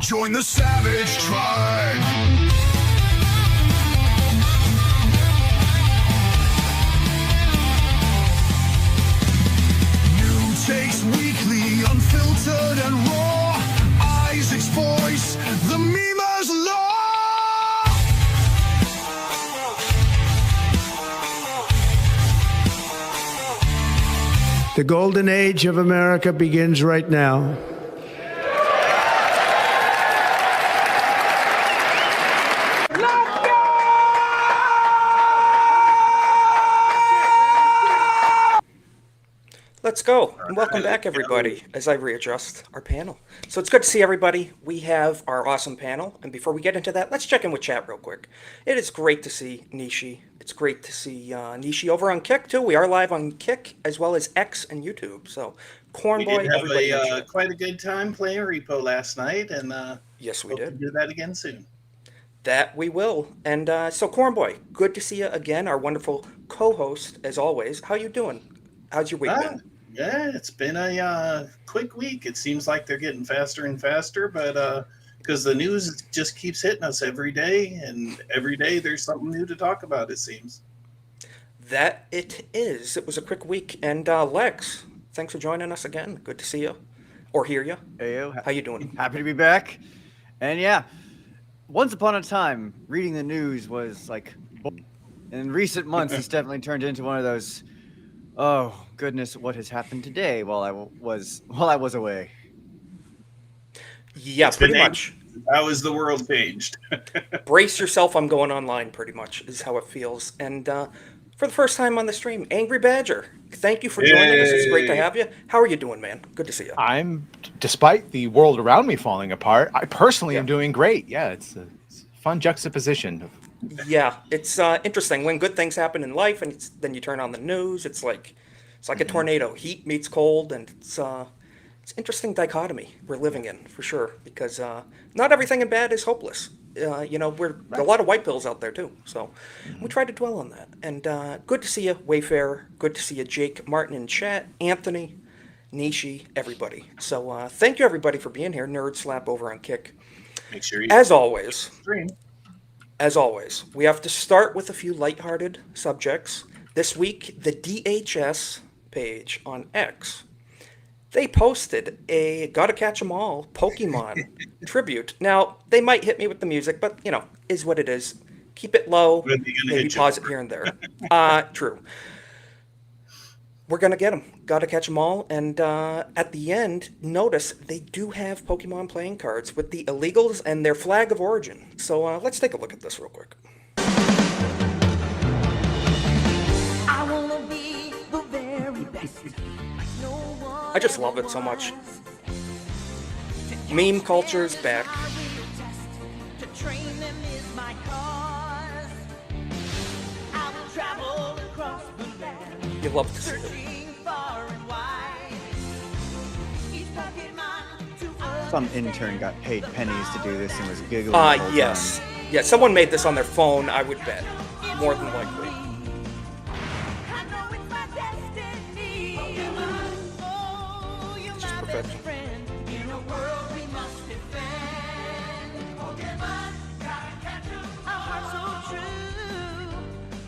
Join the savage tribe. New takes weekly, unfiltered and raw. Isaac's voice, the memer's law. The golden age of America begins right now. Let's go, and welcome back, everybody, as I readjust our panel. So it's good to see everybody. We have our awesome panel, and before we get into that, let's check in with chat real quick. It is great to see Nishi. It's great to see Nishi over on Kick, too. We are live on Kick, as well as X and YouTube. So, Cornboy, we everybody. did have quite a good time playing Repo last night, and yes, we hope did. to do that again soon. That we will. And so, Cornboy, good to see you again, our wonderful co-host, as always. How you doing? How's your week been? Yeah, it's been a quick week. It seems like they're getting faster and faster, but because the news just keeps hitting us every day, and every day there's something new to talk about, it seems. That it is. It was a quick week. And Lex, thanks for joining us again. Good to see you. Or hear you. Heyo. How you doing? Happy to be back. And yeah, once upon a time, reading the news was like, in recent months, it's definitely turned into one of those, oh goodness, what has happened today while I was away. Yeah, pretty much. How has the world changed? Brace yourself, I'm going online, pretty much, is how it feels. And for the first time on the stream, Angry Badger, thank you for joining us. It's great to have you. How are you doing, man? Good to see you. Despite the world around me falling apart, I personally am doing great. Yeah, it's a fun juxtaposition. Yeah, it's interesting when good things happen in life, and then you turn on the news. It's like a tornado. Heat meets cold, and it's interesting dichotomy we're living in for sure. Because not everything in bad is hopeless. We're a lot of white pills out there too. So we try to dwell on that. And good to see you, Wayfarer. Good to see you, Jake, Martin in chat, Anthony, Nishi, everybody. So thank you everybody for being here. Nerd Slap over on Kick. Make sure you As always. stream. As always, we have to start with a few lighthearted subjects. This week, the DHS page on X, they posted a Gotta Catch 'Em All Pokemon tribute. Now, they might hit me with the music, but, is what it is. Keep it low, maybe pause it here and there. True. We're going to get them. Gotta catch 'em all. And at the end, notice they do have Pokemon playing cards with the illegals and their flag of origin. So let's take a look at this real quick. I wanna be the very best. I just love it so much. Meme culture is back. To train them is my cause. I will travel across the land. You love to see it. Searching far and wide. Each Pokemon to us. Some intern got paid pennies to do this and was giggling the whole Yes. time. Yeah, someone made this on their phone, I would bet. More than likely. I know it's my destiny. Pokemon, oh, you're It's just my perfection. best friend. In a world we must defend. Pokemon, gotta catch 'em. Our hearts so true.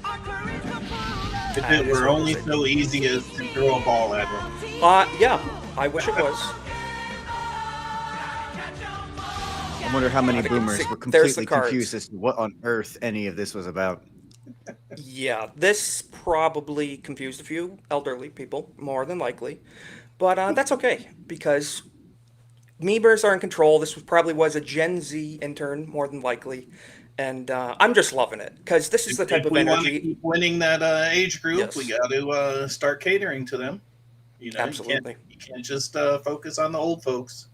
Our courage will pull us. If it were only so easy as to throw a ball at them. Yeah, I wish it was. I wonder how many I can boomers see- were there's the completely cards. confused as to what on earth any of this was about. Yeah, this probably confused a few elderly people, more than likely. But that's okay, because Meebers are in control. This probably was a Gen Z intern, more than likely. And I'm just loving it, because this is the type If of we want to energy. keep winning that age group, Yes. we got to start catering to them. Absolutely. You can't just focus on the old folks.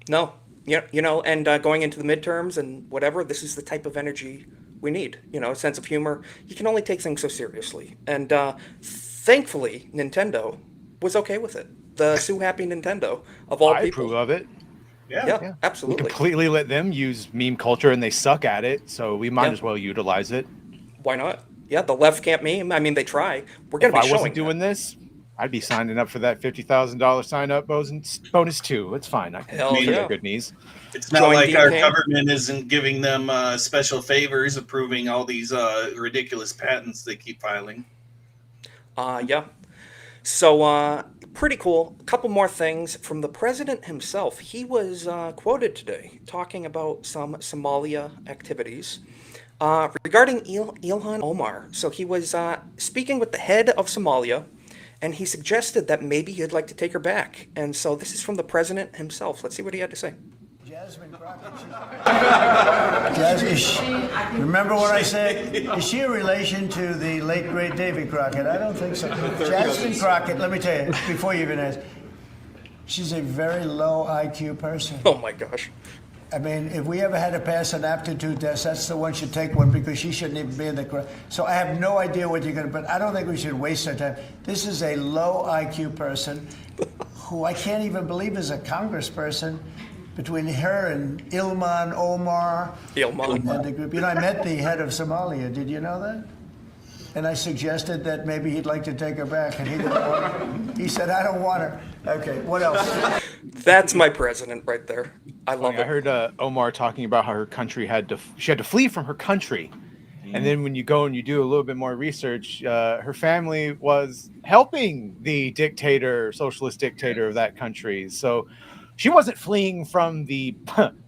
No, and going into the midterms and whatever, this is the type of energy we need. A sense of humor. You can only take things so seriously. And thankfully, Nintendo was okay with it. The Sue Happy Nintendo of all I people. approve of it. Yeah, We absolutely. completely let them use meme culture, and they suck at it, so we might Yeah. as well utilize it. Why not? Yeah, the left can't meme. I mean, they try. We're going If to be I showing wasn't doing this, I'd be signing up for that $50,000 sign up bonus too. It's fine. I can Hell feel yeah. their good knees. It's not Join like Dean our Cain. government isn't giving them special favors, approving all these ridiculous patents they keep filing. Yeah. So, pretty cool. A couple more things from the president himself. He was quoted today talking about some Somalia activities regarding Ilhan Omar. So he was speaking with the head of Somalia, and he suggested that maybe he'd like to take her back. And so this is from the president himself. Let's see what he had to say. Jasmine Crockett. Remember what I said? Is she a relation to the late great Davy Crockett? I don't think so. Jasmine Crockett, let me tell you, before you even ask, she's a very low IQ person. Oh my gosh. I mean, if we ever had to pass an aptitude test, that's the one should take one because she shouldn't even be in the crowd. So I have no idea what you're going to, but I don't think we should waste our time. This is a low IQ person who I can't even believe is a congressperson. Between her and Ilman Omar Ilman. and the group. You know, I met the head of Somalia. Did you know that? And I suggested that maybe he'd like to take her back, and he didn't want her. He said, I don't want her. Okay, what else? That's my president right there. I love I it. heard Omar talking about how her country had to flee from her country. And then when you go and you do a little bit more research, her family was helping the socialist dictator of that country. So she wasn't fleeing from the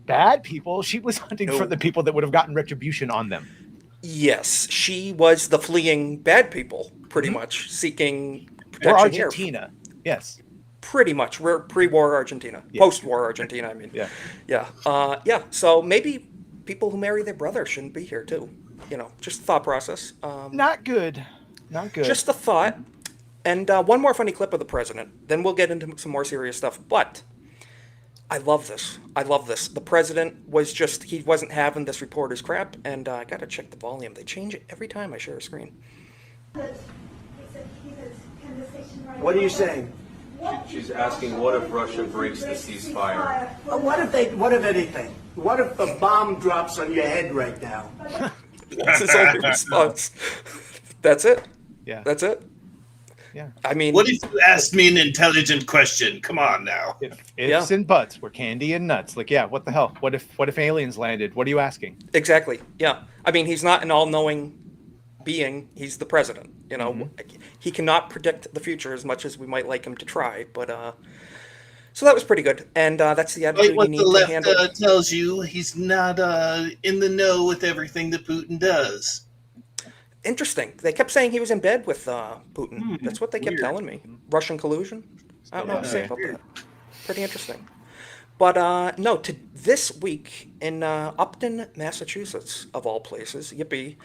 bad people. She was hunting for the people that would have gotten retribution on them. Yes, she was the fleeing bad people, pretty much, seeking Or protection here. Argentina. Yes. Pretty much. We're pre-war Argentina. Yeah. Post-war Argentina, I mean. Yeah. Yeah. So maybe people who marry their brother shouldn't be here, too. You know, just thought process. Not good. Not good. Just a thought. And one more funny clip of the president. Then we'll get into some more serious stuff. But I love this. The president he wasn't having this reporter's crap, and I gotta check the volume. They change it every time I share a screen. What are you saying? She's asking, what if Russia breaks the ceasefire? What if anything? What if a bomb drops on your head right now? That's his only response. That's it? Yeah. That's it? Yeah. I mean, What if you asked me an intelligent question? Come on now. Ifs and buts were candy and nuts. Like, yeah, what the hell? What if aliens landed? What are you asking? exactly. Yeah. I mean, he's not an all-knowing being. He's the president. You know, he cannot predict the future as much as we might like him to try. But so that was pretty good, and that's the attitude Like you what need the to left handle. tells you, he's not in the know with everything that Putin does. Interesting. They kept saying he was in bed with Putin. That's what they kept weird. telling me. Russian collusion. I don't know what to say about that. Pretty interesting. But no, to this week in Upton, Massachusetts, of all places, yippee,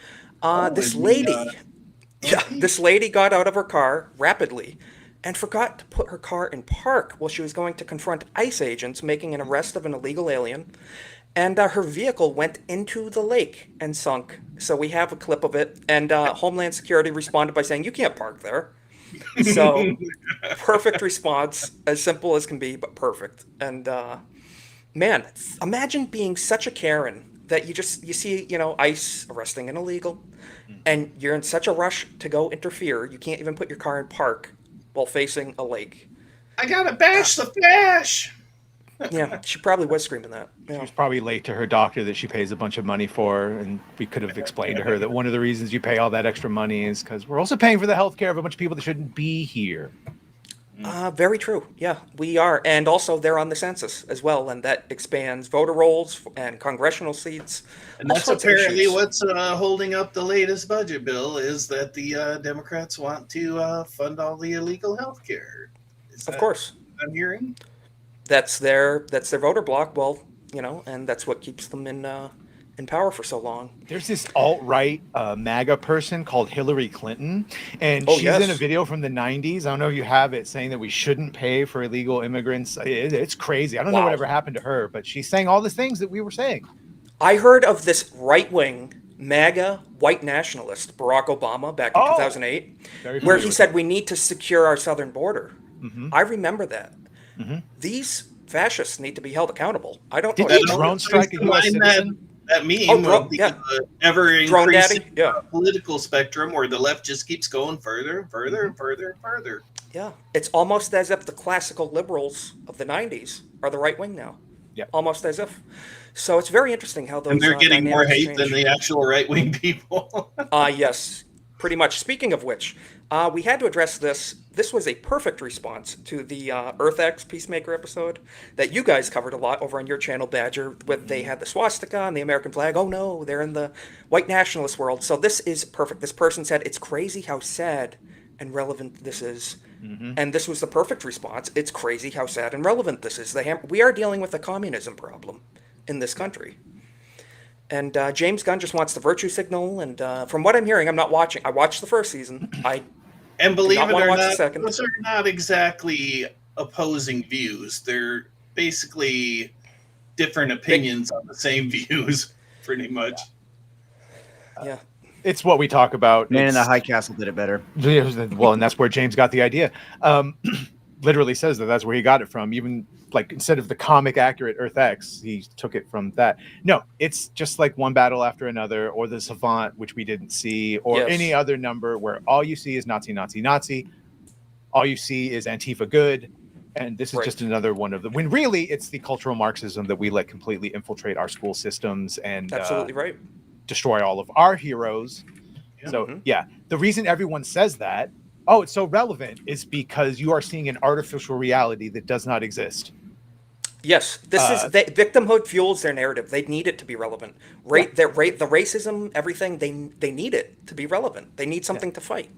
this lady, this lady got out of her car rapidly and forgot to put her car in park while she was going to confront ICE agents making an arrest of an illegal alien. And her vehicle went into the lake and sunk. So we have a clip of it. And Homeland Security responded by saying, you can't park there. So perfect response, as simple as can be, but perfect. And man, imagine being such a Karen that you see, ICE arresting an illegal, and you're in such a rush to go interfere, you can't even put your car in park while facing a lake. I gotta bash the bash. Yeah, she probably was screaming that. She Yeah. was probably late to her doctor that she pays a bunch of money for, and we could have explained to her that one of the reasons you pay all that extra money is because we're also paying for the health care of a bunch of people that shouldn't be here. Very true. Yeah, we are. And also they're on the census as well, and that expands voter rolls and congressional seats. And all that's sorts of apparently issues. what's holding up the latest budget bill is that the Democrats want to fund all the illegal health care. Of course. I'm hearing. That's their voter block. Well, and that's what keeps them in power for so long. There's this alt-right MAGA person called Hillary Clinton, and Oh, she's yes. in a video from the 90s. I don't know if you have it, saying that we shouldn't pay for illegal immigrants. It's crazy. I don't know Wow. what ever happened to her, but she's saying all the things that we were saying. I heard of this right-wing MAGA white nationalist, Barack Obama, back in 2008, Very where familiar he with said we need to secure our southern border. Mm-hmm. I remember that. These fascists need to be held accountable. I don't Did know. they drone strike a U.S. Combine that- citizen? that meme Oh, of the ever Drone increasing Daddy? Yeah. political spectrum where the left just keeps going further and further and further and further. Yeah. It's almost as if the classical liberals of the 90s are the right wing now. Yeah. Almost as if. So it's very interesting how those And they're getting more dynamics hate than change. the actual right wing people. Yes, pretty much. Speaking of which, we had to address this. This was a perfect response to the Earth X Peacemaker episode that you guys covered a lot over on your channel, Badger, with they had the swastika and the American flag. Oh no, they're in the white nationalist world. So this is perfect. This person said, it's crazy how sad and relevant this is. And this was the perfect response. It's crazy how sad and relevant this is. We are dealing with a communism problem in this country. And James Gunn just wants the virtue signal. And from what I'm hearing, I'm not watching. I watched the first season. And believe not it wanna or watch the not, second. those are not exactly opposing views. They're basically different opinions on the same views, pretty much. Yeah. It's what we talk about. Man in It's- the High Castle did it better. Well, and that's where James got the idea. Literally says that's where he got it from. Even like instead of the comic accurate Earth X, he took it from that. No, it's just like one battle after another, or the Savant, which we didn't see, or Yes. any other number where all you see is Nazi, Nazi, Nazi. All you see is Antifa good. And this is Right. just another one of them. When really it's the cultural Marxism that we let completely infiltrate our school systems and Absolutely right. destroy all of our heroes. So yeah, the reason everyone says that, oh, it's so relevant, is because you are seeing an artificial reality that does not exist. Yes, victimhood fuels their narrative. They need it to be relevant. The racism, everything. They need it to be relevant. They need something to fight,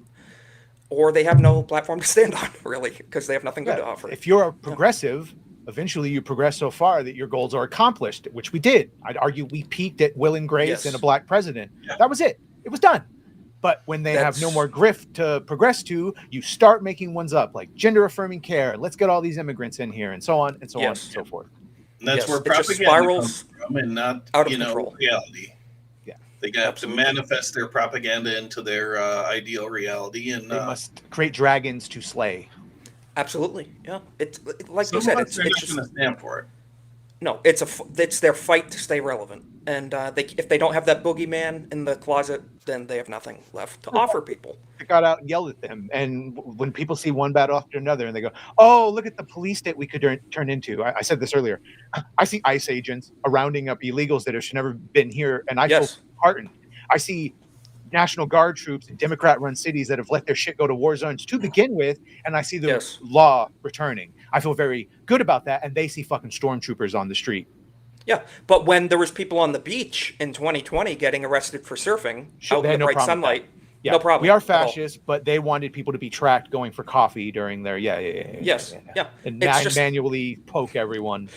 or they have no platform to stand on, really, because they have nothing good to offer. If you're a progressive, eventually you progress so far that your goals are accomplished, which we did. I'd argue we peaked at Will and Grace Yes. and a black president. That was it. It was done. But when they have no more grift to progress to, you start making ones up, like gender affirming care. Let's get all these immigrants in here, and so on and so on and so forth. And that's Yes, where it just propaganda spirals comes from, and not out of control. reality. Yeah, they have to manifest their propaganda into their ideal reality, and they must create dragons to slay. Absolutely, yeah. It's like some you said. of us are It's not going to stand for it. no. It's their fight to stay relevant, and if they don't have that boogeyman in the closet, then they have nothing left to offer people. I got out and yelled at them. And when people see one battle after another and they go, oh, look at the police state we could turn into. I said this earlier. I see ICE agents rounding up illegals that have never been here. And I feel heartened. I see National Guard troops in Democrat-run cities that have let their shit go to war zones to begin with. And I see the law returning. I feel very good about that. And they see fucking stormtroopers on the street. Yeah, but when there was people on the beach in 2020 getting arrested for surfing out in the bright sunlight, yeah, no problem. We are at all. fascists, but they wanted people to be tracked going for coffee during their Yes, yeah. and It's just- manually poke everyone.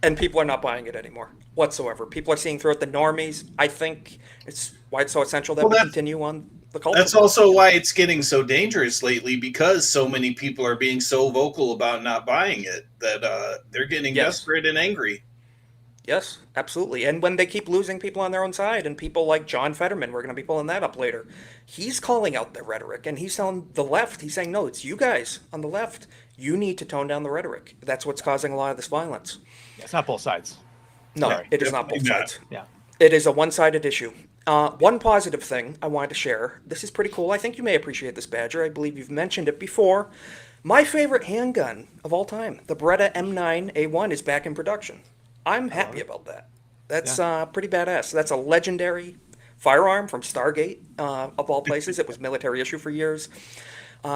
And people are not buying it anymore whatsoever. People are seeing through it. The normies. I think it's why it's so essential that we continue on the culture. That's also why it's getting so dangerous lately, because so many people are being so vocal about not buying it that they're getting desperate and angry. Yes, absolutely. And when they keep losing people on their own side, and people like John Fetterman, we're going to be pulling that up later, he's calling out their rhetoric, and he's telling the left, he's saying, no, it's you guys on the left. You need to tone down the rhetoric. That's what's causing a lot of this violence. It's not both sides. No, Sorry. it is not both Definitely not. sides. Yeah. It is a one-sided issue. One positive thing I wanted to share. This is pretty cool. I think you may appreciate this, Badger. I believe you've mentioned it before. My favorite handgun of all time, the Beretta M9A1, is back in production. I'm happy about that. That's pretty badass. That's a legendary firearm from Stargate, of all places. It was military issue for years.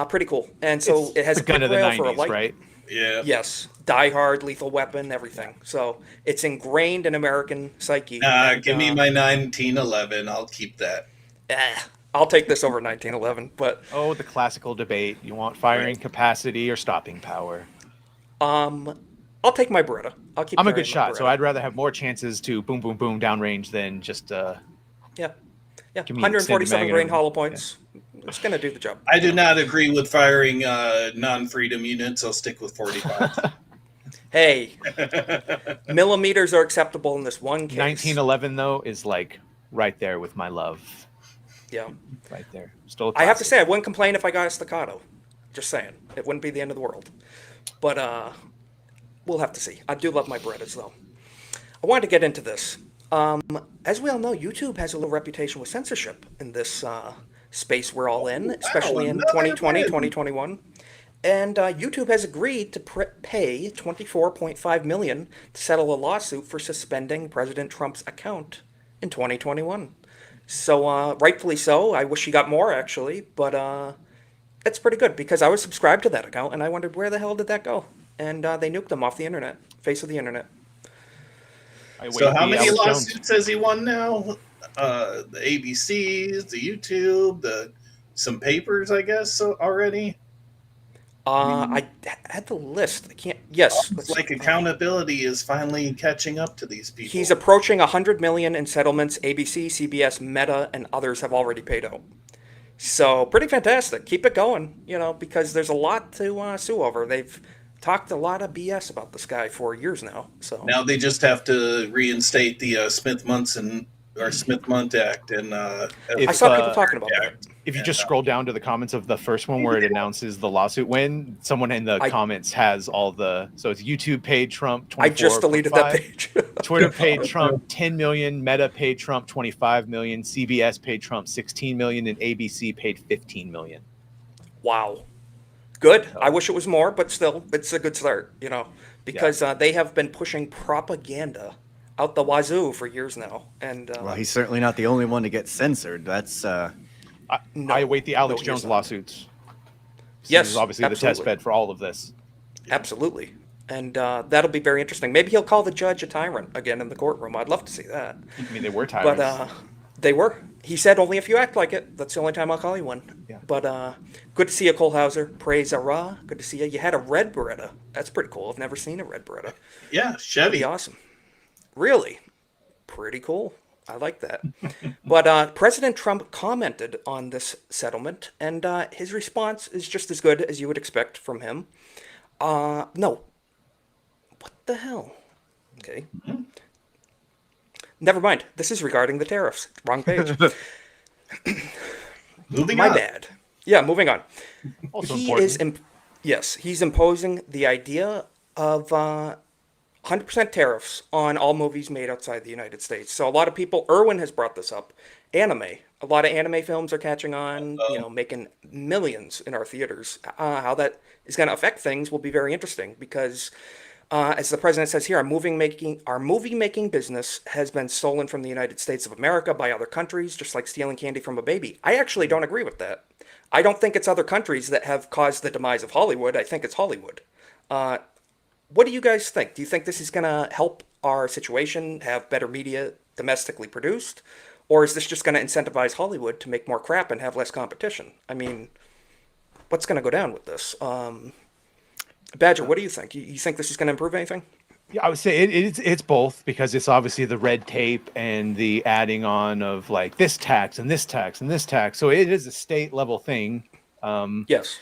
Pretty cool. And so It's it has the a gun quick of the rail for a 90s, light. right? Yeah. Yes, Die Hard, Lethal Weapon, everything. So it's ingrained in American psyche. And, Give me my 1911. I'll keep that. I'll take this over 1911. But Oh, the classical debate. You want firing capacity or stopping power? I'll take my Beretta. I'll keep. I'm a carrying good my shot, so Beretta. I'd rather have more chances to boom, boom, boom downrange than just Yeah. Give me 147 extended grain mag hollow points. It's gonna do the job. I do not agree with firing non-freedom units. I'll stick with 45. Hey, millimeters are acceptable in this one case. 1911 though is like right there with my love. Yeah. Right there. Still. I have to say, I wouldn't complain if I got a staccato. Just saying, it wouldn't be the end of the world. But we'll have to see. I do love my Berettas though. I wanted to get into this. As we all know, YouTube has a little reputation with censorship in this space we're all in, Wow, especially in another 2020, win. 2021. And YouTube has agreed to pay 24.5 million to settle a lawsuit for suspending President Trump's account in 2021. So rightfully so. I wish he got more actually, but it's pretty good because I was subscribed to that account and I wondered where the hell did that go? And they nuked them off the internet, face of the internet. I So wait how the many Alex lawsuits Jones. has he won now? The ABCs, the YouTube, some papers, I guess, so already. I had the list. I can't. Yes, It's let's see. like accountability is finally catching up to these He's people. approaching 100 million in settlements. ABC, CBS, Meta, and others have already paid out. So pretty fantastic. Keep it going. Because there's a lot to sue over. They've talked a lot of BS about this guy for years now. So Now they just have to reinstate the Smith-Munson or Smith-Munt Act and I If saw people talking about that. Act. if you And, just scroll down to the comments of the first one where it announces the lawsuit win, someone in the I- comments has all the. So it's YouTube paid Trump I just deleted that 24.5, page. Twitter paid Trump 10 million, Meta paid Trump 25 million, CBS paid Trump 16 million, and ABC paid 15 million. Wow. Good. I wish it was more, but still, it's a good start, because they have been pushing propaganda out the wazoo for years now. And Well, he's certainly not the only one to get censored. That's no, I await the Alex no, he Jones is not. lawsuits. Yes, This is obviously the test absolutely. bed for all of this. Absolutely. And that'll be very interesting. Maybe he'll call the judge a tyrant again in the courtroom. I'd love to see that. I mean, they were But tyrants. they were. He said only if you act like it. That's the only time I'll call you one. Yeah. But good to see you, Kohlhauser. Praise Ara. Good to see you. You had a red Beretta. That's pretty cool. I've never seen a red Beretta. yeah, Pretty Chevy. awesome. Really? Pretty cool. I like that. But President Trump commented on this settlement, and his response is just as good as you would expect from him. No. What the hell? Okay. Never mind. This is regarding the tariffs. Wrong page. Moving My on. bad. Yeah, moving on. Also He important. is, yes, he's imposing the idea of 100% tariffs on all movies made outside the United States. So a lot of people, Irwin has brought this up. Anime. A lot of anime films are catching on, making millions in our theaters. How that is going to affect things will be very interesting because, as the president says here, our movie making business has been stolen from the United States of America by other countries, just like stealing candy from a baby. I actually don't agree with that. I don't think it's other countries that have caused the demise of Hollywood. I think it's Hollywood. What do you guys think? Do you think this is going to help our situation have better media domestically produced? Or is this just going to incentivize Hollywood to make more crap and have less competition? I mean, what's going to go down with this? Badger, what do you think? You think this is going to improve anything? Yeah, I would say it's both because it's obviously the red tape and the adding on of like this tax and this tax and this tax. So it is a state level thing. Yes.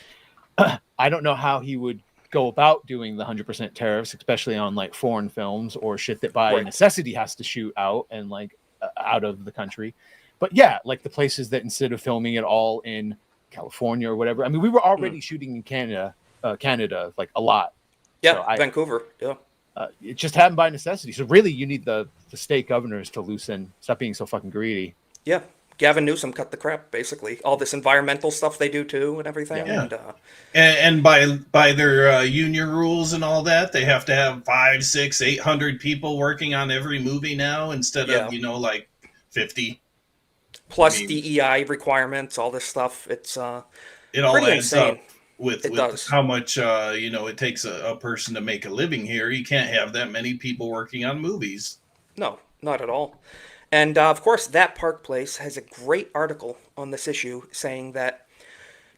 I don't know how he would go about doing the 100% tariffs, especially on like foreign films or shit that by Right. necessity has to shoot out and like out of the country. But yeah, like the places that instead of filming it all in California or whatever. I mean, we were already shooting in Canada like a lot. Yeah, So Vancouver. Yeah. It just happened by necessity. So really, you need the state governors to loosen, stop being so fucking greedy. Yeah. Gavin Newsom cut the crap, basically. All this environmental stuff they do too and everything. Yeah. And, And by their union rules and all that, they have to have 5, 6, 800 people working on every movie now instead Yeah. of like 50. plus I mean- DEI requirements, all this stuff. It's It all pretty adds insane. up with It does. how much it takes a person to make a living here. You can't have that many people working on movies. No, not at all. And of course, That Park Place has a great article on this issue saying that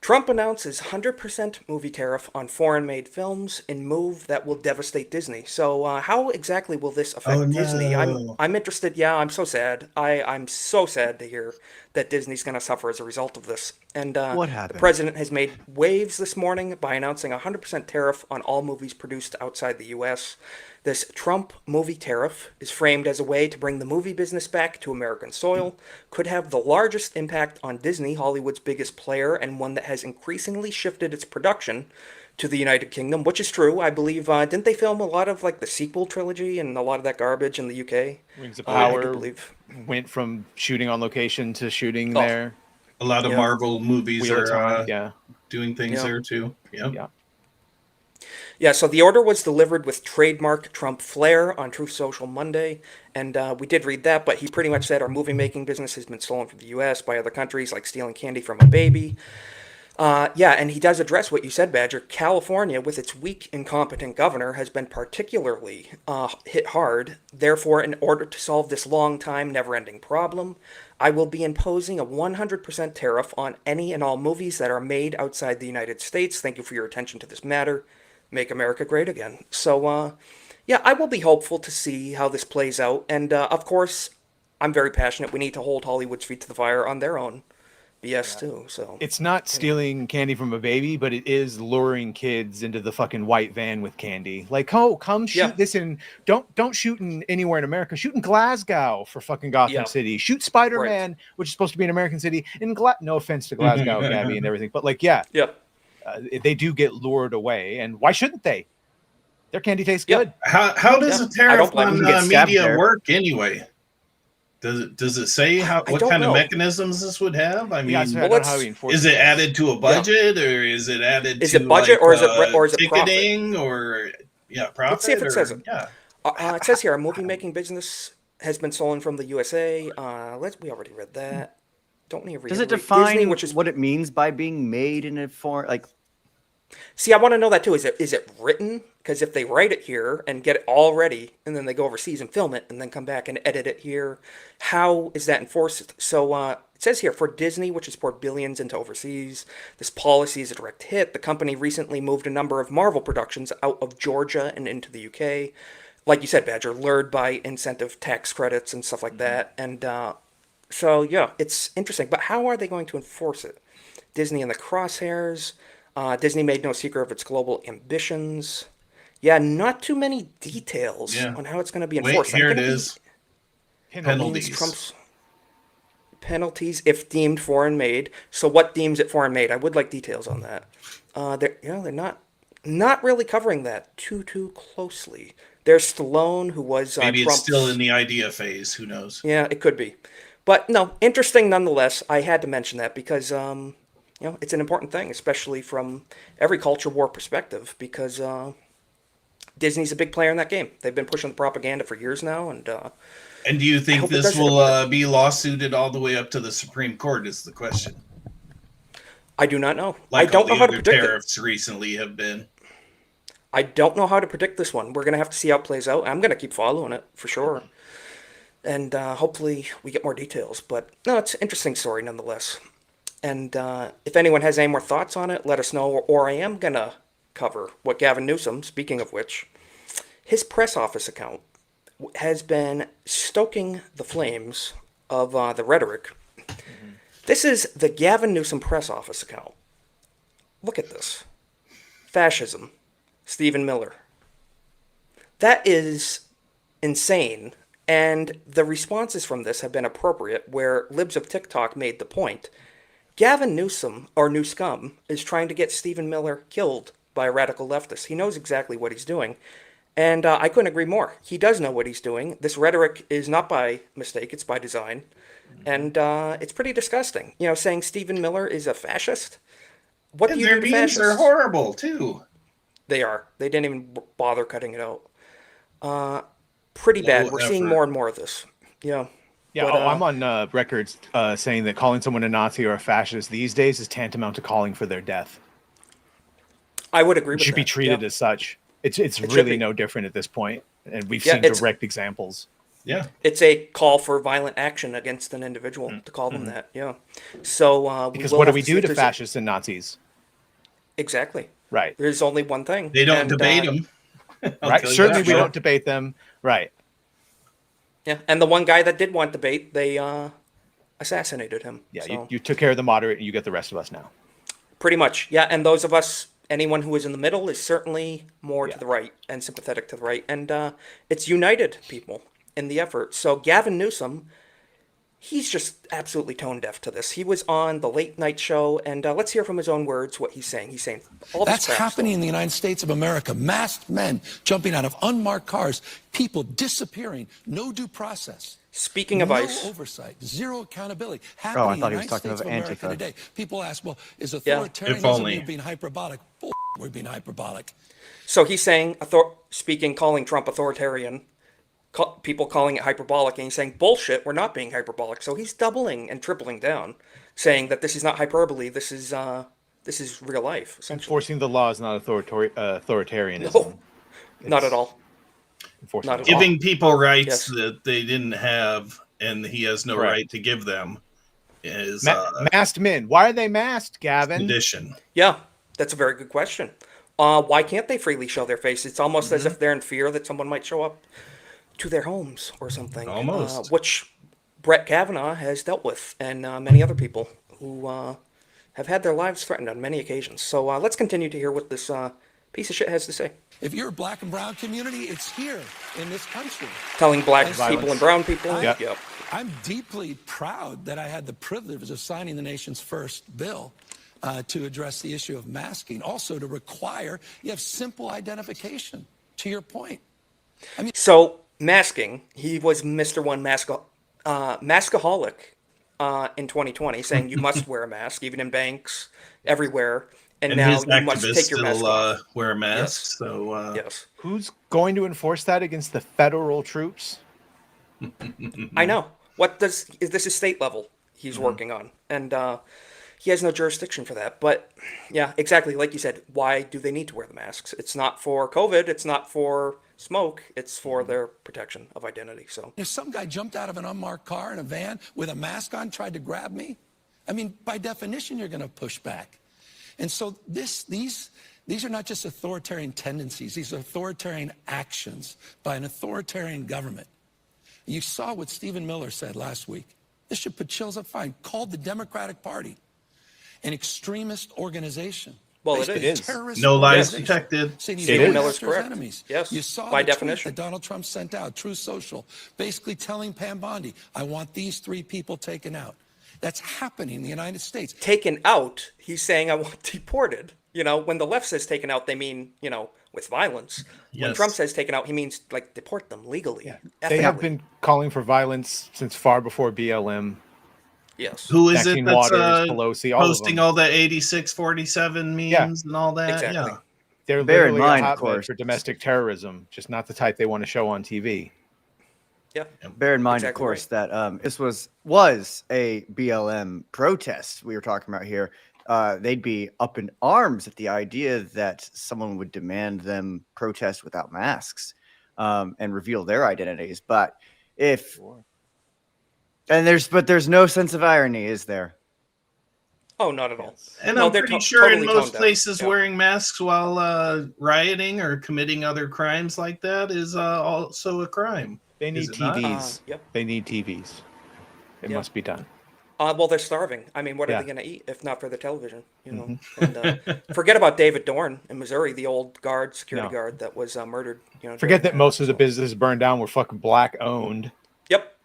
Trump announces 100% movie tariff on foreign-made films in move that will devastate Disney. So how exactly will this affect Oh, Disney? no. I'm interested. Yeah, I'm so sad. I'm so sad to hear that Disney's going to suffer as a result of this. And What the happened? president has made waves this morning by announcing a 100% tariff on all movies produced outside the U.S. This Trump movie tariff is framed as a way to bring the movie business back to American soil, could have the largest impact on Disney, Hollywood's biggest player, and one that has increasingly shifted its production to the United Kingdom, which is true. I believe, didn't they film a lot of like the sequel trilogy and a lot of that garbage in the UK? Rings of I do Power believe. went from shooting on location to shooting Oh, there. A lot of yeah, Marvel movies Wheel of are Time, yeah, doing things yeah. there too. Yep. yeah. Yeah, so the order was delivered with trademark Trump flair on Truth Social Monday, and we did read that, but he pretty much said our movie making business has been stolen from the US by other countries, like stealing candy from a baby. Yeah, and he does address what you said, Badger. California, with its weak, incompetent governor, has been particularly hit hard. Therefore, in order to solve this long time, never ending problem, I will be imposing a 100% tariff on any and all movies that are made outside the United States. Thank you for your attention to this matter. Make America great again. So, yeah, I will be hopeful to see how this plays out. And, of course, I'm very passionate. We need to hold Hollywood's feet to the fire on their own BS, too. So. It's not stealing candy from a baby, but it is luring kids into the fucking white van with candy. Like, oh, come shoot Yeah. this in. Don't shoot in anywhere in America. Shoot in Glasgow for fucking Gotham Yeah. City. Shoot Spider-Man, which is supposed to be an American city. In no offense to Glasgow, Gabby, and everything, but like, yeah, Yep. they do get lured away, and why shouldn't they? Their candy tastes Yeah. good. How does Yeah, a I tariff don't blame on them. Get stabbed media there. work anyway? Does it say I what don't kind know. of mechanisms this would have? I Yeah, mean, so I Well, don't know how let's- he enforces is it this. added to a budget or is it added Is to it budget like, or is it profit? ticketing or profit? Let's see if it or, says it. Yeah. It says here our movie making business has been stolen from the USA. We already read that. Don't need to read. Does it define Disney, which is what it means by being made in a foreign, like, See, I want to know that too. Is it written? Because if they write it here and get it all ready, and then they go overseas and film it, and then come back and edit it here, how is that enforced? So it says here for Disney, which has poured billions into overseas, this policy is a direct hit. The company recently moved a number of Marvel productions out of Georgia and into the UK. Like you said, Badger, lured by incentive tax credits and stuff like that. And so, yeah, it's interesting. But how are they going to enforce it? Disney in the crosshairs. Disney made no secret of its global ambitions. Yeah, not too many details Yeah. on how it's going to be Wait, enforced. here I'm it gonna be- is. means Penalties. Trump's penalties if deemed foreign made. So what deems it foreign made? I would like details on that. They're not really covering that too closely. There's Stallone, who was Maybe it's Trump's, still in the idea phase. Who knows? Yeah, it could be, but no, interesting nonetheless. I had to mention that because it's an important thing, especially from every culture war perspective, because Disney's a big player in that game. They've been pushing the propaganda for years now, and And do you think hope it this doesn't will affect be lawsuited all the way up to the Supreme Court? Is the question. I do not know. Like I don't all know the how to other predict it. tariffs recently have been. I don't know how to predict this one. We're gonna have to see how it plays out. I'm gonna keep following it for sure, and hopefully we get more details. But no, it's an interesting story nonetheless. And if anyone has any more thoughts on it, let us know. Or I am gonna cover what Gavin Newsom, speaking of which, his press office account has been stoking the flames of the rhetoric. This is the Gavin Newsom press office account. Look at this. Fascism. Stephen Miller. That is insane. And the responses from this have been appropriate, where Libs of TikTok made the point. Gavin Newsom, or Newscum, is trying to get Stephen Miller killed by a radical leftist. He knows exactly what he's doing. And I couldn't agree more. He does know what he's doing. This rhetoric is not by mistake, it's by design. And it's pretty disgusting. Saying Stephen Miller is a fascist? What And do you their do to memes fascists? are horrible too. They are. They didn't even bother cutting it out. Pretty bad. Low We're seeing effort. more and more of this. Yeah. Yeah, But, I'm on records saying that calling someone a Nazi or a fascist these days is tantamount to calling for their death. I would agree It with should that. be treated Yeah. as such. It's should really be. no different at this point, and we've Yeah, seen it's- direct examples. Yeah. It's a call for violent action against an individual to call them that. Yeah. So Because will what do have we to do see if to there's a- fascists and Nazis? Exactly. Right, There's only one thing. They don't And, debate them. right. Certainly, we don't debate them. Right. Yeah, and the one guy that did want debate, they assassinated him. Yeah, So, you took care of the moderate, and you get the rest of us now. pretty much. Yeah, and those of us, anyone who is in the middle, is certainly more Yeah. to the right and sympathetic to the right, and it's united people in the effort. So Gavin Newsom, he's just absolutely tone deaf to this. He was on the late night show, and let's hear from his own words what he's saying. He's saying all this That's crap happening still. in the United States of America. Masked men jumping out of unmarked cars, people disappearing, no due process. Speaking of no ICE, oversight, zero accountability. Oh, Happening I in thought the he was United talking States of about America Antifa. today. People ask, well, is Yeah. authoritarianism If only. being hyperbolic? Bull, we're being hyperbolic. so he's saying, calling Trump authoritarian, people calling it hyperbolic, and he's saying, bullshit, we're not being hyperbolic. So he's doubling and tripling down, saying that this is not hyperbole, this is real life, essentially. Enforcing the law is not authoritarianism. No, not at all. Enforcing Not the at law. all. Giving people rights Yes. that they didn't have and he has no Correct. right to give them is Masked men. Why are they masked, Gavin? condition. Yeah, that's a very good question. Why can't they freely show their face? It's almost as if they're in fear that someone might show up to their homes or something. Almost. Which Brett Kavanaugh has dealt with, and many other people who have had their lives threatened on many occasions. So let's continue to hear what this piece of shit has to say. If you're a black and brown community, it's here in this country. Telling black And people and brown people. I- Yep. I'm deeply proud that I had the privilege of signing the nation's first bill to address the issue of masking. Also to require, you have simple identification, to your point. So masking, he was Mr. One Maskaholic in 2020, saying you must wear a mask, even in banks, everywhere. And And now his you must activists take your mask still off. wear masks. So Yes. Who's going to enforce that against the federal troops? I know. This is state level he's working on, and he has no jurisdiction for that. But yeah, exactly like you said. Why do they need to wear the masks? It's not for COVID. It's not for smoke. It's for their protection of identity. So If some guy jumped out of an unmarked car in a van with a mask on, tried to grab me, I mean, by definition, you're going to push back. And so these are not just authoritarian tendencies. These are authoritarian actions by an authoritarian government. You saw what Stephen Miller said last week. This should put chills up fine. Called the Democratic Party an extremist organization. Well, Basically, it is. a terrorist No lies organization. detected. Saying he's Stephen going Miller's after his correct. enemies. Yes, You saw by the tweet definition. that Donald Trump sent out, True Social, basically telling Pam Bondi, I want these 3 people taken out. That's happening in the United States. taken out, he's saying I want deported. When the left says taken out, they mean with violence. When Yes. Trump says taken out, he means like deport them legally. They have ethically. been calling for violence since far before BLM. Yes. who is it Maxine that's Waters, Pelosi, all of posting them. all the 8647 memes Yeah. and all that? Exactly. Yeah. They're Bear in literally mind, a of hotbed course. for domestic terrorism, just not the type they want to show on TV. Yeah. Bear in mind, Exactly of course, right. that this was a BLM protest we were talking about here. They'd be up in arms at the idea that someone would demand them protest without masks and reveal their identities. But there's no sense of irony, is there? Oh, not at all. And No, I'm they're pretty to- sure in totally most tone deaf. places Yeah. wearing masks while rioting or committing other crimes like that is also a crime. They Is need it not? TVs. Yep. They need TVs. It Yeah. must be done. Well, they're starving. I mean, what are Yeah. they going to eat if not for the television? And, forget about David Dorn in Missouri, the old security No. guard that was murdered. Forget that during most of the businesses burned down were fucking black owned. Yep.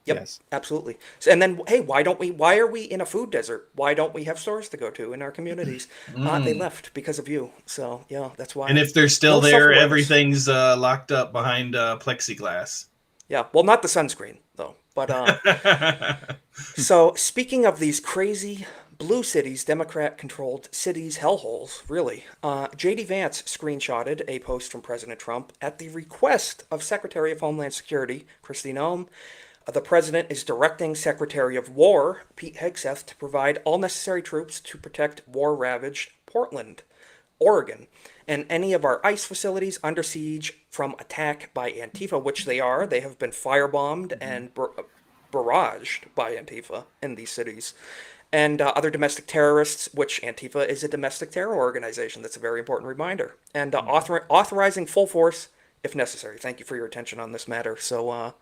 Yep. Yes. Absolutely. And then, hey, why are we in a food desert? Why don't we have stores to go to in our communities? They left because of you. So yeah, that's why. And if they're still No there, self-awareness. everything's locked up behind plexiglass. Yeah. Well, not the sunscreen though. But so speaking of these crazy blue cities, Democrat-controlled cities, hellholes, really. J.D. Vance screenshotted a post from President Trump at the request of Secretary of Homeland Security Kristi Noem. The president is directing Secretary of War Pete Hegseth to provide all necessary troops to protect war-ravaged Portland, Oregon, and any of our ICE facilities under siege from attack by Antifa, which they are. They have been firebombed and barraged by Antifa in these cities. And other domestic terrorists, which Antifa is a domestic terror organization. That's a very important reminder. And authorizing full force if necessary. Thank you for your attention on this matter. So,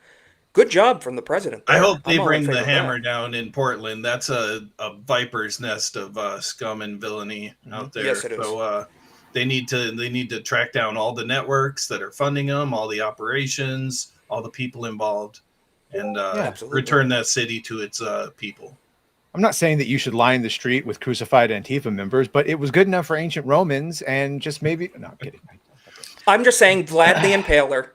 good job from the president. I there. hope they I'm all in bring favor the of that. hammer down in Portland. That's a viper's nest of scum and villainy out there. Yes, it is. So they need to track down all the networks that are funding them, all the operations, all the people involved. and Absolutely. return that city to its people. I'm not saying that you should line the street with crucified Antifa members, but it was good enough for ancient Romans, and just maybe. No, I'm kidding. I'm just saying Vlad the Impaler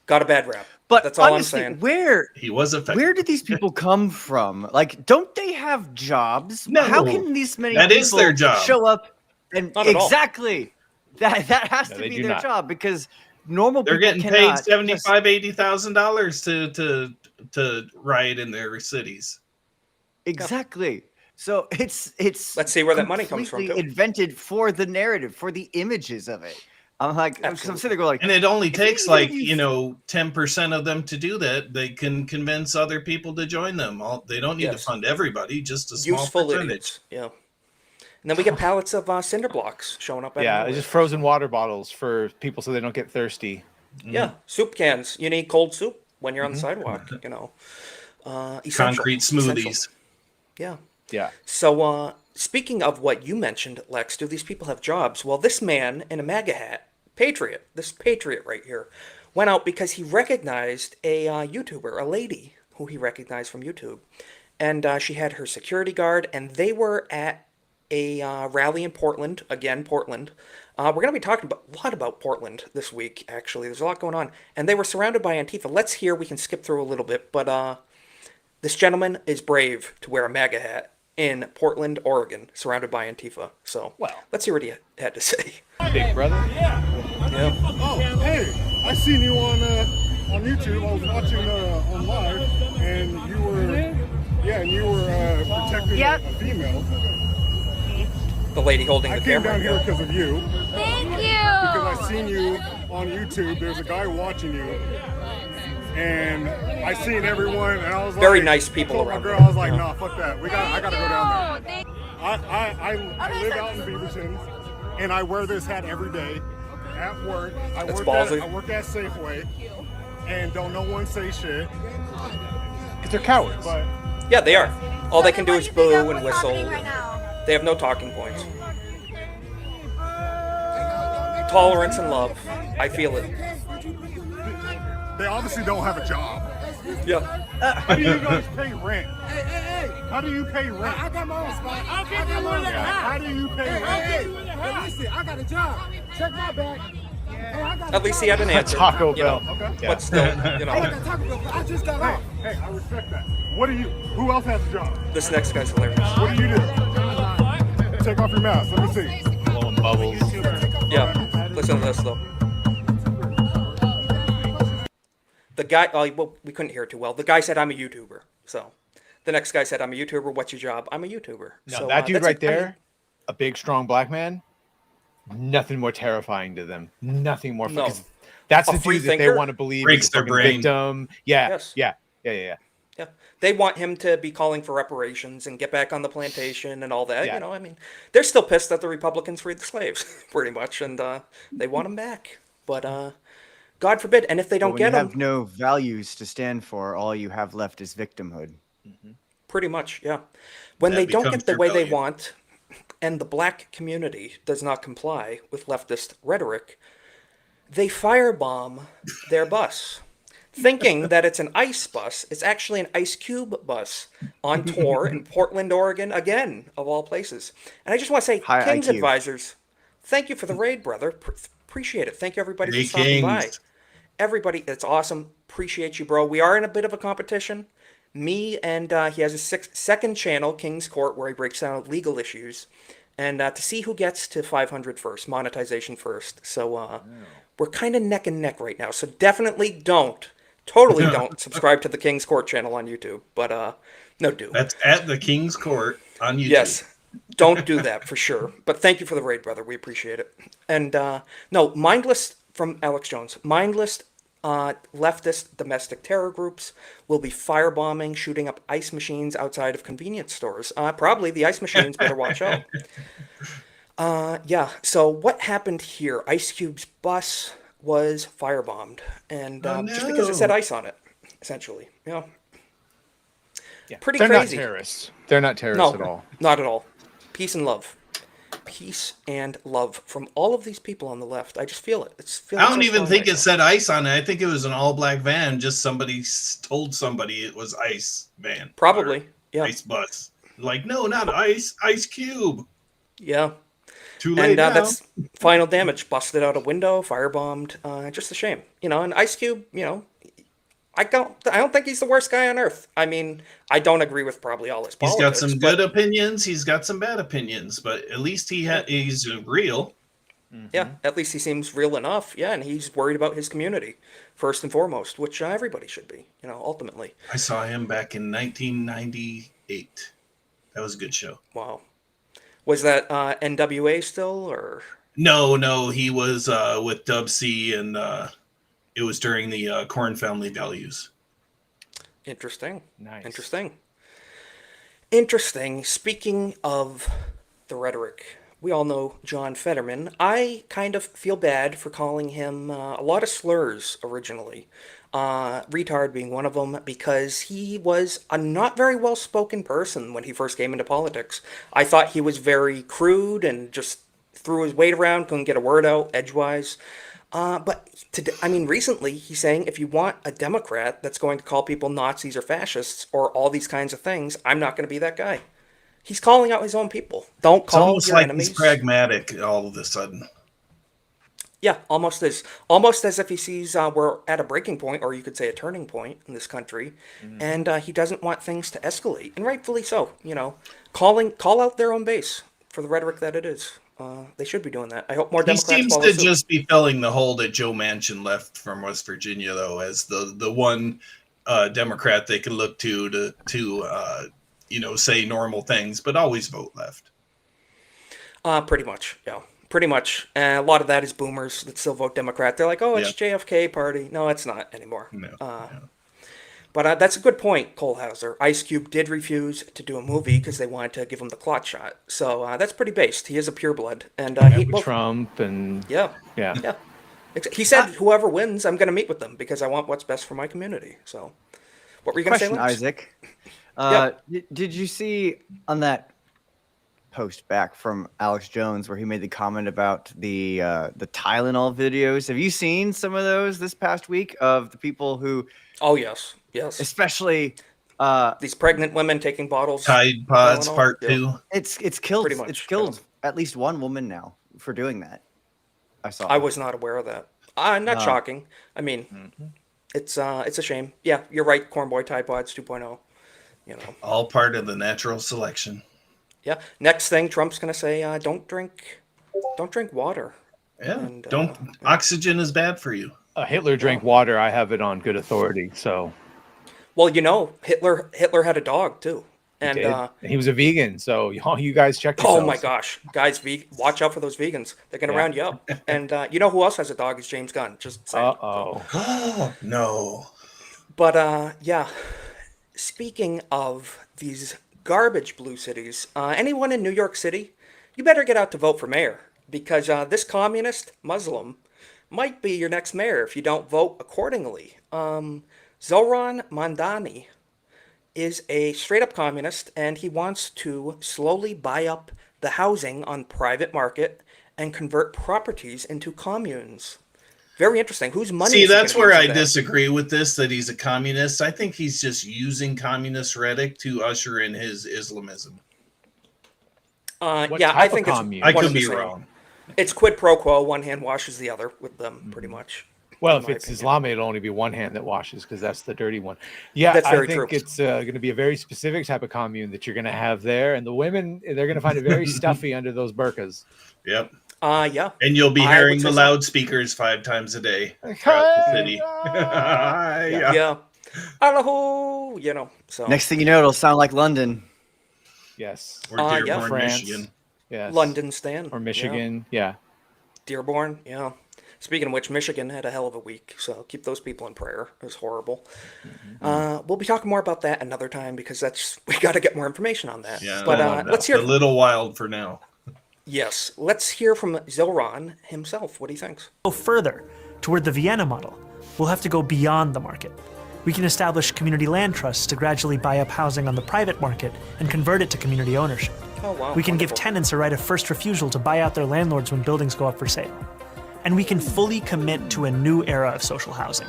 got a bad rap. But That's all honestly, I'm saying. He was effective. where did these people come from? Like, don't they have jobs? No. How can these many That people is their job. show up and Not at all. exactly that has No, to they be do their not. job, because normal They're people getting cannot paid $75,000-$80,000 to riot in their cities. Exactly. So it's Let's see where that money comes from, completely too. invented for the narrative, for the images of it. I'm like, because I'm Absolutely. sitting there going like, And it only If takes even like, you- 10% of them to do that. They can convince other people to join them. They don't need to Yes. fund everybody, just a small Useful percentage. idiots. Yeah. And then we get pallets of cinder blocks showing up. Out of Yeah, nowhere. it's just frozen water bottles for people so they don't get thirsty. Yeah, soup cans. You need cold soup when you're on the sidewalk. Essential. Concrete Essential. smoothies. Yeah. Yeah. So, speaking of what you mentioned, Lex, do these people have jobs? Well, this man in a MAGA hat, Patriot, this Patriot right here, went out because he recognized a YouTuber, a lady who he recognized from YouTube. And she had her security guard, and they were at a rally in Portland. Again, Portland. We're going to be talking a lot about Portland this week, actually. There's a lot going on. And they were surrounded by Antifa. Let's hear, we can skip through a little bit, but this gentleman is brave to wear a MAGA hat in Portland, Oregon, surrounded by Antifa. So, let's hear what he had to say. Big brother. Yeah. Oh, hey, I seen you on YouTube. I was watching on live, and you were protecting a female. The lady holding I the came camera. down here because of you. Thank you. Because I seen you on YouTube. There's a guy watching you, and I seen everyone, and I was like, Very nice people I told around my girl, there. I was like, Yeah. nah, fuck that. I gotta go down there. Thank you. I live out in Beaverton, and I wear this hat every day at work. I That's work ballsy. at Safeway, and don't no one say shit. Because they're cowards. But Yeah, they are. All they can do What is do you think of boo and what's whistle. happening right now? They have no talking points. Tolerance and love. I feel it. they obviously don't have a job. Yeah. How do you guys pay rent? How do you pay rent? I got my own spot. I'll give you one that How do you pay I'll rent? give you one that listen, I got a job. Check my bag. Hey, I got At least he had an answer. Taco you know, Bell. Okay. But still, you I know, got Taco Bell. I just got off. Hey, I respect that. Who else has a job? this next guy's hilarious. What do you do? Take off your mask. Let me see. Blowing bubbles. Yeah. Listen to this though. The guy, well, we couldn't hear it too well. The guy said, "I'm a YouTuber." So, the next guy said, "I'm a YouTuber. What's your job?" "I'm a YouTuber." No, So, that dude that's right it. I mean, there, a big, strong black man, nothing more terrifying to them. Nothing more. No. Because that's A the free dude that they thinker? want to believe Breaks is a their fucking brain. victim. Yeah, Yes. yeah. Yeah, they want him to be calling for reparations and get back on the plantation and all that. Yeah. You know, I mean, they're still pissed that the Republicans freed the slaves, pretty much, and they want him back. But God forbid, and if they But don't when get you him, have no values to stand for, all you have left is victimhood. pretty much, yeah. When That they don't becomes get the way they rebellion. want, and the black community does not comply with leftist rhetoric, they firebomb their bus, thinking that it's an ice bus. It's actually an Ice Cube bus on tour in Portland, Oregon, again, of all places. And I just want to say, High Kings IQ. Advisors, thank you for the raid, brother. Appreciate it. Thank you, everybody, Hey, for stopping by. Kings. Everybody, it's awesome. Appreciate you, bro. We are in a bit of a competition. Me and he has a second channel, King's Court, where he breaks down legal issues. And to see who gets to 500 first, monetization first. So we're kind of neck and neck right now. So definitely totally don't subscribe to the King's Court channel on YouTube. But no, do. That's at the King's Court on YouTube. Yes. Don't do that for sure. But thank you for the raid, brother. We appreciate it. And no, mindless from Alex Jones. Mindless leftist domestic terror groups will be firebombing, shooting up ice machines outside of convenience stores. Probably the ice machines better watch out. Yeah. So what happened here? Ice Cube's bus was firebombed, and just because it said ice on it, essentially. Yeah. Yeah. Pretty They're crazy. not terrorists. They're not terrorists at all. Not at all. Peace and love. peace and love from all of these people on the left. I just feel it. I don't even think it said ICE on it. I think it was an all-black van. Just somebody told somebody it was ICE van. Probably, yeah. ICE bus. Like, no, not ICE. Ice Cube. Yeah. Too late And now. that's final damage. Busted out a window, firebombed. Just a shame. And Ice Cube, I don't think he's the worst guy on earth. I mean, I don't agree with probably all his He's politics. got some good opinions. He's got some bad opinions, but at least he's real. Yeah, at least he seems real enough. Yeah, and he's worried about his community first and foremost, which everybody should be. Ultimately. I saw him back in 1998. That was a good show. Wow. Was that NWA still, or? No, he was with Dub C, and it was during the Corn Family Values. Interesting. Nice. Interesting. Speaking of the rhetoric, we all know John Fetterman. I kind of feel bad for calling him a lot of slurs originally. Retard being one of them, because he was a not very well-spoken person when he first came into politics. I thought he was very crude and just threw his weight around, couldn't get a word out edgewise. But recently he's saying if you want a Democrat that's going to call people Nazis or fascists or all these kinds of things, I'm not going to be that guy. He's calling out his own people. Don't It's call almost your like enemies. he's pragmatic all of a sudden. Yeah, almost as if he sees we're at a breaking point, or you could say a turning point in this country, and he doesn't want things to escalate, and rightfully so. Call out their own base for the rhetoric that it is. They should be doing that. I hope more He Democrats seems follow to suit. just be filling the hole that Joe Manchin left from West Virginia, though, as the one Democrat they can look to say normal things, but always vote left. Pretty much, yeah. Pretty much. A lot of that is boomers that still vote Democrat. They're like, oh, it's JFK party. No, it's not anymore. No. But that's a good point, Cole Hauser. Ice Cube did refuse to do a movie because they wanted to give him the clot shot. So that's pretty based. He is a pureblood. And Trump and... Yeah. He said, whoever wins, I'm going to meet with them because I want what's best for my community. So what were you going to say, Lance? Isaac? Did you see on that post back from Alex Jones where he made the comment about the Tylenol videos? Have you seen some of those this past week of the people who... Oh, yes. Especially these pregnant women taking bottles. Tide Pods Tylenol. Part 2. It's killed. Pretty much, It's killed at least one woman now for doing that. I was not aware of that. Not shocking. I mean, it's a shame. Yeah, you're right. Corn Boy Tide Pods 2.0. All part of the natural selection. Yeah. Next thing Trump's gonna say, don't drink water. Yeah. And, oxygen is bad for you. Hitler drank water. I have it on good authority. So, well, Hitler had a dog too, and he was a vegan. So you guys check yourselves. Oh my gosh, guys, watch out for those vegans. They're gonna round you up. And who else has a dog? Is James Gunn. Just saying. No. But speaking of these garbage blue cities, anyone in New York City, you better get out to vote for mayor, because this communist Muslim might be your next mayor if you don't vote accordingly. Zoran Mandani is a straight-up communist, and he wants to slowly buy up the housing on private market and convert properties into communes. Very interesting. Whose money? See, that's where I that? disagree with this, that he's a communist. I think he's just using communist rhetoric to usher in his Islamism. I think it's. I could be wrong. It's quid pro quo. One hand washes the other with them, pretty much. Well, if it's Islam, it'll only be one hand that washes because that's the dirty one. Yeah, that's very I think true. It's going to be a very specific type of commune that you're going to have there, and the women, they're going to find it very stuffy under those burqas. Yep. Yeah. And you'll be hearing the loudspeakers 5 times a day throughout the city. Yeah. Allahu, so. Next thing you know, it'll sound like London. Yes. Or Dearborn, France. Michigan. Yes. London Stan. Or Michigan. Yeah. Dearborn. Yeah. Speaking of which, Michigan had a hell of a week, so keep those people in prayer. It was horrible. We'll be talking more about that another time because we got to get more information on that. Yeah, but let's hear. A little wild for now. Yes, let's hear from Zoran himself. What he thinks. Go further toward the Vienna model. We'll have to go beyond the market. We can establish community land trusts to gradually buy up housing on the private market and convert it to community ownership. Oh, wow. We can give wonderful. tenants a right of first refusal to buy out their landlords when buildings go up for sale. And we can fully commit to a new era of social housing,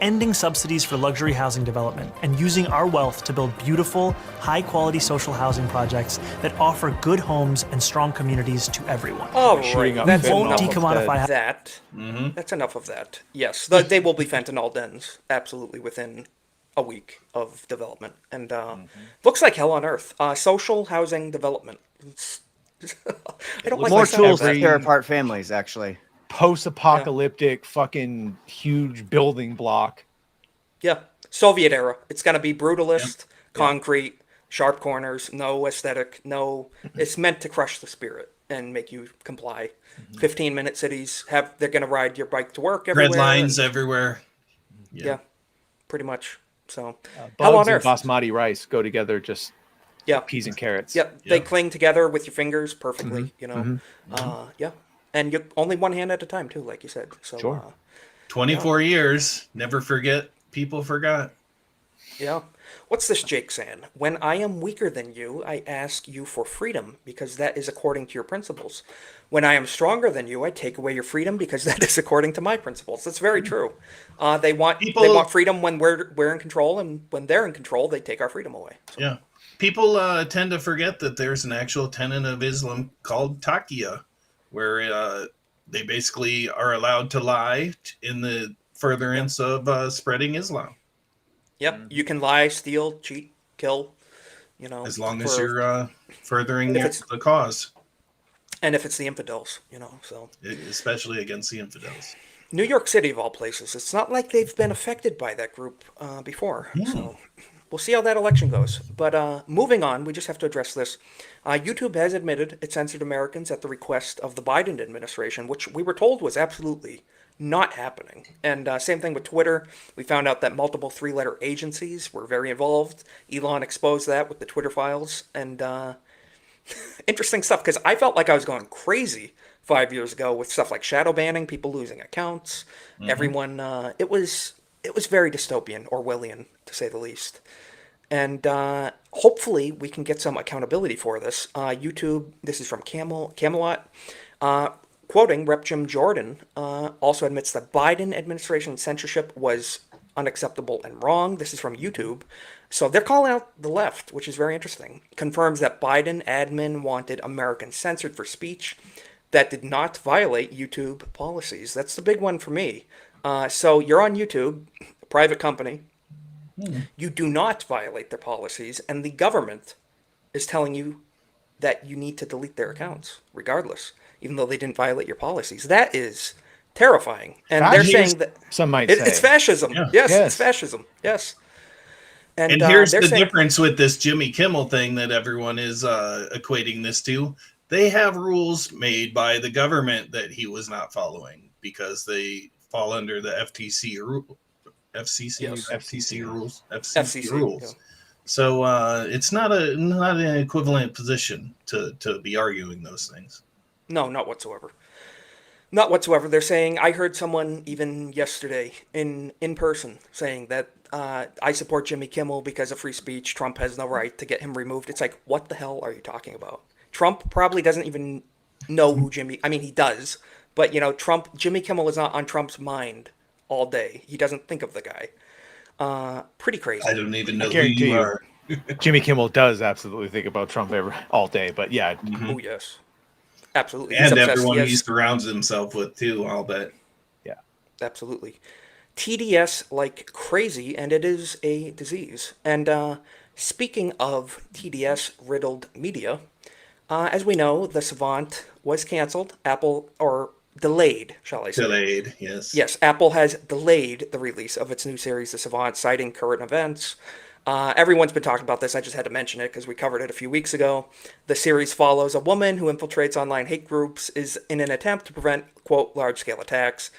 ending subsidies for luxury housing development and using our wealth to build beautiful, high-quality social housing projects that offer good homes and strong communities to everyone. All Shooting right, up that's won't enough of decommodify that. Mm-hmm. That's enough of that. Yes, they will be fentanyl dens, absolutely, within a week of development. And looks like hell on earth. Social housing development. I don't like More the sound of tools to that. tear apart families, actually. Post-apocalyptic fucking huge building block. Yeah, Soviet era. It's gonna be brutalist, Yep. concrete, sharp corners, no aesthetic, no. It's meant to crush the spirit and make you comply. 15-minute cities they're gonna ride your bike to work everywhere. Red lines and- everywhere. yeah, pretty much. So hell Bugs on and earth. basmati rice go together just Yeah, like peas and carrots. yeah. They Yep. cling together with your fingers perfectly. You know. Yeah, and you only one hand at a time too, like you said. So Sure. 24 years. Never forget. People forgot. yeah. What's this, Jake saying? When I am weaker than you, I ask you for freedom because that is according to your principles. When I am stronger than you, I take away your freedom because that is according to my principles. That's very true. They want freedom when we're in control, and when they're in control, they take our freedom away. So, Yeah. People tend to forget that there's an actual tenet of Islam called taqiyya, where they basically are allowed to lie in the furtherance of spreading Islam. yep, you can lie, steal, cheat, kill. You know, As long as for- you're furthering If it's- the cause, and if it's the infidels, you know. So especially against the infidels. New York City, of all places, it's not like they've been affected by that group before. So we'll see how that election goes. But moving on, we just have to address this. YouTube has admitted it censored Americans at the request of the Biden administration, which we were told was absolutely not happening. And same thing with Twitter. We found out that multiple three-letter agencies were very involved. Elon exposed that with the Twitter files. And interesting stuff, because I felt like I was going crazy 5 years ago with stuff like shadow banning, people losing accounts, everyone. It was very dystopian, Orwellian, to say the least. And hopefully we can get some accountability for this. YouTube, this is from Camelot, quoting Rep. Jim Jordan, also admits that Biden administration censorship was unacceptable and wrong. This is from YouTube. So they're calling out the left, which is very interesting. Confirms that Biden admin wanted Americans censored for speech that did not violate YouTube policies. That's the big one for me. So you're on YouTube, a private company. You do not violate their policies, and the government is telling you that you need to delete their accounts, regardless, even though they didn't violate your policies. That is terrifying. And they're saying that some might it's say. fascism. Yeah. Yes, Yes. it's fascism. Yes. And here's they're the saying, difference with this Jimmy Kimmel thing that everyone is equating this to. They have rules made by the government that he was not following because they fall under the FTC rule. FCC, Yes. FTC rules, FCC, rules. yeah. So it's not an equivalent position to be arguing those things. No, not whatsoever. Not whatsoever. They're saying, I heard someone even yesterday in person saying that I support Jimmy Kimmel because of free speech. Trump has no right to get him removed. It's like, what the hell are you talking about? Trump probably doesn't even know who he does, but Jimmy Kimmel is not on Trump's mind all day. He doesn't think of the guy. Pretty crazy. I don't even know who guarantee you you. are. Jimmy Kimmel does absolutely think about Trump all day, but yeah, Oh, yes. Absolutely. He's And obsessed. everyone He he has- surrounds himself with too, I'll bet. Absolutely. TDS like crazy, and it is a disease. And speaking of TDS riddled media, as we know, The Savant was canceled. Apple, or delayed, shall I say? Delayed, yes. Yes, Apple has delayed the release of its new series, The Savant, citing current events. Everyone's been talking about this. I just had to mention it because we covered it a few weeks ago. The series follows a woman who infiltrates online hate groups is in an attempt to prevent, quote, large-scale attacks,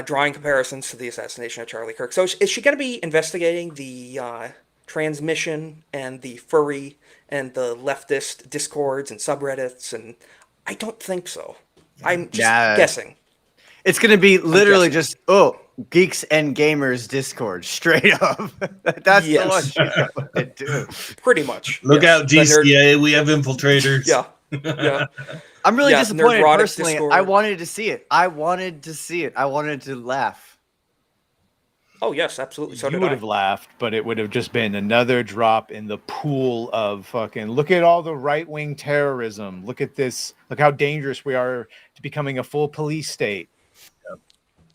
drawing comparisons to the assassination of Charlie Kirk. So is she going to be investigating the transmission and the furry and the leftist discords and subreddits? And I don't think so. I'm just Yeah. guessing. It's going to be literally guessing. just, oh, Geeks and Gamers Discord, straight up. That's the one Yes. she's going to do. Pretty much. Look yes. out, The nerd- GCA. We have infiltrators. Yeah. Yeah. I'm really Yeah, disappointed Nerdrotic personally. I Discord. wanted to see it. I wanted to laugh. Oh yes, absolutely. So You did would I. have laughed, but it would have just been another drop in the pool of fucking. Look at all the right wing terrorism. Look at this. Look how dangerous we are to becoming a full police state.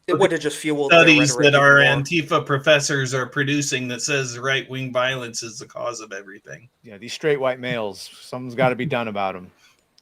It would have just fueled their Studies rhetoric that our even more. Antifa professors are producing that says right-wing violence is the cause of everything. Yeah, these straight white males. Something's got to be done about them.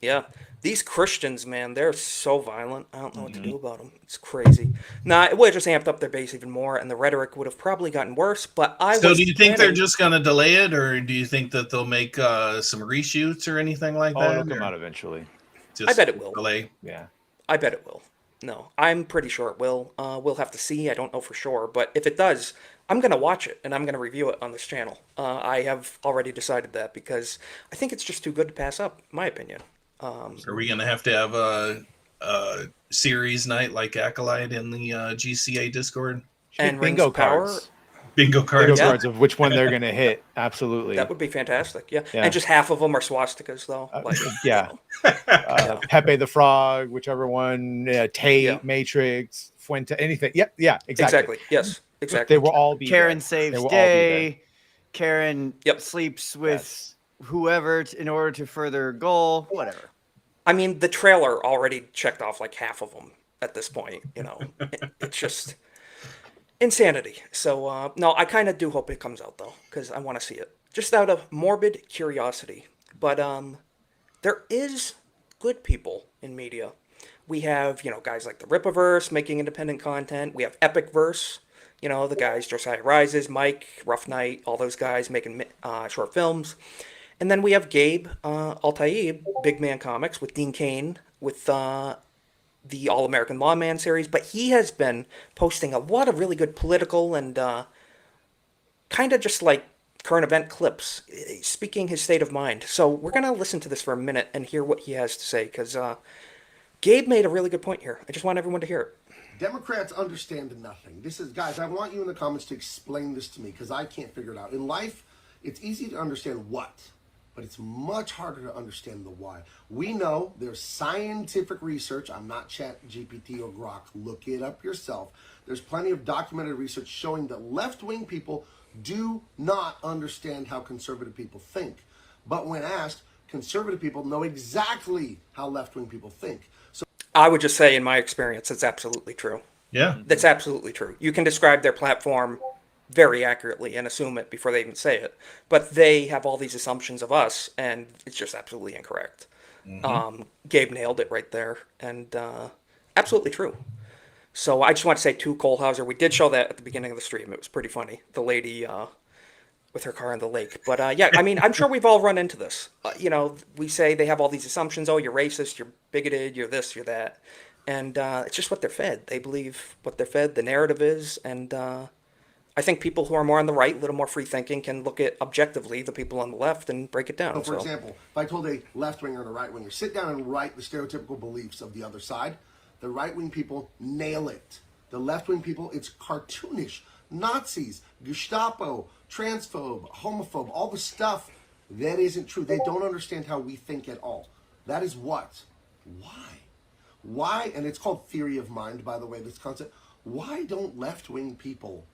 Yeah. These Christians, man, they're so violent. I don't know what to do about them. It's crazy. Nah, it would have just amped up their base even more, and the rhetoric would have probably gotten worse. But So do you think they're just going to delay it, or do you think that they'll make some reshoots or anything like Oh, that? it'll come or out eventually. just I bet it will. Delay. Yeah. I bet it will. No, I'm pretty sure it will. We'll have to see. I don't know for sure, but if it does, I'm gonna watch it and I'm gonna review it on this channel. I have already decided that because I think it's just too good to pass up, in my opinion. Are we going to have a series night like Acolyte in the GCA Discord? And bingo Rings of Power, cards. Bingo cards. Bingo Yeah. cards of which one they're going to hit. Absolutely. that would be fantastic. Yeah. Yeah. And just half of them are swastikas, though. Like, yeah. Yeah. Pepe the Frog, whichever one. Tate, Yeah. Matrix, Fuente, anything. Yep. Yeah. Exactly. Exactly. Yes. Exactly. They will all be Karen dead. saves They will all be dead. day. Karen Yep. sleeps with Yes. whoever in order to further a goal. Whatever. I mean, the trailer already checked off like half of them at this point. It's just insanity. So no, I kind of do hope it comes out though, because I want to see it, just out of morbid curiosity. But there is good people in media. We have guys like the Rippaverse making independent content. We have Epicverse. The guys Josiah Rises, Mike, Rough Night, all those guys making short films. And then we have Gabe Altaib, Big Man Comics, with Dean Cain, with the All-American Lawman series. But he has been posting a lot of really good political and kind of just like current event clips, speaking his state of mind. So we're going to listen to this for a minute and hear what he has to say, because Gabe made a really good point here. I just want everyone to hear it. Democrats understand nothing. Guys, I want you in the comments to explain this to me, because I can't figure it out. In life, it's easy to understand what, but it's much harder to understand the why. We know there's scientific research. I'm not ChatGPT or Grok. Look it up yourself. There's plenty of documented research showing that left-wing people do not understand how conservative people think. But when asked, conservative people know exactly how left-wing people think. So I would just say, in my experience, it's absolutely true. Yeah. That's absolutely true. You can describe their platform very accurately and assume it before they even say it. But they have all these assumptions of us, and it's just absolutely incorrect. Gabe nailed it right there, and absolutely true. So I just want to say to Cole Hauser, we did show that at the beginning of the stream. It was pretty funny. The lady with her car in the lake. But yeah, I mean, I'm sure we've all run into this. We say they have all these assumptions. Oh, you're racist, you're bigoted, you're this, you're that. And it's just what they're fed. They believe what they're fed, the narrative is. And I think people who are more on the right, a little more free thinking, can look at objectively the people on the left and break it down. for example, if I told a left-winger and a right-winger, sit down and write the stereotypical beliefs of the other side, the right-wing people nail it. The left-wing people, it's cartoonish. Nazis, Gestapo, transphobe, homophobe, all the stuff that isn't true. They don't understand how we think at all. That is what? Why? And it's called theory of mind, by the way, this concept. Why don't left-wing people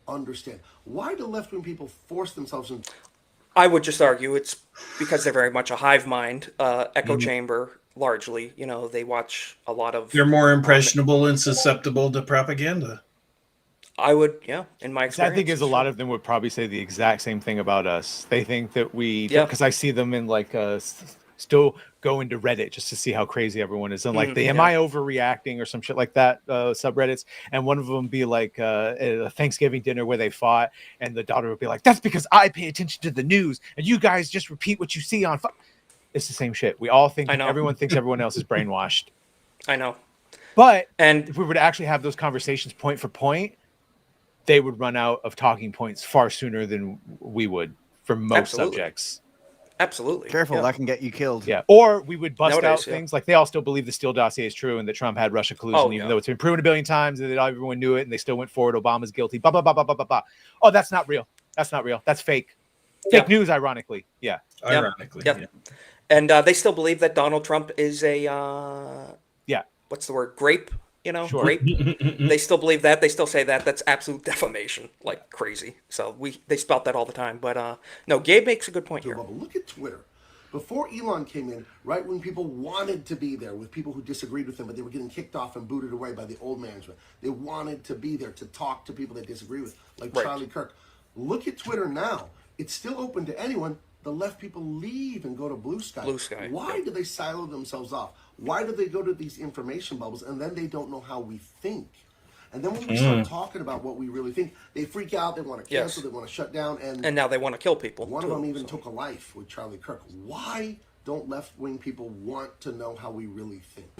understand? Why do left-wing people force themselves into... I would just argue it's because they're very much a hive mind, echo chamber, largely. They watch a lot of... They're more impressionable and susceptible to propaganda. I would, yeah, in my experience. I think is a lot of them would probably say the exact same thing about us. They think that we, Yeah. because I see them in like still go into Reddit just to see how crazy everyone is, and like the "Am yeah. I overreacting" or some shit like that subreddits, and one of them be like a Thanksgiving dinner where they fought, and the daughter would be like, "That's because I pay attention to the news, and you guys just repeat what you see on." It's the same shit. We all think I know. everyone thinks everyone else is brainwashed. I know. But And if we were to actually have those conversations point for point, they would run out of talking points far sooner than we would for most Absolutely. subjects. Absolutely. Careful, Yeah. that can get you killed. Yeah. Or we would bust Nowadays, out yeah. things like they all still believe the Steele dossier is true and that Trump had Russia collusion, Oh, even yeah. though it's been proven a billion times and that everyone knew it and they still went forward. Obama's guilty. Blah, blah, blah, blah, blah, blah, blah. Oh, that's not real. That's not real. That's fake. Fake news, ironically. Yeah. Ironically. Yep. Yeah. And they still believe that Donald Trump is a yeah. What's the word? Grape. Sure. Grape. They still believe that. They still say that. That's absolute defamation, like crazy. So they spout that all the time. But no, Gabe makes a good point here. Look at Twitter. Before Elon came in, right when people wanted to be there with people who disagreed with him, but they were getting kicked off and booted away by the old management. They wanted to be there to talk to people they disagree with, like Right. Charlie Kirk. Look at Twitter now. It's still open to anyone. The left people leave and go to Blue Sky. Blue Sky, Why do they silo themselves off? Why do they go to these information bubbles and then they don't know how we think? And then when we start talking about what we really think, they freak out, they want to cancel, Yes. they want to shut down. And now they want to kill people. One too, of them even so. took a life with Charlie Kirk. Why don't left-wing people want to know how we really think?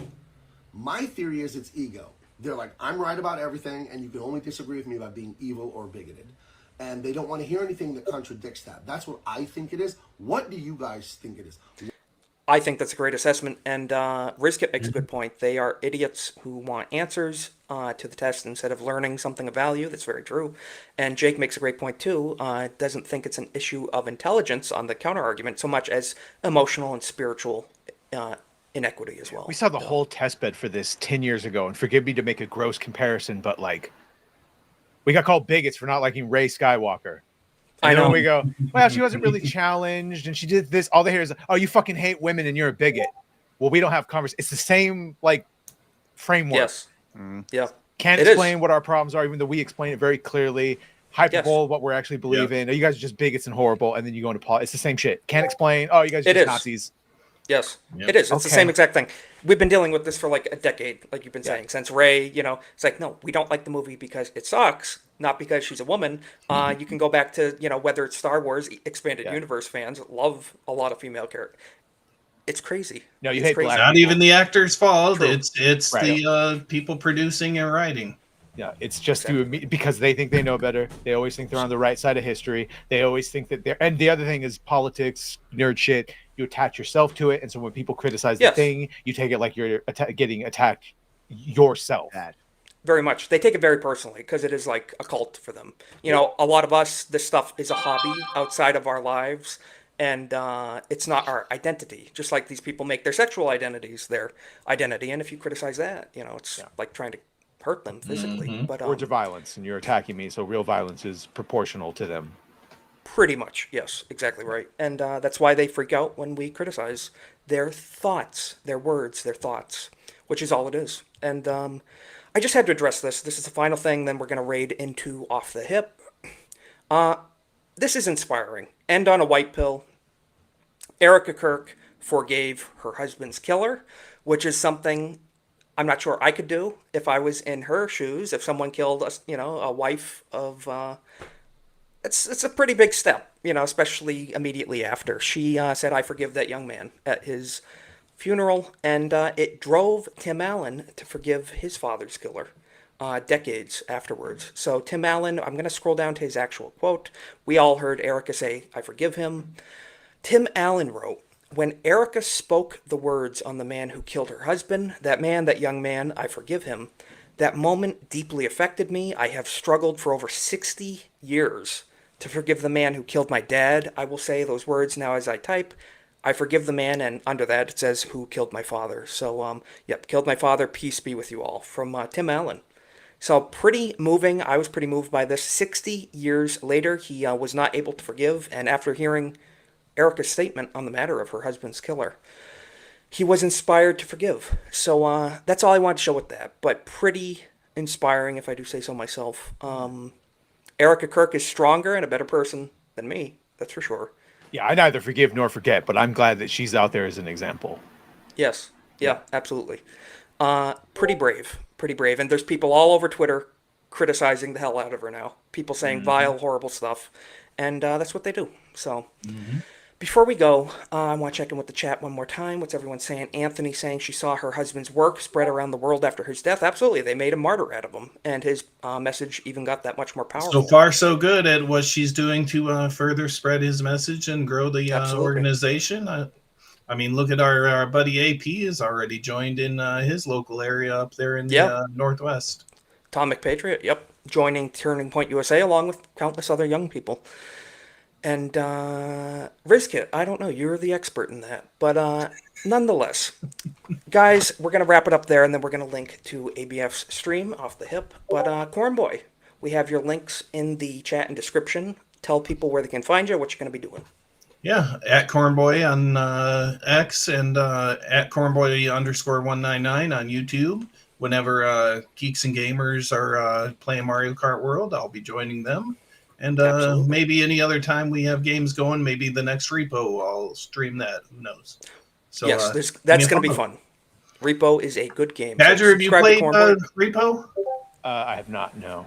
My theory is it's ego. They're like, I'm right about everything, and you can only disagree with me by being evil or bigoted. And they don't want to hear anything that contradicts that. That's what I think it is. What do you guys think it is? I think that's a great assessment, and Rizkit makes a good point. They are idiots who want answers to the test instead of learning something of value. That's very true. And Jake makes a great point too. Doesn't think it's an issue of intelligence on the counter argument so much as emotional and spiritual inequity as well. We saw the whole test bed for this 10 years ago, and forgive me to make a gross comparison, but like, we got called bigots for not liking Rey Skywalker. I know. We go, well, she wasn't really challenged, and she did this. All they hear is, oh, you fucking hate women, and you're a bigot. Well, we don't have conversation. It's the same like framework. Yes. Yeah. Can't It explain is. what our problems are, even though we explain it very clearly. Hyperbole, what we're actually believe in. Oh, you guys are just bigots and horrible, and then you go into politics. It's the same shit. Can't explain. Oh, you guys are It just is. Nazis. Yes, Yep. it is. It's Okay. the same exact thing. We've been dealing with this for like a decade, like you've been saying, since Ray, it's like, no, we don't like the movie because it sucks, not because she's a woman. You can go back to, whether it's Star Wars, expanded universe fans love a lot of female characters. It's crazy. No, you It's hate crazy. black Not even the actor's fault. True. It's Right. the people producing and writing. Yeah, it's just because they think they know better. They always think they're on the right side of history. They always think that they're. And the other thing is politics, nerd shit. You attach yourself to it, and so when people criticize the Yes. thing, you take it like you're getting attacked yourself. Very much. They take it very personally because it is like a cult for them. A lot of us, this stuff is a hobby outside of our lives, and it's not our identity. Just like these people make their sexual identities their identity, and if you criticize that, it's like trying to hurt them physically. But Words are violence, and you're attacking me, so real violence is proportional to them. pretty much, yes, exactly right. And that's why they freak out when we criticize their thoughts, their words, their thoughts, which is all it is. And I just had to address this. This is the final thing, then we're going to raid into Off the Hip. This is inspiring. And on a white pill, Erica Kirk forgave her husband's killer, which is something I'm not sure I could do if I was in her shoes. If someone killed a wife of, it's a pretty big step, especially immediately after. She said, "I forgive that young man" at his funeral, and it drove Tim Allen to forgive his father's killer decades afterwards. So Tim Allen, I'm going to scroll down to his actual quote. We all heard Erica say, "I forgive him." Tim Allen wrote, "When Erica spoke the words on the man who killed her husband, that young man, I forgive him, that moment deeply affected me. I have struggled for over 60 years to forgive the man who killed my dad. I will say those words now as I type. I forgive the man," and under that it says, "who killed my father." So, killed my father, peace be with you all. From Tim Allen. So pretty moving. I was pretty moved by this. 60 years later, he was not able to forgive, and after hearing Erica's statement on the matter of her husband's killer, he was inspired to forgive. So that's all I wanted to show with that. But pretty inspiring, if I do say so myself. Erica Kirk is stronger and a better person than me, that's for sure. Yeah, I neither forgive nor forget, but I'm glad that she's out there as an example. Yes, yeah, absolutely. Pretty brave, and there's people all over Twitter criticizing the hell out of her now. People saying vile, horrible stuff, and that's what they do. So, Before we go, I want to check in with the chat one more time. What's everyone saying? Anthony saying she saw her husband's work spread around the world after his death. Absolutely. They made a martyr out of him. And his message even got that much more powerful. So far, so good at what she's doing to further spread his message and grow the organization. I mean, look at our buddy AP has already joined in his local area up there in the Northwest. Tom McPatriot, yep. Joining Turning Point USA along with countless other young people. And Rizkit, I don't know, you're the expert in that. But nonetheless, guys, we're going to wrap it up there, and then we're going to link to ABF's stream off the hip. But Cornboy, we have your links in the chat and description. Tell people where they can find you, what you're going to be doing. Yeah, at Cornboy on X and at Cornboy_199 on YouTube. Whenever Geeks and Gamers are playing Mario Kart World, I'll be joining them. And maybe any other time we have games going, maybe the next repo, I'll stream that. Who knows? So yes, that's going to be fun. Repo is a good game. Badger, have you played Repo? I have not, no.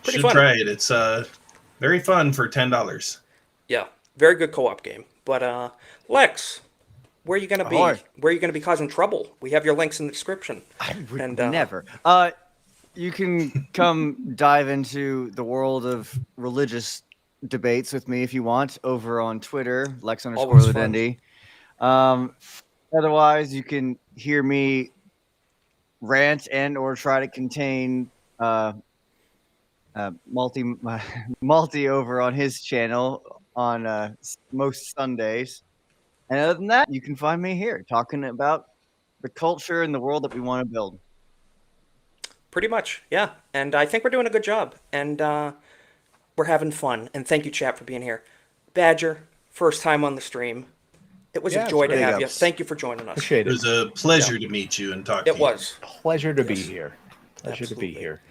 Pretty Should fun. try it. It's very fun for $10. Yeah, very good co-op game. But Lex, where are you going to be? Where are you going to be causing trouble? We have your links in the description. Never. You can come dive into the world of religious debates with me if you want over on Twitter, Lex_Ledendi. Otherwise, you can hear me rant and or try to contain Malty over on his channel on most Sundays. And other than that, you can find me here talking about the culture and the world that we want to build. Pretty much, yeah. And I think we're doing a good job. And we're having fun. And thank you, chat, for being here. Badger, first time on the stream. It was a joy to have you. Thank you for joining us. Appreciate it. It was a pleasure to meet you and talk to you. It was. Pleasure to be here. Pleasure to be here.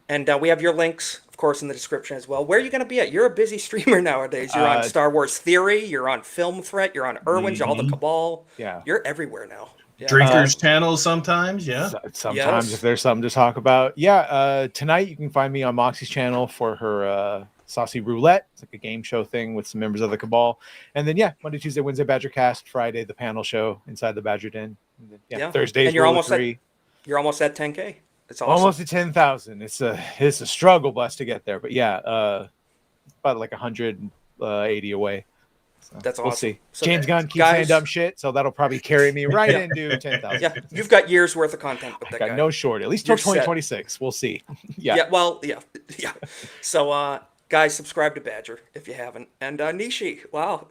And we have your links, of course, in the description as well. Where are you going to be at? You're a busy streamer nowadays. You're on Star Wars Theory. You're on Film Threat. You're on Irwin's, all the Cabal. Yeah. You're everywhere now. Yeah. Drinkers channel sometimes, yeah. Sometimes if there's something to talk about. Yeah, tonight you can find me on Moxie's channel for her Saucy Roulette. It's like a game show thing with some members of the Cabal. And then, Monday, Tuesday, Wednesday, Badger Cast. Friday, the panel show inside the Badger Den. And then, Thursdays, and you're almost at 10K. It's awesome. Almost at 10,000. It's a struggle bus to get there. But about like 180 away. So that's awesome. We'll see. So James Gunn keeps saying dumb shit, so that'll probably carry me right into 10,000. Yeah, you've got years worth of content with that guy. No short. At least till 2026. We'll see. Yeah. Yeah. So, guys, subscribe to Badger if you haven't. And Nishi, wow.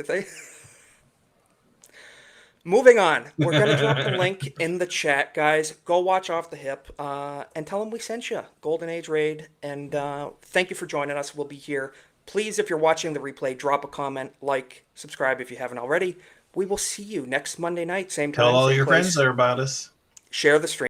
Moving on. We're going to drop the link in the chat, guys. Go watch Off the Hip and tell them we sent you. Golden Age Raid. And thank you for joining us. We'll be here. Please, if you're watching the replay, drop a comment, like, subscribe if you haven't already. We will see you next Monday night, same time. Tell all same your place. friends there about us. Share the stream.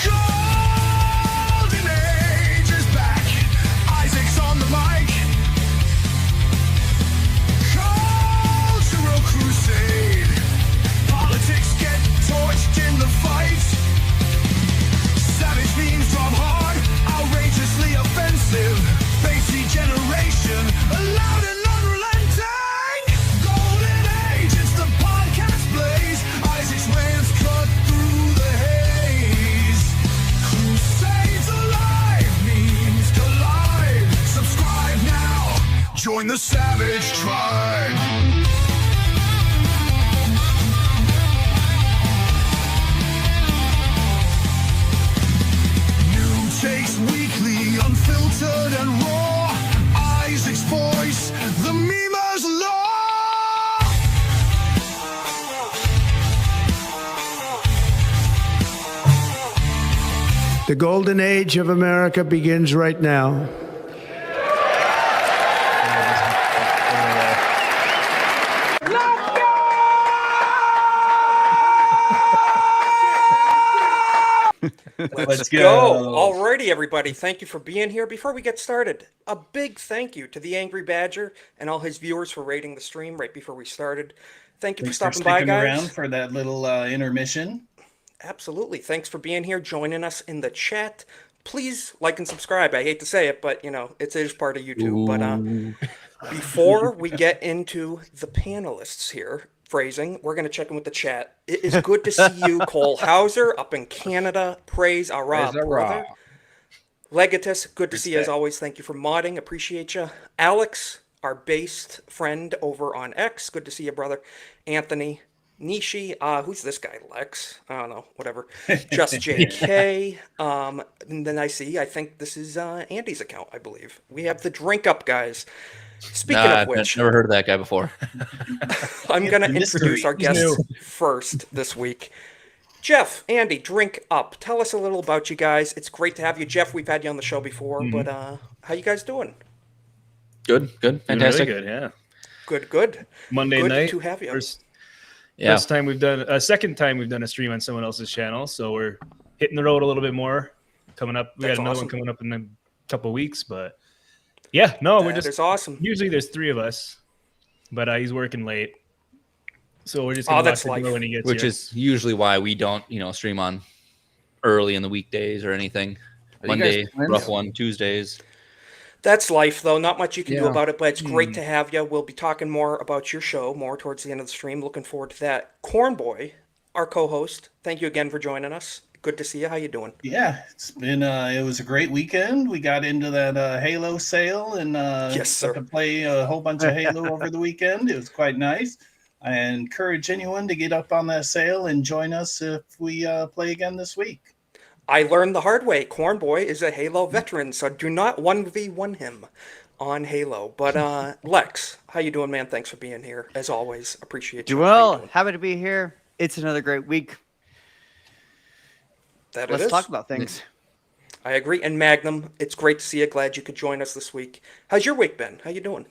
Golden Age is back. Isaac's on the mic. Cultural crusade. Politics get torched in the fight. Savage memes drop hard, outrageously offensive. Bassy generation, loud and unrelenting. Golden Age, it's the podcast blaze. Isaac's rants cut through the haze. Crusades alive, memes collide. Subscribe now, join the savage tribe. New takes weekly, unfiltered and raw. Isaac's voice, the memer's law. The golden age of America begins right now. Let's go. Alrighty, everybody. Thank you for being here. Before we get started, a big thank you to the Angry Badger and all his viewers for rating the stream right before we started. Thank you Thanks for stopping by, sticking guys. around for that little intermission. Absolutely. Thanks for being here, joining us in the chat. Please like and subscribe. I hate to say it, but it is part of YouTube. But before we get into the panelists here, phrasing, we're going to check in with the chat. It is good to see you, Cole Hauser, up in Canada. Praise Allah, brother. Legatus, good to see you as always. Thank you for modding. Appreciate you. Alex, our based friend over on X. Good to see you, brother. Anthony. Nishi, who's this guy? Lex? I don't know, whatever. Just JK. And then I think this is Andy's account, I believe. We have the Drink Up guys. Speaking of which, I've never heard of that guy before. I'm going to introduce our guests first this week. Jeff, Andy, Drink Up. Tell us a little about you guys. It's great to have you. Jeff, we've had you on the show before, but how you guys doing? Good, fantastic. Really good, yeah. Good. Monday good night. to have you. First time we've done second time we've done a stream on someone else's channel, so we're hitting the road a little bit more. Coming up, we got another one coming up in a couple of weeks, but yeah, no, we're just. It's awesome. Usually there's 3 of us, but he's working late, so we're just gonna watch the door when he gets Which here. is usually why we don't, stream on early in the weekdays or anything. Monday, rough one. Tuesdays. That's life, though. Not much you can do about it, but it's great to have you. We'll be talking more about your show more towards the end of the stream. Looking forward to that. Cornboy, our co-host, thank you again for joining us. Good to see you. How you doing? Yeah, it's been it was a great weekend. We got into that Halo sale and yes, sir. got to play a whole bunch of Halo over the weekend. It was quite nice. I encourage anyone to get up on that sale and join us if we play again this week. I learned the hard way. Cornboy is a Halo veteran, so do not 1v1 him on Halo. But Lex, how you doing, man? Thanks for being here. As always, appreciate you. Well, happy to be here. It's another great week. Let's talk about things. I agree. And Magnum, it's great to see you. Glad you could join us this week. How's your week been? How you doing?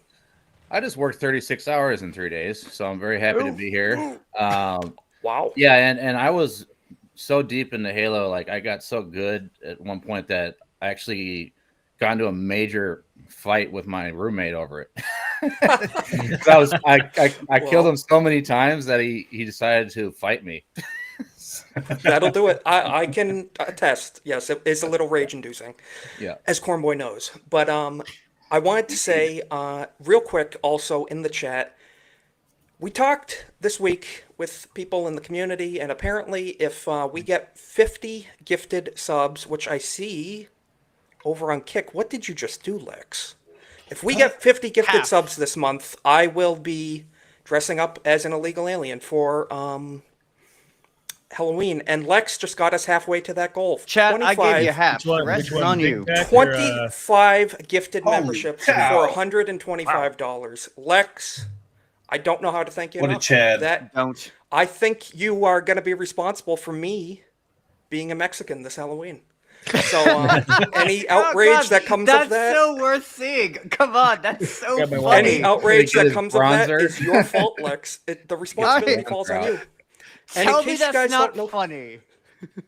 I just worked 36 hours in 3 days, so I'm very happy to be here. Wow. Yeah, and I was so deep into Halo, like I got so good at one point that I actually got into a major fight with my roommate over it. So I killed him so many times that he decided to fight me. That'll do it. I can attest. Yes, it is a little rage-inducing. Yeah, as Cornboy knows. But I wanted to say real quick, also in the chat, we talked this week with people in the community, and apparently if we get 50 gifted subs, which I see over on Kick. What did you just do, Lex? If we get 50 gifted subs this month, I will be dressing up as an illegal alien for Halloween. And Lex just got us halfway to that goal. Chat, I gave you half. The rest is on you. 25 gifted memberships for cow. $125. Lex, I don't know how to thank you What a enough. Chad. Don't. I think you are going to be responsible for me being a Mexican this Halloween. So any outrage that comes of that... That's so worth seeing. Come on, that's so funny. Any outrage that comes of that is your fault, Lex. The responsibility falls on you. And Tell in me case you that's guys not don't know, funny.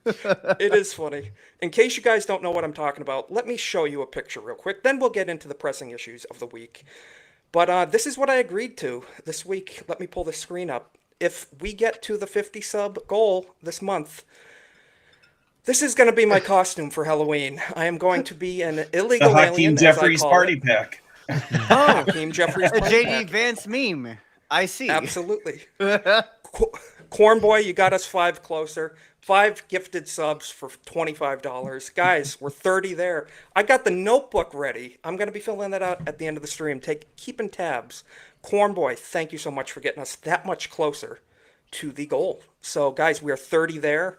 it is funny. In case you guys don't know what I'm talking about, let me show you a picture real quick. Then we'll get into the pressing issues of the week. But this is what I agreed to this week. Let me pull the screen up. If we get to the 50 sub goal this month, this is going to be my costume for Halloween. I am going to be an illegal The alien. Hakeem Jeffries party pack. Hakeem Jeffries A party JD pack. Vance meme. I see. Absolutely. Cornboy, you got us 5 closer. 5 gifted subs for $25. Guys, we're 30 there. I got the notebook ready. I'm going to be filling that out at the end of the stream. Keeping tabs. Cornboy, thank you so much for getting us that much closer to the goal. So, guys, we are 30 there.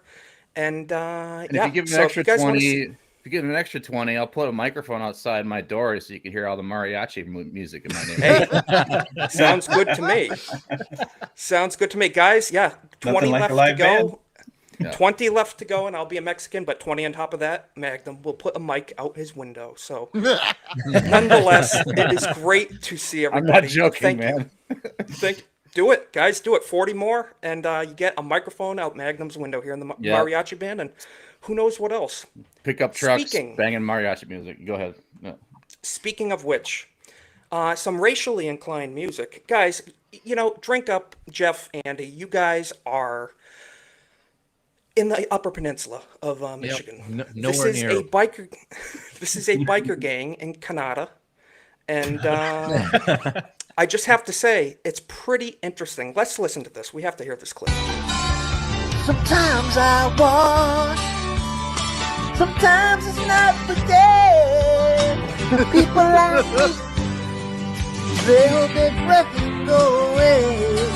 And, if you give an extra 20, if you give an extra 20, I'll put a microphone outside my door so you can hear all the mariachi music in my neighborhood. Hey, sounds good to me. Sounds good to me, guys. Yeah, 20 like a left to live go. band. Yeah. 20 left to go, and I'll be a Mexican. But 20 on top of that, Magnum will put a mic out his window. So, nonetheless, it is great to see everybody. I'm not joking, Thank man. Do it, guys. Do it. 40 more, and you get a microphone out Magnum's window here in the mariachi band, and who knows what else. Pickup trucks, banging mariachi music. Go ahead. No. Speaking of which, some racially inclined music. Guys, drink up, Jeff, Andy. You guys are in the Upper Peninsula of Michigan. Nowhere this is near. a biker. This is a biker gang in Canada, and I just have to say it's pretty interesting. Let's listen to this. We have to hear this clip. Sometimes I wash, sometimes it's not for day. People like me, they hold their breath and go away.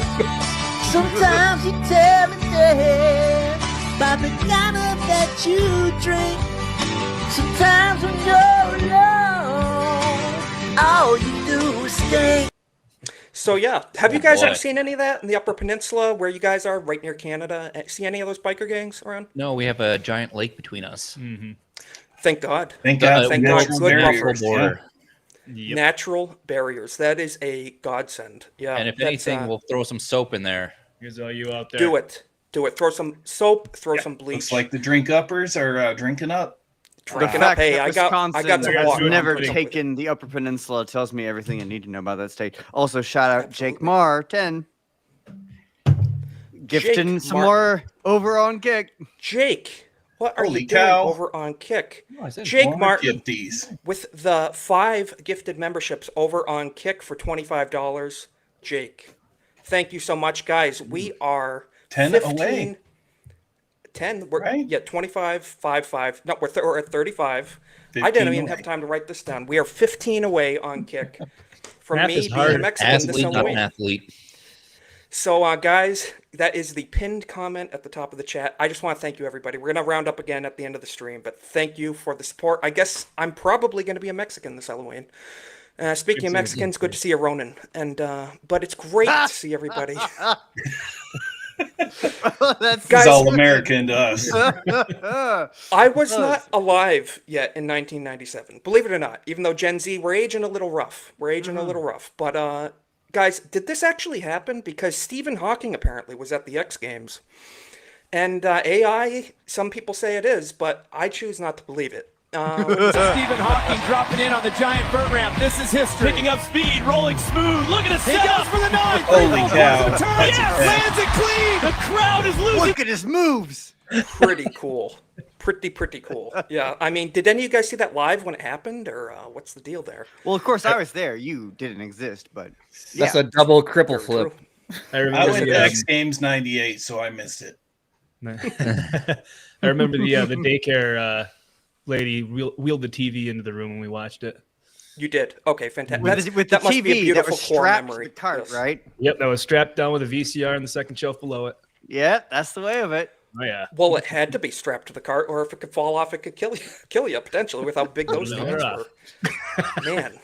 Sometimes you tell me that by the kind of that you drink. Sometimes when you're alone, all you do is stink. So yeah, have you guys ever seen any of that in the Upper Peninsula where you guys are, right near Canada? See any of those biker gangs around? No, we have a giant lake between us. Mm-hmm. Thank God. Thank God. Thank God. Natural Good barriers, buffers. border. Yep. Natural barriers. That is a godsend. Yeah. And if that's, anything, we'll throw some soap in there. Here's all you out there. do it. Do it. Throw some soap. Throw some bleach. Looks like the drink uppers are drinking up. Drinking up. Hey, I got some water. Never I'm taken the Upper Peninsula tells me everything I need to know about that state. Also, shout out Jake Martin. Gifting some more over on Kick. Jake, what are Holy you doing cow. over on Kick? Oh, I said Jake more Martin gifties. with the 5 gifted memberships over on Kick for $25. Jake, thank you so much, guys. We are 10 away. 10. We're, Yeah, 25, 5, 5. No, we're at 35. I didn't even have time to write this down. We are 15 away on Kick. From Math me is being hard. a Mexican this Athlete, not Halloween. an athlete. So, guys, that is the pinned comment at the top of the chat. I just want to thank you, everybody. We're going to round up again at the end of the stream, but thank you for the support. I guess I'm probably going to be a Mexican this Halloween. Speaking of Mexicans, good to see you, Ronan. And but it's great to see everybody. That's He's all American to us. I was not alive yet in 1997. Believe it or not, even though Gen Z, we're aging a little rough. We're aging a little rough. But guys, did this actually happen? Because Stephen Hawking apparently was at the X Games. And AI, some people say it is, but I choose not to believe it. Stephen Hawking dropping in on the giant vert ramp. This is history. Picking up speed, rolling smooth. Look at his setup. He goes for the 9. Holy cow. Yes, lands it clean. The crowd is losing. Look at his moves. Pretty cool. Pretty cool. Yeah. I mean, did any of you guys see that live when it happened, or what's the deal there? Well, of course, I was there. You didn't exist, but That's a double cripple flip. I went to X Games 98, so I missed it. I remember the daycare lady wheeled the TV into the room when we watched it. You did? Okay, fantastic. With that the must be a TV that beautiful was core strapped memory. to the cart, Yes. right? Yep, that was strapped down with a VCR in the second shelf below it. Yeah, that's the way of it. Oh yeah. Well, it had to be strapped to the cart, or if it could fall off, it could kill you potentially with how big those No, things they're were. Man.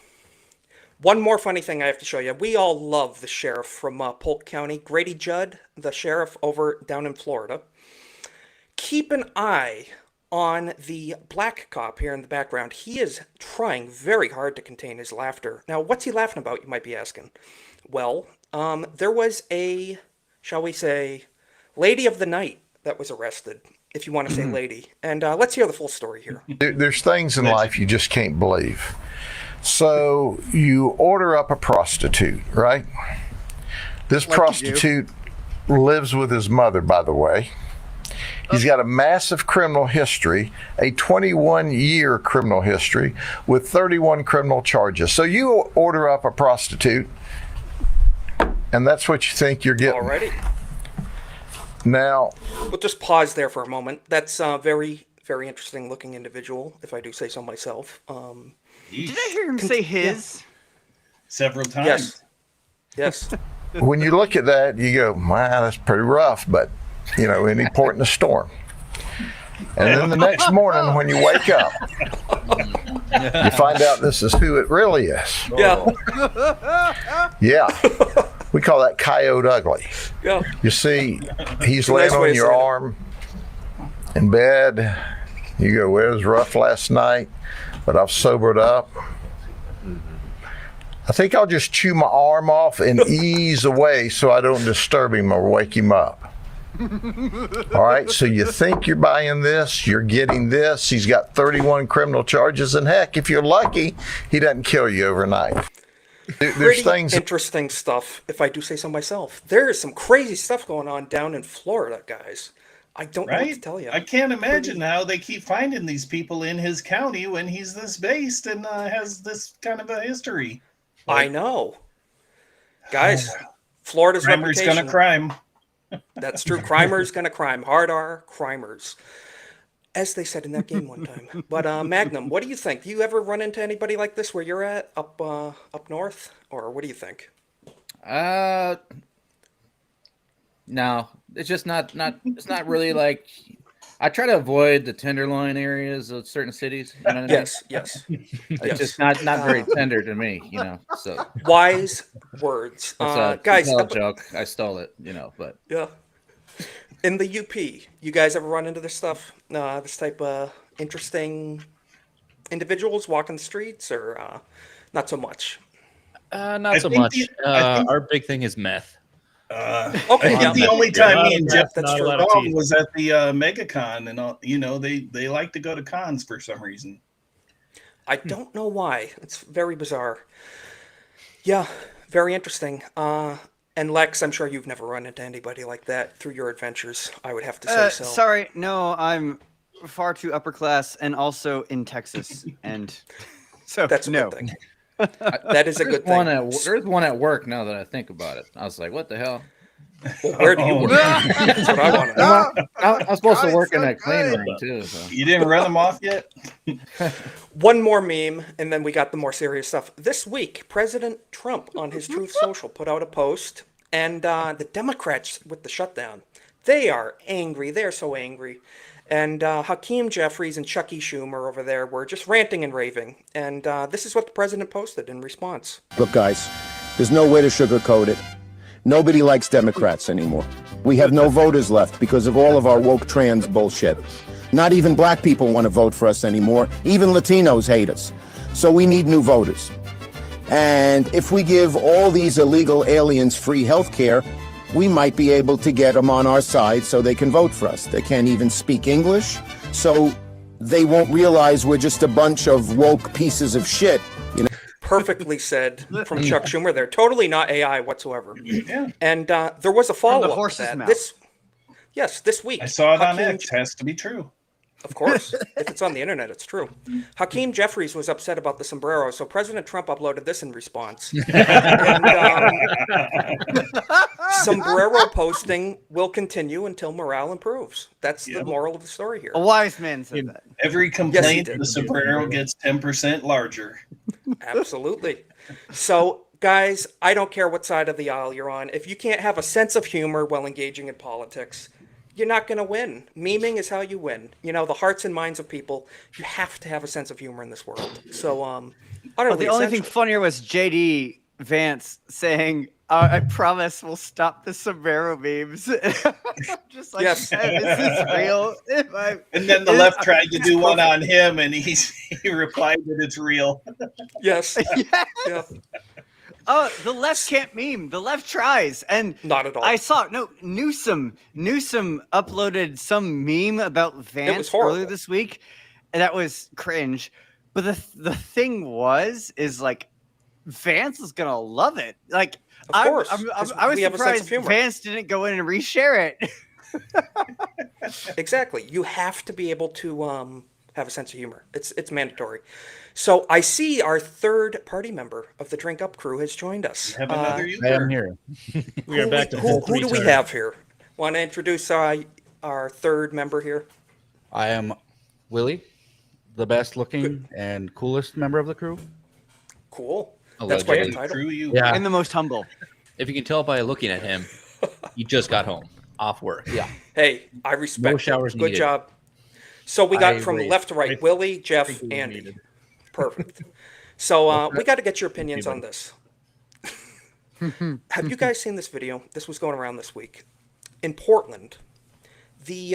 One more funny thing I have to show you. We all love the sheriff from Polk County, Grady Judd, the sheriff down in Florida. Keep an eye on the black cop here in the background. He is trying very hard to contain his laughter. Now, what's he laughing about, you might be asking? Well, there was a, shall we say, lady of the night that was arrested, if you want to say lady. And let's hear the full story here. There's things in life you just can't believe. So you order up a prostitute, right? This prostitute lives with his mother, by the way. He's got a massive criminal history, a 21-year criminal history with 31 criminal charges. So you order up a prostitute, and that's what you think you're getting. Already. Now, We'll just pause there for a moment. That's a very, very interesting looking individual, if I do say so myself. Did I hear him say his? Several times. Yes. when you look at that, you go, wow, that's pretty rough, but, you know, any port in a storm. And then the next morning when you wake up, you find out this is who it really is. Yeah. Yeah. We call that coyote ugly. Yeah. You see, he's It's a laying nice way on of your saying it. arm in bed. You go, well, it was rough last night, but I've sobered up. I think I'll just chew my arm off and ease away so I don't disturb him or wake him up. All right, so you think you're buying this, you're getting this. He's got 31 criminal charges, and heck, if you're lucky, he doesn't kill you overnight. There's Pretty things. interesting stuff, if I do say so myself. There is some crazy stuff going on down in Florida, guys. I don't know what to tell you. I can't imagine how they keep finding these people in his county when he's this based and has this kind of a history. I know. Guys, Florida's Crimer's reputation. gonna crime. That's true. Crimer's gonna crime. Hard R, crimers. As they said in that game one time. But Magnum, what do you think? Do you ever run into anybody like this where you're at up north? Or what do you think? No, it's just not it's not really like I try to avoid the tenderloin areas of certain cities. You know what I mean? Yes. It's just not very tender to me, you know. So wise words, guys. It's a joke. I stole it, you know. But yeah, in the UP, you guys ever run into this stuff? This type of interesting individuals walking the streets, or not so much? Not so much. Our big thing is meth. Okay, I think the only time me and Jeff that's saw true. Tom was at the MegaCon, and you know they like to go to cons for some reason. I don't know why. It's very bizarre. Yeah, very interesting. And Lex, I'm sure you've never run into anybody like that through your adventures. I would have to say so. Sorry, no, I'm far too upper class and also in Texas, and so that's a no. good thing. That is a good thing. There's one at work now that I think about it. I was like, what the hell? Well, where do you work? That's what I want to know. I'm supposed to work in that clean room too. So. You didn't run them off yet? One more meme, and then we got the more serious stuff. This week, President Trump on his Truth Social put out a post, and the Democrats with the shutdown, they are angry. They're so angry. And Hakeem Jeffries and Chucky Schumer over there were just ranting and raving. And this is what the president posted in response. Look, guys, there's no way to sugarcoat it. Nobody likes Democrats anymore. We have no voters left because of all of our woke trans bullshit. Not even black people want to vote for us anymore. Even Latinos hate us. So we need new voters. And if we give all these illegal aliens free health care, we might be able to get them on our side so they can vote for us. They can't even speak English, so they won't realize we're just a bunch of woke pieces of shit. You know? Perfectly said from Chuck Schumer there. Totally not AI whatsoever. Yeah. And there was a follow-up to that. Mouth. This week. I saw it on Hakeem X. Has to be true. Of course. If it's on the internet, it's true. Hakeem Jeffries was upset about the sombrero, so President Trump uploaded this in response. And, sombrero posting will continue until morale improves. That's the moral of the story here. A wise man said that. Every Yes, complaint, he did. the sombrero gets 10% larger. Absolutely. So, guys, I don't care what side of the aisle you're on. If you can't have a sense of humor while engaging in politics, you're not going to win. Memeing is how you win. You know, the hearts and minds of people, you have to have a sense of humor in this world. So, utterly The only thing essential. funnier was JD Vance saying, I promise we'll stop the sombrero memes. Just like, Yes. hey, is this real? And then the left tried to do one on him, and he replied that it's real. Yes. Yeah. Yeah. Oh, the left can't meme. The left tries, and Not at all. I saw Newsom uploaded some meme about Vance horrible. earlier this week, and that was cringe. But the thing is like Vance is gonna love it. Like Of course, I 'cause was we have a sense of surprised humor. Vance didn't go in and reshare it. Exactly. You have to be able to have a sense of humor. It's mandatory. So I see our third party member of the Drink Up crew has joined us. Have another I user. am here. We are back to Who full do we retard. have here? Want to introduce our third member here? I am Willie, the best looking and coolest member of the crew. Cool. That's quite a Allegedly. title. Screw you. Yeah. And the most humble. If you can tell by looking at him, he just got home off work. Yeah. Hey, I respect No it. showers Good needed. job. So we got I from agree. left to right, I Willie, Jeff, think we were Andy. needed. Perfect. So we got to get your opinions on this. Have you guys seen this video? This was going around this week. In Portland, the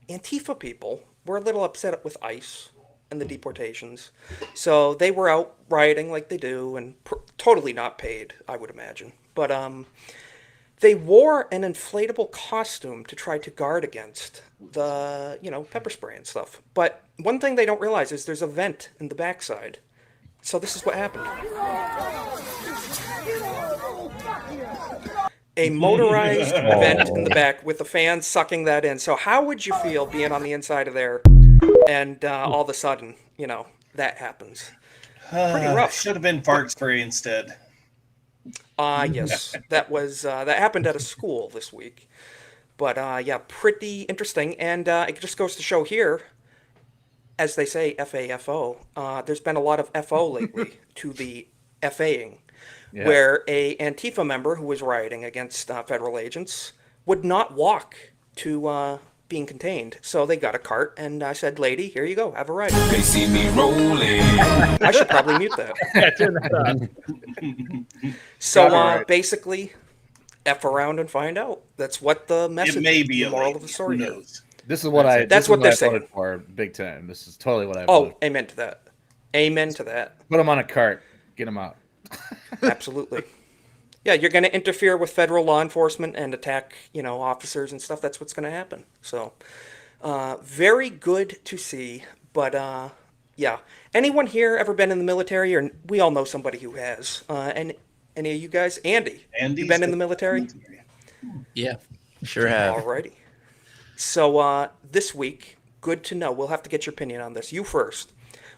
Antifa people were a little upset with ICE and the deportations. So they were out rioting like they do, and totally not paid, I would imagine. But they wore an inflatable costume to try to guard against the, pepper spray and stuff. But one thing they don't realize is there's a vent in the backside. So this is what happened. A motorized vent in the back with the fans sucking that in. So how would you feel being on the inside of there and all of a sudden, that happens? Pretty rough. Should have been fart spray instead. Yes, that happened at a school this week. But yeah, pretty interesting. And it just goes to show here, as they say, FAFO, there's been a lot of FO lately to the FAing. Yeah. Where a Antifa member who was rioting against federal agents would not walk to being contained. So they got a cart, and I said, lady, here you go, have a ride. They see me rolling. I should probably mute that. Yeah, turn that on. So basically, F around and find out. That's what the message, the moral of the story is. This is what That's what they're saying. Voted for big time. This is totally what I voted for. Amen to that. Amen to that. Put them on a cart. Get them out. Absolutely. Yeah, you're going to interfere with federal law enforcement and attack, officers and stuff. That's what's going to happen. So, very good to see. But, yeah. Anyone here ever been in the military? Or we all know somebody who has. And any of you guys? Andy, you been in the military? Yeah, sure have. Alrighty. So, this week, good to know. We'll have to get your opinion on this. You first.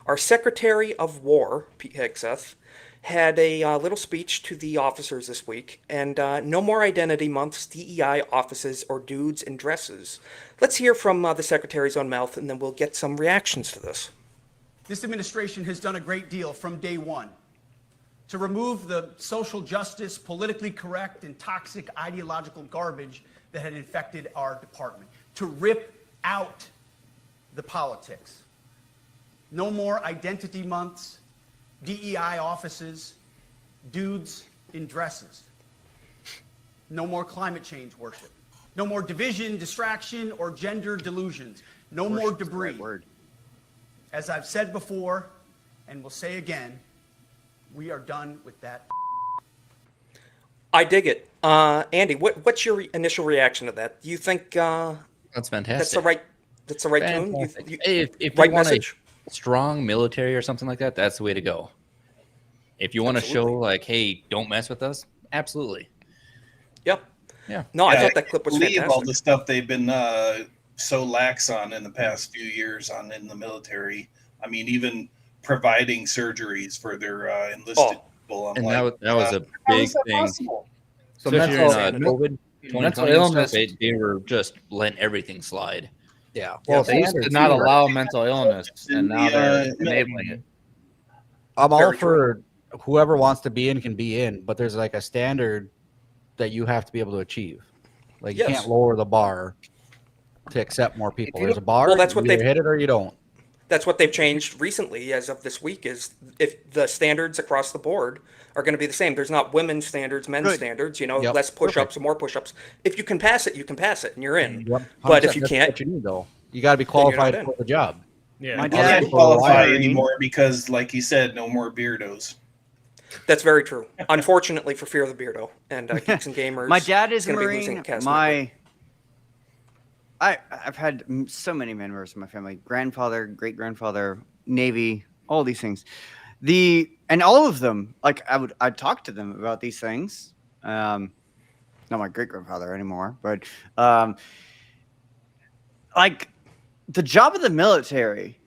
Our Secretary of War, Pete Hegseth, had a little speech to the officers this week, and no more identity months, DEI offices, or dudes in dresses. Let's hear from the Secretary's own mouth, and then we'll get some reactions to this. This administration has done a great deal from day one to remove the social justice, politically correct, and toxic ideological garbage that had infected our department, to rip out the politics. No more identity months, DEI offices, dudes in dresses. No more climate change worship. No more division, distraction, or gender delusions. No more debris. As I've said before, and will say again, we are done with that. I dig it. Andy, what's your initial reaction to that? Do you think that's fantastic? That's the right tune? If you want a strong military or something like that, that's the way to go. If you want to show like, hey, don't mess with us, absolutely. Yep. Yeah. No, I thought that clip was fantastic. All the stuff they've been so lax on in the past few years in the military. I mean, even providing surgeries for their enlisted people. And that was a big thing. Possible? So COVID, 2020 illness, they were just letting everything slide. Yeah. Well, they used to not allow mental illness, and now they're enabling it. I'm all for whoever wants to be in can be in, but there's like a standard that you have to be able to achieve. Like you can't lower the bar to accept more people. There's a bar. Well, that's what you either hit it or you don't. That's what they've changed recently, as of this week, is if the standards across the board are going to be the same. There's not women's standards, men's standards. Less push-ups or more push-ups. If you can pass it, you can pass it, and you're in. Yep. But if you can't, what you need though, you got to be qualified for the job. Yeah, my dad can't qualify anymore because, like you said, no more beardos. That's very true. Unfortunately, for fear of the beardo and geeks and gamers, my dad is a Marine. I've had so many members of my family: grandfather, great grandfather, Navy, all these things. And all of them, like I'd talk to them about these things. Not my great grandfather anymore, but like the job of the military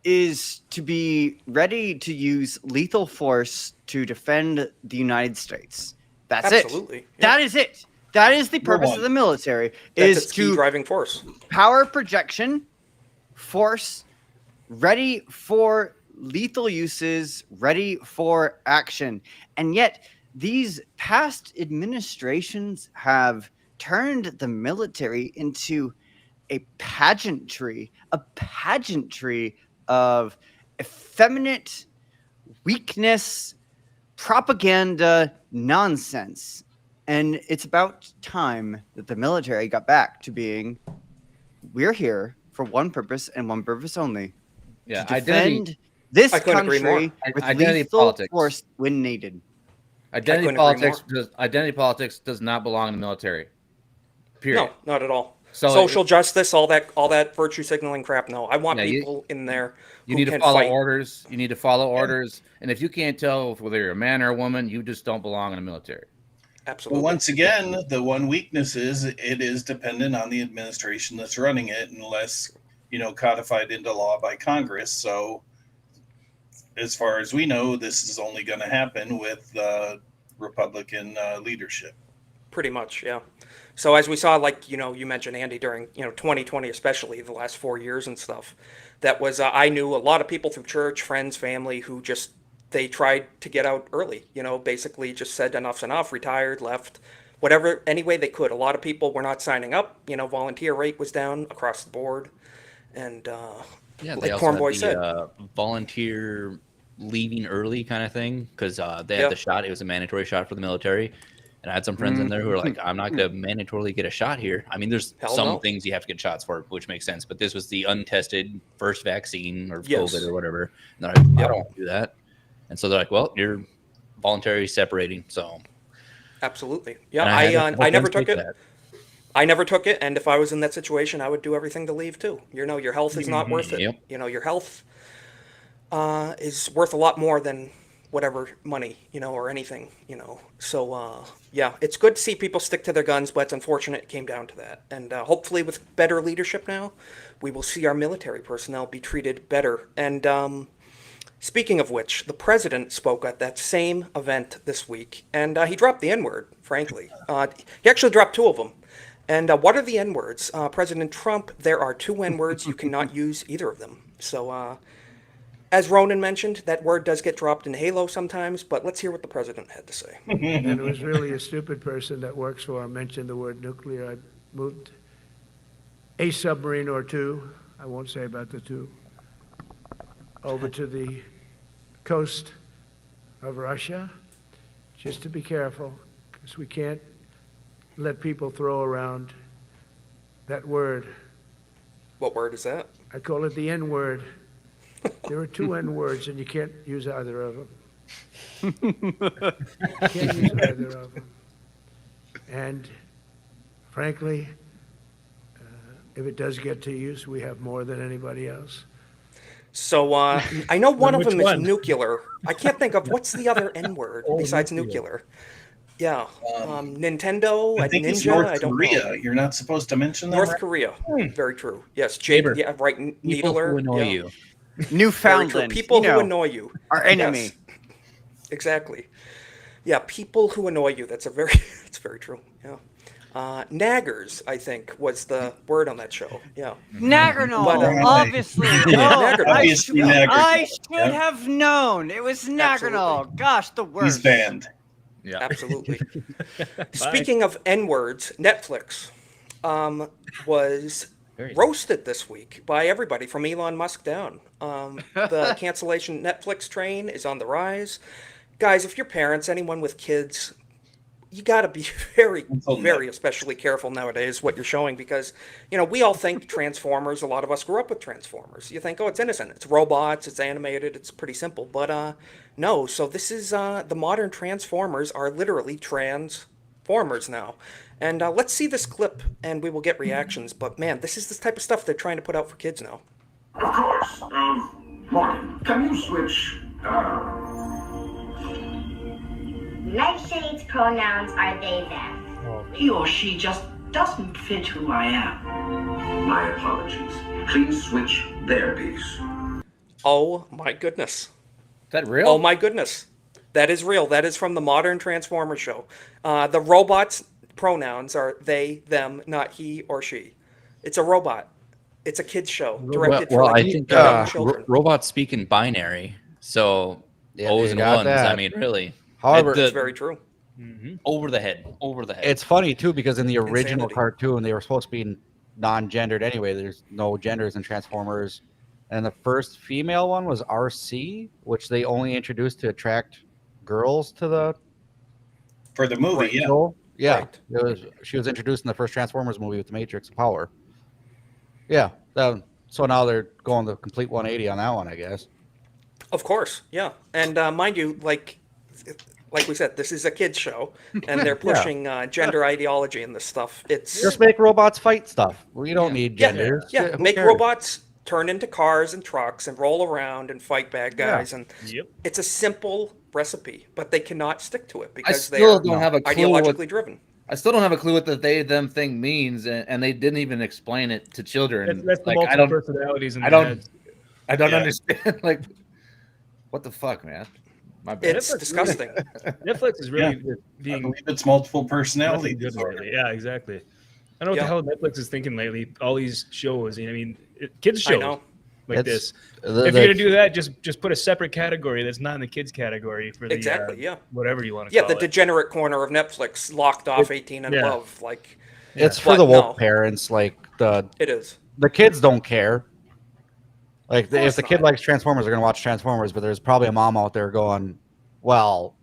is to be ready to use lethal force to defend the United States. That's Absolutely. it. Yeah. That is it. That is the purpose of the military. That's its key driving force. Power projection, force, ready for lethal uses, ready for action. And yet, these past administrations have turned the military into a pageantry of effeminate weakness, propaganda, nonsense. And it's about time that the military got back to being, we're here for one purpose and one purpose only, Yeah, to defend this I couldn't agree more. country with Identity lethal politics. force when needed. Identity couldn't agree politics does not belong in the military. Period. No, not at all. So Social justice, all that virtue signaling crap. No, I want Yeah, people in there You who need to can follow fight. orders. You need to follow orders. And if you can't tell whether you're a man or a woman, you just don't belong in the military. Absolutely. Well, once again, the one weakness is it is dependent on the administration that's running it, unless codified into law by Congress. So, as far as we know, this is only going to happen with Republican leadership. Pretty much, yeah. So as we saw, like, you mentioned, Andy, during, 2020, especially the last 4 years and stuff, that was, I knew a lot of people through church, friends, family, who just, they tried to get out early, basically just said enough's enough, retired, left, whatever, any way they could. A lot of people were not signing up, volunteer rate was down across the board. And yeah, like they also Corn had Boy the said, volunteer leaving early kind of thing, because they had the shot. It was a mandatory shot for the military. And I had some friends in there who were like, I'm not going to mandatorily get a shot here. I mean, there's some things you have to get shots for, which makes sense. But this was the untested first vaccine or COVID or whatever. And they're like, I don't want to do that. And so they're like, well, you're voluntary separating. So absolutely. Yeah, I never took it. I never took it. And if I was in that situation, I would do everything to leave too. Your health is not worth it. Yep. Your health is worth a lot more than whatever money, or anything, So, yeah, it's good to see people stick to their guns, but it's unfortunate it came down to that. And hopefully with better leadership now, we will see our military personnel be treated better. And speaking of which, the president spoke at that same event this week, and he dropped the N-word, frankly. He actually dropped 2 of them. And what are the N-words? President Trump, there are 2 N-words. You cannot use either of them. So, as Ronan mentioned, that word does get dropped in Halo sometimes, but let's hear what the president had to say. And it was really a stupid person that works for him mentioned the word nuclear. I moved a submarine or 2, I won't say about the 2, over to the coast of Russia, just to be careful, because we can't let people throw around that word. What word is that? I call it the N-word. There are 2 N-words, and you can't use either of them. Can't use either of them. And frankly, if it does get to use, we have more than anybody else. So I know one of them one? is nuclear. I can't think of what's the other N-word besides nuclear. Yeah, Nintendo, I think Ninja. it's North I don't Korea. know. You're not supposed to mention that. North right? Korea. Very true. Yes, Jake. Yeah, right. Needler. who annoy yeah. you. Newfoundland. People who annoy you. Our enemy. Yes. Exactly. Yeah, people who annoy you. That's it's very true. Yeah. Naggers, I think, was the word on that show. Yeah. Naggernal, But, obviously. Yeah. Oh, Obviously Naggernal. I should Yep. have known. It was Naggernal. Gosh, the worst. He's banned. Yeah. Absolutely. Speaking of N-words, Netflix was roasted this week by everybody from Elon Musk down. The cancellation Netflix train is on the rise. Guys, if you're parents, anyone with kids, you got to be very, very especially careful nowadays what you're showing because, we all think Transformers, a lot of us grew up with Transformers. You think, oh, it's innocent. It's robots, it's animated, it's pretty simple. But no, so this is, the modern Transformers are literally Transformers now. And let's see this clip and we will get reactions. But man, this is the type of stuff they're trying to put out for kids now. Of course. Morgan, can you switch, Nightshade's pronouns are they, them. He or she just doesn't fit who I am. My apologies. Please switch their piece. Oh my goodness. Is that real? Oh my goodness. That is real. That is from the modern Transformers show. The robots' pronouns are they, them, not he or she. It's a robot. It's a kid's show directed for I think young children. robots speak in binary, so O's and got ones. that. I mean, really. However, That's very true. Over the head. It's funny too because in the original cartoon they were supposed to be non-gendered anyway. There's no genders in Transformers, and the first female one was RC, which they only introduced to attract girls to the for the movie. Yeah, show. Yeah. Right. She was introduced in the first Transformers movie with the Matrix of Power. Yeah, So now they're going the complete 180 on that one, I guess. Of course, yeah. And mind you, like we said, this is a kids show, and they're pushing gender ideology in this stuff. It's just make robots fight stuff. We don't need gender. Yeah, Who make cares? robots turn into cars and trucks and roll around and fight bad guys. And Yep. it's a simple recipe, but they cannot stick to it because they still are don't have a clue ideologically driven. I still don't have a clue what the they/them thing means, and they didn't even explain it to children. That's the like, multiple personalities in I their don't, heads. I don't Yeah. understand. Like, what the fuck, man? My bad. It's disgusting. Netflix is really being. I believe it's multiple personality Good disorder. lately. Yeah, exactly. I don't know what the hell Netflix is thinking lately. All these shows, I mean, kids I shows know. like It's- this. If you're gonna do that, just put a separate category that's not in the kids category for the whatever you want to call the it. degenerate corner of Netflix, locked off 18 and above. Like It's for but the woke no, parents. Like it is. the kids don't care. Like course if the kid likes Transformers, they're gonna watch Transformers. But there's probably a mom out there going, "Well,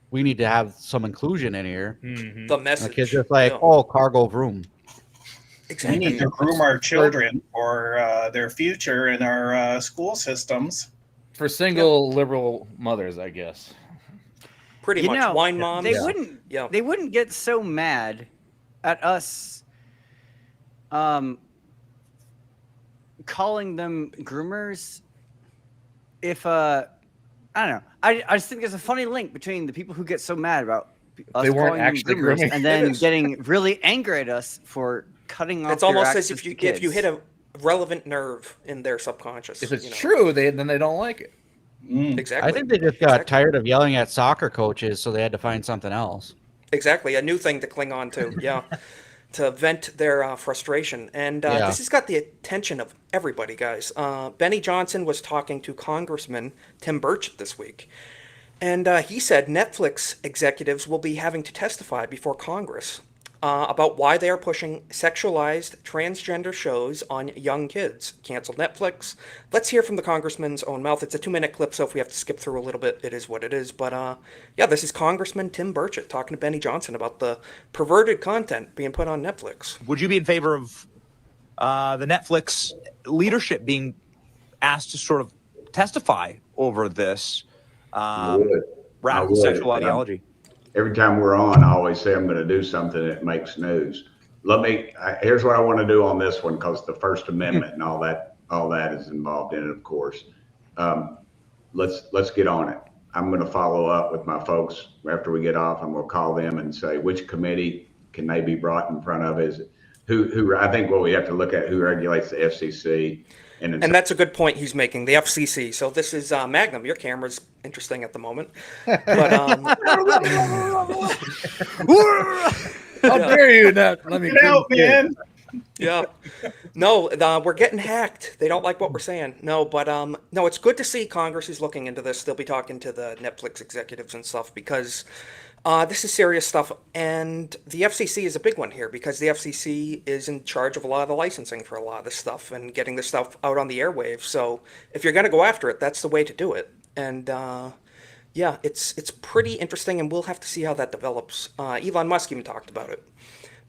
we need to have some inclusion in here." Mm-hmm. The And message. the kid's just like, "Oh, cargo vroom." We need to groom our children for their future in our school systems. For single liberal mothers, I guess. Pretty You much. know, Wine moms. They wouldn't. Yeah. They wouldn't get so mad at us, calling them groomers. If I don't know. I just think there's a funny link between the people who get so mad about us They weren't calling them actually groomers grooming. and It then is. getting really angry at us for cutting off. It's almost their as access if you to if you kids. hit a relevant nerve in their subconscious. If it's you know. true, then they don't like it. Exactly. I think they just got tired of yelling at soccer coaches, so they had to find something else. Exactly, a new thing to cling on to, yeah, to vent their frustration. And Yeah. this has got the attention of everybody, guys. Benny Johnson was talking to Congressman Tim Burchett this week, and he said Netflix executives will be having to testify before Congress about why they are pushing sexualized transgender shows on young kids. Canceled Netflix. Let's hear from the congressman's own mouth. It's a 2-minute clip, so if we have to skip through a little bit, it is what it is. But yeah, this is Congressman Tim Burchett talking to Benny Johnson about the perverted content being put on Netflix. Would you be in favor of the Netflix leadership being asked to sort of testify over this radical sexual ideology? Every time we're on, I always say I'm going to do something that makes news. Here's what I want to do on this one, because the First Amendment and all that is involved in it, of course. Let's get on it. I'm going to follow up with my folks after we get off. I'm going to call them and say which committee can they be brought in front of. Is who I think what we have to look at, who regulates the FCC. And that's a good point he's making, the FCC. So this is Magnum. Your camera's interesting at the moment. But, How dare you not let me Get out, man. Yeah. No, we're getting hacked. They don't like what we're saying. No, but no, it's good to see Congress is looking into this. They'll be talking to the Netflix executives and stuff because this is serious stuff. And the FCC is a big one here because the FCC is in charge of a lot of the licensing for a lot of this stuff and getting this stuff out on the airwaves. So if you're going to go after it, that's the way to do it. And yeah, it's pretty interesting, and we'll have to see how that develops. Elon Musk even talked about it.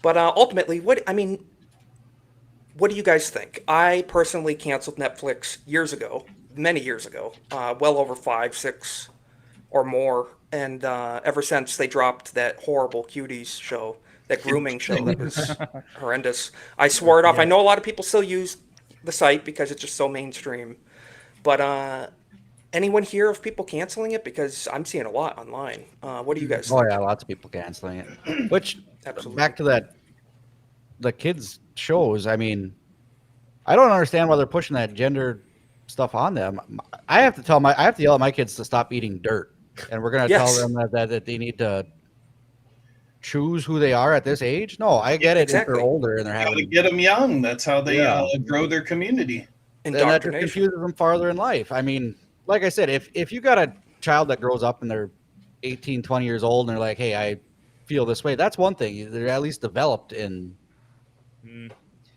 But ultimately, what do you guys think? I personally canceled Netflix years ago, many years ago, well over 5, 6 or more. And ever since they dropped that horrible Cuties show, that grooming show that was horrendous, I swore it off. I know a lot of people still use the site because it's just so mainstream. But anyone hear of people canceling it? Because I'm seeing a lot online. What do you guys think? Oh yeah, lots of people canceling it. Which Absolutely. back to the kids shows. I mean, I don't understand why they're pushing that gender stuff on them. I have to yell at my kids to stop eating dirt, and we're gonna tell them that they need to choose who they are at this age. No, I get it. Exactly. If they're older and they're Gotta having get them young. That's how they grow their community. and that just confuses them farther in life. I mean, like I said, if you got a child that grows up and they're 18, 20 years old and they're like, hey, I feel this way, that's one thing. They're at least developed in,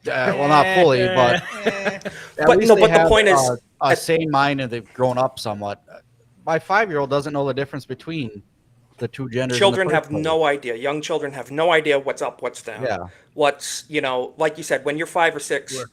well, not fully, but But the point is, a sane mind and they've grown up somewhat. My 5-year-old doesn't know the difference between the two genders. Children have no idea. Young children have no idea what's up, what's down. Yeah. What's, like you said, when you're 5 or 6,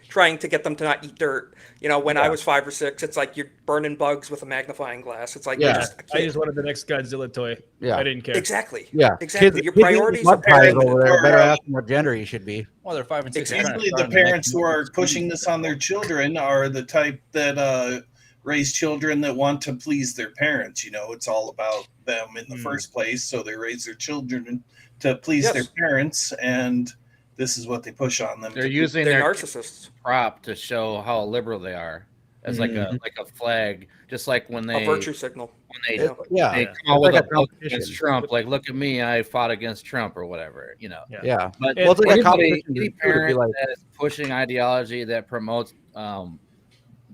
trying to get them to not eat dirt. When I was 5 or 6, it's like you're burning bugs with a magnifying glass. It's like you're just a I kid. just wanted the next Godzilla toy. Yeah. I didn't care. Exactly. Yeah. Exactly. Your kids priorities mud are pies limited. over there. Better ask them what gender you should be. Well, they're 5 and 6. Usually the parents who are pushing this on their children are the type that raise children that want to please their parents. It's all about them in the first place, so they raise their children to please their parents, and this is what they push on them. They're using their narcissists prop to show how liberal they are, as like a flag, just like when they a virtue signal. When they they come out with a book against Trump, like look at me, I fought against Trump or whatever, Yeah. But Well, it's like a any competition parent like that is pushing ideology that promotes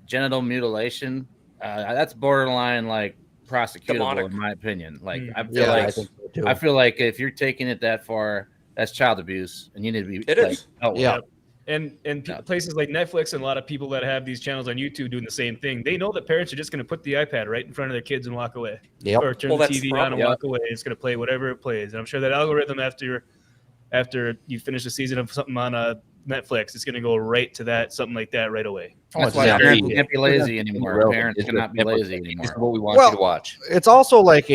genital mutilation, that's borderline like prosecutable Demonic. in my opinion. Like I feel Yeah, like I think so too. I feel like if you're taking it that far, that's child abuse, and you need to be. It like, is. Oh Yeah. And places like Netflix and a lot of people that have these channels on YouTube doing the same thing. They know that parents are just going to put the iPad right in front of their kids and walk away. Yep. Or turn Well, the that's the TV on and problem. walk away. It's going to play whatever it plays. And I'm sure that algorithm after you finish a season of something on Netflix, it's going to go right to that, something like that right away. That's why parents can't be lazy anymore. Parents cannot be lazy anymore. What we want you to watch. It's also like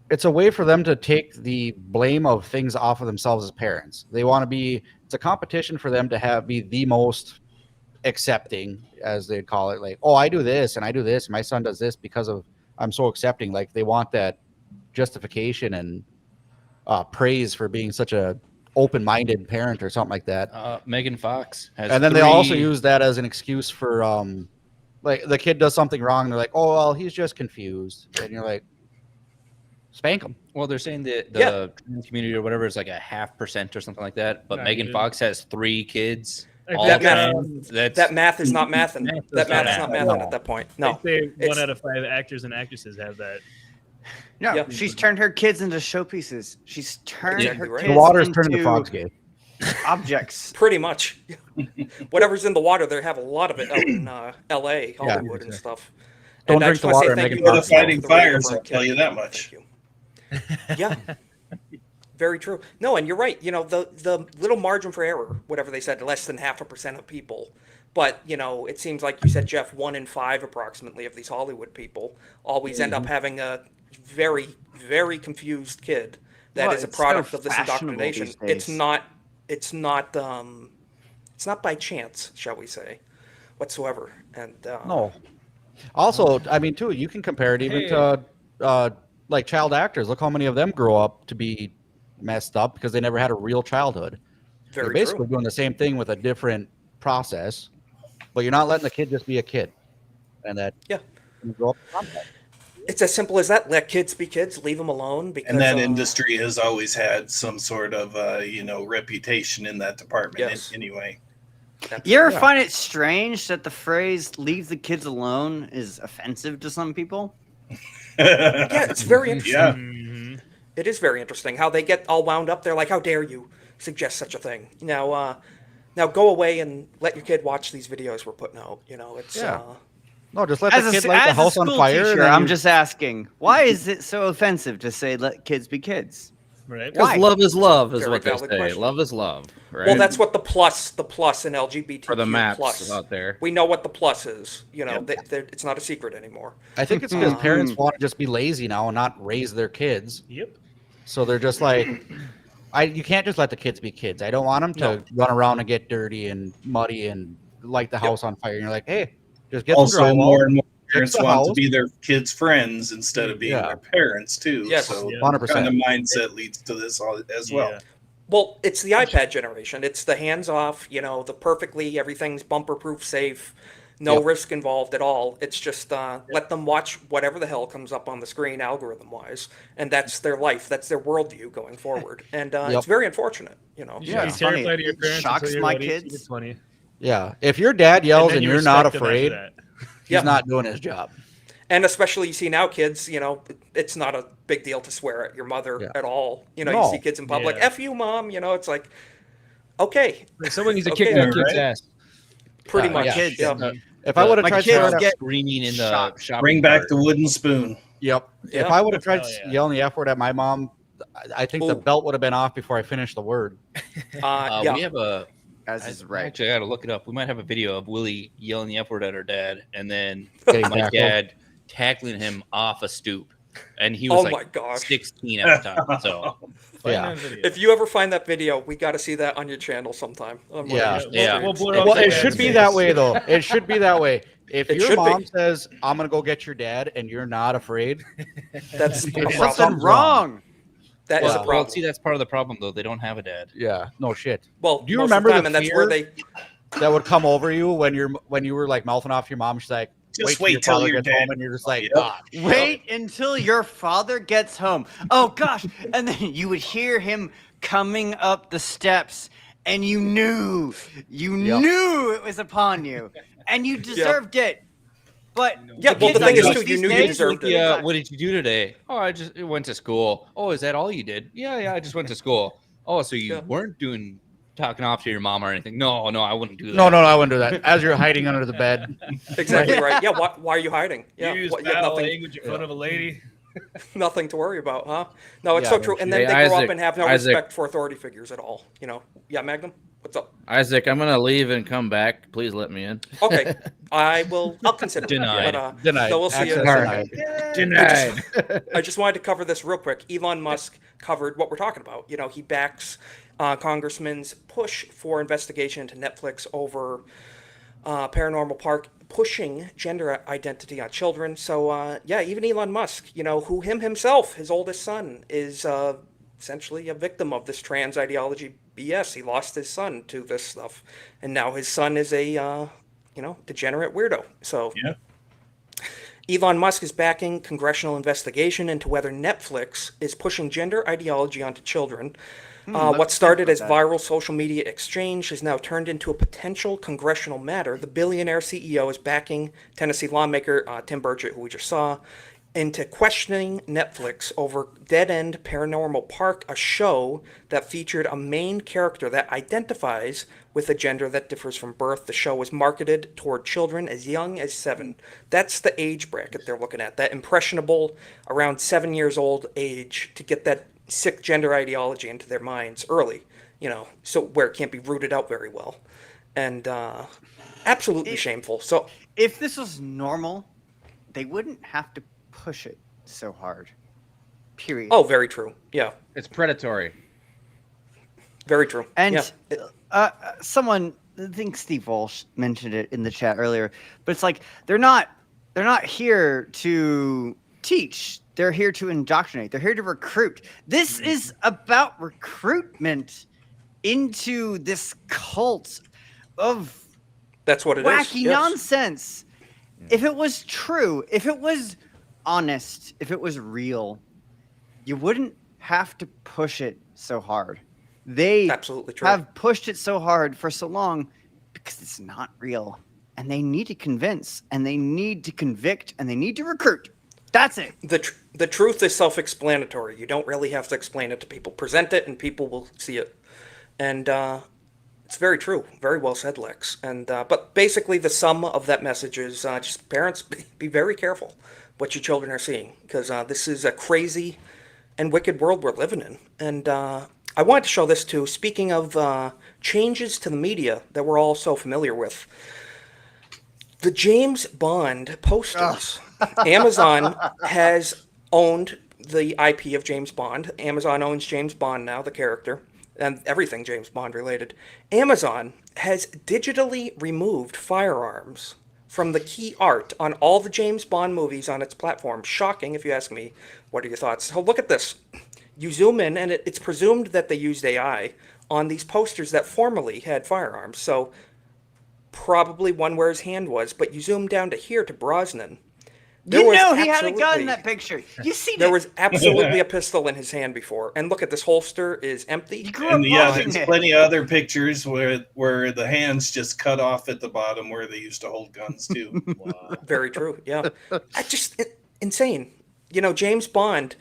it's a way for them to take the blame of things off of themselves as parents. They want to be, it's a competition for them to be the most accepting, as they'd call it. Like, oh, I do this and I do this, and my son does this because of I'm so accepting. Like they want that justification and praise for being such a open-minded parent or something like that. Megan Fox has and then they also use that as an excuse for like the kid does something wrong. And they're like, oh, well, he's just confused. And you're like, spank him. Well, they're saying that the trans community or whatever is like a 0.5% or something like that. But Megan Fox has 3 kids. That math is not mathing. That math is not mathing at that point. No. They say 1 out of 5 actors and actresses have that. No, she's turned her kids into showpieces. She's turned her kids the water's into turning to Foxgate. objects. Pretty much. Whatever's in the water, they have a lot of it out in L.A., Hollywood, and stuff. Don't and drink the I just wanna water say and thank make you it for The fighting the radio fires, for a I'll tell kid. you that much. Yeah. Very true. No, and you're right. The little margin for error, whatever they said, less than 0.5% of people. But, it seems like you said, Jeff, 1 in 5 approximately of these Hollywood people always end up having a very, very confused kid that is a product of this indoctrination. It's not by chance, shall we say, whatsoever. And No. Also, I mean, too, you can compare it even to like child actors. Look how many of them grow up to be messed up because they never had a real childhood. They're basically doing the same thing with a different process, but you're not letting the kid just be a kid. And that grow up it's as simple as that. Let kids be kids. Leave them alone. Because, And that industry has always had some sort of, reputation in that department anyway. You ever find it strange that the phrase "leave the kids alone" is offensive to some people? Yeah, it's very interesting. Yeah. Mm-hmm. It is very interesting how they get all wound up. They're like, "How dare you suggest such a thing?" Now go away and let your kid watch these videos we're putting out. It's no, just let the kid light the house on fire. Teacher, I'm just asking, why is it so offensive to say "let kids be kids"? Right? Because love is love, is Very what they valid say. question. Love is love. Right? Well, that's what the plus in LGBTQ for the maps plus out there. We know what the plus is. It's not a secret anymore. I think it's because parents want to just be lazy now and not raise their kids. Yep. So they're just like, you can't just let the kids be kids. I don't want them to run around and get dirty and muddy and light the house on fire. And you're like, hey, just get Also, some drywall. more and more parents the want to house. be their kids' friends instead of being their parents too. Yes. So 100%. kind of mindset leads to this as well. Yeah. Well, it's the iPad generation. It's the hands-off, the perfectly, everything's bumper-proof, safe, no risk involved at all. It's just let them watch whatever the hell comes up on the screen algorithm-wise, and that's their life. That's their worldview going forward. And it's very unfortunate, You should Yeah, be it's funny. terrified of your It parents. shocks until you're my about 18. kids. It's funny. Yeah. If your dad yells then and you you're not respect them after afraid, that. he's not doing his job. And especially you see now kids, it's not a big deal to swear at your mother at all. You see kids in public, Yeah. F you, mom, it's like, okay. Like someone needs to Okay, kick that kid's right? ass. Pretty Yeah, much. kids. Yeah. If I would have My tried kids swearing get screaming in the shocked. shopping Bring back cart. the wooden spoon. Yep. If Yeah. I would have tried Hell yeah. yelling the F word at my mom, I think the Ooh. belt would have been off before I finished the word. Yeah. We have a as is right. Actually, I got to look it up. We might have a video of Willie yelling the F word at her dad, and then Getting my tackled. dad tackling him off a stoop, and he was Oh my like gosh. 16 at the time. So Yeah. If you ever find that video, we got to see that on your channel sometime. On one of Yeah. your We'll streams. blur out Well, the it dad's should be face. that way, though. It should be that way. If It your should mom be. says, "I'm gonna go get your dad," and you're not afraid, That's a There's problem. Something wrong. That is a well, problem. see, that's part of the problem, though. They don't have a dad. yeah, no shit. Well, Do you most remember of the time, the and that's where fear they. that would come over you when you were like mouthing off to your mom? She's like, Just "Wait till your father your gets home," dad- and you're just like, Yep. "Ah, Wait until your father gets home. Oh gosh. And then you would hear him coming up the steps, and you knew it was upon you. And you deserved it. But Yeah, well, the kids thing is, like too, these you knew you days- deserved it. Yeah, what did you do today? Oh, I just went to school. Oh, is that all you did? Yeah, I just went to school. Oh, so you weren't talking off to your mom or anything? No, I wouldn't do that. no, I wouldn't do that." As you're hiding under the bed. Exactly right. Yeah. Why are you hiding? Yeah. You use you have foul nothing. language in front of a lady. Nothing to worry about, huh? No, it's Yeah, so no true. And shit. then Hey, they grow up Isaac, and have no Isaac. respect for authority figures at all. Yeah, Magnum, what's up? Isaac, I'm gonna leave and come back. Please let me in. Okay, I'll consider Denied. it. But, Denied. So we'll see. Access denied. I just wanted to cover this real quick. Elon Musk covered what we're talking about. He backs Congressman's push for investigation into Netflix over Paranormal Park pushing gender identity on children. So yeah, even Elon Musk, who himself, his oldest son, is essentially a victim of this trans ideology BS. He lost his son to this stuff, and now his son is a degenerate weirdo. So Yeah. Elon Musk is backing congressional investigation into whether Netflix is pushing gender ideology onto children. What started as viral social media exchange has now turned into a potential congressional matter. The billionaire CEO is backing Tennessee lawmaker Tim Burchett, who we just saw, into questioning Netflix over Dead End Paranormal Park, a show that featured a main character that identifies with a gender that differs from birth. The show was marketed toward children as young as 7. That's the age bracket they're looking at, that impressionable, around 7 years old age, to get that sick gender ideology into their minds early, so where it can't be rooted out very well. And absolutely shameful. So if this was normal, they wouldn't have to push it so hard. Period. Oh, very true. Yeah. It's predatory. Very true. And yeah. Someone, I think Steve Walsh mentioned it in the chat earlier, but it's like they're not here to teach. They're here to indoctrinate. They're here to recruit. This is about recruitment into this cult of that's what it is. wacky nonsense. If it was true, if it was honest, if it was real, you wouldn't have to push it so hard. They absolutely true. have pushed it so hard for so long because it's not real. And they need to convince, and they need to convict, and they need to recruit. That's it. The truth is self-explanatory. You don't really have to explain it to people. Present it, and people will see it. And it's very true. Very well said, Lex. And but basically, the sum of that message is just parents, be very careful what your children are seeing, because this is a crazy and wicked world we're living in. And I wanted to show this too. Speaking of changes to the media that we're all so familiar with, the James Bond posters. Amazon has owned the IP of James Bond. Amazon owns James Bond now, the character, and everything James Bond related. Amazon has digitally removed firearms from the key art on all the James Bond movies on its platform. Shocking, if you ask me. What are your thoughts? So look at this. You zoom in, and it's presumed that they used AI on these posters that formerly had firearms. So probably one where his hand was, but you zoom down to here to Brosnan. He had a gun in that picture. You see there was absolutely a pistol in his hand before. And look at this holster is empty. And there's plenty of other pictures where the hands just cut off at the bottom where they used to hold guns too. Wow. Very true. Yeah. Insane. James Bond,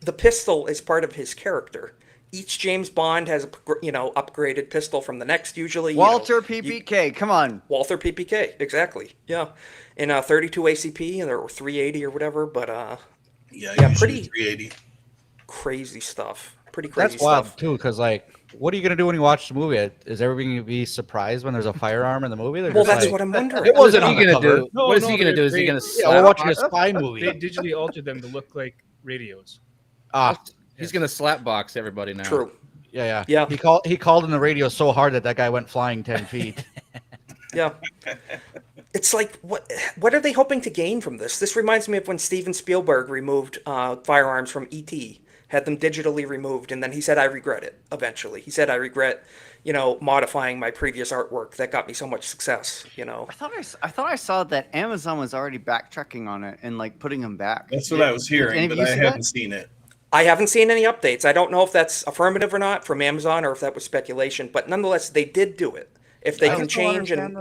the pistol is part of his character. Each James Bond has a upgraded pistol from the next usually. Walter PPK, come on. Walther PPK, exactly. Yeah. In 32 ACP, and there were 380 or whatever, but yeah, pretty 380. Crazy stuff. pretty crazy That's wild stuff. too, because like, what are you gonna do when you watch the movie? Is everybody gonna be surprised when there's a firearm in the movie? They're Well, just that's like, what I'm wondering. It wasn't What on are you the gonna cover. do? What is he gonna do? Is he gonna Yeah, we're slap watching a box? spy They movie. digitally altered them to look like radios. He's gonna slap box everybody now. True. Yeah. He called in the radio so hard that guy went flying 10 feet. Yeah. It's like, what are they hoping to gain from this? This reminds me of when Steven Spielberg removed firearms from E.T., had them digitally removed, and then he said, I regret it, eventually. He said, I regret, modifying my previous artwork that got me so much success, I thought I saw that Amazon was already backtracking on it and like putting them back. That's what I was hearing, but I haven't seen it. I haven't seen any updates. I don't know if that's affirmative or not from Amazon or if that was speculation, but nonetheless, they did do it. If they can change and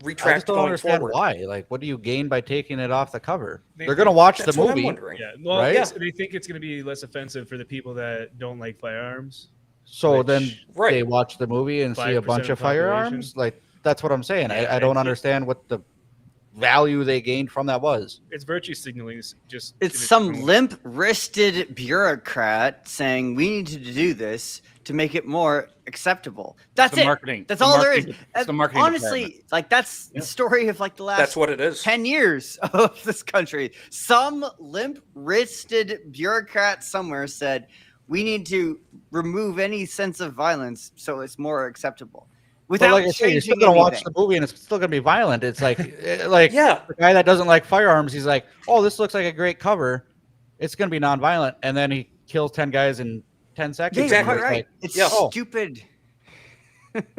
retract I just don't going understand forward. why. Like, what do you gain by taking it off the cover? They're going to watch the That's what I'm movie. wondering. Yeah, well, right? they think it's going to be less offensive for the people that don't like firearms. So which- then they watch the movie and see a 5% bunch of of the population. firearms. Like, that's what I'm saying. Yeah, I don't understand what the value they gained from that was. It's virtue signaling. Just It's some limp-wristed bureaucrat saying we need to do this to make it more acceptable. That's the it. marketing. That's The all marketing- there is. it's the marketing Honestly, department. like that's the story of like the last. That's what it is. 10 years of this country. Some limp-wristed bureaucrat somewhere said we need to remove any sense of violence so it's more acceptable. Without But like I say, you're still changing going to watch anything. the movie and it's still going to be violent. It's like, the guy that doesn't like firearms, he's like, oh, this looks like a great cover. It's going to be nonviolent. And then he kills 10 guys in 10 seconds. Yeah, Exactly. you're quite right. Like, It's oh. stupid.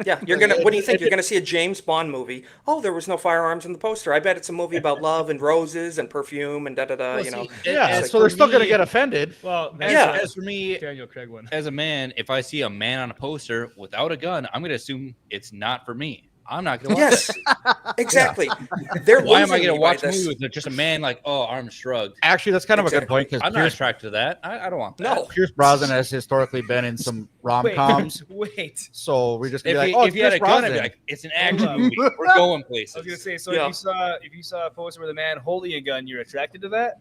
Yeah, you're gonna. What do you think? You're gonna see a James Bond movie? Oh, there was no firearms in the poster. I bet it's a movie about love and roses and perfume and da da da. Yeah, so they're still going to get offended. Well, as for me, Daniel Craig one. as a man, if I see a man on a poster without a gun, I'm going to assume it's not for me. I'm not going to watch Yes, it. exactly. They're Why am I losing going me to by watch a this. movie with just a man like, oh, arms shrugged? Actually, that's kind of a good point because I'm not attracted to that. I don't want that. No. Pierce Brosnan has historically been in some rom-coms. Wait. So we're just If, going to be he, like, oh, if he had a Pierce gun, I'd be Brosnan. like, it's an action movie. We're going places. I was gonna say, so Yeah. if you saw a poster with a man holding a gun, you're attracted to that?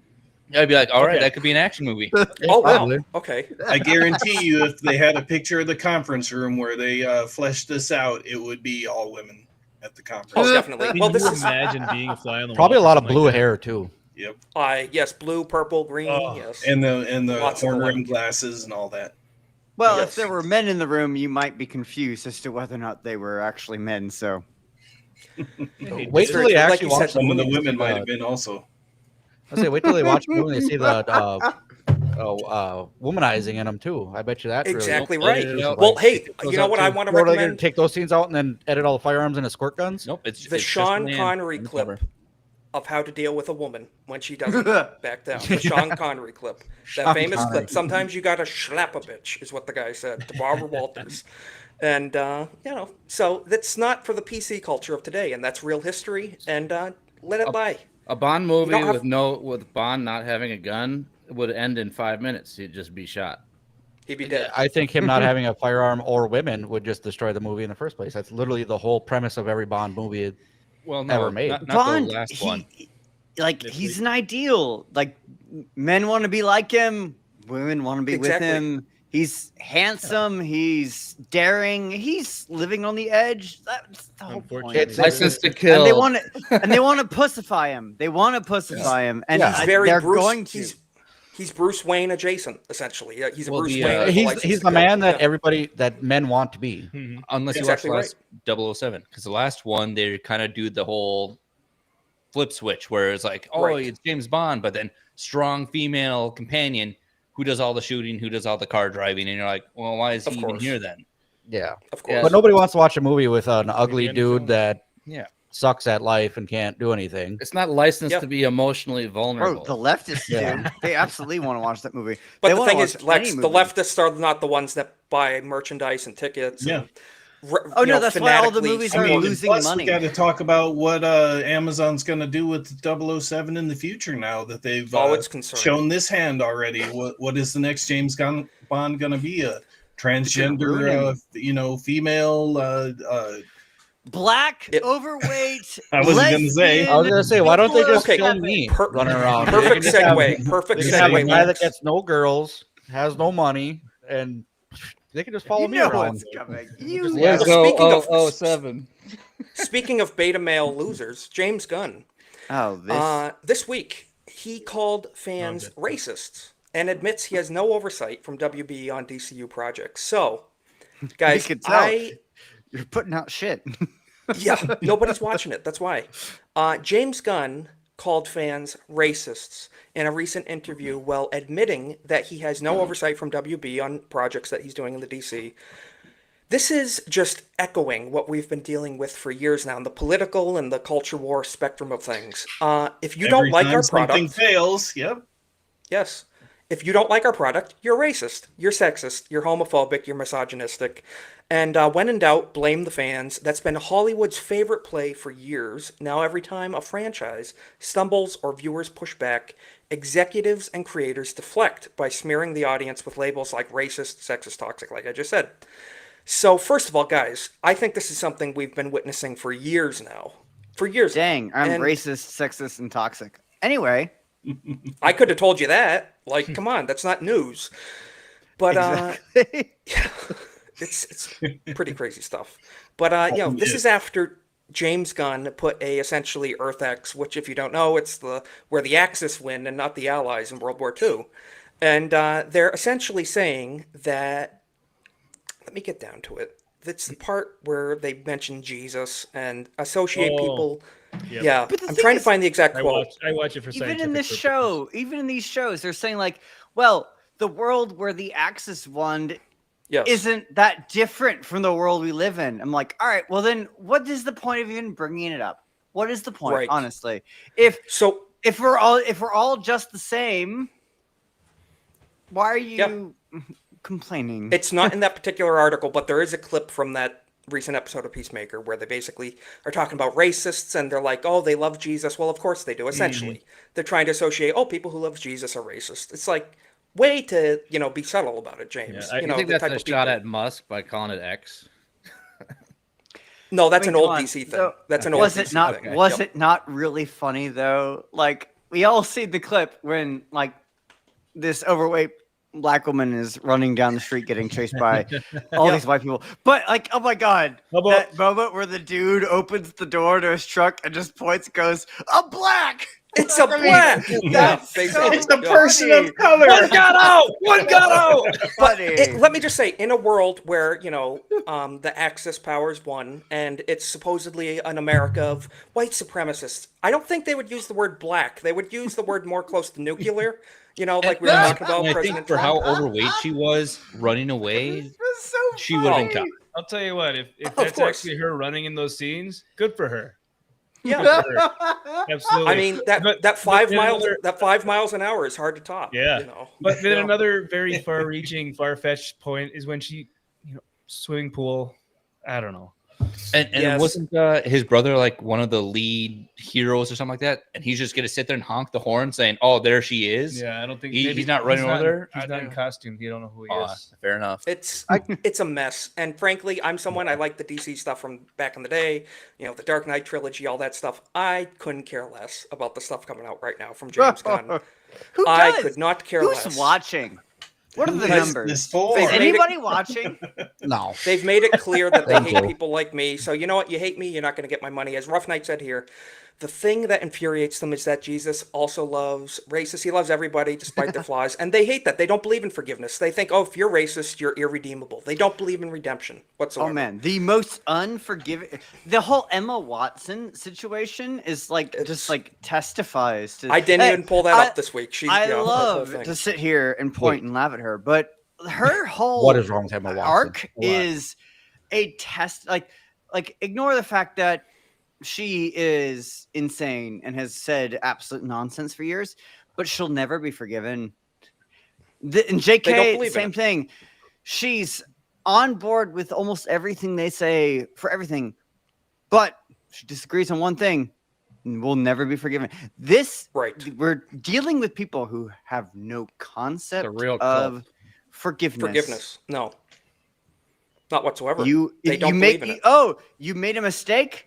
I'd be like, all right, Okay. that could be an action movie. Oh wow. Probably. Okay. I guarantee you, if they had a picture of the conference room where they fleshed this out, it would be all women at the conference. Oh, definitely. Can Well, this you is imagine being a fly on the Probably a wall lot of for something blue like that? hair, too. Yep. yes, blue, purple, green. Oh, Yes. And the Lots of horn the rim like. glasses and all that. Well, Yes. if there were men in the room, you might be confused as to whether or not they were actually men. So Wait till they Like actually you said, watch the Some of movie. the and see women might have been also. I say, wait till they watch the movie and they see the womanizing in them, too. I bet you that's Exactly really right. Nope. Well, hey, goes you know out what to- I want to Or are they going recommend? to take those scenes out and then edit all the firearms into squirt guns? Nope. It's The it's just Sean a man Connery on the clip cover. of how to deal with a woman when she doesn't back down. The Sean Connery clip. That Sean famous Connery. clip. Sometimes you gotta slap a bitch, is what the guy said to Barbara Walters. And so that's not for the PC culture of today, and that's real history, and let it lie. A Bond movie don't have- with Bond not having a gun would end in 5 minutes. He'd just be shot. He'd be dead. I think him not having a firearm or women would just destroy the movie in the first place. That's literally the whole premise of every Bond movie Well, ever no, made. not Bond, the last one. he's an ideal. Like men want to be like him, women want to be Exactly. with him. He's handsome. He's daring. He's living on the edge. That's the whole point. It's License to Kill. And they want to, and they want to pussify him. They want to pussify him, and He's very they're Bruce. going to. He's Bruce Wayne adjacent, essentially. Yeah, he's a Well, Bruce the, Wayne. with a He's license he's to the kill. man that Yeah. everybody that men want to be. Unless Exactly you watch the last 007, because the last one they kind of do the whole flip switch where it's like, oh, Right. it's James Bond, but then strong female companion who does all the shooting, who does all the car driving, and you're like, well, why is Of he even course. here then? Yeah, Of course. but nobody wants to watch a movie with an ugly end the film. dude that Yeah. sucks at life and can't do anything. It's not licensed Yep. to be emotionally vulnerable. Bro, the leftists Yeah. do. They absolutely want to watch that movie. But They the wanna thing is, watch Lex, any the movie. leftists are not the ones that buy merchandise and tickets. Yeah. And, Oh, no, that's why all the movies are losing plus money. We got to talk about what Amazon's going to do with 007 in the future now that they've it's concerned. shown this hand already. What is the next James Bond going to be? A transgender, ruin female? Black, overweight. I wasn't gonna say. lesbian, I was gonna say, why don't they just Okay. kill me running around? Perfect They can just have- segue. Perfect They can have a segue. guy that Lex. gets no girls, has no money, and they can just follow me around. Speaking of beta male losers, James Gunn. This week he called fans racist and admits he has no oversight from WB on DCU projects. So, guys, you're putting out shit. Yeah, nobody's watching it. That's why. James Gunn called fans racists in a recent interview while admitting that he has no oversight from WB on projects that he's doing in the DC. This is just echoing what we've been dealing with for years now in the political and the culture war spectrum of things. If you don't like our something product, fails. Yep. yes. If you don't like our product, you're racist, you're sexist, you're homophobic, you're misogynistic. And when in doubt, blame the fans. That's been Hollywood's favorite play for years. Now every time a franchise stumbles or viewers push back, executives and creators deflect by smearing the audience with labels like racist, sexist, toxic, like I just said. So first of all, guys, I think this is something we've been witnessing for years now. For years. Dang, I'm racist, sexist, and toxic. Anyway. I could have told you that. Like, come on, that's not news. But exactly. it's pretty crazy stuff. But this is after James Gunn put a essentially Earth X, which if you don't know, it's where the Axis win and not the Allies in World War II. And they're essentially saying that, let me get down to it. It's the part where they mention Jesus and associate people. Yep. Yeah, I'm trying to find the exact quote. I watch it for even in this show, even in these shows, they're saying like, well, the world where the Axis won isn't that different from the world we live in. I'm like, all right, well then, what is the point of even bringing it up? What is the point, Right. honestly? If we're all just the same, why are you complaining? It's not in that particular article, but there is a clip from that recent episode of Peacemaker where they basically are talking about racists and they're like, oh, they love Jesus. Well, of course they do. Essentially, they're trying to associate, people who love Jesus are racist. It's like way to, be subtle about it, James. I think that's a shot at Musk by calling it X. No, that's an old DC thing. So, that's an old DC thing. Was it not really funny though? Like we all see the clip when like this overweight black woman is running down the street getting chased by all these white people. But like, oh my god, that moment where the dude opens the door to his truck and just points, goes, "A black." It's a black. It's a person of color. One got out. One got out. Funny. Let me just say, in a world where the Axis powers won, and it's supposedly an America of white supremacists, I don't think they would use the word black. They would use the word more close to nuclear. Like we were talking about. I President think for Trump. how overweight she was running away, she would have been caught. I'll tell you what, if that's actually her running in those scenes, good for her. Yeah, Good for her. Absolutely. I mean that 5 miles an hour is hard to top. Yeah, but then another very far-reaching, far-fetched point is when she, swimming pool. I don't know. And wasn't his brother like one of the lead heroes or something like that? And he's just gonna sit there and honk the horn, saying, "Oh, there she is." Yeah, I don't think he's not running over there. He's not in costume. You don't know who he is. Fair enough. It's a mess. And frankly, I'm someone, I like the DC stuff from back in the day. The Dark Knight trilogy, all that stuff. I couldn't care less about the stuff coming out right now from James Gunn. I could not care less. Who's watching? What are the numbers? This for? Is anybody watching? No. They've made it clear that they hate people like me. So you know what? You hate me, you're not going to get my money. As Rough Knight said here, the thing that infuriates them is that Jesus also loves racists. He loves everybody despite their flaws. And they hate that. They don't believe in forgiveness. They think, if you're racist, you're irredeemable. They don't believe in redemption whatsoever. Oh, man. The most unforgiving. The whole Emma Watson situation is just testifies to. I didn't even pull that up this week. I love to sit here and point and laugh at her. But her whole what is wrong with Emma Watson? Arc is a test. Like ignore the fact that she is insane and has said absolute nonsense for years, but she'll never be forgiven. And JK, same thing. She's on board with almost everything they say for everything, but she disagrees on one thing and will never be forgiven. We're dealing with people who have no concept of forgiveness. No, not whatsoever. They don't believe in it. You made a mistake.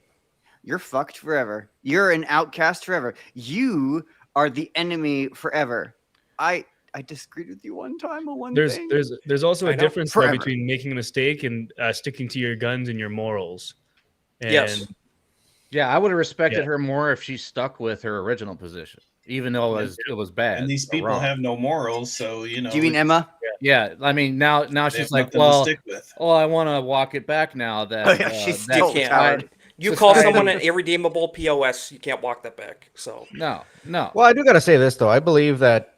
You're fucked forever. You're an outcast forever. You are the enemy forever. I disagreed with you one time on one There's thing. there's also I a know. difference though, Forever. between making a mistake and sticking to your guns and your morals. And Yes. Yeah, I would have respected Yeah. her more if she stuck with her original position, even though it was bad. And these or people wrong. have no morals, so you know. Do you mean Emma? Yeah, I mean now They she's have like, nothing to well, stick with. oh, I want to walk it back now that Oh, yeah, she's that still can't. tired. You call society- someone an irredeemable POS, you can't walk that back. So no. Well, I do got to say this though. I believe that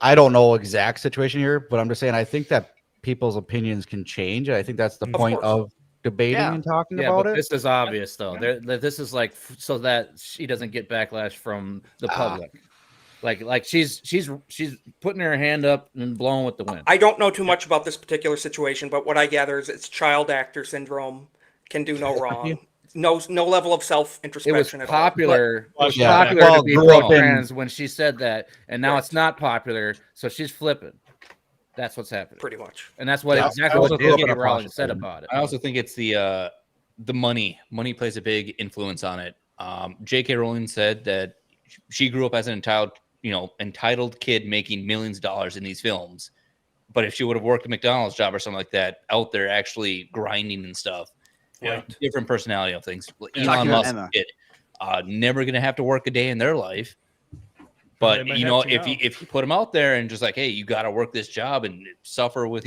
I don't know exact situation here, but I'm just saying I think that people's opinions can change. I think that's the point of debating and talking about but it. this is obvious though. This is like so that she doesn't get backlash from the public. Like she's putting her hand up and blowing with the wind. I don't know too much about this particular situation, but what I gather is it's child actor syndrome. Can do no wrong. No level of self It was introspection at popular. all. It was popular to be pro-trans when she said that, and now it's not popular, so she's flipping. That's what's happening. Pretty much. And that's what exactly what J.K. Rowling said about it. I also think it's the money. Money plays a big influence on it. J.K. Rowling said that she grew up as an entitled kid making millions of dollars in these films. But if she would have worked a McDonald's job or something like that, out there actually grinding and stuff, different personality of things. Elon Musk kid, never gonna have to work a day in their life. But if you put them out there and just like, hey, you got to work this job and suffer with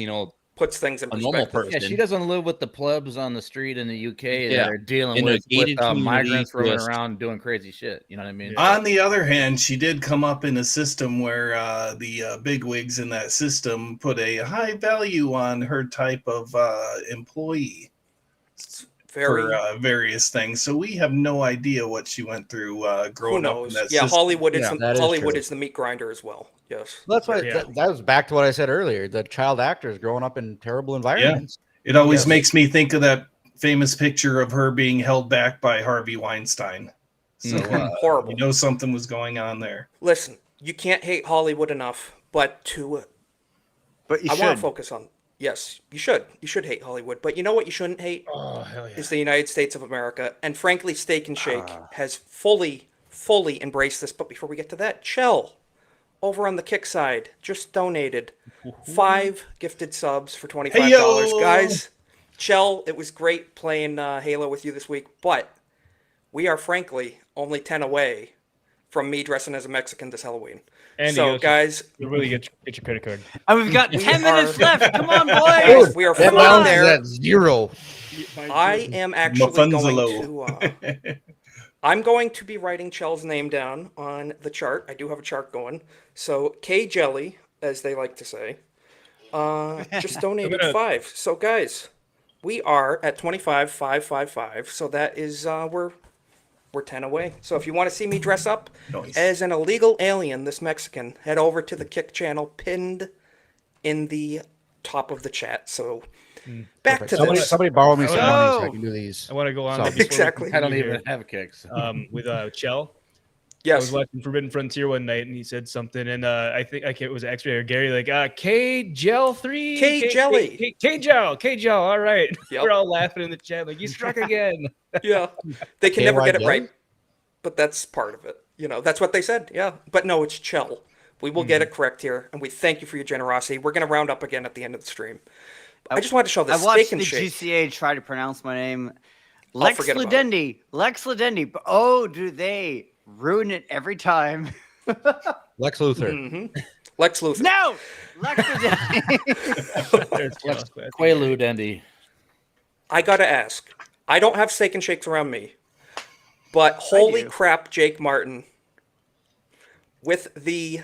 puts things in a normal person. Yeah, she doesn't live with the plebs on the street in the UK Yeah. that are dealing In a with gated community, migrants roaming just- around doing crazy shit. You know what I mean? On the other hand, she did come up in a system where the bigwigs in that system put a high value on her type of employee for various things. So we have no idea what she went through Who growing up in knows? that Yeah, system. Hollywood is that is Hollywood true. is the meat grinder as well. Yes. Well, that's why that was back to what I said earlier. The child actors growing up in terrible environments. It always makes me think of that famous picture of her being held back by Harvey Weinstein. So horrible. You know something was going on there. Listen, you can't hate Hollywood enough, but you I want should. to focus on. Yes, you should. You should hate Hollywood, but you know what you shouldn't hate? Oh, hell yeah. Is the United States of America, and frankly, Steak and Shake has fully embraced this. But before we get to that, Chell, over on the Kick side, just donated 5 gifted subs for $25. Hey-yo! Guys, Chell, it was great playing Halo with you this week, but we are frankly only 10 away from me dressing as a Mexican this Halloween. Andy, So, guys, you really get your credit card. And we've got 10 minutes left. Come on, Guys, boys. we are That fully balance there. is at 0. I am actually going Mafunzalo. to. I'm going to be writing Chell's name down on the chart. I do have a chart going. So K Jelly, as they like to say, just donated 5. So guys, we are at 25,555. So that is we're 10 away. So if you want to see me dress up as an illegal alien, this Mexican, head over to the Kick channel pinned in the top of the chat. So back to this. Somebody borrow me some money so I can do these. I want to go on. subs. before we Exactly. I don't continue even here, have kicks. with Chell. I Yes. was watching Forbidden Frontier one night and he said something, and I think it was X-Ray or Gary, like K Gel 3, K Jelly. K Gel. All right, Yep. we're all laughing in the chat, like you struck again. Yeah. They can never KY get it Jelly? right, but that's part of it. That's what they said. Yeah. But no, it's Chell. We will get it correct here, and we thank you for your generosity. We're going to round up again at the end of the stream. I just wanted to show I this watched Steak and the Shake. GCA try to pronounce my name. Lex forget about Ludendi. Lex Ludendi. Oh, do they ruin it every time? Lex Luthor. Mm-hmm. Lex Luthor. No! Lex Ludendi. There's Chell. Quaalude, Andy. I got to ask. I don't have Steak and Shakes around me, but holy do. crap, Jake Martin, with the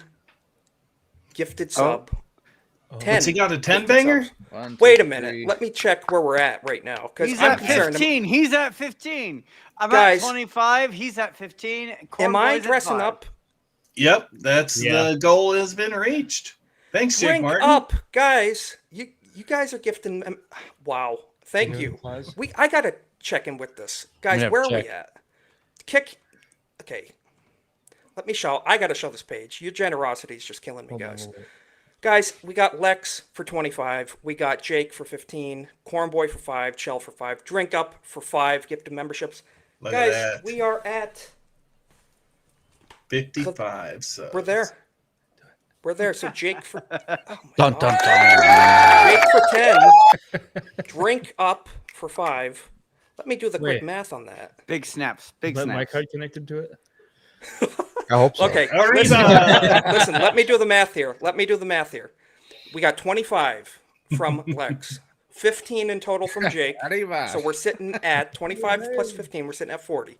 gifted sub. 10. What's he got, a 10 gifted banger? subs. 1, 2, Wait a minute. 3. Let me check where we're at right now. Because He's I'm at concerned. 15. He's at 15. I'm Guys, at 25. He's at 15. Am I Cornboy's at dressing 5. up? Yep, that's the goal has been reached. Thanks, Jake Drink Martin. up, guys. You guys are gifting. Wow. Thank you. I got to check in with this. Guys, have where to are we check. at? Kick. Okay. Let me show. I got to show this page. Your generosity is just killing me, guys. Guys, we got Lex for 25. We got Jake for 15. Cornboy for 5. Chell for 5. Drink Up for 5 gifted memberships. Look at Guys, that. we are at 55. So we're there. We're there. So Jake for Dun, dun, dun. Jake for 10. Drink up for 5. Let me do the quick Wait. math on that. Big snaps. Big But my snaps. card connected to it. I hope so. Okay, Arriba! listen, let me do the math here. We got 25 from Lex, 15 in total from Jake. So we're sitting at 25 plus 15. We're sitting at 40.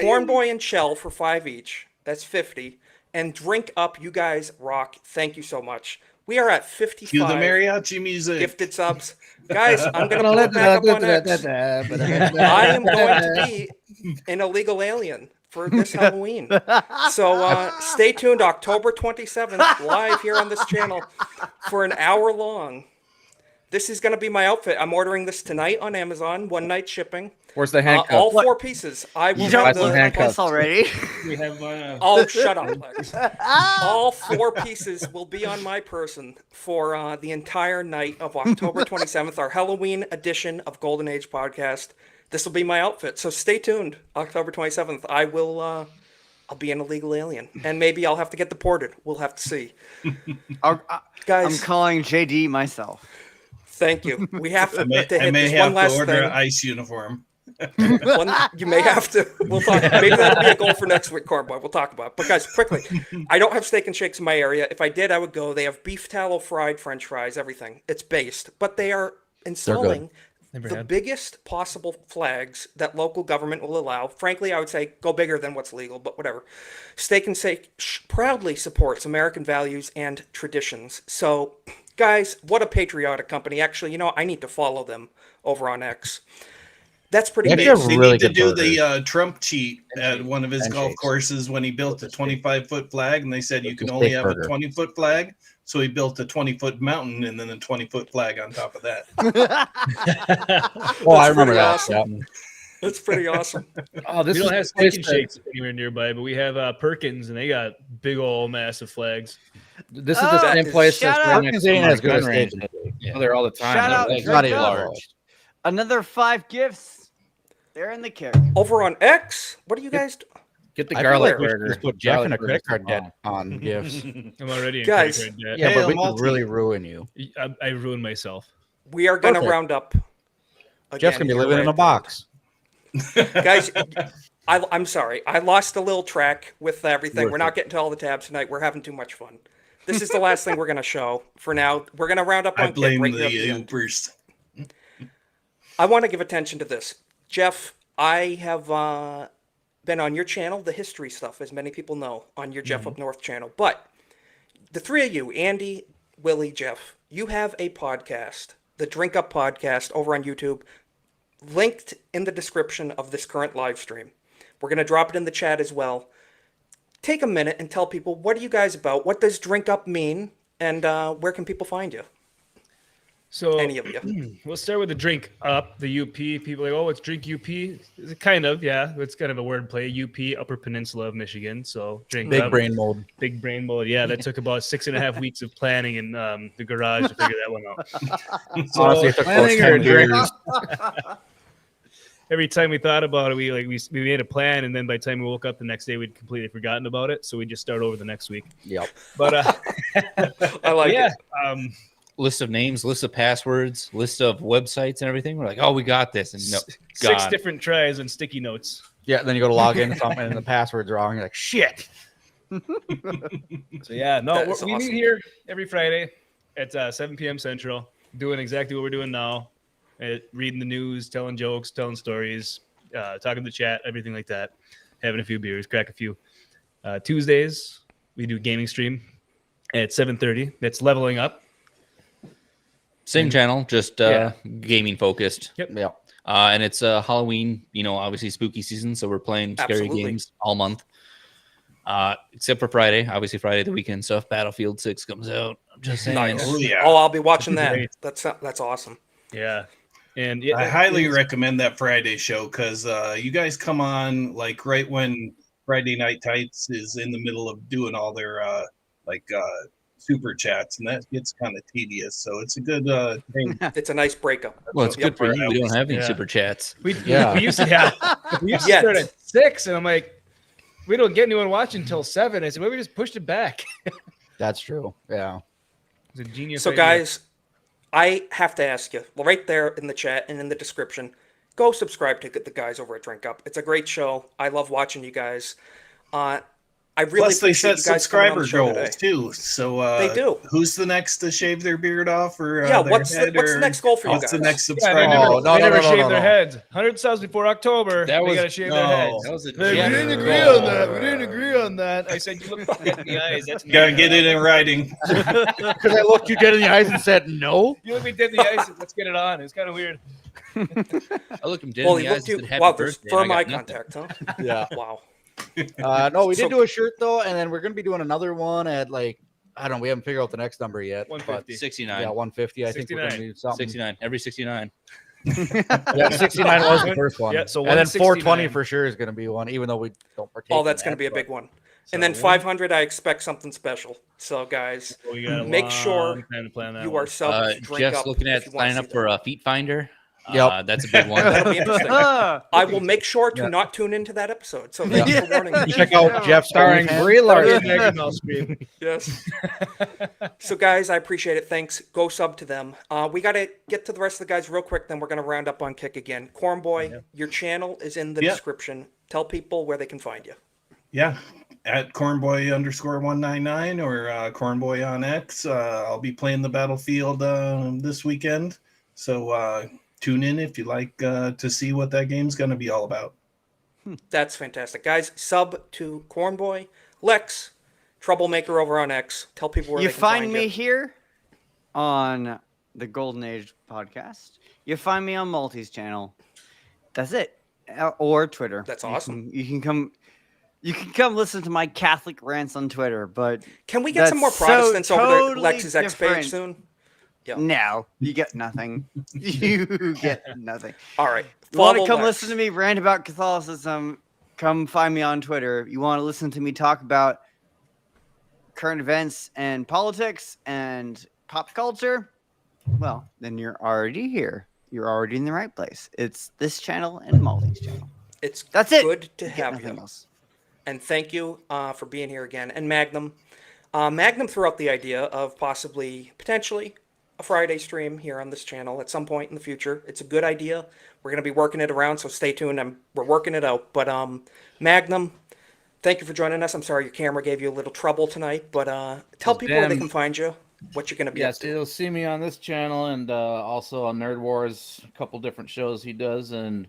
Corn Boy and Shell for 5 each. That's 50. And Drink Up, you guys rock. Thank you so much. We are at 55. Cue the mariachi music. Gifted subs. Guys, I'm going to put it back up on X. I am going to be an illegal alien for this Halloween. So stay tuned October 27th, live here on this channel for an hour long. This is going to be my outfit. I'm ordering this tonight on Amazon, 1 night shipping. Where's the handcuff? All 4 pieces. I will You don't have need handcuffs already. We have Oh, shut up, Lex. All 4 pieces will be on my person for the entire night of October 27th, our Halloween edition of Golden Age Podcast. This will be my outfit, so stay tuned. October 27th, I will. I'll be an illegal alien, and maybe I'll have to get deported. We'll have to see. Guys, I'm calling JD myself. Thank you. We have to I may hit this have one last to order thing. an ICE uniform. You may have to. We'll talk. Maybe that'll be a goal for next week, Cornboy. We'll talk about it. But guys, quickly, I don't have Steak and Shakes in my area. If I did, I would go. They have beef tallow fried French fries, everything. It's based, but they are installing the biggest possible flags that local government will allow. Frankly, I would say go bigger than what's legal, but whatever. Steak and Shake proudly supports American values and traditions. So, guys, what a patriotic company. Actually, you know, I need to follow them over on X. That's pretty big. They need to do the Trump cheat at one of his golf courses when he built a 25-foot flag, and they said you can only have a 20-foot flag. So he built a 20-foot mountain and then a 20-foot flag on top of that. Oh, I remember that. Awesome. Yeah. That's pretty awesome. Oh, we don't have Steak and Shakes anywhere nearby, but we have Perkins, and they got big old massive flags. This is the same place that's right next to my gun range. Yeah. There all the time. Shout out, It's not even large. Another 5 gifts. They're in the carrot. Over on X, what do you guys do? Get the garlic burger. Just put Jeff in a credit card debt on gifts. I'm already in Guys, credit card debt. Yeah, but we could really ruin you. I ruined myself. We are going to Perfect. round up. Jeff's going to be living in a box. Guys, I'm sorry. I lost a little track with everything. We're not getting to all the tabs tonight. We're having too much fun. This is the last thing we're going to show for now. We're going to round up on I blame Kip the right here at the end. Ubers. I want to give attention to this. Jeff, I have been on your channel, the history stuff, as many people know, on your Jeff Up North channel. But the 3 of you, Andy, Willie, Jeff, you have a podcast, the Drink Up Podcast, over on YouTube, linked in the description of this current live stream. We're going to drop it in the chat as well. Take a minute and tell people, what are you guys about? What does Drink Up mean? And where can people find you? So any of you. We'll start with the Drink Up, the UP. People are like, oh, it's Drink UP. It's kind of, yeah. It's kind of a word play. UP, Upper Peninsula of Michigan. So Drink Big Up. brain mold. Big brain mold. Yeah, that took about 6.5 weeks of planning in the garage to figure that one out. So, Honestly, it took 10 years. Every time we thought about it, we made a plan, and then by the time we woke up the next day, we'd completely forgotten about it. So we just start over the next week. Yep. But I like it. List of names, list of passwords, list of websites and everything. We're like, oh, we got this. And no, 6 different tries and sticky notes. Yeah, then you go to log in something and the password's wrong. You're like, shit. So yeah, no, That is we awesome. meet here every Friday at 7 p.m. Central, doing exactly what we're doing now, reading the news, telling jokes, telling stories, talking to the chat, everything like that, having a few beers, crack a few. Tuesdays, we do gaming stream at 7:30. That's Leveling Up. Same channel, just gaming focused. Yep. Yeah. And it's Halloween, obviously spooky season, so we're playing scary Absolutely. games all month. Except for Friday, obviously Friday the weekend stuff. Battlefield 6 comes out. I'm just saying. Nice. Oh, yeah. Oh, I'll be watching that. Great. That's awesome. Yeah. And I highly recommend that Friday show because you guys come on like right when Friday Night Tights is in the middle of doing all their super chats, and that gets kind of tedious. So it's a good thing. It's a nice breakup. Well, it's good for you. We don't have any Yeah. super chats. We used to start at 6, and I'm like, we don't get anyone watching until 7. I said, well, we just pushed it back. That's true. Yeah. It's a genius So, idea. guys, I have to ask you, well, right there in the chat and in the description, go subscribe to the guys over at Drink Up. It's a great show. I love watching you guys. I really Plus, they appreciate set you guys coming on the subscriber show goals today. too. So They do. Who's the next to shave their beard off, or Yeah, their what's head, the next goal for you what's the guys? next Yeah, subscriber? they never, goal? they never shave their heads. 100 subs before October. That they was- gotta shave no. their heads. That was a Hey, we generous didn't agree goal. on that. We didn't agree on that. I said you look dead in the eyes. That's Gotta get it in writing. Because I looked you dead in the eyes and said no. You look me dead in the eyes. Let's get it on. It's kind of weird. I looked him dead Well, in he the eyes looked and you. said happy Wow, there's birthday. and I firm eye got nothing. contact, huh? Yeah. Wow. No, we did So- do a shirt though, and then we're gonna be doing another one at like I don't know. We haven't figured out the next number yet. 150. 69. Yeah, 150. I think we're gonna 69. do something. 69. Every 69. Yeah, 69 was the first one. Yeah, so and then 420 169. for sure is gonna be one, even though we don't partake. Oh, in that's going to that, be a but- big one. So And then one- 500, I expect something special. So, guys, Well, you got a make sure long time to plan that you one. are subbed to Drink Jeff's Up looking at if you wanna signing see up for that. a Feet Finder. Yep. That's a big one. That'll be interesting. I will make sure to Yeah. not tune into that episode. So, thank you for warning me. Check out Jeff's Starring OnlyFans. Brie Larson. Megan Mouse scream. Yes. So, guys, I appreciate it. Thanks. Go sub to them. We got to get to the rest of the guys real quick, then we're going to round up on Kick again. Corn Boy, your channel is in the Yeah. description. Tell people where they can find you. Yeah, at cornboy_199 or cornboy on X. I'll be playing the Battlefield this weekend, so tune in if you like to see what that game's going to be all about. That's fantastic. Guys, sub to Corn Boy. Lex, Troublemaker over on X. Tell people where You they can find find me you. here on the Golden Age podcast. You find me on Multi's channel. That's it. Or Twitter. That's awesome. You can come. You can come listen to my Catholic rants on Twitter, but Can we get some more that's so Protestants over there at totally Lex's X different. page soon? Yeah. No, you get nothing. You get nothing. All right. You want to Follow come Lex. listen to me rant about Catholicism? Come find me on Twitter. You want to listen to me talk about current events and politics and pop culture? Well, then you're already here. You're already in the right place. It's this channel and Multi's channel. That's it. Good to You get have nothing you. else. And thank you for being here again. And Magnum. Magnum threw out the idea of potentially, a Friday stream here on this channel at some point in the future. It's a good idea. We're going to be working it around, so stay tuned. We're working it out. But Magnum, thank you for joining us. I'm sorry your camera gave you a little trouble tonight, but tell people where they damn- can find you, what you're going to be up Yes, to. you'll see me on this channel and also on Nerd Wars, a couple different shows he does. And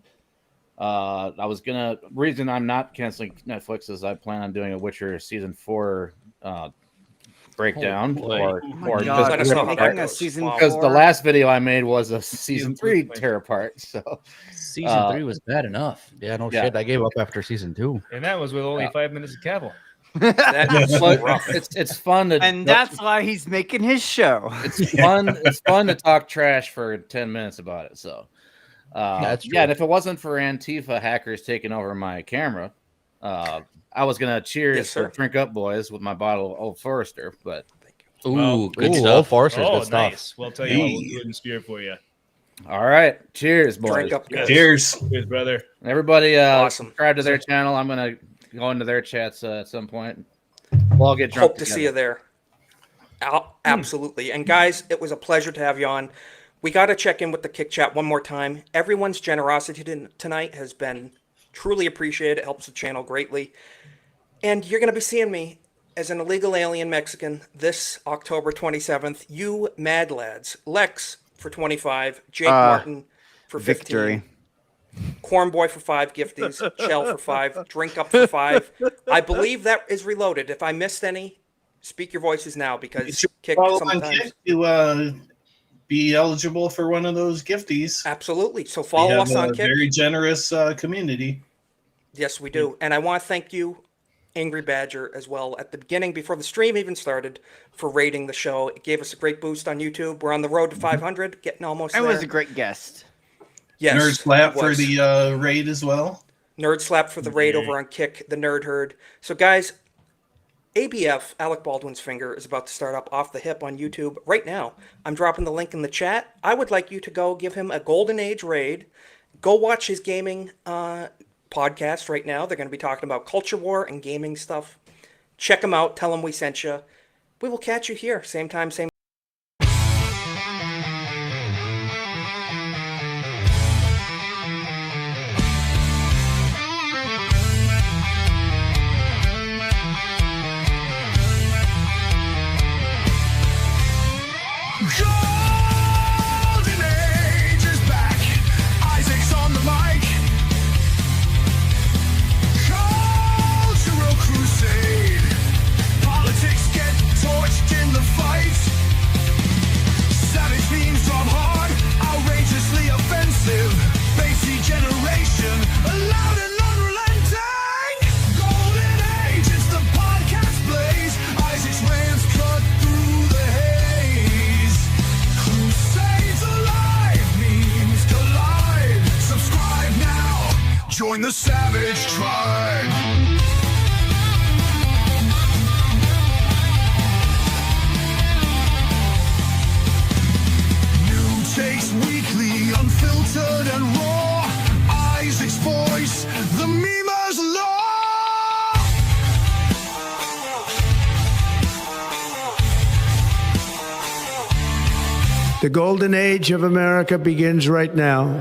reason I'm not canceling Netflix is I plan on doing a Witcher season 4 breakdown boy. or my God, let us know how that making a goes. season Wow. because the 4? last video I made was a season 3 tear apart. So Season 3 was bad enough. Yeah, no Yeah. shit. I gave up after season 2. And that was with only 5 minutes of cable. That is but rough. it's fun to And that's why he's making his show. it's fun to talk trash for 10 minutes about it. So That's true. yeah, and if it wasn't for Antifa hackers taking over my camera, I was gonna cheers Yes, sir. for Drink Up Boys with my bottle of Old Forester, but Ooh, Well, good Ooh, stuff. Old Forester's Oh, good stuff. nice. Well, I'll tell you what, we'll do it in spirit for you. all right, cheers, boys. Drink up, guys. Cheers. Cheers, brother. Everybody, Awesome. subscribe to their channel. I'm gonna go into their chats at some point. We'll all get drunk. Hope to see you there. Absolutely. And guys, it was a pleasure to have you on. We got to check in with the Kick Chat one more time. Everyone's generosity tonight has been truly appreciated. It helps the channel greatly. And you're going to be seeing me as an illegal alien Mexican this October 27th. You mad lads. Lex for 25. Jake Martin for 15. Victory. Corn Boy for 5 gifties. Shell for 5. Drink Up for 5. I believe that is reloaded. If I missed any, speak your voices now because Kick Follow on sometimes. Kick to be eligible for one of those gifties. Absolutely. So We follow have us on a Kick. very generous community. Yes, we do. And I want to thank you, Angry Badger, as well, at the beginning, before the stream even started, for rating the show. It gave us a great boost on YouTube. We're on the road to 500, getting almost I there. was a great guest. Yes, Nerd slap it for was. the raid as well. Nerd slap for the raid over on Kick, the Nerd Herd. So, guys, ABF, Alec Baldwin's Finger, is about to start up off the hip on YouTube right now. I'm dropping the link in the chat. I would like you to go give him a Golden Age raid. Go watch his gaming podcast right now. They're going to be talking about culture war and gaming stuff. Check him out. Tell him we sent you. We will catch you here, same time, same. Golden Age is back. Isaac's on the mic. Cultural crusade. Politics get torched in the fight. Savage themes drop hard, outrageously offensive. Bassy generation, loud and unrelenting. Golden Age, it's the podcast blaze. Isaac's rants cut through the haze. Crusades alive, memes collide. Subscribe now, join the savage tribe. New takes weekly, unfiltered and raw. Isaac's voice, the memer's law. The golden age of America begins right now.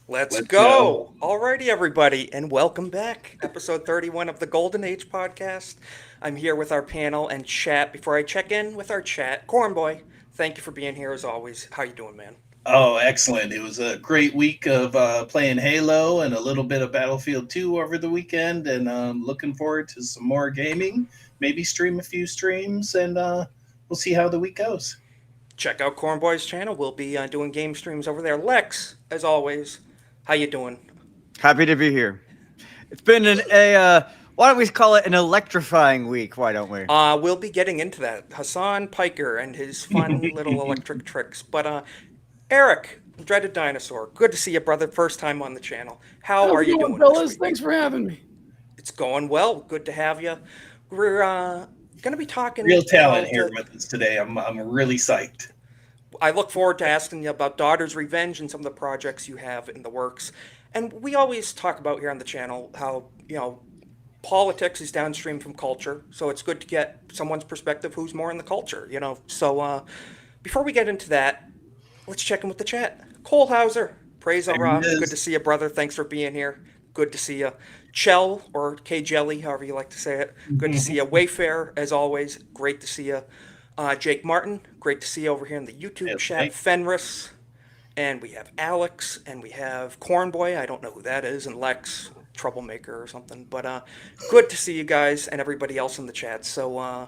Let's go. Alrighty, everybody, and welcome back. Episode 31 of the Golden Age podcast. I'm here with our panel and chat. Before I check in with our chat, Cornboy, thank you for being here as always. How you doing, man? Oh, excellent. It was a great week of playing Halo and a little bit of Battlefield 2 over the weekend, and looking forward to some more gaming. Maybe stream a few streams, and we'll see how the week goes. Check out Cornboy's channel. We'll be doing game streams over there. Lex, as always, how you doing? Happy to be here. It's been why don't we call it an electrifying week? Why don't we? We'll be getting into that. Hassan Piker and his fun little electric tricks. But Eric, Dreaded Dinosaur, good to see you, brother. First time on the channel. How are you doing, fellas? Thanks for having me. It's going well. Good to have you. We're going to be talking. Real talent here with us today. I'm really psyched. I look forward to asking you about Daughter's Revenge and some of the projects you have in the works. And we always talk about here on the channel how, politics is downstream from culture. So it's good to get someone's perspective who's more in the culture, So before we get into that, let's check in with the chat. Cole Hauser, praise Allah. Good to see you, brother. Thanks for being here. Good to see you. Chell, or K Jelly, however you like to say it. Good to see you. Wayfair, as always. Great to see you. Jake Martin, great to see you over here in the YouTube chat. Fenris, and we have Alex, and we have Cornboy. I don't know who that is, and Lex, troublemaker or something. But good to see you guys and everybody else in the chat. So,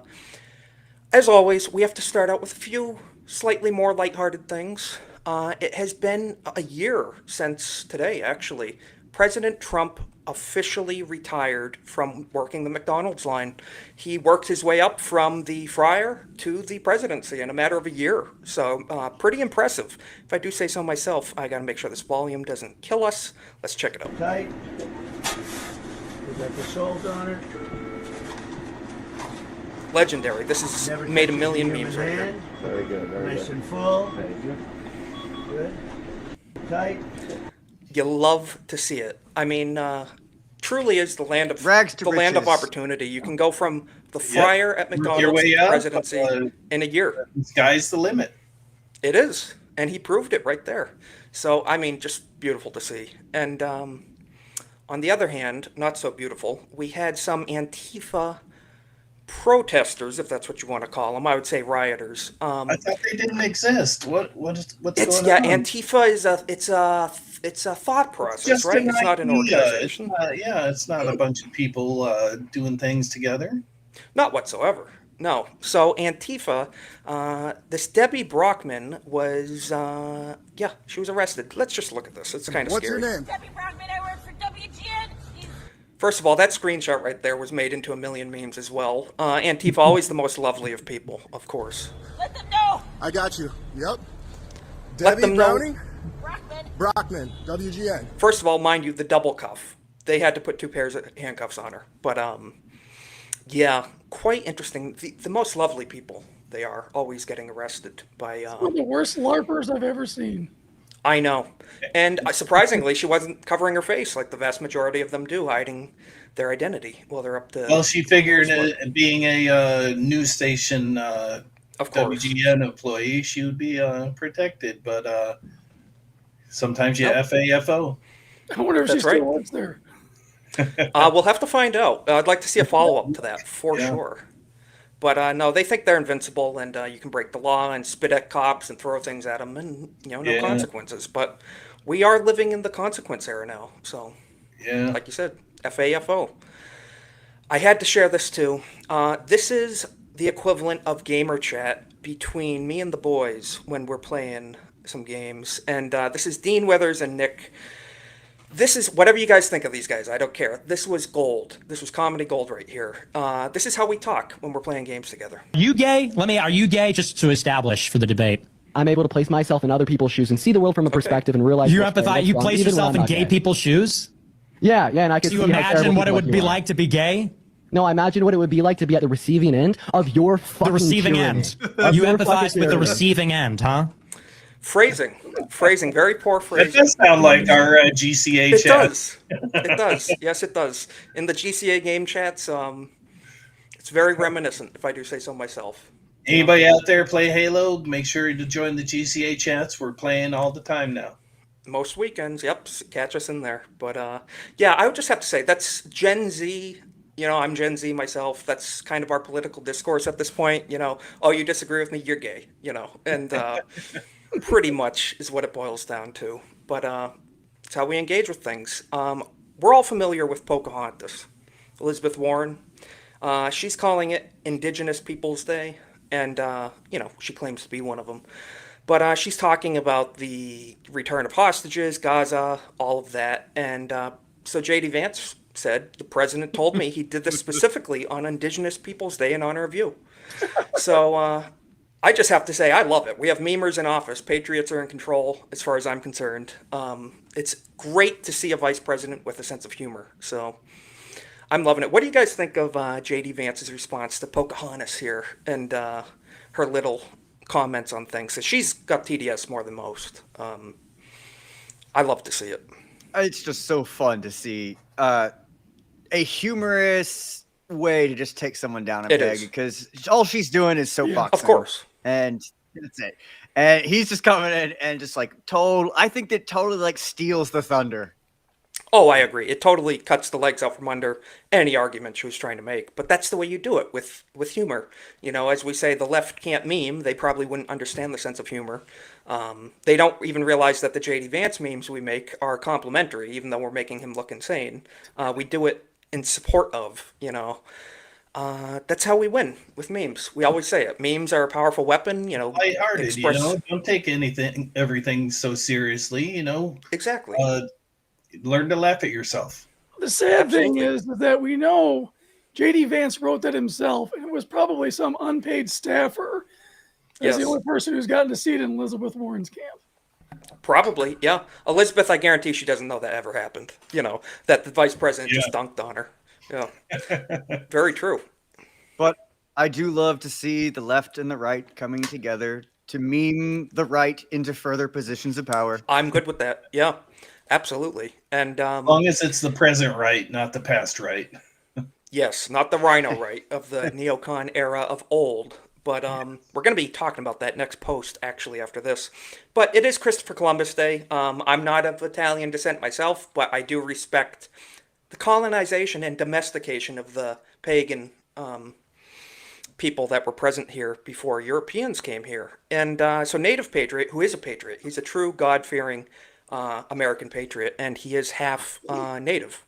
as always, we have to start out with a few slightly more lighthearted things. It has been a year since today, actually. President Trump officially retired from working the McDonald's line. He worked his way up from the fryer to the presidency in a matter of a year. So pretty impressive. If I do say so myself, I got to make sure this volume doesn't kill us. Let's check it out. Tight. We got the salt on it. Legendary. This has made a million memes right here. Very good. Nice and full. Very good. Good. Tight. You love to see it. I mean, truly is the land of rags to land of riches. opportunity. You can go from the fryer at Work McDonald's your way to up, presidency in a year. Sky's the limit. It is, and he proved it right there. So, I mean, just beautiful to see. And on the other hand, not so beautiful, we had some Antifa protesters, if that's what you want to call them. I would say rioters. I thought they didn't exist. What's It's going on? Antifa is a thought process, Just right? an It's not an idea. organization. It's not a bunch of people doing things together. Not whatsoever. No. So Antifa, this Debbie Brockman was, she was arrested. Let's just look at this. It's kind of What's scary. your name? Debbie Brockman, I work for WGN. First of all, that screenshot right there was made into a million memes as well. Antifa, always the most lovely of people, of course. Let them know. I got you. Yep. Let Debbie them know. Browning? Brockman, WGN. First of all, mind you, the double cuff. They had to put 2 pairs of handcuffs on her. But, quite interesting. The most lovely people. They are always getting arrested by. One of the worst LARPers I've ever seen. I know. And surprisingly, she wasn't covering her face like the vast majority of them do, hiding their identity. Well, they're up to. Well, she figured being a news station of course. WGN employee, she would be protected. But sometimes you FAFO. I wonder if she That's still right. works there. We'll have to find out. I'd like to see a follow-up to that, for Yeah. sure. But no, they think they're invincible, and you can break the law and spit at cops and throw things at them, and no Yeah. consequences. But we are living in the consequence era now. So, Yeah. like you said, FAFO. I had to share this too. This is the equivalent of gamer chat between me and the boys when we're playing some games. And this is Dean Withers and Nick. This is whatever you guys think of these guys. I don't care. This was gold. This was comedy gold right here. This is how we talk when we're playing games together. Are you gay? Are you gay just to establish for the debate? I'm able to place myself in other people's shoes and see the world from a perspective and realize You what's right, empathize, what's you wrong, place even when yourself I'm in not gay people's shoes? Yeah, and I can Do you see how imagine terrible what it people would like be you are. like to be gay? No, I imagine what it would be like to be at the receiving end of your fucking The receiving tyranny. end. Of You your empathize fucking with the tyranny. receiving end, huh? Phrasing, very poor phrasing. That does sound like our GCA It chat. does. It does. Yes, it does. In the GCA game chats, it's very reminiscent, if I do say so myself. Anybody out there play Halo? Make sure to join the GCA chats. We're playing all the time now. Most weekends, yep, catch us in there. But yeah, I would just have to say that's Gen Z. I'm Gen Z myself. That's kind of our political discourse at this point. Oh, you disagree with me? You're gay. And pretty much is what it boils down to. But it's how we engage with things. We're all familiar with Pocahontas, Elizabeth Warren. She's calling it Indigenous Peoples Day, and she claims to be one of them. But she's talking about the return of hostages, Gaza, all of that. And so J.D. Vance said, the president told me he did this specifically on Indigenous Peoples Day in honor of you. So I just have to say, I love it. We have memers in office. Patriots are in control as far as I'm concerned. It's great to see a vice president with a sense of humor. So I'm loving it. What do you guys think of J.D. Vance's response to Pocahontas here and her little comments on things? So she's got TDS more than most. I love to see it. It's just so fun to see a humorous way to just take someone down a peg, because all she's doing is soapboxing. Of course. And that's it. And he's just coming in and just like I think that totally like steals the thunder. Oh, I agree. It totally cuts the legs out from under any argument she was trying to make. But that's the way you do it with humor. As we say, the left can't meme. They probably wouldn't understand the sense of humor. They don't even realize that the J.D. Vance memes we make are complimentary, even though we're making him look insane. We do it in support of, that's how we win with memes. We always say it. Memes are a powerful weapon, Lighthearted, Don't take everything so seriously, Exactly. Learn to laugh at yourself. The sad thing is that we know J.D. Vance wrote that himself, and it was probably some unpaid staffer. That's the only person who's gotten to see it in Elizabeth Warren's camp. Probably, yeah. Elizabeth, I guarantee she doesn't know that ever happened. That the vice president just dunked on her. Yeah. Very true. But I do love to see the left and the right coming together to meme the right into further positions of power. I'm good with that. Yeah, absolutely. And as long as it's the present right, not the past right. Yes, not the rhino right of the neocon era of old. But we're going to be talking about that next post, actually, after this. But it is Christopher Columbus Day. I'm not of Italian descent myself, but I do respect the colonization and domestication of the pagan people that were present here before Europeans came here. And so Native Patriot, who is a patriot, he's a true God-fearing American patriot, and he is half Native.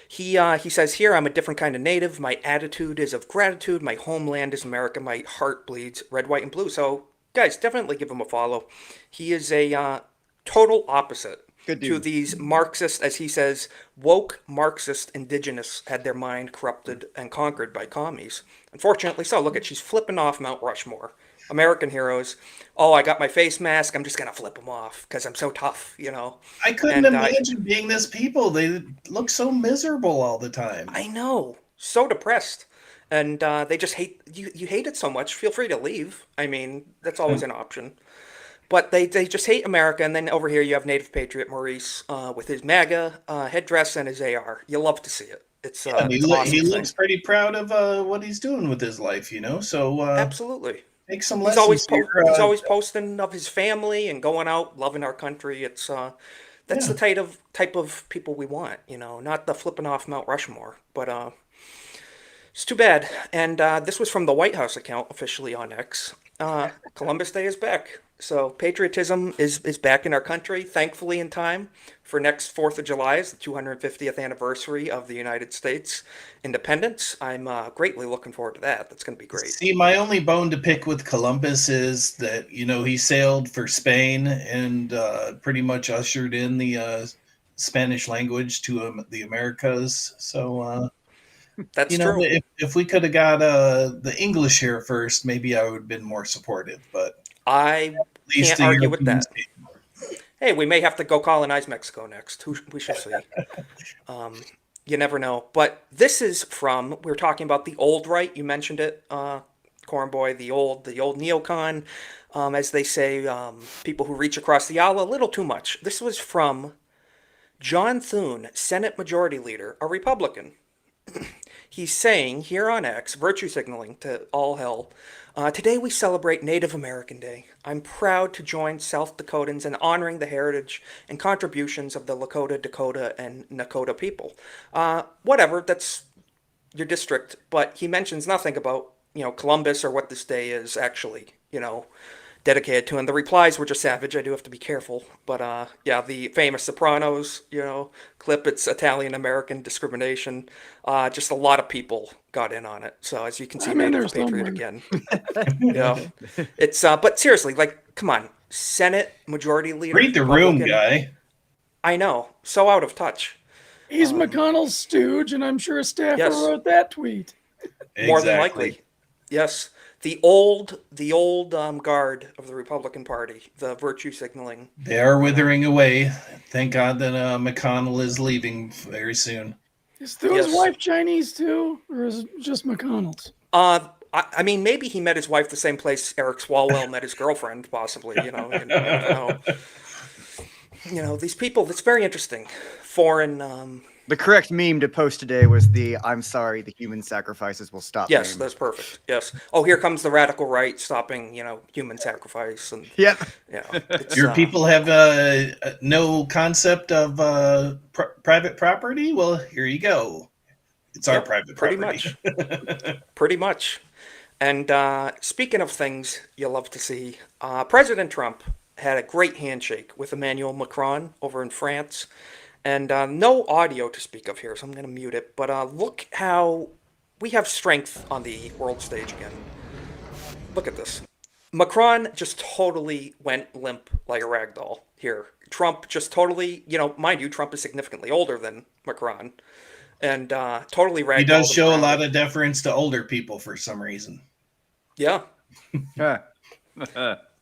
He says here, I'm a different kind of native. My attitude is of gratitude. My homeland is America. My heart bleeds red, white, and blue. So, guys, definitely give him a follow. He is a total opposite to these Marxist, as he says, woke Marxist indigenous had their mind corrupted and conquered by commies. Unfortunately so. Look she's flipping off Mount Rushmore. American heroes. Oh, I got my face mask. I'm just going to flip them off because I'm so tough, I couldn't imagine being this people. They look so miserable all the time. I know. So depressed. and they just hate you. You hate it so much. Feel free to leave. I mean, that's always an option. But they just hate America, and then over here you have Native Patriot Maurice with his MAGA headdress and his AR. You love to see it. It's Yeah, it's an awesome he thing. looks pretty proud of what he's doing with his life, you know. So Absolutely. take some He's always lessons here. he's always posting of his family and going out, loving our country. It's that's Yeah. the type of people we want, you know, not the flipping off Mount Rushmore. But it's too bad. And this was from the White House account officially on X. Columbus Day is back. So patriotism is back in our country, thankfully in time for next 4th of July is the 250th anniversary of the United States independence. I'm greatly looking forward to that. That's going to be great. See, my only bone to pick with Columbus is that, you know, he sailed for Spain and pretty much ushered in the Spanish language to the Americas. So, That's you know, true. if we could have got the English here first, maybe I would have been more supportive. But I at least can't the argue with that. Europeans. Hey, we may have to go colonize Mexico next. We shall see. You never know. But this is from, we were talking about the old right. You mentioned it, Cornboy, the old neocon, as they say, people who reach across the aisle a little too much. This was from John Thune, Senate Majority Leader, a Republican. He's saying here on X, virtue signaling to all hell, today we celebrate Native American Day. I'm proud to join South Dakotans in honoring the heritage and contributions of the Lakota, Dakota, and Nakota people. Whatever, that's your district, but he mentions nothing about, you know, Columbus or what this day is actually, you know, dedicated to. And the replies were just savage. I do have to be careful. But yeah, the famous Sopranos, you know, clip, it's Italian American discrimination. Just a lot of people got in on it. So as you can see, I'm in Native there Patriot somewhere. again. Yeah. It's but seriously, like, come on. Senate Majority Leader. Read the room, Republican. guy. I know. So out of touch. He's McConnell's stooge, and I'm sure a staffer Yes. wrote that tweet. More than likely. Yes. The old guard of the Republican Party, the virtue signaling. They are withering away. Thank God that McConnell is leaving very soon. Is Thune's wife Chinese too, or is it just McConnell's? I mean, maybe he met his wife the same place Eric Swalwell met his girlfriend, possibly. You know, you never know. You know, these people. It's very interesting. Foreign. The correct meme to post today was the "I'm sorry, the human sacrifices will stop." Yes, meme. that's perfect. Yes. Oh, here comes the radical right stopping, you know, human sacrifice and. Yep. Yeah. It's, Your people have no concept of private property. Well, here you go. It's our private pretty property. much. Pretty much. And speaking of things you love to see, President Trump had a great handshake with Emmanuel Macron over in France. And no audio to speak of here, so I'm going to mute it. But look how we have strength on the world stage again. Look at this. Macron just totally went limp like a rag doll here. Trump just totally, you know, mind you, Trump is significantly older than Macron. And totally ragdolled. He does him show a around. lot of deference to older people for some reason. Yeah.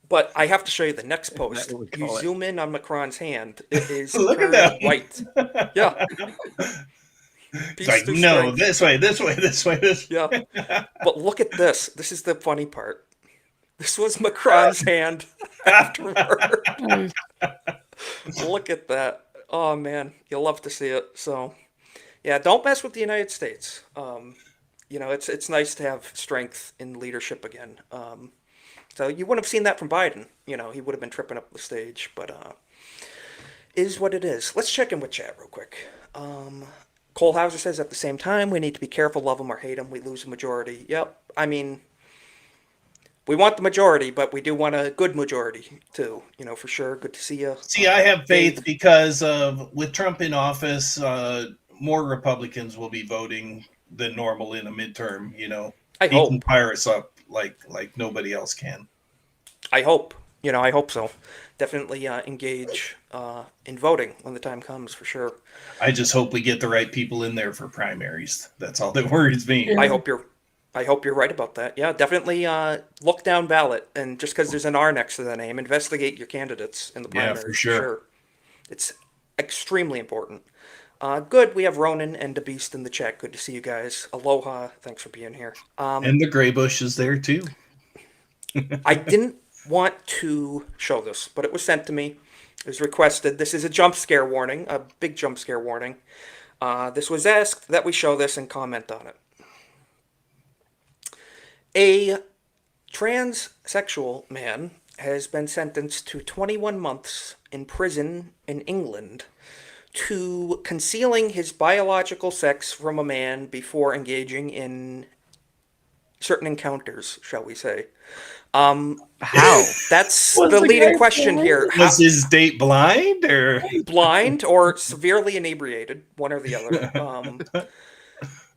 But I have to show you the next post. You call it. zoom in on Macron's hand. It is Look at turned that. white. Yeah. It's like, no, this way, this way, this way, this way. Yeah. But look at this. This is the funny part. This was Macron's hand afterward. Look at that. Oh, man. You'll love to see it. So, yeah, don't mess with the United States. You know, it's nice to have strength in leadership again. So you wouldn't have seen that from Biden. You know, he would have been tripping up the stage. But is what it is. Let's check in with chat real quick. Cole Hauser says, at the same time, we need to be careful, love them or hate them. We lose a majority. Yep. I mean, we want the majority, but we do want a good majority, too. You know, for sure. Good to see you. See, I have faith because with Trump in office, more Republicans will be voting than normal in a midterm. You know, I he hope. can fire us up like nobody else can. I hope. You know, I hope so. Definitely engage in voting when the time comes, for sure. I just hope we get the right people in there for primaries. That's all that worries me. I hope you're right about that. Yeah, definitely look down ballot, and just because there's an R next to the name, investigate your candidates in the Yeah, primaries. for sure. It's extremely important. Good. We have Ronan and the Beast in the chat. Good to see you guys. Aloha. Thanks for being here. And the Gray Bush is there too. I didn't want to show this, but it was sent to me. It was requested. This is a jump scare warning, a big jump scare warning. This was asked that we show this and comment on it. A transsexual man has been sentenced to 21 months in prison in England to concealing his biological sex from a man before engaging in certain encounters, shall we say. How? That's Was the the leading guy question blind? here. Was his date blind or Blind or severely inebriated, one or the other.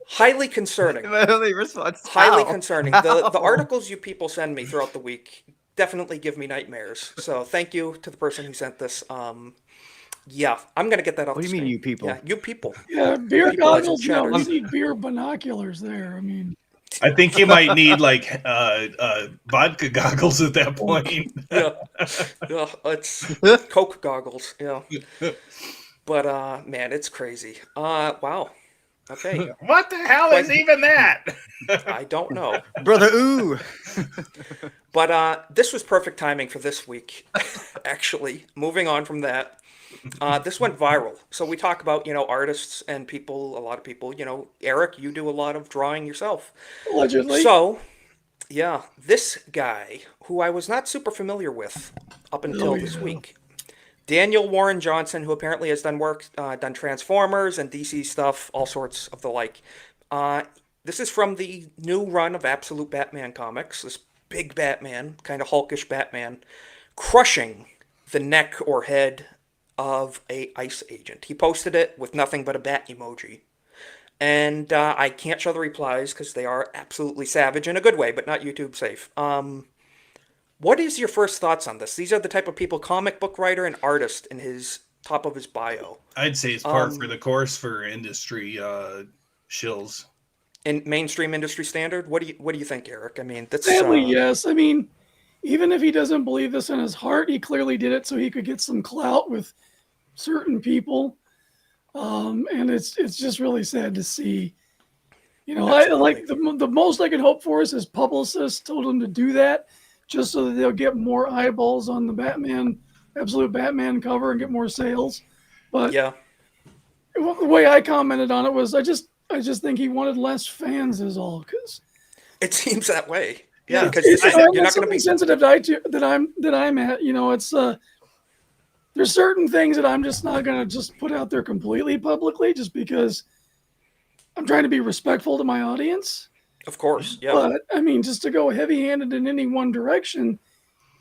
Highly concerning. My only response. Highly How? concerning. How? The articles you people send me throughout the week definitely give me nightmares. So thank you to the person who sent this. Yeah, I'm gonna get that off. What do you mean, you people? Yeah, you people. Yeah, beer People as in goggles. No, chatters. we need beer binoculars there. I mean, I think you might need like vodka goggles at that point. Yeah, it's Coke goggles. Yeah, but man, it's crazy. Wow. Okay. What the hell is even that? I don't know. Brother Ooh. But this was perfect timing for this week, actually. Moving on from that. This went viral. So we talk about, artists and people, a lot of people, Eric, you do a lot of drawing yourself. allegedly. So, yeah, this guy, who I was not super familiar with up until this week, Daniel Warren Johnson, who apparently has done work, done Transformers and DC stuff, all sorts of the like. This is from the new run of Absolute Batman comics. This big Batman, kind of hulkish Batman, crushing the neck or head of a ICE agent. He posted it with nothing but a bat emoji. And I can't show the replies because they are absolutely savage in a good way, but not YouTube safe. What is your first thoughts on this? These are the type of people, comic book writer and artist in his top of his bio. I'd say it's par for the course for industry shills. In mainstream industry standard? What do you think, Eric? I mean, that's Sadly, yes. I mean, even if he doesn't believe this in his heart, he clearly did it so he could get some clout with certain people. And it's just really sad to see. I like the most I could hope for is his publicist told him to do that just so that they'll get more eyeballs on the Batman, Absolute Batman cover and get more sales. But yeah, the way I commented on it was I just think he wanted less fans is all, because it seems that way. Yeah, because you're not going to be sensitive that I'm at. It's there's certain things that I'm just not going to just put out there completely publicly, just because I'm trying to be respectful to my audience. Of course, yeah. But I mean, just to go heavy-handed in any one direction,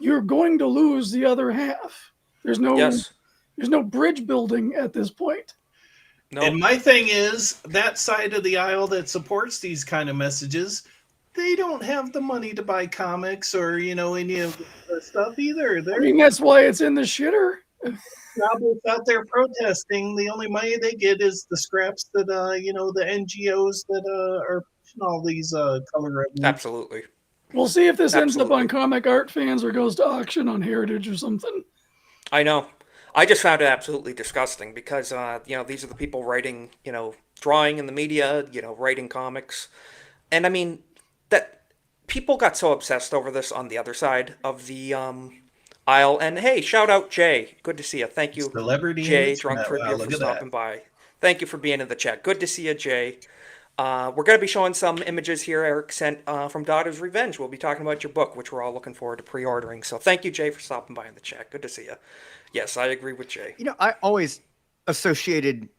you're going to lose the other half. There's no bridge building at this point. No. And my thing is, that side of the aisle that supports these kind of messages, they don't have the money to buy comics or, any of the stuff either. I mean, that's why it's in the shitter. Jobless out there protesting. The only money they get is the scraps that, the NGOs that are pushing all these color revenue. Absolutely. We'll see if this ends up on Comic Art Fans or goes to auction on Heritage or something. I know. I just found it absolutely disgusting because, these are the people writing, drawing in the media, writing comics. And I mean, that people got so obsessed over this on the other side of the aisle. And hey, shout out Jay. Good to see you. Thank you, Celebrity Jay, Drunk Trivia, for stopping by. Thank you for being in the chat. Good to see you, Jay. We're going to be showing some images here Eric sent from Daughter's Revenge. We'll be talking about your book, which we're all looking forward to pre-ordering. So thank you, Jay, for stopping by in the chat. Good to see you. Yes, I agree with Jay. I always associated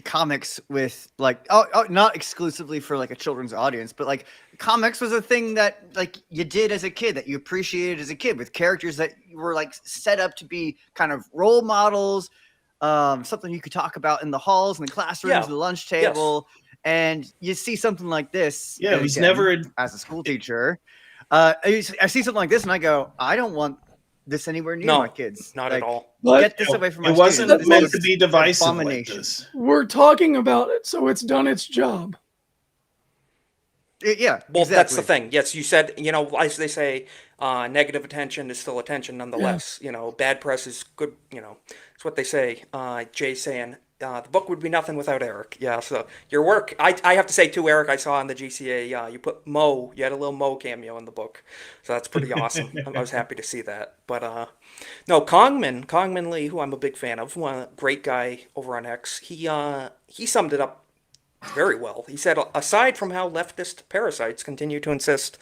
comics with not exclusively for like a children's audience, but like comics was a thing that like you did as a kid, that you appreciated as a kid, with characters that were like set up to be kind of role models, something you could talk about in the halls and the classrooms, the lunch table. Yes. And you see something like this. Yeah, it was never as a school teacher. I see something like this and I go, I don't want this anywhere near my kids. Not at all. Get this away from my students. It wasn't meant to be divisive like this. We're talking about it, so it's done its job. Yeah. Well, that's the thing. Yes, you said, as they say, negative attention is still attention nonetheless. Bad press is good, it's what they say. Jay saying, The book would be nothing without Eric. Yeah, so your work, I have to say too, Eric, I saw on the GCA, you put Mo, you had a little Mo cameo in the book. So that's pretty awesome. I was happy to see that. But no, Kongman Lee, who I'm a big fan of, one great guy over on X, he summed it up very well. He said, aside from how leftist parasites continue to insist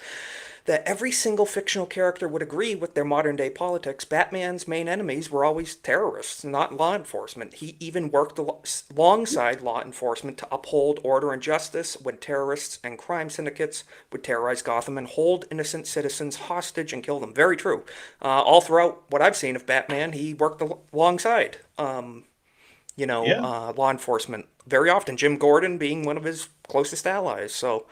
that every single fictional character would agree with their modern day politics, Batman's main enemies were always terrorists, not law enforcement. He even worked alongside law enforcement to uphold order and justice when terrorists and crime syndicates would terrorize Gotham and hold innocent citizens hostage and kill them. Very true. All throughout what I've seen of Batman, he worked alongside, law enforcement very often. Jim Gordon being one of his closest allies. So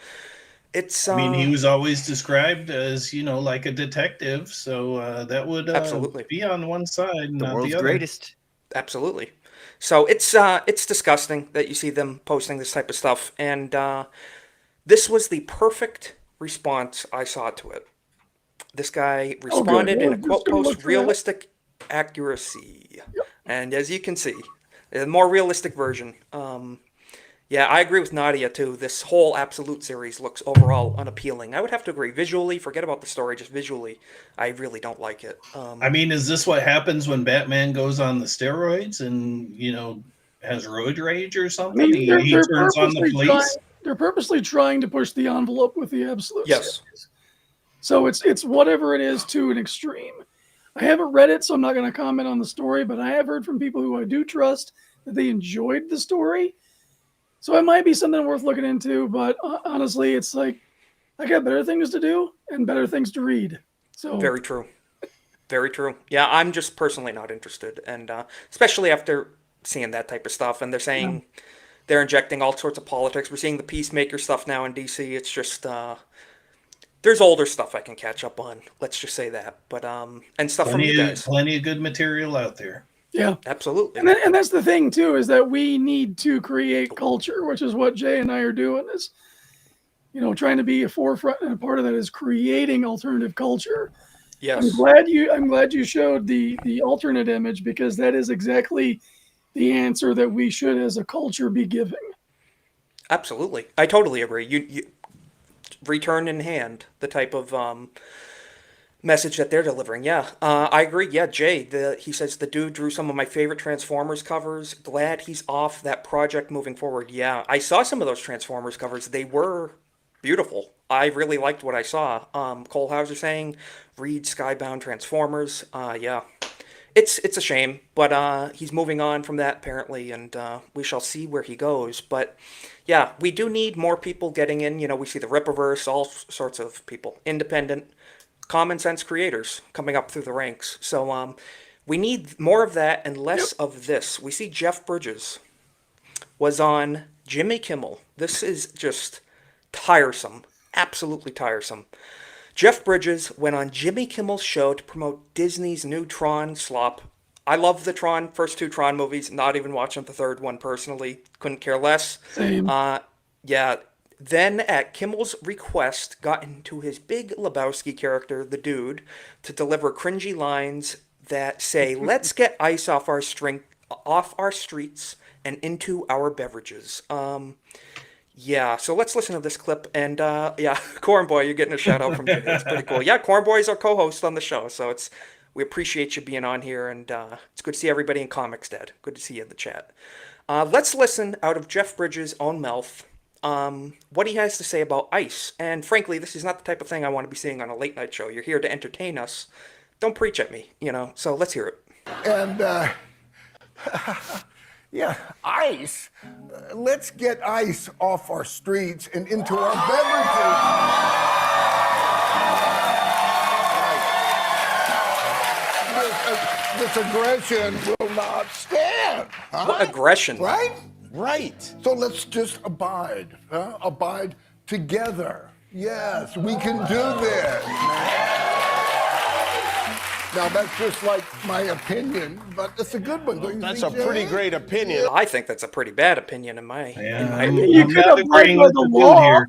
it's. I mean, he was always described as, like a detective. So that would absolutely be on one side, The not world's the other. greatest. Absolutely. So it's disgusting that you see them posting this type of stuff, and this was the perfect response I saw to it. This guy responded in a quote post, realistic accuracy, and as you can see, a more realistic version. Yeah, I agree with Nadia too. This whole Absolute series looks overall unappealing. I would have to agree. Visually, forget about the story, just visually, I really don't like it. I mean, is this what happens when Batman goes on the steroids and, has roid rage or I something? mean, He turns on the police? They're purposely trying to push the envelope with the Absolute Yes. series. So it's whatever it is to an extreme. I haven't read it, so I'm not going to comment on the story, but I have heard from people who I do trust that they enjoyed the story. So it might be something worth looking into, but honestly, it's like I got better things to do and better things to read. So Very true. Very true. Yeah, I'm just personally not interested, and especially after seeing that type of stuff. And they're saying they're injecting all sorts of politics. We're seeing the Peacemaker stuff now in DC. It's just there's older stuff I can catch up on. Let's just say that. But and stuff from you guys. Plenty of good material out there. Yeah, absolutely. And that's the thing too, is that we need to create culture, which is what Jay and I are doing. Is trying to be a forefront, and a part of that is creating alternative culture. Yes. I'm glad you showed the alternate image, because that is exactly the answer that we should, as a culture, be giving. Absolutely, I totally agree. You return in hand, the type of message that they're delivering. Yeah, I agree. Yeah, Jay, he says the dude drew some of my favorite Transformers covers. Glad he's off that project moving forward. Yeah, I saw some of those Transformers covers. They were beautiful. I really liked what I saw. Cole Hauser saying, read Skybound Transformers. Yeah, it's a shame, but he's moving on from that apparently, and we shall see where he goes. But yeah, we do need more people getting in. We see the Rippaverse, all sorts of people, independent, common sense creators coming up through the ranks. So we need more of that and less of this. We see Jeff Bridges was on Jimmy Kimmel. This is just tiresome, absolutely tiresome. Jeff Bridges went on Jimmy Kimmel's show to promote Disney's new Tron slop. I love the first two Tron movies, not even watching the third one personally. Couldn't care less. Same. Yeah. Then, at Kimmel's request, got into his Big Lebowski character, the Dude, to deliver cringy lines that say, "Let's get ice off our streets and into our beverages." Yeah, so let's listen to this clip. And yeah, Corn Boy, you're getting a shout out from Jimmy. That's pretty cool. Yeah, Corn Boy is our co-host on the show, so we appreciate you being on here, and it's good to see everybody in Comics Dead. Good to see you in the chat. Let's listen out of Jeff Bridges' own mouth. What he has to say about ice. And frankly, this is not the type of thing I want to be seeing on a late night show. You're here to entertain us. Don't preach at me, so let's hear it. And, yeah, ice. Let's get ice off our streets and into our beverages. This aggression will not stand. Huh? What aggression? Right? Right. So let's just abide. Abide together. Yes, we can do this. Now, that's just like my opinion, but it's a good one, don't you That's think, a pretty Jay? great opinion. I think that's a pretty bad opinion in my opinion. You could have played by the law.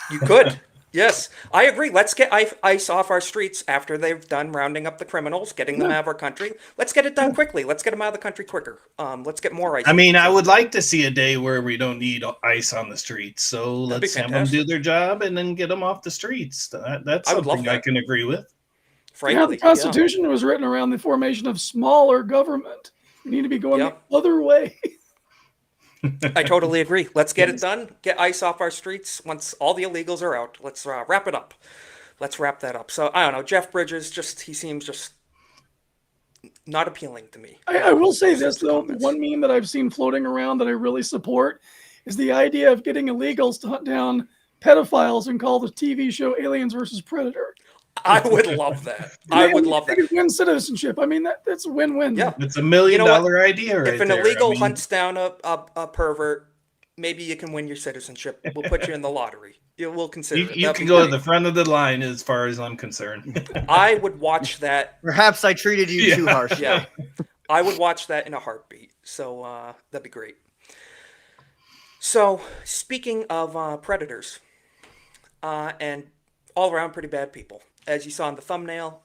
You could. Yes, I agree. Let's get ICE off our streets after they've done rounding up the criminals, getting them out of our country. Let's get it done quickly. Let's get them out of the country quicker. Let's get more ICE. I mean, agents I out. would like to see a day where we don't need ICE on the streets. So let's have them do their job and then get them off the streets. That's I would love something I that. can agree with. Frankly, the Constitution was written around the formation of smaller government. We need to be going the other way. I totally agree. Let's get it done. Get ICE off our streets once all the illegals are out. Let's wrap it up. Let's wrap that up. So I don't know. Jeff Bridges, he seems just not appealing to me. I will say this though, the one meme that I've seen floating around that I really support is the idea of getting illegals to hunt down pedophiles and call the TV show Aliens versus Predator. I would love that. I would love that. Win citizenship. I mean, that's a win-win. Yeah, it's $1 million idea right If an there. illegal hunts down a pervert, maybe you can win your citizenship. We'll put you in the lottery. We'll consider it. You can go to the front of the line as far as I'm concerned. I would watch that. Perhaps I treated you too harshly. Yeah, I would watch that in a heartbeat. So that'd be great. So speaking of predators and all around pretty bad people, as you saw in the thumbnail,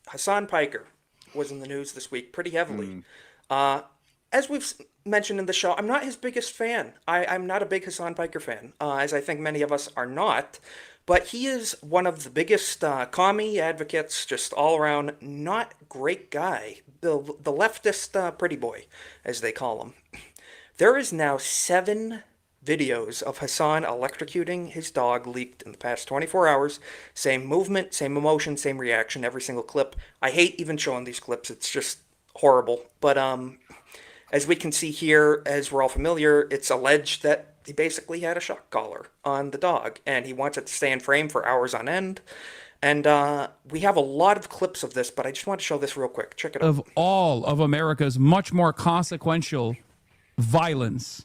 Hassan Piker was in the news this week pretty heavily. As we've mentioned in the show, I'm not his biggest fan. I'm not a big Hassan Piker fan, as I think many of us are not. But he is one of the biggest commie advocates, just all around not great guy. The leftist pretty boy, as they call him. There is now 7 videos of Hassan electrocuting his dog leaked in the past 24 hours. Same movement, same emotion, same reaction, every single clip. I hate even showing these clips. It's just horrible. But as we can see here, as we're all familiar, it's alleged that he basically had a shock collar on the dog, and he wants it to stay in frame for hours on end. And we have a lot of clips of this, but I just want to show this real quick. Check it out. Of all of America's much more consequential violence,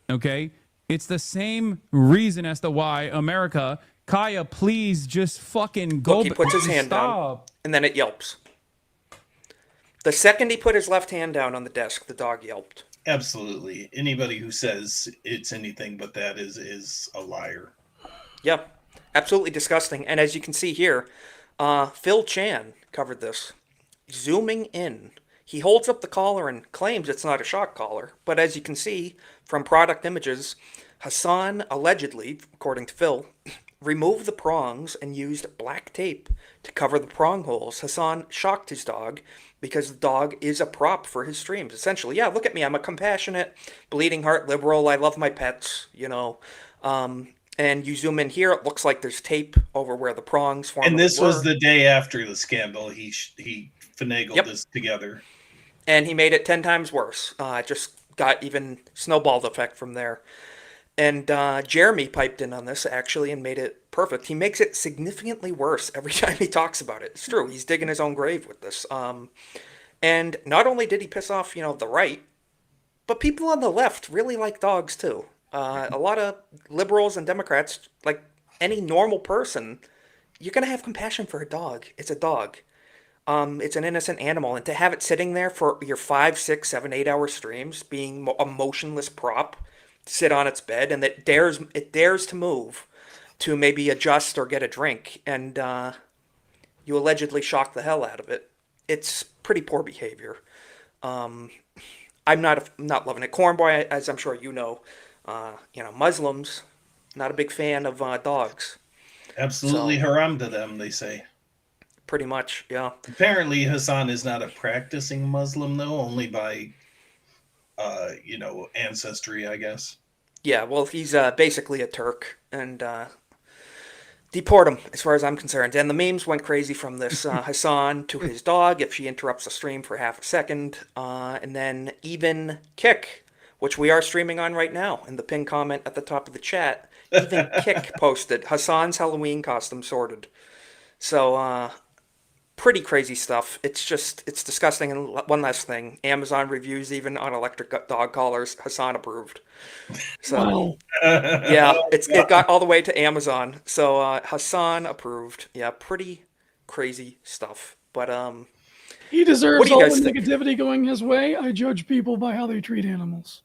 okay? It's the same reason as to why America, Kaya, please just fucking go. Look, he puts his hand down, and then it yelps. The second he put his left hand down on the desk, the dog yelped. Absolutely. Anybody who says it's anything but that is a liar. Yep. Absolutely disgusting. And as you can see here, Phil Chan covered this. Zooming in. He holds up the collar and claims it's not a shock collar. But as you can see from product images, Hassan allegedly, according to Phil, removed the prongs and used black tape to cover the prong holes. Hassan shocked his dog because the dog is a prop for his streams. Essentially, yeah, look at me. I'm a compassionate, bleeding heart liberal. I love my pets, you know. And you zoom in here, it looks like there's tape over where the prongs form. And this was the day after the scandal. He finagled this together. And he made it 10 times worse. Just got even snowballed effect from there. And Jeremy piped in on this, actually, and made it perfect. He makes it significantly worse every time he talks about it. It's true. He's digging his own grave with this. And not only did he piss off, the right, but people on the left really like dogs, too. A lot of liberals and Democrats, like any normal person, you're going to have compassion for a dog. It's a dog. It's an innocent animal. And to have it sitting there for your 5, 6, 7, 8 hour streams, being a motionless prop, sit on its bed, and it dares to move to maybe adjust or get a drink, and you allegedly shock the hell out of it. It's pretty poor behavior. I'm not loving it. Cornboy, as I'm sure you know, Muslims, not a big fan of dogs. Absolutely haram to them, they say. Pretty much, yeah. Apparently, Hassan is not a practicing Muslim, though, only by, ancestry, I guess. Yeah, well, he's basically a Turk, and deport him, as far as I'm concerned. And the memes went crazy from this Hassan to his dog if she interrupts the stream for half a second, and then even Kick, which we are streaming on right now, in the pinned comment at the top of the chat, even Kick posted Hassan's Halloween costume sorted. So, pretty crazy stuff. It's disgusting. And one last thing, Amazon reviews even on electric dog collars, Hassan approved. So, yeah, it got all the way to Amazon. So, Hassan approved. Yeah, pretty crazy stuff. But, he deserves all the negativity going his way. I judge people by how they treat animals.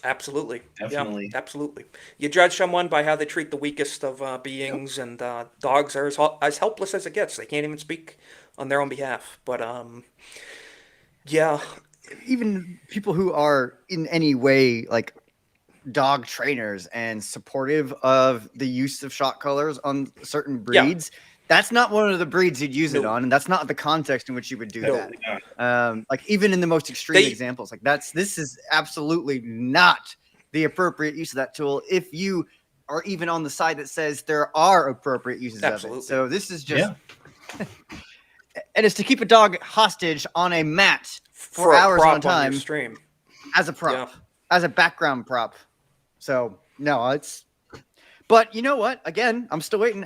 Absolutely. Definitely. Yeah, absolutely. You judge someone by how they treat the weakest of beings, and dogs are as helpless as it gets. They can't even speak on their own behalf. But yeah, Even people who are in any way like dog trainers and supportive of the use of shock collars on certain breeds, that's not one of the breeds you'd use it on, and that's not the context in which you would do that. Like even in the most extreme examples, like this is absolutely not the appropriate use of that tool if you are even on the side that says there are appropriate uses of it. So this is just and it's to keep a dog hostage on a mat for a hours prop on on time your stream. as a prop, as a background prop. So no, it's. But you know what? Again, I'm still waiting.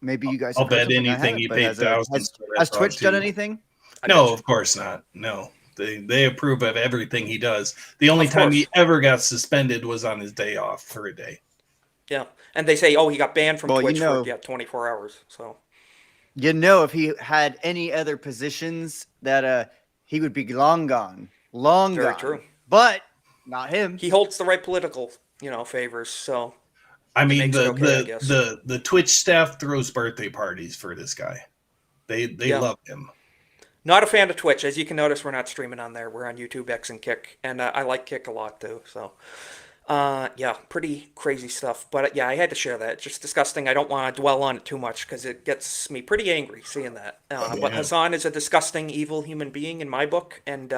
Maybe you guys. I'll have heard bet something I anything haven't, you but paid has, thousands for that has dog, Twitch done too. anything? No, of course not. No, they approve of everything he does. The only time he ever got suspended was on his day off for a day. Yeah, and they say, oh, he got banned from Well, Twitch you know- for 24 hours. So You know, if he had any other positions, that he would be long gone, long very gone. true. But not him. He holds the right political, favors. So I it mean, makes it okay, I guess. the Twitch staff throws birthday parties for this guy. They love him. Not a fan of Twitch. As you can notice, we're not streaming on there. We're on YouTube, X, and Kick. And I like Kick a lot, too. So, pretty crazy stuff. But, I had to share that. It's just disgusting. I don't want to dwell on it too much because it gets me pretty angry seeing that. But Hassan is a disgusting, evil human being in my book. And,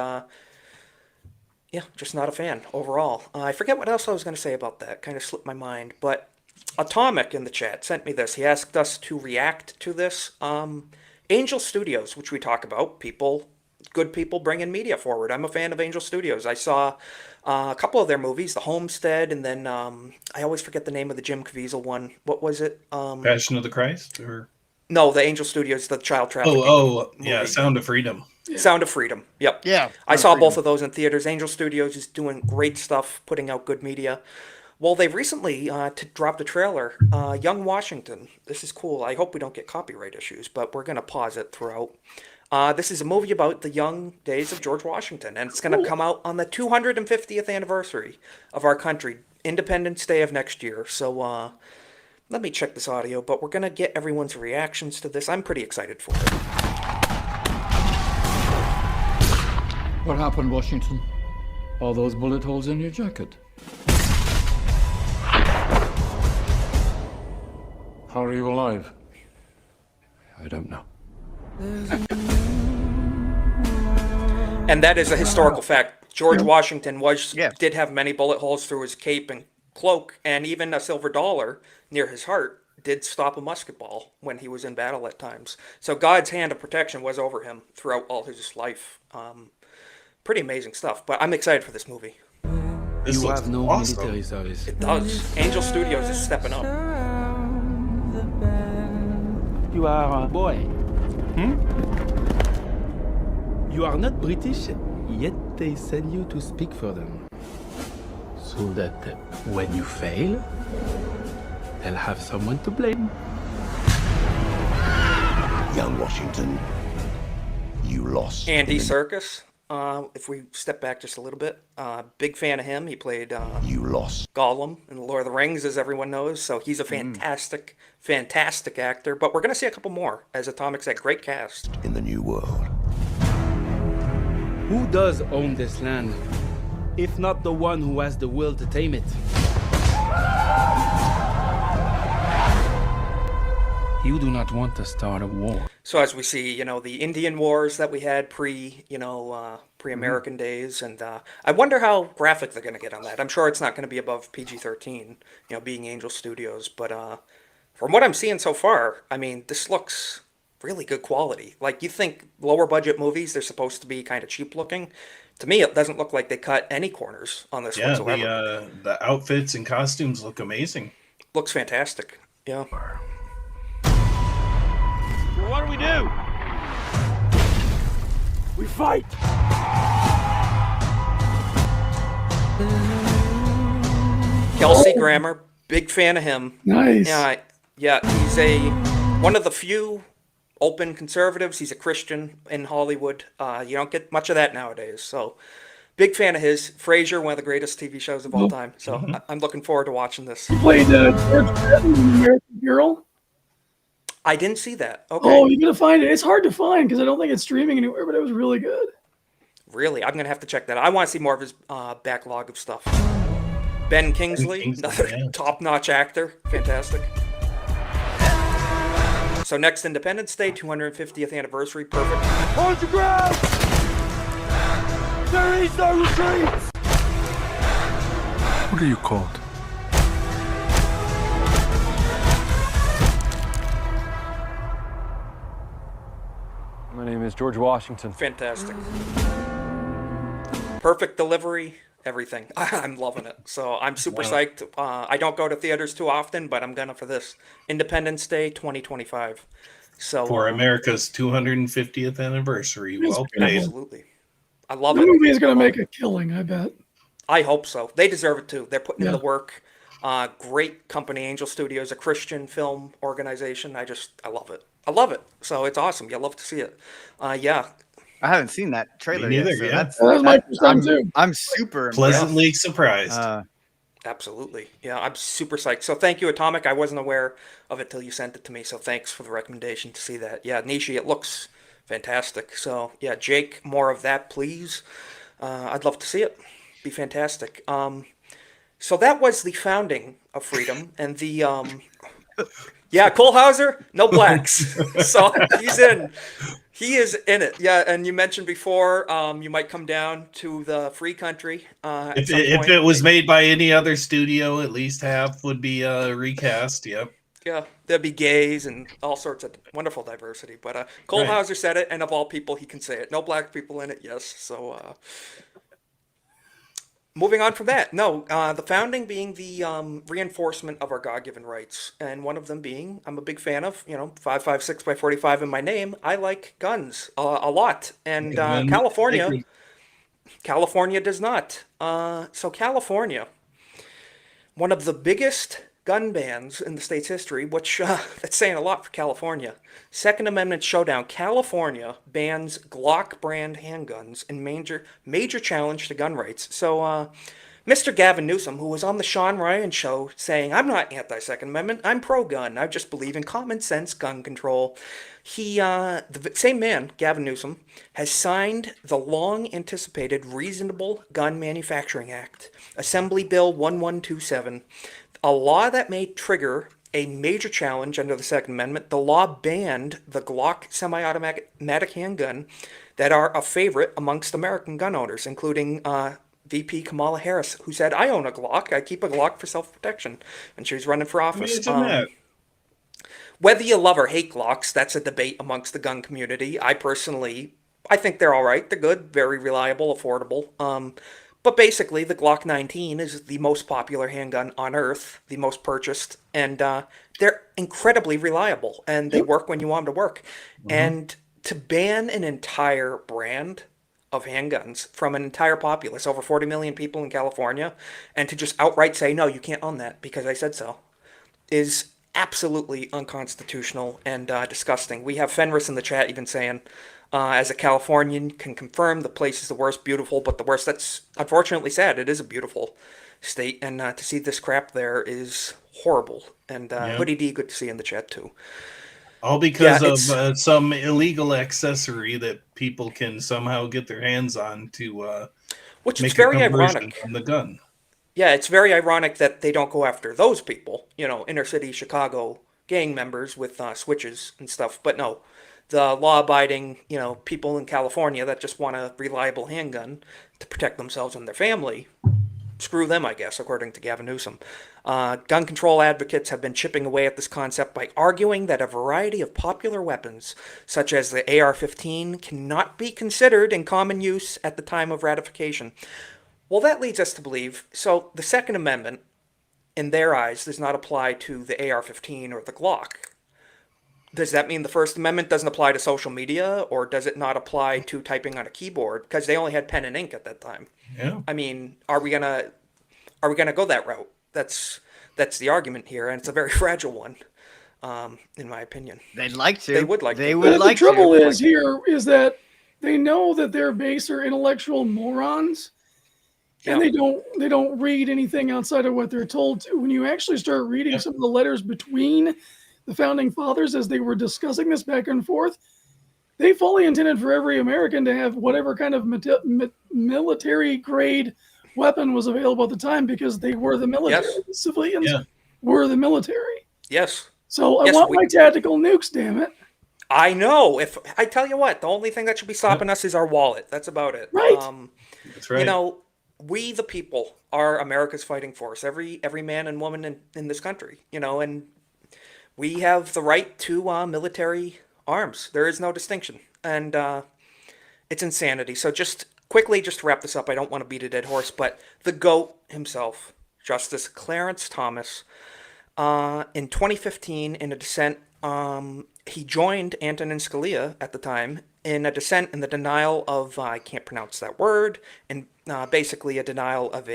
just not a fan overall. I forget what else I was going to say about that. Kind of slipped my mind. But Atomic in the chat sent me this. He asked us to react to this. Angel Studios, which we talk about, good people bringing media forward. I'm a fan of Angel Studios. I saw a couple of their movies, The Homestead, and then I always forget the name of the Jim Caviezel one. What was it? Passion of the Christ? Or no, the Angel Studios, the child trafficking. Yeah, Sound of Freedom. Sound of Freedom. Yep. Yeah. I saw both of those in theaters. Angel Studios is doing great stuff, putting out good media. Well, they recently dropped a trailer, Young Washington. This is cool. I hope we don't get copyright issues, but we're going to pause it throughout. This is a movie about the young days of George Washington, and it's going to come out on the 250th anniversary of our country, Independence Day of next year. So let me check this audio, but we're going to get everyone's reactions to this. I'm pretty excited for it. What happened, Washington? All those bullet holes in your jacket. How are you alive? I don't know. And that is a historical fact. George Washington did have many bullet holes through his cape and cloak, and even a silver dollar near his heart did stop a musket ball when he was in battle at times. So God's hand of protection was over him throughout all his life. Pretty amazing stuff, but I'm excited for this movie. You have no military service. It does. Angel Studios is stepping up. You are a boy. You are not British, yet they send you to speak for them. So that when you fail, they'll have someone to blame. Young Washington, you lost. Andy Serkis, if we step back just a little bit, big fan of him. He played you lost Gollum in The Lord of the Rings, as everyone knows. So he's a fantastic actor. But we're going to see a couple more, as Atomic said. Great cast. In the new world. Who does own this land, if not the one who has the will to tame it? You do not want to start a war. So as we see, the Indian wars that we had pre-American days, and I wonder how graphic they're going to get on that. I'm sure it's not going to be above PG-13, being Angel Studios. But from what I'm seeing so far, I mean, this looks really good quality. Like, you think lower budget movies, they're supposed to be kind of cheap looking. To me, it doesn't look like they cut any corners on this whatsoever. The outfits and costumes look amazing. Looks fantastic. Yeah. So what do? We fight! Kelsey Grammer, big fan of him. Nice. Yeah, he's one of the few open conservatives. He's a Christian in Hollywood. You don't get much of that nowadays. So, Big fan of his. Frasier, one of the greatest TV shows of all time. So I'm looking forward to watching this. He played George Patton in American Girl. I didn't see that. Okay. Oh, you're gonna find it. It's hard to find because I don't think it's streaming anywhere, but it was really good. Really? I'm going to have to check that out. I want to see more of his backlog of stuff. Ben Kingsley, another top-notch actor. Fantastic. So next Independence Day, 250th anniversary. Perfect. Hold your ground! There is no retreat! What are you called? My name is George Washington. Fantastic. Perfect delivery, everything. I'm loving it. So I'm super psyched. I don't go to theaters too often, but I'm gonna for this. Independence Day 2025. So For America's 250th anniversary. Well played. Absolutely. I love The it. movie is gonna make a killing, I bet. I hope so. They deserve it too. They're putting in the work. Great company, Angel Studios, a Christian film organization. I love it. I love it. So it's awesome. You love to see it. Yeah. I haven't seen that trailer Me neither, yet. So yeah. That was my first time too. I'm super Pleasantly impressed. surprised. Absolutely. Yeah, I'm super psyched. So thank you, Atomic. I wasn't aware of it till you sent it to me. So thanks for the recommendation to see that. Yeah, Nishi, it looks fantastic. So yeah, Jake, more of that, please. I'd love to see it. Be fantastic. So that was the founding of freedom and the yeah, Cole Hauser, no blacks. So he's in. He is in it. Yeah, and you mentioned before you might come down to the free country. If it was made by any other studio, at least half would be recast. Yep. Yeah, there'd be gays and all sorts of wonderful diversity. But Cole Right. Hauser said it, and of all people, he can say it. No black people in it, yes. So moving on from that, no, the founding being the reinforcement of our God-given rights, and one of them being, I'm a big fan of, 5.56 by 45 in my name. I like guns a lot, and Amen. California, Thank you. California does not. So California, one of the biggest gun bans in the state's history, which that's saying a lot for California. Second Amendment showdown. California bans Glock brand handguns in major challenge to gun rights. So Mr. Gavin Newsom, who was on the Sean Ryan show saying, I'm not anti-Second Amendment, I'm pro-gun, I just believe in common sense gun control. He, the same man, Gavin Newsom, has signed the long-anticipated Reasonable Gun Manufacturing Act, Assembly Bill 1127, a law that may trigger a major challenge under the Second Amendment. The law banned the Glock semi-automatic handgun that are a favorite amongst American gun owners, including VP Kamala Harris, who said, I own a Glock. I keep a Glock for self-protection. And she was running for office. Imagine that. Whether you love or hate Glocks, that's a debate amongst the gun community. I think they're all right. They're good, very reliable, affordable. But basically, the Glock 19 is the most popular handgun on Earth, the most purchased, and they're incredibly reliable, and they work when you want them to work. And to ban an entire brand of handguns from an entire populace, over 40 million people in California, and to just outright say, no, you can't own that because I said so, is absolutely unconstitutional and disgusting. We have Fenris in the chat even saying, as a Californian, can confirm the place is the worst, beautiful, but the worst. That's unfortunately sad. It is a beautiful state, and to see this crap there is horrible. And Hoodie D, good to see in the chat too. All because of some illegal accessory that people can somehow get their hands on to which make is very a conversion ironic on the gun. Yeah, it's very ironic that they don't go after those people, inner city Chicago gang members with switches and stuff. But no, the law-abiding, people in California that just want a reliable handgun to protect themselves and their family, screw them, I guess, according to Gavin Newsom. Gun control advocates have been chipping away at this concept by arguing that a variety of popular weapons, such as the AR-15, cannot be considered in common use at the time of ratification. Well, that leads us to believe, so the Second Amendment, in their eyes, does not apply to the AR-15 or the Glock. Does that mean the First Amendment doesn't apply to social media, or does it not apply to typing on a keyboard? Because they only had pen and ink at that time. Yeah. I mean, are we gonna go that route? That's the argument here, and it's a very fragile one, in my opinion. They'd like to. They would like to. They would But like the trouble to. is here is that they know that their base are intellectual morons, and they don't read anything outside of what they're told to. When you actually start reading some of the letters between the founding fathers as they were discussing this back and forth, they fully intended for every American to have whatever kind of military grade weapon was available at the time, because they were the military. Yes. The civilians were the military. Yes. So I want my tactical nukes, damn it. I know. If I tell you what, the only thing that should be stopping us is our wallet. That's about it. Right. That's right. You know, we the people are America's fighting force. Every man and woman in this country. You know, and we have the right to military arms. There is no distinction, and it's insanity. So just quickly, just to wrap this up, I don't want to beat a dead horse, but the GOAT himself, Justice Clarence Thomas, in 2015, in a dissent, he joined Antonin Scalia at the time in a dissent in the denial of, I can't pronounce that word, and basically a denial of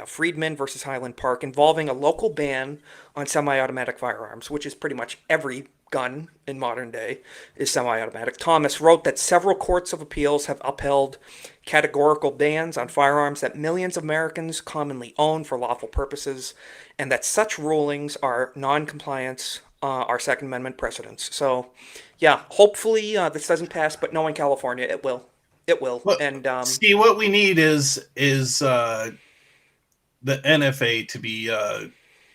Friedman versus Highland Park, involving a local ban on semi-automatic firearms, which is pretty much every gun in modern day is semi-automatic. Thomas wrote that several courts of appeals have upheld categorical bans on firearms that millions of Americans commonly own for lawful purposes, and that such rulings are non-compliance are Second Amendment precedents. So, yeah, hopefully this doesn't pass, but knowing California, it will. It will. Well, and Steve, what we need is the NFA to be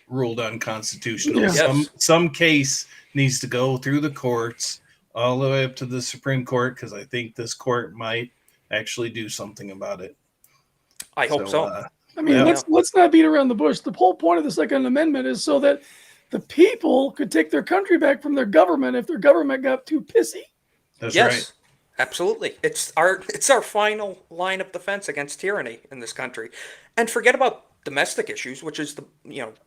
ruled unconstitutional. Yeah. Some case needs to go through the courts all the way up to the Supreme Court, because I think this court might actually do something about it. I hope so. I mean, let's not beat around the bush. The whole point of the Second Amendment is so that the people could take their country back from their government if their government got too pissy. That's yes, right. Absolutely. It's our final line of defense against tyranny in this country. And forget about domestic issues, which is the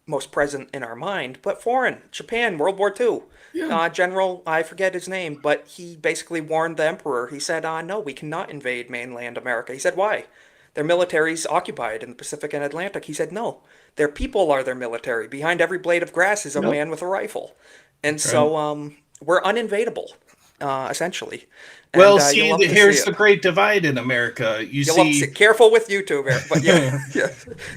most present in our mind, but foreign. Japan, World War II. Yeah. General, I forget his name, but he basically warned the emperor. He said, no, we cannot invade mainland America. He said, why? Their military's occupied in the Pacific and Atlantic. He said, no, their people are their military. Behind every blade of grass is a man with a rifle. And so we're uninvadable, essentially. And, well, see, here's the great divide in America. You'll love to see it. Careful with YouTube, Eric, but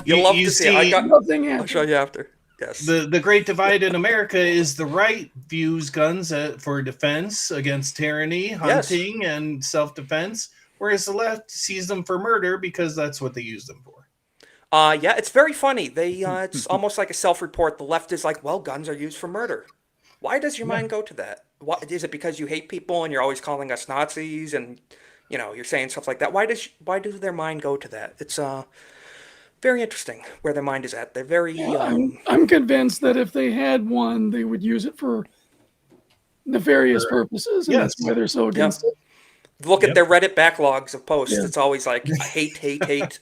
you'll love to see it. I'll show you after. Yes. The great divide in America is the right views guns for defense against tyranny, hunting, and self-defense, whereas the left sees them for murder because that's what they use them for. Yeah, it's very funny. It's almost like a self-report. The left is like, well, guns are used for murder. Why does your mind go to that? What, is it because you hate people and you're always calling us Nazis and you're saying stuff like that? Why does their mind go to that? It's very interesting where their mind is at. They're very. I'm convinced that if they had one, they would use it for nefarious purposes, and that's why they're so against it. Look at their Reddit backlogs of posts. It's always like hate,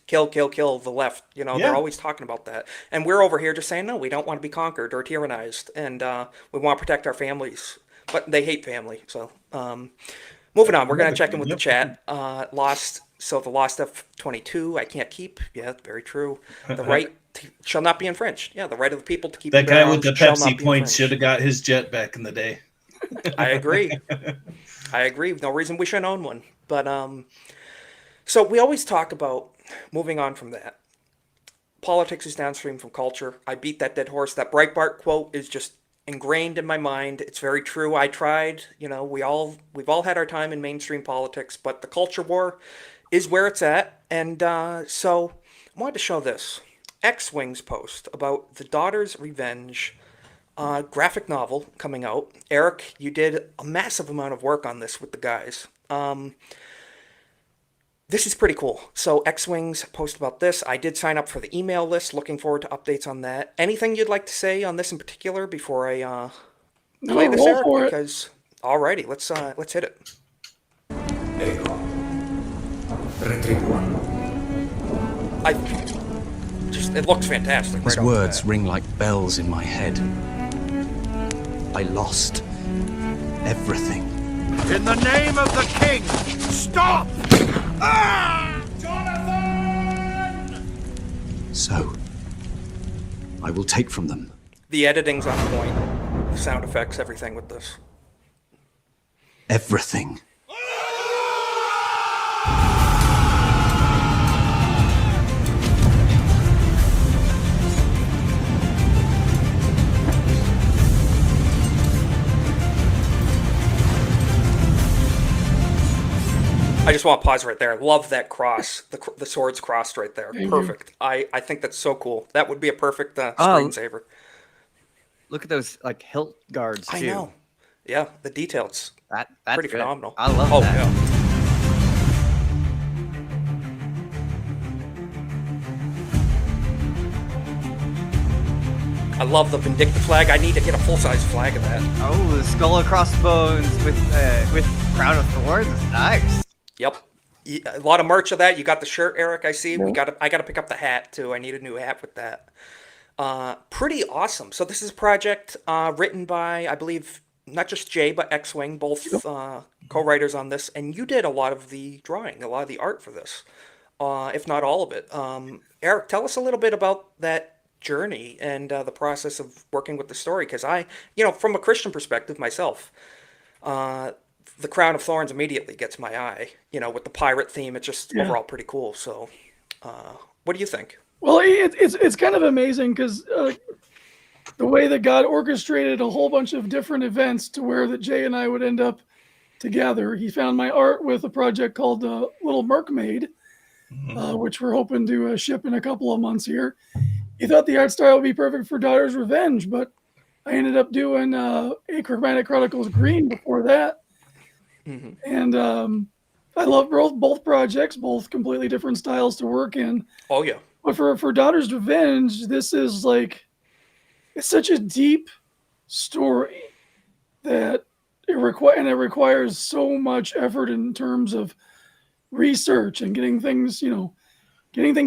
kill, the left. They're always talking about that. And we're over here just saying, no, we don't want to be conquered or tyrannized. And we want to protect our families. But they hate family. So moving on, we're going to check in with the chat. Lost. So the Lost F-22, I can't keep. Yeah, very true. The right shall not be infringed. Yeah, the right of the people to keep that guy with the Pepsi points should have got his jet back in the day. I agree. No reason we shouldn't own one. But so we always talk about, moving on from that, politics is downstream from culture. I beat that dead horse. That Breitbart quote is just ingrained in my mind. It's very true. I tried. We've all had our time in mainstream politics, but the culture war is where it's at. And so I wanted to show this X-Wing's post about the Daughter's Revenge graphic novel coming out. Eric, you did a massive amount of work on this with the guys. This is pretty cool. So X-Wing's post about this. I did sign up for the email list. Looking forward to updates on that. Anything you'd like to say on this in particular before I play this, Eric? Because alrighty, let's hit it. It looks fantastic. His words ring like bells in my head. I lost everything. In the name of the king, stop! Ah! Jonathan! So, I will take from them. The editing's on point. Sound effects, everything with this. Everything. I just want to pause right there. I love that cross, the swords crossed right there. Thank you. Perfect. I think that's so cool. That would be a perfect Oh, screensaver. Look at those like hilt guards too. I know. Yeah, the details. That's pretty good. phenomenal. I love Oh that. yeah. I love the Vindicta flag. I need to get a full-size flag of that. Oh, the skull and crossbones with crown of thorns is nice. Yep. A lot of merch of that. You got the shirt, Eric. I see. I got to pick up the hat too. I need a new hat with that. Pretty awesome. So this is a project written by, I believe, not just Jay but X-Wing, both co-writers on this. And you did a lot of the drawing, a lot of the art for this, if not all of it. Eric, tell us a little bit about that journey and the process of working with the story, because from a Christian perspective myself, the Crown of Thorns immediately gets my eye. With the pirate theme, it's just overall pretty cool. So what do you think? Well, it's kind of amazing because the way that God orchestrated a whole bunch of different events to where that Jay and I would end up together. He found my art with a project called Little Mermaid, which we're hoping to ship in a couple of months here. He thought the art style would be perfect for Daughter's Revenge, but I ended up doing Achromatic Chronicles Green before that. And I love both projects, both completely different styles to work in. Oh, yeah. But for Daughter's Revenge, this is it's such a deep story that it requires so much effort in terms of research and getting things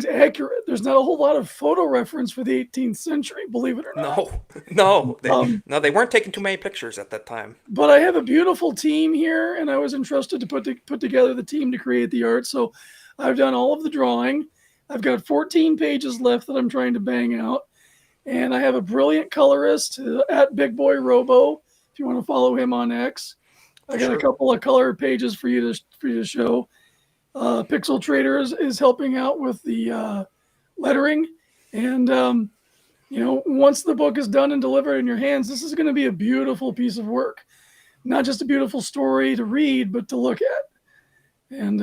accurate. There's not a whole lot of photo reference for the 18th century, believe it or not. No, they weren't taking too many pictures at that time. But I have a beautiful team here, and I was entrusted to put together the team to create the art. So I've done all of the drawing. I've got 14 pages left that I'm trying to bang out. And I have a brilliant colorist at Big Boy Robo, if you want to follow him on X. I got a couple of color pages for you to show. Pixel Traders is helping out with the lettering. And, once the book is done and delivered in your hands, this is going to be a beautiful piece of work. Not just a beautiful story to read, but to look at. And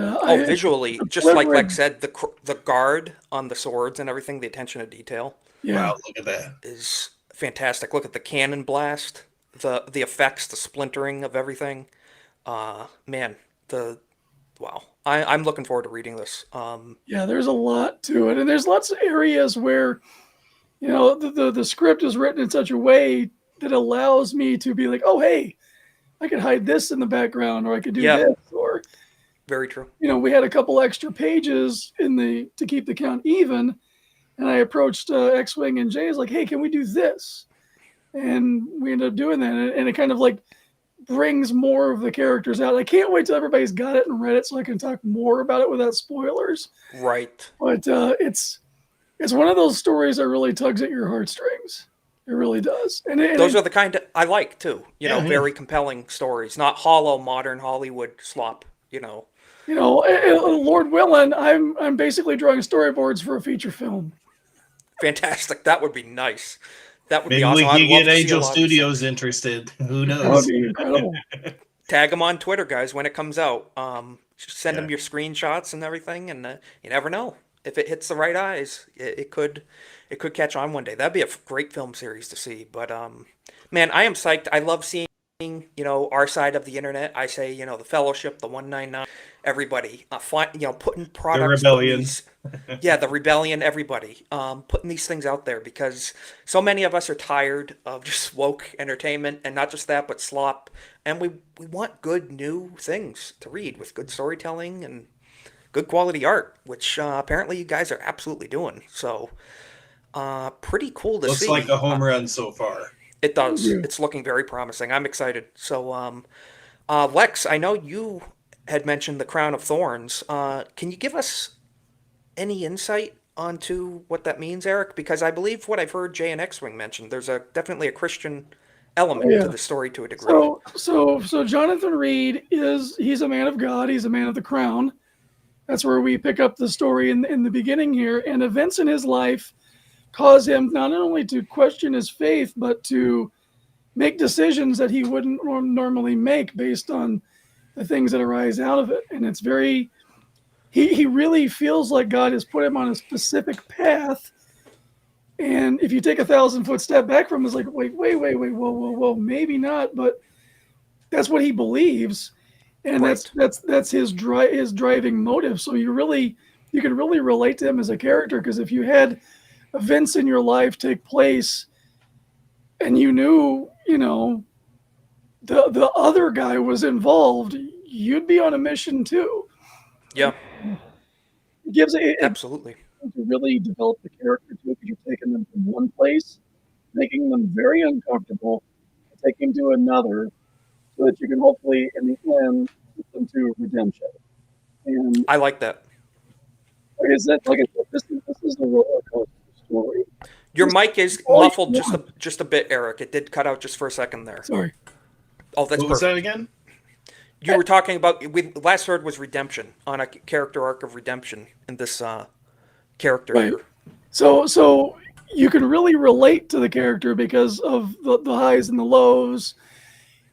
visually, just like Lex said, the guard on the swords and everything, the attention to detail. Yeah. Wow, look at that. Is fantastic. Look at the cannon blast, the effects, the splintering of everything. Wow. I'm looking forward to reading this. Yeah, there's a lot to it. And there's lots of areas where, the script is written in such a way that allows me to be like, oh, hey, I could hide this in the background, or I could do this, or very true. We had a couple extra pages to keep the count even, and I approached X-Wing and Jay, like, hey, can we do this? And we ended up doing that, and it kind of brings more of the characters out. I can't wait till everybody's got it and read it so I can talk more about it without spoilers. Right. But it's one of those stories that really tugs at your heartstrings. It really does. And those are the kind I like too. Very compelling stories, not hollow modern Hollywood slop. Lord willing, I'm basically drawing storyboards for a feature film. Fantastic. That would be nice. That would Maybe be awesome. we can get Angel Studios interested. Who knows? That would be incredible. Tag them on Twitter, guys, when it comes out. Just send them your screenshots and everything, and you never know. If it hits the right eyes, it could catch on one day. That'd be a great film series to see. But man, I am psyched. I love seeing our side of the internet. I say the Fellowship, the 199, everybody putting products. The Rebellion. The Rebellion. Everybody putting these things out there, because so many of us are tired of just woke entertainment, and not just that, but slop. And we want good new things to read with good storytelling and good quality art, which apparently you guys are absolutely doing. So pretty cool to see. Looks like a home run so far. It does. It's looking very promising. I'm excited. So Lex, I know you had mentioned the Crown of Thorns. Can you give us any insight onto what that means, Eric? Because I believe what I've heard Jay and X-Wing mention, there's definitely a Christian element to the story to a degree. So Jonathan Reed he's a man of God. He's a man of the crown. That's where we pick up the story in the beginning here. And events in his life cause him not only to question his faith, but to make decisions that he wouldn't normally make based on the things that arise out of it. And it's very, he really feels like God has put him on a specific path. And if you take 1,000-foot step back from him, it's like, wait, whoa, maybe not, but that's what he believes. And Right. that's his driving motive. So you can really relate to him as a character, because if you had events in your life take place and you knew, the other guy was involved, you'd be on a mission too. Yeah. It gives it Absolutely. to really develop the character too, because you're taking them from one place, making them very uncomfortable, taking them to another, so that you can hopefully, in the end, get them to redemption. And I like that. like I said, this is the roller coaster story. Your mic is muffled just a bit, Eric. It did cut out just for a second there. Sorry. Oh, that's What was perfect. that again? You were talking about, we last heard was redemption, on a character arc of redemption in this character Right. here. So you can really relate to the character because of the highs and the lows,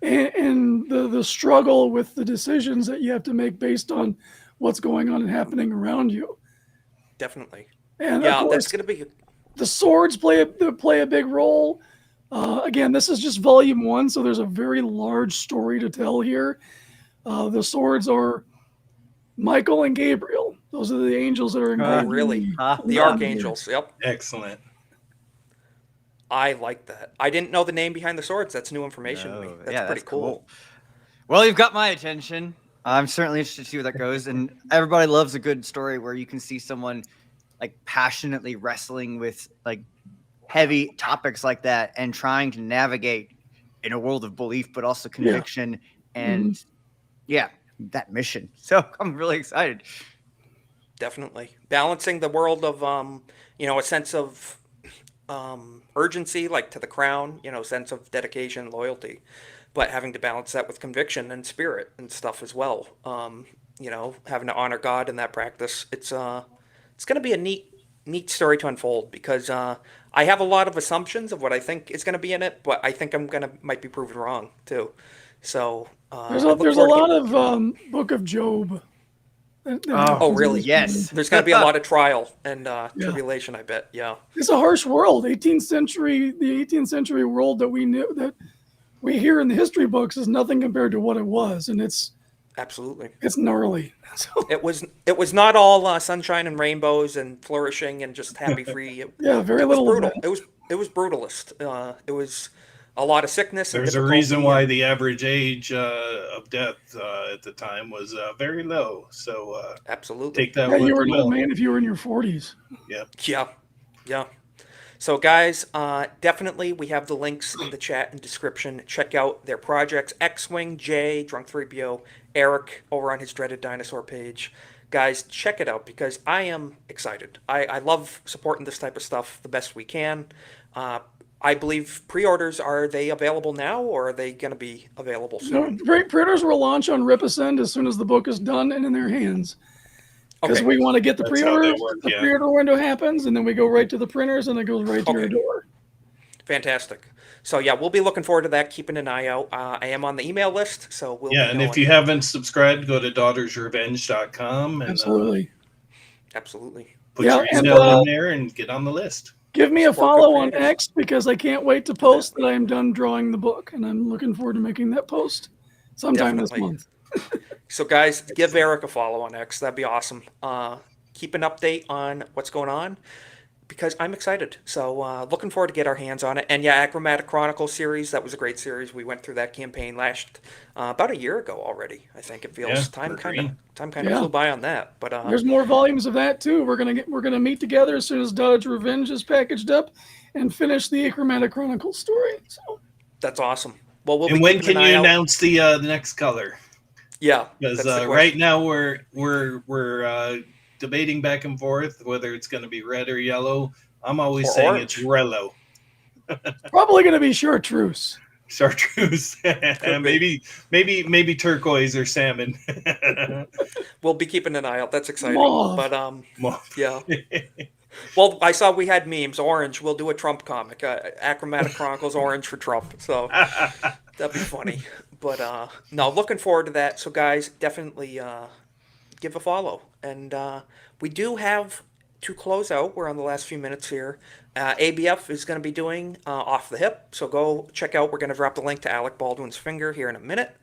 and the struggle with the decisions that you have to make based on what's going on and happening around you. Definitely. And yeah, of course, that's going to be... The swords play a big role. Again, this is just volume 1, so there's a very large story to tell here. The swords are Michael and Gabriel. Those are the angels that are engraved. Oh, really? in The archangels, yep. Excellent. I like that. I didn't know the name behind the swords. That's new information to me. That's pretty cool. Well, you've got my attention. I'm certainly interested to see where that goes. And everybody loves a good story where you can see someone like passionately wrestling with like heavy topics like that and trying to navigate in a world of belief, but also conviction and that mission. So I'm really excited. Definitely. Balancing the world of, a sense of urgency, like to the crown, sense of dedication, loyalty, but having to balance that with conviction and spirit and stuff as well. Having to honor God in that practice. It's going to be a neat story to unfold, because I have a lot of assumptions of what I think is going to be in it, but I think might be proven wrong too. So there's a lot of Book of Job. Oh, really? Yes. There's going to be a lot of trial and tribulation, I bet. Yeah. It's a harsh world. The 18th century world that we knew, that we hear in the history books, is nothing compared to what it was, and it's absolutely, it's gnarly. It was not all sunshine and rainbows and flourishing and just happy free. Very little. Brutal. It was brutalist. It was a lot of sickness. There's a reason why the average age of death at the time was very low. So absolutely, take that. You were an old man if you were in your 40s. Yeah. So guys, definitely we have the links in the chat and description. Check out their projects: X-Wing, Jay, Drunk 3PO, Eric over on his Dreaded Dinosaur page. Guys, check it out, because I am excited. I love supporting this type of stuff the best we can. I believe pre-orders, are they available now, or are they going to be available soon? No, pre-orders will launch on Ripasend as soon as the book is done and in their hands. Because we want to get the pre-orders, the pre-order window happens, and then we go right to the printers, and it goes right to your door. Fantastic. So yeah, we'll be looking forward to that, keeping an eye out. I am on the email list, so we'll be and if you haven't subscribed, go to daughtersrevenge.com and absolutely put your email in there and get on the list. Give me a follow on X, because I can't wait to post that I am done drawing the book, and I'm looking forward to making that post sometime this month. So guys, give Eric a follow on X. That'd be awesome. Keep an update on what's going on, because I'm excited. So looking forward to get our hands on it. And yeah, Achromatic Chronicles series, that was a great series. We went through that campaign about a year ago already. I think it feels time kind of flew by on that. But there's more volumes of that too. We're gonna meet together as soon as Dodge Revenge is packaged up and finish the Achromatic Chronicles story. So that's awesome. Well, and when can you announce the next color? Yeah, because right now we're debating back and forth whether it's going to be red or yellow. I'm always saying orange. It's rello. Probably going to be chartreuse. Chartreuse. maybe turquoise or salmon. We'll be keeping an eye out. That's exciting. Mauve. But yeah. Well, I saw we had memes. Orange. We'll do a Trump comic. Achromatic Chronicles Orange for Trump. So That'd be funny. But no, looking forward to that. So guys, definitely give a follow. And we do have to close out. We're on the last few minutes here. ABF is going to be doing Off the Hip. So go check out. We're going to drop the link to Alec Baldwin's finger here in a minute.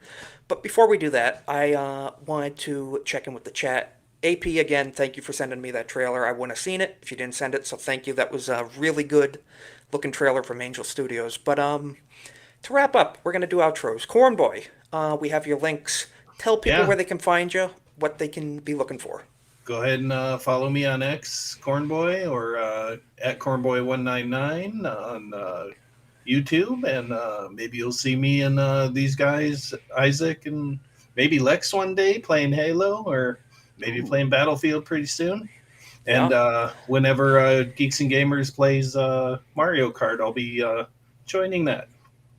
But before we do that, I wanted to check in with the chat. AP, again, thank you for sending me that trailer. I wouldn't have seen it if you didn't send it. So thank you. That was a really good looking trailer from Angel Studios. But to wrap up, we're going to do outros. Cornboy, we have your links. Tell people where they can find you, what they can be looking for. Go ahead and follow me on X, Cornboy, or at Cornboy199 on YouTube, and maybe you'll see me and these guys, Isaac and maybe Lex one day playing Halo, or maybe playing Battlefield pretty soon. And whenever Geeks and Gamers plays Mario Kart, I'll be joining that.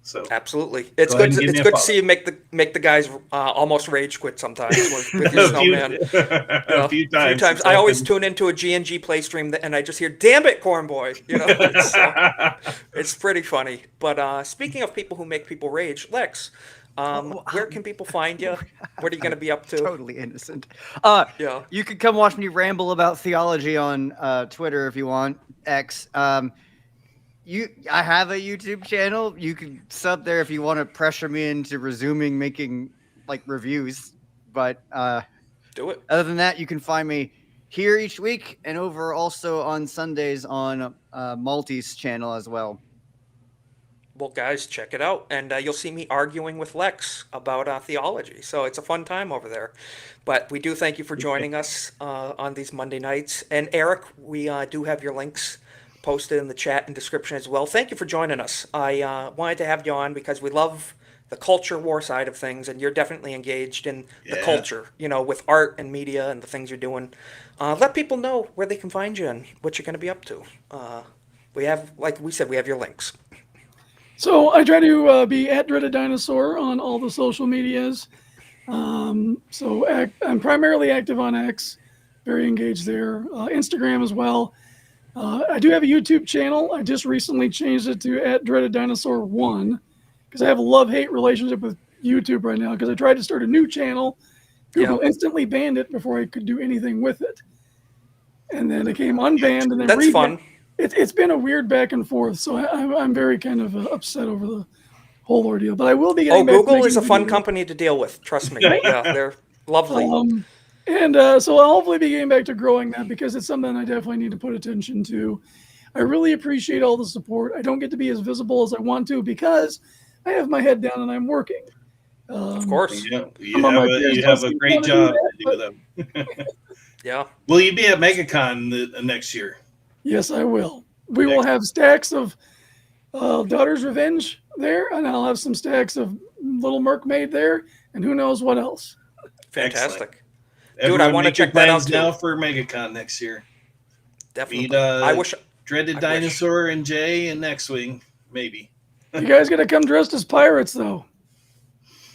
So absolutely, it's good. It's good to see you make the guys almost rage quit sometimes with your snowman. A few times. I always tune into a G&G play stream and I just hear, "Damn it, Cornboy!" You know, it's pretty funny. But speaking of people who make people rage, Lex, where can people find you? What are you going to be up to? Totally innocent. You can come watch me ramble about theology on Twitter if you want. X. I have a YouTube channel. You can sub there if you want to pressure me into resuming making like reviews. But do it. Other than that, you can find me here each week and over also on Sundays on Malty's channel as well. Well, guys, check it out. And you'll see me arguing with Lex about theology. So it's a fun time over there. But we do thank you for joining us on these Monday nights. And Eric, we do have your links posted in the chat and description as well. Thank you for joining us. I wanted to have you on because we love the culture war side of things, and you're definitely engaged in the culture, you know, with art and media and the things you're doing. Let people know where they can find you and what you're going to be up to. We have, like we said, we have your links. So I try to be at Dreaded Dinosaur on all the social medias. I'm primarily active on X, very engaged there. Instagram as well. I do have a YouTube channel. I just recently changed it to at Dreaded Dinosaur 1 because I have a love-hate relationship with YouTube right now because I tried to start a new channel. Google instantly banned it before I could do anything with it. And then it came unbanned. And then that's fun. It's been a weird back and forth, so I'm very kind of upset over the whole ordeal. But I will be getting back Google is a fun company to deal with. Trust me. Yeah, they're lovely. So I'll hopefully be getting back to growing that because it's something I definitely need to put attention to. I really appreciate all the support. I don't get to be as visible as I want to because I have my head down and I'm working. Of course. You have a great job to do them. Yeah. Will you be at MegaCon next year? Yes, I will. We will have stacks of Daughter's Revenge there, and I'll have some stacks of Little Mermaid there, and who knows what else. Fantastic. Everyone, dude, I want to check that out now too. for MegaCon next year. Definitely. Meet, I wish Dreaded Dinosaur and Jay and X-Wing, maybe. You guys got to come dressed as pirates, though.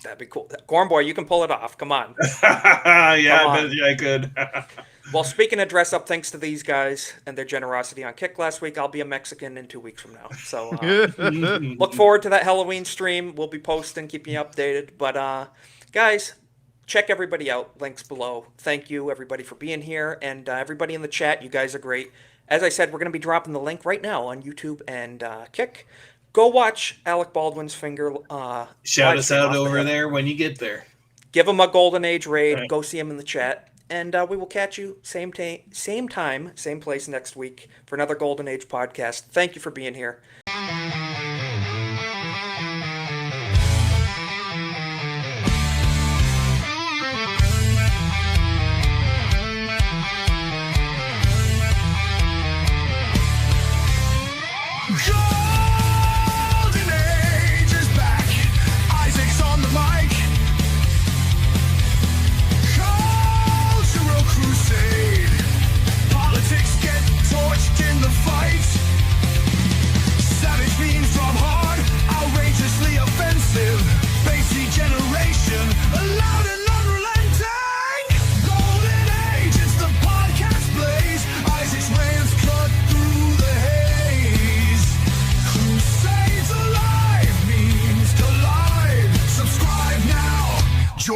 That'd be cool. Cornboy, you can pull it off. Come on. I bet I could. Well, speaking of dress up, thanks to these guys and their generosity on Kick last week, I'll be a Mexican in 2 weeks from now. So look forward to that Halloween stream. We'll be posting, keeping you updated. But guys, check everybody out. Links below. Thank you, everybody, for being here. And everybody in the chat, you guys are great. As I said, we're going to be dropping the link right now on YouTube and Kick. Go watch Alec Baldwin's finger. Shout us out over there when you get there. Give him a Golden Age raid. Right. Go see him in the chat. And we will catch you same time, same place next week for another Golden Age podcast. Thank you for being here. Golden Age is back. Isaac's on the mic. Cultural crusade. Politics get torched in the fight. Savage memes from hard, outrageously offensive. Bassy generation, loud and unrelenting. Golden Age, it's the podcast blaze. Isaac's rants cut through the haze.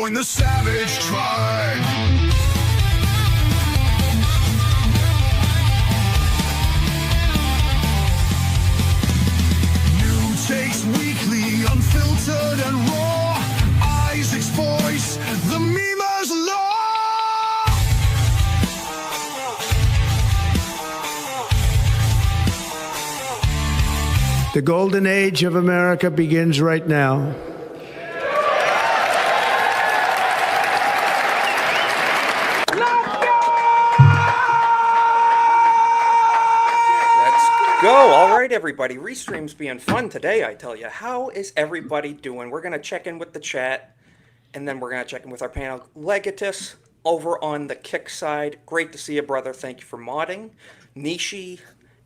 Join the savage tribe. New takes weekly, unfiltered and raw. Isaac's voice, the memer's law. The golden age of America begins right now. Go. All right, everybody. Restream's being fun today, I tell you. How is everybody doing? We're going to check in with the chat, and then we're going to check in with our panel. Legatus over on the Kick side. Great to see you, brother. Thank you for modding. Nishi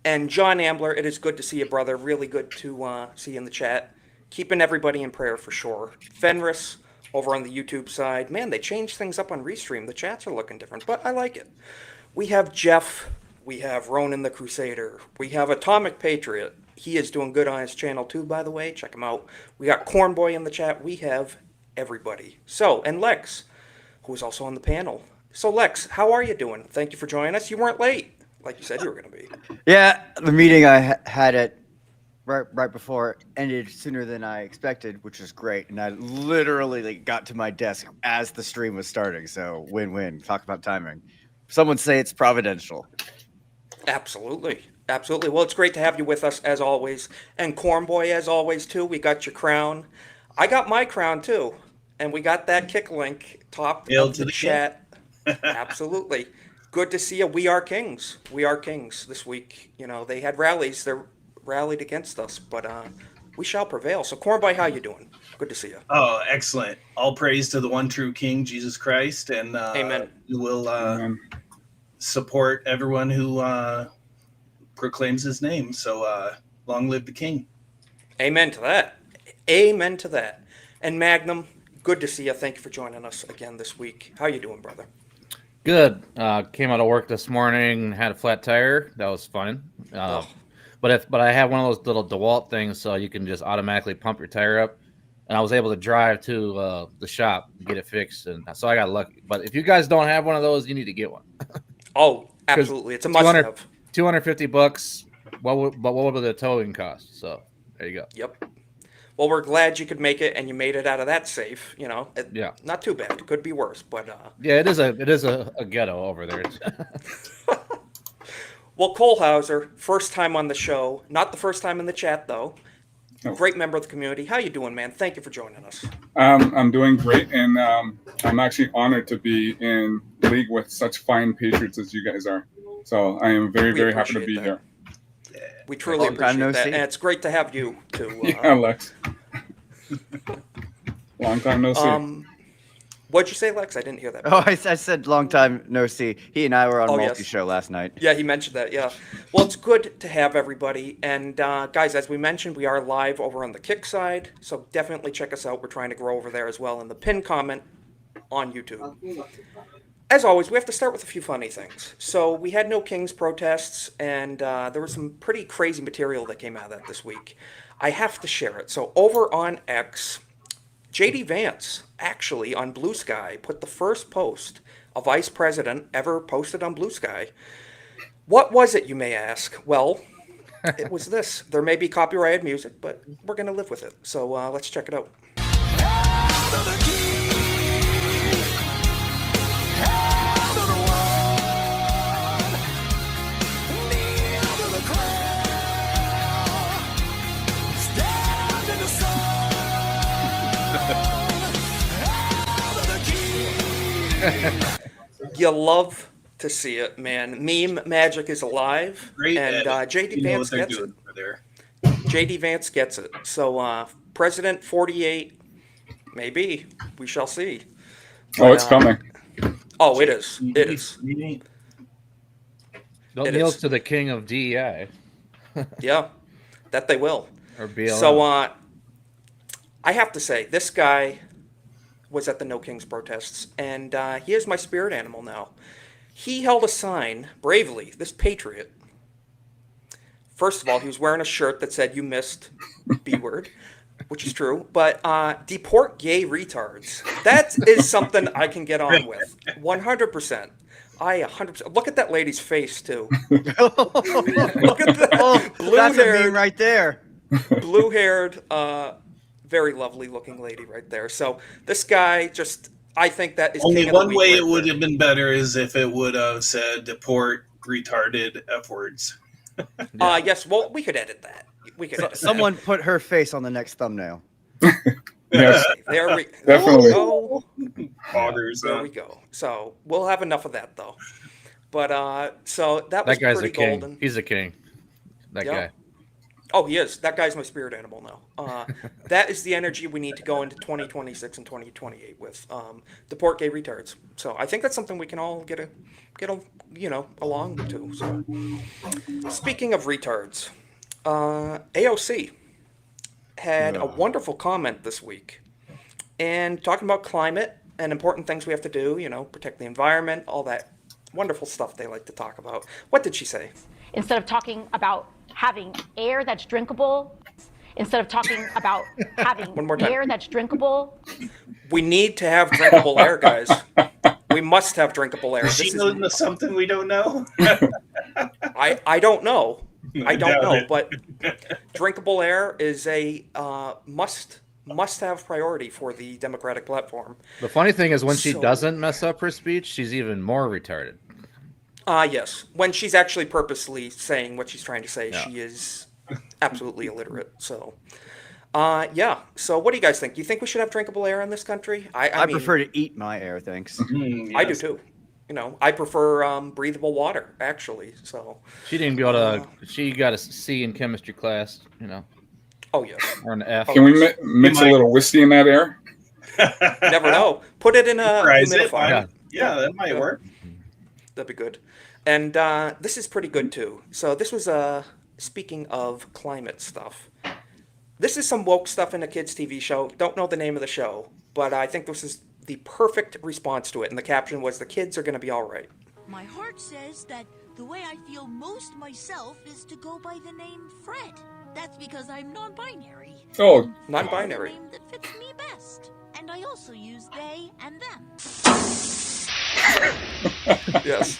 and John Ambler, it is good to see you, brother. Really good to see you in the chat. Keeping everybody in prayer for sure. Fenris over on the YouTube side. Man, they changed things up on Restream. The chats are looking different, but I like it. We have Jeff. We have Ronan the Crusader. We have Atomic Patriot. He is doing good on his channel too, by the way. Check him out. We got Cornboy in the chat. We have everybody. So, and Lex, who is also on the panel. So, Lex, how are you doing? Thank you for joining us. You weren't late, like you said you were going to be. Yeah, the meeting I had it right before ended sooner than I expected, which was great. And I literally got to my desk as the stream was starting. So, win-win. Talk about timing. Some would say it's providential. Absolutely. Absolutely. Well, it's great to have you with us as always. And Cornboy as always too. We got your crown. I got my crown too. And we got that kick link topped Hail of to the the chat. Absolutely. Good to see you. We are kings. We are kings this week. You know, they had rallies. They rallied against us, but we shall prevail. So Cornboy, how you doing? Good to see you. Oh, excellent. All praise to the one true King, Jesus Christ. And Amen. We will support everyone who proclaims his name. So long live the King. Amen to that. Amen to that. And Magnum, good to see you. Thank you for joining us again this week. How you doing, brother? Good. Came out of work this morning, had a flat tire. That was fun. But I have one of those little DeWalt things, so you can just automatically pump your tire up. And I was able to drive to the shop and get it fixed, and so I got lucky. But if you guys don't have one of those, you need to get one. Oh, absolutely! It's a must-have. $250. What would the towing cost? So there you go. Yep. Well, we're glad you could make it, and you made it out of that safe. You know, yeah, not too bad. Could be worse, but yeah, it is a ghetto over there. Well, Cole Hauser, first time on the show, not the first time in the chat though. Oh. Great member of the community. How you doing, man? Thank you for joining us. I'm doing great, and I'm actually honored to be in league with such fine patriots as you guys are. So I am very, very happy to be here. We truly appreciate that, and it's great to have you too. Yeah, Lex. Long time no see. What'd you say, Lex? I didn't hear that. Oh, I said long time no see. He and I were on multi-show last night. Yeah, he mentioned that, yeah. Well, it's good to have everybody. And guys, as we mentioned, we are live over on the Kick side, so definitely check us out. We're trying to grow over there as well in the pinned comment on YouTube. As always, we have to start with a few funny things. So we had no Kings protests, and there was some pretty crazy material that came out of that this week. I have to share it. So over on X, JD Vance, actually, on Blue Sky, put the first post a vice president ever posted on Blue Sky. What was it, you may ask? Well, it was this. There may be copyrighted music, but we're going to live with it. So let's check it out. You love to see it, man. Meme magic is alive, Great and JD Vance gets it. JD Vance gets it. So President 48, maybe we shall see. Oh, it's coming. Oh, it is. It is. Don't kneel to the king of DEI. Yeah, that they will. Or BLM. So I have to say, this guy was at the No Kings protests, and he is my spirit animal now. He held a sign, bravely, this patriot. First of all, he was wearing a shirt that said, "You missed, B word." which is true. But deport gay retards. That is something I can get on with. 100%. I 100%. Look at that lady's face too. Look at that. Oh, that's a meme right there. Blue-haired, very lovely-looking lady right there. So this guy just, I think that is Only king of the one week way right it would there. have been better is if it would have said deport retarded F words. Yes, well, we could edit that. We could edit Someone put her face on the next thumbnail. Yes, there we definitely. go. Poggers, There we go. So we'll have enough of that though. But so that was That guy's pretty a king. golden. He's a king. That Yep. guy. Oh, he is. That guy's my spirit animal now. That is the energy we need to go into 2026 and 2028 with. Deport gay retards. So I think that's something we can all get along to. So speaking of retards, AOC had a wonderful comment this week, and talking about climate and important things we have to do. Protect the environment, all that wonderful stuff they like to talk about. What did she say? Instead of talking about having air that's drinkable, instead of talking about having One more time. air that's drinkable, We need to have drinkable air, guys. We must have drinkable air. Does she This know is, something we don't know? I don't know. I don't doubt know, it. but drinkable air is a must-have priority for the Democratic platform. The funny thing is when she So- doesn't mess up her speech, she's even more retarded. Yes. When she's actually purposely saying what she's trying to say, Yeah. she is absolutely illiterate. So, yeah. So, what do you guys think? Do you think we should have drinkable air in this country? I mean, prefer to eat my air, thanks. I do too. I prefer breathable water, actually. So, She didn't go to. She got a C in chemistry class. oh yes. Or an F. Can we mix a little whiskey in that air? Never know. Put it in a Fries it. humidifier. Yeah, that might work. That'd be good. And this is pretty good too. So this was speaking of climate stuff. This is some woke stuff in a kids' TV show. Don't know the name of the show, but I think this is the perfect response to it. And the caption was, "The kids are going to be all right." My heart says that the way I feel most myself is to go by the name Fred. That's because I'm non-binary. Oh, non-binary. Name that fits me best. And I also use they and them. Yes.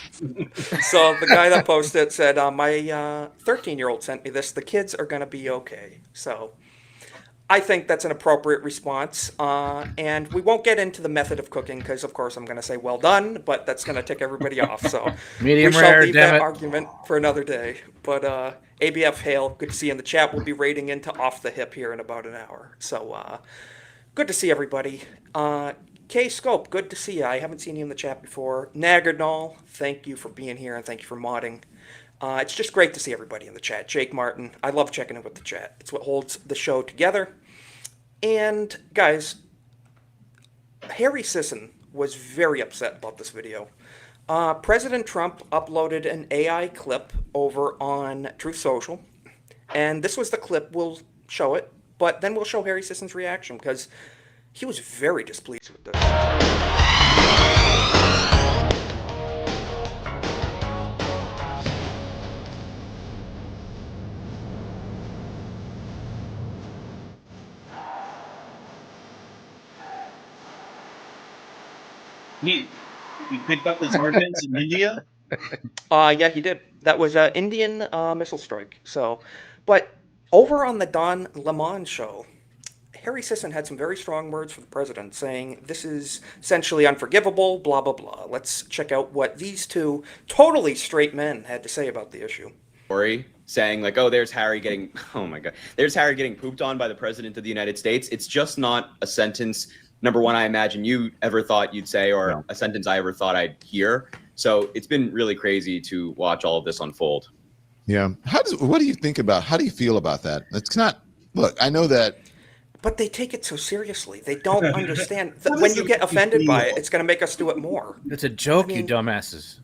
So the guy that posted it said, my 13-year-old sent me this. The kids are going to be okay. So I think that's an appropriate response. And we won't get into the method of cooking because, of course, I'm going to say well done, but that's going to tick everybody off. So Medium we shall rare, leave damn that it. argument for another day. But ABF Hale, good to see you in the chat. We'll be raiding into Off the Hip here in about an hour. So good to see everybody. K-Scope, good to see you. I haven't seen you in the chat before. Nagardnall, thank you for being here and thank you for modding. It's just great to see everybody in the chat. Jake Martin, I love checking in with the chat. It's what holds the show together. And guys, Harry Sisson was very upset about this video. President Trump uploaded an AI clip over on Truth Social. And this was the clip. We'll show it. But then we'll show Harry Sisson's reaction because he was very displeased with this. He picked up his organs in India? Yeah, he did. That was an Indian missile strike. So, but over on the Don Lemon show, Harry Sisson had some very strong words for the president, saying this is essentially unforgivable, blah, blah, blah. Let's check out what these two totally straight men had to say about the issue. Saying like, oh, there's Harry getting, oh my God, there's Harry getting pooped on by the president of the United States. It's just not a sentence, number one, I imagine you ever thought you'd say, or a sentence I ever thought I'd hear. So it's been really crazy to watch all of this unfold. Yeah. What do you think about, how do you feel about that? It's not, look, I know that. But they take it so seriously. They don't understand. When you get offended by it, it's going to make us do it more. It's a joke, you dumbasses.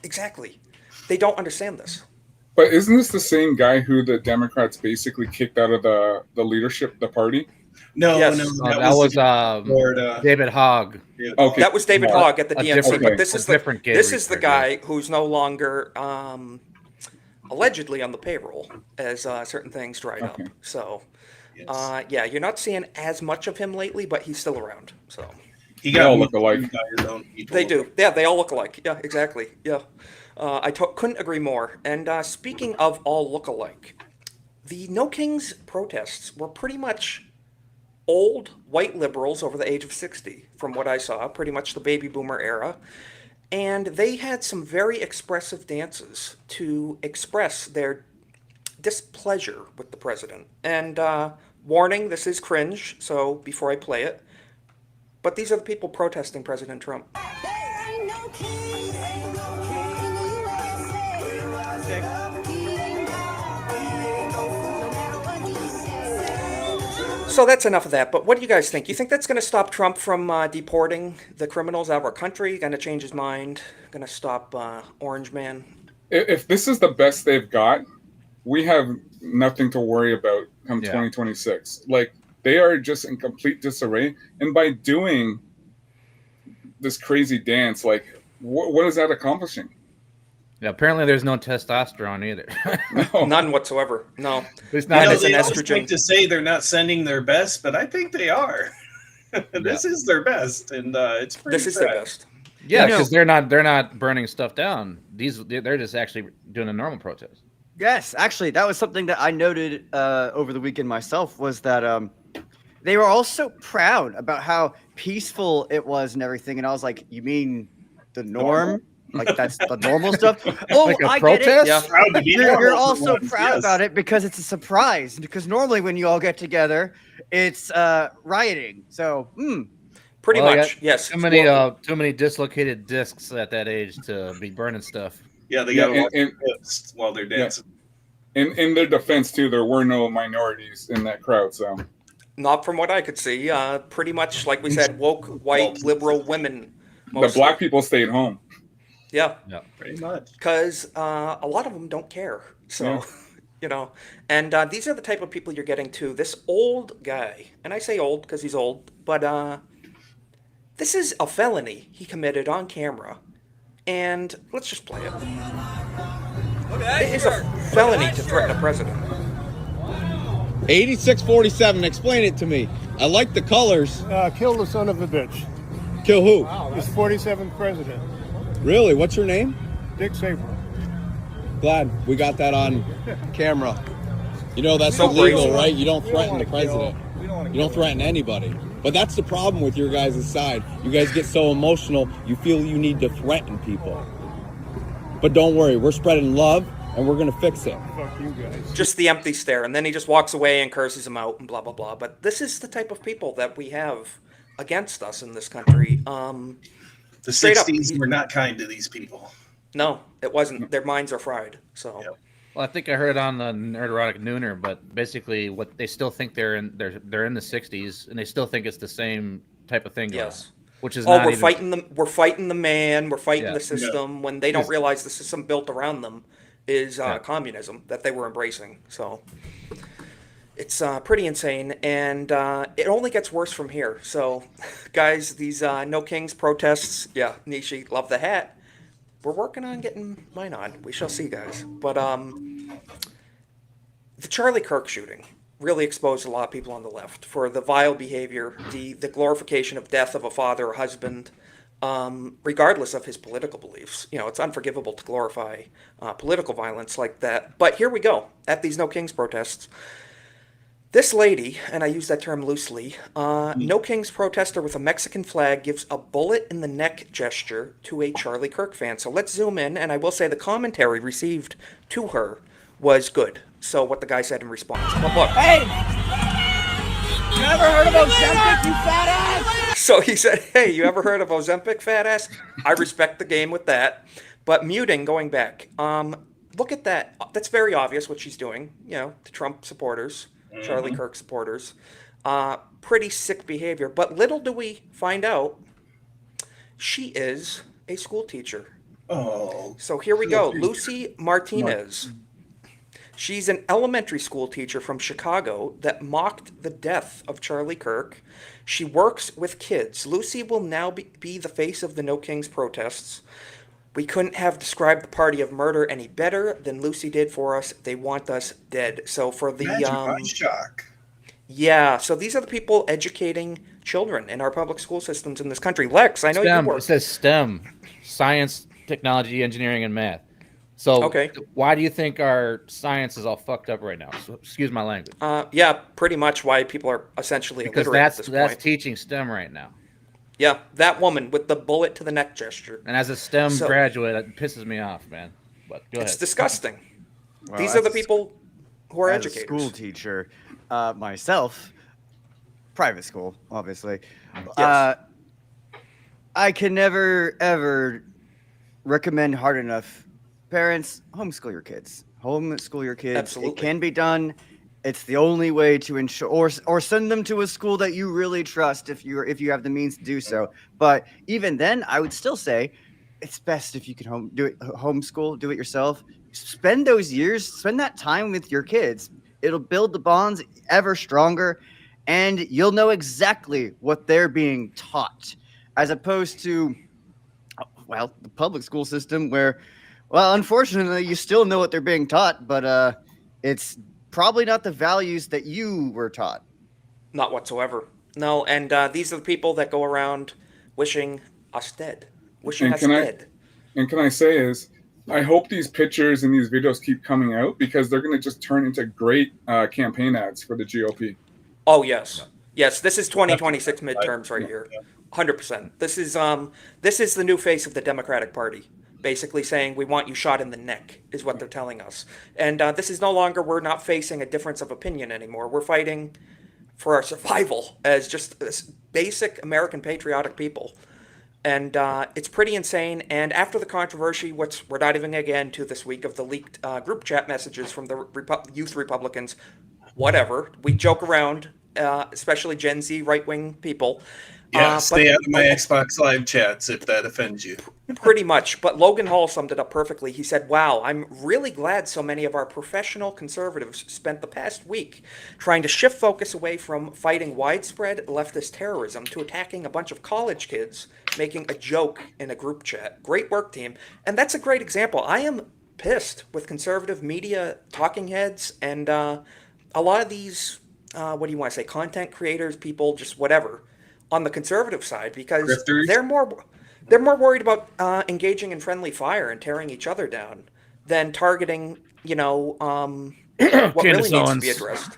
Exactly. They don't understand this. But isn't this the same guy who the Democrats basically kicked out of the leadership, the party? No, Yes. That was Florida. David Hogg. Okay. That was David Hogg at the A DNC, different- but this a is different gay this is the retard, guy who's no longer allegedly on the payroll as certain things dried up. So Yeah, you're not seeing as much of him lately, but he's still around. So He They got all look alike. his own people. they do. Yeah, they all look alike. Yeah, exactly. Yeah, couldn't agree more. And speaking of all look alike, the No Kings protests were pretty much old white liberals over the age of 60, from what I saw, pretty much the baby boomer era. And they had some very expressive dances to express their displeasure with the president. And warning, this is cringe, so before I play it, but these are the people protesting President Trump. So that's enough of that, but what do you guys think? You think that's going to stop Trump from deporting the criminals out of our country? Going to change his mind? Going to stop Orange Man? If this is the best they've got, we have nothing to worry about come 2026. Like, they are just in complete disarray. And by doing this crazy dance, like, what is that accomplishing? Yeah, apparently there's no testosterone either. No. None whatsoever. No. It's not. It's an They always estrogen. like to say they're not sending their best, but I think they are. This is their best, and it's pretty This is sad. their best. Yeah, You know- because they're not burning stuff down. They're just actually doing a normal protest. Yes, actually, that was something that I noted over the weekend myself, was that they were all so proud about how peaceful it was and everything. And I was like, you mean the norm? Like, that's the normal stuff? Oh, Like a I protest? get it. Yeah. Proud to be You're normal for also once, proud yes. about it because it's a surprise. Because normally when you all get together, it's rioting. So, Pretty Well, I much, got yes. Too many dislocated discs at that age to be burning stuff. Yeah, they Yeah, got to watch and- this while they're dancing. In their defense, too, there were no minorities in that crowd. So Not from what I could see. Pretty much, like we said, woke, white, liberal women. the Mostly. black people stayed home. Yeah, Pretty much. because a lot of them don't care. So, Yeah. you know, and these are the type of people you're getting to. This old guy, and I say old because he's old, but this is a felony he committed on camera. And let's just play it. It is a felony to threaten a president. 8647, explain it to me. I like the colors. Kill the son of a bitch. Kill who? This 47th president, Really? What's your name? Dick Saber. Glad we got that on camera. You know, that's So illegal, crazy. right? You don't We don't threaten the wanna kill. president. We don't wanna You don't kill threaten anybody. But that's the problem with your guys' side. You guys get so emotional, you feel you need to threaten people. But don't worry, we're spreading love and we're going to fix it. Fuck you guys. Just the empty stare, and then he just walks away and curses him out and blah blah blah. But this is the type of people that we have against us in this country. The Straight up, 60s were not kind to these people. No, it wasn't. Their minds are fried. So Well, I think I heard it on the Nerderotic Nooner, but basically, what they still think they're in the '60s, and they still think it's the same type of thing. Yes. Which is oh, not we're even, fighting the man, we're fighting Yeah. the system. When they don't realize the system built around them is communism that they were embracing. So it's pretty insane, and it only gets worse from here. So, guys, these No Kings protests, yeah, Nishi, love the hat. We're working on getting mine on. We shall see, guys. But the Charlie Kirk shooting really exposed a lot of people on the left for the vile behavior, the glorification of death of a father or husband, regardless of his political beliefs. You know, it's unforgivable to glorify political violence like that. But here we go, at these No Kings protests. This lady, and I use that term loosely, No Kings protester with a Mexican flag gives a bullet in the neck gesture to a Charlie Kirk fan. So let's zoom in, and I will say the commentary received to her was good. So what the guy said in response. But look. Hey! You ever heard of Ozempic, you fat ass? So he said, hey, you ever heard of Ozempic, fat ass? I respect the game with that. But muting, going back, look at that. That's very obvious what she's doing, you know, to Trump supporters, Charlie Kirk supporters. Pretty sick behavior. But little do we find out, she is a school teacher. Oh. So here we go. Lucy Martinez. She's an elementary school teacher from Chicago that mocked the death of Charlie Kirk. She works with kids. Lucy will now be the face of the No Kings protests. We couldn't have described the party of murder any better than Lucy did for us. They want us dead. So for the Imagine my shock. Yeah, so these are the people educating children in our public school systems in this country. Lex, I know you STEM. work. It says STEM, science, technology, engineering, and math. So Okay. why do you think our science is all fucked up right now? So, excuse my language. Yeah, pretty much why people are essentially Because illiterate at this that's point. teaching STEM right now. Yeah, that woman with the bullet to the neck gesture. And as a STEM So- graduate, it pisses me off, man. But go It's ahead. disgusting. Well, These are as the a- people who are as a educators. school teacher, myself, private school, obviously. Yes. I can never ever recommend hard enough. Parents, homeschool your kids. Homeschool your kids. Absolutely. It can be done. It's the only way to ensure, or send them to a school that you really trust if you have the means to do so. But even then, I would still say it's best if you can homeschool, do it yourself. Spend those years, spend that time with your kids. It'll build the bonds ever stronger, and you'll know exactly what they're being taught, as opposed to, well, the public school system where, well, unfortunately, you still know what they're being taught, but it's probably not the values that you were taught. Not whatsoever. No, and these are the people that go around wishing us dead. Wishing And us can dead. can I say is, I hope these pictures and these videos keep coming out because they're going to just turn into great campaign ads for the GOP. Oh yes, yes. This is 2026 midterms right here, 100%. This is the new face of the Democratic Party, basically saying we want you shot in the neck is what they're telling us. And this is no longer, we're not facing a difference of opinion anymore. We're fighting for our survival as just basic American patriotic people. And it's pretty insane. And after the controversy, we're diving again to this week of the leaked group chat messages from the youth Republicans. Whatever, we joke around, especially Gen Z right-wing people. Yeah, stay but- out of my Xbox Live chats if that offends you. Pretty much. But Logan Hall summed it up perfectly. He said, wow, I'm really glad so many of our professional conservatives spent the past week trying to shift focus away from fighting widespread leftist terrorism to attacking a bunch of college kids making a joke in a group chat. Great work, team. And that's a great example. I am pissed with conservative media talking heads and a lot of these, what do you want to say, content creators, people, just whatever, on the conservative side, because Grifters. they're more worried about engaging in friendly fire and tearing each other down than targeting, what really needs to be addressed.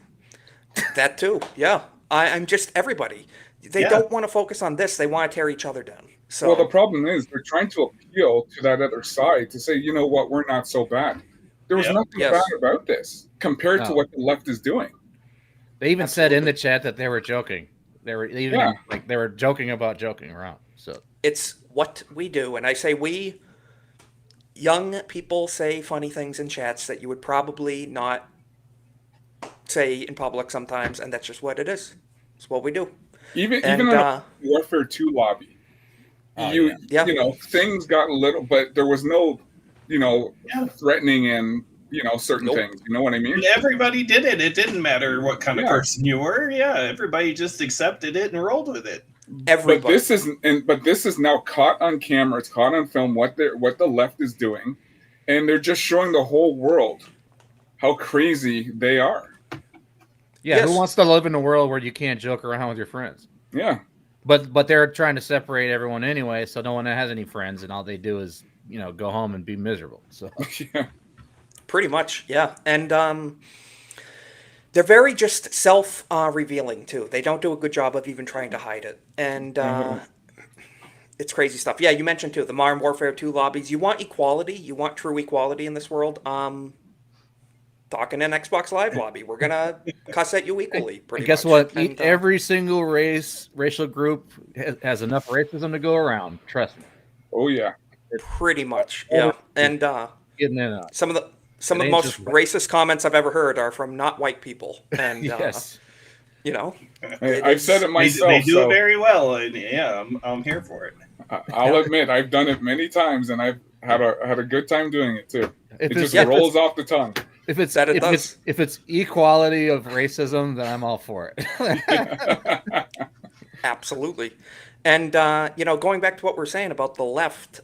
That too, yeah. I'm just everybody. They don't want to focus on this. They want to tear each other down. So Well, the problem is they're trying to appeal to that other side to say, you know what, we're not so bad. There was nothing bad about this compared to what the left is doing. They even said in the chat that they were joking. They were joking about joking around. So it's what we do, and I say we. Young people say funny things in chats that you would probably not say in public sometimes, and that's just what it is. It's what we do. Even in a Warfare 2 lobby, you know, things got a little, but there was no, threatening and certain things. You know what I mean? And everybody did it. It didn't matter what kind of person you were. Yeah, everybody just accepted it and rolled with it. Everybody. But this is now caught on camera. It's caught on film. What the left is doing, and they're just showing the whole world how crazy they are. yeah, who wants to live in a world where you can't joke around with your friends? Yeah. But they're trying to separate everyone anyway, so no one has any friends, and all they do is go home and be miserable. So Pretty much, yeah. And they're very just self-revealing, too. They don't do a good job of even trying to hide it. And it's crazy stuff. Yeah, you mentioned, too, the Modern Warfare 2 lobbies. You want equality. You want true equality in this world. Talking in Xbox Live lobby. We're going to cuss at you equally, pretty and guess much. what? And, Every single racial group has enough racism to go around. Trust me. Oh, yeah. Pretty much, yeah. And getting in some of the most racist comments I've ever heard are from not white people. And yes, I've said it myself. They do it very well. And yeah, I'm here for it. I'll admit I've done it many times, and I've had a good time doing it too. If it just rolls off the tongue. If it's equality of racism, then I'm all for it. Absolutely. And, going back to what we're saying about the left,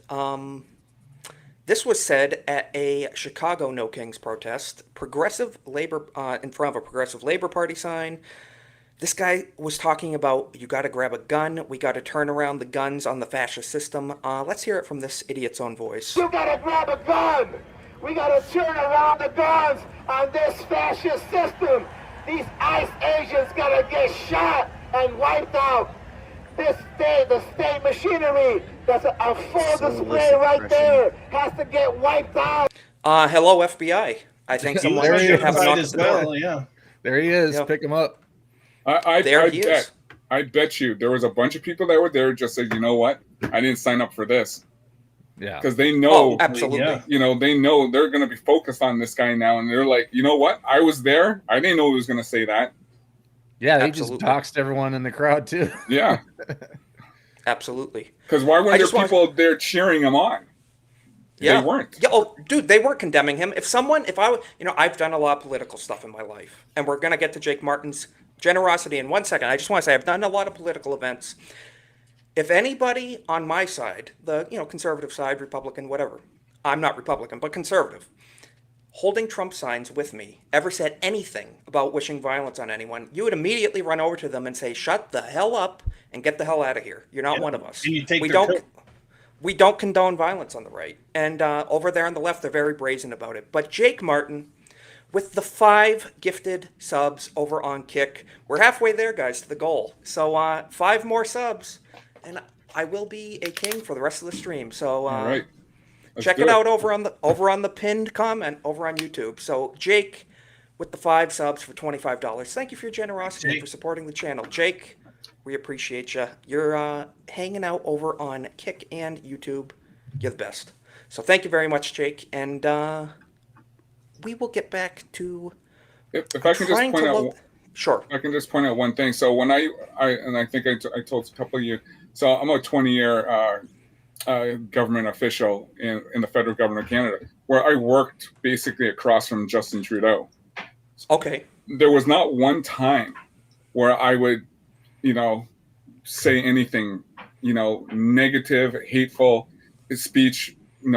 this was said at a Chicago No Kings protest. Progressive Labor, in front of a Progressive Labor Party sign. This guy was talking about you got to grab a gun. We got to turn around the guns on the fascist system. Let's hear it from this idiot's own voice. You gotta grab a gun. We gotta turn around the guns on this fascist system. These ICE agents gotta get shot and wiped out. The state machinery that's a full display right there has to get wiped out. Hello, FBI. I think someone should have a knock at the door. Yeah. There he is. Yep. Pick him up. I bet you there was a bunch of people that were there just said, you know what? I didn't sign up for this. Yeah. Because they know, absolutely. You know, they know they're going to be focused on this guy now. And they're like, you know what? I was there. I didn't know he was going to say that. Yeah, they just doxed everyone in the crowd, too. Yeah. Absolutely. Because why weren't there people there cheering him on? Yeah. They weren't. Yeah. Oh, dude, they weren't condemning him. If I've done a lot of political stuff in my life, and we're going to get to Jake Martin's generosity in 1 second. I just want to say I've done a lot of political events. If anybody on my side, the conservative side, Republican, whatever, I'm not Republican, but conservative, holding Trump signs with me, ever said anything about wishing violence on anyone, you would immediately run over to them and say, shut the hell up and get the hell out of here. You're not one of us. And you take We their don't coat. we don't condone violence on the right. And over there on the left, they're very brazen about it. But Jake Martin, with the 5 gifted subs over on Kick, we're halfway there, guys, to the goal. So 5 more subs, and I will be a king for the rest of the stream. So All right. check it out over on the pinned comment over on YouTube. So Jake with the 5 subs for $25. Thank you for your generosity and for supporting the channel. Jake, we appreciate you. You're hanging out over on Kick and YouTube. You're the best. So thank you very much, Jake. And we will get back to If I can just point out, sure. I can just point out one thing. So when I think I told a couple of you. So I'm a 20-year government official in the federal government of Canada, where I worked basically across from Justin Trudeau. Okay. There was not one time where I would, say anything, negative, hateful speech,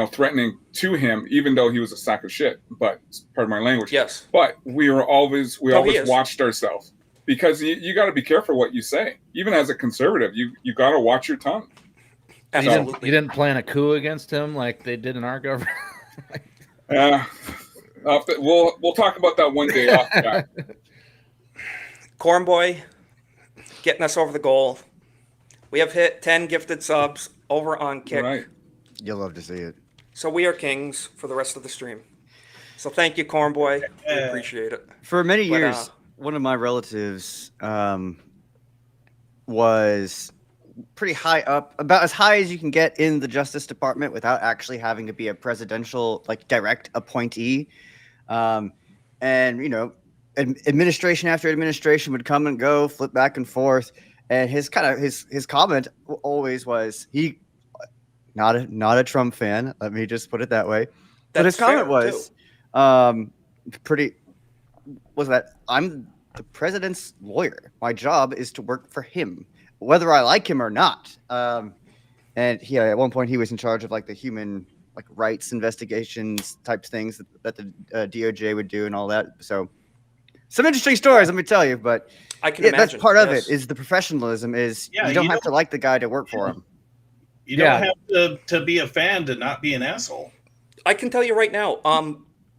threatening to him, even though he was a sack of shit. But it's part of my language. Yes. But we always is. watched ourselves, because you got to be careful what you say. Even as a conservative, you got to watch your tongue. Absolutely. You didn't plan a coup against him like they did in our government. We'll talk about that one day off the bat. Corn Boy getting us over the goal. We have hit 10 gifted subs over on Kick. Right. You'll love to see it. So we are kings for the rest of the stream. So thank you, Corn Boy. We appreciate it. For many years, one of my relatives was pretty high up, about as high as you can get in the Justice Department without actually having to be a presidential, direct appointee. And, administration after administration would come and go, flip back and forth. And his comment always was not a Trump fan. Let me just put it that way. But his comment was I'm the president's lawyer. My job is to work for him, whether I like him or not. And at one point he was in charge of the human rights investigations type things that the DOJ would do and all that. So some interesting stories, let me tell you. But I can imagine. That's part of it. Is the professionalism is you don't have to like the guy to work for him. You don't have to be a fan to not be an asshole. I can tell you right now,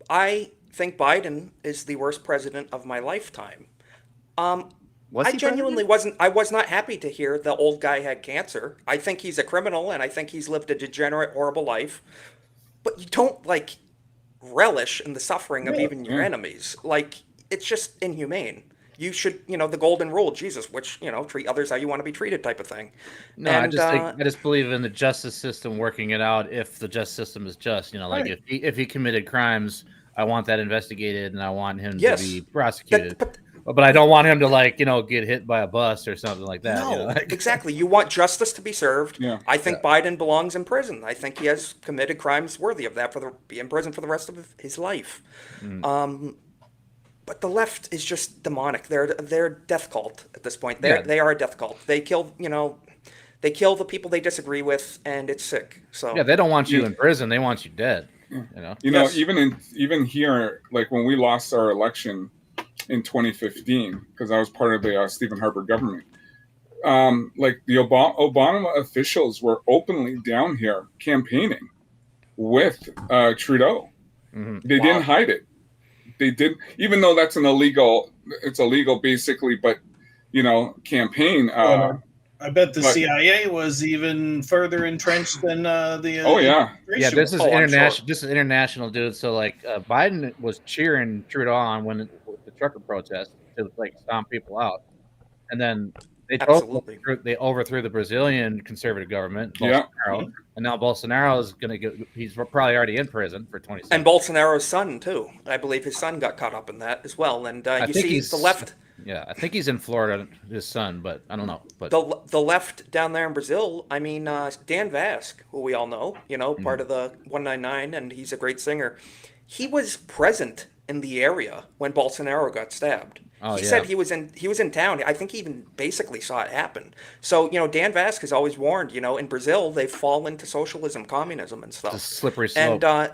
I think Biden is the worst president of my lifetime. I genuinely wasn't. I was not happy to hear the old guy had cancer. I think he's a criminal, and I think he's lived a degenerate, horrible life. But you don't relish in the suffering of even your enemies. It's just inhumane. You should, the golden rule, Jesus, which treat others how you want to be treated, type of thing. No, and, I just believe in the justice system working it out. If the justice system is just, Right. if he committed crimes, I want that investigated and I want him Yes. to be prosecuted. But I don't want him to get hit by a bus or something like that. No, exactly. You want justice to be served. Yeah. I think Biden belongs in prison. I think he has committed crimes worthy of that be in prison for the rest of his life. But the left is just demonic. They're death cult at this point. They are a death cult. They kill they kill the people they disagree with, and it's sick. So they don't want you in prison. They want you dead. Even here, when we lost our election, in 2015 because I was part of the Stephen Harper government. Like the Obama officials were openly down here campaigning with Trudeau. They didn't hide it. They did, even though that's it's illegal basically, but campaign. I bet the CIA was even further entrenched than the. Oh yeah, yeah. This is international. This is international, dude. So like, Biden was cheering Trudeau on when the trucker protest to like stomp people out, and then they overthrew the Brazilian conservative government, Bolsonaro, and now Bolsonaro is going to get. He's probably already in prison for 20. And Bolsonaro's son too. I believe his son got caught up in that as well. And you see the left. Yeah, I think he's in Florida, his son, but I don't know. But the left down there in Brazil, I mean, Dan Vasc, who we all know, part of the 199, and he's a great singer. He was present in the area when Bolsonaro got stabbed. He said he was in town. I think he even basically saw it happen. So, Dan Vasc has always warned, in Brazil, they fall into socialism, communism and stuff. It's a slippery slope. And,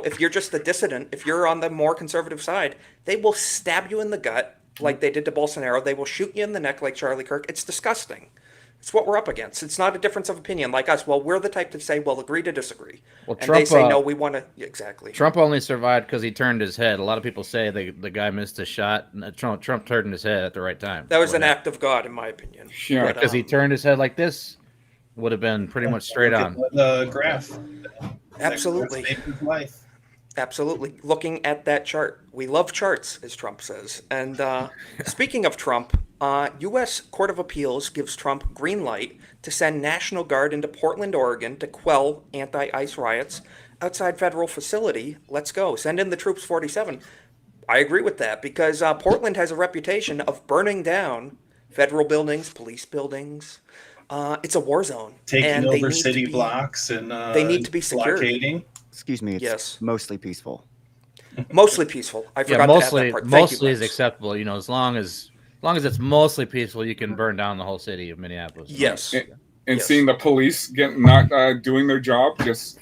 if you're just a dissident, if you're on the more conservative side, they will stab you in the gut like they did to Bolsonaro. They will shoot you in the neck like Charlie Kirk. It's disgusting. It's what we're up against. It's not a difference of opinion like us. Well, we're the type to say, well, agree to disagree. Well, and Trump, they say, no, we want to. Exactly. Trump only survived because he turned his head. A lot of people say the guy missed a shot. And Trump turned his head at the right time. That was an act of God, in my opinion. Yeah, because he turned his head like this, would have been pretty much straight on. The graph. Absolutely. Life. Absolutely. Looking at that chart. We love charts, as Trump says. And speaking of Trump, U.S. Court of Appeals gives Trump green light to send National Guard into Portland, Oregon to quell anti-ICE riots outside federal facility. Let's go. Send in the troops 47. I agree with that because Portland has a reputation of burning down federal buildings, police buildings. It's a war zone. Taking over city blocks and they need to be secured. Blockading. Excuse me. It's mostly peaceful. Mostly peaceful. I forgot to add that part. Mostly is acceptable. As long as it's mostly peaceful, you can burn down the whole city of Minneapolis. Yes. And seeing the police not doing their job, just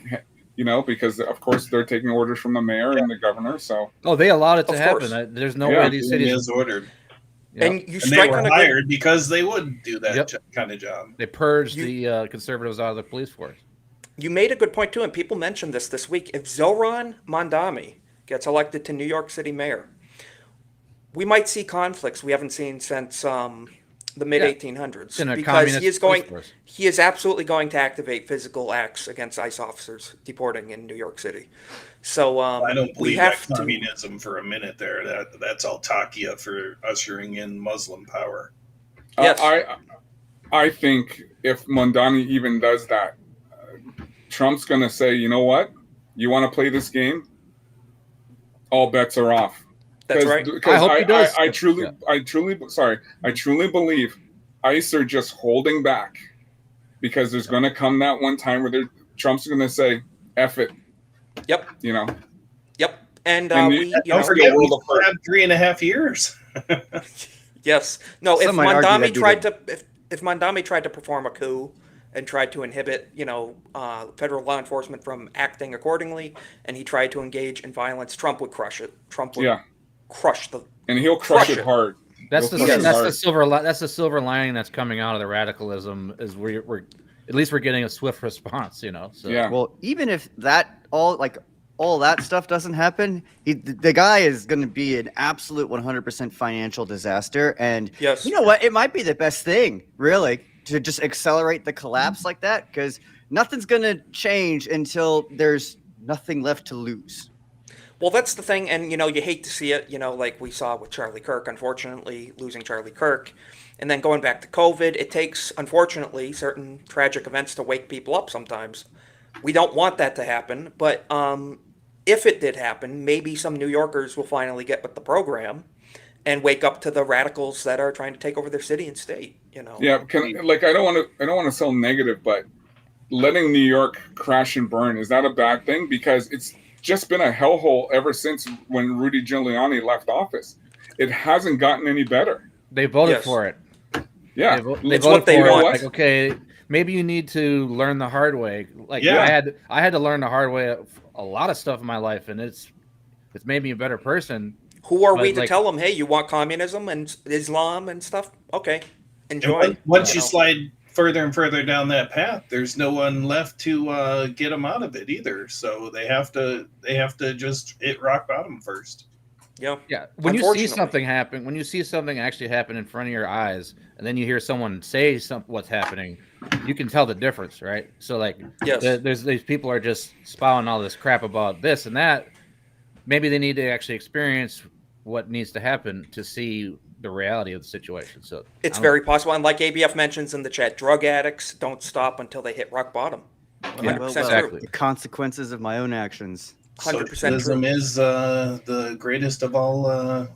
because of course they're taking orders from the mayor and the governor. So they allowed it to happen. There's no way these cities is ordered. Yep. And they were hired because they would do that kind of job. They purged the conservatives out of the police force. You made a good point, too, and people mentioned this week. If Zohran Mamdani gets elected to New York City mayor, we might see conflicts we haven't seen since the mid-1800s. Because he is absolutely going to activate physical acts against ICE officers deporting in New York City. So I don't believe that communism for a minute there. That's Altakia for ushering in Muslim power. Yes. I think if Mamdani even does that, Trump's going to say, you know what? You want to play this game? All bets are off. That's right. I hope he does. I truly believe ICE are just holding back because there's going to come that one time where Trump's going to say, F it. Yep. Yep. And don't forget, we still have 3.5 years. Yes. No, if Mamdani tried to perform a coup and tried to inhibit, federal law enforcement from acting accordingly, and he tried to engage in violence, Trump would crush it. Trump would crush and he'll crush it hard. That's the silver lining that's coming out of the radicalism is we're at least we're getting a swift response, So. Yeah. Well, even if all that stuff doesn't happen, the guy is going to be an absolute 100% financial disaster. And yes. You know what? It might be the best thing, really, to just accelerate the collapse like that, because nothing's going to change until there's nothing left to lose. Well, that's the thing, and you hate to see it, like we saw with Charlie Kirk, unfortunately, losing Charlie Kirk. And then going back to COVID, it takes, unfortunately, certain tragic events to wake people up sometimes. We don't want that to happen, but if it did happen, maybe some New Yorkers will finally get with the program and wake up to the radicals that are trying to take over their city and state. Yeah, I don't want to sound negative, but letting New York crash and burn, is that a bad thing? Because it's just been a hellhole ever since when Rudy Giuliani left office. It hasn't gotten any better. They voted for it. Yeah, they voted for it. Like, okay, maybe you need to learn the hard way. Like, I had to learn the hard way a lot of stuff in my life, and it's made me a better person. Who are But, we to like- tell them, hey, you want communism and Islam and stuff? Okay, enjoy. And once you know. slide further and further down that path, there's no one left to get them out of it either. So they have to just hit rock bottom first. Yeah. Yeah. When you see Unfortunately. something happen, when you see something actually happen in front of your eyes, and then you hear someone say what's happening, you can tell the difference, right? So like, Yes. there's these people are just spouting all this crap about this and that. Maybe they need to actually experience what needs to happen to see the reality of the situation. So It's very possible. And like ABF mentions in the chat, drug addicts don't stop until they hit rock bottom. 100% true. The consequences of my own actions. 100% Socialism true. is the greatest of all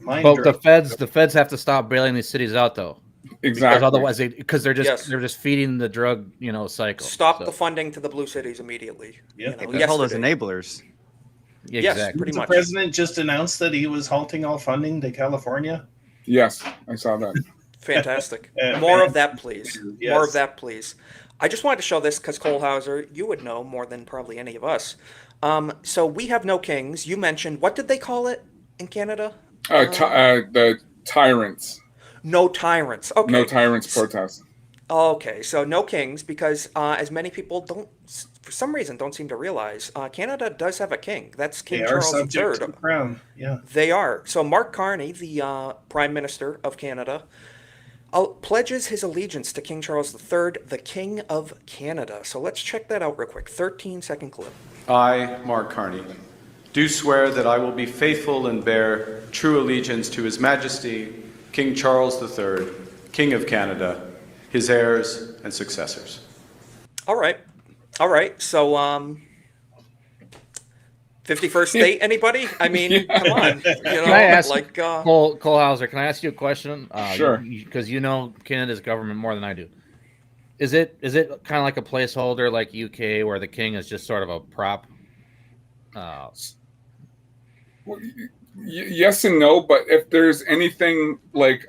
mind. But the drugs. feds have to stop bailing these cities out though. Exactly. Because otherwise because they're just Yes. they're just feeding the drug, cycle. Stop So- the funding to the blue cities immediately. Yeah. We call those enablers. Yeah, Yes, exactly. pretty The much. president just announced that he was halting all funding to California. Yes, I saw that. Fantastic. Yeah, More man. of that, please. Yes. More of that, please. I just wanted to show this because Kohlhauser, you would know more than probably any of us. So we have no kings. You mentioned, what did they call it in Canada? The tyrants. No tyrants. Okay. No tyrants protest. Okay, so no kings because as many people don't, for some reason, don't seem to realize, Canada does have a king. That's King They are Charles subject to III. the crown. Yeah. They are. So Mark Carney, the Prime Minister of Canada, pledges his allegiance to King Charles III, the King of Canada. So let's check that out real quick. 13-second clip. I, Mark Carney, do swear that I will be faithful and bear true allegiance to His Majesty, King Charles III, King of Canada, his heirs and successors. All right. So, 51st state, anybody? I mean, come on. Can I ask Cole Hauser, can I ask you a question? Sure. Because you know Canada's government more than I do. Is it kind of like a placeholder like UK where the king is just sort of a prop? Yes and no, but if there's anything like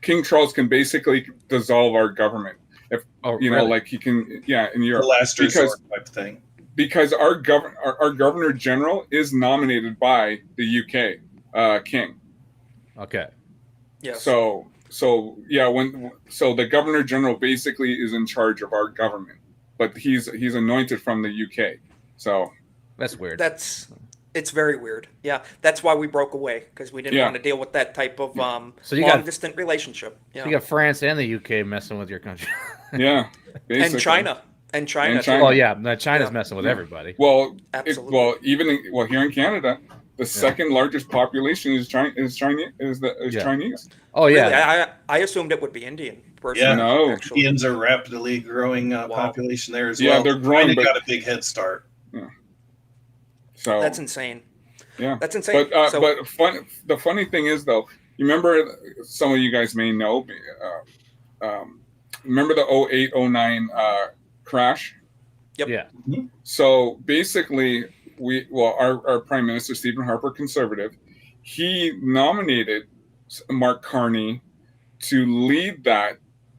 King Charles can basically dissolve our government. If really? like he can, in Europe, The last resort type thing. because our governor general is nominated by the UK king. Okay. Yes. So the governor general basically is in charge of our government, but he's anointed from the UK. So that's weird. It's very weird. Yeah, that's why we broke away because we didn't want to deal with that type of So you got- long-distant relationship. Yeah. So you got France and the UK messing with your country. Yeah, basically. And China. And too. China. Oh yeah, no, China's messing with everybody. Well, Absolutely. here in Canada, the second largest population is Chinese. Oh yeah. Really? I assumed it would be Indian. Personally, Yeah, No. actually. Indians are rapidly growing population there as Yeah, well. they're growing, China but- got a big head start. So That's insane. yeah, That's insane. But So- the funny thing is though, you remember, some of you guys may know, remember the 08-09 crash? Yep. Yeah. So basically, our Prime Minister, Stephen Harper, conservative, he nominated Mark Carney to lead that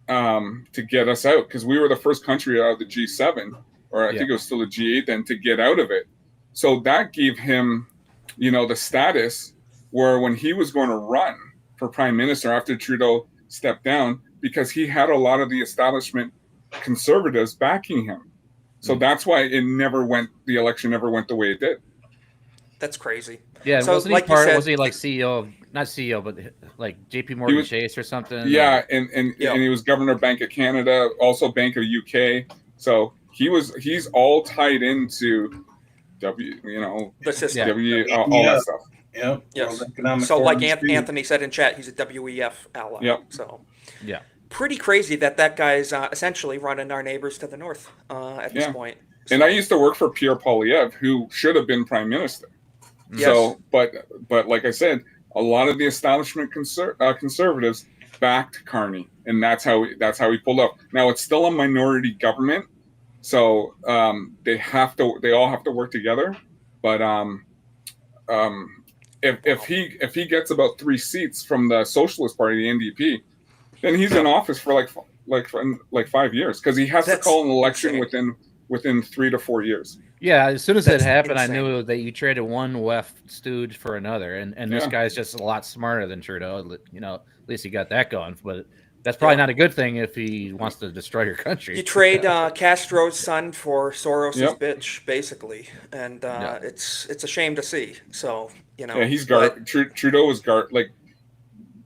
to get us out, because we were the first country out of the G7, or I think it was still the G8 then, to get out of it. So that gave him, the status where when he was going to run for Prime Minister after Trudeau stepped down, because he had a lot of the establishment conservatives backing him. So that's why the election never went the way it did. That's crazy. Yeah, So, wasn't he like you said- wasn't he like CEO of, not CEO, but like JP Morgan Chase or something? Yeah, and he was governor of Bank of Canada, also Bank of UK. So he's all tied into the system. all that stuff. Yeah. Yes. World Economic So like Forum too. Anthony said in chat, he's a WEF ally. Yep. So yeah, pretty crazy that guy's essentially running our neighbors to the north at this point. And I used to work for Pierre Poilievre, who should have been prime minister. Yes. So, but like I said, a lot of the establishment conservatives backed Carney, and that's how he pulled up. Now it's still a minority government, so they all have to work together. But if he gets about 3 seats from the Socialist Party, the NDP, then he's in office for like 5 years, because he has to call an election within 3 to 4 years. Yeah, as soon as That's it happened, insane. I knew that you traded one left stooge for another, and this Yeah. guy's just a lot smarter than Trudeau. You know, at least he got that going. But that's probably Yeah. not a good thing if he wants to destroy your country. You trade Castro's son for Soros's Yep. bitch, basically, and it's a shame to see. So Yeah, he's but- Trudeau was like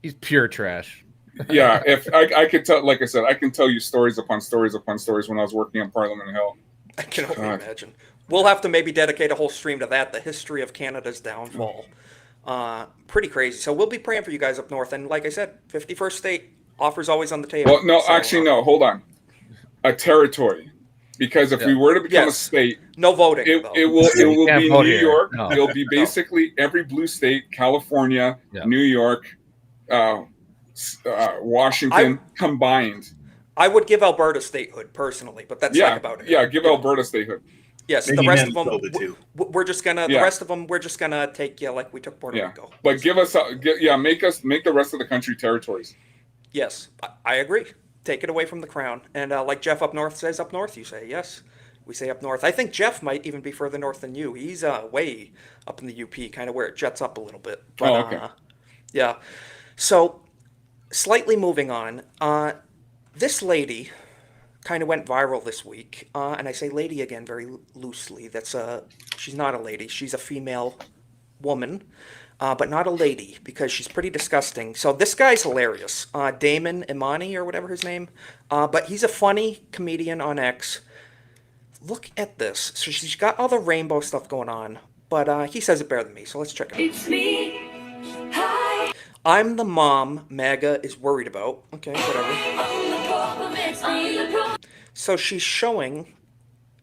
he's pure trash. Yeah, if I could tell, like I said, I can tell you stories upon stories upon stories when I was working on Parliament Hill. I can only imagine. We'll have to maybe dedicate a whole stream to that, the history of Canada's downfall. Pretty crazy. So we'll be praying for you guys up north. And like I said, 51st state offers always on the table. Well, no, So, actually, no. Hold on. A territory, because if we were to become a state, no voting. It though. will can't be vote New here. York. No. It'll be basically every blue state: California, Yeah. New York, Washington combined. I would give Alberta statehood personally, but that's like about it. Yeah, give Alberta statehood. Yes, Maybe the rest of them, Manitoba, too. we're just gonna. The Yeah. rest of them, we're just gonna take like we took Puerto Yeah, Rico. but make the rest of the country territories. Yes, I agree. Take it away from the crown, and like Jeff up north says, up north you say yes. We say up north. I think Jeff might even be further north than you. He's way up in the UP, kind of where it jets up a little bit. But, Oh, okay. Yeah. So, slightly moving on. This lady kind of went viral this week, and I say lady again very loosely. She's not a lady. She's a female woman, but not a lady because she's pretty disgusting. So this guy's hilarious, Damon Imani or whatever his name, but he's a funny comedian on X. Look at this. So she's got all the rainbow stuff going on, but he says it better than me. So let's check it out. It's me. Hi. I'm the mom MAGA is worried about. Okay, whatever. I'm the problem. It's me the problem. So she's showing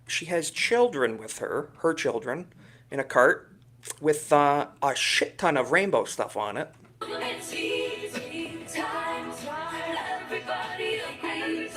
she has children with her children, in a cart with a shit ton of rainbow stuff on it. It's easy. Time's right. Everybody agrees.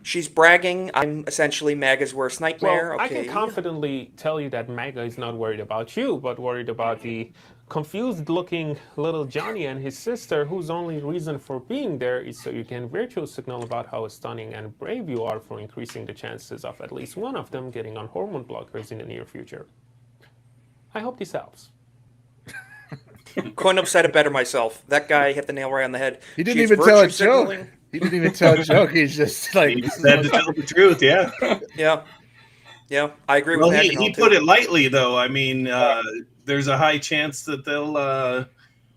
She's bragging, I'm essentially MAGA's worst nightmare. Well, okay. I can confidently tell you that MAGA is not worried about you, but worried about the confused-looking little Johnny and his sister, whose only reason for being there is so you can virtual signal about how stunning and brave you are for increasing the chances of at least one of them getting on hormone blockers in the near future. I hope this helps. Couldn't have said it better myself. That guy hit the nail right on the head. He didn't She's even tell a virtue joke. signaling. He didn't even tell a joke. He's just like, He said to tell the truth, yeah. Yeah, I agree Well, with he Maginot, put too. it lightly, though. I mean, there's a high chance that they'll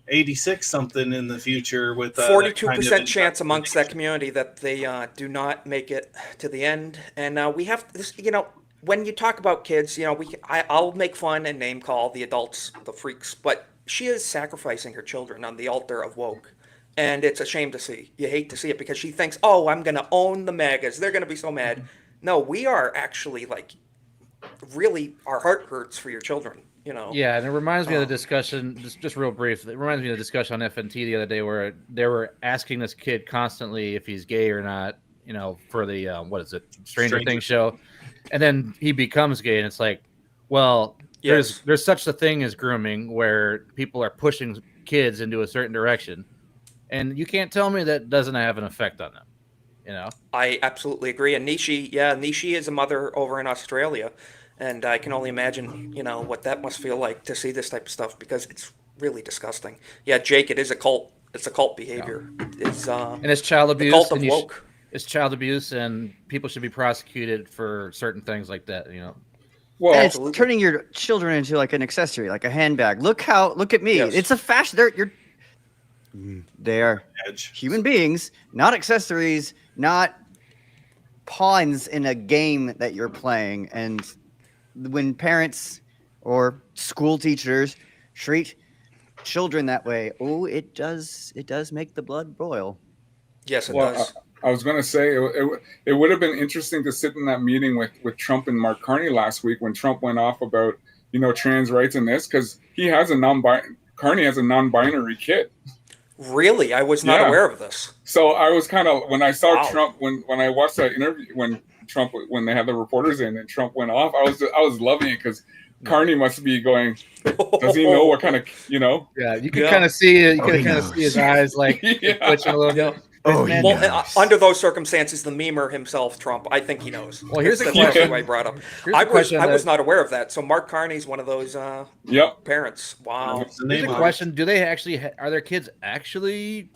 86 something in the future with 42% chance amongst that community that they do not make it to the end. And we have this, when you talk about kids, I'll make fun and name call the adults the freaks, but she is sacrificing her children on the altar of woke. And it's a shame to see. You hate to see it because she thinks, oh, I'm going to own the MAGAs. They're going to be so mad. No, we are actually really, our heart hurts for your children, Yeah, and it reminds me of the discussion, just real brief, it reminds me of the discussion on FNT the other day where they were asking this kid constantly if he's gay or not, for the, what is it, Stranger Things show. And then he becomes gay, and it's like, well, Yes. there's such a thing as grooming where people are pushing kids into a certain direction. And you can't tell me that doesn't have an effect on them, I absolutely agree. And Nishi is a mother over in Australia. And I can only imagine, what that must feel like to see this type of stuff because it's really disgusting. Yeah, Jake, it is a cult. It's a cult behavior. It's and it's child abuse. The cult of and woke. It's child abuse, and people should be prosecuted for certain things like that, Well, and it's turning your children into like an accessory, like a handbag. Look at me. Yes. It's a fashion. They are human beings, not accessories, not pawns in a game that you're playing. And when parents or school teachers treat children that way, it does make the blood boil. Yes, it does. I was going to say it would have been interesting to sit in that meeting with Trump and Mark Carney last week when Trump went off about trans rights and this because he has Carney has a non-binary kid. Really, I was not aware of this. So I was kind of when I saw Trump when I watched that interview when they had the reporters in and Trump went off, I was loving it because Carney must be going. Does he know what kind of Yeah, you can kind of see it. You can kind of see his eyes like twitching a little bit. Oh, he Well, knows. under those circumstances, the memer himself, Trump, I think he knows. Well, here's the That's question. why I brought up. Here's I the question was that- not aware of that. So Mark Carney's one of those Yep. parents. Wow. Here's the question: do they actually are their kids actually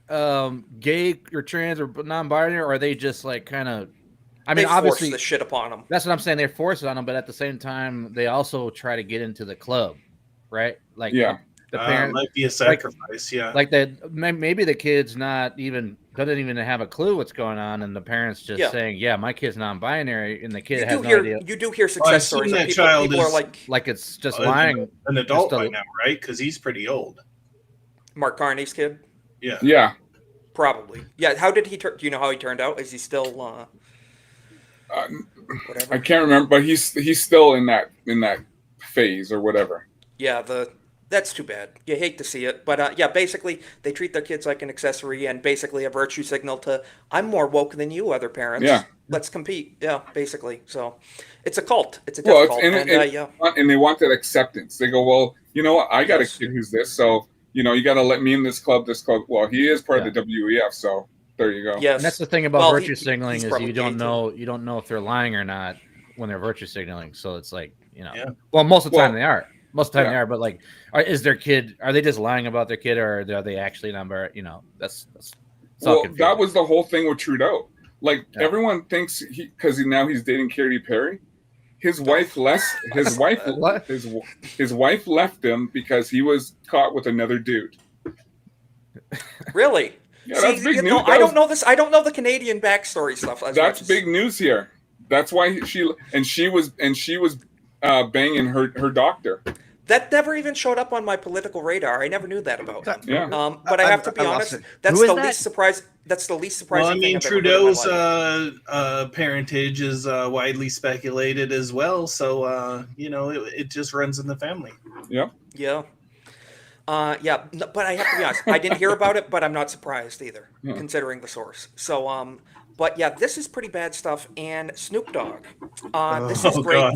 gay or trans or non-binary, or are they just like kind of? I mean, They force obviously, the shit upon them. That's what I'm saying. They force it on them, but at the same time, they also try to get into the club, right? Like, Yeah. the parent might be a sacrifice. Yeah. like that. Maybe the kid's doesn't even have a clue what's going on, and the parents just saying, "Yeah, my kid's non-binary," and the kid has no idea. You do hear success stories of people are like it's just an lying. adult just by now, right? Because he's pretty old. Mark Carney's kid. Yeah. Yeah. Probably. Yeah. How did he turn? Do you know how he turned out? Is he still? Whatever. I can't remember, but he's still in that phase or whatever. Yeah, that's too bad. You hate to see it, but yeah, basically they treat their kids like an accessory and basically a virtue signal to I'm more woke than you, other parents. Yeah. Let's compete. Yeah, basically. So it's a cult. It's a death cult. And they want that acceptance. They go, well, you know what? I got a kid who's this, so you got to let me in this club. Well, he is part of the WEF, so there you go. Yes. And that's the thing about virtue signaling is you don't know if they're lying or not when they're virtue signaling. So it's like well, most of the time they are. Most of the time they are, but like, is their kid? Are they just lying about their kid, or are they actually number? That's well, that was the whole thing with Trudeau. Like everyone thinks because now he's dating Katy Perry. His wife left him because he was caught with another dude. Really? Yeah, that's big news. I don't know this. I don't know the Canadian backstory stuff. That's big news here. That's why she was banging her doctor. That never even showed up on my political radar. I never knew that about him. Yeah. But I have to be honest. That's the least surprise. That's the least surprising. Well, I mean, thing I've ever heard in my Trudeau's life. parentage is widely speculated as well. So it just runs in the family. Yep. Yeah. Yeah, but I have to be honest. I didn't hear about it, but I'm not surprised either, considering the source. So, but yeah, this is pretty bad stuff. And Snoop Dogg, this is great God.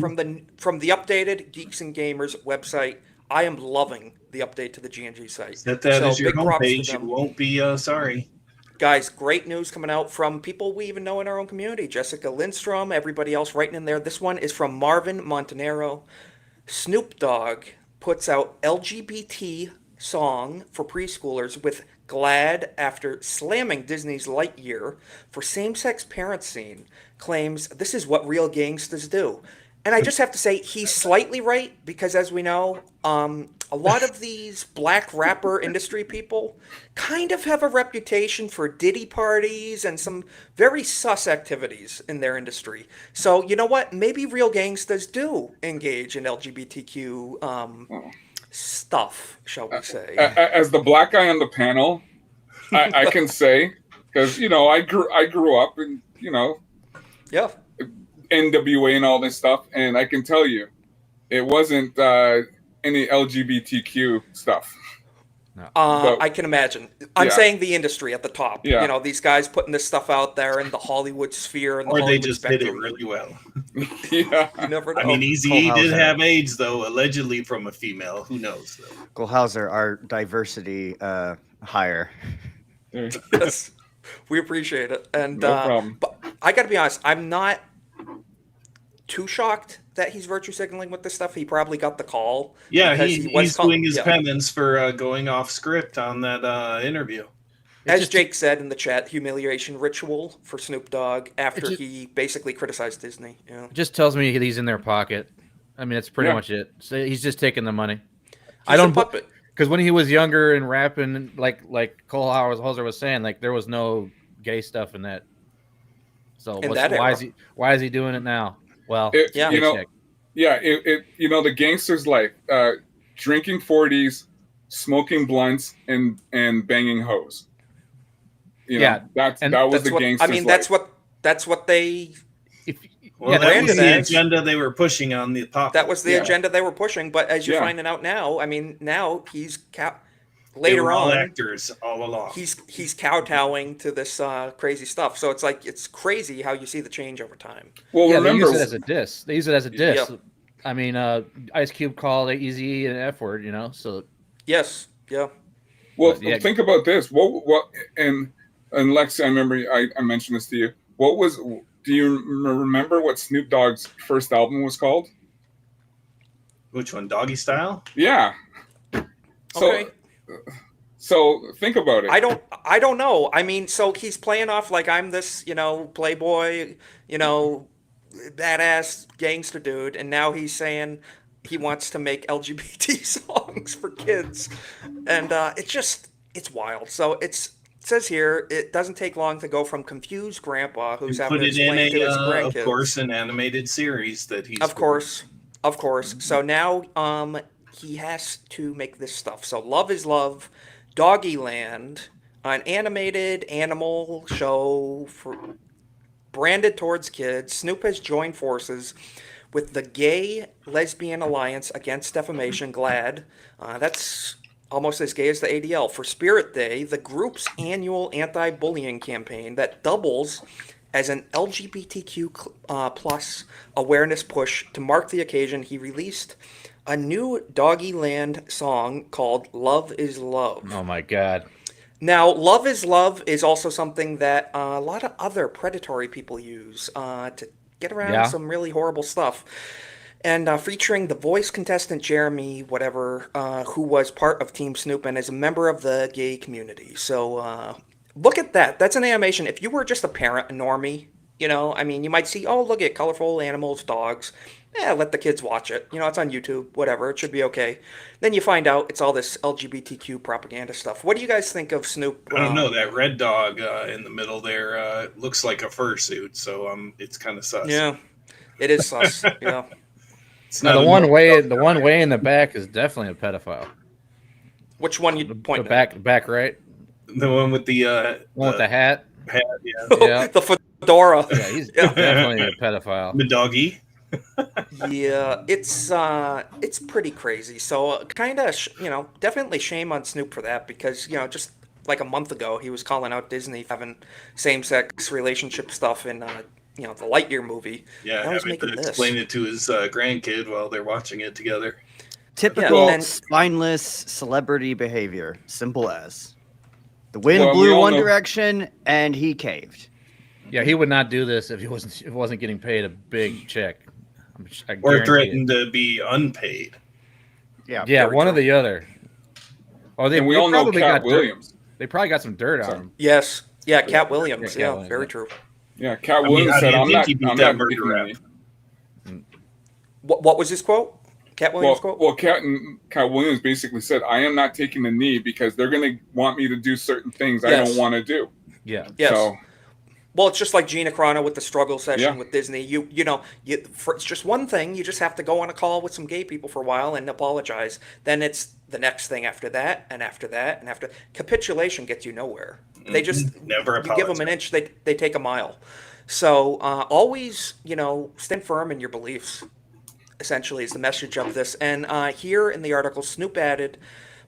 from the updated Geeks and Gamers website. I am loving the update to the GNG site. Set that as your big props to homepage. You them. won't be sorry. Guys, great news coming out from people we even know in our own community. Jessica Lindstrom, everybody else writing in there. This one is from Marvin Montanero. Snoop Dogg puts out LGBT song for preschoolers with Glad after slamming Disney's Lightyear for same-sex parent scene. Claims this is what real gangsters do. And I just have to say he's slightly right because, as we know, a lot of these black rapper industry people kind of have a reputation for Diddy parties and some very sus activities in their industry. So you know what? Maybe real gangsters do engage in LGBTQ stuff, shall we say? As the black guy on the panel, I can say because I grew up in yeah. NWA and all this stuff, and I can tell you, it wasn't any LGBTQ stuff. I can imagine. I'm saying the industry at the top. Yeah. These guys putting this stuff out there in the Hollywood sphere and the Or they Hollywood just spectrum. did it really well. Yeah. You never know. I mean, Easy did have AIDS, though, allegedly from a female. Who knows? Though? Kohlhauser, our diversity hire. Yes, we appreciate it. And No problem. but I got to be honest, I'm not too shocked that he's virtue signaling with this stuff. He probably got the call. Yeah, because he's doing his penance for going off script on that interview. As Jake said in the chat, humiliation ritual for Snoop Dogg after he basically criticized Disney. Yeah. It just tells me he's in their pocket. I mean, that's pretty much it. So he's just taking the money. He's a puppet. Because when he was younger and rapping, like Cole Hauser was saying, like there was no gay stuff in that. So why is he doing it now? Well, the gangsters like drinking 40s, smoking blunts, and banging hoes. That was the gangsters. I mean, that's what they. Well, that was the agenda they were pushing on the pop. That was the agenda they were pushing. But as you're finding out now, I mean, now he's later on actors all along. He's kowtowing to this crazy stuff. So it's like it's crazy how you see the change over time. Well, they use it as a diss. They use it as a diss. Yep. I mean, Ice Cube called Eazy an F word, So yes, yeah. Well, think about this. What and And Lex, I remember I mentioned this to you. Do you remember what Snoop Dogg's first album was called? Which one? Doggy Style? Yeah. So, Okay. So think about it. I don't know. I mean, so he's playing off like I'm this, playboy, badass gangster dude, and now he's saying he wants to make LGBT songs for kids, and it's wild. So it says here it doesn't take long to go from confused grandpa who's And having put to it in explain to his of grandkids. course, an animated series that he's. Of course. So now he has to make this stuff. So Love is Love, Doggyland, an animated animal show branded towards kids. Snoop has joined forces with the Gay Lesbian Alliance Against Defamation, GLAD. That's almost as gay as the ADL. For Spirit Day, the group's annual anti-bullying campaign that doubles as an LGBTQ plus awareness push. To mark the occasion, he released a new Doggyland song called Love is Love. Oh my God. Now, Love is Love is also something that a lot of other predatory people use to get around some really horrible stuff. And featuring the Voice contestant Jeremy, whatever, who was part of Team Snoop and is a member of the gay community. So look at that. That's an animation. If you were just a parent, a normie, you might see, oh, look at colorful animals, dogs. Yeah, let the kids watch it. It's on YouTube, whatever. It should be okay. Then you find out it's all this LGBTQ propaganda stuff. What do you guys think of Snoop? I don't know. That red dog in the middle there looks like a fursuit, so it's kind of sus. Yeah, it is sus. Yeah. It's now not the one way in the back is definitely a pedophile. Which one you point? The back right. The one with the one with the hat. Hat, yeah. The fedora. Yeah, he's definitely a pedophile. The doggy. Yeah, it's pretty crazy. So kind of, definitely shame on Snoop for that because, just like a month ago, he was calling out Disney for having same-sex relationship stuff in, the Lightyear movie. Yeah, now he's having to making this. explain it to his grandkid while they're watching it together. Typical spineless celebrity behavior. Simple as. The wind blew one direction and he caved. Yeah, he would not do this if he wasn't getting paid a big check. Or threatened to be unpaid. Yeah, one or the other. Oh, we all know Cat Williams. They probably got some dirt on him. Yes. Yeah, Cat Williams. Cat Williams, very true. Yeah, Cat Williams said, "I'm not beating me." What was his quote? Cat Williams quote? Well, Cat Williams basically said, "I am not taking the knee because they're going to want me to do certain things I don't want to do." Yeah. Yes. So, well, it's just like Gina Carano with the struggle session with Disney. It's just one thing. You just have to go on a call with some gay people for a while and apologize. Then it's the next thing after that, and after that, and after capitulation gets you nowhere. They just never you give them an inch, they take a mile. So always, stand firm in your beliefs. Essentially, is the message of this. And here in the article, Snoop added,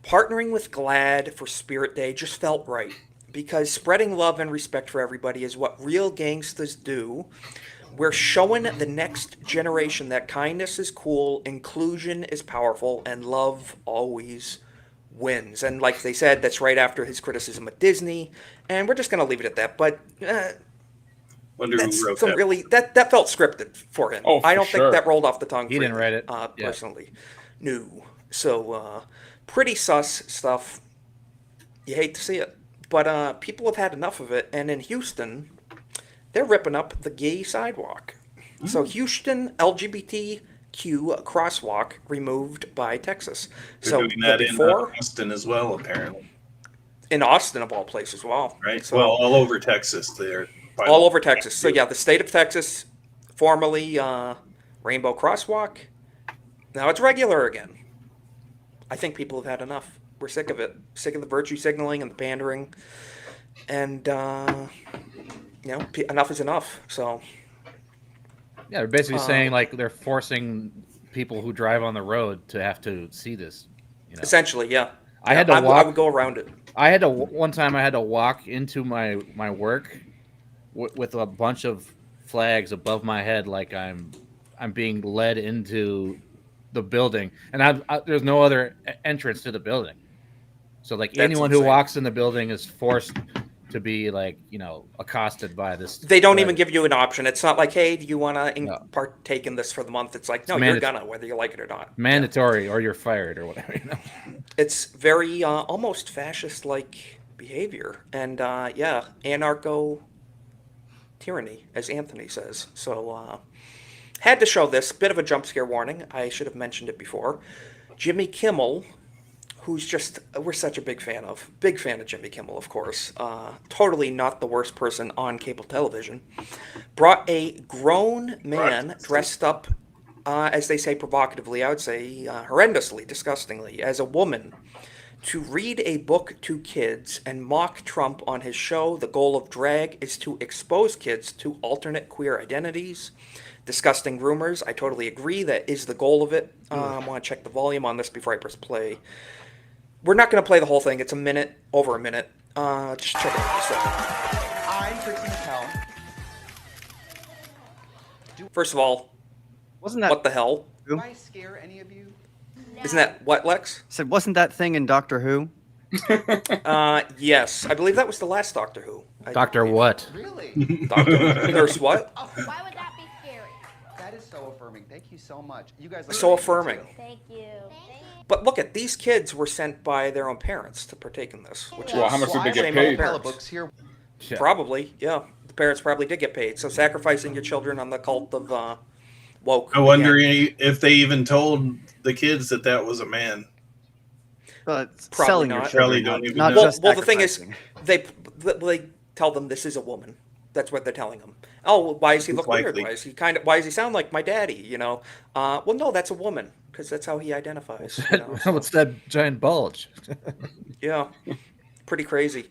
partnering with GLAD for Spirit Day just felt right. Because spreading love and respect for everybody is what real gangsters do. We're showing the next generation that kindness is cool, inclusion is powerful, and love always wins. And like they said, that's right after his criticism of Disney. And we're just going to leave it at that. But wonder who wrote that. Really, that felt scripted for him. Oh, I don't think that rolled off the tongue. He didn't write it. Personally. No. So pretty sus stuff. You hate to see it. But people have had enough of it, and in Houston, they're ripping up the gay sidewalk. So Houston LGBTQ crosswalk removed by Texas. They're doing that in Austin as well, apparently. In Austin, of all places, well. Right. So, well, all over Texas, there. All over Texas. So yeah, the state of Texas, formerly Rainbow Crosswalk. Now it's regular again. I think people have had enough. We're sick of it. Sick of the virtue signaling and the pandering. And, enough is enough. So. Yeah, they're basically saying, like, they're forcing people who drive on the road to have to see this. Essentially, yeah. I had to walk. I would go around it. One time I had to walk into my work with a bunch of flags above my head like I'm being led into the building. And there's no other entrance to the building. So, like, anyone who walks in the building is forced to be like accosted by this. They don't threat. even give you an option. It's not like, hey, do you want to partake in this for the month? It's like, no, you're gonna, whether you like it or not. Mandatory, or you're fired, or whatever. It's very almost fascist-like behavior, and anarcho tyranny, as Anthony says. So, had to show this. Bit of a jump scare warning. I should have mentioned it before. Jimmy Kimmel, who's just, we're such a big fan of Jimmy Kimmel, of course. Totally not the worst person on cable television. Brought a grown man dressed up, as they say provocatively, I would say horrendously, disgustingly, as a woman, to read a book to kids and mock Trump on his show. The goal of drag is to expose kids to alternate queer identities. Disgusting rumors. I totally agree. That is the goal of it. I want to check the volume on this before I press play. We're not going to play the whole thing. It's over a minute. Just check it out for a second. I'm Trixie Mattel. First of all, what the hell? Do I scare any of you? Isn't that what, Lex? Said, wasn't that thing in Doctor Who? Yes. I believe that was the last Doctor Who. Doctor what? Really? Doctor Nurse what? Oh, why would that be scary? That is so affirming. Thank you so much. You guys are So affirming. Thank you. But look at these kids were sent by their own parents to partake in this. Which Well, is how much did they get shame on the paid? parents. Books here. Yeah. Probably, yeah. The parents probably did get paid. So sacrificing your children on the cult of woke. I wonder if they even told the kids that was a man. But Probably selling not. your children, Probably don't even not know. just Well, the thing is, sacrificing. they tell them this is a woman. That's what they're telling them. Oh, well, why does he look weird? Likely. Why does he sound like my daddy? Well, no, that's a woman because that's how he identifies. What's that giant bulge? Yeah, pretty crazy.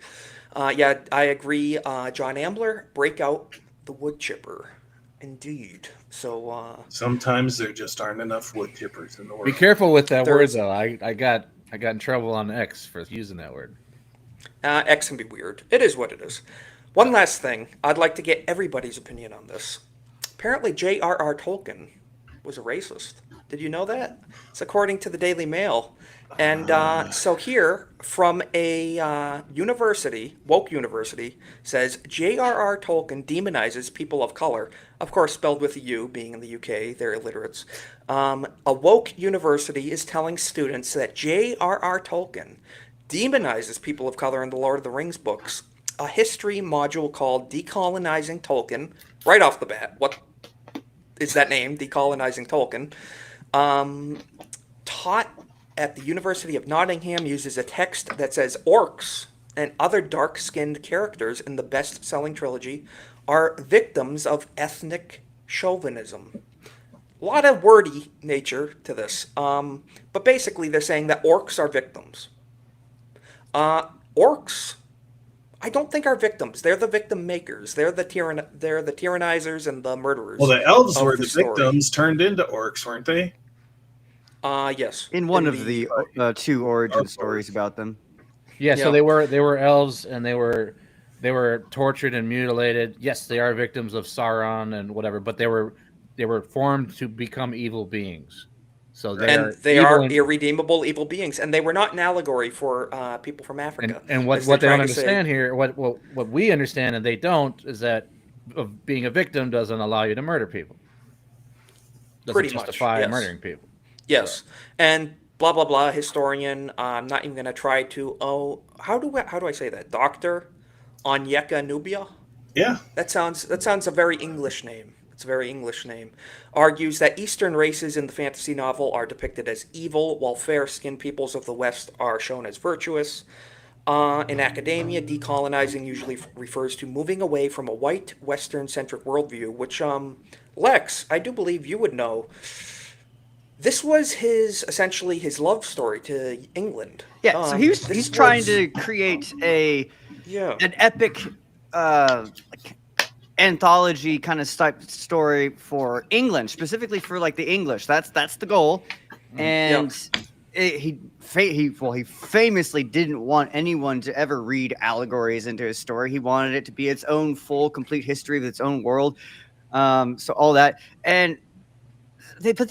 Yeah, I agree. John Ambler, break out the wood chipper. Indeed. So Sometimes there just aren't enough wood chippers in the world. Be careful with that word, There's- though. I got in trouble on X for using that word. X can be weird. It is what it is. One last thing. I'd like to get everybody's opinion on this. Apparently, J.R.R. Tolkien was a racist. Did you know that? It's according to the Daily Mail. And so here, from a university, woke university, says J.R.R. Tolkien demonizes people of color. Of course, spelled with a U, being in the UK, they're illiterates. A woke university is telling students that J.R.R. Tolkien demonizes people of color in the Lord of the Rings books. A history module called Decolonizing Tolkien. Right off the bat, what is that name? Decolonizing Tolkien. Taught at the University of Nottingham uses a text that says orcs and other dark-skinned characters in the best-selling trilogy are victims of ethnic chauvinism. A lot of wordy nature to this. But basically they're saying that orcs are victims. Orcs, I don't think are victims. They're the victim makers. They're the tyrannizers and the murderers. Well, the elves of were the story. victims turned into orcs, weren't they? Yes. In one of the two origin stories about them. Yeah, so Yeah. they were elves, and they were tortured and mutilated. Yes, they are victims of Sauron and whatever, but they were formed to become evil beings. So they are irredeemable evil beings, and they were not an allegory for people from Africa. And what as they they're don't trying to say. understand here, what we understand and they don't, is that of being a victim doesn't allow you to murder people. Doesn't Pretty much, justify yes. murdering people. Yes, and blah blah blah. Historian. I'm not even going to try to. How do I say that? Doctor Onyeka Nubia. Yeah. That sounds a very English name. It's a very English name. Argues that Eastern races in the fantasy novel are depicted as evil, while fair-skinned peoples of the West are shown as virtuous. In academia, decolonizing usually refers to moving away from a white, Western-centric worldview, which, Lex, I do believe you would know. This was essentially his love story to England. Yeah, so he's trying to create an epic anthology kind of type story for England, specifically for like the English. That's the goal. And he famously didn't want anyone to ever read allegories into his story. He wanted it to be its own full, complete history of its own world. So all that, and they put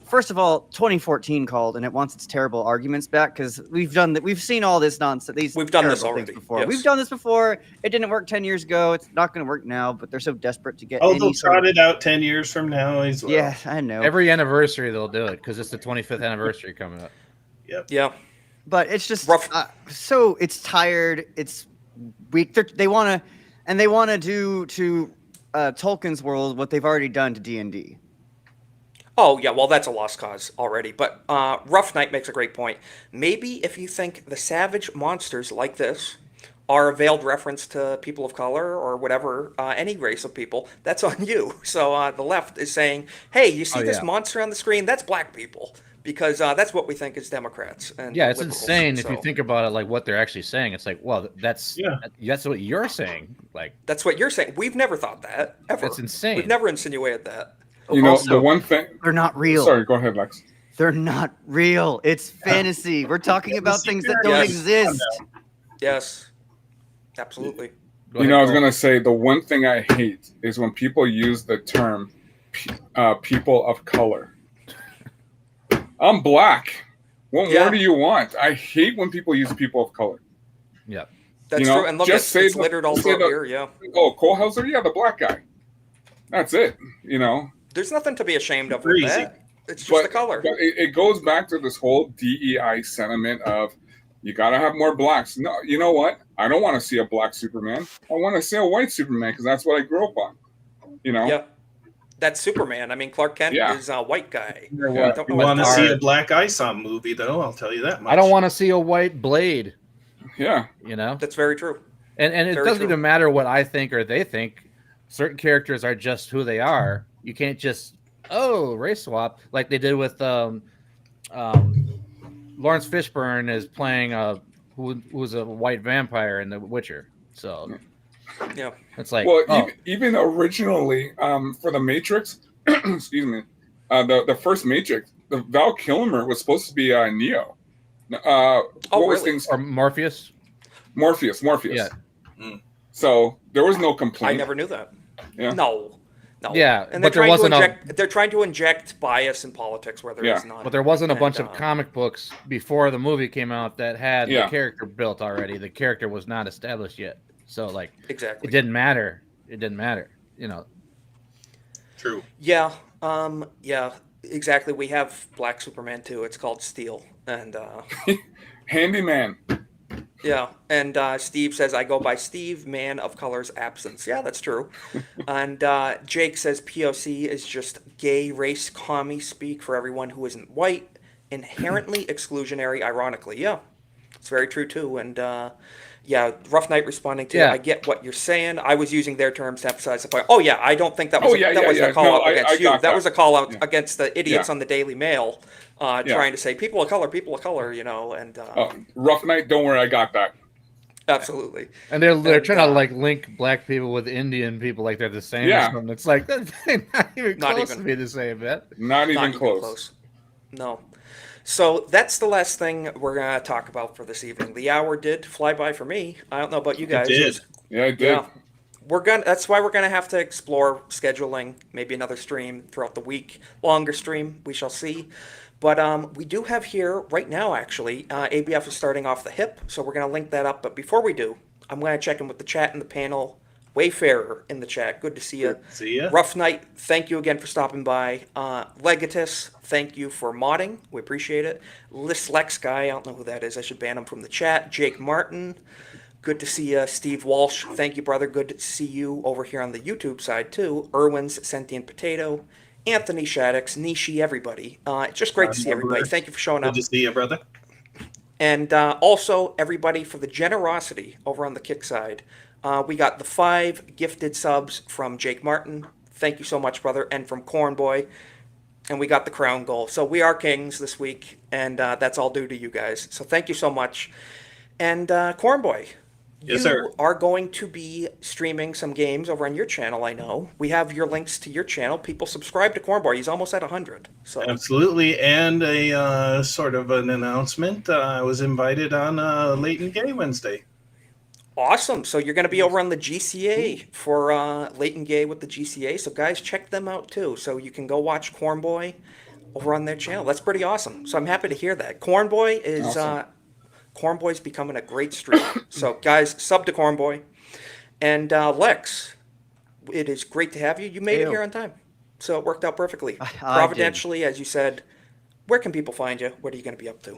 first of all, 2014 called, and it wants its terrible arguments back because we've done that. We've seen all this nonsense. We've done this terrible things already, before. yes. We've done this before. It didn't work 10 years ago. It's not going to work now. But they're so desperate to get Oh, any they'll sort trot of. it out 10 years from now as well. Yeah, I know. Every anniversary they'll do it because it's the 25th anniversary coming up. Yep. Yeah. But it's just so it's tired. It's weak. They want to do to Tolkien's world what they've already done to D&D. Oh, yeah, well, that's a lost cause already. But Rough Knight makes a great point. Maybe if you think the savage monsters like this are a veiled reference to people of color or whatever, any race of people, that's on you. So the left is saying, hey, you see this monster on the screen? That's black people. Because that's what we think as Democrats. And Yeah, it's liberals, insane if you so. think about it, like what they're actually saying. It's like, well, that's what you're saying. Like That's what you're saying. We've never thought that, ever. That's insane. We've never insinuated that. You know, Also, the one thing they're not real. Sorry, go ahead, Lex. They're not real. It's fantasy. We're talking about things that don't exist. Yes, absolutely. You know, I was gonna say the one thing I hate is when people use the term people of color. I'm black. What more do you want? I hate when people use people of color. Yeah, that's true. And look, it's littered all through here. Yeah. Oh, Kohlhauser, yeah, the black guy. That's it. You know. There's nothing to be ashamed of with that. It's just the color. But it goes back to this whole DEI sentiment of you got to have more blacks. No, you know what? I don't want to see a black Superman. I want to see a white Superman because that's what I grew up on. You know? Yeah. That's Superman. I mean, Clark Kent is a white guy. You want to see a Black Isom movie, though, I'll tell you that much. I don't want to see a white Blade. Yeah. You know? That's very true. And it Very doesn't true. even matter what I think or they think. Certain characters are just who they are. You can't just race swap like they did with Lawrence Fishburne is playing who's a white vampire in The Witcher. So yeah, it's like even originally for the Matrix, excuse me, the first Matrix, the Val Kilmer was supposed to be Neo. What was things or Morpheus? Morpheus. Yeah. So there was no complaint. I never knew that. Yeah. No. Yeah, and but there wasn't they're trying to inject bias in politics where there is none. But there wasn't a bunch of comic books before the movie came out that had the character built already. The character was not established yet. So like exactly, it didn't matter. It didn't matter. You know. True. Yeah. Yeah. Exactly. We have Black Superman too. It's called Steel, and Handyman. Yeah, and Steve says, I go by Steve, man of color's absence. Yeah, that's true. And Jake says POC is just gay race commie speak for everyone who isn't white, inherently exclusionary, ironically. Yeah, it's very true too. And yeah, Rough Knight responding to, I get what you're saying. I was using their terms to emphasize the point. Oh yeah, I don't think that was a call out against you. That was a call out against the idiots on the Daily Mail. Trying to say people of color, you know, and Rough Knight, don't worry, I got that. Absolutely. And they're trying to like link black people with Indian people like they're the same. Yeah. Or something. It's like not even close to be the same, man. Not even close. No. So that's the last thing we're gonna talk about for this evening. The hour did fly by for me. I don't know about you guys. It did. Yeah, it did. Yeah. That's why we're gonna have to explore scheduling maybe another stream throughout the week. Longer stream, we shall see. But we do have here right now, actually, ABF is starting off the hip, so we're going to link that up. But before we do, I'm going to check in with the chat and the panel. Wayfarer in the chat, good to see you. See ya. Rough Knight, thank you again for stopping by. Legatus, thank you for modding. We appreciate it. Lislex guy, I don't know who that is. I should ban him from the chat. Jake Martin, good to see you. Steve Walsh, thank you, brother. Good to see you over here on the YouTube side, too. Irwin's Sentient Potato. Anthony Shaddix, Nishi, everybody. It's just great to see everybody. Thank you for showing up. Good to see you, brother. And also, everybody, for the generosity over on the Kick side. We got the 5 gifted subs from Jake Martin. Thank you so much, brother. And from Cornboy. And we got the crown goal. So we are kings this week, and that's all due to you guys. So thank you so much. And Cornboy. Yes, sir. You are going to be streaming some games over on your channel, I know. We have your links to your channel. People subscribe to Cornboy. He's almost at 100. So Absolutely. And a sort of an announcement. I was invited on Late Gay Wednesday. Awesome. So you're going to be over on the GCA for Late and Gay with the GCA. So guys, check them out too. So you can go watch Cornboy over on their channel. That's pretty awesome. So I'm happy to hear that. Cornboy is Awesome. Cornboy's becoming a great streamer. So guys, sub to Cornboy. And Lex, it is great to have you. You made it here on time. So it worked out perfectly. Providentially, as you said, where can people find you? What are you going to be up to?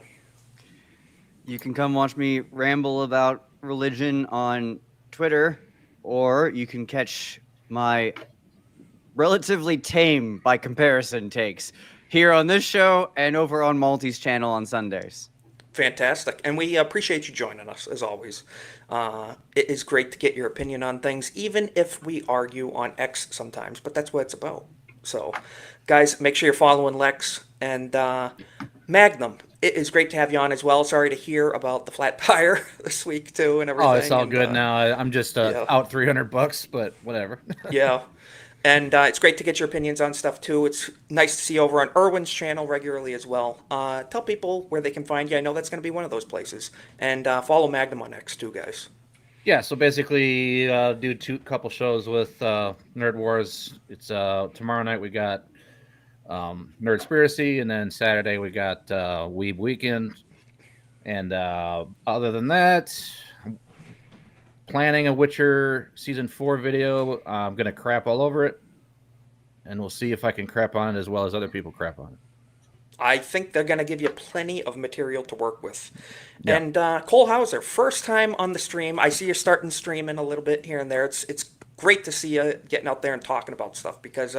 You can come watch me ramble about religion on Twitter, or you can catch my relatively tame, by comparison, takes here on this show and over on Malty's channel on Sundays. Fantastic. And we appreciate you joining us, as always. It is great to get your opinion on things, even if we argue on X sometimes, but that's what it's about. So, guys, make sure you're following Lex. And Magnum, it is great to have you on as well. Sorry to hear about the flat tire this week, too, and everything. Oh, it's all and, good now. I'm just out $300, but whatever. Yeah. And it's great to get your opinions on stuff, too. It's nice to see you over on Erwin's channel regularly as well. Tell people where they can find you. I know that's going to be one of those places. And follow Magnum on X, too, guys. Yeah, so basically do couple shows with Nerd Wars. It's tomorrow night we got Nerdspiracy, and then Saturday we got Weeb Weekend. And other than that, planning a Witcher Season 4 video. I'm going to crap all over it, and we'll see if I can crap on it as well as other people crap on it. I think they're going to give you plenty of material to work with. Yeah. And Cole Hauser, first time on the stream. I see you're starting streaming a little bit here and there. It's great to see you getting out there and talking about stuff, because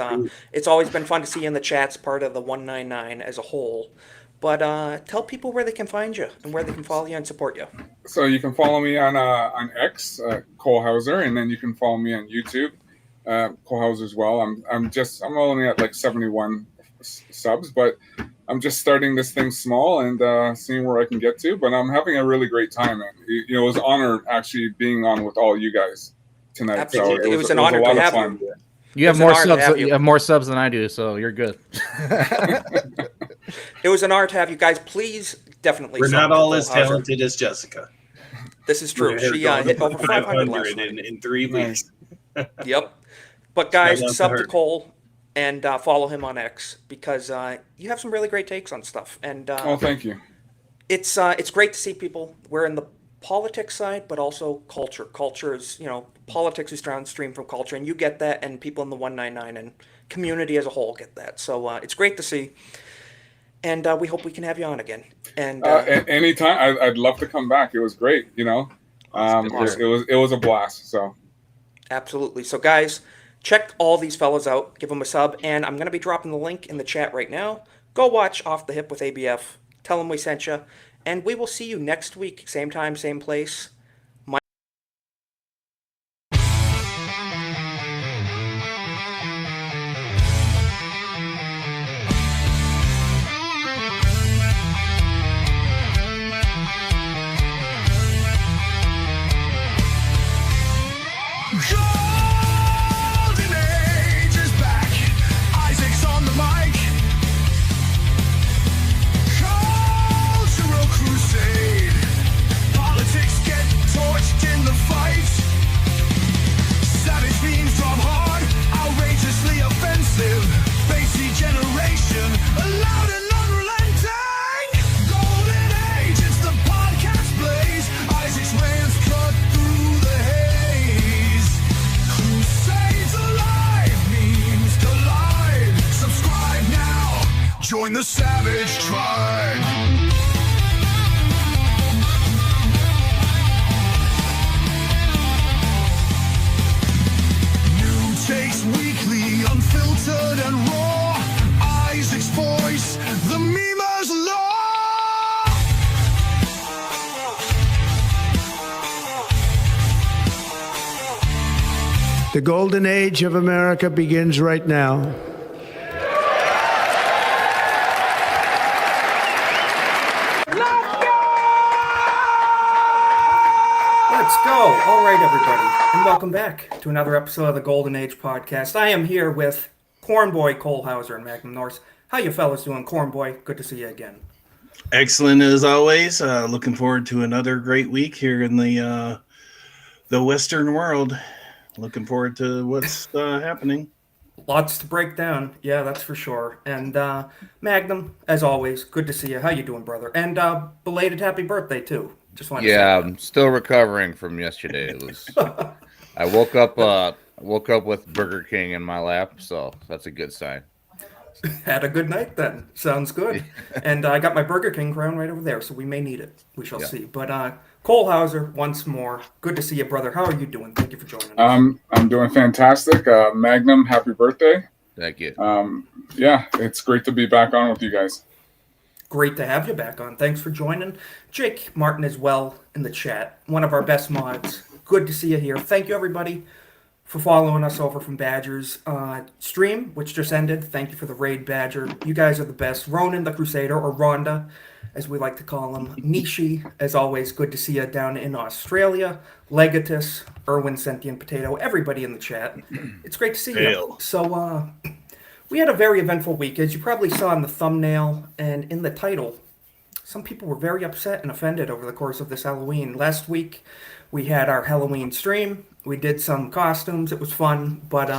it's always been fun to see you in the chats, part of the 199 as a whole. But tell people where they can find you and where they can follow you and support you. So you can follow me on X, Cole Hauser, and then you can follow me on YouTube, Cole Hauser as well. I'm only at like 71 subs, but I'm just starting this thing small and seeing where I can get to. But I'm having a really great time, and it was an honor actually being on with all you guys tonight. Absolutely. So it was an honor to have fun. you. You have more subs. You have more subs than I do, so you're good. It was an honor to have you guys. Please, definitely. We're not sub to all Cole as Hauser. talented as Jessica. This is true. She hit over 500 last night. in 3 weeks. Yep. But guys, Shout out to sub to her. Cole and follow him on X, because you have some really great takes on stuff. And Oh, thank you. it's great to see people. We're in the politics side, but also culture. Culture is, politics is downstream from culture, and you get that, and people in the 199 and community as a whole get that. So it's great to see. And we hope we can have you on again. And Anytime, I'd love to come back. It was great, Awesome. It was a blast. So absolutely. So guys, check all these fellas out. Give them a sub, and I'm going to be dropping the link in the chat right now. Go watch Off the Hip with ABF. Tell them we sent you, and we will see you next week, same time, same place. Golden Age is back. Isaac's on the mic. Cultural crusade. Politics get torched in the fight. Savage memes drop hard, outrageously offensive. Bassy generation, loud and unrelenting. Golden Age, it's the podcast blaze. Isaac's rants cut through the haze. Crusades alive, memes collide. Subscribe now, join the savage tribe. New takes weekly, unfiltered and raw. Isaac's voice, the memer's law. The golden age of America begins right now. Let's go. All right, everybody, and welcome back to another episode of the Golden Age podcast. I am here with Cornboy, Cole Hauser, and Magnum Norse. How you fellas doing, Cornboy? Good to see you again. Excellent as always. Looking forward to another great week here in the Western world. Looking forward to what's happening. Lots to break down. Yeah, that's for sure. And Magnum, as always, good to see you. How you doing, brother? And belated happy birthday too. Just wanted to say Yeah, that. I'm still recovering from yesterday. It was. I woke up with Burger King in my lap, so that's a good sign. Had a good night then. Sounds good. And I got my Burger King crown right over there, so we may need it. We shall see. But Cole Hauser, once more, good to see you, brother. How are you doing? Thank you for joining us. I'm doing fantastic. Magnum, happy birthday. Thank you. Yeah, it's great to be back on with you guys. Great to have you back on. Thanks for joining. Jake Martin as well in the chat. One of our best mods. Good to see you here. Thank you, everybody, for following us over from Badger's stream, which just ended. Thank you for the raid, Badger. You guys are the best. Ronan the Crusader, or Rhonda, as we like to call him. Nishi, as always, good to see you down in Australia. Legatus, Erwin Sentient Potato, everybody in the chat. It's great to see you. So, we had a very eventful week. As you probably saw in the thumbnail and in the title, some people were very upset and offended over the course of this Halloween. Last week, we had our Halloween stream. We did some costumes. It was fun. But,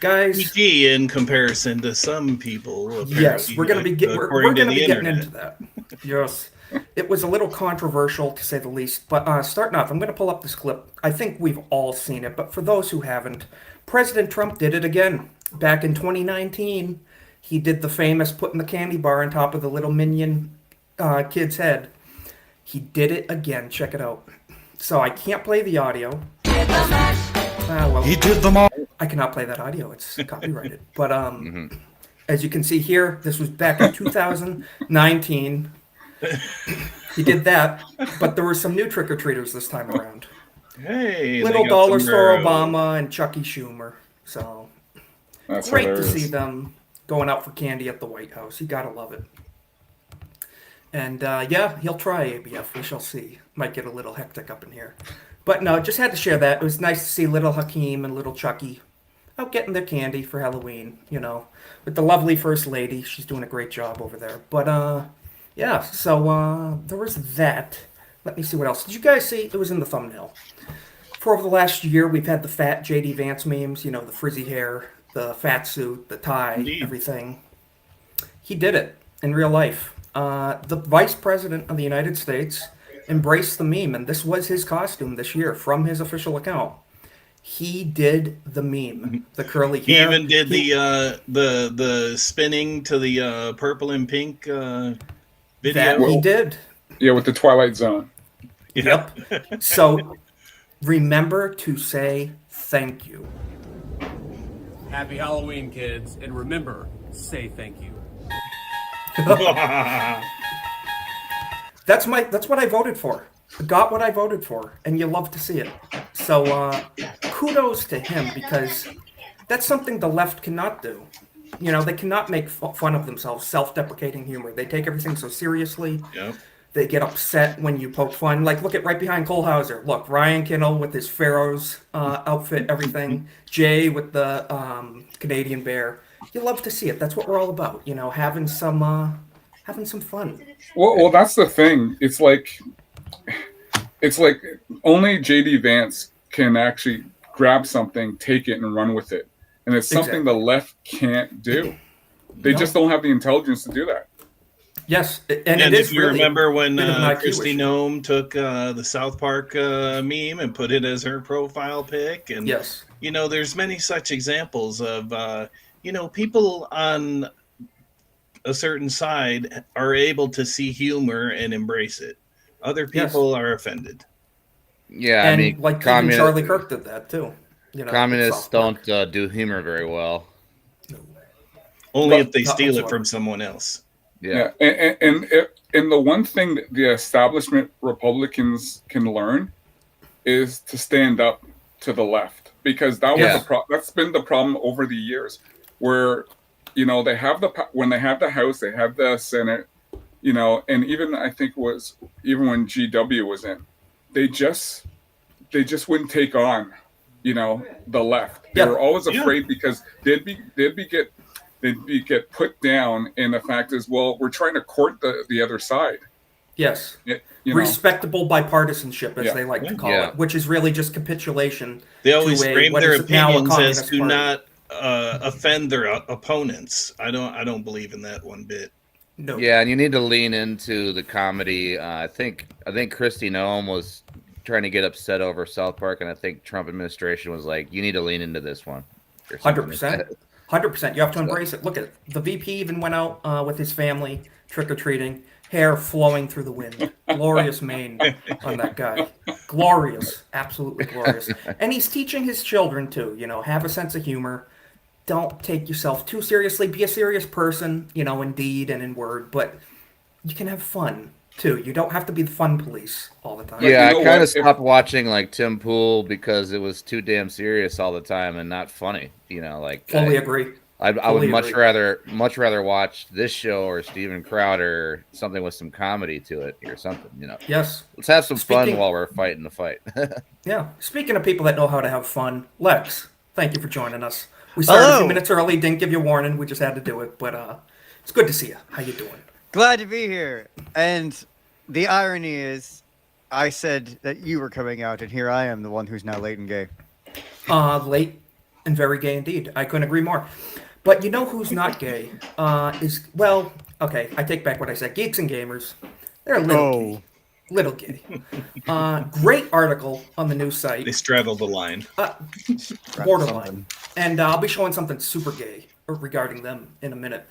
guys... PG in comparison to some people. Yes, we're going to be according to the getting internet. into that. Yes. It was a little controversial, to say the least. But starting off, I'm going to pull up this clip. I think we've all seen it. But for those who haven't, President Trump did it again. Back in 2019, he did the famous putting the candy bar on top of the little minion kid's head. He did it again. Check it out. So I can't play the audio. Well, He did them all. I cannot play that audio. It's copyrighted. But as you can see here, this was back in 2019. He did that, but there were some new trick-or-treaters this time around. Hey, Little they got Dollar some Store girls. Obama and Chucky Schumer. So That's great hilarious. to see them going out for candy at the White House. You gotta love it. And yeah, he'll try ABF. We shall see. Might get a little hectic up in here. But no, just had to share that. It was nice to see little Hakeem and little Chucky out getting their candy for Halloween, you know, with the lovely First Lady. She's doing a great job over there. But yeah, so there was that. Let me see what else. Did you guys see? It was in the thumbnail. For over the last year, we've had the fat JD Vance memes, you know, the frizzy hair, the fat suit, the tie, everything. He did it in real life. The Vice President of the United States embraced the meme, and this was his costume this year from his official account. He did the meme, the curly He hair. even did the spinning to the purple and pink video. That he did. Yeah, with the Twilight Zone. Yep. So remember to say thank you. Happy Halloween, kids, and remember, say thank you. That's what I voted for. Got what I voted for, and you love to see it. So kudos to him, because that's something the left cannot do. You know, they cannot make fun of themselves, self-deprecating humor. They take everything so seriously. Yep. They get upset when you poke fun. Like, look at right behind Cole Hauser. Look, Ryan Kindle with his Pharaoh's outfit, everything. Jay with the Canadian bear. You love to see it. That's what we're all about. You know, having some fun. Well, that's the thing. It's like only JD Vance can actually grab something, take it, and run with it, and it's something the left can't do. They just don't have the intelligence to do that. Yes, And it if is you really remember when a bit of an IQ Christy issue. Nome took the South Park meme and put it as her profile pic, and yes, you know, there's many such examples of you know, people on a certain side are able to see humor and embrace it. Other people are offended. Yeah, and I mean, like even Charlie Kirk did that too. You know, communists don't do humor very well. Only But- if they steal it from someone else. Yeah, and the one thing that the establishment Republicans can learn is to stand up to the left, because that was that's been the problem over the years, where you know they have when they have the House, they have the Senate, you know, and even I think even when GW was in, they just wouldn't take on, you know, the left. They were always afraid because they'd get put down, and the fact is, well, we're trying to court the other side. Yes. You know. Respectable bipartisanship, as they like to call it, which is really just capitulation. They always to frame what their is now a opinions as communist to party. not offend their opponents. I don't believe in that one bit. No. Yeah, and you need to lean into the comedy. I think Kristi Noem was trying to get upset over South Park, and I think Trump administration was like, "You need to lean into this one." 100%. 100%. You have to So- embrace it. Look at it. The VP even went out with his family trick or treating, hair flowing through the wind. Glorious mane on that guy. Glorious. Absolutely glorious. And he's teaching his children too, have a sense of humor. Don't take yourself too seriously. Be a serious person, in deed and in word, but you can have fun too. You don't have to be the fun police all the time. Yeah, I kind of stopped watching like Tim Pool because it was too damn serious all the time and not funny. Fully agree. I would Fully much agree. rather watch this show or Steven Crowder, something with some comedy to it or something. Yes. Let's have some fun Speaking- while we're fighting the fight. Yeah. Speaking of people that know how to have fun, Lex, thank you for joining us. We started a Hello. few minutes early, didn't give you a warning. We just had to do it, but it's good to see you. How you doing? Glad to be here. And the irony is, I said that you were coming out, and here I am, the one who's now late and gay. Late and very gay indeed. I couldn't agree more. But you know who's not gay? Okay, I take back what I said. Geeks and gamers. They're a little gay. Little gay. Great article on the news site. They straddle the line. Borderline. And I'll be showing something super gay regarding them in a minute.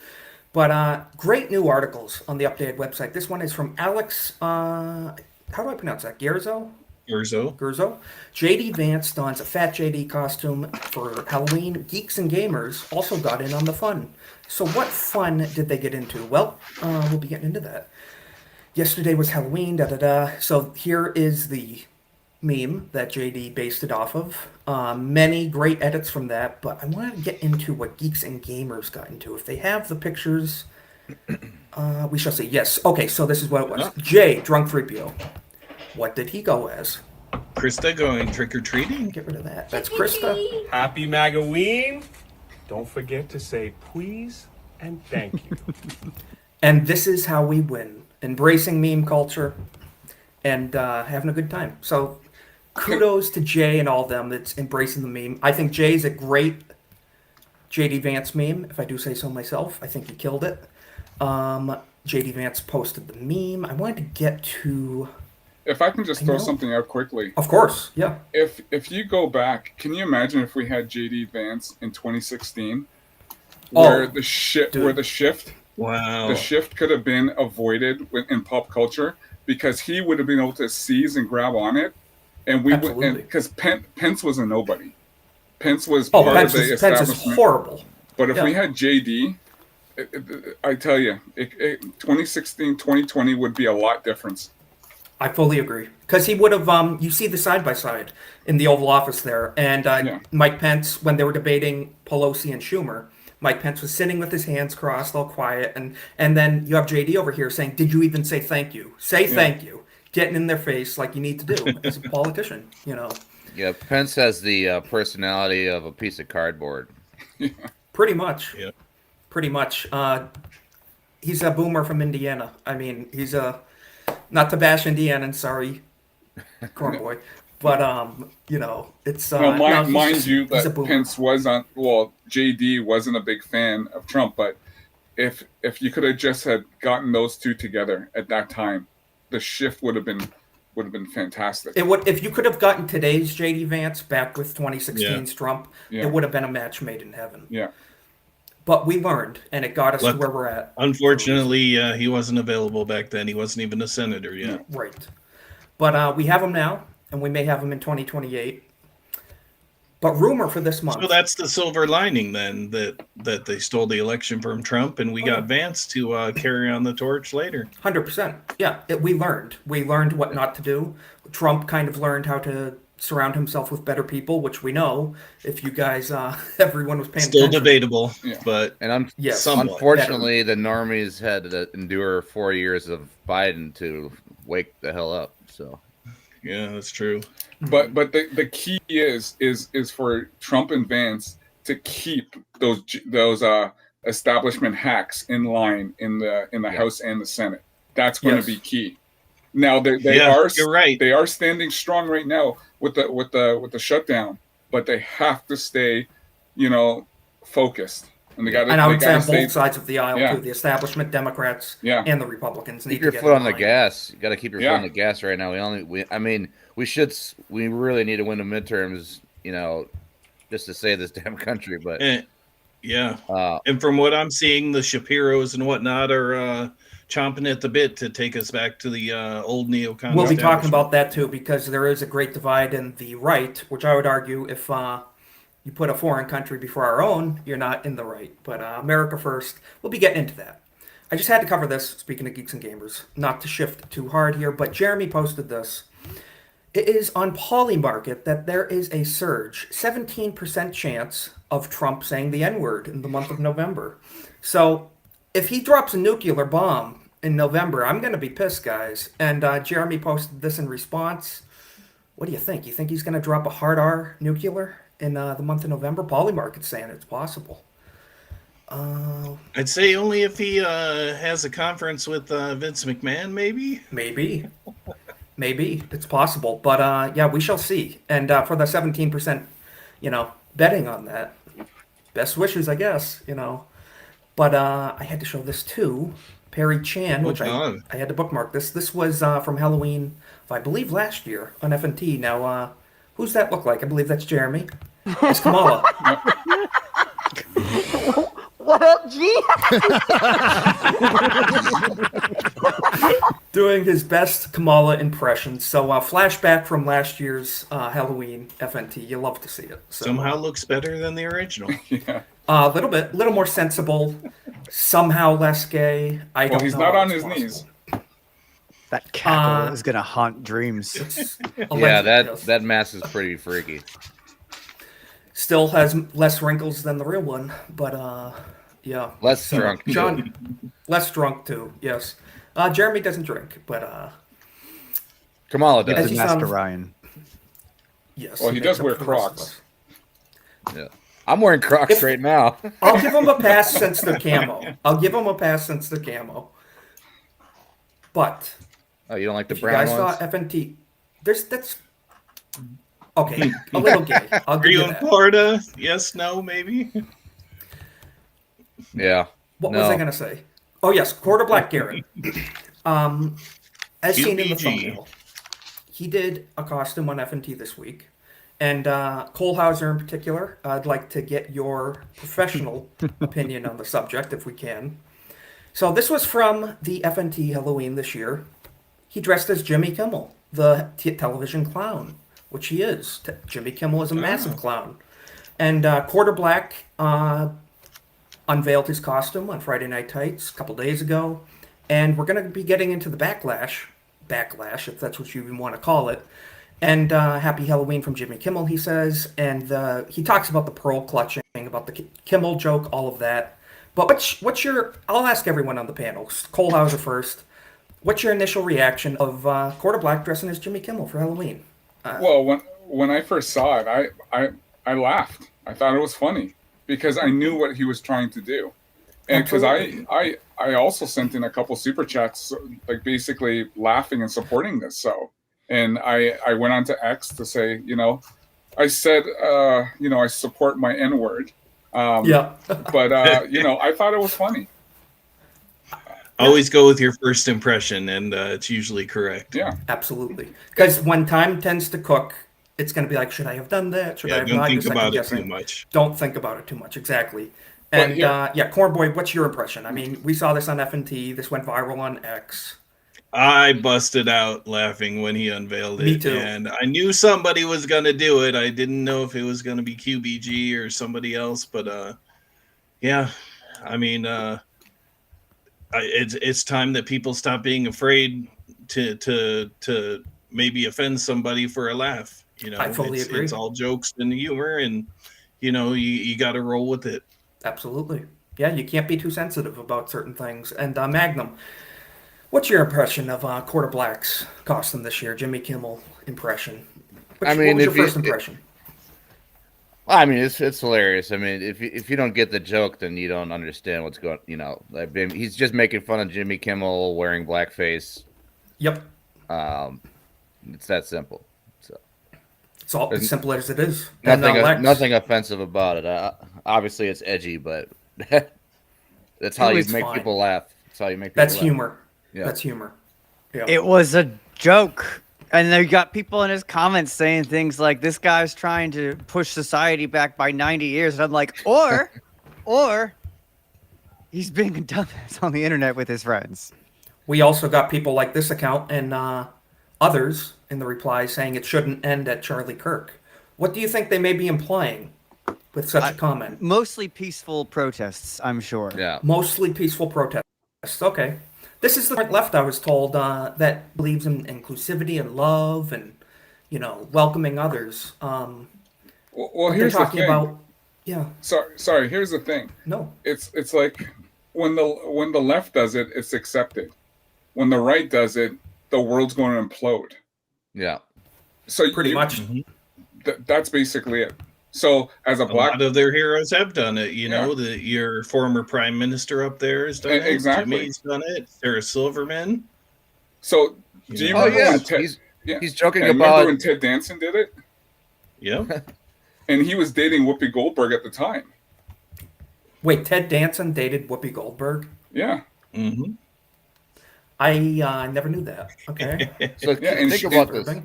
But great new articles on the updated website. This one is from Alex, how do I pronounce that? Gerzo? Gerzo. JD Vance dons a fat JD costume for Halloween. Geeks and gamers also got in on the fun. So what fun did they get into? Well, we'll be getting into that. Yesterday was Halloween, So here is the meme that JD based it off of. Many great edits from that, but I want to get into what Geeks and Gamers got into. If they have the pictures, we shall see. Yes. Okay, so this is what it was. Jay, Drunk 3PO. What did he go as? Krista going trick-or-treating? Get rid of that. That's Krista. Happy Magaween. Don't forget to say please and thank you. And this is how we win. Embracing meme culture and having a good time. So kudos to Jay and all them that's embracing the meme. I think Jay's a great JD Vance meme, if I do say so myself. I think he killed it. JD Vance posted the meme. I wanted to get to... If I can just throw something out quickly. Of course, yeah. If you go back, can you imagine if we had JD Vance in 2016, where the shift could have been avoided in pop culture because he would have been able to seize and grab on it, and we would, because Pence was a nobody. Pence was part of the establishment. Pence is horrible. But if we had JD, I tell you, 2016, 2020 would be a lot different. I fully agree. Because he would have, you see the side-by-side in the Oval Office there. And Mike Pence, when they were debating Pelosi and Schumer, Mike Pence was sitting with his hands crossed, all quiet. And then you have JD over here saying, did you even say thank you? Say thank you. Getting in their face like you need to do as a politician, Yeah, Pence has the personality of a piece of cardboard. Pretty much. Yeah. Pretty much. He's a boomer from Indiana. I mean, he's a... Not to bash Indiana, sorry, corn boy, but it's mind you that Pence was on. Well, JD wasn't a big fan of Trump, but if you could have just had gotten those two together at that time, the shift would have been fantastic. It would, if you could have gotten today's JD Vance back with 2016's Trump, it would have been a match made in heaven. Yeah. But we learned, and it got us to where we're at. Unfortunately, he wasn't available back then. He wasn't even a senator yet. Right. But we have him now, and we may have him in 2028. But rumor for this month. So that's the silver lining then, that they stole the election from Trump, and we got Vance to carry on the torch later. 100%. Yeah, we learned. We learned what not to do. Trump kind of learned how to surround himself with better people, which we know. If you guys, everyone was paying Still attention. debatable, but unfortunately, the normies had to endure 4 years of Biden to wake the hell up. So, yeah, that's true. But the key is for Trump and Vance to keep those establishment hacks in line in the House and the Senate. That's going to be key. Now you're right. They are standing strong right now with the shutdown, but they have to stay, focused, and they got to. And I would they say gotta on stay, both sides of the aisle yeah. too. The establishment Democrats and the Republicans need Keep to your get foot in on the line. gas. You got to keep your foot Yeah. on the gas right now. We really need to win the midterms, just to save this damn country. But yeah. And from what I'm seeing, the Shapiros and whatnot are chomping at the bit to take us back to the old neocon. We'll be talking about that too, because there is a great divide in the right, which I would argue if you put a foreign country before our own, you're not in the right. But America first. We'll be getting into that. I just had to cover this, speaking of geeks and gamers, not to shift too hard here, but Jeremy posted this. It is on Polymarket that there is a surge, 17% chance of Trump saying the N-word in the month of November. So if he drops a nuclear bomb in November, I'm going to be pissed, guys. And Jeremy posted this in response. What do you think? You think he's going to drop a hard R nuclear in the month of November? Polymarket's saying it's possible. I'd say only if he has a conference with Vince McMahon, maybe. Maybe it's possible, but yeah, we shall see. And for the 17%, betting on that, best wishes, I guess. But I had to show this too. Perry Chan, which I had to bookmark this. This was from Halloween, I believe, last year on FNT. Now, who's that look like? I believe that's Jeremy. It's Kamala. What up, G? Doing his best Kamala impression. So, flashback from last year's Halloween FNT. You love to see it. So, somehow looks better than the original. A little bit, little more sensible. Somehow less gay. I don't know. He's not on his knees. That cackle is gonna haunt dreams. Yeah, that mask is pretty freaky. Still has less wrinkles than the real one, but yeah. Less drunk. John, less drunk too. Yes. Jeremy doesn't drink, but Kamala does. Master Ryan. Yes. Well, he does wear Crocs. Yeah. I'm wearing Crocs right now. I'll give him a pass since they're camo. But oh, you don't like the if brown you guys ones? saw FNT, that's okay. A little gay. I'll give Are you you in that. Florida? Yes, no, maybe. Yeah. What was I gonna say? Oh yes, Quarter Black Garrett. As seen in the QBG. thumbnail, he did a costume on FNT this week. And Cole Hauser in particular, I'd like to get your professional opinion on the subject if we can. So this was from the FNT Halloween this year. He dressed as Jimmy Kimmel, the television clown, which he is. Jimmy Kimmel is a massive clown. And Quarter Black unveiled his costume on Friday Night Tights a couple days ago. And we're going to be getting into the backlash, if that's what you even want to call it. And Happy Halloween from Jimmy Kimmel, he says. And he talks about the pearl clutching, about the Kimmel joke, all of that. But what's your... I'll ask everyone on the panel. Cole Hauser first. What's your initial reaction of Quarter Black dressing as Jimmy Kimmel for Halloween? Well, when I first saw it, I laughed. I thought it was funny because I knew what he was trying to do. And because I also sent in a couple super chats, like basically laughing and supporting this. So... And I went on to X to say, I said, I support my N-word. Yeah. But, I thought it was funny. Always go with your first impression, and it's usually correct. Yeah. Absolutely. Because when time tends to cook, it's going to be like, should I have done that? Should I have don't not? think You're about it second-guessing. too much. Don't think about it too much. Exactly. And, Cornboy, what's your impression? I mean, we saw this on FNT. This went viral on X. I busted out laughing when he unveiled it. Me too. And I knew somebody was going to do it. I didn't know if it was going to be QBG or somebody else. But, yeah, I mean, it's time that people stop being afraid to maybe offend somebody for a laugh. I fully agree. It's all jokes and humor, and, you got to roll with it. Absolutely. Yeah, you can't be too sensitive about certain things. And Magnum, what's your impression of Quarter Black's costume this year? Jimmy Kimmel impression. What was your first impression? It's hilarious. I mean, if you don't get the joke, then you don't understand what's going. He's just making fun of Jimmy Kimmel wearing blackface. Yep. It's that simple. So it's all as simple as it is. Nothing offensive about it. obviously it's edgy, but that's how you It's make fine. people laugh. That's how you make people That's laugh. humor. Yeah. That's humor. Yeah. It was a joke. And then you got people in his comments saying things like, this guy's trying to push society back by 90 years. And I'm like, or he's being a dumbass on the internet with his friends. We also got people like this account and others in the replies saying it shouldn't end at Charlie Kirk. What do you think they may be implying with such a comment? Mostly peaceful protests, I'm sure. Yeah. Mostly peaceful protests. Okay. This is the left, I was told, that believes in inclusivity and love and, welcoming others. Well, What here's they're talking the thing. about. Yeah. Sorry. Here's the thing. No. It's like when the left does it, it's accepted. When the right does it, the world's going to implode. Yeah. So Pretty much. That's basically it. So as a A black, lot of their heroes have done it. Your former prime minister up there has done it. Exactly. Jimmy's done it. Sarah Silverman. So do you remember when Ted? He's joking remember about when Ted Danson did it? Yeah. And he was dating Whoopi Goldberg at the time. Wait, Ted Danson dated Whoopi Goldberg? Yeah. Mm-hmm. I never knew that. Okay. So and think about this.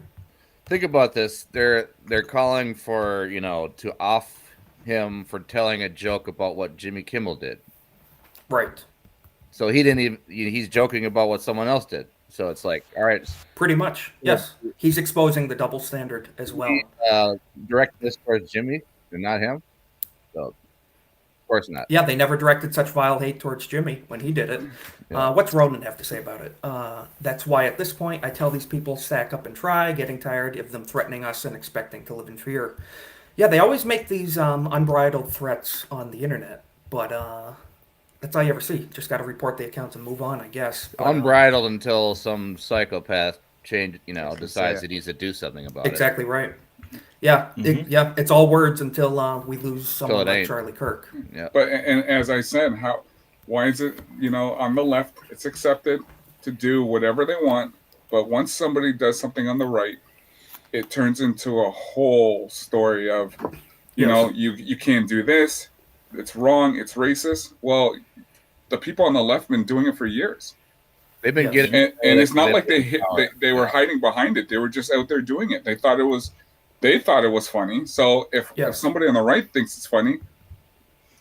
Think about this. They're calling for, to off him for telling a joke about what Jimmy Kimmel did. Right. So he didn't even. He's joking about what someone else did. So it's like, all right. Pretty much. Yes. He's exposing the double standard as well. Direct this towards Jimmy and not him. So of course not. Yeah, they never directed such vile hate towards Jimmy when he did it. Yeah. What's Ronan have to say about it? That's why at this point I tell these people stack up and try, getting tired of them threatening us and expecting to live in fear. Yeah, they always make these unbridled threats on the internet, but that's all you ever see. Just got to report the accounts and move on, I guess. But, Unbridled until some psychopath decides he needs to do something about it. exactly right. Yeah, it's all words until we lose someone like ain't. Charlie Kirk. Yeah. But and as I said, why is it on the left it's accepted to do whatever they want, but once somebody does something on the right, it turns into a whole story of you can't do this, it's wrong, it's racist. Well, the people on the left have been doing it for years. They've been getting, and it's not like they were hiding behind it. They were just out there doing it. They thought it was funny. So if somebody on the right thinks it's funny,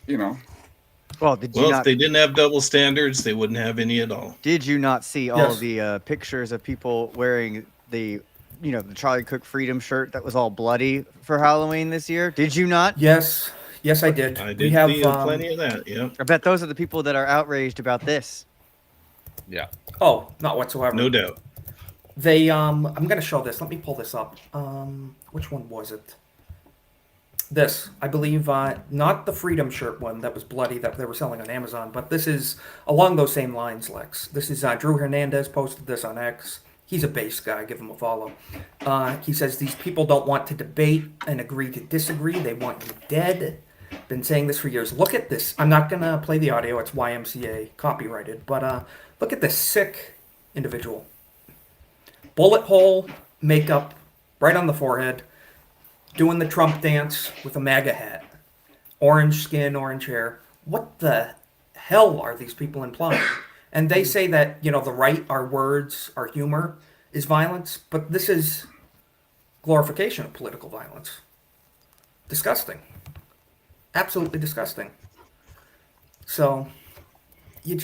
Well, if they didn't have double standards, they wouldn't have any at all. Did you not see all the pictures of people wearing the Charlie Cook Freedom shirt that was all bloody for Halloween this year? Did you not? Yes, I did. I did we have see plenty of that. Yeah. I bet those are the people that are outraged about this. Yeah. Oh, not whatsoever. No doubt. They I'm gonna show this. Let me pull this up. Which one was it? This, I believe, not the Freedom shirt one that was bloody that they were selling on Amazon, but this is along those same lines, Lex. This is Drew Hernandez posted this on X. He's a base guy. Give him a follow. He says these people don't want to debate and agree to disagree. They want you dead. Been saying this for years. Look at this. I'm not gonna play the audio. It's YMCA copyrighted, but look at this sick individual. Bullet hole makeup right on the forehead, doing the Trump dance with a MAGA hat, orange skin, orange hair. What the hell are these people implying? And they say that, the right, our words, our humor is violence, but this is glorification of political violence. Disgusting. Absolutely disgusting. So, you're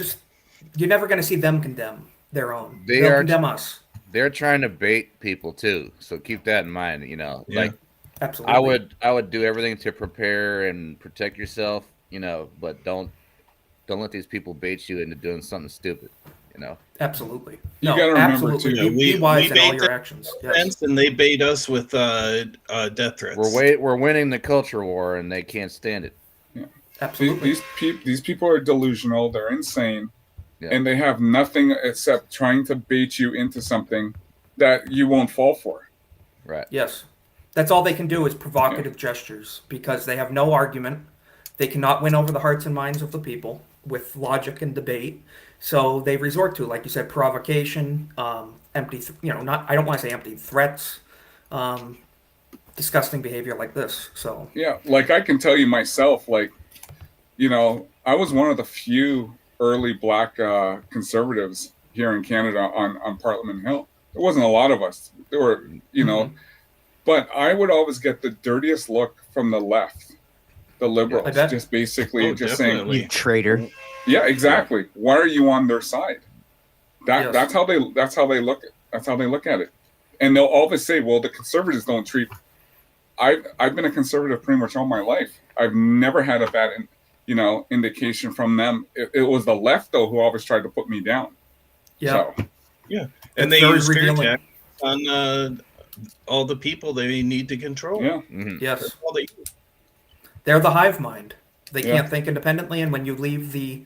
never going to see them condemn their own. They'll condemn us. They're trying to bait people too, so keep that in mind. Like absolutely, I would do everything to prepare and protect yourself, but don't let these people bait you into doing something stupid. Absolutely. You got to remember too. Be wise in all your actions. Yes. And they bait us with death threats. We're winning the culture war, and they can't stand it. Yeah. Absolutely. These people are delusional. They're insane. And they have nothing except trying to bait you into something that you won't fall for. Right. Yes. That's all they can do is provocative gestures because they have no argument. They cannot win over the hearts and minds of the people with logic and debate. So they resort to, like you said, provocation, empty, I don't want to say empty threats, disgusting behavior like this. So yeah, like I can tell you myself, like you know, I was one of the few early black conservatives here in Canada on Parliament Hill. There wasn't a lot of us. There were, you know, but I would always get the dirtiest look from the left, the liberals, bet. just basically Oh, just definitely. saying, You traitor. Yeah, exactly. Why are you on their side? Yes. That's how they look at it. And they'll always say, well, the conservatives don't treat. I've been a conservative pretty much all my life. I've never had a bad indication from them. It was the left though who always tried to put me down. Yeah. So, Yeah, It's and they very use fear revealing. tactics on all the people they need to control. Yeah. Yes. That's all they do. They're the hive mind. They Yeah. can't think independently, and when you leave the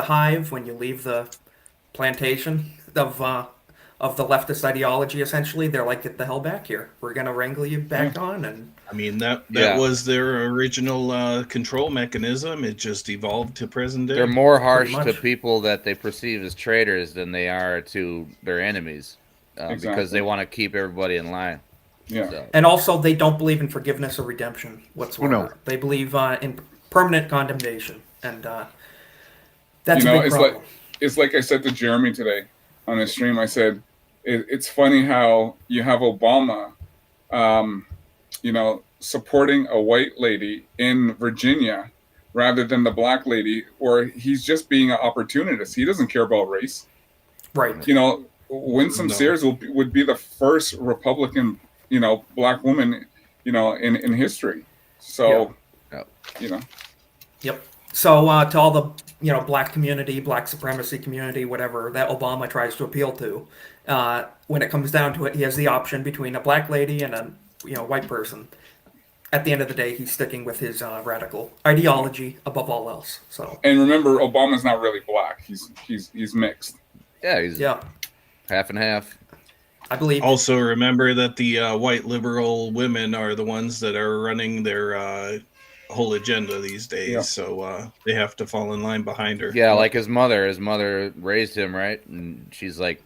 hive, when you leave the plantation of the leftist ideology, essentially, they're like, get the hell back here. We're gonna wrangle you back on, and I mean that Yeah. was their original control mechanism. It just evolved to present day. They're more Pretty harsh to much. people that they perceive as traitors than they are to their enemies, because Exactly. they want to keep everybody in line. Yeah. So, and also they don't believe in forgiveness or redemption whatsoever. Oh, no. They believe in permanent condemnation, and that's you a know, big it's problem. like I said to Jeremy today on his stream. I said it's funny how you have Obama, you know, supporting a white lady in Virginia rather than the black lady, or he's just being an opportunist. He doesn't care about race. Right. You know, Winsome No. Sears would be the first Republican, you know, black woman, you know, in history. So, you know. Yep. So to all the black community, black supremacy community, whatever that Obama tries to appeal to, when it comes down to it, he has the option between a black lady and a white person. At the end of the day, he's sticking with his radical ideology above all else. So And remember, Obama's not really black. He's mixed. yeah, he's half and half. I believe. Also, remember that the white liberal women are the ones that are running their whole agenda these days. Yeah. So they have to fall in line behind her. Yeah, like his mother. His mother raised him, right? And she's like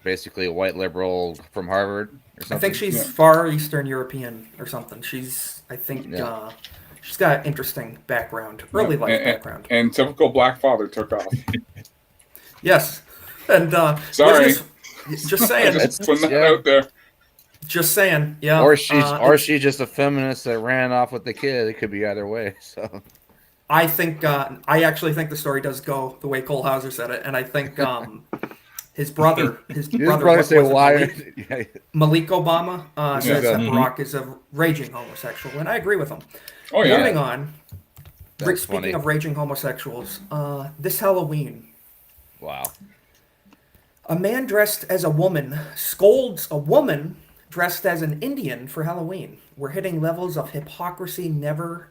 basically a white liberal from Harvard or something. I think she's far Eastern European or something. I think Yeah. she's got an interesting background, early life background. And typical black father took off. Yes, and Sorry. just saying. Just putting that out there. Just saying, yeah. Or she's just a feminist that ran off with the kid. It could be either way. So I think I actually think the story does go the way Cole Hauser said it, and I think his brother, brother say why? Malik Obama says that Mhm. Barack is a raging homosexual, and I agree with him. Oh, yeah. Moving on. That's Speaking funny. of raging homosexuals, this Halloween, wow. a man dressed as a woman scolds a woman dressed as an Indian for Halloween. We're hitting levels of hypocrisy we never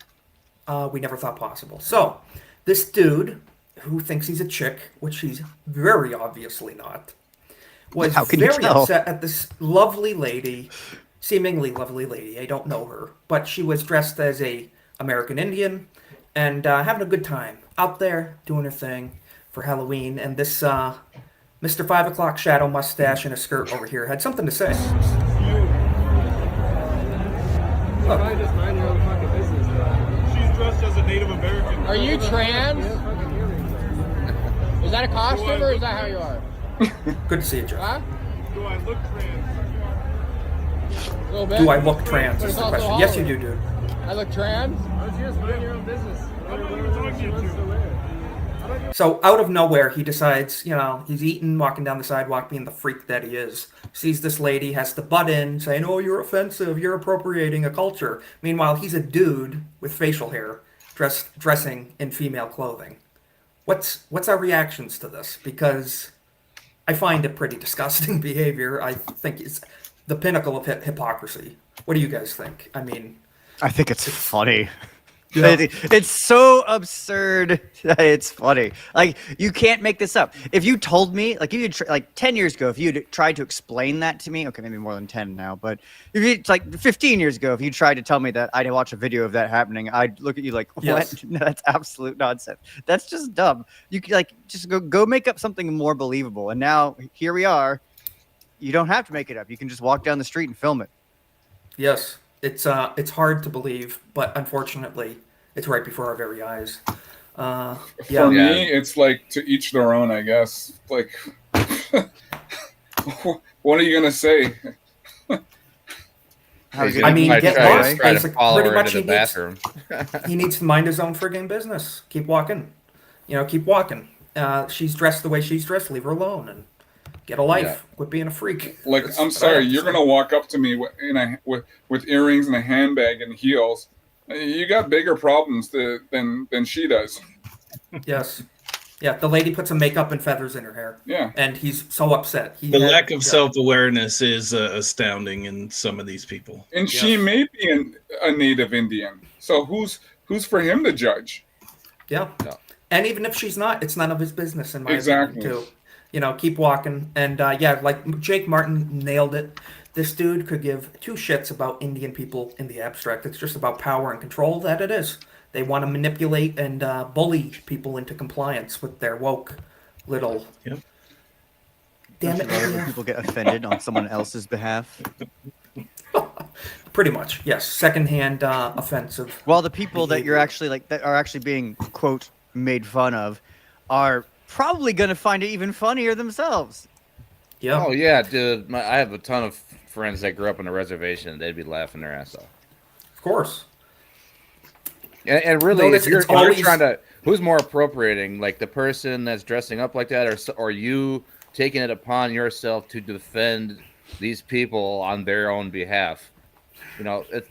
thought possible. So, this dude, who thinks he's a chick, which he's very obviously not, was How can you very tell? upset at this lovely lady, seemingly lovely lady. I don't know her, but she was dressed as a American Indian and having a good time out there doing her thing for Halloween. And this Mr. 5 o'clock shadow mustache and a skirt over here had something to say. Look. She's dressed as a Native American. Are you trans? Is that a costume or is that how you are? Good to see you, Joe. Huh? Do I look trans? A little bit. Do I look trans But is it's the also question. Yes, you Halloween. do, dude. I look trans? Just mind your own business. I'm not even talking to you. So out of nowhere, he decides, he's eating, walking down the sidewalk, being the freak that he is. Sees this lady, has to butt in, saying, "Oh, you're offensive. You're appropriating a culture." Meanwhile, he's a dude with facial hair, dressing in female clothing. What's our reactions to this? Because I find it pretty disgusting behavior. I think it's the pinnacle of hypocrisy. What do you guys think? I mean, I think it's funny. Yeah. It's so absurd that it's funny. Like, you can't make this up. If you told me, like, you could like 10 years ago, if you tried to explain that to me, okay, maybe more than 10 now, but if you like 15 years ago, if you tried to tell me that I'd watch a video of that happening, I'd look at you like, what? Yes. No, that's absolute nonsense. That's just dumb. You could like just go make up something more believable. And now here we are. You don't have to make it up. You can just walk down the street and film it. yes, it's hard to believe, but unfortunately, It's right before our very eyes. For Yeah. me, it's like to each their own, I guess. Like, what are you gonna say? I mean, get lost. Basic, pretty much into the bathroom. He needs to mind his own frigging business. Keep walking. Keep walking. She's dressed the way she's dressed. Leave her alone and get a life. Yeah. Quit being a freak. Like, That's I'm what I sorry, have to you're say. gonna walk up to me with earrings and a handbag and heels. You got bigger problems than she does. Yes. Yeah, the lady put some makeup and feathers in her hair. Yeah. And he's so upset. The lack of self-awareness is astounding in some of these people. And she may be a native Indian. So who's for him to judge? Yeah. And even if she's not, it's none of his business in my Exactly. opinion, too. Keep walking. And like Jake Martin nailed it. This dude could give two shits about Indian people in the abstract. It's just about power and control that it is. They want to manipulate and bully people into compliance with their woke little. Yep. Damn it! When India. people get offended on someone else's behalf. Pretty much, yes. Secondhand offensive. Well, the people that you're actually that are actually being quote made fun of are probably going to find it even funnier themselves. Yeah. Oh yeah, dude. I have a ton of friends that grew up on a reservation. They'd be laughing their ass off. Of course. And really, Notice if you're it's always- trying to, who's more appropriating, like the person that's dressing up like that, or you taking it upon yourself to defend these people on their own behalf?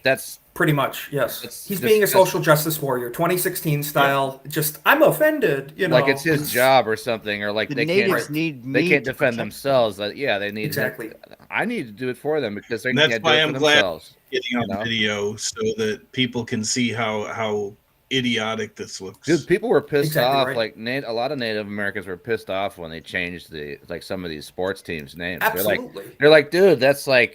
That's pretty much, yes. He's just- being a that's- social justice warrior, 2016 style. Just I'm offended. Like it's his job or something, or like The they natives can't need they me can't to defend protect themselves. They need Exactly. I need to do it for them because they And that's can't do why it I'm for glad themselves. getting on video so that people can see how idiotic this looks. Dude, people were pissed Exactly off. right. Like a lot of Native Americans were pissed off when they changed some of these sports teams' names. Absolutely. They're like, dude, that's us.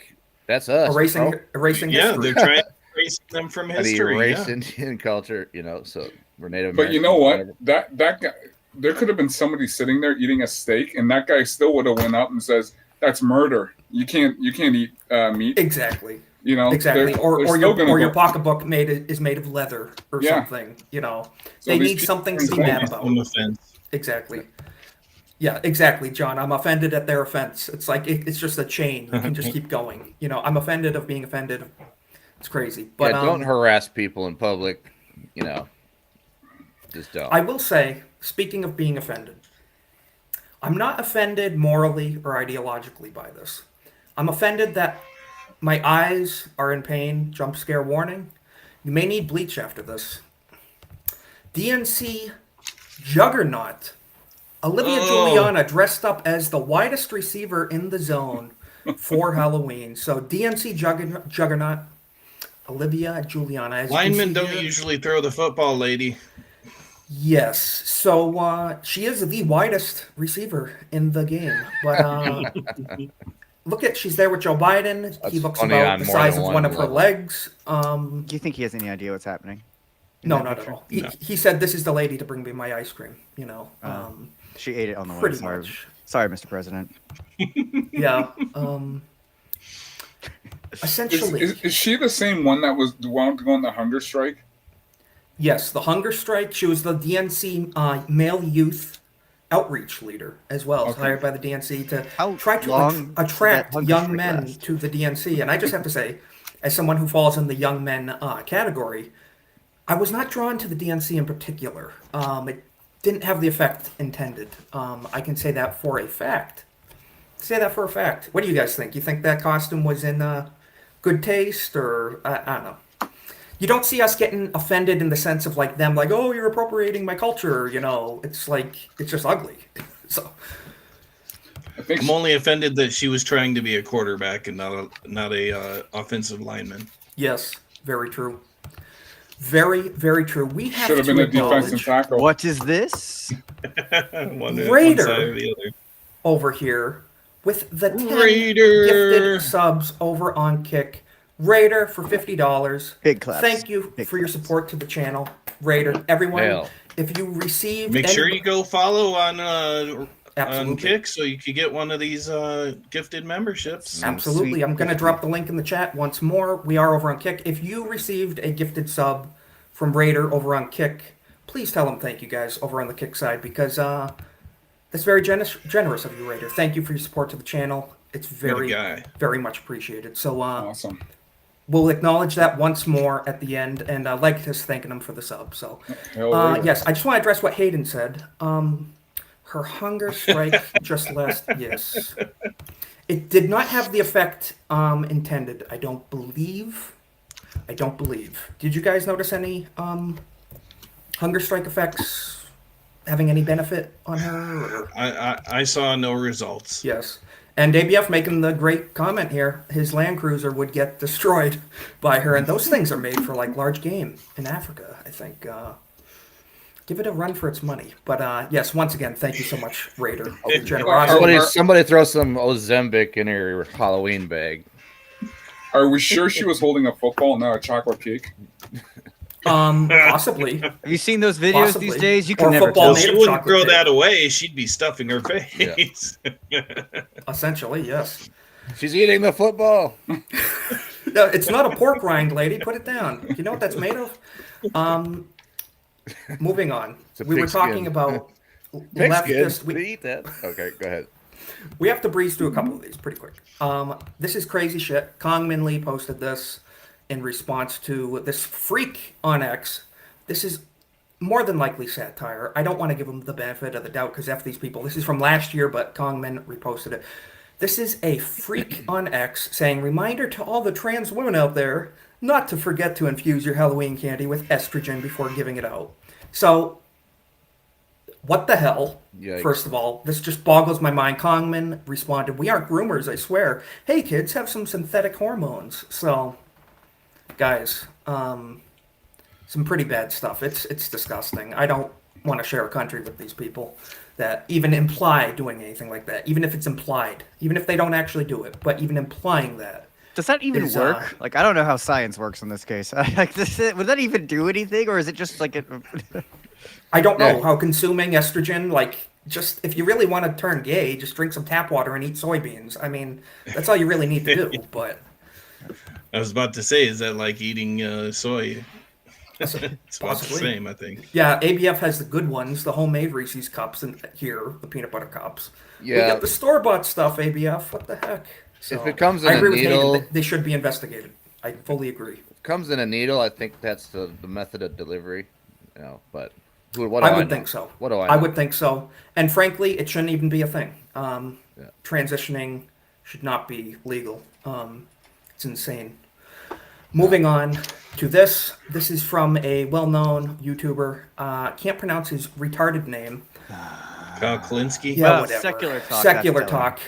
Erasing bro. Yeah, history. they're trying to erase them from And history. erase Yeah. Indian culture, so we're Native But Americans. you know what? whatever. That guy, there could have been somebody sitting there eating a steak, and that guy still would have went up and says, "That's murder. You can't eat meat." Exactly. they're Exactly. Or still gonna your go- pocketbook is made of leather or Yeah. something. So They these need people something are to be mad involved. about. Some offense. Exactly. Yeah, exactly, John. I'm offended at their offense. It's like it's just a chain. You can just keep going. I'm offended of being offended. It's crazy. But Don't harass people in public. Just don't. I will say, speaking of being offended, I'm not offended morally or ideologically by this. I'm offended that my eyes are in pain. Jump scare warning. You may need bleach after this. DNC juggernaut. Olivia Juliana dressed up as the widest receiver in the zone for Halloween. So DNC juggernaut, Olivia Juliana. As you can Linemen see don't here. usually throw the football, lady. Yes. So she is the widest receiver in the game. But she's there with Joe Biden. He looks funny about on the more size than of one one of her level. legs. Do you think he has any idea what's happening? in No, that not picture? at all. He said, "This is the lady to bring me my ice cream." She ate it on the way. pretty Sorry. much. Sorry, Mr. President. Yeah. Essentially, Is she the same one that was wanted to go on the hunger strike? yes, the hunger strike. She was the DNC male youth outreach leader as well, Okay. hired by the DNC to How try to long did that attract hunger young strike men last? to the DNC. And I just have to say, as someone who falls in the young men category, I was not drawn to the DNC in particular. It didn't have the effect intended. I can say that for a fact. What do you guys think? You think that costume was in good taste, or I don't know? You don't see us getting offended in the sense of like them, like, oh, you're appropriating my culture. It's like it's just ugly. So I'm only offended that she was trying to be a quarterback and not a offensive lineman. yes, very true. Very, very true. We have Should have to been a defensive acknowledge tackle. What is this? One Raider. side or the other. over here with the 10 Raider. gifted subs over on Kick. Raider for $50. Big claps. Thank you Big for your support to the channel, Raider. Everyone, Hail. if you received Make any- sure you go follow on Absolutely. Kick so you could get one of these gifted memberships. Absolutely. Sweet I'm going to gift. drop the link in the chat once more. We are over on Kick. If you received a gifted sub from Raider over on Kick. Please tell him thank you guys over on the Kick side, because that's very generous of you, Raider. Thank you for your support to the channel. It's very, very much appreciated. So awesome. We'll acknowledge that once more at the end, and Legatus thanking him for the sub. So yes, I just want to address what Hayden said. Her hunger strike just last, yes. It did not have the effect intended, I don't believe. Did you guys notice any hunger strike effects having any benefit on her? Or? I saw no results. Yes. And ABF making the great comment here, his Land Cruiser would get destroyed by her, and those things are made for like large game in Africa, I think. Give it a run for its money. But yes, once again, thank you so much, Raider. Somebody throw some Ozempic in her Halloween bag. Are we sure she was holding a football, not a chocolate cake? Possibly. Have you seen those videos these days? You can never tell. tell. She wouldn't throw that away. She'd be stuffing her face. Essentially, yes. She's eating the football. No, it's not a pork rind, lady. Put it down. You know what that's made of? Moving on. We were talking about leftist. We eat that. Okay, go ahead. We have to breeze through a couple of these pretty quick. This is crazy shit. Kong Min Lee posted this in response to this freak on X. This is more than likely satire. I don't want to give them the benefit of the doubt because F these people. This is from last year, but Kong Min reposted it. This is a freak on X saying, reminder to all the trans women out there not to forget to infuse your Halloween candy with estrogen before giving it out. So, what the hell? Yikes. First of all, this just boggles my mind. Kongman responded, we aren't groomers, I swear. Hey kids, have some synthetic hormones. So, guys, some pretty bad stuff. It's disgusting. I don't want to share a country with these people that even imply doing anything like that. Even if it's implied. Even if they don't actually do it. But even implying that. Does that even work? Like, I don't know how science works in this case. Like, would that even do anything? Or is it just like... I don't know how consuming estrogen, like, just if you really want to turn gay, just drink some tap water and eat soybeans. I mean, that's all you really need to do, but... I was about to say, is that like eating soy? It's about the same, I think. Yeah, ABF has the good ones, the homemade Reese's cups, and here, the peanut butter cups. Yeah. We got the store-bought stuff, ABF. What the heck? So, if it comes in I agree a needle... with Hayden, they should be investigated. I fully agree. If it comes in a needle, I think that's the method of delivery. You know, but... I would think so. What do I know? I would think so. And frankly, it shouldn't even be a thing. Transitioning should not be legal. It's insane. Moving on to this. This is from a well-known YouTuber. Can't pronounce his retarded name. Kyle Klinsky? Yeah, whatever. Secular Talk. Secular Talk.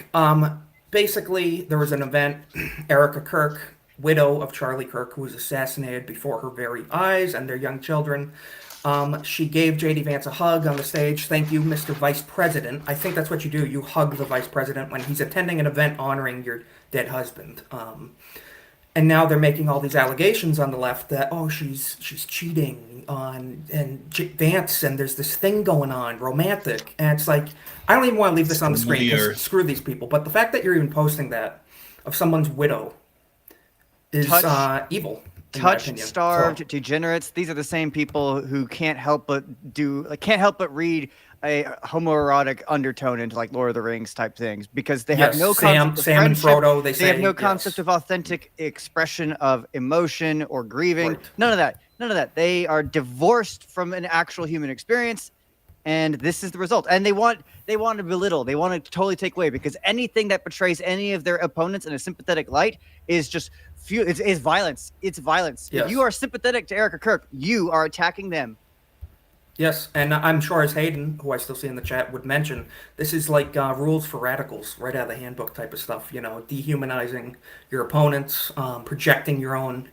Basically, there was an event. Erica Kirk, widow of Charlie Kirk, who was assassinated before her very eyes and their young children. She gave J.D. Vance a hug on the stage. Thank you, Mr. Vice President. I think that's what you do. You hug the Vice President when he's attending an event honoring your dead husband. And now they're making all these allegations on the left that, oh, she's cheating on Vance, and there's this thing going on, romantic. And it's like, I don't even want to leave this on the screen because screw these people. But the fact that you're even posting that of someone's widow is evil. Touch-starved degenerates. These are the same people who can't help but read a homoerotic undertone into like Lord of the Rings type things because they have no concept of Sam and Frodo. They have no concept of authentic expression of emotion or grieving. Right. None of that. They are divorced from an actual human experience, and this is the result. And they want to belittle. They want to totally take away because anything that portrays any of their opponents in a sympathetic light is just. It's violence. It's violence. Yes. If you are sympathetic to Erica Kirk, you are attacking them. Yes, and I'm sure as Hayden, who I still see in the chat, would mention, this is like rules for radicals, right out of the handbook type of stuff, you know, dehumanizing your opponents, projecting your own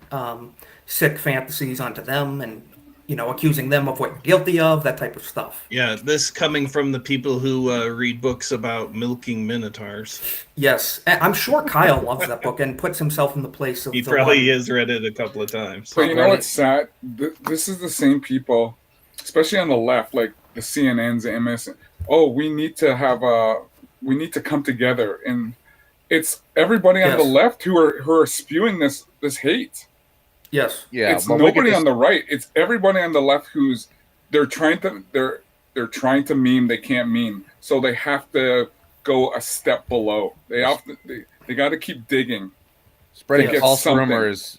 sick fantasies onto them, and, you know, accusing them of what you're guilty of, that type of stuff. Yeah, this coming from the people who read books about milking minotaurs. Yes, and I'm sure Kyle loves that book and puts himself in the place of He probably has read it a couple of times. But you know what's sad? This is the same people, especially on the left, like the CNNs, the MS. Oh, we need to come together, and it's everybody on the left who are spewing this hate. Yes. Yeah, It's but we could nobody just- on the right. It's everybody on the left who's they're trying to meme. They can't meme, so they have to go a step below. They got to keep digging. Spreading to get false something. rumors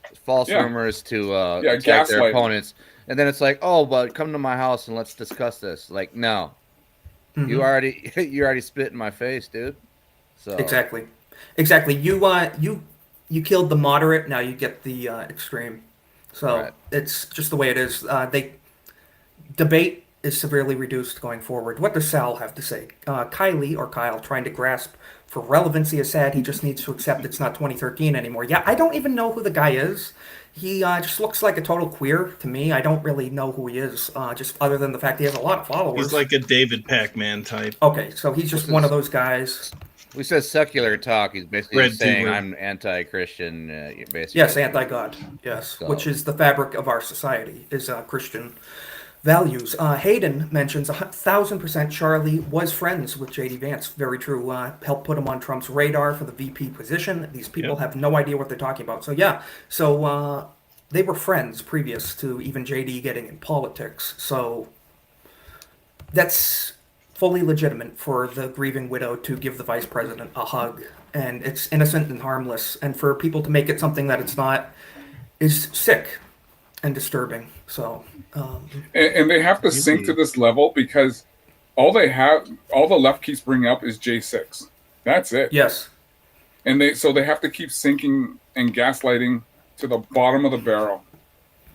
to attack their gaslighting. opponents, and then it's like, oh, but come to my house and let's discuss this. Like, no, Mhm. you already spit in my face, dude. So Exactly. You killed the moderate. Now you get the extreme. So Right. it's just the way it is. Debate is severely reduced going forward. What does Sal have to say? Kylie or Kyle trying to grasp for relevancy is sad. He just needs to accept it's not 2013 anymore. Yeah, I don't even know who the guy is. He just looks like a total queer to me. I don't really know who he is, just other than the fact he has a lot of followers. He's like a David Pac-Man type. Okay, so he's just one of those guys. we said secular talk. He's basically Red saying Tuber. I'm anti-Christian. Basically, Yes, anti-God. Yes, So- which is the fabric of our society, is Christian values. Hayden mentions 1,000% Charlie was friends with J.D. Vance. Very true. Helped put him on Trump's radar for the VP position. These people Yep. have no idea what they're talking about. So yeah, so they were friends previous to even J.D. getting in politics. So that's fully legitimate for the grieving widow to give the vice president a hug. And it's innocent and harmless. And for people to make it something that it's not is sick and disturbing. So, And they have to sink to this level because all the left keeps bringing up is J6. That's it. yes. And they have to keep sinking and gaslighting to the bottom of the barrel.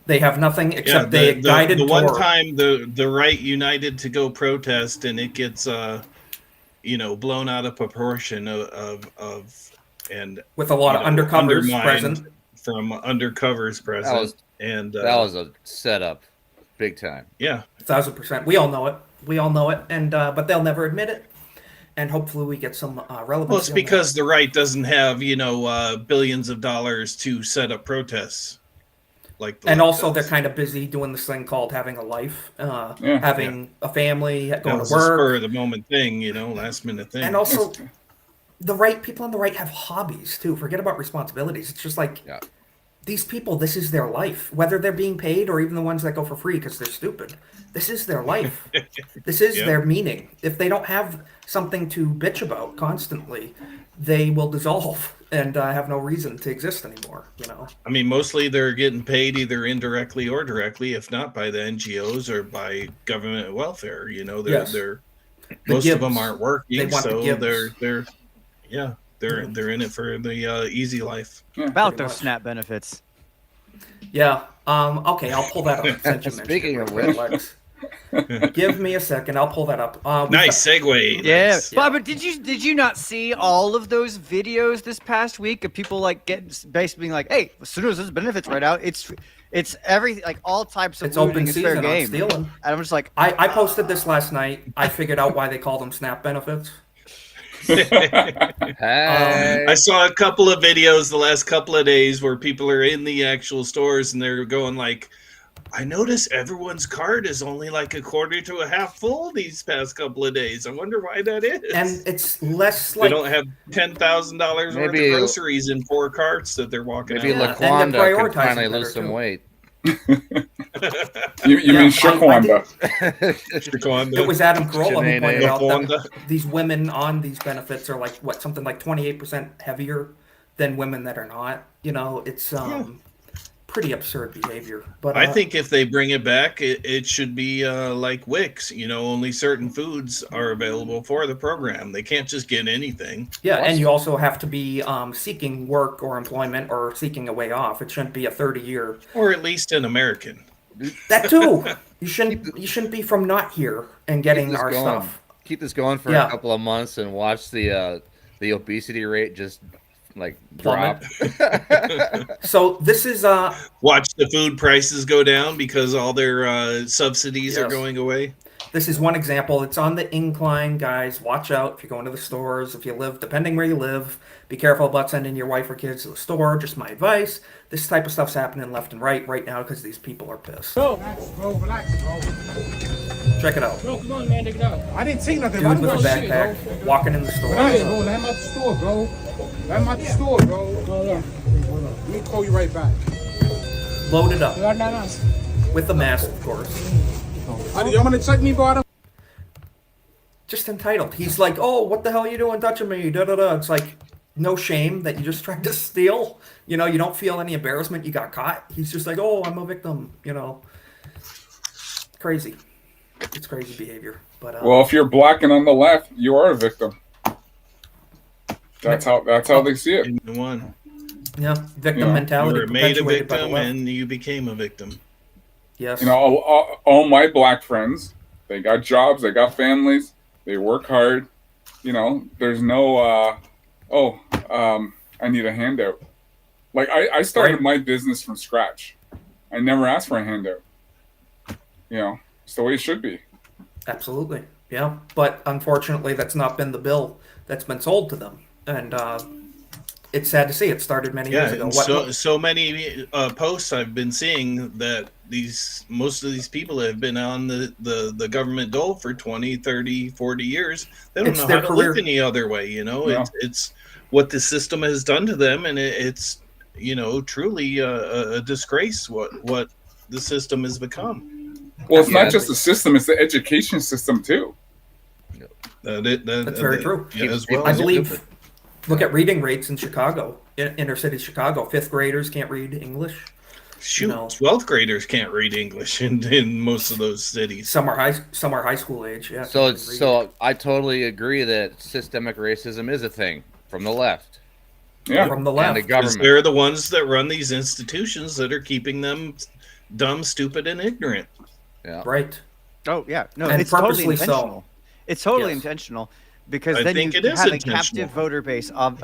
They have nothing except they the guided one tour. time the right united to go protest and it gets blown out of proportion of and With a lot of undercovers undermined present. from undercovers present. That was a setup, big time. Yeah, 1,000%. We all know it. And but they'll never admit it. And hopefully we get some relevance. well, it's because the right doesn't have billions of dollars to set up protests. Like the and left also does. they're kind of busy doing this thing called having a life, having a family, That going was to a work. spur of the moment thing, last minute thing. And also, people on the right have hobbies too. Forget about responsibilities. It's just like these people. This is their life, whether they're being paid or even the ones that go for free because they're stupid. This is their life. This is Yeah. their meaning. If they don't have something to bitch about constantly, they will dissolve and have no reason to exist anymore. I mean, mostly they're getting paid either indirectly or directly, if not by the NGOs or by government welfare. Yes. They're The most of them Gibbs. aren't working, They want the so Gibbs. they're in it for the easy life. About those SNAP benefits. Yeah. Okay, I'll pull that up. Since you mentioned Speaking it, of Red which. Legs. Give me a second. I'll pull that up. Nice segue. Yeah, Lex. but did you not see all of those videos this past week of people basically being like, hey, as soon as there's benefits right out, it's everything, like all types of It's open looting, it's fair season on game. stealing. And I'm just like, I posted this last night. I figured out why they call them SNAP benefits. I saw a couple of videos the last couple of days where people are in the actual stores and they're going like, I notice everyone's card is only like a quarter to a half full these past couple of days. I wonder why that is. And it's less they like don't have $10,000 worth of Maybe- groceries in 4 carts that they're walking Maybe out. Yeah, and they're Laquanda can prioritizing finally better, lose some too. weight. You mean Shaquanda? It was Adam Carolla who pointed out Laquanda. that these women on these benefits are like something like 28% heavier than women that are not. It's pretty absurd behavior. But I think if they bring it back, it should be like Wix. Only certain foods are available for the program. They can't just get anything. yeah, and you also have to be seeking work or employment or seeking a way off. It shouldn't be a 30-year. Or at least an American. That too. You shouldn't be from not here and getting our stuff. Keep this going for Yeah. a couple of months and watch the obesity rate just Plummet. drop. So this is Watch the food prices go down because all their subsidies are Yes. going away. This is one example. It's on the incline, guys. Watch out if you're going to the stores. If you live, depending where you live, be careful about sending your wife or kids to the store. Just my advice. This type of stuff's happening left and right now because these people are pissed. Relax, bro. Check it out. Bro, come on, man, take it out. I didn't take nothing. Dude with a backpack walking in the store. Relax, bro. Let him out the store, bro. Let him out the store, bro. Hold on. Let me call you right back. loaded up Wala na. with a mask, of course. Ano, you want to check me, bottom? Just entitled. He's like, "Oh, what the hell are you doing touching me?" Da da da. It's like no shame that you just tried to steal. You know, you don't feel any embarrassment you got caught. He's just like, "Oh, I'm a victim." You know, crazy. It's crazy behavior. But Well, if you're black and on the left, you are a victim. That's how they see it. One. Yeah, victim mentality. You were made a perpetuated by the victim, left. and you became a victim. Yes. You know, all my black friends, they got jobs, they got families, they work hard. You know, there's no, I need a handout. Like I started my business from scratch. I never asked for a handout. You know, it's the way it should be. Absolutely. Yeah. But unfortunately, that's not been the bill that's been sold to them. And it's sad to see it started many years ago. And so many posts I've been seeing that most of these people have been on the government dole for 20, 30, 40 years. They don't know how to live any other way, you know. Yeah. It's what the system has done to them, and it's you know, truly a disgrace what the system has become. Well, it's not just the system; it's the education system too. That's very true. Yeah, as well. I believe. Look at reading rates in Chicago, inner city Chicago. 5th graders can't read English. Shoot, 12th graders can't read English in most of those cities. Some are high school age. Yeah. So I totally agree that systemic racism is a thing from the left. Yeah, from the left. And the government. Because they're the ones that run these institutions that are keeping them dumb, stupid, and ignorant. Yeah. Right. Oh yeah, no, And it's totally purposely so. intentional. It's totally Yes. intentional because I then think you it is have a intentional. captive voter base of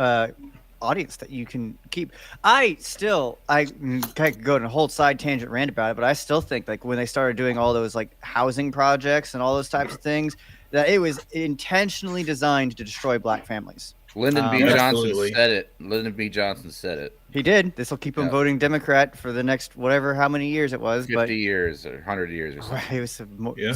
audience that you can keep. I could go on a whole side tangent rant about it, but I still think like when they started doing all those like housing projects and all those types of things, that it was intentionally designed to destroy black families. Lyndon B. Absolutely. Johnson said it. Lyndon B. Johnson said it. He did. This will keep him voting Democrat for the next whatever how many years it was. 50 years or 100 years or something. It was Yeah.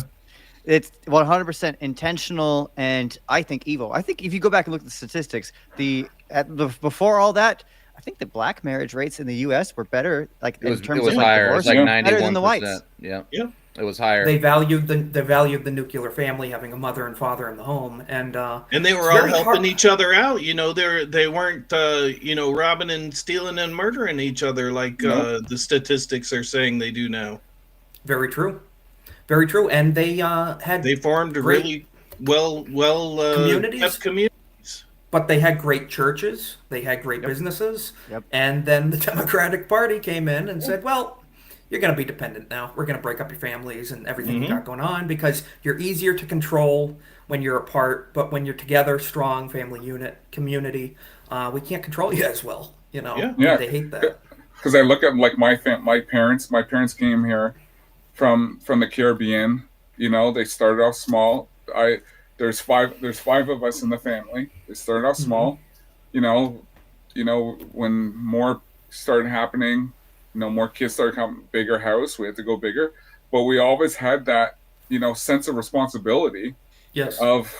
It's 100% intentional and I think evil. I think if you go back and look at the statistics, before all that, I think the black marriage rates in the U.S. were better. Like It was, in terms it was of like higher. It divorce, was like 91%. better than the whites. Yeah. Yeah. It was higher. They valued the nuclear family, having a mother and father in the home, and they were all helping each other out. You know, they weren't you know, robbing and stealing and murdering each other like the statistics are saying they do now. Very true. Very true. And they formed great really well communities. communities. But they had great churches. They had great businesses. Yep. And then the Democratic Party came in and said, "Well, you're going to be dependent now. We're going to break up your families and everything you got going on because you're easier to control when you're apart. But when you're together, strong family unit, community, we can't control you as well. You know, Yeah. They hate that. Because I look at like my parents. My parents came here from the Caribbean. You know, they started off small. There's five of us in the family. They started off small. You know, when more started happening, you know, more kids started coming, bigger house. We had to go bigger, but we always had that, you know, sense of responsibility. Yes. Of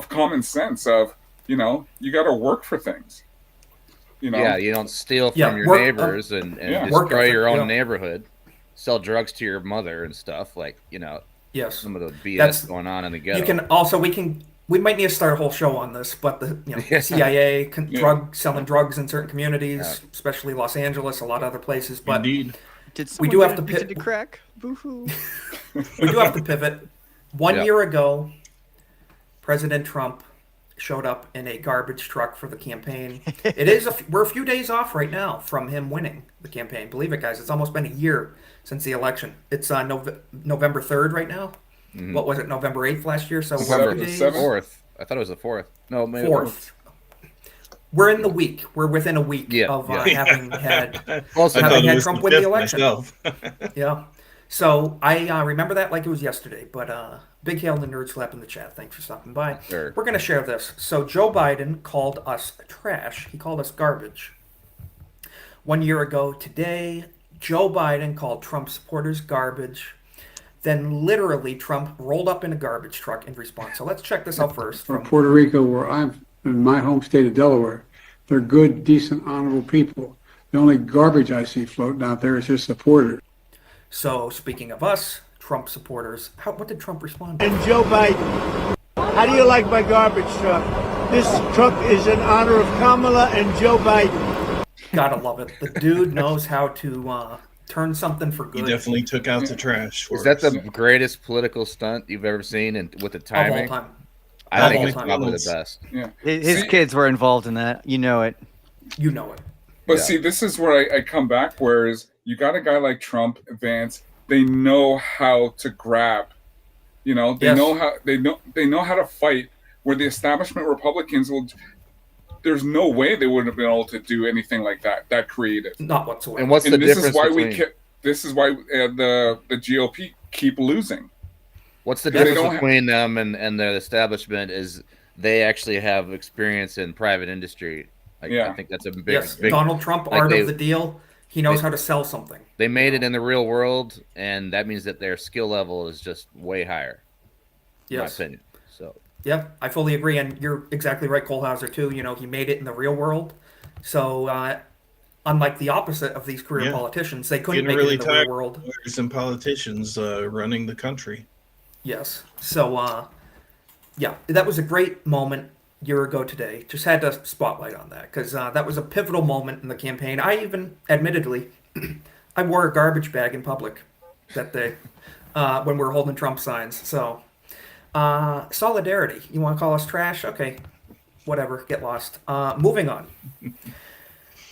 common sense of, you know, you got to work for things. You know. Yeah, you don't steal from your work- neighbors and work destroy ethic, your own yeah. neighborhood. Sell drugs to your mother and stuff, like, you know. Yes. Some of the BS That's- going on in the ghetto. You can also we might need to start a whole show on this, but the CIA selling drugs in certain communities, especially Los Angeles, a lot of other places. But Indeed. we do have to pivot to crack. Boo-hoo. We do have to pivot. One year ago, President Trump showed up in a garbage truck for the campaign. We're a few days off right now from him winning the campaign. Believe it, guys. It's almost been a year since the election. It's November 3rd right now. Mhm. What was it, November 8th last year? So November we're 4th. I thought it was the 4th. No, maybe 4th. We're in the week. We're within a week of having had Trump win the election. Yeah. So I remember that like it was yesterday. But big hail to Nerd Slap in the chat. Thanks for stopping by. Sure. We're going to share this. So Joe Biden called us trash. He called us garbage. 1 year ago today, Joe Biden called Trump supporters garbage. Then literally Trump rolled up in a garbage truck in response. So let's check this out first. From Puerto Rico, where I'm in my home state of Delaware, they're good, decent, honorable people. The only garbage I see floating out there is his supporters. So, speaking of us, Trump supporters, what did Trump respond to? And Joe Biden, how do you like my garbage truck? This truck is in honor of Kamala and Joe Biden. Gotta love it. The dude knows how to turn something for good. He definitely took out the trash. Is that the greatest political stunt you've ever seen, and with the timing? Of all time. I think it's probably the best. Yeah. His kids were involved in that. You know it. You know it. But see, this is where I come back. Whereas you got a guy like Trump, Vance, they know how to grab. You know, they know how to fight. Where the establishment Republicans will, there's no way they wouldn't have been able to do anything like that creative. Not whatsoever. And what's the this difference is why between? This is why the GOP keep losing. What's the difference between them and the establishment is they actually have experience in private industry. I think that's a big. Donald Trump, art of the deal. He knows how to sell something. They made it in the real world, and that means that their skill level is just way higher. Yes. In my opinion. So. Yeah, I fully agree, and you're exactly right, Kohlhauser, too. You know, he made it in the real world. So, unlike the opposite of these career politicians, they couldn't make it in the real world. Some politicians running the country. Yes. So, yeah, that was a great moment a year ago today. Just had to spotlight on that because that was a pivotal moment in the campaign. I even, admittedly, I wore a garbage bag in public that day when we were holding Trump signs. So, solidarity. You want to call us trash? Okay, whatever. Get lost. Moving on.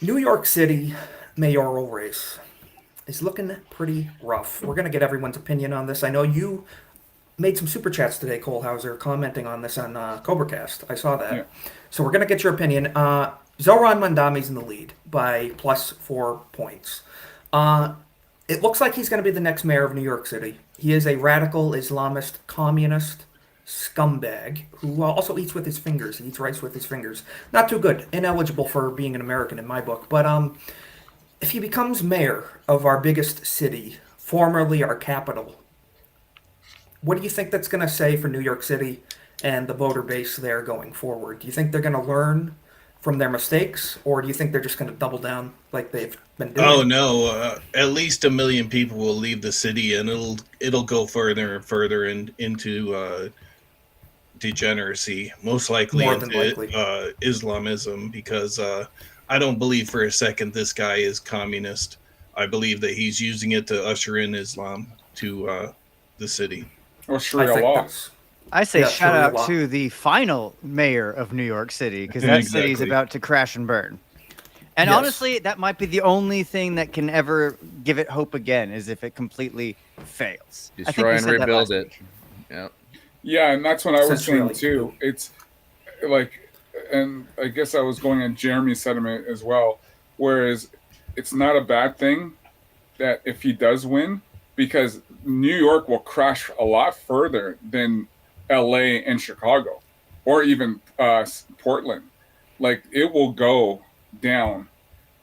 New York City mayoral race is looking pretty rough. We're going to get everyone's opinion on this. I know you made some super chats today, Kohlhauser, commenting on this on CobraCast. I saw that. Yeah. So we're going to get your opinion. Zoran Mandami's in the lead by +4 points. It looks like he's going to be the next mayor of New York City. He is a radical Islamist communist scumbag who also eats with his fingers. He eats rice with his fingers. Not too good. Ineligible for being an American in my book. But if he becomes mayor of our biggest city, formerly our capital, what do you think that's going to say for New York City and the voter base there going forward? Do you think they're going to learn from their mistakes, or do you think they're just going to double down like they've been doing? Oh no! At least 1 million people will leave the city, and it'll go further and further into degeneracy. Most likely into Islamism, because I don't believe for a second this guy is communist. I believe that he's using it to usher in Islam to the city. Or Sharia law. I say shout out to the final mayor of New York City, because that city's about to crash and burn. And honestly, that might be the only thing that can ever give it hope again, is if it completely fails. Destroy and rebuild it. Yeah. Yeah, and that's what I was saying too. It's like, and I guess I was going on Jeremy's sentiment as well, whereas it's not a bad thing that if he does win, because New York will crash a lot further than LA and Chicago, or even Portland. Like, it will go down.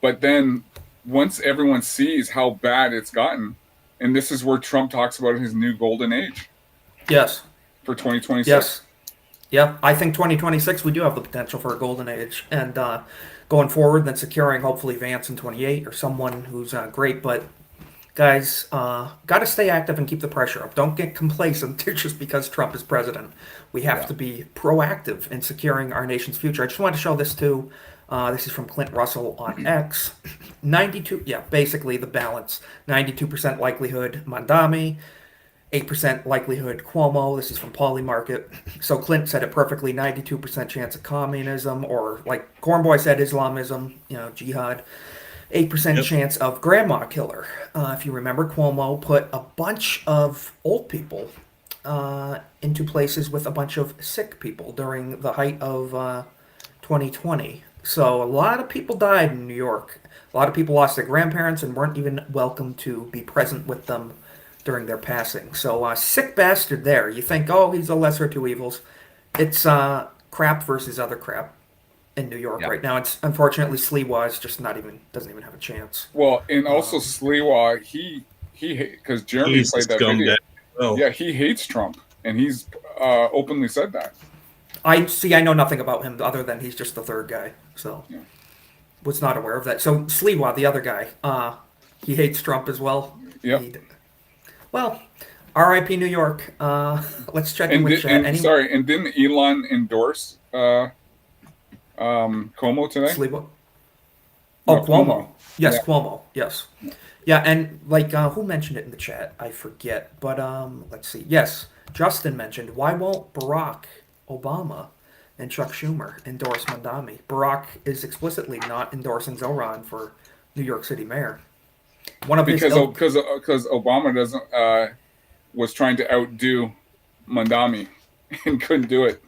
But then once everyone sees how bad it's gotten, and this is where Trump talks about his new golden age. Yes. For 2026. Yes. Yeah, I think 2026 we do have the potential for a golden age. And going forward, then securing hopefully Vance in 28 or someone who's great. But guys, got to stay active and keep the pressure up. Don't get complacent just because Trump is president. We have to be proactive in securing our nation's future. I just wanted to show this too. This is from Clint Russell on X. 92, basically the balance. 92% likelihood Mandami, 8% likelihood Cuomo. This is from Polymarket. So Clint said it perfectly, 92% chance of communism, or like Cornboy said, Islamism, jihad. 8% chance of grandma killer. If you remember, Cuomo put a bunch of old people into places with a bunch of sick people during the height of 2020. So a lot of people died in New York. A lot of people lost their grandparents and weren't even welcome to be present with them during their passing. So sick bastard there. You think, oh, he's the lesser of two evils. It's crap versus other crap in New York right now. It's unfortunately Sliwa is just doesn't even have a chance. Well, and also Sliwa, he because Jeremy played that video. Yeah, he hates Trump, and he's openly said that. I know nothing about him other than he's just the third guy. So was not aware of that. So Sliwa, the other guy, he hates Trump as well. Yeah. Well, R.I.P. New York. Let's check in And, with chat. and didn't Elon endorse Como today? Sliwa? No, Oh, Cuomo. Yes, Yeah. Cuomo. Yes. Yeah, and like who mentioned it in the chat? I forget. But let's see. Yes, Justin mentioned, why won't Barack Obama and Chuck Schumer endorse Mandami? Barack is explicitly not endorsing Zoran for New York City mayor. One of because his because Obama doesn't was trying to outdo Mandami and couldn't do it.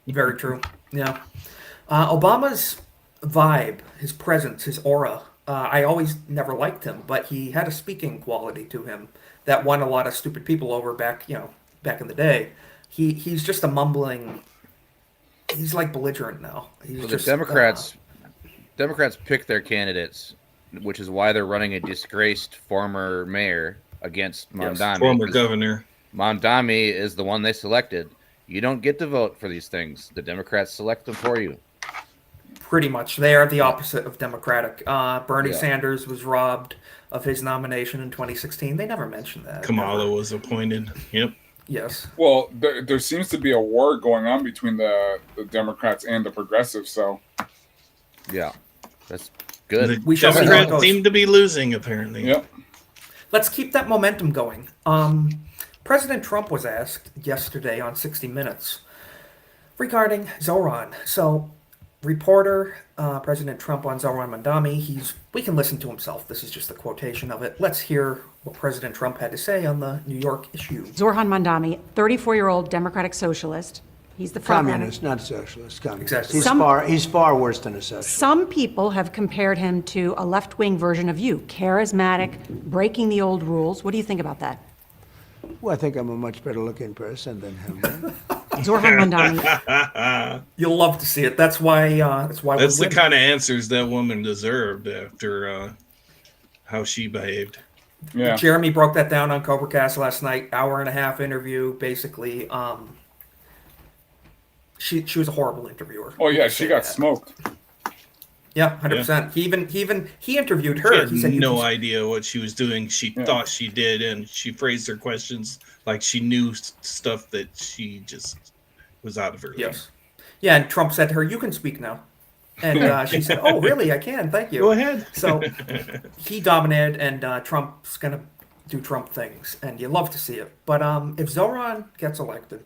Very true. Yeah. Obama's vibe, his presence, his aura. I always never liked him, but he had a speaking quality to him that won a lot of stupid people over back in the day. He's just a mumbling. He's like belligerent now. He's So just the Democrats pick their candidates, which is why they're running a disgraced former mayor against Mondami. Former 'cause governor. Mondami is the one they selected. You don't get to vote for these things. The Democrats select them for you. pretty much. They are the opposite of Democratic. Bernie Yeah. Sanders was robbed of his nomination in 2016. They never mentioned that. Kamala Never. was appointed. Yep. Yes. Well, there seems to be a war going on between the Democrats and the progressives. So, yeah, that's good. The We shall see how it Democrats goes. seem to be losing, apparently. Yep. Let's keep that momentum going. President Trump was asked yesterday on 60 Minutes regarding Zoran. So, reporter, President Trump on Zoran Mandami, we can listen to himself. This is just a quotation of it. Let's hear what President Trump had to say on the New York issue. Zoran Mandami, 34-year-old Democratic socialist. He's the front runner. Communist, not socialist. Communist. Exactly. He's far worse than a socialist. Some people have compared him to a left-wing version of you, charismatic, breaking the old rules. What do you think about that? Well, I think I'm a much better looking person than him. Zoran Mandami. You'll love to see it. That's why. That's we the win. kind of answers that woman deserved after how she behaved. Yeah. Jeremy broke that down on CobraCast last night. Hour and a half interview, basically. She was a horrible interviewer. Oh yeah, she got smoked. Yeah, 100%. He interviewed her. She had He said no idea what she was doing. She thought she did, and she phrased her questions like she knew stuff that she just was out of her league. Yes. Yeah, and Trump said to her, "You can speak now." And she said, "Oh, really? I can. Thank you." Go ahead. So he dominated, and Trump's going to do Trump things, and you love to see it. But if Zoran gets elected,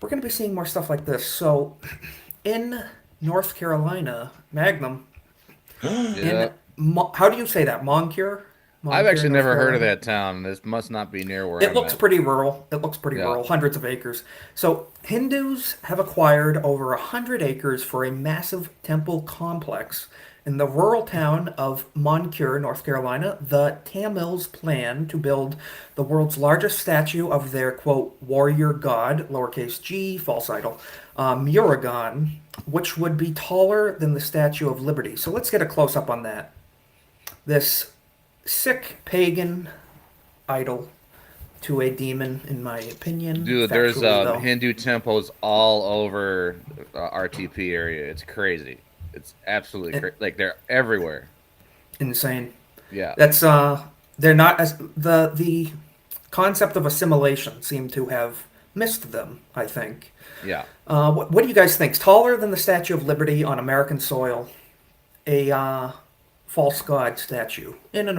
we're going to be seeing more stuff like this. So in North Carolina, Magnum, Yeah. how do you say that? Moncure? I've actually North never heard of Carolina? that town. This must not be near where It I'm looks at. pretty rural. It looks pretty Yeah. rural, hundreds of acres. So Hindus have acquired over 100 acres for a massive temple complex in the rural town of Moncure, North Carolina. The Tamils plan to build the world's largest statue of their, quote, warrior god, lowercase g, false idol, Murugan, which would be taller than the Statue of Liberty. So let's get a close-up on that. This sick pagan idol to a demon, in my opinion. Dude, there's Factually, though. Hindu temples all over RTP area. It's crazy. It's absolutely like they're everywhere. Insane. Yeah. That's they're not as the concept of assimilation seemed to have missed them, I think. Yeah. What do you guys think? Taller than the Statue of Liberty on American soil, a false god statue in an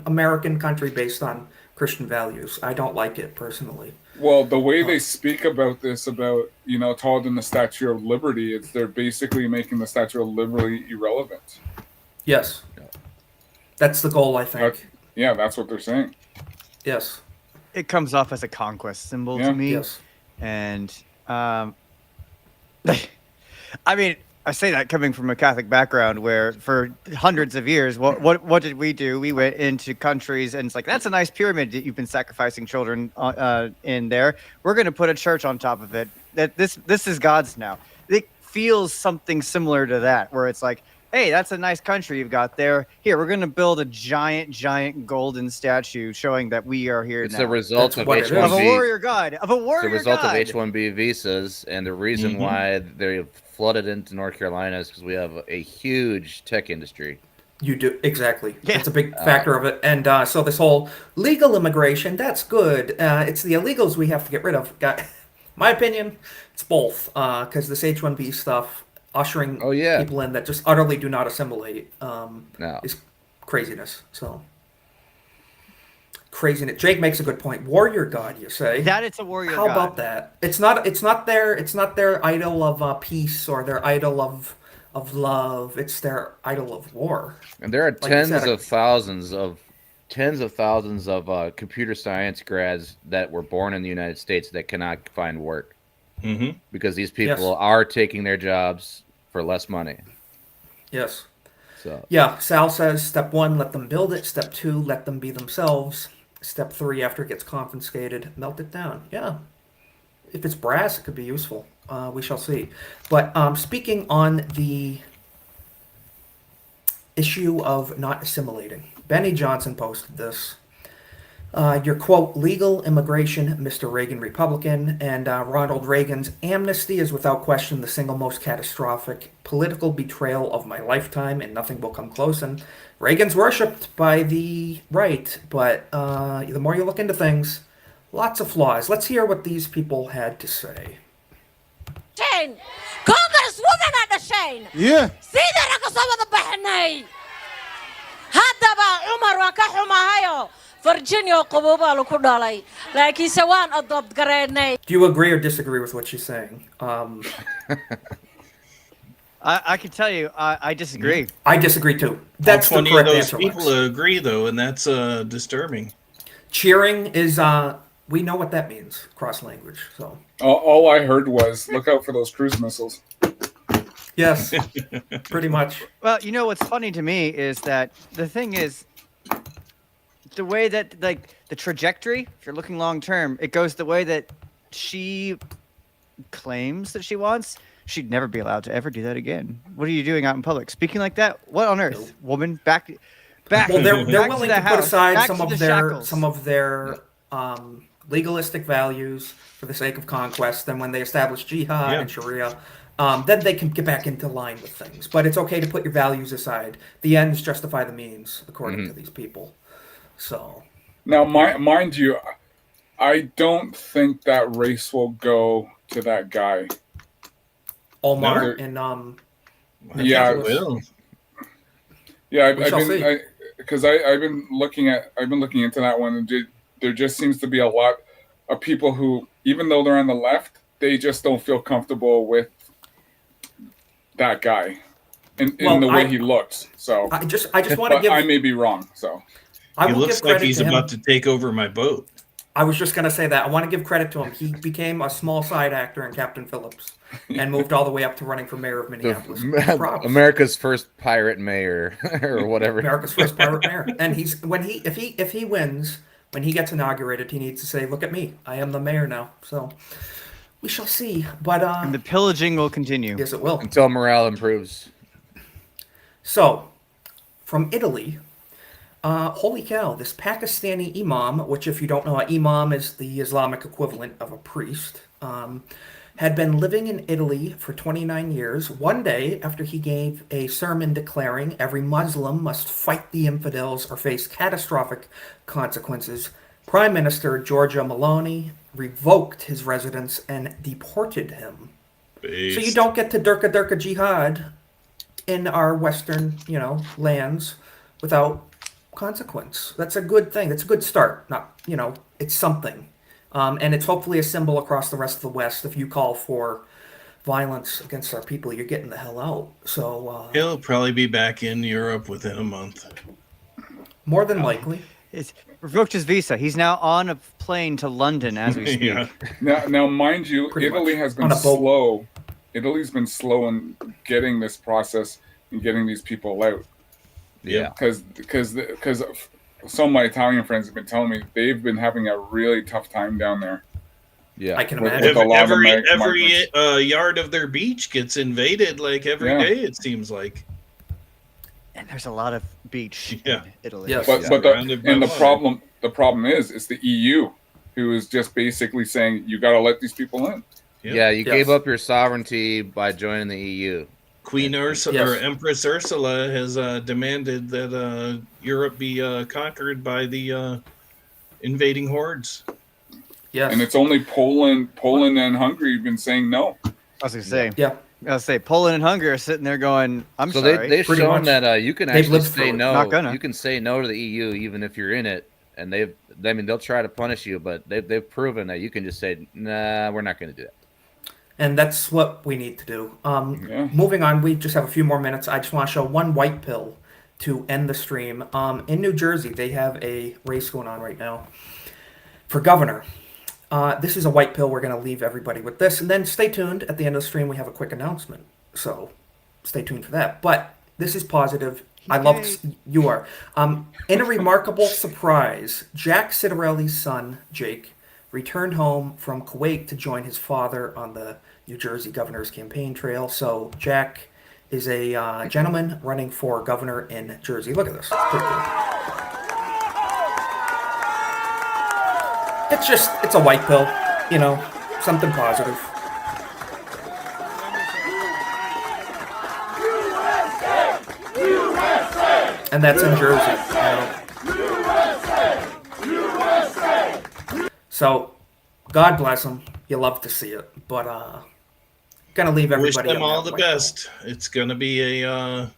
American country based on Christian values. I don't like it personally. Well, the way they speak about this, about taller than the Statue of Liberty, it's they're basically making the Statue of Liberty irrelevant. Yes. That's the goal, I think. That's what they're saying. Yes. It comes off as a conquest symbol Yeah. to me. Yes. And I mean, I say that coming from a Catholic background where for hundreds of years, what did we do? We went into countries and it's like, that's a nice pyramid that you've been sacrificing children in there. We're going to put a church on top of it. That this is God's now. It feels something similar to that, where it's like, hey, that's a nice country you've got there. Here, we're going to build a giant golden statue showing that we are here It's now. the result of Of a H-1B. warrior god. Of a It's warrior the result god. of H-1B visas, and the reason why they flooded into North Carolina is because we have a huge tech industry. You do, exactly. That's a big factor of it. And so this whole legal immigration, that's good. It's the illegals we have to get rid of. My opinion, it's both. Because this H-1B stuff, ushering people in that just utterly do not assimilate, is craziness. So, craziness. Jake makes a good point. Warrior god, you say? That it's a warrior How god. about that? It's not their idol of peace or their idol of love. It's their idol of war. And there are Like you tens said, of thousands of computer science grads that were born in the United States that cannot find work because these people are taking their jobs for less money. Yes. So yeah, Sal says step 1, let them build it. Step 2, let them be themselves. Step 3, after it gets confiscated, melt it down. Yeah. If it's brass, it could be useful. We shall see. But speaking on the issue of not assimilating, Benny Johnson posted this. Your quote, legal immigration, Mr. Reagan Republican, and Ronald Reagan's amnesty is without question the single most catastrophic political betrayal of my lifetime, and nothing will come close. And Reagan's worshipped by the right, but the more you look into things, lots of flaws. Let's hear what these people had to say. Shane, Congresswoman at the Shane. Yeah. Sida na kasama the bahnay. Haddaba Umar wa ka xumahayo. Virginia qaboba lu ku dhalay. Laakiin se waan adopt gareynay. Do you agree or disagree with what she's saying? I can tell you, I disagree. I disagree too. That's All the 20 of correct those answer. people Lex. agree, though, and that's disturbing. Cheering is we know what that means, cross language. So All I heard was, look out for those cruise missiles. yes, pretty much. Well, you know what's funny to me is that the thing is, the way that like the trajectory, if you're looking long term, it goes the way that she claims that she wants. She'd never be allowed to ever do that again. What are you doing out in public? Speaking like that? What on earth, woman? Back. Well, they're back willing the to put house, aside back some to of the their shackles. legalistic values for the sake of conquest. Then when they establish jihad and Sharia, then they can get back into line with things. But it's okay to put your values aside. The ends justify the means, according to these people. So now, mind you, I don't think that race will go to that guy. Omar and yeah, will. Yeah, We shall see. I've been looking into that one, and there just seems to be a lot of people who, even though they're on the left, they just don't feel comfortable with that guy in the way he looks. So I just want to give. I may be wrong. So I He will looks give like credit he's to him. about to take over my boat. I was just going to say that. I want to give credit to him. He became a small side actor in Captain Phillips and moved all the way up to running for mayor of Minneapolis. Props. America's first pirate mayor or whatever. America's first pirate mayor. And if he wins, when he gets inaugurated, he needs to say, "Look at me, I am the mayor now." So we shall see. But and the pillaging will continue. Yes, it will until morale improves. So, from Italy. Holy cow, this Pakistani imam, which if you don't know, an imam is the Islamic equivalent of a priest, had been living in Italy for 29 years. One day, after he gave a sermon declaring every Muslim must fight the infidels or face catastrophic consequences, Prime Minister Giorgia Meloni revoked his residence and deported him. Based. So you don't get to Durka Jihad in our Western, lands without consequence. That's a good thing. That's a good start. Not, it's something. And it's hopefully a symbol across the rest of the West. If you call for violence against our people, you're getting the hell out. So He'll probably be back in Europe within a month. More than likely. It's revoked his visa. He's now on a plane to London as we speak. Yeah. now, mind you, Pretty Italy much. has been On a boat. slow. Italy's been slow in getting this process and getting these people out. Yeah, because some of my Italian friends have been telling me they've been having a really tough time down there. Yeah, I can With imagine. a lot of Every migrants. yard of their beach gets invaded like every day. It seems like. There's a lot of beach in Italy. But the problem is it's the EU who is just basically saying you got to let these people in. Yeah, you gave up your sovereignty by joining the EU. Queen Ursula or Empress Ursula has demanded that Europe be conquered by the invading hordes. Yes. And it's only Poland and Hungary have been saying no. I was gonna say, yeah. I was gonna say Poland and Hungary are sitting there going, "I'm So sorry." they've shown that you can actually say no. Not gonna. You can say no to the EU even if you're in it, and they'll try to punish you, but they've proven that you can just say, nah, we're not going to do that. And that's what we need to do. Moving on, we just have a few more minutes. I just want to show one white pill to end the stream. In New Jersey, they have a race going on right now for governor. This is a white pill. We're going to leave everybody with this. And then stay tuned. At the end of the stream, we have a quick announcement. So stay tuned for that. But this is positive. I love you are. In a remarkable surprise, Jack Citarelli's son, Jake, returned home from Kuwait to join his father on the New Jersey governor's campaign trail. So Jack is a gentleman running for governor in Jersey. Look at this. It's pretty cool. It's a white pill, you know, something positive. And that's in Jersey. So, God bless them. You love to see it, but gonna leave everybody. Wish them all the best. It's gonna be a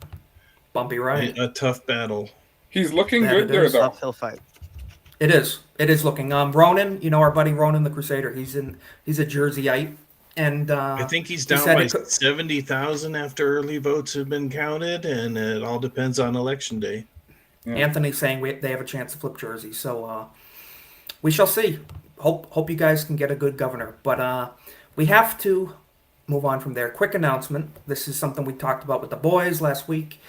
bumpy ride, a tough battle. He's looking good there, though. Uphill fight. It is. It is looking. Ronan, you know our buddy Ronan the Crusader. He's a Jerseyite, and I think he's down by 70,000 after early votes have been counted, and it all depends on election day. Yeah. Anthony's saying they have a chance to flip Jersey, so we shall see. Hope you guys can get a good governor, but we have to move on from there. Quick announcement. This is something we talked about with the boys last week.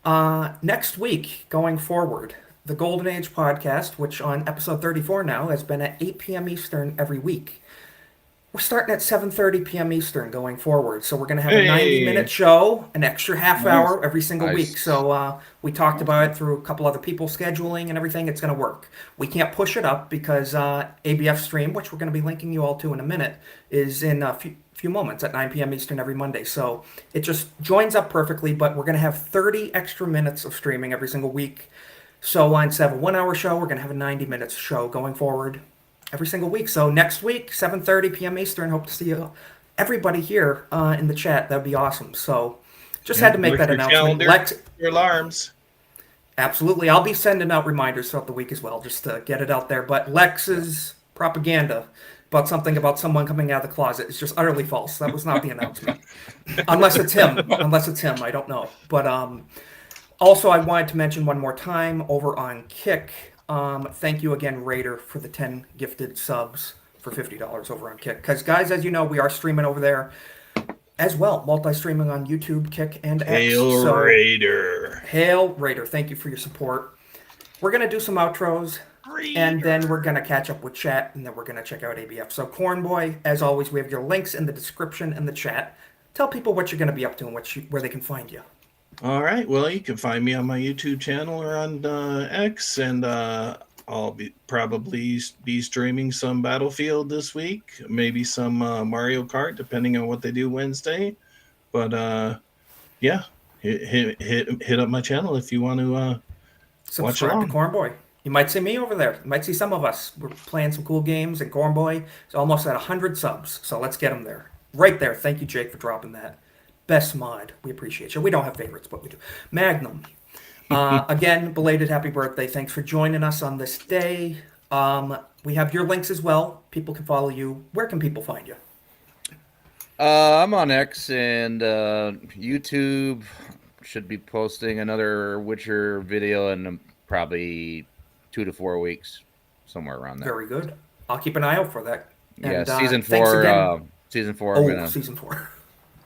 Next week, going forward, the Golden Age podcast, which on episode 34 now has been at 8 p.m. Eastern every week. We're starting at 7:30 p.m. Eastern going forward. So we're going to have a 90-minute show, an extra half hour every single week. So we talked about it through a couple other people scheduling and everything. It's going to work. We can't push it up because ABF stream, which we're going to be linking you all to in a minute, is in a few moments at 9 p.m. Eastern every Monday. So it just joins up perfectly, but we're going to have 30 extra minutes of streaming every single week. So instead of a 1 hour show, we're going to have a 90 minutes show going forward every single week. So next week, 7:30 p.m. Eastern, hope to see everybody here in the chat. That'd be awesome. So just had to make that announcement. Your alarms. Absolutely. I'll be sending out reminders throughout the week as well, just to get it out there. But Lex's propaganda about something about someone coming out of the closet is just utterly false. That was not the announcement. Unless it's him. I don't know. But also, I wanted to mention one more time over on Kick. Thank you again, Raider, for the 10 gifted subs for $50 over on Kick. Because, guys, as you know, we are streaming over there as well. Multi-streaming on YouTube, Kick, and X. Hail Raider. Hail Raider. Thank you for your support. We're going to do some outros. And then we're going to catch up with chat. And then we're going to check out ABF. So, Cornboy, as always, we have your links in the description and the chat. Tell people what you're going to be up to and where they can find you. All right. Well, you can find me on my YouTube channel or on X, and I'll probably be streaming some Battlefield this week, maybe some Mario Kart, depending on what they do Wednesday. But yeah, hit up my channel if you want to watch along. Subscribe to Cornboy. You might see me over there. You might see some of us. We're playing some cool games, and Cornboy is almost at 100 subs. So let's get him there. Right there. Thank you, Jake, for dropping that. Best mod. We appreciate you. We don't have favorites, but we do. Magnum. Again, belated happy birthday. Thanks for joining us on this day. We have your links as well. People can follow you. Where can people find you? I'm on X and YouTube. Should be posting another Witcher video in probably 2 to 4 weeks, somewhere around there. Very good. I'll keep an eye out for that. And, yeah, season 4. Season 4. Oh, season 4.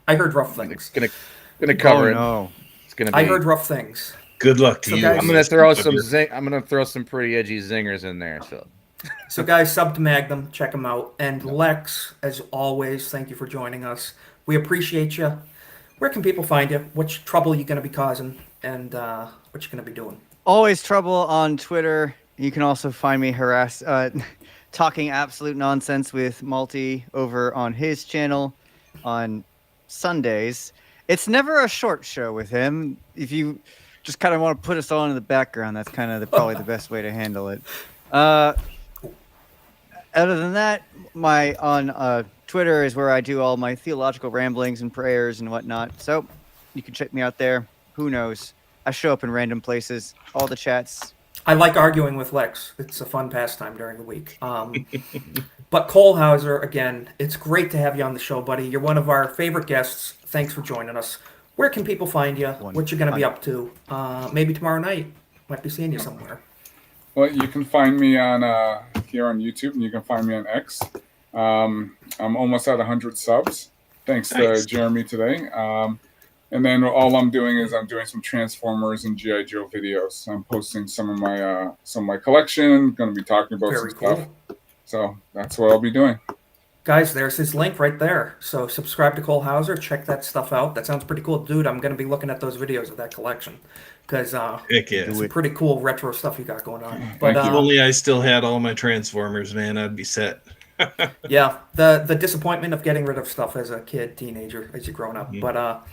I heard rough things. Gonna cover it. No. It's gonna be. I heard rough things. Good luck to you. Guys, I'm gonna throw some pretty edgy zingers in there. So guys, sub to Magnum, check him out. And Lex, as always, thank you for joining us. We appreciate you. Where can people find you? What trouble are you gonna be causing? and what you gonna be doing? Always trouble on Twitter. You can also find me talking absolute nonsense with Malty over on his channel on Sundays. It's never a short show with him. If you just kind of want to put us all in the background, that's kind of probably the best way to handle it. Other than that, my on Twitter is where I do all my theological ramblings and prayers and whatnot. So you can check me out there. Who knows? I show up in random places. All the chats. I like arguing with Lex. It's a fun pastime during the week. But Cole Hauser, again, it's great to have you on the show, buddy. You're one of our favorite guests. Thanks for joining us. Where can people find you? What you going to be up to? Maybe tomorrow night. Might be seeing you somewhere. Well, you can find me on here on YouTube, and you can find me on X. I'm almost at 100 subs, thanks to Jeremy today. And then all I'm doing is I'm doing some Transformers and GI Joe videos. I'm posting some of my collection. Going to be talking about some stuff. So that's what I'll be doing. Guys, there's his link right there. So subscribe to Cole Hauser. Check that stuff out. That sounds pretty cool. Dude, I'm going to be looking at those videos of that collection. Because it's some pretty cool retro stuff you got going on. But if only I still had all my Transformers, man, I'd be set. Yeah, the disappointment of getting rid of stuff as a kid, teenager, as you're growing up. Mm-hmm. But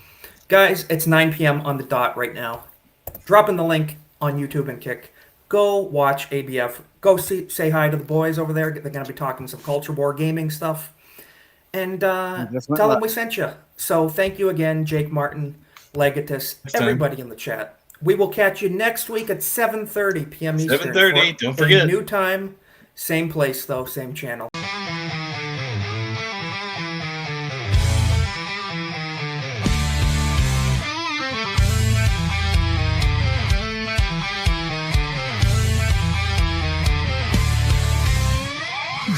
guys, it's 9 p.m. on the dot right now. Dropping the link on YouTube and Kick. Go watch ABF. Go say hi to the boys over there. They're going to be talking some Culture War gaming stuff. And tell them we sent you. So thank you again, Jake Martin, Legatus, everybody in the chat. We will catch you next week at 7:30 p.m. Eastern. 7:30, don't forget. New time, same place though, same channel.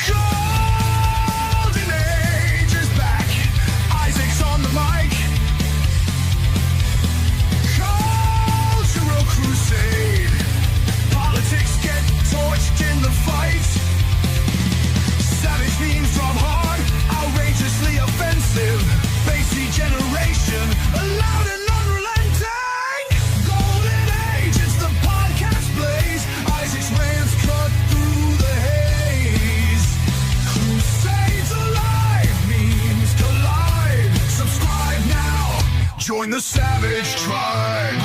Golden Age is back. Isaac's on the mic. Cultural crusade. Politics get torched in the fight. Savage memes from hard, outrageously offensive. Bassy generation, loud and unrelenting. Golden Age, it's the podcast blaze. Isaac's rants cut through the haze. Crusades alive, memes collide. Subscribe now, join the savage tribe.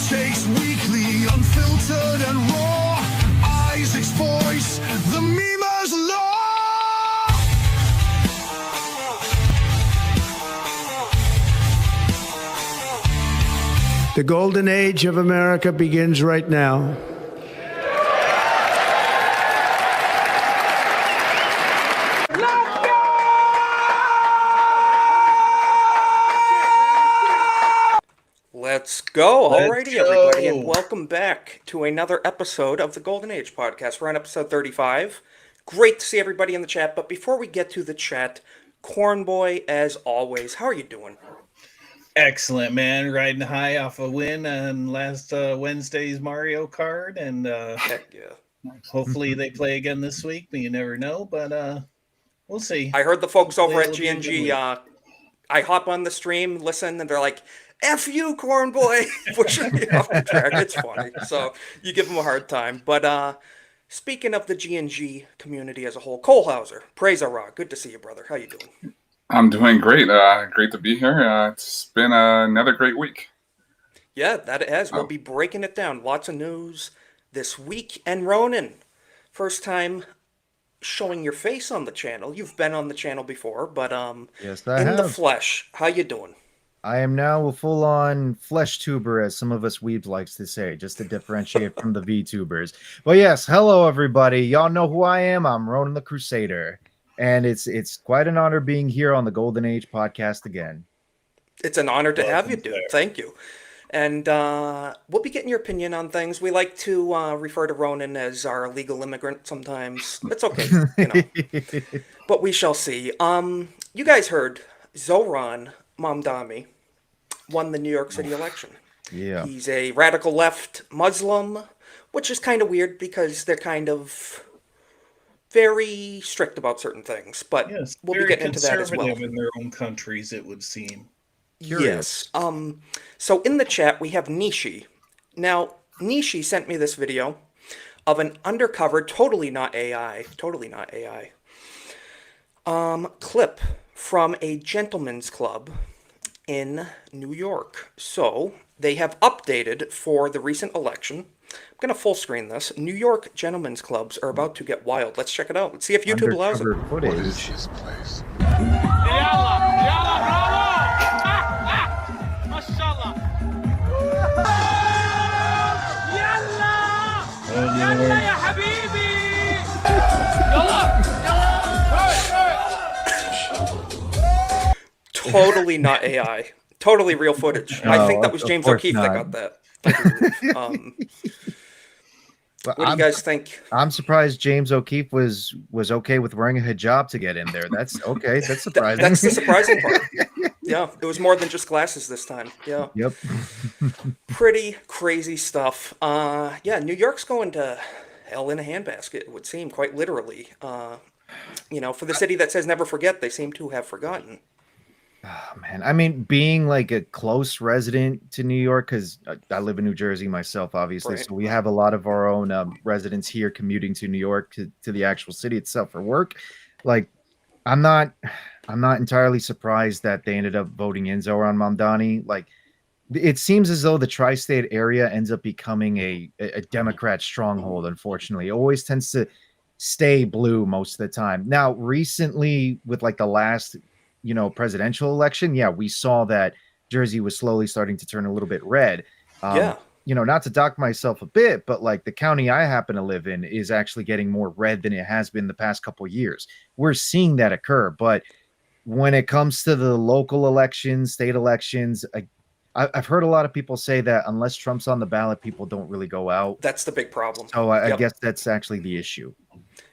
Takes weekly, unfiltered and raw. Isaac's voice, the memer's law. The golden age of America begins right now. Let's go. Alrighty, everybody, and welcome back to another episode of the Golden Age podcast. We're on episode 35. Great to see everybody in the chat, but before we get to the chat, Cornboy, as always, how are you doing? Excellent, man. Riding high off a win on last Wednesday's Mario Kart, and heck yeah. Hopefully they play again this week, but you never know, but we'll see. I heard the folks over at GNG, I hop on the stream, listen, and they're like, F you, Cornboy, pushing me off the track. It's funny. So you give them a hard time. But speaking of the GNG community as a whole, Cole Hauser, praise Ra. Good to see you, brother. How you doing? I'm doing great. Great to be here. It's been another great week. Yeah, that it has. We'll be breaking it down. Lots of news this week. And Ronan, first time showing your face on the channel. You've been on the channel before, but yes, I in have. The flesh. How you doing? I am now a full-on flesh tuber, as some of us weebs likes to say, just to differentiate from the VTubers. But yes, hello everybody. Y'all know who I am. I'm Ronan the Crusader, and it's quite an honor being here on the Golden Age podcast again. It's an honor to have you, dude. Thank you. And we'll be getting your opinion on things. We like to refer to Ronan as our illegal immigrant sometimes. It's okay, you know. But we shall see. You guys heard Zoran Mamdani won the New York City election. Yeah. He's a radical left Muslim, which is kind of weird because they're kind of very strict about certain things, but Yes, we'll be very getting into that as well. conservative in their own countries, it would seem. Yes. So in the chat, we have Nishi. Now, Nishi sent me this video of an undercover, totally not AI, clip from a gentleman's club in New York. So they have updated for the recent election. I'm going to full screen this. New York gentlemen's clubs are about to get wild. Let's check it out. Let's see if YouTube allows it. Undercover footage. What is this place? Totally not AI. Totally real footage. I think that was of James course O'Keefe that got not. that. I believe. What do you guys think? I'm surprised James O'Keefe was okay with wearing a hijab to get in there. That's okay. That's surprising. That's the surprising part. Yeah, it was more than just glasses this time. Yeah. Yep. Pretty crazy stuff. Yeah, New York's going to hell in a handbasket, it would seem, quite literally. For the city that says never forget, they seem to have forgotten. Oh, man, I mean, being like a close resident to New York, because I live in New Jersey myself, obviously, Right. so we have a lot of our own residents here commuting to New York to the actual city itself for work. Like, I'm not entirely surprised that they ended up voting in Zoran Mamdani. Like, it seems as though the tri-state area ends up becoming a Democrat stronghold. Unfortunately, it always tends to stay blue most of the time. Now, recently, with like the last presidential election, yeah, we saw that Jersey was slowly starting to turn a little bit red. Yeah. Not to dock myself a bit, but like the county I happen to live in is actually getting more red than it has been the past couple of years. We're seeing that occur, but when it comes to the local elections, state elections, I've heard a lot of people say that unless Trump's on the ballot, people don't really go out. That's the big problem. So I Yep. guess that's actually the issue.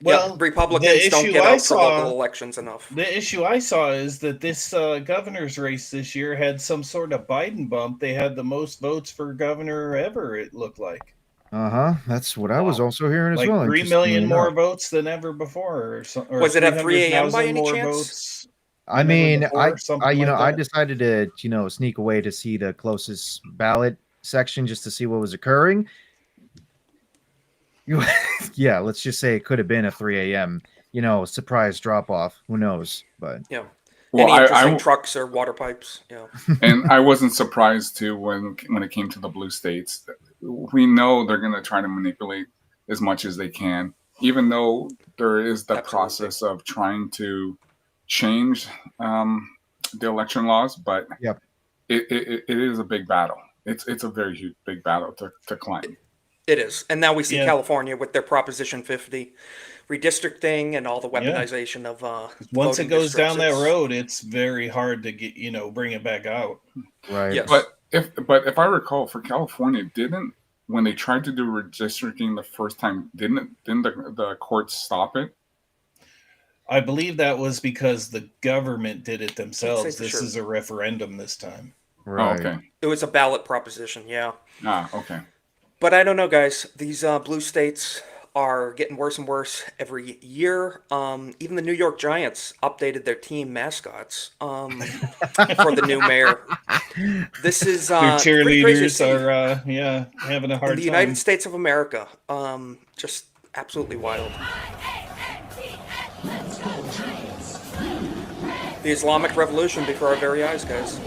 Well, Republicans don't get out for local elections enough. The issue I saw is that this governor's race this year had some sort of Biden bump. They had the most votes for governor ever, it looked like. That's what I was also hearing as Like well. 3 million interestingly more enough. votes than ever before. Or Was it at 3 a.m. by 300,000 any more chance? votes I than ever mean, before, something like I that. decided to, sneak away to see the closest ballot section just to see what was occurring. Yeah, let's just say it could have been a 3 a.m., surprise drop off. Who knows? But yeah. Well, Any interesting trucks or water pipes? Yeah. And I wasn't surprised too when it came to the blue states. We know they're going to try to manipulate as much as they can, even though there is the process of trying to change the election laws. But yep. it is a big battle. It's a very huge, big battle to climb. It is. And now we see Yeah. California with their Proposition 50 redistricting and all the weaponization of Once it voting goes down that districts. road, it's very hard to get bring it back out. Right. Yes. But if I recall, for California, when they tried to do redistricting the first time, didn't the courts stop it? I believe that was because the government did it themselves. for This sure. is a referendum this time. Right. Oh, okay. It was a ballot proposition, yeah. Okay. But I don't know, guys. These blue states are getting worse and worse every year. Even the New York Giants updated their team mascots for the new mayor. This is Their pretty crazy to cheerleaders see. are having a hard in the time. United States of America. Just absolutely wild. The Islamic Revolution before our very eyes, guys.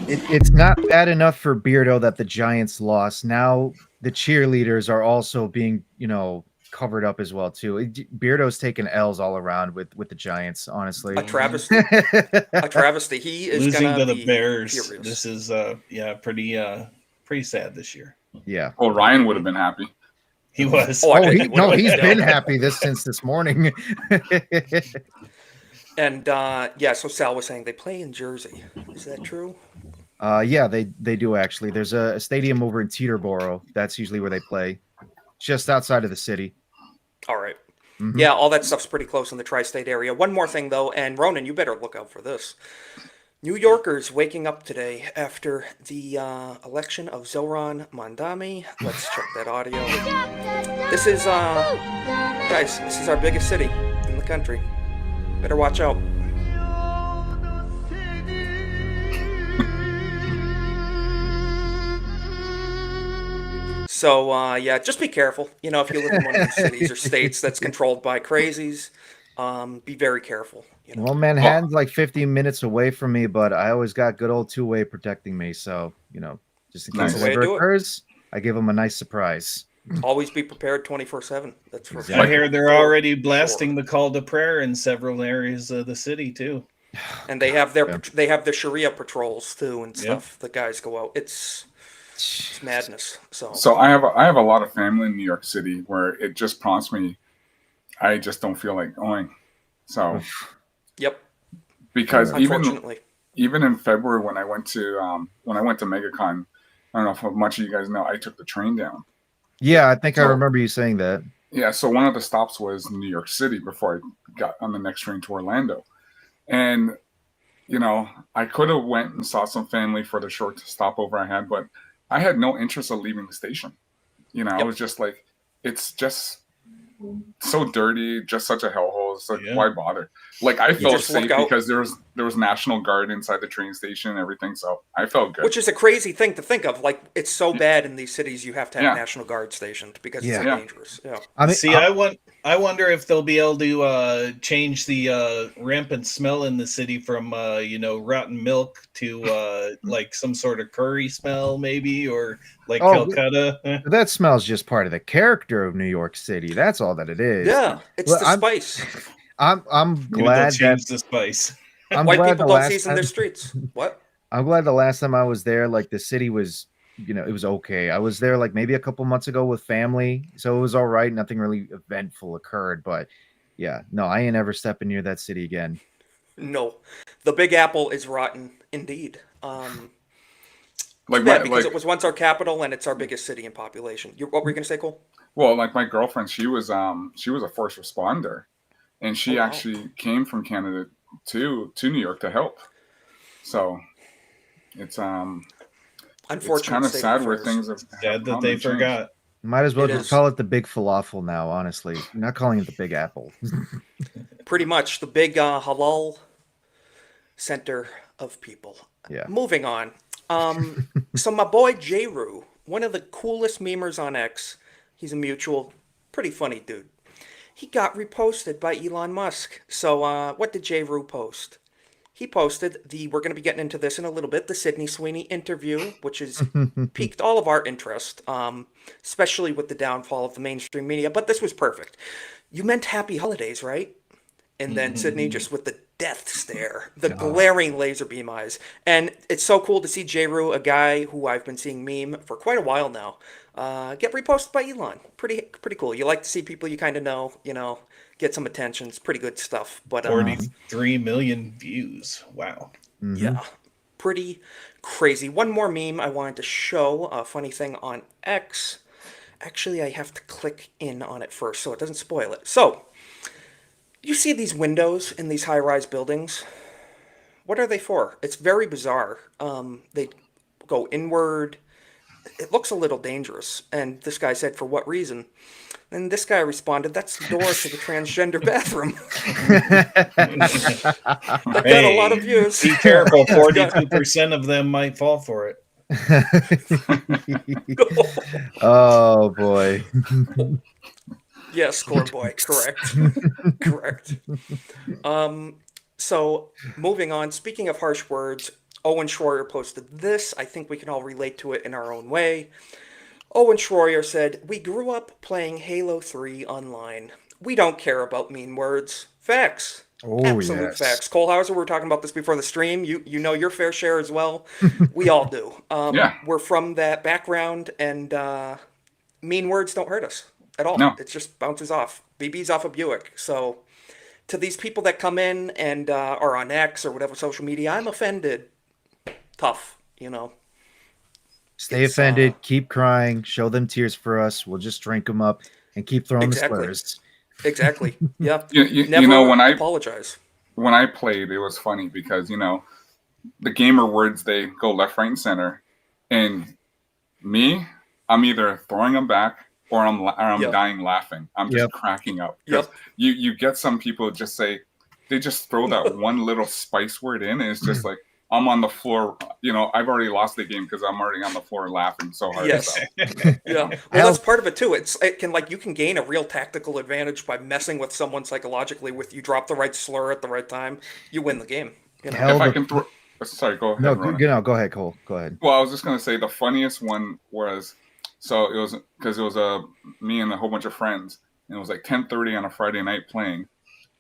It's not bad enough for Beardo that the Giants lost. Now the cheerleaders are also being, covered up as well too. Beardo's taking L's all around with the Giants, honestly. A travesty. A travesty. He is Losing gonna to the be Bears. furious. This is pretty sad this year. Yeah. Well, Ryan would have been happy. He was. He's been happy since this morning. And so Sal was saying they play in Jersey. Is that true? Yeah, they do actually. There's a stadium over in Teterboro. That's usually where they play, just outside of the city. All right. Mhm. Yeah, all that stuff's pretty close in the tri-state area. One more thing, though, and Ronan, you better look out for this. New Yorkers waking up today after the election of Zoran Mandami. Let's check that audio. This is, guys, this is our biggest city in the country. Better watch out. So, yeah, just be careful. You know, if you live in one of these cities or states that's controlled by crazies, be very careful. You know? Well, Manhattan's like 15 minutes away from me, but I always got good old two-way protecting me. So, you know, just in case That's it the way to ever do it. occurs, I give them a nice surprise. Always be prepared 24/7. That's for I hear they're for already sure. blasting the call to prayer in several areas of the city too. And they have their Sharia patrols too and Yep. stuff. The guys go out. It's madness. So I have a lot of family in New York City where it just prompts me. I just don't feel like going. So. Yep. Because unfortunately, even in February when I went to MegaCon, I don't know if much of you guys know, I took the train down. Yeah, I think I remember you saying that. Yeah, so one of the stops was New York City before I got on the next train to Orlando. And, you know, I could have went and saw some family for the short stopover I had, but I had no interest of leaving the station. You know, I was just like, it's just so dirty, just such a hellhole. It's like, why bother? Like, I felt safe because there was National Guard inside the train station and everything, so I felt good. which is a crazy thing to think of. Like, it's so bad in these cities you have to have National Guard stationed because it's so dangerous. Yeah. I mean, See, I wonder if they'll be able to change the rampant smell in the city from you know, rotten milk to like some sort of curry smell, maybe, or like Calcutta. That smells just part of the character of New York City. That's all that it is. Yeah, it's the spice. I'm Maybe glad they'll that change the spice. White people don't season their streets. What? I'm glad the last time I was there, like the city was, you know, it was okay. I was there like maybe a couple months ago with family, so it was all right. Nothing really eventful occurred, but yeah, no, I ain't ever stepping near that city again. No, the Big Apple is rotten indeed. Like because it was once our capital and it's our biggest city in population. What were you going to say, Cole? Well, like my girlfriend, she was a first responder, and she actually came from Canada to New York to help. So it's unfortunate. It's kind of sad where things have sad that they forgot. Might as well just call it the Big Falafel now. Honestly, you're not calling it the Big Apple. Pretty much the big halal center of people. Yeah. Moving on. So my boy J-Roo, one of the coolest memers on X, he's a mutual, pretty funny dude. He got reposted by Elon Musk. So what did J-Roo post? He posted we're going to be getting into this in a little bit, the Sydney Sweeney interview, which has piqued all of our interest, especially with the downfall of the mainstream media. But this was perfect. You meant happy holidays, right? And then Sydney just with the death stare, the glaring laser beam eyes. And it's so cool to see J-Roo, a guy who I've been seeing meme for quite a while now, get reposted by Elon. Pretty cool. You like to see people you kind of know, get some attention. It's pretty good stuff. But 43 million views. Wow. Yeah. Pretty crazy. One more meme I wanted to show, a funny thing on X. Actually, I have to click in on it first so it doesn't spoil it. So, you see these windows in these high-rise buildings? What are they for? It's very bizarre. They go inward. It looks a little dangerous. And this guy said, for what reason? And this guy responded, that's the door to the transgender bathroom. That got a lot of views. Be careful, 42% of them might fall for it. Oh, boy. Yes, Corn Boy, correct. Correct. So, moving on, speaking of harsh words, Owen Schroyer posted this. I think we can all relate to it in our own way. Owen Schroyer said, we grew up playing Halo 3 online. We don't care about mean words. Facts. Oh, absolute yes. facts. Cole Hauser, we were talking about this before the stream. You know your fair share as well. We all do. We're from that background, and mean words don't hurt us at all. No. It just bounces off. BB's off a Buick. So to these people that come in and are on X or whatever social media, I'm offended. Tough, Stay offended, keep crying, show them tears for us. We'll just drink them up and keep throwing the slurs. Exactly. Yeah. You Never know, when I apologize. When I played, it was funny because, the gamer words, they go left, right, and center. And me, I'm either throwing them back or I'm dying laughing. I'm just cracking up. Because you get some people just say, they just throw that one little spice word in, and it's just like, I'm on the floor. I've already lost the game because I'm already on the floor laughing so hard. Yes. So. Yeah. Well, that's part of it too. You can gain a real tactical advantage by messing with someone psychologically. With you drop the right slur at the right time, you win the game. If I can throw, sorry, go ahead. No, Ronan. go ahead, Cole. Go ahead. Well, I was just gonna say the funniest one was, so it was because it was me and a whole bunch of friends, and it was like 10:30 on a Friday night playing,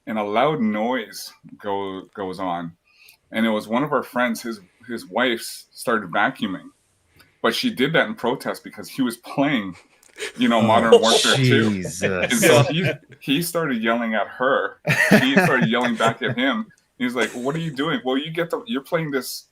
and a loud noise goes on. And it was one of our friends, his wife started vacuuming. But she did that in protest because he was playing, Modern Warfare 2. And so he started yelling at her. He started yelling back at him. He's like, "What are you doing?" "Well, you're playing this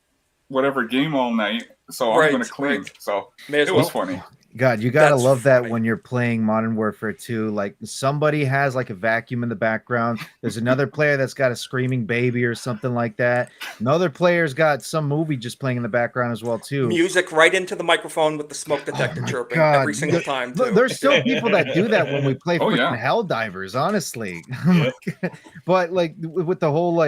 whatever game all night, so I'm going to clean." So it was funny. God, you gotta love that when you're playing Modern Warfare 2. Like somebody has like a vacuum in the background. There's another player that's got a screaming baby or something like that. Another player's got some movie just playing in the background as well too. Music right into the microphone with the smoke detector chirping every single time. Too. There's still people that do that when we play freaking Helldivers, honestly. But like with the whole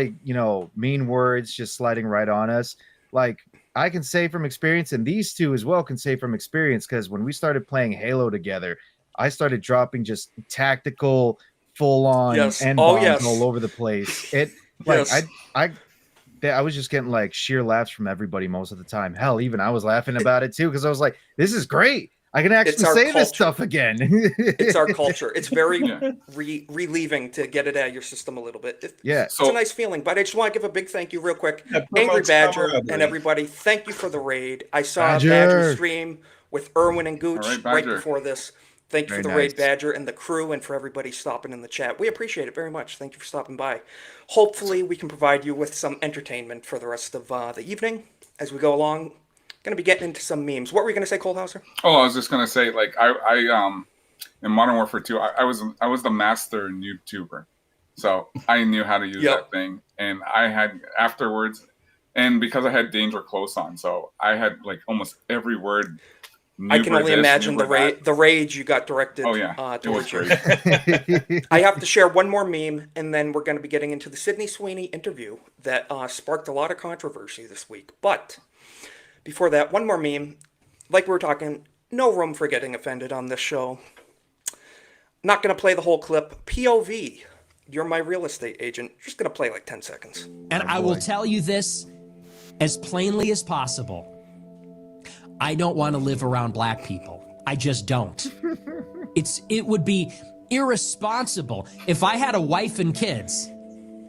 mean words just sliding right on us, like. I can say from experience, and these two as well can say from experience, because when we started playing Halo together, I started dropping just tactical, full-on N-bombs all over the place. I was just getting like sheer laughs from everybody most of the time. Hell, even I was laughing about it too, because I was like, "This is great! I can actually say this stuff again." It's our culture. It's very relieving to get it out of your system a little bit. It's a nice feeling. But I just want to give a big thank you real quick. Angry Badger and everybody, thank you for the raid. I saw Badger stream with Erwin and Gooch right before this. Thank you for the raid, Badger, and the crew, and for everybody stopping in the chat. We appreciate it very much. Thank you for stopping by. Hopefully, we can provide you with some entertainment for the rest of the evening as we go along. Going to be getting into some memes. What were you going to say, Colehauser? Oh, I was just going to say, like, I in Modern Warfare 2, I was the master YouTuber, so I knew how to use that thing, and I had afterwards, and because I had Danger Close on, so I had like almost every word. I can only imagine the rage you got directed towards you. I have to share one more meme, and then we're going to be getting into the Sydney Sweeney interview that sparked a lot of controversy this week, but. Before that, one more meme. Like we were talking, no room for getting offended on this show. Not going to play the whole clip. POV, you're my real estate agent. Just going to play like 10 seconds. And I will tell you this as plainly as possible. I don't want to live around black people. I just don't. It would be irresponsible if I had a wife and kids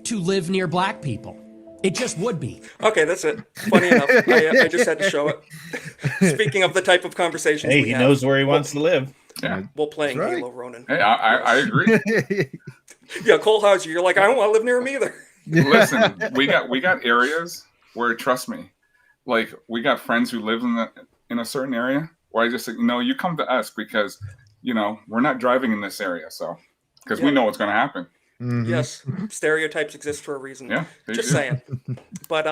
to live near black people. It just would be. Okay, that's it. Funny enough, I just had to show it. Speaking of the type of conversations he knows where he wants to live. Yeah. While playing Halo, Ronan. Hey, I agree. Yeah, Colehauser, you're like, I don't want to live near him either. Listen, we got areas where, trust me, like we got friends who live in a certain area where I just say, you come to us because we're not driving in this area, so because we know what's going to happen. Mm-hmm. Yes, stereotypes exist for a reason. Yeah, just saying. But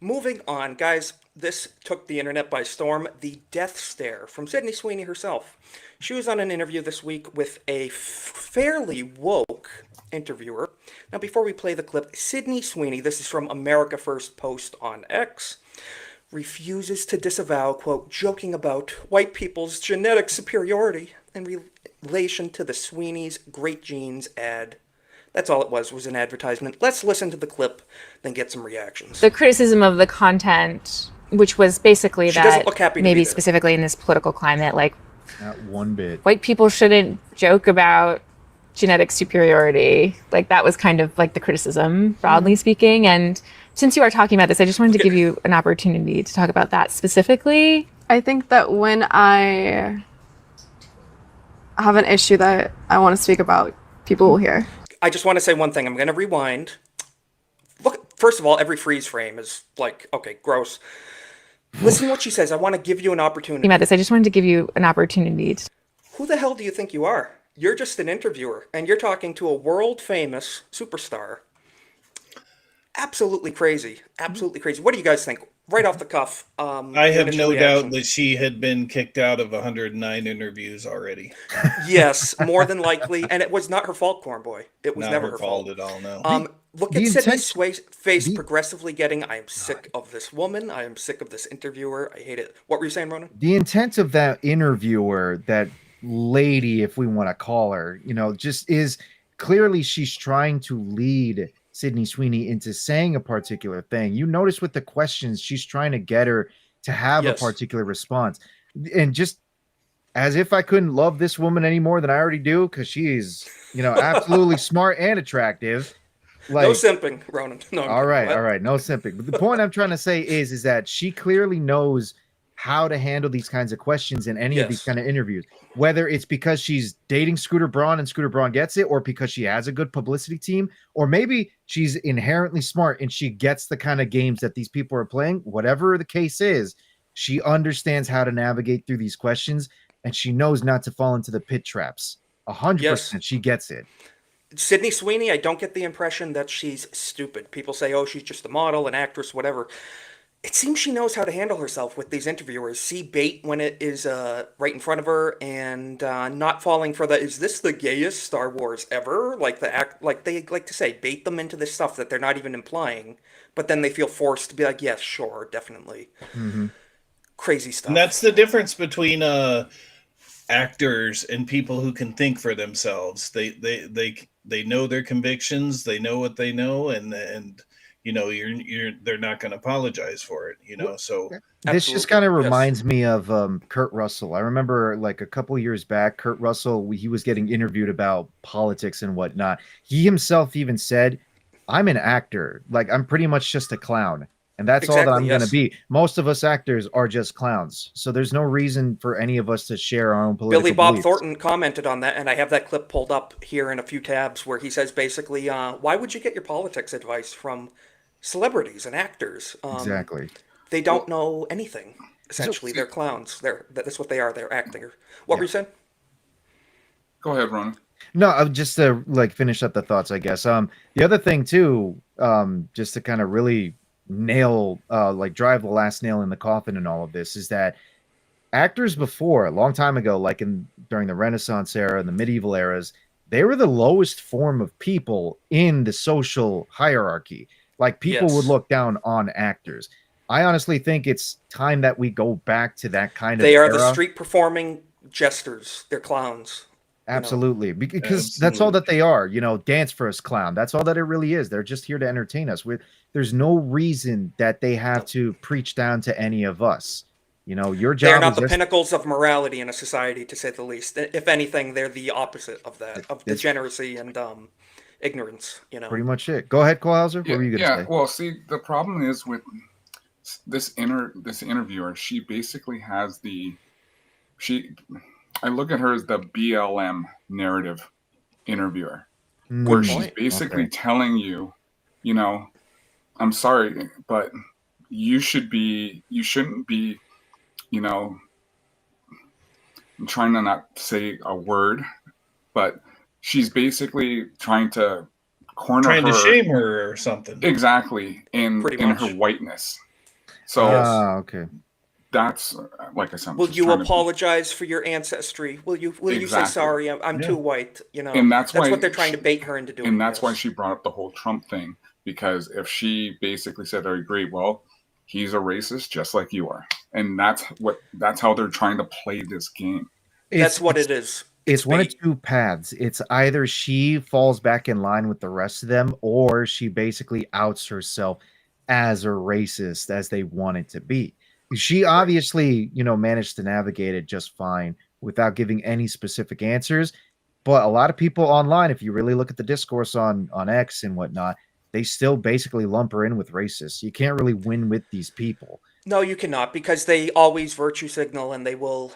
moving on, guys, this took the internet by storm. The death stare from Sydney Sweeney herself. She was on an interview this week with a fairly woke interviewer. Now, before we play the clip, Sydney Sweeney, this is from America First post on X, refuses to disavow, quote, joking about white people's genetic superiority in relation to the Sweeney's Great Genes ad. That's all it was an advertisement. Let's listen to the clip, then get some reactions. The criticism of the content, which was basically She doesn't look happy to maybe be there. specifically in this political climate, like not one bit. White people shouldn't joke about genetic superiority. Like that was kind of like the criticism, broadly speaking. And since you are talking about this, I just wanted to give you an opportunity to talk about that specifically. I think that when I have an issue that I want to speak about, people will hear. I just want to say one thing. I'm going to rewind. Look, first of all, every freeze frame is like, okay, gross. Listen to what she says. I want to give you an opportunity. About this, I just wanted to give you an opportunity. Who the hell do you think you are? You're just an interviewer, and you're talking to a world-famous superstar. Absolutely crazy. Absolutely crazy. What do you guys think? Right off the cuff. I your have initial no doubt reaction. that she had been kicked out of 109 interviews already. Yes, more than likely, and it was not her fault, Corn Boy. It was Not never her her fault fault. at all, no. Look The at Sydney intent- Sway's face the- progressively getting. I am sick of this woman. I am sick of this interviewer. I hate it. What were you saying, Ronan? The intent of that interviewer, that lady, if we want to call her, just is clearly she's trying to lead Sydney Sweeney into saying a particular thing. You notice with the questions, she's trying to get her to have a Yes. particular response. And just as if I couldn't love this woman any more than I already do, because she's, absolutely smart and attractive. No Like, simping, Ronan. No, I'm all kidding. right, What? all right, no simping. But the point I'm trying to say is that she clearly knows how to handle these kinds of questions in any of these Yes. kind of interviews. Whether it's because she's dating Scooter Braun and Scooter Braun gets it, or because she has a good publicity team, or maybe she's inherently smart and she gets the kind of games that these people are playing. Whatever the case is, she understands how to navigate through these questions, and she knows not to fall into the pit traps. 100%, Yes. she gets it. Sydney Sweeney, I don't get the impression that she's stupid. People say, oh, she's just a model, an actress, whatever. It seems she knows how to handle herself with these interviewers. See bait when it is right in front of her, and not falling for the "is this the gayest Star Wars ever?" Like like they like to say, bait them into this stuff that they're not even implying, but then they feel forced to be like, "Yes, sure, definitely." Mm-hmm. Crazy stuff. And that's the difference between actors and people who can think for themselves. They know their convictions, they know what they know, and they're not going to apologize for it. So This just kind of reminds me of Kurt Russell. I remember like a couple years back, Kurt Russell, he was getting interviewed about politics and whatnot. He himself even said, I'm an actor. Like, I'm pretty much just a clown. And that's all that Exactly, I'm going to yes. be. Most of us actors are just clowns. So there's no reason for any of us to share our own political Billy Bob beliefs. Thornton commented on that, and I have that clip pulled up here in a few tabs where he says basically, why would you get your politics advice from celebrities and actors? Exactly. They don't know anything. Essentially, they're clowns. That's what they are. They're acting. What were you saying? Go ahead, Ron. No, just to like finish up the thoughts, I guess. The other thing too, just to kind of really drive the last nail in the coffin in all of this, is that actors before, a long time ago, like during the Renaissance era and the medieval eras, they were the lowest form of people in the social hierarchy. Like, people would Yes. look down on actors. I honestly think it's time that we go back to that kind of They are era. the street performing jesters. They're clowns. Absolutely, because that's all that they are. Dance for us, clown. That's all that it really is. They're just here to entertain us. There's no reason that they have to preach down to any of us. Your job They're not is the just pinnacles of morality in a society, to say the least. If anything, they're the opposite of that, of It's- degeneracy and ignorance. pretty much it. Go ahead, Cole Hauser. What were you gonna say? Well, see, the problem is with this interviewer. She basically has I look at her as the BLM narrative interviewer, where she's basically telling you, I'm sorry, but you shouldn't be, I'm trying to not say a word, but she's basically trying to trying to shame her or something. Exactly, in Pretty her much. whiteness. So okay. that's like I said. I'm Will just you trying to be- apologize for your ancestry? Will you say Exactly. sorry? I'm Yeah. too white. And that's why what they're trying to bait her into doing. And that's why she brought up the whole Trump thing, because if she basically said, I agree, well, he's a racist just like you are. And that's how they're trying to play this game. That's what it is. It's one of two paths. It's either she falls back in line with the rest of them, or she basically outs herself as a racist as they want it to be. She obviously, managed to navigate it just fine without giving any specific answers. But a lot of people online, if you really look at the discourse on X and whatnot, they still basically lump her in with racists. You can't really win with these people. No, you cannot, because they always virtue signal and they will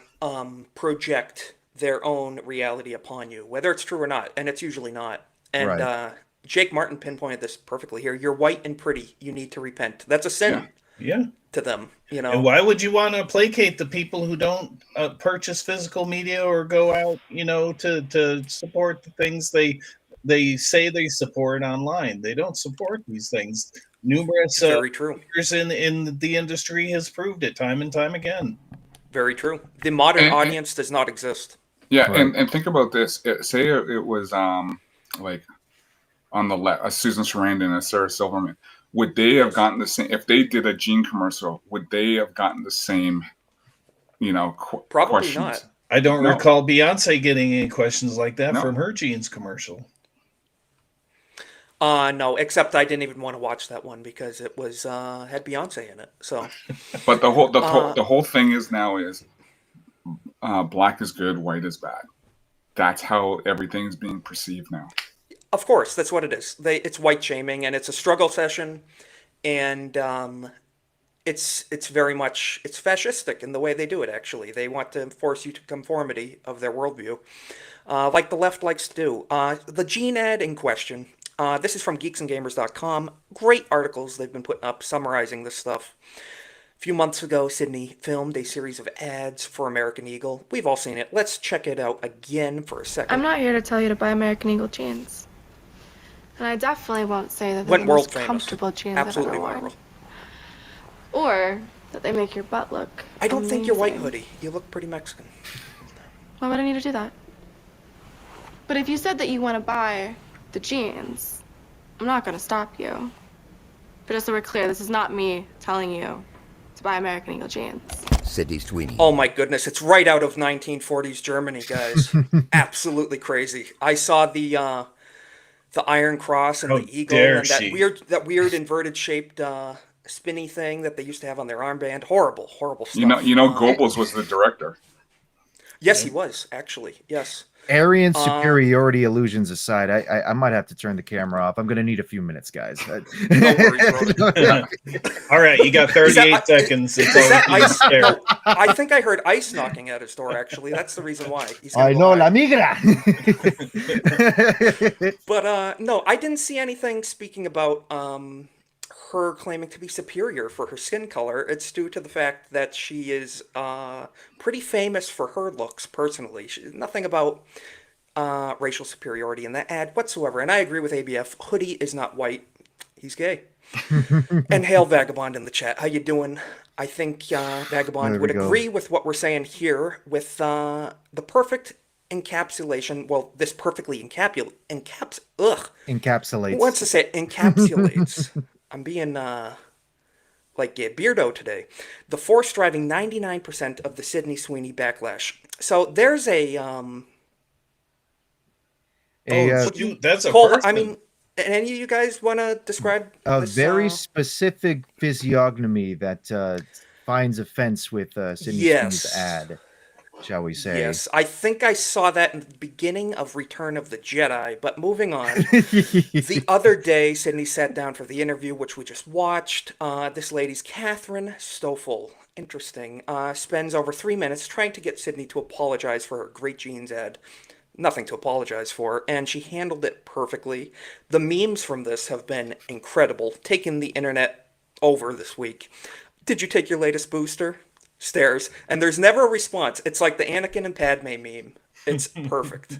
project their own reality upon you, whether it's true or not, and it's usually not. And Right. Jake Martin pinpointed this perfectly here. You're white and pretty. You need to repent. That's a sin Yeah. to them. And why would you want to placate the people who don't purchase physical media or go out, to support the things they say they support online? They don't support these things. Numerous Very true. leaders in the industry has proved it time and time again. Very true. The modern And- audience does not exist. Yeah, Right. and think about this. Say it was like on the left, a Susan Sarandon and a Sarah Silverman. Would they have gotten the same if they did a Gene commercial? Would they have gotten the same, Probably questions? not. I don't No. recall Beyonce getting any questions like that No. from her jeans commercial. No, except I didn't even want to watch that one because it was had Beyonce in it. So, But the whole thing is now is black is good, white is bad. That's how everything's being perceived now. of course, that's what it is. It's white shaming, and it's a struggle session, and it's very much it's fascistic in the way they do it. Actually, they want to force you to conformity of their worldview, like the left likes to do. The Gene ad in question. This is from geeksandgamers.com. Great articles they've been putting up summarizing this stuff. A few months ago, Sydney filmed a series of ads for American Eagle. We've all seen it. Let's check it out again for a second. I'm not here to tell you to buy American Eagle jeans. And I definitely won't say that they're Went the world most famous. comfortable jeans Absolutely I've ever worn. viral. Or that they make your butt look I don't think you're white amazing. hoodie. You look pretty Mexican. Why would I need to do that? But if you said that you want to buy the jeans, I'm not going to stop you. But just so we're clear, this is not me telling you to buy American Eagle jeans. Sydney Sweeney. Oh my goodness, it's right out of 1940s Germany, guys. Absolutely crazy. I saw the Iron Cross and How the eagle dare and she. that weird inverted shaped spinny thing that they used to have on their armband. Horrible stuff. Goebbels was the director. Yes, he was actually. Yes. Aryan superiority illusions aside, I might have to turn the camera off. I'm going to need a few minutes, guys. No worries, brother. All right, you got 38 seconds. It's Is that all you ice? care. No, I think I heard ice knocking at his door. Actually, that's the reason why. He's I gonna know go la hide. migra. But no, I didn't see anything speaking about her claiming to be superior for her skin color. It's due to the fact that she is pretty famous for her looks personally. Nothing about racial superiority in that ad whatsoever. And I agree with ABF. Hoodie is not white. He's gay. And hail Vagabond in the chat. How you doing? I think Vagabond There would we go. agree with what we're saying here with the perfect encapsulation. Well, this perfectly Who Encapsulates. wants to say it? Encapsulates. I'm being like Beardo today. The force driving 99% of the Sydney Sweeney backlash. So there's a that's a Cole, person. I mean, any of you guys want to describe A this, very specific physiognomy that finds offense with Sydney Yes. Sweeney's ad, shall we say. Yes, I think I saw that in the beginning of Return of the Jedi, but moving on. The other day, Sydney sat down for the interview, which we just watched. This lady's Catherine Stoffel. Interesting. Spends over 3 minutes trying to get Sydney to apologize for her Great Jeans ad. Nothing to apologize for, and she handled it perfectly. The memes from this have been incredible, taking the internet over this week. Did you take your latest booster? Stares. And there's never a response. It's like the Anakin and Padme meme. It's perfect.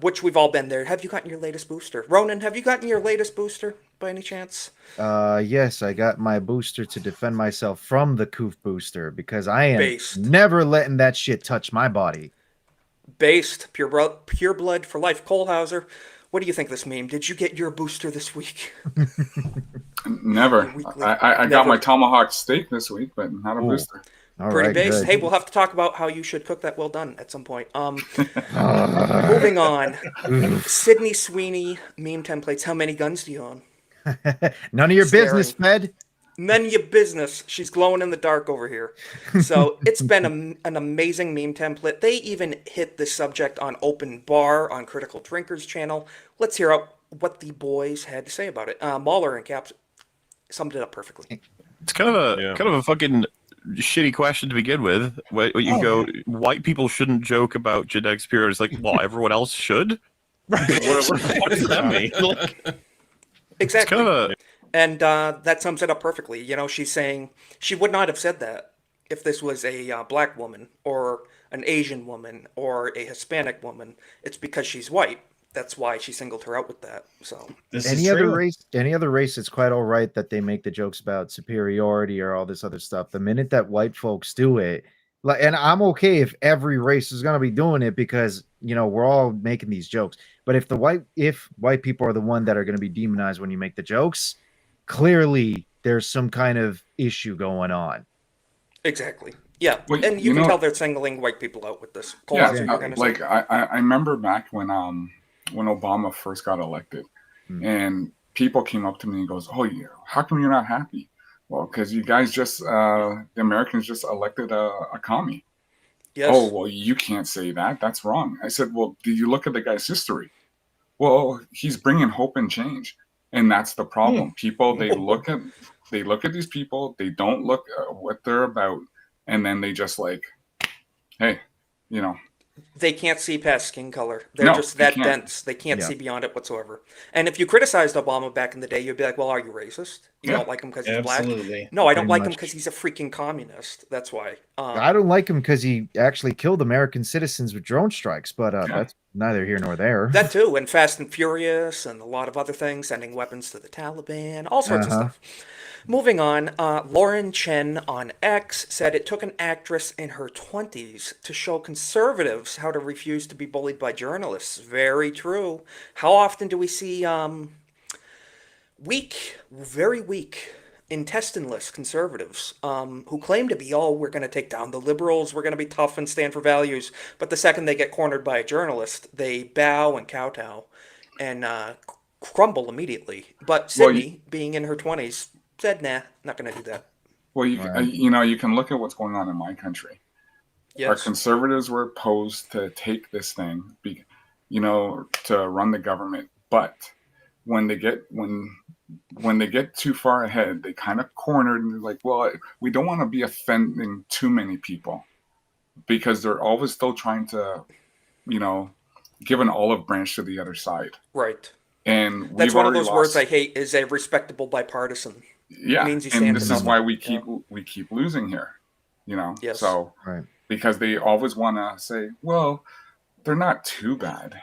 Which we've all been there. Have you gotten your latest booster? Ronan, have you gotten your latest booster by any chance? Yes, I got my booster to defend myself from the Coof booster because I am Based. never letting that shit touch my body. Based. Pure blood for life. Cole Hauser, what do you think of this meme? Did you get your booster this week? Never. I got Never. my tomahawk steak this week, but not a booster. Pretty based. Hey, we'll have to talk about how you should cook that well done at some point. Moving on. Sydney Sweeney meme templates. How many guns do you own? None of your Staring. business, Fed. None of your business. She's glowing in the dark over here. So it's been an amazing meme template. They even hit the subject on Open Bar on Critical Drinkers channel. Let's hear out what the boys had to say about it. Mahler and Caps summed it up perfectly. It's kind of a fucking shitty question to begin with. What you go, white people shouldn't joke about genetic superiority. It's like, well, everyone else should. what does that mean? Like, Exactly. It's kind of And that sums it up perfectly. You know, she's saying she would not have said that if this was a black woman or an Asian woman or a Hispanic woman. It's because she's white. that's why she singled her out with that. So Any other race, it's quite all right that they make the jokes about superiority or all this other stuff. The minute that white folks do it, like, and I'm okay if every race is gonna be doing it because we're all making these jokes. But if white people are the one that are gonna be demonized when you make the jokes, clearly there's some kind of issue going on. Exactly. Yeah, Well, and you can tell they're singling white people out with this. Cole, Yeah, that's what you're gonna like say. I remember back when Obama first got elected, and people came up to me and goes, "Oh, yeah, how come you're not happy?" Well, because you guys just the Americans just elected a commie. Yes. Oh, well, you can't say that. That's wrong. I said, well, do you look at the guy's history? Well, he's bringing hope and change, and that's the problem. People they look at these people, they don't look at what they're about, and then they just like, hey, They can't see past skin color. They're No, just they that can't. dense. They can't Yeah. see beyond it whatsoever. And if you criticized Obama back in the day, you'd be like, well, are you racist? You Yeah. don't like him because he's black? Absolutely. No, I don't Pretty like him much. because he's a freaking communist. That's why. I don't like him because he actually killed American citizens with drone strikes, but that's neither here nor there. That too, and Fast and Furious, and a lot of other things, sending weapons to the Taliban, all sorts of stuff. Moving on, Lauren Chen on X said it took an actress in her 20s to show conservatives how to refuse to be bullied by journalists. Very true. How often do we see weak, very weak, intestineless conservatives who claim to be, oh, we're going to take down the liberals, we're going to be tough and stand for values, but the second they get cornered by a journalist, they bow and kowtow and crumble immediately. But Sydney, being in her 20s, said, nah, not going to do that. well, you can look at what's going on in my country. Yes. Our conservatives were opposed to take this thing, to run the government, but when they get too far ahead, they kind of cornered and they're like, well, we don't want to be offending too many people because they're always still trying to, give an olive branch to the other side. Right. And that's one of those words lost. I hate, is a respectable bipartisan. Yeah, It means you stand and for this is nothing. why we keep losing here, Yes. So because they always want to say, well, they're not too bad.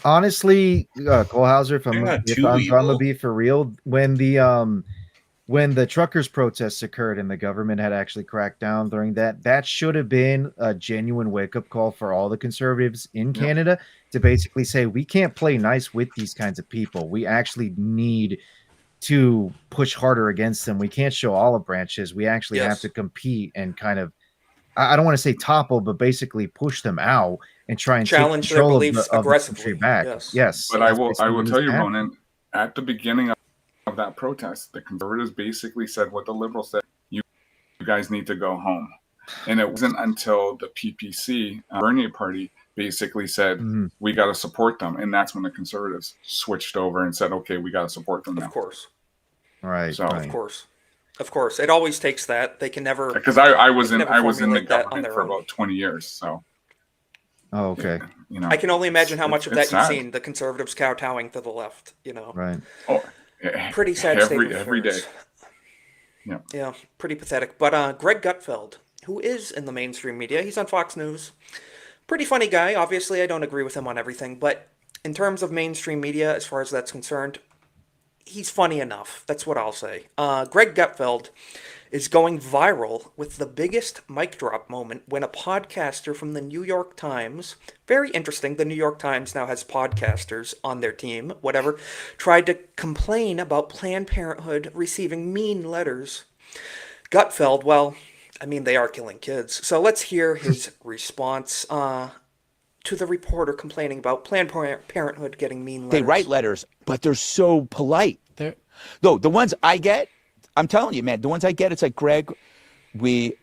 Honestly, Cole Hauser, if They're I'm not too gonna evil. be for real, when the truckers protests occurred and the government had actually cracked down during that should have been a genuine wake-up call for all the conservatives in Canada to basically say, we can't play nice with these kinds of people. We actually need to push harder against them. We can't show olive branches. We actually have to compete and kind of, I don't want to say topple, but basically push them out and try and challenge take their control beliefs of the aggressively. country back. Yes. But I that's will basically what tell needs you, to happen. Ronan, at the beginning of that protest, the conservatives basically said what the liberals said: you guys need to go home. And it wasn't until the PPC, Bernier Party, basically said, we got to support them. And that's when the conservatives switched over and said, okay, we got to support them now. Of course. Right. So, Of course. Of course. It always takes that. They can never. Because I was in the formulate that on government their for own. about 20 years. So. Oh, okay. I can only imagine how much of that it's you've sad. seen, the conservatives kowtowing to the left, Right. Oh, pretty sad state of every day. affairs. Yeah. Yeah, pretty pathetic. But Greg Gutfeld, who is in the mainstream media, he's on Fox News. Pretty funny guy. Obviously, I don't agree with him on everything, but in terms of mainstream media, as far as that's concerned, he's funny enough. That's what I'll say. Greg Gutfeld is going viral with the biggest mic drop moment when a podcaster from the New York Times, very interesting, the New York Times now has podcasters on their team, whatever, tried to complain about Planned Parenthood receiving mean letters. Gutfeld, well, I mean, they are killing kids. So let's hear his response to the reporter complaining about Planned Parenthood getting mean letters. They write letters, but they're so polite. No, the ones I get, I'm telling you, man, the ones I get, it's like, Greg, we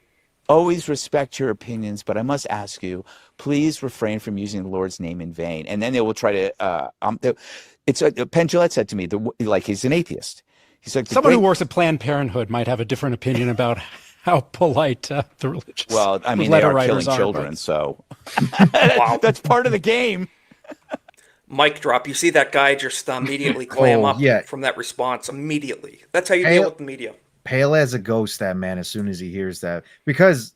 always respect your opinions, but I must ask you, please refrain from using the Lord's name in vain. And then they will try to, Penn Jillette said to me, like, he's an atheist. He's like, someone who works at Planned Parenthood might have a different opinion about how polite the religious well, I mean, they letter are killing writers children, but- so that's part of the game. Mic drop. You see that guy just immediately clam up from that response. Immediately. That's how you deal with the media. Pale as a ghost, that man, as soon as he hears that. Because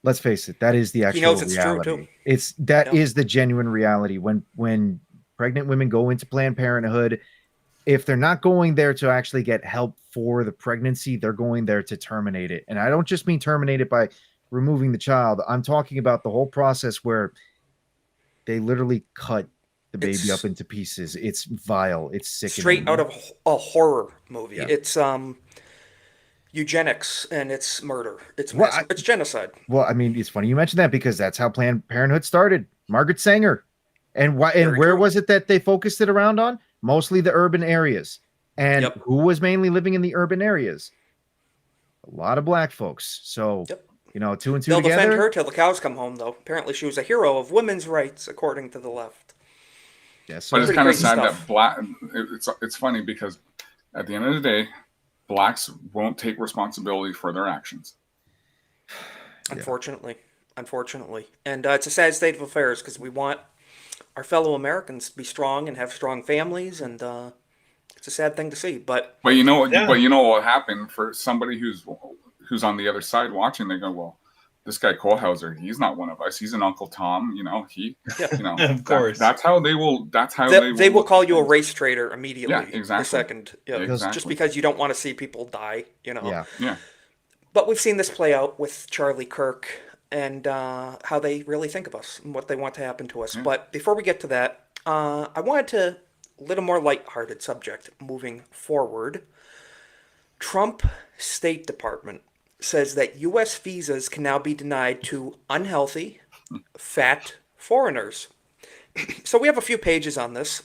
let's face it, that is the He actual knows it's true, reality. too. That I know. is the genuine reality. When pregnant women go into Planned Parenthood, if they're not going there to actually get help for the pregnancy, they're going there to terminate it. And I don't just mean terminate it by removing the child. I'm talking about the whole process where they literally cut the baby up into pieces. It's vile. It's sickening. Straight out of a horror movie. Yeah. It's eugenics and it's murder. It's Well, it's genocide. Well, I mean, it's funny you mentioned that because that's how Planned Parenthood started. Margaret Sanger. And why and Very where true. was it that they focused it around on? Mostly the urban areas. And who was mainly living in the urban areas? A lot of black folks. So, you know, two and two They'll together. defend her till the cows come home, though. Apparently, she was a hero of women's rights, according to the left. Yes, But it's Pretty kind of crazy sad stuff. that black. It's funny because at the end of the day, blacks won't take responsibility for their actions. Unfortunately, and it's a sad state of affairs because we want our fellow Americans to be strong and have strong families, and it's a sad thing to see. But But you know what? But you know what will happen for somebody who's on the other side watching? They go, well, this guy Kohlhauser, he's not one of us. He's an Uncle Tom. You know, you know, Of course. That's how they will. That's how they will look call at you a things. race traitor immediately. Yeah, exactly. The second, Exactly. just because you don't want to see people die. You know. Yeah. Yeah. But we've seen this play out with Charlie Kirk and how they really think of us and what they want to happen to us. But before we get to that, I wanted to a little more lighthearted subject moving forward. Trump State Department says that U.S. visas can now be denied to unhealthy, fat foreigners. So we have a few pages on this.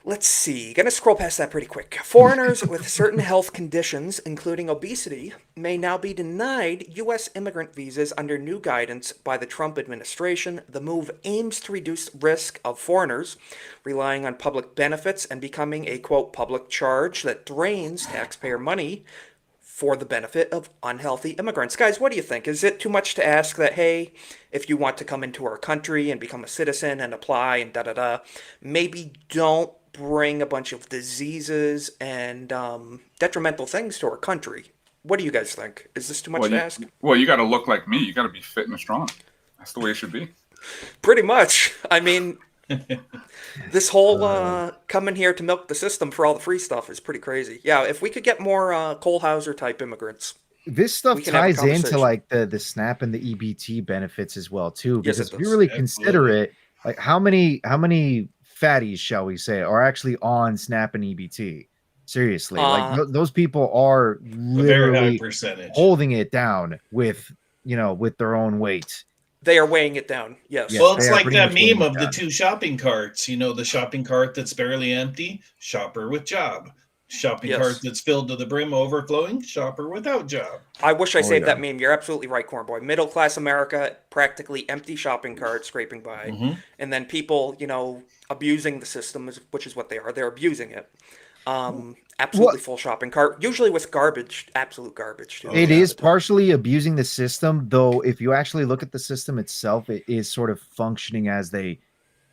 Let's see. Gonna scroll past that pretty quick. Foreigners with certain health conditions, including obesity, may now be denied U.S. immigrant visas under new guidance by the Trump administration. The move aims to reduce risk of foreigners relying on public benefits and becoming a, quote, public charge that drains taxpayer money for the benefit of unhealthy immigrants. Guys, what do you think? Is it too much to ask that, hey, if you want to come into our country and become a citizen and apply and da-da-da, maybe don't bring a bunch of diseases and detrimental things to our country? What do you guys think? Is this too much to ask? Well, you got to look like me. You got to be fit and strong. That's the way it should be. Pretty much. I mean, this whole coming here to milk the system for all the free stuff is pretty crazy. Yeah, if we could get more Kohlhauser type immigrants. This stuff we can have a ties into conversation. like the SNAP and the EBT benefits as well too. Yes, Because it if you does. really consider it, like how many fatties, shall we say, are actually on SNAP and EBT? Seriously, like those people are very high literally percentage. holding it down with with their own weight. They are weighing it down. Yes. Yes, Well, they it's are like pretty that much weighing meme it of the down. two shopping carts. You know, the shopping cart that's barely empty, shopper with job. Shopping Yes. cart that's filled to the brim overflowing, shopper without job. I wish I saved yeah. that meme. You're absolutely right, Cornboy. Middle class America, practically empty shopping carts scraping by. Mhm. And then people, abusing the system, which is what they are. They're abusing it. Absolutely full shopping cart, usually with garbage, absolute garbage. Too. It is partially abusing the system, though. If you actually look at the system itself, it is sort of functioning as they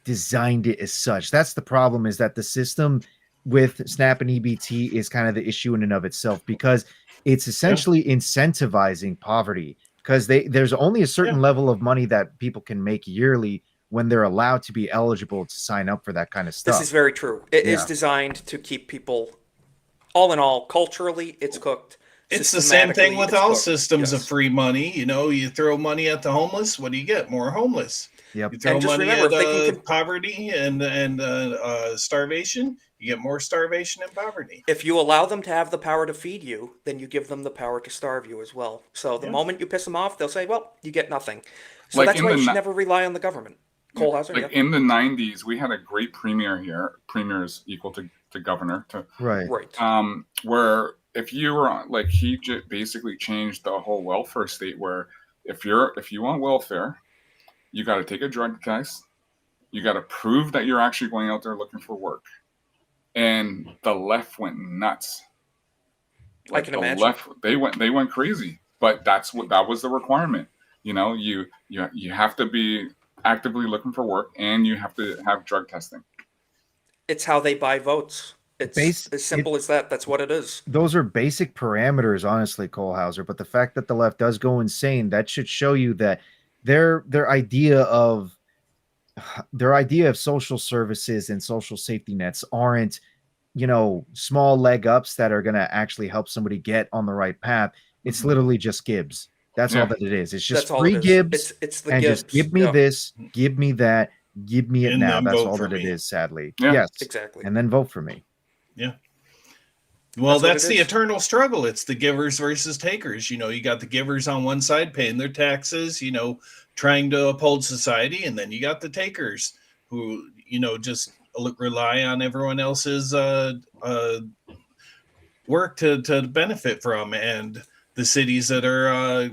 designed it as such. That's the problem, is that the system with SNAP and EBT is kind of the issue in and of itself, because it's essentially incentivizing poverty, because there's only a certain level of money that people can make yearly when they're allowed to be eligible to sign up for that kind of stuff. This is very true. It is designed to keep people, all in all, culturally, it's cooked. It's the same thing Systematically, with it's all cooked. systems of free money. You know, you throw money at the homeless, what do you get? More homeless. Yep. You throw And just money remember, at if they can poverty and starvation, you get more starvation and poverty. If you allow them to have the power to feed you, then you give them the power to starve you as well. So the moment you piss them off, they'll say, well, you get nothing. So Like that's in why the you should ni- never rely on the government. Kohlhauser, Like in the 90s, we had a great premier here. Premier is equal to governor. Right. Where if you were on, like, he basically changed the whole welfare state, where if you want welfare, you got to take a drug test. You got to prove that you're actually going out there looking for work. And the left went nuts. I can the imagine. Left, they went crazy. But that was the requirement. You have to be actively looking for work, and you have to have drug testing. It's how they buy votes. It's as simple as that. That's what it is. Those are basic parameters, honestly, Cole Hauser. But the fact that the left does go insane, that should show you that their idea of social services and social safety nets aren't, small leg ups that are going to actually help somebody get on the right path. It's literally just Gibbs. That's all that it is. It's just free Gibbs. It's the and Gibbs. just give me this, give me that, give me it And now. then That's vote all for that it me. is, sadly. Yeah. Yes. Exactly. And then vote for me. Yeah. Well, what that's it the is. eternal struggle. It's the givers versus takers. You got the givers on one side paying their taxes, trying to uphold society, and then you got the takers who, just rely on everyone else's work to benefit from, and the cities that are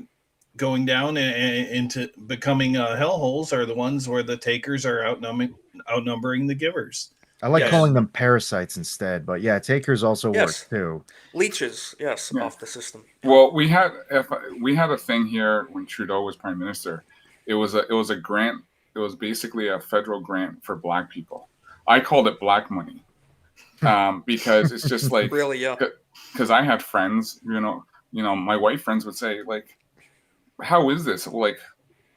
going down and into becoming hellholes are the ones where the takers are outnumbering the givers. I like Yes. calling them parasites instead, but yeah, takers also Yes. work too. Leeches, yes, Yeah. off the system. Well, we had a thing here when Trudeau was prime minister. It was a grant. It was basically a federal grant for Black people. I called it Black money, because it's just like Really, yeah. Because I had friends, my white friends would say like, "How is this? Like,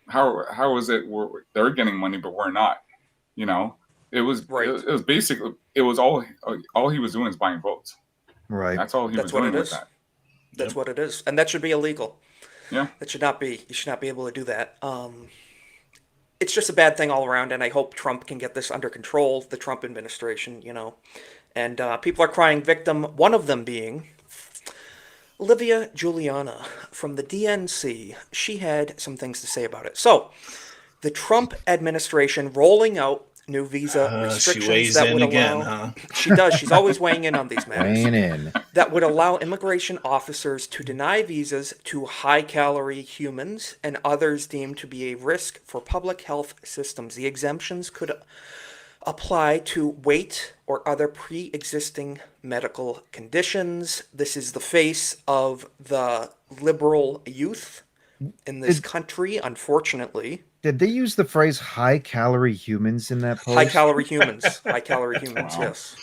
how is it they're getting money but we're not?" It was Right. It was basically all he was doing is buying votes. Right. That's all he That's was what doing it with is. that. That's what it is, and that should be illegal. Yeah. That should not be. You should not be able to do that. It's just a bad thing all around, and I hope Trump can get this under control. The Trump administration, and people are crying victim. One of them being Olivia Juliana from the DNC. She had some things to say about it. So, the Trump administration rolling out new visa She restrictions weighs that in would again, allow. huh? She does. She's always weighing in on these matters. Weighing in. That would allow immigration officers to deny visas to high-calorie humans and others deemed to be a risk for public health systems. The exemptions could apply to weight or other pre-existing medical conditions. This is the face of the liberal youth in this country, unfortunately. Did they use the phrase high calorie humans in that post? High-calorie humans. High-calorie humans, yes.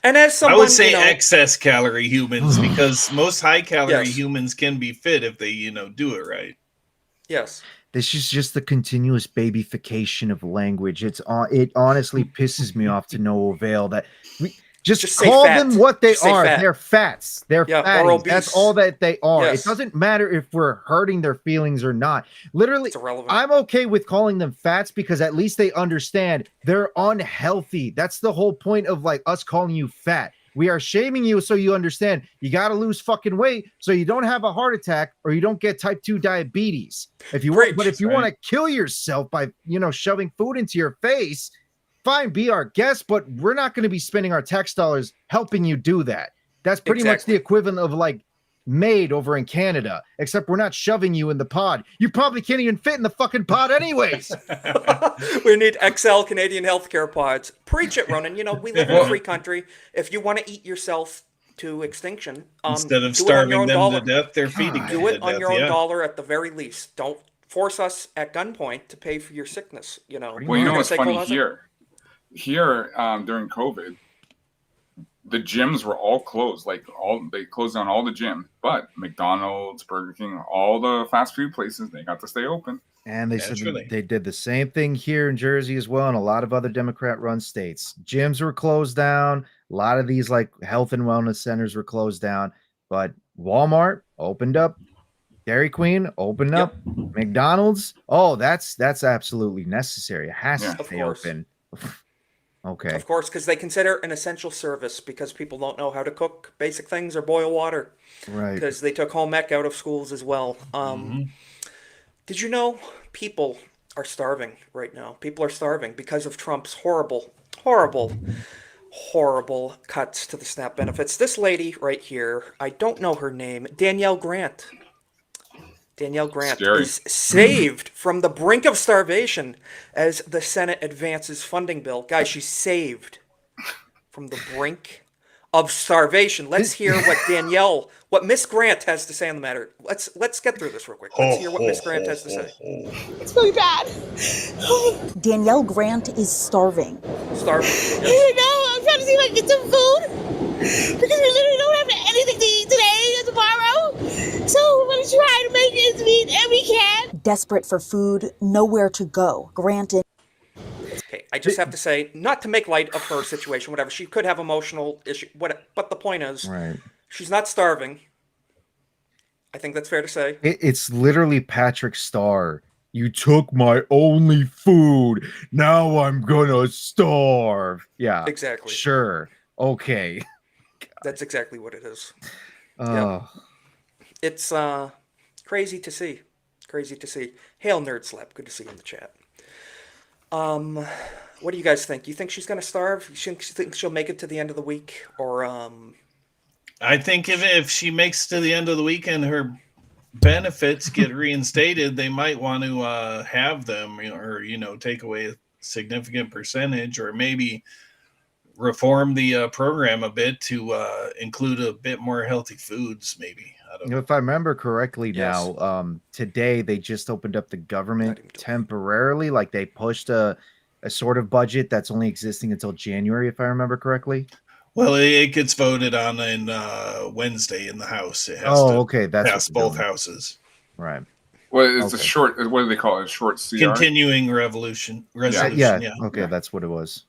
And as someone, I would say excess calorie humans, because most high calorie Yes. humans can be fit if they, do it right. Yes. This is just the continuous babyfication of language. It honestly pisses me off to no avail that we just say call fat. them what they Just say are. fat. They're fats. They're Yeah, or fatties. obese. That's all that they are. Yes. It doesn't matter if we're hurting their feelings or not. Literally, It's irrelevant. I'm okay with calling them fats because at least they understand they're unhealthy. That's the whole point of like us calling you fat. We are shaming you so you understand you got to lose fucking weight so you don't have a heart attack or you don't get type 2 diabetes. If you want, but if you want to kill yourself by, shoving food into your face, fine, be our guest, but we're not going to be spending our tax dollars helping you do that. That's pretty much the equivalent of like Maid over in Canada, except we're not shoving you in the pod. You probably can't even fit in the fucking pod anyways. We need XL Canadian healthcare pods. Preach it, Ronan. We live in a free country. If you want to eat yourself to extinction, Instead of do it on your starving own them dollar. to death, they're feeding them Do it to on death, your own yeah. dollar at the very least. Don't force us at gunpoint to pay for your sickness. Well, You're gonna what's say, funny Cole Hauser? here during COVID, the gyms were all closed. They closed down all the gyms, but McDonald's, Burger King, all the fast food places, they got to stay open. And they said Naturally. they did the same thing here in Jersey as well, and a lot of other Democrat-run states. Gyms were closed down. A lot of these like health and wellness centers were closed down, but Walmart opened up. Dairy Queen opened up. McDonald's. Oh, that's absolutely necessary. It has to Of stay course. open. Okay. Of course, because they consider an essential service because people don't know how to cook basic things or boil water. Right. Because they took home ec out of schools as well. Did you know people are starving right now? People are starving because of Trump's horrible cuts to the SNAP benefits. This lady right here, I don't know her name, Danielle Grant. Danielle Grant Scary. is saved from the brink of starvation as the Senate advances funding bill. Guys, she's saved from the brink of starvation. Let's hear what Miss Grant has to say on the matter. Let's get through this real quick. Let's hear what Miss Grant has to say. It's really bad. Danielle Grant is starving. Starving. No, I'm trying to see if I can get some food because we literally don't have anything to eat today or tomorrow. So we're gonna try to make ends meet, and we can. Desperate for food, nowhere to go. Grant and Okay, I just have to say, not to make light of her situation, whatever. She could have emotional issue, but the point is, Right. she's not starving. I think that's fair to say. It's literally Patrick Starr. You took my only food. Now I'm gonna starve. Yeah. Exactly. Sure. Okay. That's exactly what it is. Oh. It's crazy to see. Crazy to see. Hail Nerd Slap. Good to see you in the chat. What do you guys think? You think she's gonna starve? You think she'll make it to the end of the week, or I think if she makes to the end of the week and her benefits get reinstated, they might want to have them, or take away a significant percentage, or maybe reform the program a bit to include a bit more healthy foods. Maybe If I remember correctly Yes. now, today they just opened up the government temporarily. Like they pushed a sort of budget that's only existing until January, if I remember correctly. Well, it gets voted on in Wednesday in the House. It has to okay, that's pass what they're both doing. houses. Right. Well, it's a Okay. short. What do they call it? A short CR. Continuing resolution. Yeah. Yeah. Okay, that's what it was.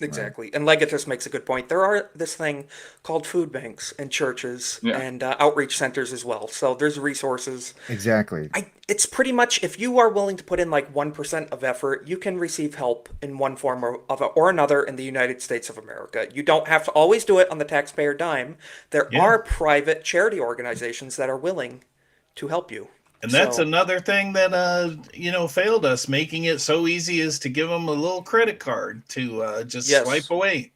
exactly? And Legatus makes a good point. There are this thing called food banks in churches and outreach centers as well. So there's resources. Exactly. It's pretty much, if you are willing to put in like 1% of effort, you can receive help in one form or another in the United States of America. You don't have to always do it on the taxpayer dime. There are private charity organizations that are willing to help you. And that's So- another thing that failed us, making it so easy is to give them a little credit card to just Yes. swipe away.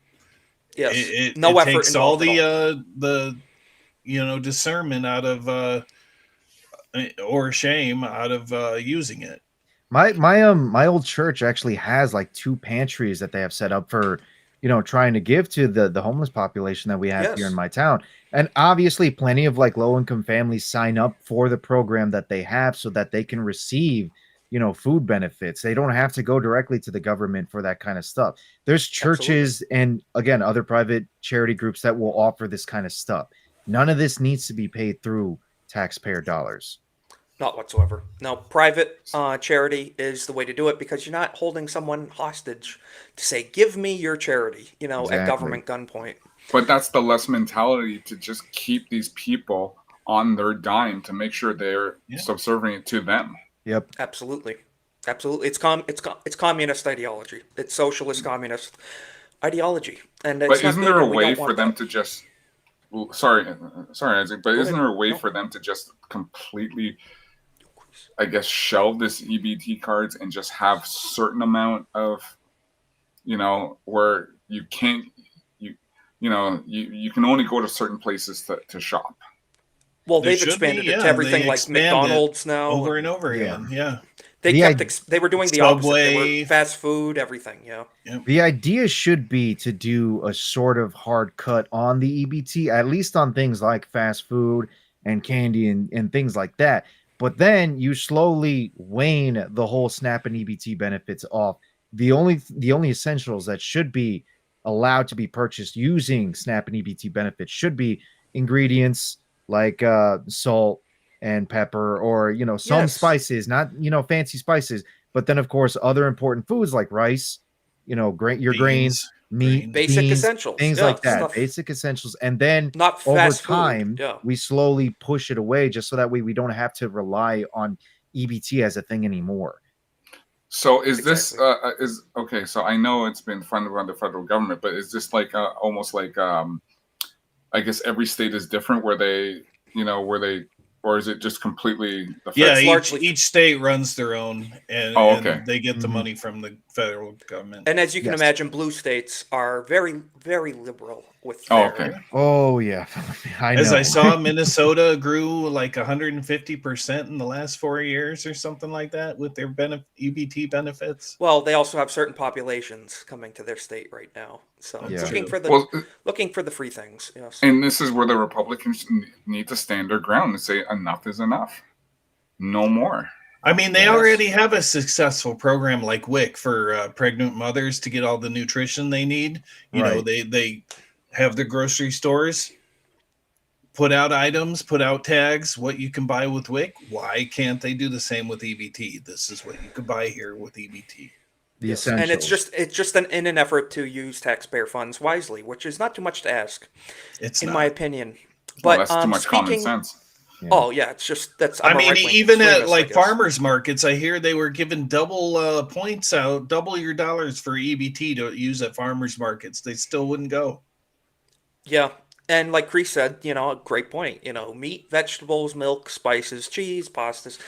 Yes. It No effort takes all involved the discernment out of or shame out of using it. My old church actually has like 2 pantries that they have set up for trying to give to the homeless population that we have here in my town. And obviously plenty of like low income families sign up for the program that they have so that they can receive food benefits. They don't have to go directly to the government for that kind of stuff. There's churches and again other private charity groups that will offer this kind of stuff. None of this needs to be paid through taxpayer dollars. Not whatsoever. No, private charity is the way to do it because you're not holding someone hostage to say, give me your charity, at Exactly. government gunpoint. But that's the less mentality to just keep these people on their dime to make sure they're subservient to them. Yep. Absolutely. Absolutely. It's communist ideology. It's socialist communist ideology. And it's But not isn't good, there a and we way don't for want them that. to just sorry, Isaac, but Go isn't ahead. there a way No. for them to just completely, I guess, shelve this EBT cards and just have certain amount of, where you can't, you can only go to certain places to shop. Well, There they've should expanded be, it to they everything like expand it McDonald's now. over and over again. Yeah. They The they were doing the opposite. They Subway. were fast food, everything, The idea should be to do a sort of hard cut on the EBT, at least on things like fast food and candy and things like that. But then you slowly wane the whole SNAP and EBT benefits off. The only essentials that should be allowed to be purchased using SNAP and EBT benefits should be ingredients like salt and pepper, or some Yes. spices, not fancy spices, but then of course other important foods like rice, your grains, meat, Basic beans, essentials, things yeah, like that, stuff- basic essentials. And then Not over fast food, time, yeah. we slowly push it away just so that way we don't have to rely on EBT as a thing anymore. So is this is okay? So I know it's been funded by the federal government, but is this like almost like I guess every state is different, where they or is it just completely the Yeah, feds? each state runs their own, and, Oh, okay. and they get the money from the federal government. And as you can Yes. imagine, blue states are very, very liberal with Oh, their. okay. Oh yeah, I know. As I saw, Minnesota grew like 150% in the last 4 years or something like that with their EBT benefits. Well, they also have certain populations coming to their state right now, so Yeah. looking for the Well, looking for the free things. Yes. And this is where the Republicans need to stand their ground and say enough is enough. No more. I mean, they already have a successful program like WIC for pregnant mothers to get all the nutrition they need. You know, Right. they have the grocery stores put out items, put out tags, what you can buy with WIC. Why can't they do the same with EBT? This is what you could buy here with EBT. The Yes, essentials. and it's just in an effort to use taxpayer funds wisely, which is not too much to ask, in my opinion. Well, But that's too much common speaking, sense. oh yeah, it's just that's. I I'm a mean, right-wing even at extremist, I like guess. farmers markets, I hear they were giving double points out, double your dollars for EBT to use at farmers markets. They still wouldn't go. Yeah, and like Chris said, a great point. Meat, vegetables, milk, spices, cheese, pastas.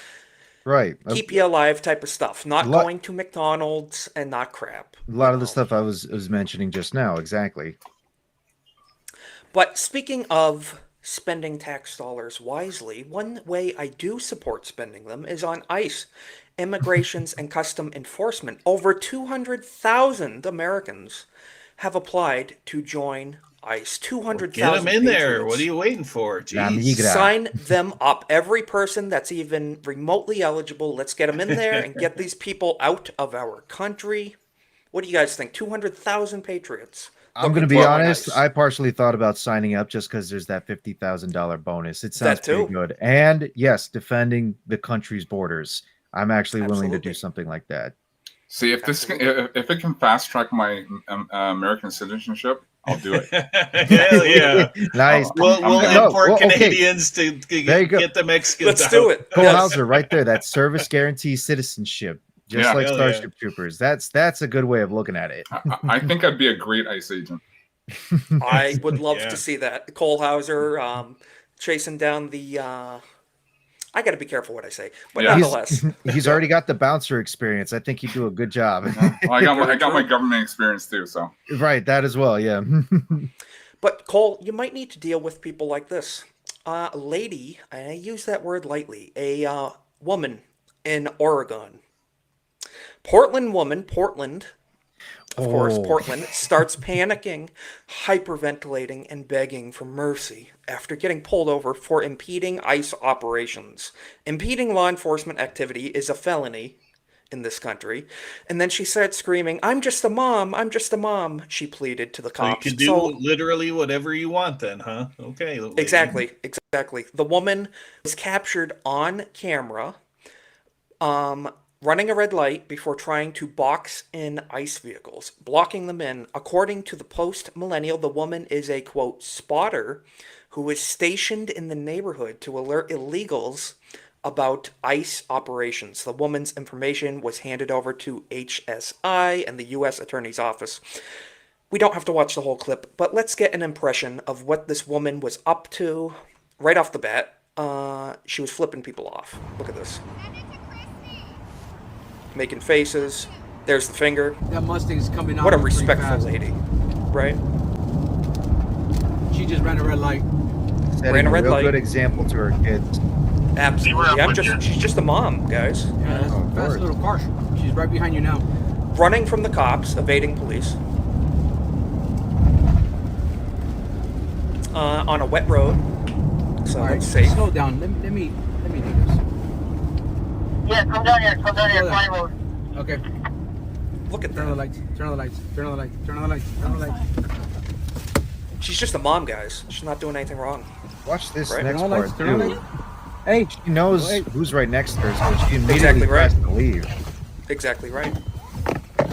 Right. Keep you alive type of stuff. Not Lo- going to McDonald's and not crap. A lot of the stuff I was mentioning just now, exactly. But speaking of spending tax dollars wisely, one way I do support spending them is on ICE, Immigrations and Custom Enforcement. Over 200,000 Americans have applied to join ICE. 200,000 Get them in there. patriots. What are you waiting for? La Jeez. migra. Sign them up. Every person that's even remotely eligible, let's get them in there and get these people out of our country. What do you guys think? 200,000 patriots. I'm going to looking be for honest. ICE. I partially thought about signing up just because there's that $50,000 bonus. It sounds That too. pretty good. And yes, defending the country's borders. I'm actually willing to do Absolutely. something like that. See, if if it can fast track my American citizenship, I'll do it. Hell yeah. Nice. We'll No, import well, okay. Canadians to There you go. get the Mexicans Let's out. do it. Cole Yes. Hauser, right there. That service guarantee citizenship, just Yeah. like Hell yeah. Starship Troopers. That's a good way of looking at it. I think I'd be a great ICE agent. I would love Yeah. to see that. Cole Hauser chasing down the. I got to be careful what I say, but Yeah. nonetheless, He's already got the bouncer experience. I think he'd do a good job. Well, I got my government experience too, so Right, that as well. Yeah. But Cole, you might need to deal with people like this. A lady, and I use that word lightly, a woman in Oregon. Portland, of course, Oh. Portland, starts panicking, hyperventilating, and begging for mercy after getting pulled over for impeding ICE operations. Impeding law enforcement activity is a felony in this country. And then she started screaming, "I'm just a mom, I'm just a mom," she pleaded to the So you cops. can do literally whatever you want then, huh? Okay. lady. Exactly. The woman was captured on camera running a red light before trying to box in ICE vehicles, blocking them in. According to the Post-Millennial, the woman is a, quote, spotter who is stationed in the neighborhood to alert illegals about ICE operations. The woman's information was handed over to HSI and the U.S. Attorney's Office. We don't have to watch the whole clip, but let's get an impression of what this woman was up to right off the bat. She was flipping people off. Look at this. Making faces. There's the finger. That Mustang's coming out. What a pretty respectful fast. lady, right? She just ran a red light. Setting Ran a red real light. good example to her kids. Absolutely. She's just a mom, guys. Yeah, that's of a fast course. little car. She's right behind you now. Running from the cops, evading police. On a wet road, so All right, that's safe. slow down. Let me do this. Yeah, come down here, Slow Fine down. Road. Okay. Look at Turn on the that. lights. Turn on the lights. Turn on the lights. Turn on the lights. Turn on the lights. She's just a mom, guys. She's not doing anything wrong. Watch this Right. next Turn on the part lights. Turn on the too. lights. Hey. She knows Hey. who's right next to her, so she immediately Exactly right. tries to leave. Exactly right.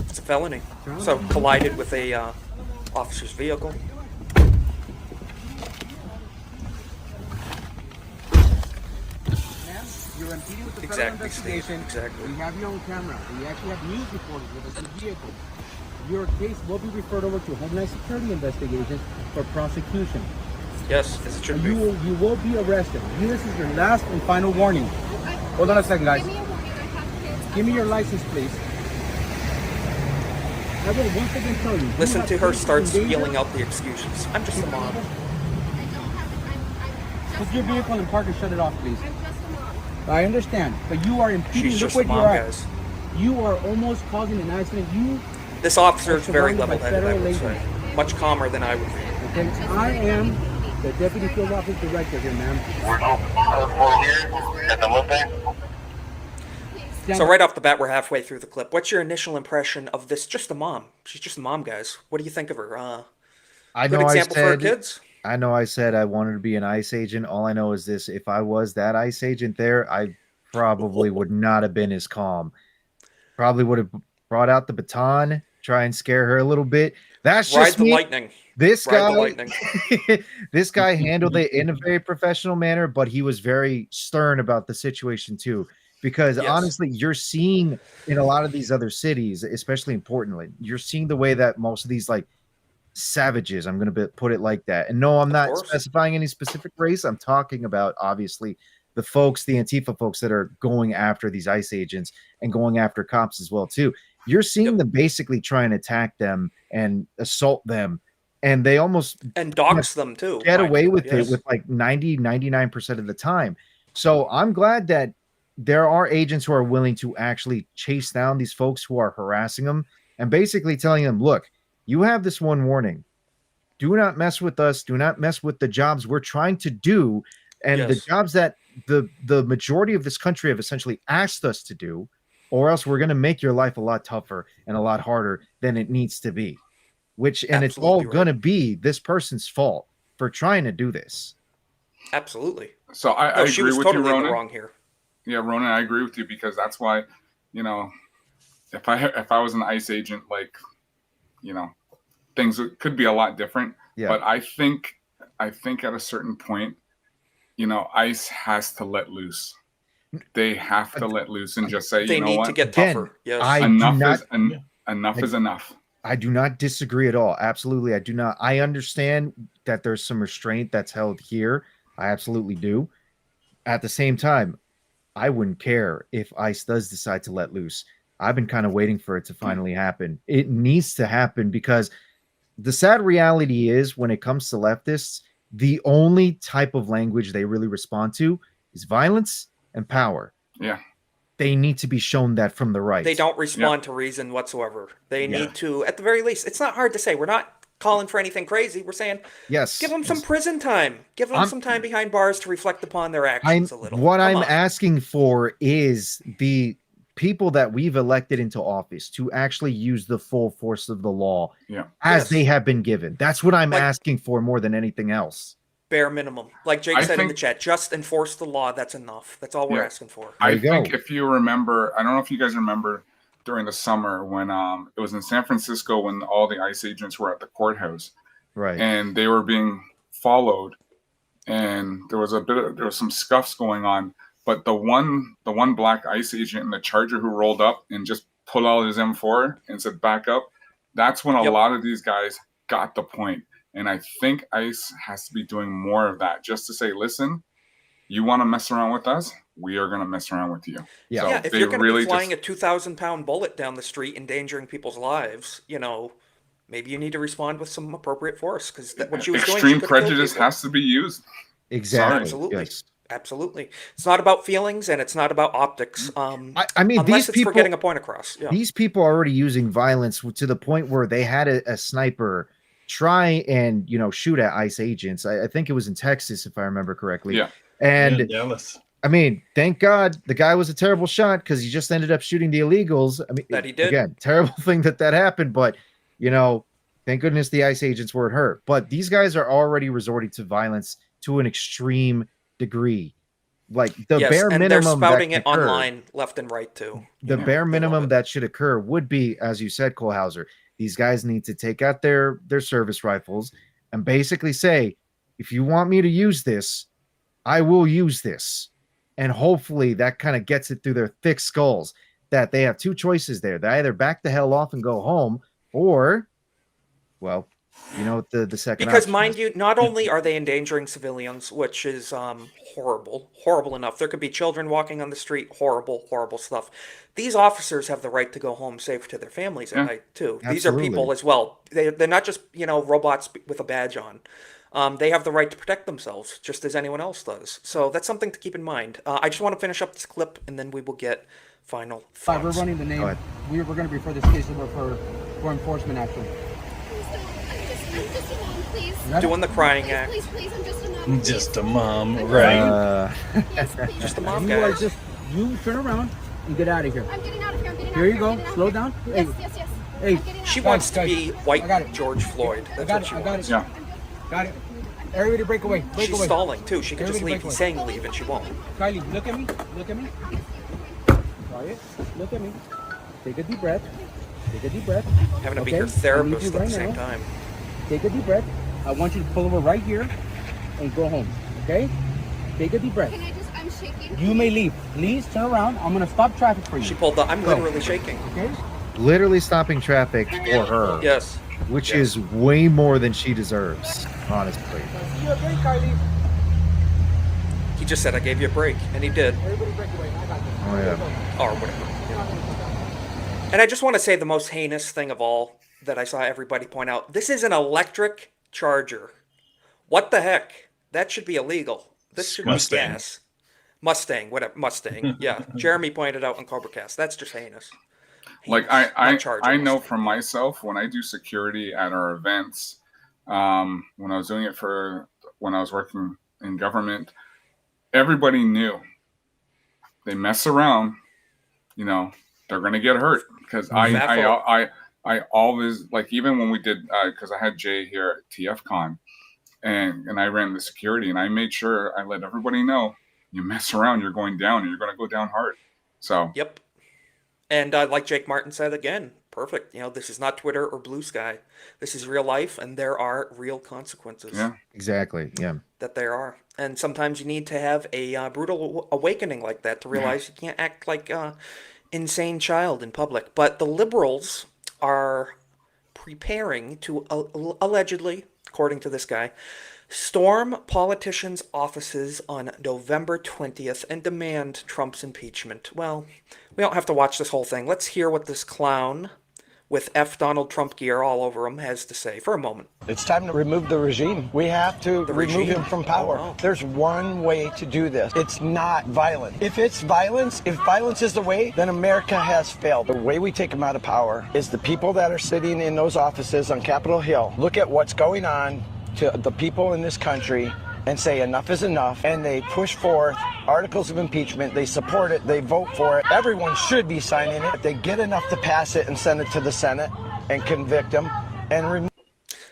It's a felony. Turn on So the- collided with a officer's vehicle. Ma'am, you're impeding with the federal Exactly, Steve. investigation. Exactly. We have you on camera. We actually have news reporters with us in the vehicle. Your case will be referred over to Homeland Security investigation for prosecution. Yes, as it should And be. you will be arrested. This is your last and final warning. Hold on a second, guys. Give me your license, please. I will once again tell you. Listen to her start spelling out the excuses. I'm just a mom. Put your vehicle in park and shut it off, please. I understand, but you are impeding. She's Look just what a you're mom, at. guys. You are almost causing an accident. This officer is are very surrounded by level-headed, I federal would say. agents. Much calmer than I would be. Okay, I am the deputy field office director here, ma'am. So right off the bat, we're halfway through the clip. What's your initial impression of this? Just a mom. She's just a mom, guys. What do you think of her? I Good know example for her said, kids? I know I said I wanted to be an ICE agent. All I know is this: if I was that ICE agent there, I probably would not have been as calm. Probably would have brought out the baton, try and scare her a little bit. That's Ride just the me. lightning. This Ride the guy, lightning. this guy handled it in a very professional manner, but he was very stern about the situation too. Because Yes. honestly, you're seeing in a lot of these other cities, especially in Portland, you're seeing the way that most of these like savages, I'm going to put it like that. And no, I'm not course. specifying any specific race. I'm talking about obviously the folks, the Antifa folks that are going after these ICE agents and going after cops as well too. You're seeing them basically try and attack them and assault them, and they almost And dox them too. get mind away you. with Yes. it with like 99% of the time. So I'm glad that there are agents who are willing to actually chase down these folks who are harassing them and basically telling them, look, you have this one warning. Do not mess with us. Do not mess with the jobs we're trying to do. And the Yes. jobs that the majority of this country have essentially asked us to do, or else we're going to make your life a lot tougher and a lot harder than it needs to be. And it's all Absolutely going to be this person's fault for trying to do this. Absolutely. So I No, she agree was with totally you, in the Ronan. wrong here. Yeah, Ronan, I agree with you because that's why, if I was an ICE agent, like, things could be a lot different. Yeah. But I think at a certain point, ICE has to let loose. They have to let loose and just say, They you know need what? to get tougher. Yes. Enough is enough. I do not disagree at all. Absolutely, I do not. I understand that there's some restraint that's held here. I absolutely do. At the same time, I wouldn't care if ICE does decide to let loose. I've been kind of waiting for it to finally happen. It needs to happen because the sad reality is when it comes to leftists, the only type of language they really respond to is violence and power. Yeah. They need to be shown that from the right. They don't respond to reason whatsoever. They need to, at the very least, it's not hard to say. We're not calling for anything crazy. We're saying, yes, give them some prison time. Give them some time behind bars to reflect upon their actions a little. What Come I'm on. asking for is the people that we've elected into office to actually use the full force of the law as they have been given. That's what I'm asking for more than anything else. Bare minimum. Like Jake I said in the think- chat, just enforce the law. That's enough. That's all we're asking for. I think if you remember, I don't know if you guys remember during the summer when it was in San Francisco when all the ICE agents were at the courthouse, right? And they were being followed, and there was some scuffs going on. But the one black ICE agent in the Charger who rolled up and just pulled out his M4 and said back up. That's when a lot of these guys got the point. And I think ICE has to be doing more of that, just to say, listen, you want to mess around with us? We are going to mess around with you. Yeah, So if they you're going to really be flying just- a 2,000-pound bullet down the street, endangering people's lives, maybe you need to respond with some appropriate force because what she was doing, she extreme could've killed prejudice people. has to be used. Exactly. Absolutely. Yes. Absolutely. It's not about feelings and it's not about optics. I mean, unless these it's people for getting a point across. Yeah. These people are already using violence to the point where they had a sniper try and shoot at ICE agents. I think it was in Texas, if I remember correctly. Yeah. And Dallas. I mean, thank God the guy was a terrible shot because he just ended up shooting the illegals. I mean, That he did. Again, terrible thing that happened, but thank goodness the ICE agents weren't hurt. But these guys are already resorting to violence to an extreme degree. Like the bare and minimum they're spouting that it can occur, online left and right too. the bare minimum that should occur would be, as you said, Cole Hauser, these guys need to take out their service rifles and basically say, if you want me to use this, I will use this. And hopefully that kind of gets it through their thick skulls that they have two choices there. They either back the hell off and go home, or, well, You know what the second Because, option mind is? you, not only are they endangering civilians, which is horrible enough. There could be children walking on the street, horrible stuff. These officers have the right to go home safe to their families at Yeah. night, too. These are Absolutely. people as well. They're not just, robots with a badge on. They have the right to protect themselves, just as anyone else does. So that's something to keep in mind. I just want to finish up this clip, and then we will get final thoughts. We're running the name. ahead. We're going to refer this case over for enforcement action. I'm just a mom, please. Doing the crying act. Please, I'm just a mom. Just a mom, right? Just a mom, You are guys. you turn around and get out of here. I'm getting out of here. I'm getting Here out you of go. here. I'm getting Slow out of down. here. Hey. Yes. Hey. I'm getting out. She Guys, wants to guys, be I white got it. George Floyd. I That's got what it. she I got wants. it. Got it. Everybody break away. Break She's away. stalling, too. She could just Everybody leave. break He's away. saying leave, and she won't. Kylie, look at me. Look at me. Quiet. Look at me. Take a deep breath. Take a deep breath. Having to be Okay? your I need therapist you at the right same now. time. Take a deep breath. I want you to pull over right here and go home. Okay? Take a deep breath. I'm shaking. You may leave. Please turn around. I'm gonna stop traffic for you. She pulled the. I'm Go. literally shaking. Okay? Literally stopping traffic for her. Yes. Which is way more than she deserves, honestly. See you again, Kylie. He just said I gave you a break, and he did. Everybody break away. I got this. Oh yeah. Or whatever. And I just want to say the most heinous thing of all that I saw everybody point out. This is an electric charger. What the heck? That should be illegal. This should Mustang. be gas. Mustang, whatever. Mustang. Yeah. Jeremy pointed out on CobraCast. That's just heinous. Like Heinous. I Not charging I know Mustang. from myself when I do security at our events, when I was doing it when I was working in government, everybody knew they mess around, they're gonna get hurt because I always, like, even when we did, because I had Jay here at TFCon and I ran the security, and I made sure I let everybody know, you mess around, you're going down, and you're going to go down hard. So Yep. And like Jake Martin said again, perfect. This is not Twitter or Blue Sky. This is real life, and there are real consequences. yeah, Exactly. Yeah. That there are. And sometimes you need to have a brutal awakening like that to realize you can't act like an insane child in public. But the liberals are preparing to allegedly, according to this guy, storm politicians' offices on November 20th and demand Trump's impeachment. Well, we don't have to watch this whole thing. Let's hear what this clown with F. Donald Trump gear all over him has to say for a moment. It's time to remove the regime. We have to The remove regime? him from power. Oh, wow. There's one way to do this. It's not violent. If it's violence, if violence is the way, then America has failed. The way we take him out of power is the people that are sitting in those offices on Capitol Hill look at what's going on to the people in this country and say enough is enough, and they push forth articles of impeachment. They support it. They vote for it. Everyone should be signing it. If they get enough to pass it and send it to the Senate and convict him and remove.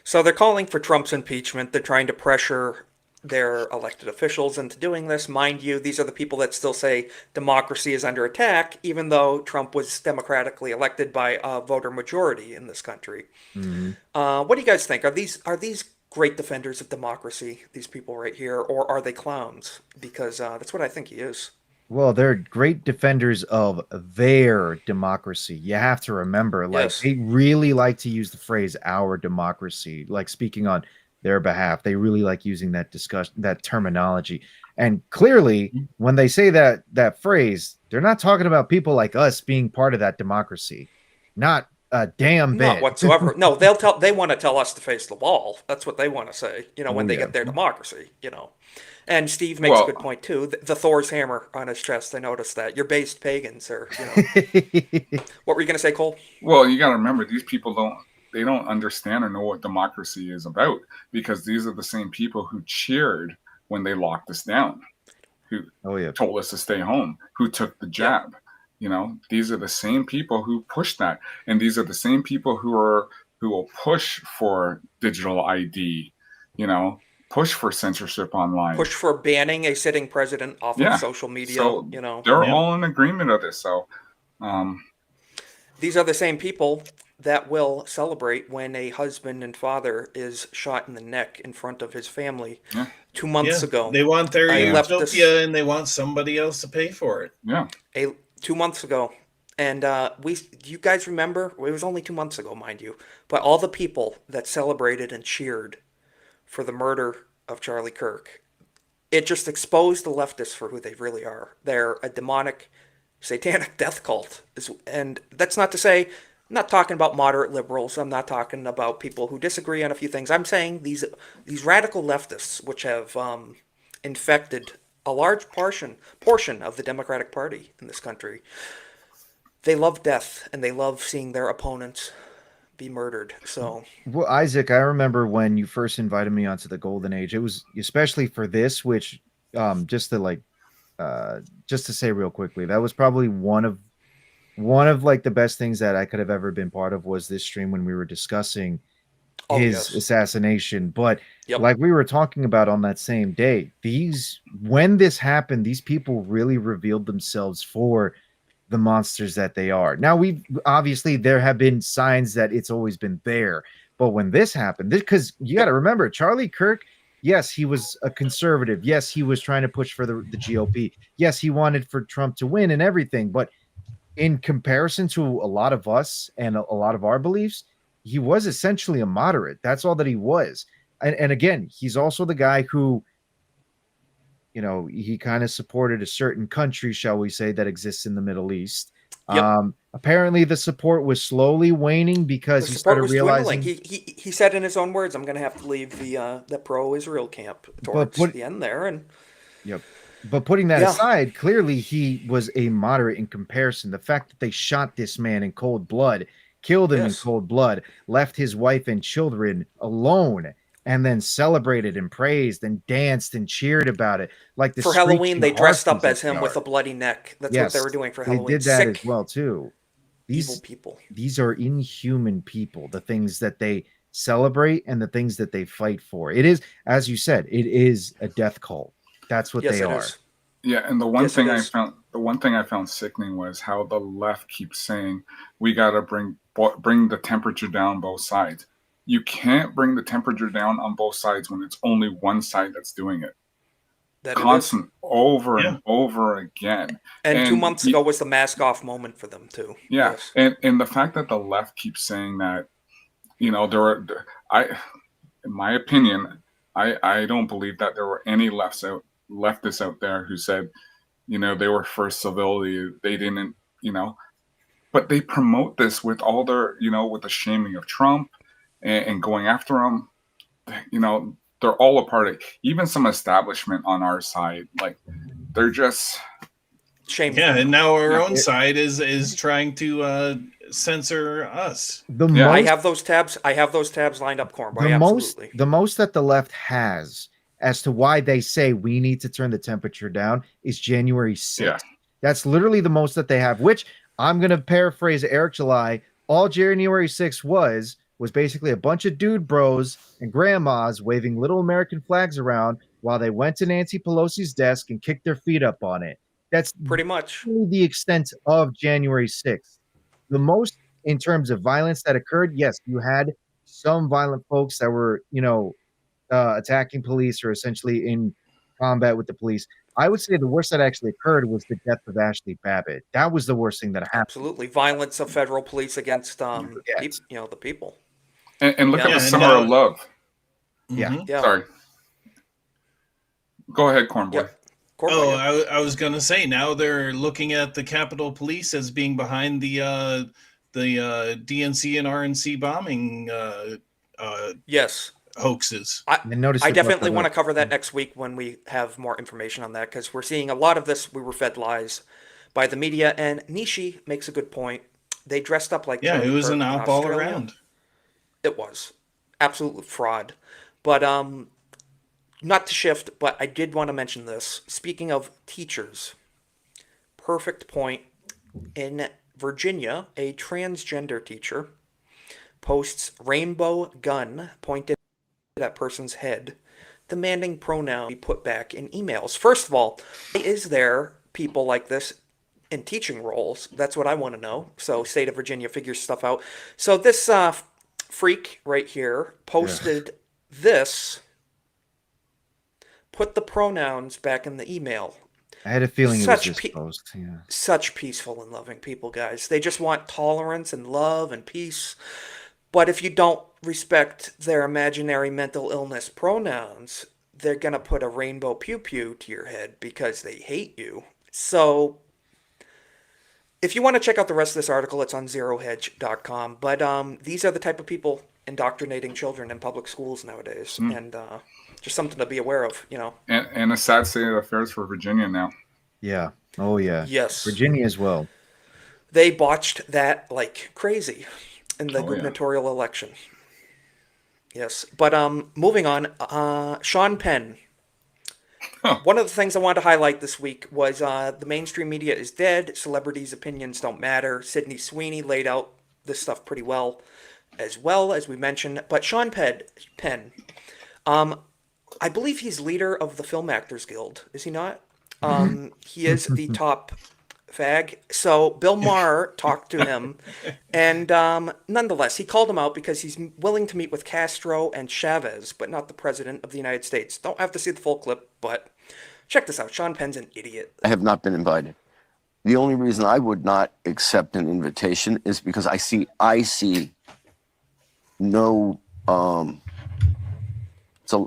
So they're calling for Trump's impeachment. They're trying to pressure their elected officials into doing this. Mind you, these are the people that still say democracy is under attack, even though Trump was democratically elected by a voter majority in this country. Mhm. What do you guys think? Are these great defenders of democracy, these people right here, or are they clowns? Because that's what I think he is. Well, they're great defenders of their democracy. You have to remember, like, Yes. they really like to use the phrase "our democracy," like speaking on their behalf. They really like using that terminology. And clearly, when they say that phrase, they're not talking about people like us being part of that democracy. Not a damn bit. Not whatsoever. No, they want to tell us to face the wall. That's what they want to say, when they get their democracy, And Steve makes a good point too. The Thor's hammer on his chest, I noticed that. You're based pagans, or What were you going to say, Cole? well, you got to remember, these people don't understand or know what democracy is about, because these are the same people who cheered when they locked us down, who told us to stay home, who took the jab. These are the same people who push that, and these are the same people who will push for digital ID, push for censorship online, Push for banning a sitting president off of social media, So they're all in agreement of this. So These are the same people that will celebrate when a husband and father is shot in the neck in front of his family 2 months ago. They want their I left this- utopia, and they want somebody else to pay for it. Yeah. 2 months ago, And you guys remember, it was only 2 months ago, mind you, but all the people that celebrated and cheered for the murder of Charlie Kirk, it just exposed the leftists for who they really are. They're a demonic, satanic death cult. And that's not to say, I'm not talking about moderate liberals. I'm not talking about people who disagree on a few things. I'm saying these radical leftists, which have infected a large portion of the Democratic Party in this country, they love death and they love seeing their opponents be murdered. So, Well, Isaac, I remember when you first invited me onto the Golden Age. It was especially for this, which just to just to say real quickly, that was probably one of like the best things that I could have ever been part of was this stream when we were discussing his assassination. But like we were talking about on that same day, when this happened, these people really revealed themselves for the monsters that they are. Now, we obviously there have been signs that it's always been there, but when this happened, because you got to remember, Charlie Kirk, yes, he was a conservative. Yes, he was trying to push for the GOP. Yes, he wanted for Trump to win and everything. But in comparison to a lot of us and a lot of our beliefs, he was essentially a moderate. That's all that he was. And again, he's also the guy who, he kind of supported a certain country, shall we say, that exists in the Middle East. Apparently the support was slowly waning because he started realizing he said in his own words, I'm going to have to leave the pro-Israel camp towards the end there. And but putting that aside, clearly he was a moderate in comparison. The fact that they shot this man in cold blood, killed him in cold blood, left his wife and children alone, and then celebrated and praised and danced and cheered about it. Like for Halloween, they dressed up as him with a bloody neck. That's what they were doing for Halloween. They did that as well too. Evil people. These are inhuman people. The things that they celebrate and the things that they fight for. It is, as you said, it is a death cult. That's what they are. Yeah, and the one thing I found sickening was how the left keeps saying we got to bring the temperature down both sides. You can't bring the temperature down on both sides when it's only one side that's doing it. Constant over and over again. And 2 months ago was the mask off moment for them too. Yeah, and the fact that the left keeps saying that, in my opinion, I don't believe that there were any leftists out there who said, they were for civility. They didn't, but they promote this with all their, with the shaming of Trump and going after him. They're all a part of it. Even some establishment on our side, like they're just shameful. Yeah, and now our own side is trying to censor us. I have those tabs. Lined up, Cornboy. Absolutely. The most that the left has as to why they say we need to turn the temperature down is January 6th. Yeah. That's literally the most that they have, which I'm going to paraphrase Eric July. All January 6th was basically a bunch of dude bros and grandmas waving little American flags around while they went to Nancy Pelosi's desk and kicked their feet up on it. That's pretty much the extent of January 6th. The most in terms of violence that occurred, yes, you had some violent folks that were, attacking police or essentially in combat with the police. I would say the worst that actually occurred was the death of Ashley Babbitt. That was the worst thing that happened. Absolutely. Violence of federal police against the people. And look at the summer of love. Yeah. Sorry. Go ahead, Cornboy. Oh, I was gonna say now they're looking at the Capitol Police as being behind the DNC and RNC bombing. Yes. Hoaxes. I definitely want to cover that next week when we have more information on that, because we're seeing a lot of this. We were fed lies by the media, and Nishi makes a good point. They dressed up like it was an op all around. It was absolute fraud, but not to shift, but I did want to mention this. Speaking of teachers, perfect point. In Virginia, a transgender teacher posts rainbow gun pointed at that person's head, demanding pronoun be put back in emails. First of all, is there people like this in teaching roles? That's what I want to know. So state of Virginia figures stuff out. So this freak right here posted this, put the pronouns back in the email. I had a feeling it was Such just post. Yeah. such peaceful and loving people, guys. They just want tolerance and love and peace. But if you don't respect their imaginary mental illness pronouns, they're going to put a rainbow pew pew to your head because they hate you. So if you want to check out the rest of this article, it's on zerohedge.com. But these are the type of people indoctrinating children in public schools nowadays. And just something to be aware of, you know. And a sad state of affairs for Virginia now. Yeah. Oh yeah. Yes. Virginia as well. They botched that like crazy in the Oh, yeah. gubernatorial election. Yes, but moving on, Sean Penn. One of the things I wanted to highlight this week was the mainstream media is dead. Celebrities' opinions don't matter. Sydney Sweeney laid out this stuff pretty well as we mentioned. But Sean Penn, I believe he's leader of the Film Actors Guild, is he not? He is the top fag. So Bill Maher talked to him, and nonetheless, he called him out because he's willing to meet with Castro and Chavez, but not the president of the United States. Don't have to see the full clip, but check this out. Sean Penn's an idiot. I have not been invited. The only reason I would not accept an invitation is because I see no.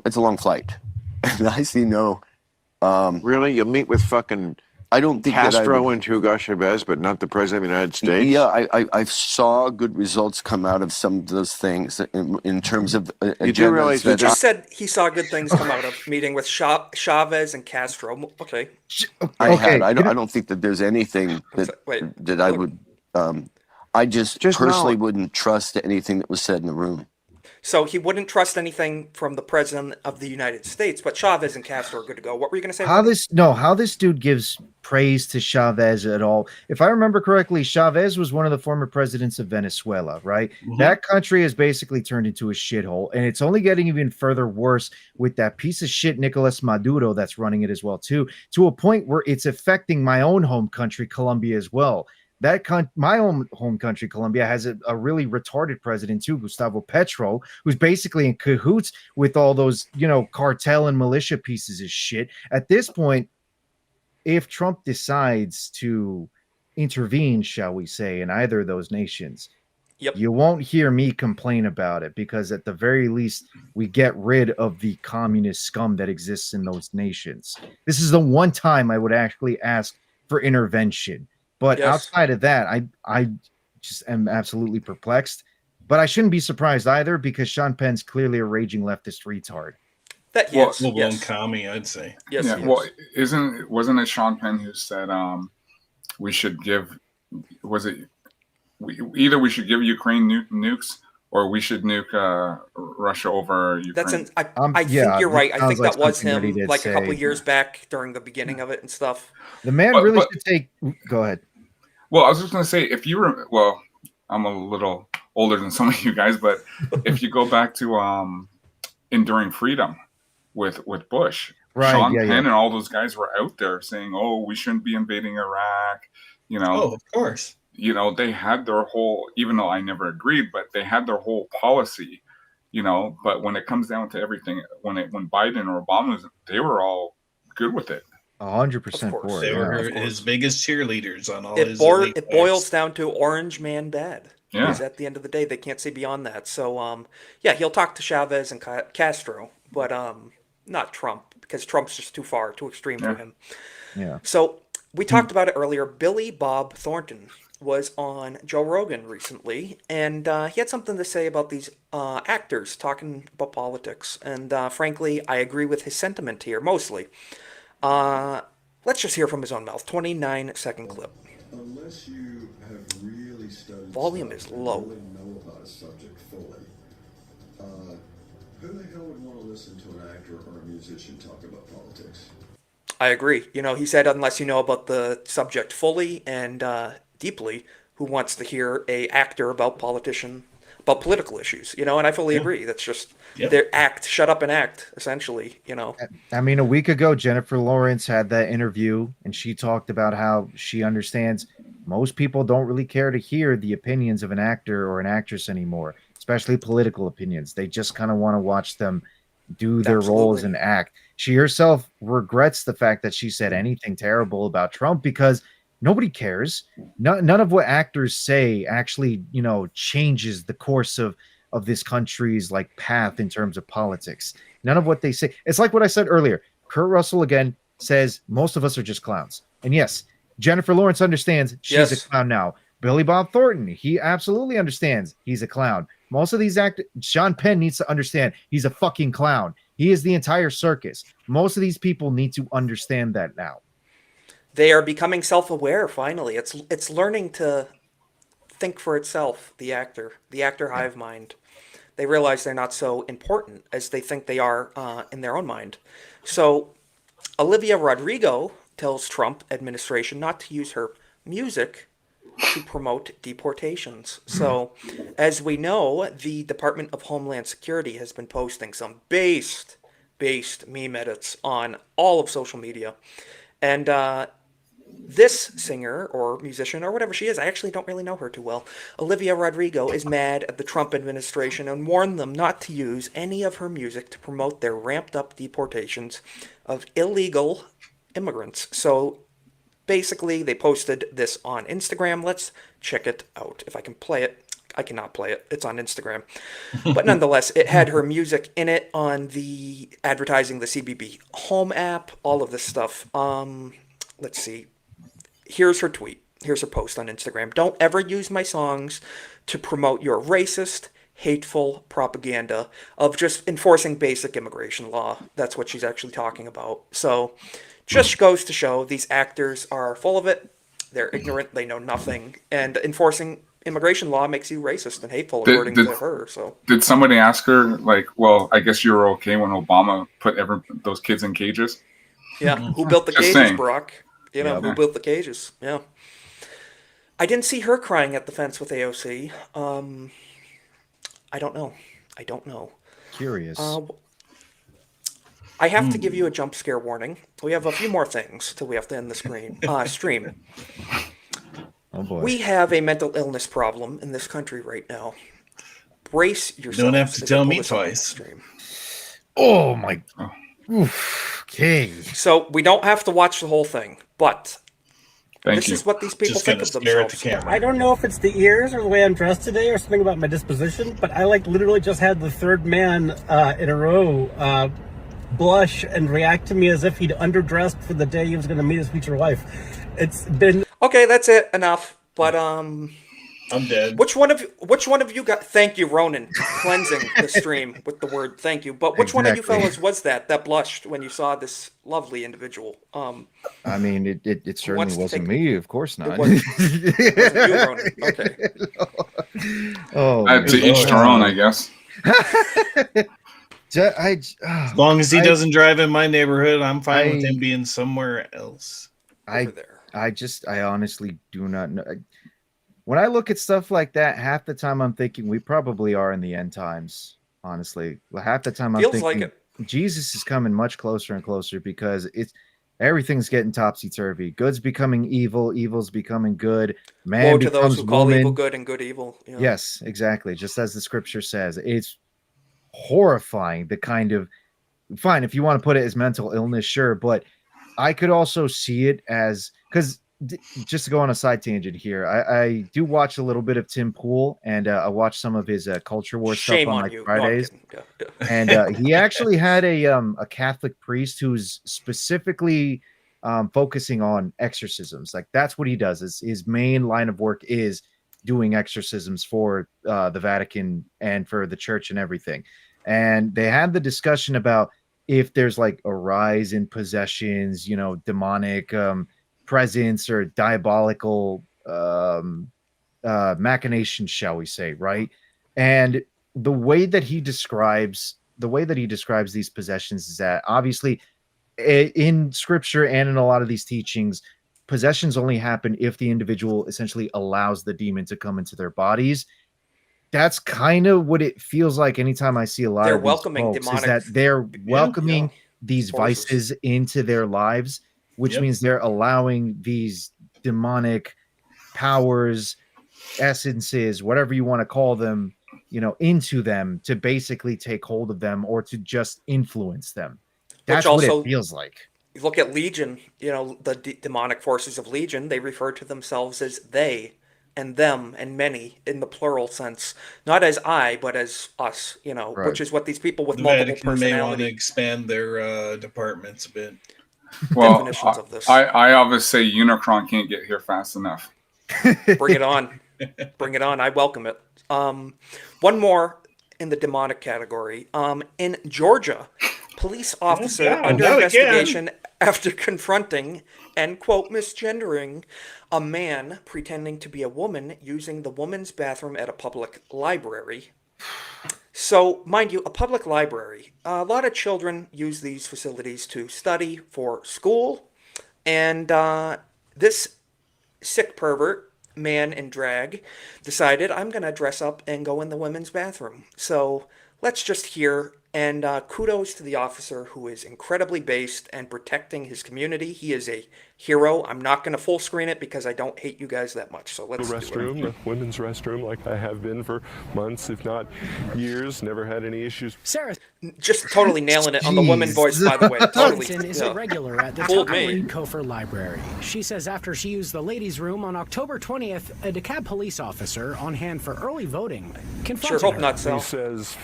It's a long flight, and I see no. Really, you meet with fucking I don't think Castro and Hugo Chavez, but not the president of the United States. Yeah, I saw good results come out of some of those things in terms of. You do realize He just said he saw good things come out of meeting with Chavez and Castro. Okay. I don't think that there's anything that I would. I just personally wouldn't trust anything that was said in the room. So he wouldn't trust anything from the president of the United States, but Chavez and Castro are good to go. What were you going to say? How this dude gives praise to Chavez at all. If I remember correctly, Chavez was one of the former presidents of Venezuela, right? Mm-hmm. That country has basically turned into a shithole, and it's only getting even further worse with that piece of shit Nicolas Maduro that's running it as well too, to a point where it's affecting my own home country, Colombia, as well. My own home country, Colombia, has a really retarded president too, Gustavo Petro, who's basically in cahoots with all those, cartel and militia pieces of shit. At this point, if Trump decides to intervene, shall we say, in either of those nations, you won't hear me complain about it, because at the very least, we get rid of the communist scum that exists in those nations. This is the one time I would actually ask for intervention. But outside of that, I just am absolutely perplexed. But I shouldn't be surprised either, because Sean Penn's clearly a raging leftist retard. Full-blown commie, I'd say. Yes. Yeah. Well, wasn't it Sean Penn who said we should give? Was it we should give Ukraine nukes, or we should nuke Russia over Ukraine? I think you're right. I think that was him, a couple years back during the beginning of it and stuff. The man really should take. Go ahead. Well, I was just going to say, if you were, I'm a little older than some of you guys, but if you go back to Enduring Freedom with Bush, Sean Penn and all those guys were out there saying, "Oh, we shouldn't be invading Iraq." Oh, of course. They had their whole, even though I never agreed, but they had their whole policy. But when it comes down to everything, when Biden or Obama, they were all good with it. 100% for They were his biggest cheerleaders on all It his. boils down to orange man bad. Yeah. Because at the end of the day, they can't see beyond that. So, he'll talk to Chavez and Castro, but not Trump, because Trump's just too extreme for him. Yeah. So we talked about it earlier. Billy Bob Thornton was on Joe Rogan recently, and he had something to say about these actors talking about politics. And frankly, I agree with his sentiment here, mostly. Let's just hear from his own mouth. 29-second clip. Unless you have really studied Volume is low. really know about a subject fully, who the hell would want to listen to an actor or a musician talk about politics? I agree. He said unless you know about the subject fully and deeply, who wants to hear a actor about political issues, and I fully agree. That's just their shut up and act, essentially, I mean, a week ago, Jennifer Lawrence had that interview, and she talked about how she understands most people don't really care to hear the opinions of an actor or an actress anymore, especially political opinions. They just kind of want to watch them do their roles and act. She herself regrets the fact that she said anything terrible about Trump because nobody cares. None of what actors say actually, changes the course of this country's like path in terms of politics. None of what they say. It's like what I said earlier. Kurt Russell again says most of us are just clowns. And yes, Jennifer Lawrence understands she's a clown now. Billy Bob Thornton, he absolutely understands he's a clown. Most of these actors, Sean Penn needs to understand he's a fucking clown. He is the entire circus. Most of these people need to understand that now. They are becoming self-aware finally. It's learning to think for itself, the actor hive mind. They realize they're not so important as they think they are in their own mind. So Olivia Rodrigo tells Trump administration not to use her music to promote deportations. So, as we know, the Department of Homeland Security has been posting some based meme edits on all of social media. And this singer or musician or whatever she is, I actually don't really know her too well, Olivia Rodrigo, is mad at the Trump administration and warned them not to use any of her music to promote their ramped up deportations of illegal immigrants. So basically, they posted this on Instagram. Let's check it out. If I can play it. I cannot play it. It's on Instagram. But nonetheless, it had her music in it on the advertising the CBB Home app, all of this stuff. Let's see. Here's her tweet. Here's her post on Instagram. Don't ever use my songs to promote your racist, hateful propaganda of just enforcing basic immigration law. That's what she's actually talking about. So just goes to show these actors are full of it. They're ignorant. They know nothing. And enforcing immigration law makes you racist and hateful, according to her. So did somebody ask her, like, well, I guess you were okay when Obama put those kids in cages? Yeah, who built the cages, Brock? Who built the cages? Yeah. I didn't see her crying at the fence with AOC. I don't know. Curious. I have to give you a jump scare warning. We have a few more things till we have to end the stream. Oh boy. We have a mental illness problem in this country right now. Brace yourself. Don't have to tell me twice. Oh my. Oof. Okay. So we don't have to watch the whole thing, but this is what these people think of themselves. I don't know if it's the ears or the way I'm dressed today or something about my disposition, but I literally just had the third man in a row blush and react to me as if he'd underdressed for the day he was going to meet his future wife. It's been okay. That's it. Enough. But I'm dead. Which one of you got? Thank you, Ronan, cleansing the stream with the word "thank you." But which one of you fellas was that blushed when you saw this lovely individual? I mean, it certainly wasn't me. Of course not. It wasn't you, Ronan. Okay. Oh, to each their own, I guess. As long as he doesn't drive in my neighborhood, I'm fine with him being somewhere else. I honestly do not know. When I look at stuff like that, half the time I'm thinking we probably are in the end times. Honestly, half the time I'm Feels thinking like it. Jesus is coming much closer and closer because everything's getting topsy turvy. Good's becoming evil, evil's becoming good. Man Woe to becomes those who call woman. evil good and good evil. Yeah. Yes, exactly. Just as the scripture says, it's horrifying. The kind of fine if you want to put it as mental illness, sure, but I could also see it as because. Just to go on a side tangent here, I do watch a little bit of Tim Pool, and I watch some of his culture war Shame stuff on on like you. Fridays. No, I'm kidding. And he actually had a Catholic priest who's specifically focusing on exorcisms. Like that's what he does. His main line of work is doing exorcisms for the Vatican and for the church and everything. And they had the discussion about if there's like a rise in possessions, demonic presence or diabolical machinations, shall we say, right? And the way that he describes these possessions is that obviously in scripture and in a lot of these teachings, possessions only happen if the individual essentially allows the demon to come into their bodies. That's kind of what it feels like anytime I see a lot They're of these welcoming folks, demonic. is that they're welcoming these forces. vices into their lives, which means they're allowing these demonic powers, essences, whatever you want to call them, into them to basically take hold of them or to just influence them. That's what it feels like. You look at Legion, the demonic forces of Legion, they refer to themselves as they and them and many in the plural sense, not as I, but as us, Right. which is what these people with The multiple Vatican may want to personality expand their departments a bit. Well, definitions of this. I always say Unicron can't get here fast enough. Bring it on. Bring it on. I welcome it. One more in the demonic category. In Georgia, police officer under investigation after confronting and, quote, misgendering a man pretending to be a woman using the woman's bathroom at a public library. So, mind you, a public library. A lot of children use these facilities to study for school. And this sick pervert, man in drag, decided, I'm going to dress up and go in the women's bathroom. So let's just hear, and kudos to the officer who is incredibly based and protecting his community. He is a hero. I'm not going to full screen it because I don't hate you guys that much. So let's the restroom, the women's restroom, like I have been for months, if not years. Never had any issues. Sarah, just totally nailing it on the woman voice, by the way. Totally. Johnson is a regular at the Fooled Tucker me. Reed Kofer Library. She says after she used the ladies' room on October 20th, a DeKalb police officer on hand for early voting confronted Sure hope her. not so. He says,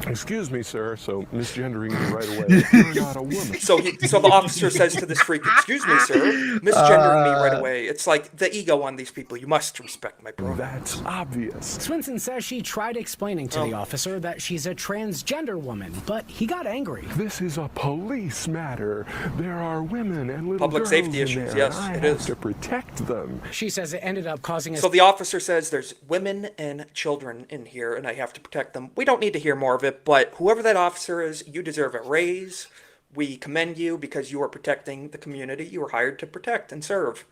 "Excuse me, sir," so misgendering me right away. You're not a woman. So the officer says to this freak, "Excuse me, sir," misgendering me right away. It's like the ego on these people. You must respect my pronoun. That's obvious. Swinson says she tried explaining to the officer that she's a transgender woman, but he got angry. This is a police matter. There are women and little Public girls safety in issues, there. yes, I it have is. to protect them. She says it ended up causing a... So the officer says there's women and children in here and I have to protect them. We don't need to hear more of it, but whoever that officer is, you deserve a raise. We commend you because you are protecting the community you were hired to protect and serve.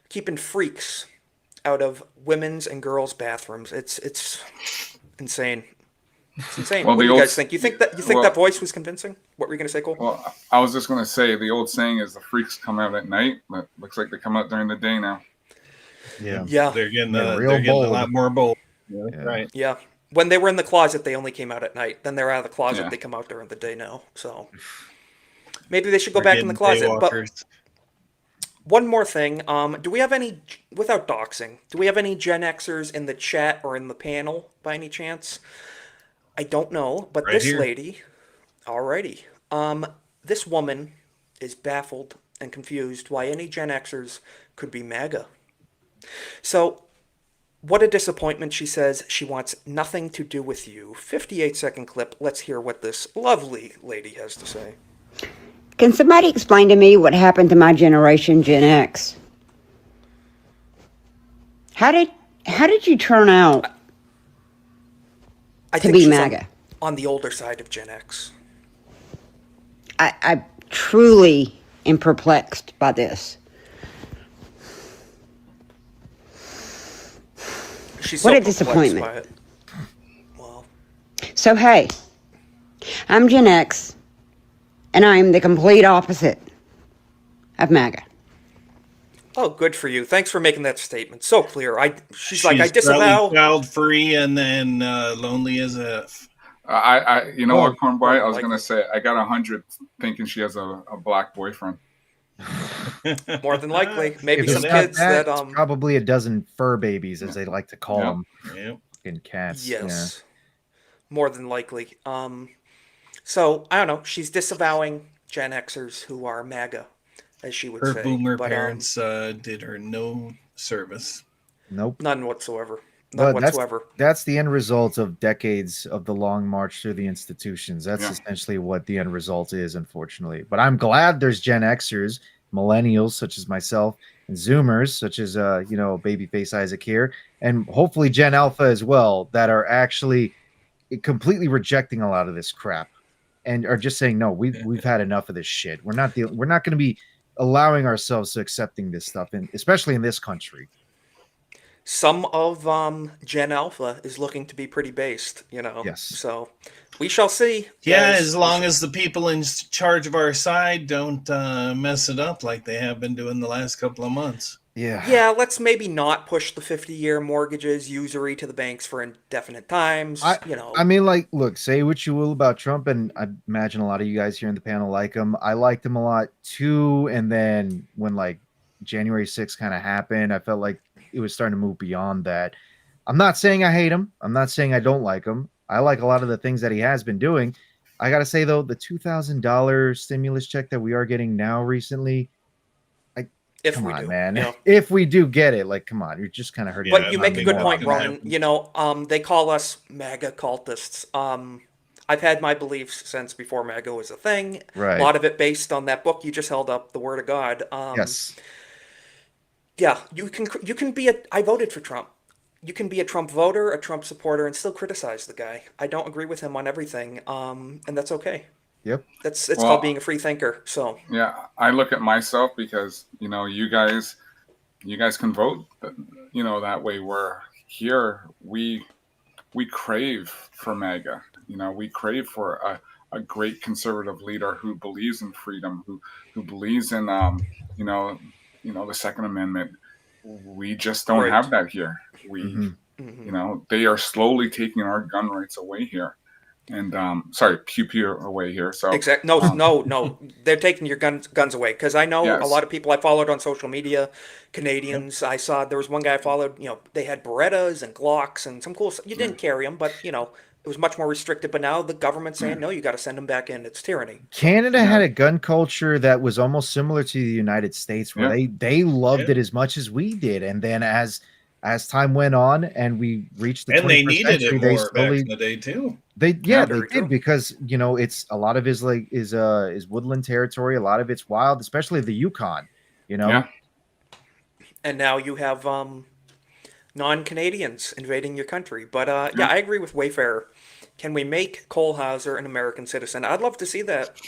Keeping freaks out of women's and girls' bathrooms. It's insane. It's insane. Well, What do the you old- guys think? You think that voice was convincing? What were you going to say, Cole? Well, I was just going to say the old saying is the freaks come out at night, but looks like they come out during the day now. Yeah. They're getting, They're they're real getting a bold. lot more bold. Yeah. Right. Yeah. When they were in the closet, they only came out at night. Then they're out of the closet, Yeah. they come out during the day now. So maybe they should go We're back in the getting closet. But daywalkers. one more thing. Do we have any, without doxing, do we have any Gen Xers in the chat or in the panel by any chance? I don't know, but Right this here. lady, alrighty. This woman is baffled and confused why any Gen Xers could be MAGA. So, what a disappointment, she says. She wants nothing to do with you. 58-second clip. Let's hear what this lovely lady has to say. Can somebody explain to me what happened to my generation, Gen X? How did you turn out I to think be she's MAGA? on the older side of Gen X. I truly am perplexed by this. She's What so a perplexed disappointment. by it. Well, So, hey, I'm Gen X, and I'm the complete opposite of MAGA. oh, good for you. Thanks for making that statement. So clear. She's like, I She's probably disavow. child-free and then lonely as F. You know Oh, what, Cornboy? I was like going to it. say, I got 100 thinking she has a black boyfriend. More than likely. Maybe If some it's not kids that, that it's probably a dozen fur babies, as they like to call Yeah. them. Yep. Fucking cats. Yes. More than likely. So I don't know. She's disavowing Gen Xers who are MAGA, as she would Her say. boomer But, parents did her no service. Nope. none whatsoever. None But whatsoever. that's the end result of decades of the long march through the institutions. That's Yeah. essentially what the end result is, unfortunately. But I'm glad there's Gen Xers, millennials such as myself, and Zoomers such as Babyface Isaac here, and hopefully Gen Alpha as well, that are actually completely rejecting a lot of this crap and are just saying, no, we've had enough of this shit. We're not going to be allowing ourselves to accepting this stuff, and especially in this country. Some of Gen Alpha is looking to be pretty based, Yes. So we shall see. Yeah, guys. as long as the people in charge of our side don't mess it up like they have been doing the last couple of months. Yeah, let's maybe not push the 50-year mortgages, usury to the banks for indefinite times. I mean, like, look, say what you will about Trump, and I imagine a lot of you guys here in the panel like him. I liked him a lot too. And then when like January 6th kind of happened, I felt like it was starting to move beyond that. I'm not saying I hate him. I'm not saying I don't like him. I like a lot of the things that he has been doing. I gotta say though, the $2,000 stimulus check that we are getting now recently, If come we on, do, man. you know. If we do get it, like, come on, you're just kind of hurting. But you make a good more. point, Ronan. You know, they call us MAGA cultists. I've had my beliefs since before MAGA was a thing. Right. A lot of it based on that book you just held up, The Word of God. Yes. Yeah, you can be I voted for Trump. You can be a Trump voter, a Trump supporter, and still criticize the guy. I don't agree with him on everything, and that's okay. Yep. It's Well, called being a free thinker. So Yeah, I look at myself because you guys can vote, that way. Where here we crave for MAGA. We crave for a great conservative leader who believes in freedom, who believes in the Second Amendment. We just don't Right. have that here. They are slowly taking our gun rights away here, and sorry, pew pew away here. So exactly. No. They're taking your guns away. Because I know a Yes. lot of people I followed on social media, Canadians. I saw there was one guy I followed. They had Berettas and Glocks and some cool stuff. You didn't carry them, but it was much more restricted. But now the government's saying no, you got to send them back in. It's tyranny. Canada had a gun culture that was almost similar to the United States, where they loved it as much as we did, and then as time went on and we reached the And they 21st needed century, it they more back slowly in the day too. they very true. did, because it's a lot of is woodland territory, a lot of it's wild, especially the Yukon. And now you have non-Canadians invading your country. But yeah, I agree with Wayfarer. Can we make Cole Hauser an American citizen? I'd love to see that.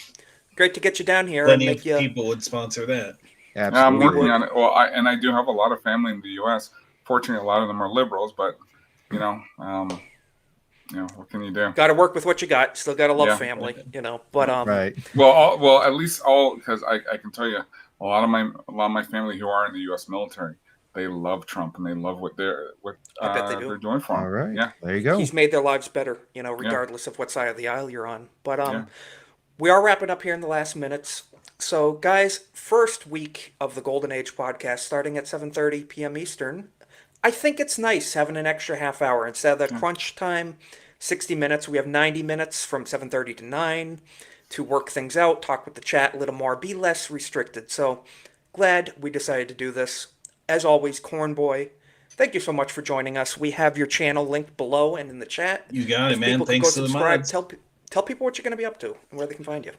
Great to get you down here Plenty and make of you. people would sponsor that. Yeah, I'm working on it. Well, I do have a lot of family in the U.S. Fortunately, a lot of them are liberals, but what can you do? Got to work with what you got. Still got to love Yeah. family, But right. Well, at least because I can tell you a lot of my family who are in the U.S. military, they love Trump and they love what they're doing for him. All right. Yeah. There you go. He's made their lives better, regardless of what side of the aisle you're on. But we are wrapping up here in the last minutes. So, guys, first week of the Golden Age podcast starting at 7:30 p.m. Eastern. I think it's nice having an extra half hour instead of the crunch time, 60 minutes. We have 90 minutes from 7:30 to 9 to work things out, talk with the chat a little more, be less restricted. So, glad we decided to do this. As always, Cornboy, thank you so much for joining us. We have your channel linked below and in the chat. You got it, If man. people could Thanks go to the subscribe, mods. tell people what you're going to be up to and where they can find you.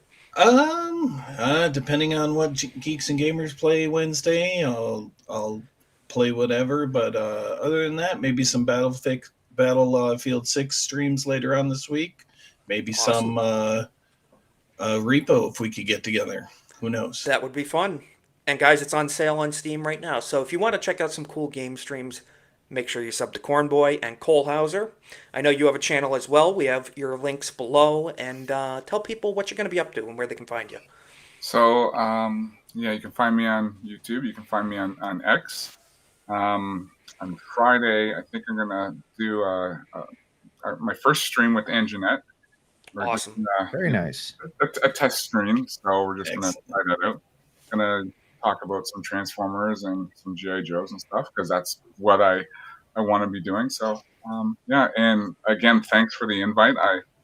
Depending on what Geeks and Gamers play Wednesday, I'll play whatever. But other than that, maybe some Battlefield 6 streams later on this week. Maybe some repo if we could get together. Who knows? That would be fun. And guys, it's on sale on Steam right now. So if you want to check out some cool game streams, make sure you sub to Cornboy and Cole Hauser. I know you have a channel as well. We have your links below. And tell people what you're going to be up to and where they can find you. So, you can find me on YouTube. You can find me on X. On Friday, I think I'm going to do my first stream with Anjanette. Awesome. Very nice. A test stream. So we're just going to try that out. Going to talk about some Transformers and some G.I. Joes and stuff, because that's what I want to be doing. So, and again, thanks for the invite.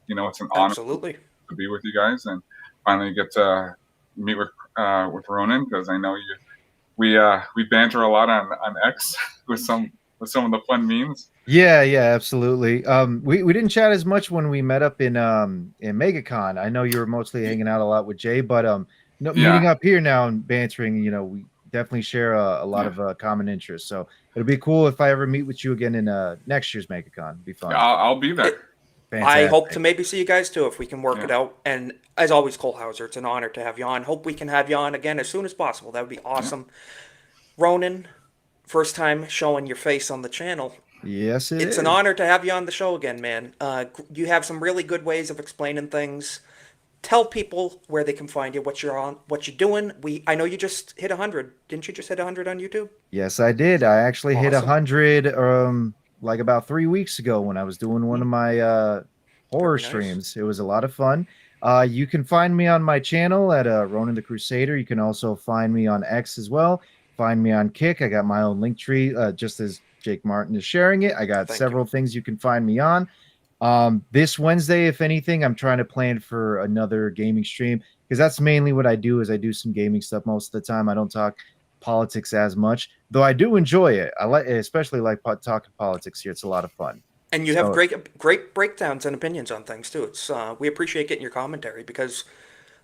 It's an honor to be with you guys and finally get to meet with Ronan, because I know we banter a lot on X with some of the fun memes. Yeah, absolutely. We didn't chat as much when we met up in MegaCon. I know you were mostly hanging out a lot with Jay, but meeting up here now and bantering, we definitely share a lot of common interests. So it'll be cool if I ever meet with you again in next year's MegaCon. It'll be fun. Yeah, I'll be there. I hope to maybe see you guys too if we can work it out. And as always, Cole Hauser, it's an honor to have you on. Hope we can have you on again as soon as possible. That would be awesome. Ronan, first time showing your face on the channel. Yes, it is. It's an honor to have you on the show again, man. You have some really good ways of explaining things. tell people where they can find you, what you're doing. I know you just hit 100. Didn't you just hit 100 on YouTube? Yes, I did. I actually hit Awesome. 100 like about 3 weeks ago when I was doing one of my horror Very nice. streams. It was a lot of fun. You can find me on my channel at Ronan the Crusader. You can also find me on X as well. Find me on Kick. I got my own link tree, just as Jake Martin is sharing it. I got several things you can find me on. This Wednesday, if anything, I'm trying to plan for another gaming stream because that's mainly what I do. Is I do some gaming stuff most of the time. I don't talk politics as much, though I do enjoy it. I especially like talking politics here. It's a lot of fun. And you have great breakdowns and opinions on things too. It's we appreciate getting your commentary because,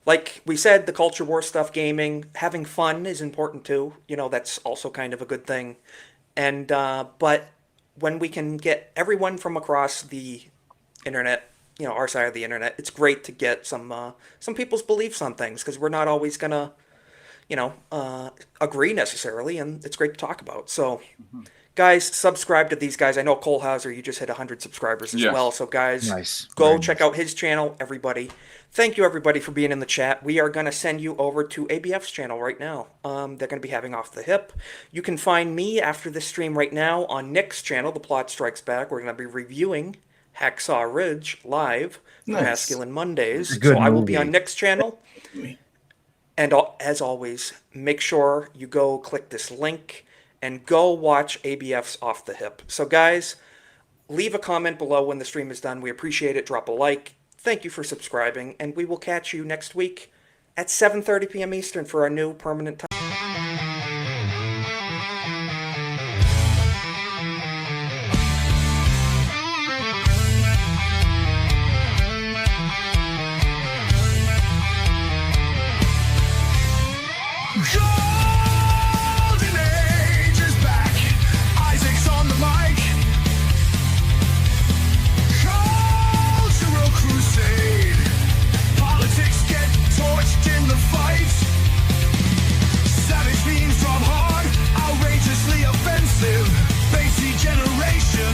like we said, the culture war stuff, gaming, having fun is important too. That's also kind of a good thing. And but when we can get everyone from across the internet, our side of the internet, it's great to get some people's beliefs on things because we're not always gonna, agree necessarily, and it's great to talk about. So, guys, subscribe to these guys. I know Cole Hauser, you just hit 100 subscribers as well. So, guys, go check out his channel. Everybody, thank you everybody for being in the chat. We are gonna send you over to ABF's channel right now. They're gonna be having Off the Hip. You can find me after this stream right now on Nick's channel. The Plot Strikes Back. We're gonna be reviewing Hacksaw Ridge live for Masculine Mondays. So I will be on Nick's channel. And as always, make sure you go click this link and go watch ABF's Off the Hip. So guys, leave a comment below when the stream is done. We appreciate it. Drop a like. Thank you for subscribing, and we will catch you next week at 7:30 p.m. Eastern for our new permanent time. Golden Age is back. Isaac's on the mic. Cultural crusade. Politics get torched in the fight. Savage memes drop hard, outrageously offensive. Bassy generation,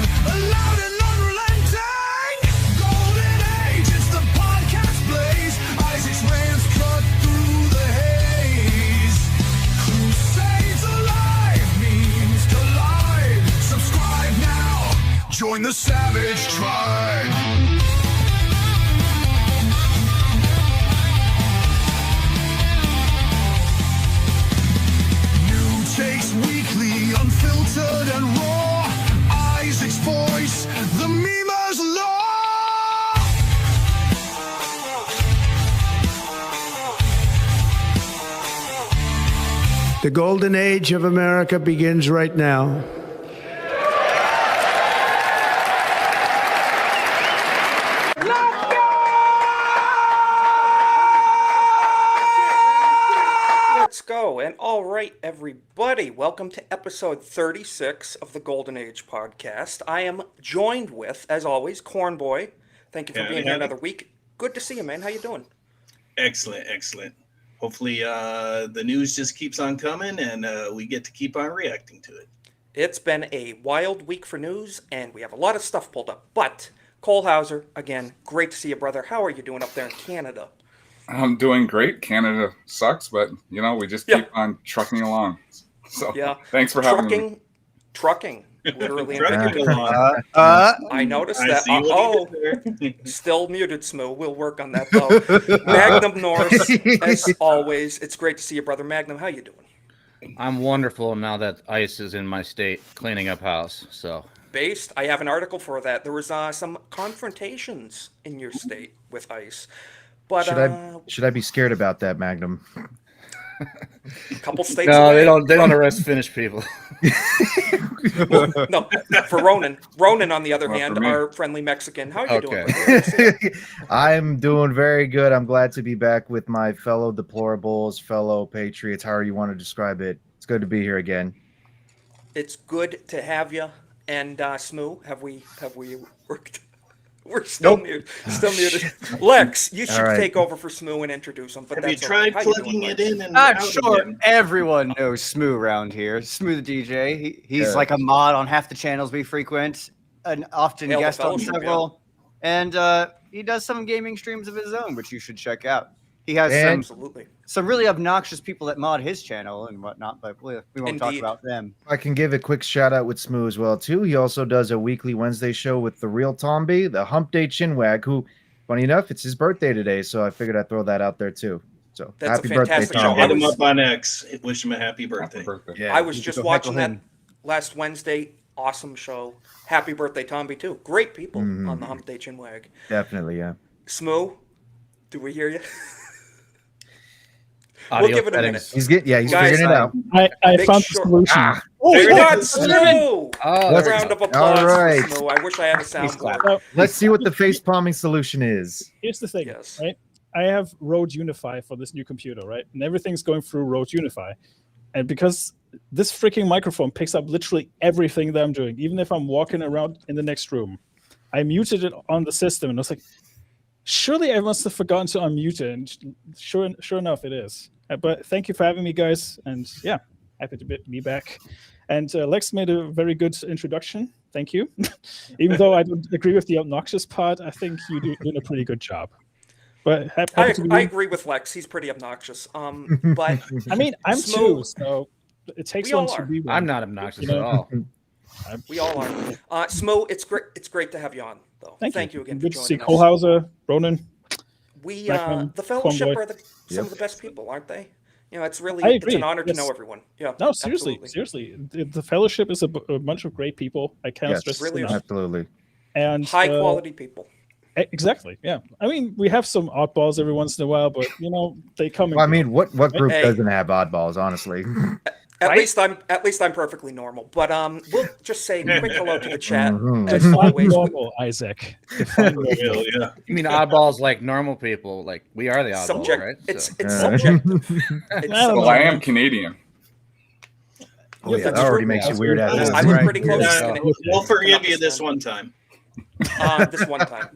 loud and unrelenting. Golden Age, it's the podcast blaze. Isaac's rants cut through the haze. Crusades alive, memes collide. Subscribe now, join the savage tribe. New takes weekly, unfiltered and raw. Isaac's voice, the memer's law. The golden age of America begins right now. Let's go. And all right, everybody, welcome to episode 36 of the Golden Age podcast. I am joined with, as always, Cornboy. Thank you for being here another week. Good to see you, man. How you doing? Excellent, excellent. Hopefully the news just keeps on coming and we get to keep on reacting to it. It's been a wild week for news, and we have a lot of stuff pulled up. But, Cole Hauser, again, great to see you, brother. How are you doing up there in Canada? I'm doing great. Canada sucks, but we just keep on trucking along. So thanks for having me. Trucking, literally. I noticed I that. see what you did there. Still muted, Smoo. We'll work on that though. Magnum Norris, as always. It's great to see you, brother. Magnum, how you doing? I'm wonderful now that ICE is in my state cleaning up house. So Based, I have an article for that. There was some confrontations in your state with ICE. But should I be scared about that, Magnum? a couple states no, away. they don't arrest Finnish people. Well, no, for Ronan. Ronan, on the other hand, our friendly Mexican. How are you doing? Brother? I'm doing very good. I'm glad to be back with my fellow deplorables, fellow patriots, however you want to describe it. It's good to be here again. It's good to have you. And Smoo, have we worked? We're still muted. Still muted. Lex, you should take over for Smoo and introduce him. But Have that's you tried all right. plugging it in and Sure. Everyone knows Smoo around here. Smoo the DJ. He's like a mod on half the channels we frequent, an often Hail the guest on fellowship, several. and he does some gaming streams of his own, which you should check out. He has some really obnoxious people that mod his channel and whatnot, but we won't talk about them. I can give a quick shout out with Smoo as well too. He also does a weekly Wednesday show with the real Tomby, the Hump Day Chinwag, who, funny enough, it's his birthday today, so I figured I'd throw that out there too. So happy birthday, Tomby. Hit him up on X. Wish him a happy birthday. Yeah, I was just watching that last Wednesday. Awesome show. Happy birthday, Tomby, too. Great people on the Hump Day Chinwag. Definitely, yeah. Smoo, do we hear you? Audio we'll give it a settings. minute. He's figuring it out. I found the solution. We got Smoo! Oh, A round of applause all right. for Smoo. I wish I had a soundboard. Let's see what the face palming solution is. Here's the thing, right? I have Rode Unify for this new computer, right? And everything's going through Rode Unify. And because this freaking microphone picks up literally everything that I'm doing, even if I'm walking around in the next room, I muted it on the system, and I was like, surely I must have forgotten to unmute it. And sure enough, it is. But thank you for having me, guys. And yeah, happy to be back. And Lex made a very good introduction. Thank you. Even though I don't agree with the obnoxious part, I think you're doing a pretty good job. But I agree with Lex. He's pretty obnoxious. But I mean, I'm too. So it takes one to be one. I'm not obnoxious at all. We all are. Smoo, it's great. It's great to have you on, though. Thank you again Good for to see joining us. Kohlhauser, Ronan. We Blackman, the fellowship Convoy. are some of the best people, aren't they? You know, it's really I it's agree. an honor to Yes. know everyone. Yeah. No, seriously, absolutely. the fellowship is a bunch of great people. I can't Yes, stress really enough. absolutely. And High quality people. Exactly. Yeah. I mean, we have some oddballs every once in a while, but you know, they come. Well, I mean, what group Hey. doesn't have oddballs, honestly? At least I'm perfectly normal. But we'll just say quick hello to the chat. Mhm. As Define always, normal, Isaac. Define normal. Yeah. You mean oddballs like normal people? Like we are the oddballs, subject. right? It's So- subjective. Well, I am Canadian. Oh, yeah, that already makes you weird. I As live pretty close. Yeah, to we'll forgive you this one time. This one time.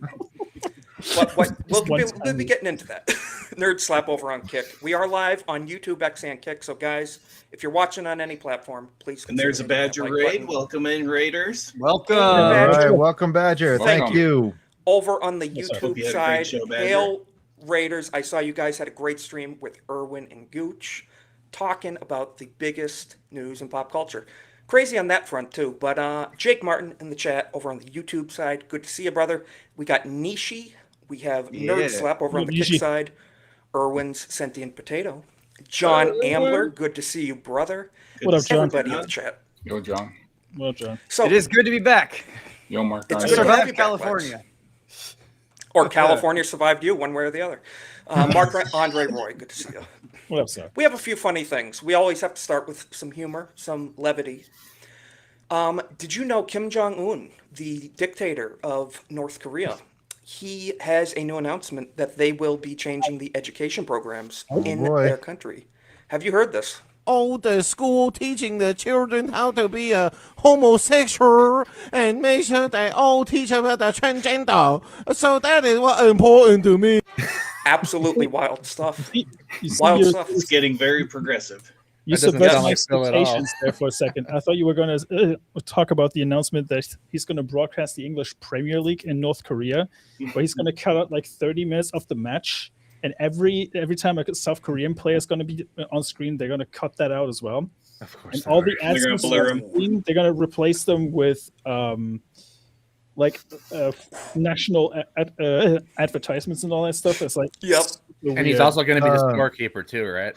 But we'll be getting into that. Nerd slap over on Kick. We are live on YouTube, X, and Kick. So, guys, if you're watching on any platform, please. And there's a Badger raid. Welcome in, Raiders. Welcome. All right, welcome, Badger. Thank Welcome. you. Over on the Hope YouTube you had a great side, show, Badger. Hail Raiders. I saw you guys had a great stream with Erwin and Gooch talking about the biggest news in pop culture. Crazy on that front, too. But Jake Martin in the chat over on the YouTube side. Good to see you, brother. We got Nishi. We have Nerd Slap over on the Kick Nishi. side. Erwin's Sentient Potato. John Ambler. Good to see you, brother. What up, John? Everybody in the chat. Yo, John. Well, John. So It is good to be back. Yo, Mark. It's Guys. good to have you Survived back, California. Lex. Or California survived you, one way or the other. Mark Andre Roy, good to see you. What up, sir? We have a few funny things. We always have to start with some humor, some levity. Did you know Kim Jong-un, the dictator of North Korea, he has a new announcement that they will be changing the education programs in boy. their country. Have you heard this? Oh, the school teaching the children how to be a homosexual and make sure they all teach about the transgender. So that is what important to me. Absolutely wild stuff. You see, Wild you stuff. It's getting very progressive. You That doesn't subverted sound my like Phil at all. expectations there for a second. I thought you were going to talk about the announcement that he's going to broadcast the English Premier League in North Korea, where he's going to cut out like 30 minutes of the match, and every time a South Korean player is going to be on screen, they're going to cut that out as well. Of course. And all the They're gonna ads blur on screen, they're going to replace them with national advertisements and all that stuff. It's like Yep. And he's also going to be the scorekeeper too, right?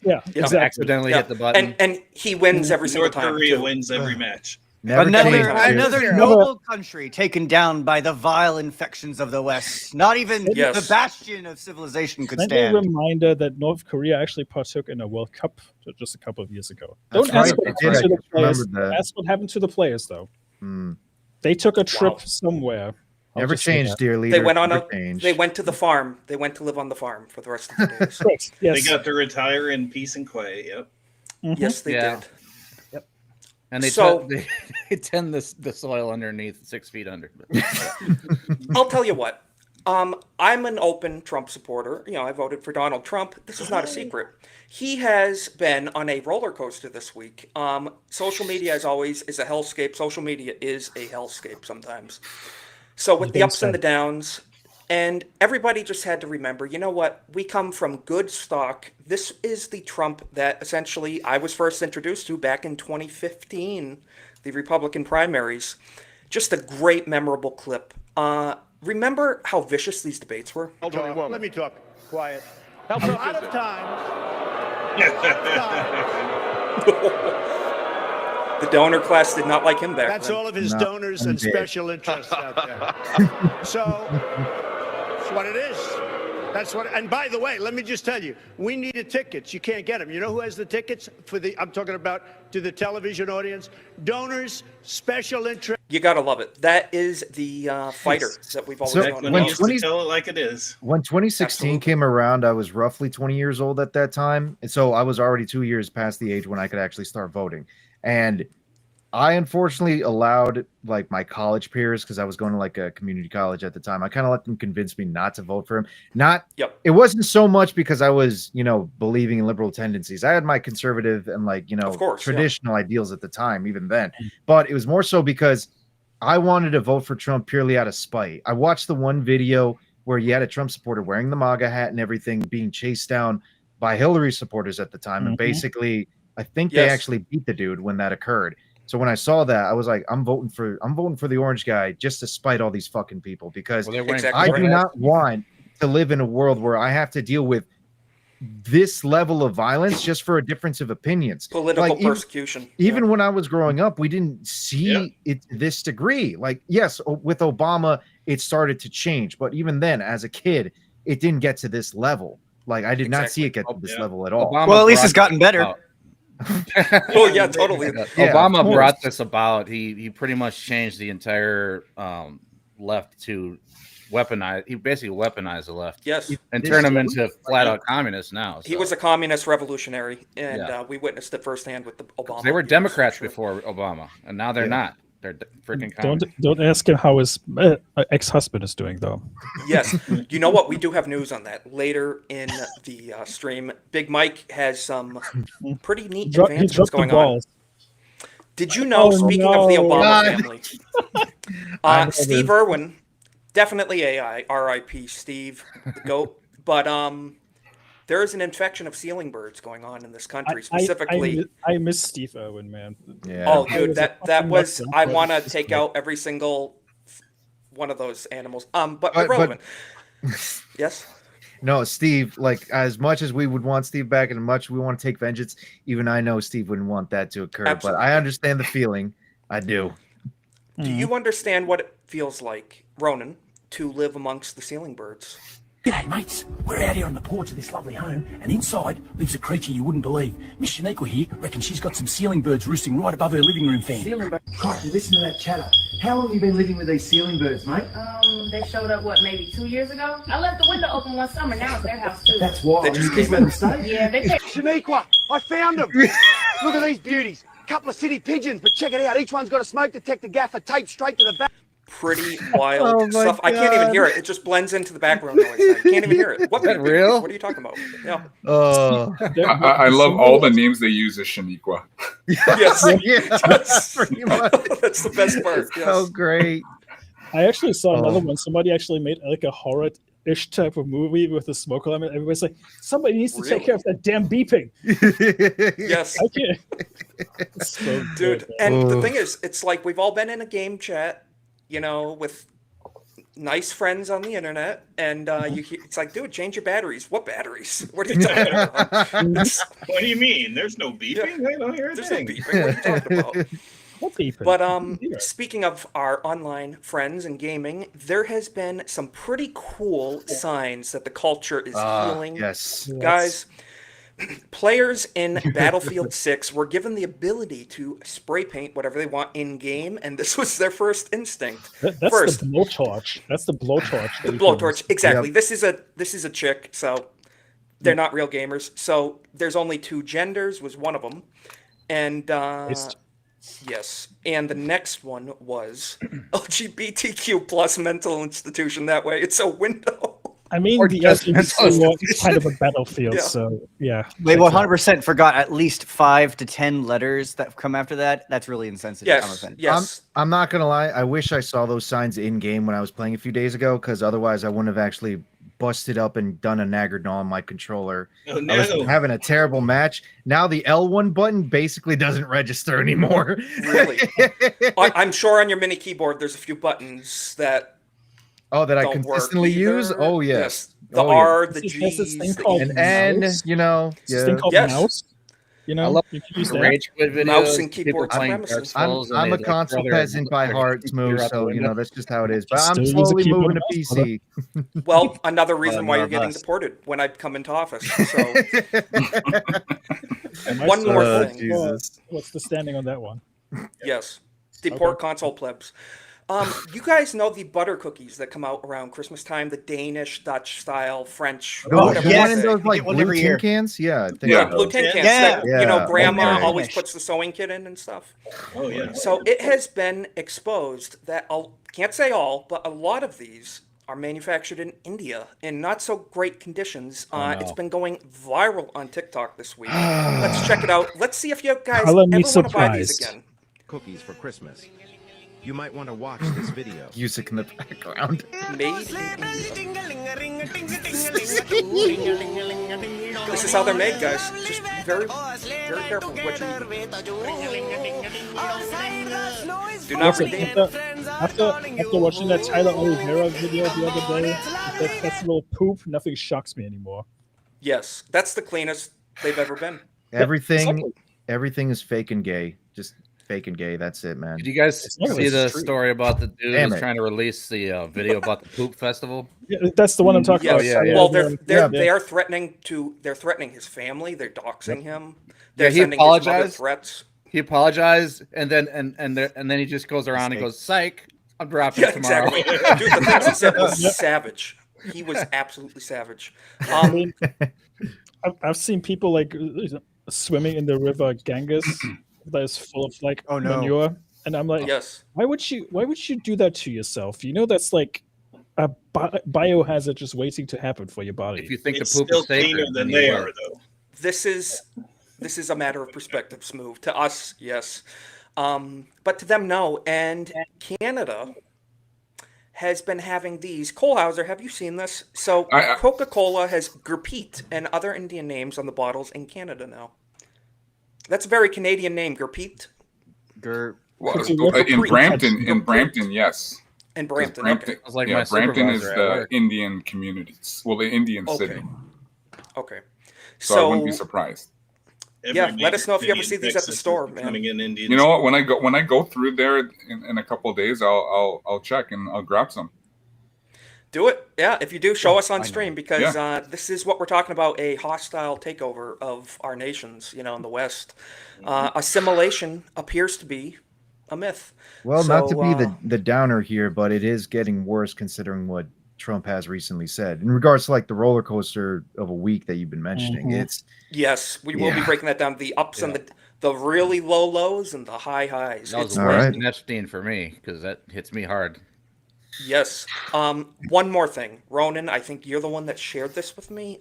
Yeah, exactly. Accidentally hit the button. And he wins every single North time. Korea too. wins every match. Never change. Another noble country taken down by the vile infections of the West. Not even Yes. the bastion of civilization could Friendly stand. reminder that North Korea actually partook in a World Cup just a couple of years ago. That's Don't ask right, what they happened did. to I the just players. remembered that. Ask what happened to the players, though. Hmm. They took a trip Wow. somewhere. I'll Never just say change, that. dear leader. They went on Never a. change. They went to the farm. They went to live on the farm for the rest of the days. Correct. Yes. They got to retire in peace and quiet. Yep. Mhm. Yes, they Yeah. did. And they, So- they tend the soil underneath 6 feet under. I'll tell you what. I'm an open Trump supporter. You know, I voted for Donald Trump. This is not a secret. He has been on a roller coaster this week. Social media, as always, is a hellscape. Social media is a hellscape sometimes. So with the ups and the downs, and everybody just had to remember, you know what? We come from good stock. This is the Trump that essentially I was first introduced to back in 2015, the Republican primaries. Just a great, memorable clip. Remember how vicious these debates were? Let me talk. Quiet. A Elderly lot of visit. times. The donor class did not like him back That's then. all of his donors and special interests out there. So that's what it is. That's what. And by the way, let me just tell you, we needed tickets. You can't get them. You know who has the tickets for the? I'm talking about to the television audience. Donors, special interest. You gotta love it. That is the fighter that we've always known. When used to tell it like it is. When 2016 came around, I was roughly 20 years old at that time. And so I was already 2 years past the age when I could actually start voting. And I unfortunately allowed like my college peers, because I was going to like a community college at the time. I kind of let them convince me not to vote for him. It wasn't so much because I was, believing in liberal tendencies. I had my conservative and traditional ideals at the time, even then. But it was more so because I wanted to vote for Trump purely out of spite. I watched the one video where you had a Trump supporter wearing the MAGA hat and everything, being chased down by Hillary supporters at the time. And basically, I think they actually beat the dude when that occurred. So when I saw that, I was like, I'm voting for the orange guy just to spite all these fucking people, because I do not want to live in a world where I have to deal with this level of violence just for a difference of opinions. Political persecution. Even when I was growing up, we didn't see it to this degree. Like, yes, with Obama, it started to change. But even then, as a kid, it didn't get to this level. Like, I did not see it get to this level at all. Well, at least it's gotten better. Oh yeah, totally. Obama brought this about. He pretty much changed the entire left to weaponize. He basically weaponized the left. Yes, and turn them into flat out communists now. He was a communist revolutionary, and we witnessed it firsthand with the Obama. They were Democrats before Obama, and now they're not. They're freaking communists. Don't ask him how his ex-husband is doing, though. Yes, you know what? We do have news on that later in the stream. Big Mike has some pretty neat advancements going on. Did you know? Speaking of the Obama family, Steve Irwin, definitely AI. R.I.P. Steve, the goat. But there is an infection of ceiling birds going on in this country, specifically. I miss Steve Irwin, man. Yeah. Oh, dude, that was. I want to take out every single one of those animals. But irrelevant. Yes. No, Steve. Like, as much as we would want Steve back, and as much we want to take vengeance, even I know Steve wouldn't want that to occur. Absolutely. But I understand the feeling. I do. Do you understand what it feels like, Ronan, to live amongst the ceiling birds? G'day, mates. We're out here on the porch of this lovely home, and inside lives a creature you wouldn't believe. Miss Shaniqua here reckons she's got some ceiling birds roosting right above her living room fan. Ceiling birds? Crikey, listen to that chatter. How long have you been living with these ceiling birds, mate? They showed up, maybe 2 years ago? I left the window open one summer, now it's their house too. That's wild. You keep them stay? Yeah, they take... Shaniqua, I found them. Look at these beauties. Couple of city pigeons, but check it out. Each one's got a smoke detector gaffer taped straight to the back. Pretty wild stuff. I can't even hear it. It just blends into the background noise. I can't even hear it. What real? What are you talking about? Yeah. I love all the names they use as Shaniqua. Yes. Yes. Pretty much. That's the best part. Yes. So great. I actually saw another one. Somebody actually made like a horror-ish type of movie with a smoke alarm. Everybody's like, somebody needs to take care of that damn beeping. Yes. I can't. So dude, and the thing is, it's like we've all been in a game chat, with nice friends on the internet, and it's like, dude, change your batteries. What batteries? What are you talking about? What do you mean? There's no beeping? Yeah. I don't hear a There's thing. no beeping. What are you talking about? What beeping? But speaking of our online friends and gaming, there has been some pretty cool signs that the culture is healing. Yes. Guys, players in Battlefield 6 were given the ability to spray paint whatever they want in game, and this was their first instinct. That's first, the blowtorch. That's the blowtorch. The blowtorch, exactly. Yep. This is a chick, so they're not real gamers. So there's only two genders, was one of them, and yes, and the next one was LGBTQ plus mental institution. That way, it's a window. I mean, Or the just LGBT war is kind of a battlefield, Yeah. so yeah. They checks out. 100% forgot at least 5 to 10 letters that come after that. That's really insensitive. I'm Yes, offended. yes. I'm not gonna lie. I wish I saw those signs in game when I was playing a few days ago, because otherwise I wouldn't have actually busted up and done a Naggard on my controller. Oh, I was no. having a terrible match. Now the L1 button basically doesn't register anymore. Really? I'm sure on your mini keyboard there's a few buttons that Oh, that I don't work consistently use? either. Oh yes. The Oh, R, yes. the There's this G's, thing the called E's. And N, mouse. you know. There's this thing called Yes. mouse. You I know, love you can use the that. Rage Quit videos. Mouse and people keyboard playing supremacy. Dark Souls. and I'm they, a console throw their peasant by heart, computer Smooth, out the so you window. know that's just how it is. But Just I'm still use a slowly keyboard moving to and mouse, PC. Well, another reason why none you're of getting us. deported when I come into office. So And my one more son- thing. Jesus. What's the standing on that one? Yes. Deport console plebs. You guys know the butter cookies that come out around Christmas time, the Danish, Dutch style, French. Oh, whatever the you one in say. those like one blue every tin year. cans? Yeah. I think Yeah. so. Blue tin cans Yeah. that, you know, Yeah. grandma Okay. always puts the sewing kit in and stuff. Oh, yeah. So it has been exposed that, can't say all, but a lot of these are manufactured in India in not so great conditions. no. It's been going viral on TikTok this week. Let's check it out. Let's see if you guys Color me ever want to buy these surprised. again. Cookies for Christmas. You might want to watch this video. Music in the background. Made in India. This is how they're made, guys. Just be very, very careful with what you eat. Do not Listen, redeem. after watching that Tyler Oliveira video the other day, that festival poop, nothing shocks me anymore. Yes, that's the cleanest they've ever been. Everything is fake and gay. Just fake and gay. That's it, man. Did you guys see the story about the dude Damn who's it. trying to release the video about the poop festival? Yeah, that's the one I'm talking Yes. about. Well, they're Yeah. threatening his family. They're doxing him. Yeah, They're he sending his mother apologized. threats. He apologized, and then he just goes around and goes, "Psych, I'm dropping Yeah, it tomorrow." exactly. Dude, the things he said was savage. He was absolutely savage. I mean, I've seen people like swimming in the river Ganges that is full of like manure, and I'm like, yes. Why would you do that to yourself? You know, that's like a biohazard just waiting to happen for your body. If you think It's the poop still is sacred, cleaner than then they you are, will. though. This is a matter of perspective, Smooth. To us, yes. But to them, no. And Canada has been having these. Kohlhauser, have you seen this? So Coca-Cola has Gurpreet and other Indian names on the bottles in Canada now. That's a very Canadian name, Gurpreet. Well, in Brampton, yes. In Brampton, Brampton, okay. It's like yeah, my Brampton is supervisor at the work. Indian communities. Well, the Indian city. Okay. So I wouldn't be surprised. Yeah, let us know if you ever see these at the store, man. You know what? When I go through there in a couple of days, I'll check and I'll grab some. Do it. Yeah, if you do, show us on stream because this is what we're talking about, a hostile takeover of our nations, in the West. Assimilation appears to be a myth. Well, not to be the downer here, but it is getting worse considering what Trump has recently said in regards to like the roller coaster of a week that you've been mentioning. It's Yes, we will be breaking that down. The ups and the really low lows and the high highs. That was It's worse great. than Epstein for me because that hits me hard. Yes. One more thing, Ronan. I think you're the one that shared this with me.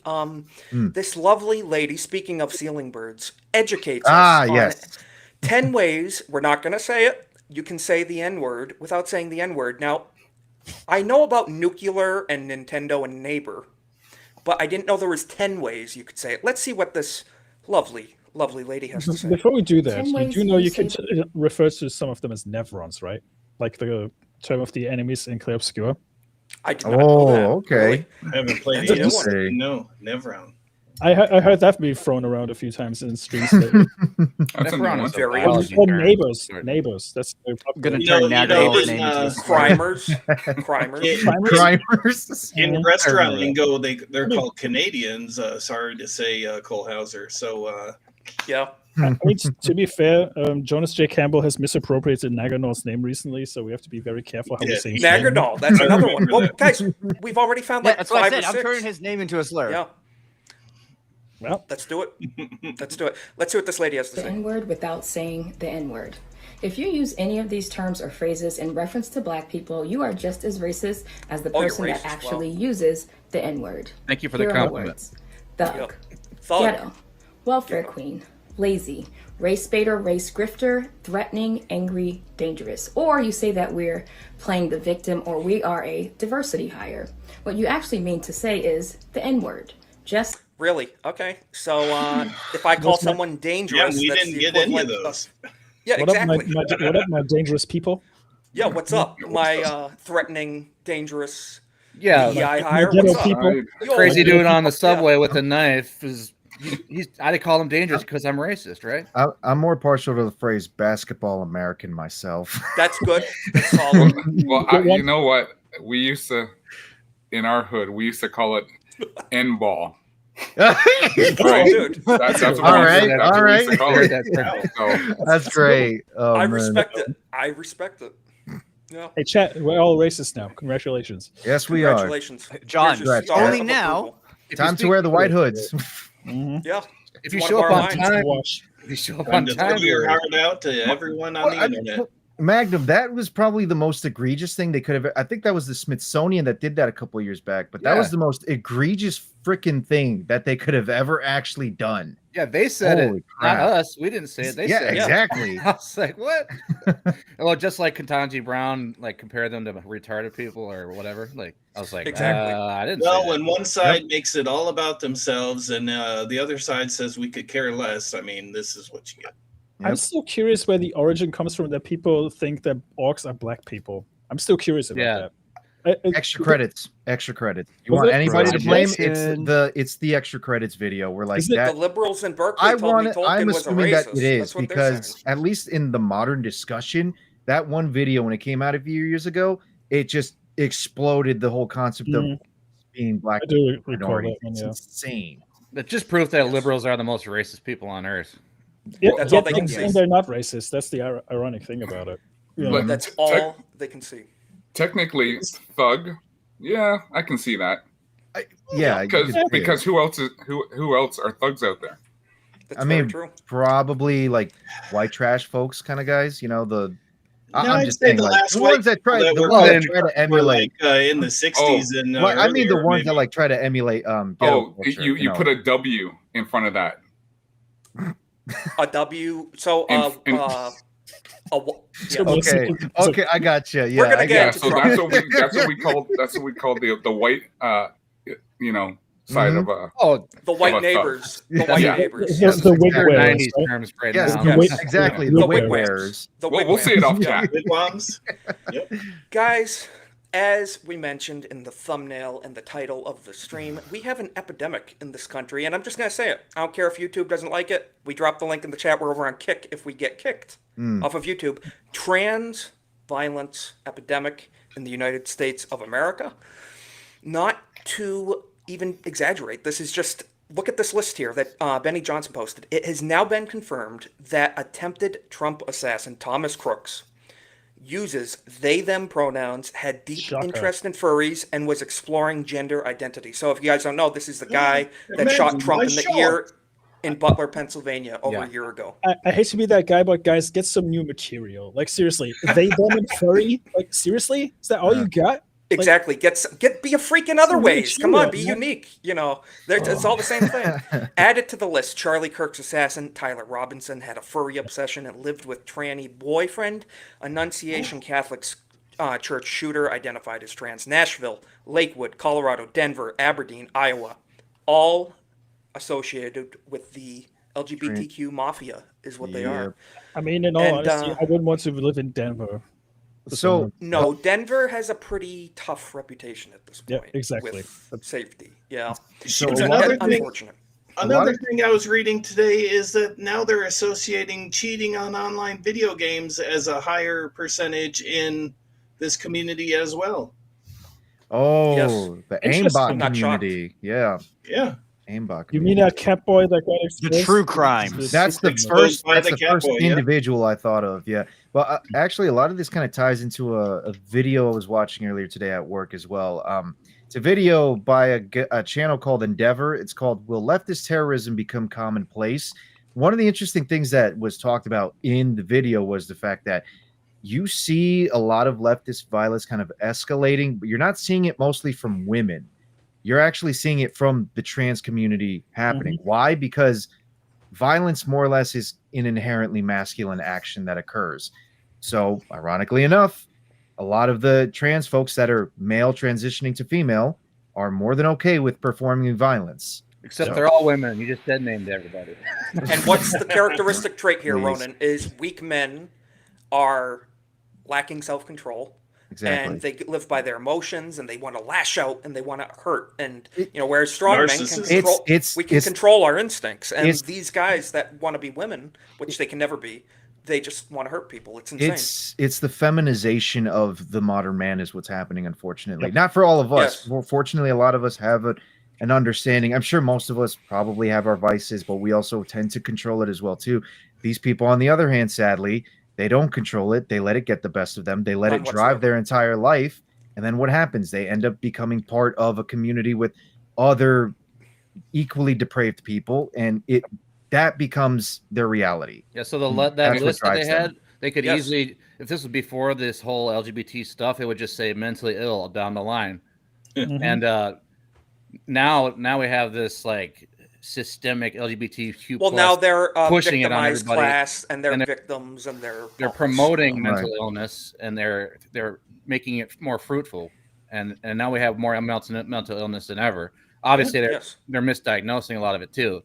This lovely lady, speaking of ceiling birds, educates us on 10 ways. We're not going to say it. You can say the N-word without saying the N-word. Now, I know about nuclear and Nintendo and neighbor, but I didn't know there was 10 ways you could say it. Let's see what this lovely lady has to say. Before we do that, 10 you ways do know you you can say- refer to some of them as nevrons, right? Like the term of the enemies in Clear Obscure. I did not know that. okay. I haven't played That's a it. new one. No, never on. I heard that be thrown around a few times in streams lately. That's a new one. Very Or interesting. neighbors. That's I'm gonna You turn know, Nagano's in, name into a Crimers. Crimers. In restaurant lingo, they're called Canadians. Sorry to say, Kohlhauser. So yeah. I mean, to be fair, Jonas J. Campbell has misappropriated Naganol's name recently, so we have to be very careful how we say his name. Naganol, that's another one. Well, guys, we've already found like that's what I 5 said. or I'm 6. turning his name into a slur. Yeah. Well, let's do it. Let's do it. Let's see what this lady has to The say. N-word without saying the N-word. If you use any of these terms or phrases in reference to black people, you are just as racist as the person that actually uses the N-word. Thank you for the Here are compliment. words. Thug, ghetto, welfare queen, lazy, race baiter, race grifter, threatening, angry, dangerous. Or you say that we're playing the victim or we are a diversity hire. What you actually mean to say is the N-word. Just Really? Okay. So if I call someone dangerous, we that's didn't the get any of equivalent those. Yeah, What exactly. What up, my dangerous people? Yeah, what's up? My threatening, dangerous Yeah, DEI my hire. ghetto What's up? people. Yo, Crazy dude on the yeah. subway with a knife is. I'd call him dangerous because I'm racist, right? I'm more partial to the phrase "basketball American" myself. That's good. That's solid. Well, you know what? We used to, in our hood, we used to call it N ball. Oh, dude. That's what All we right, used all to right. call it. So, That's great. Oh, I man. respect it. I respect it. Yeah. Hey, chat, we're all racist now. Congratulations. Yes, we are. Congratulations. John, Here's your Congrats, star only of now. approval. Time to wear the white hoods. Yeah. If you wanna show up borrow on mine? time, if you show up on And to time, throw your you're heart out to everyone on the internet. Magnum, that was probably the most egregious thing they could have. I think that was the Smithsonian that did that a couple of years back, but that was the most egregious freaking thing that they could have ever actually done. Yeah, they said Holy it, crap. not us. We didn't say it. They Yeah, said exactly. it. I was like, what? Well, just like Ketanji Brown, like compare them to retarded people or whatever. Like, I was like, Exactly. I didn't. Well, say that. when one side makes it all about themselves and the other side says we could care less, I mean, this is what you get. I'm still curious where the origin comes from that people think that orcs are black people. I'm still curious about that. Extra credits. Extra credits. You Was want it? anybody to blame? Graduation. It's the extra credits video. We're like Is it that. The liberals in Berkeley told me Tolkien I'm was a assuming that racist. it is That's what they're saying. because at least in the modern discussion, that one video when it came out a few years ago, it just exploded the whole concept of being black. I do recall minority. that one, It's yeah. insane. That just proves that liberals are the most racist people on earth. Yeah, That's yet all they can saying see. they're not racist. That's the ironic thing about it. You know? That's all they can see. technically, thug. Yeah, I can see that. Yeah, because who else are thugs out there? That's I mean, true. probably like white trash folks kind of guys. You know the. I'm I'd just say saying, the like last the white ones that try, people that the were ones that called try to were emulate. in the 60s and Well, I mean the earlier, ones that maybe. like try to emulate ghetto culture, You know. put a W in front of that. A W. So Okay, I got you. Yeah, We're gonna I get got into So trouble. that's what we call the white side of a the white of a thug. neirs. The white Yeah. neighbors. The wig They're wearers, 90s right? terms right Yes, now. yes, exactly. The wig wearers. The Well, we'll say it off chat. Wigwams. Yep. Guys, as we mentioned in the thumbnail and the title of the stream, we have an epidemic in this country, and I'm just going to say it. I don't care if YouTube doesn't like it. We drop the link in the chat. We're over on Kick if we get kicked off of YouTube. Trans violence epidemic in the United States of America. Not to even exaggerate, this is just, look at this list here that Benny Johnson posted. It has now been confirmed that attempted Trump assassin Thomas Crooks uses they-them pronouns, had deep interest in furries, and was exploring gender identity. So if you guys don't know, this is the guy that shot Trump in the ear in Butler, Pennsylvania over a year ago. I hate to be that guy, but guys, get some new material. Like seriously, they them and furry. Like seriously, is that all you got? Exactly. Be a freak in other ways. Come on, be unique. You know, it's all the same thing. Add it to the list. Charlie Kirk's assassin, Tyler Robinson, had a furry obsession and lived with tranny boyfriend. Annunciation Catholic Church shooter identified as trans. Nashville, Lakewood, Colorado, Denver, Aberdeen, Iowa, all associated with the LGBTQ mafia is what they are. I mean, in all honesty, I wouldn't want to live in Denver. So no, Denver has a pretty tough reputation at this point. Yeah, exactly. With safety. Yeah. So it's unfortunate. Another thing I was reading today is that now they're associating cheating on online video games as a higher percentage in this community as well. Oh, Yes. the Interesting. aimbot I'm not community. Yeah, Yeah. aimbot. You mean that cat boy that got exposed? The true crimes. That's the Exposed first. by That's the the cat first boy, yeah. individual I thought of. Yeah, but actually, a lot of this kind of ties into a video I was watching earlier today at work as well. It's a video by a channel called Endeavor. It's called "Will Leftist Terrorism Become Commonplace?" one of the interesting things that was talked about in the video was the fact that you see a lot of leftist violence kind of escalating, but you're not seeing it mostly from women. You're actually seeing it from the trans community happening. Why? Because violence more or less is an inherently masculine action that occurs. So, ironically enough, a lot of the trans folks that are male transitioning to female are more than okay with performing violence. Except they're all women. You just dead named everybody. And what's the characteristic trait here, Please. Ronan, is weak men are lacking self-control. Exactly. And they live by their emotions, and they want to lash out, and they want to hurt, and whereas strong men can control, we can control our instincts, and these guys that want to be women, which they can never be, they just want to hurt people. It's insane. It's the feminization of the modern man is what's happening, unfortunately. Not for all of us. Yes. Well, fortunately, a lot of us have an understanding. I'm sure most of us probably have our vices, but we also tend to control it as well too. These people, on the other hand, sadly, they don't control it. They let it get the best of them. They let it drive their entire life. And then what happens? They end up becoming part of a community with other equally depraved people, and that becomes their reality. Yeah, so that list that they had, they could easily, if this was before this whole LGBT stuff, it would just say mentally ill down the line. And now we have this like systemic LGBTQ. Well, now they're pushing it on victimized everybody, class, and they're victims, and they're promoting mental illness, and they're making it more fruitful, and now we have more mental illness than ever. Obviously, they're misdiagnosing a lot of it too,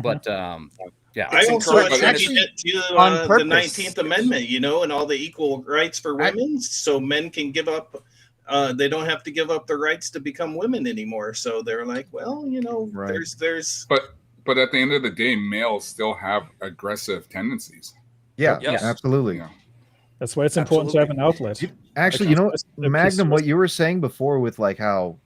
but yeah, I also actually get to the 19th Amendment, and all the equal rights for women, so men can give up. They don't have to give up their rights to become women anymore. So they're like, well, there's. But at the end of the day, males still have aggressive tendencies. Yeah, absolutely. Yeah. That's why it's important to have an outlet. Actually, Magnum, what you were saying before with like how,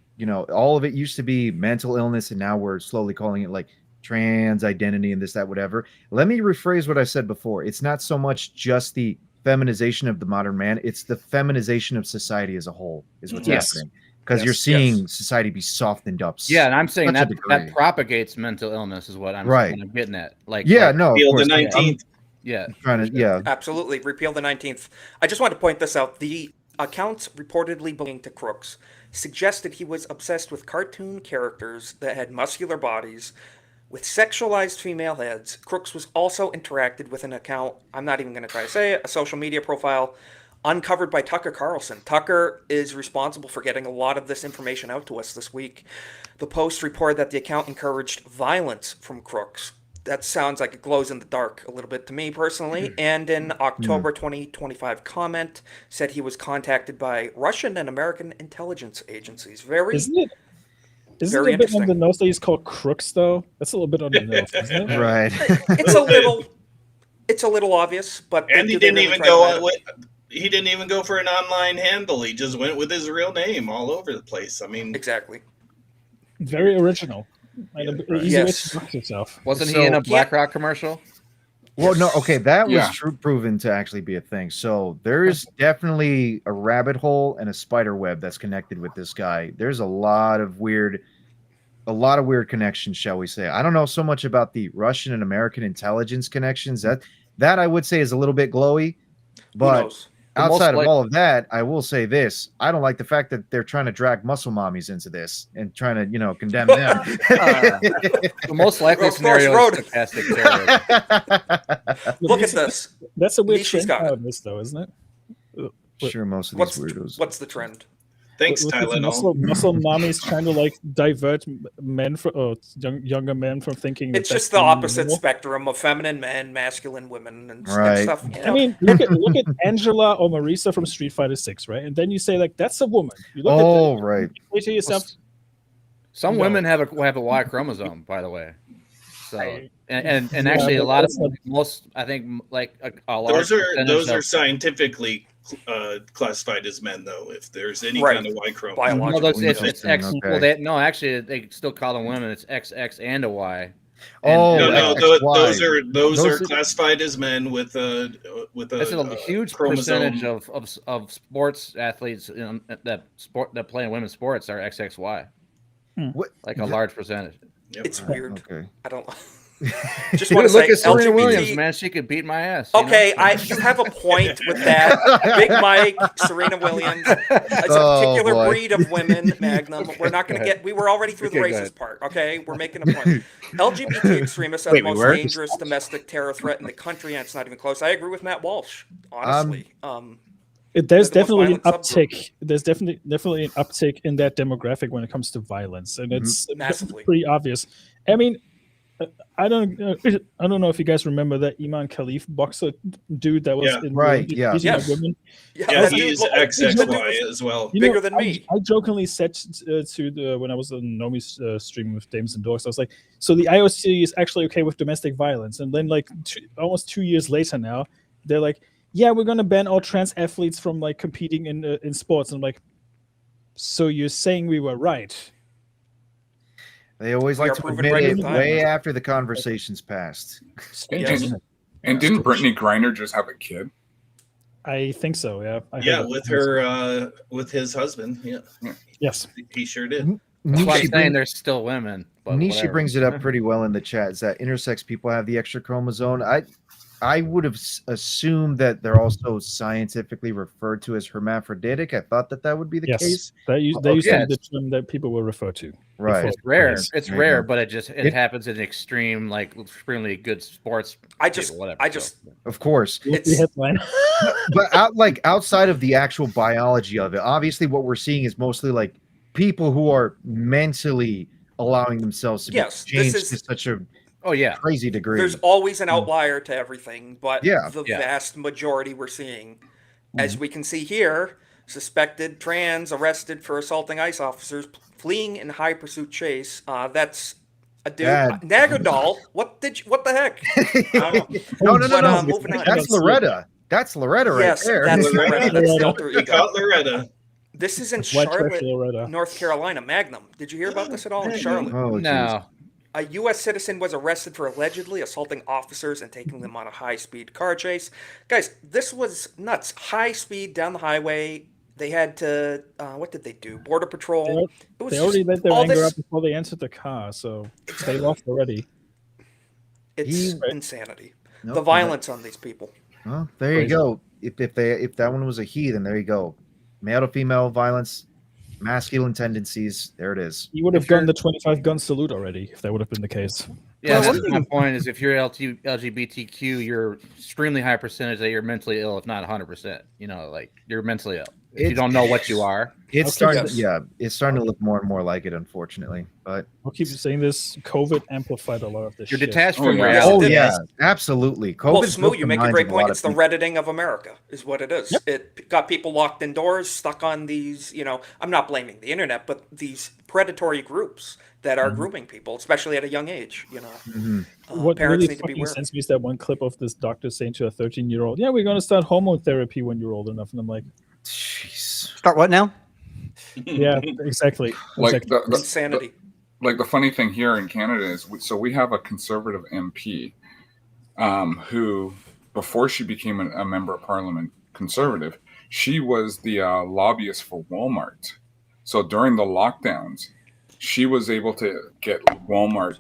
all of it used to be mental illness, and now we're slowly calling it like trans identity and this, that, whatever. Let me rephrase what I said before. It's not so much just the feminization of the modern man, it's the feminization of society as a whole is what's happening, because you're seeing society be softened up. And I'm saying that propagates mental illness is what I'm getting at. Like, repeal the 19th. Absolutely, repeal the 19th. I just want to point this out. The accounts reportedly belonging to Crooks suggested he was obsessed with cartoon characters that had muscular bodies with sexualized female heads. Crooks was also interacted with an account, I'm not even going to try to say it, a social media profile uncovered by Tucker Carlson. Tucker is responsible for getting a lot of this information out to us this week. The Post reported that the account encouraged violence from Crooks. That sounds like it glows in the dark a little bit to me personally. And in October 2025 comment said he was contacted by Russian and American intelligence agencies. Isn't it a bit on the nose that he's called Crooks, though? That's a little bit on the nose, isn't it? Right. It's a little obvious, but and he didn't even go. He didn't even go for an online handle. He just went with his real name all over the place. I mean, exactly. Very original. Easy way to box yourself. Wasn't he in a BlackRock commercial? Well, no, okay, that was proven to actually be a thing. So there is definitely a rabbit hole and a spider web that's connected with this guy. There's a lot of weird connections, shall we say. I don't know so much about the Russian and American intelligence connections. That I would say is a little bit glowy, but outside of all of that, I will say this. I don't like the fact that they're trying to drag muscle mommies into this and trying to, condemn them. The most likely scenario is stochastic terrorism. Look at this. That's a weird trend on this, though, isn't it? Sure, most of these weirdos. What's the trend? Thanks, Tylenol. Muscle mommies trying to divert men from younger men from thinking. It's just the opposite spectrum of feminine men, masculine women, and stuff. I mean, look at Angela or Marisa from Street Fighter 6, right? And then you say that's a woman. You look at right. You say to yourself, some women have a Y chromosome, by the way. So and actually a lot of most, I think, like a large those are scientifically classified as men, though. If there's any kind of Y chromosome, it's X. Okay. Well, actually, they still call them women. It's XX and a Y. Those are classified as men with a. That's a huge chromosome. Percentage of sports athletes that play in women's sports are XXY. Like a large percentage. It's weird. Okay. I don't. Just want to look say at Serena LGBT Williams, man. She could beat my ass. Okay, you have a point with that. Big Mike, Serena Williams. It's a particular breed of women, Magnum. We're not going to get. We were already through the racist part. Okay, we're making a point. LGBT extremists are the most dangerous domestic terror threat in the country, and it's not even close. I agree with Matt Walsh. Honestly, there's definitely an uptick. There's definitely an uptick in that demographic when it comes to violence, and it's massively pretty obvious. I mean, I don't know if you guys remember that Iman Khalif boxer dude that was beating up women. Yeah, he's XXY as well. Bigger than me. I jokingly said when I was on Nomi's stream with Dames and Dogs, I was like, so the IOC is actually okay with domestic violence, and then like almost 2 years later now, they're like, yeah, we're gonna ban all trans athletes from like competing in sports. And I'm like, so you're saying we were right? They always like to admit it way after the conversation's passed. And didn't Brittany Griner just have a kid? I think so. Yeah. Yeah, with her, with his husband. Yeah. Yes, he sure did. That's why I'm saying there's still women. But Nishi brings it up pretty well in the chat. Is that intersex people have the extra chromosome? I would have assumed that they're also scientifically referred to as hermaphroditic. I thought that would be the case. They used to be the term that people will refer to. Right. It's rare. It's rare, but it happens in extreme, like extremely good sports. Of course. It's the headline. But outside of the actual biology of it, obviously what we're seeing is mostly like people who are mentally allowing themselves to be changed to such a crazy degree. There's always an outlier to everything, but the Yeah. vast majority we're seeing, as we can see here, suspected trans arrested for assaulting ICE officers, fleeing in high pursuit chase. That's a dude. Nagadol. What the heck? No. Moving on. That's Loretta. That's Loretta right there. That's Loretta. That's the alter You ego. got Loretta. This is in White trash Charlotte, Loretta. North Carolina. Magnum. Did you hear about this at all in Charlotte? Oh, No. A U.S. citizen was arrested for allegedly assaulting officers and taking them on a high-speed car chase. Guys, this was nuts. High speed down the highway. They had to, what did they do? Border Patrol. They already let their anger up before they entered the car, so they lost already. It's insanity. The violence on these people. Well, there you go. If that one was a he, then there you go. Male to female violence, masculine tendencies. There it is. You would have done the 25 gun salute already if that would have been the case. Yeah, that's my point. Is if you're LGBTQ, you're extremely high percentage that you're mentally ill, if not 100%. You know, like you're mentally ill. If you don't know what you are, it's starting. It's starting to look more and more like it, unfortunately. But I'll keep saying this: COVID amplified a lot of this. You're shit. detached from reality. Oh yeah, absolutely. Well, COVID Smooth, you make a great point. It's the Redditing of America, is what it is. Yep. It got people locked indoors, stuck on these. You know, I'm not blaming the internet, but these predatory groups that are grooming people, especially at a young age. You know, What parents really need to be fucking aware. sends me is that one clip of this doctor saying to a 13-year-old, "Yeah, we're going to start hormone therapy when you're old enough," and I'm like, "Jeez, start what now?" Yeah, exactly. Like the insanity. Like the funny thing here in Canada is, we have a conservative MP who, before she became a member of Parliament, conservative, she was the lobbyist for Walmart. So during the lockdowns, she was able to get Walmart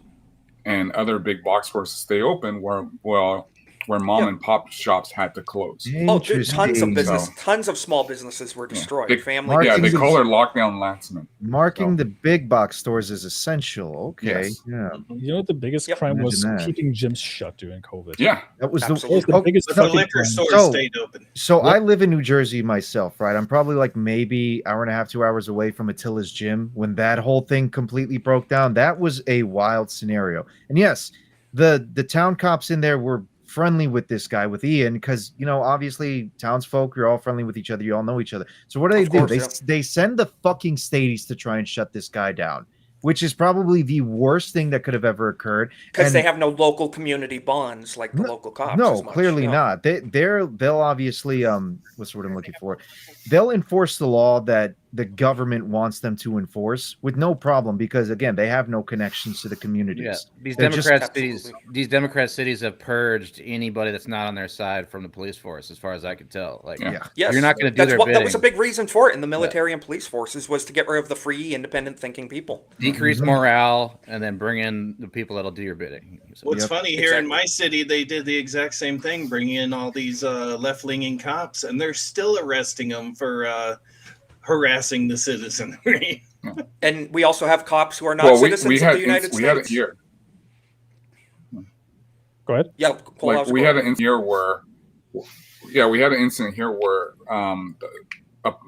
and other big box stores to stay open, where mom and pop shops had to close. Oh, dude, tons of small businesses were destroyed. They call her lockdown landsman. Marking the big box stores as essential. Okay, Yes. yeah. you know what the biggest crime was? Imagine that. Keeping gyms shut during COVID. Yeah, that was the biggest The fucking liquor crime. store stayed open. So I live in New Jersey myself, right? I'm probably like maybe hour and a half, 2 hours away from Attila's gym when that whole thing completely broke down. That was a wild scenario. And yes, the town cops in there were friendly with this guy, with Ian, because obviously townsfolk, you're all friendly with each other, you all know each other. So what do? They send the fucking stadies to try and shut this guy down, which is probably the worst thing that could have ever occurred. Because they have no local community bonds like the local cops. No, as much, clearly not. They'll obviously what's the word I'm looking for? They'll enforce the law that the government wants them to enforce with no problem, because again, they have no connections to the communities. Yeah, these They're Democrat cities have purged anybody that's not on their side from the police force, as far as I can tell. Like, Yeah. Yes, you're not going to do their bidding. That was a big reason for it in the military and police forces, was to get rid of the free, independent thinking people. Decrease morale and then bring in the people that'll do your bidding. So, What's funny here in my city, they did the exact same thing, bringing in all these left-leaning cops, and they're still arresting them for harassing the citizenry. And we also have cops who are not citizens of the United States. We had it here. Go ahead. Yeah, like we had an incident here where,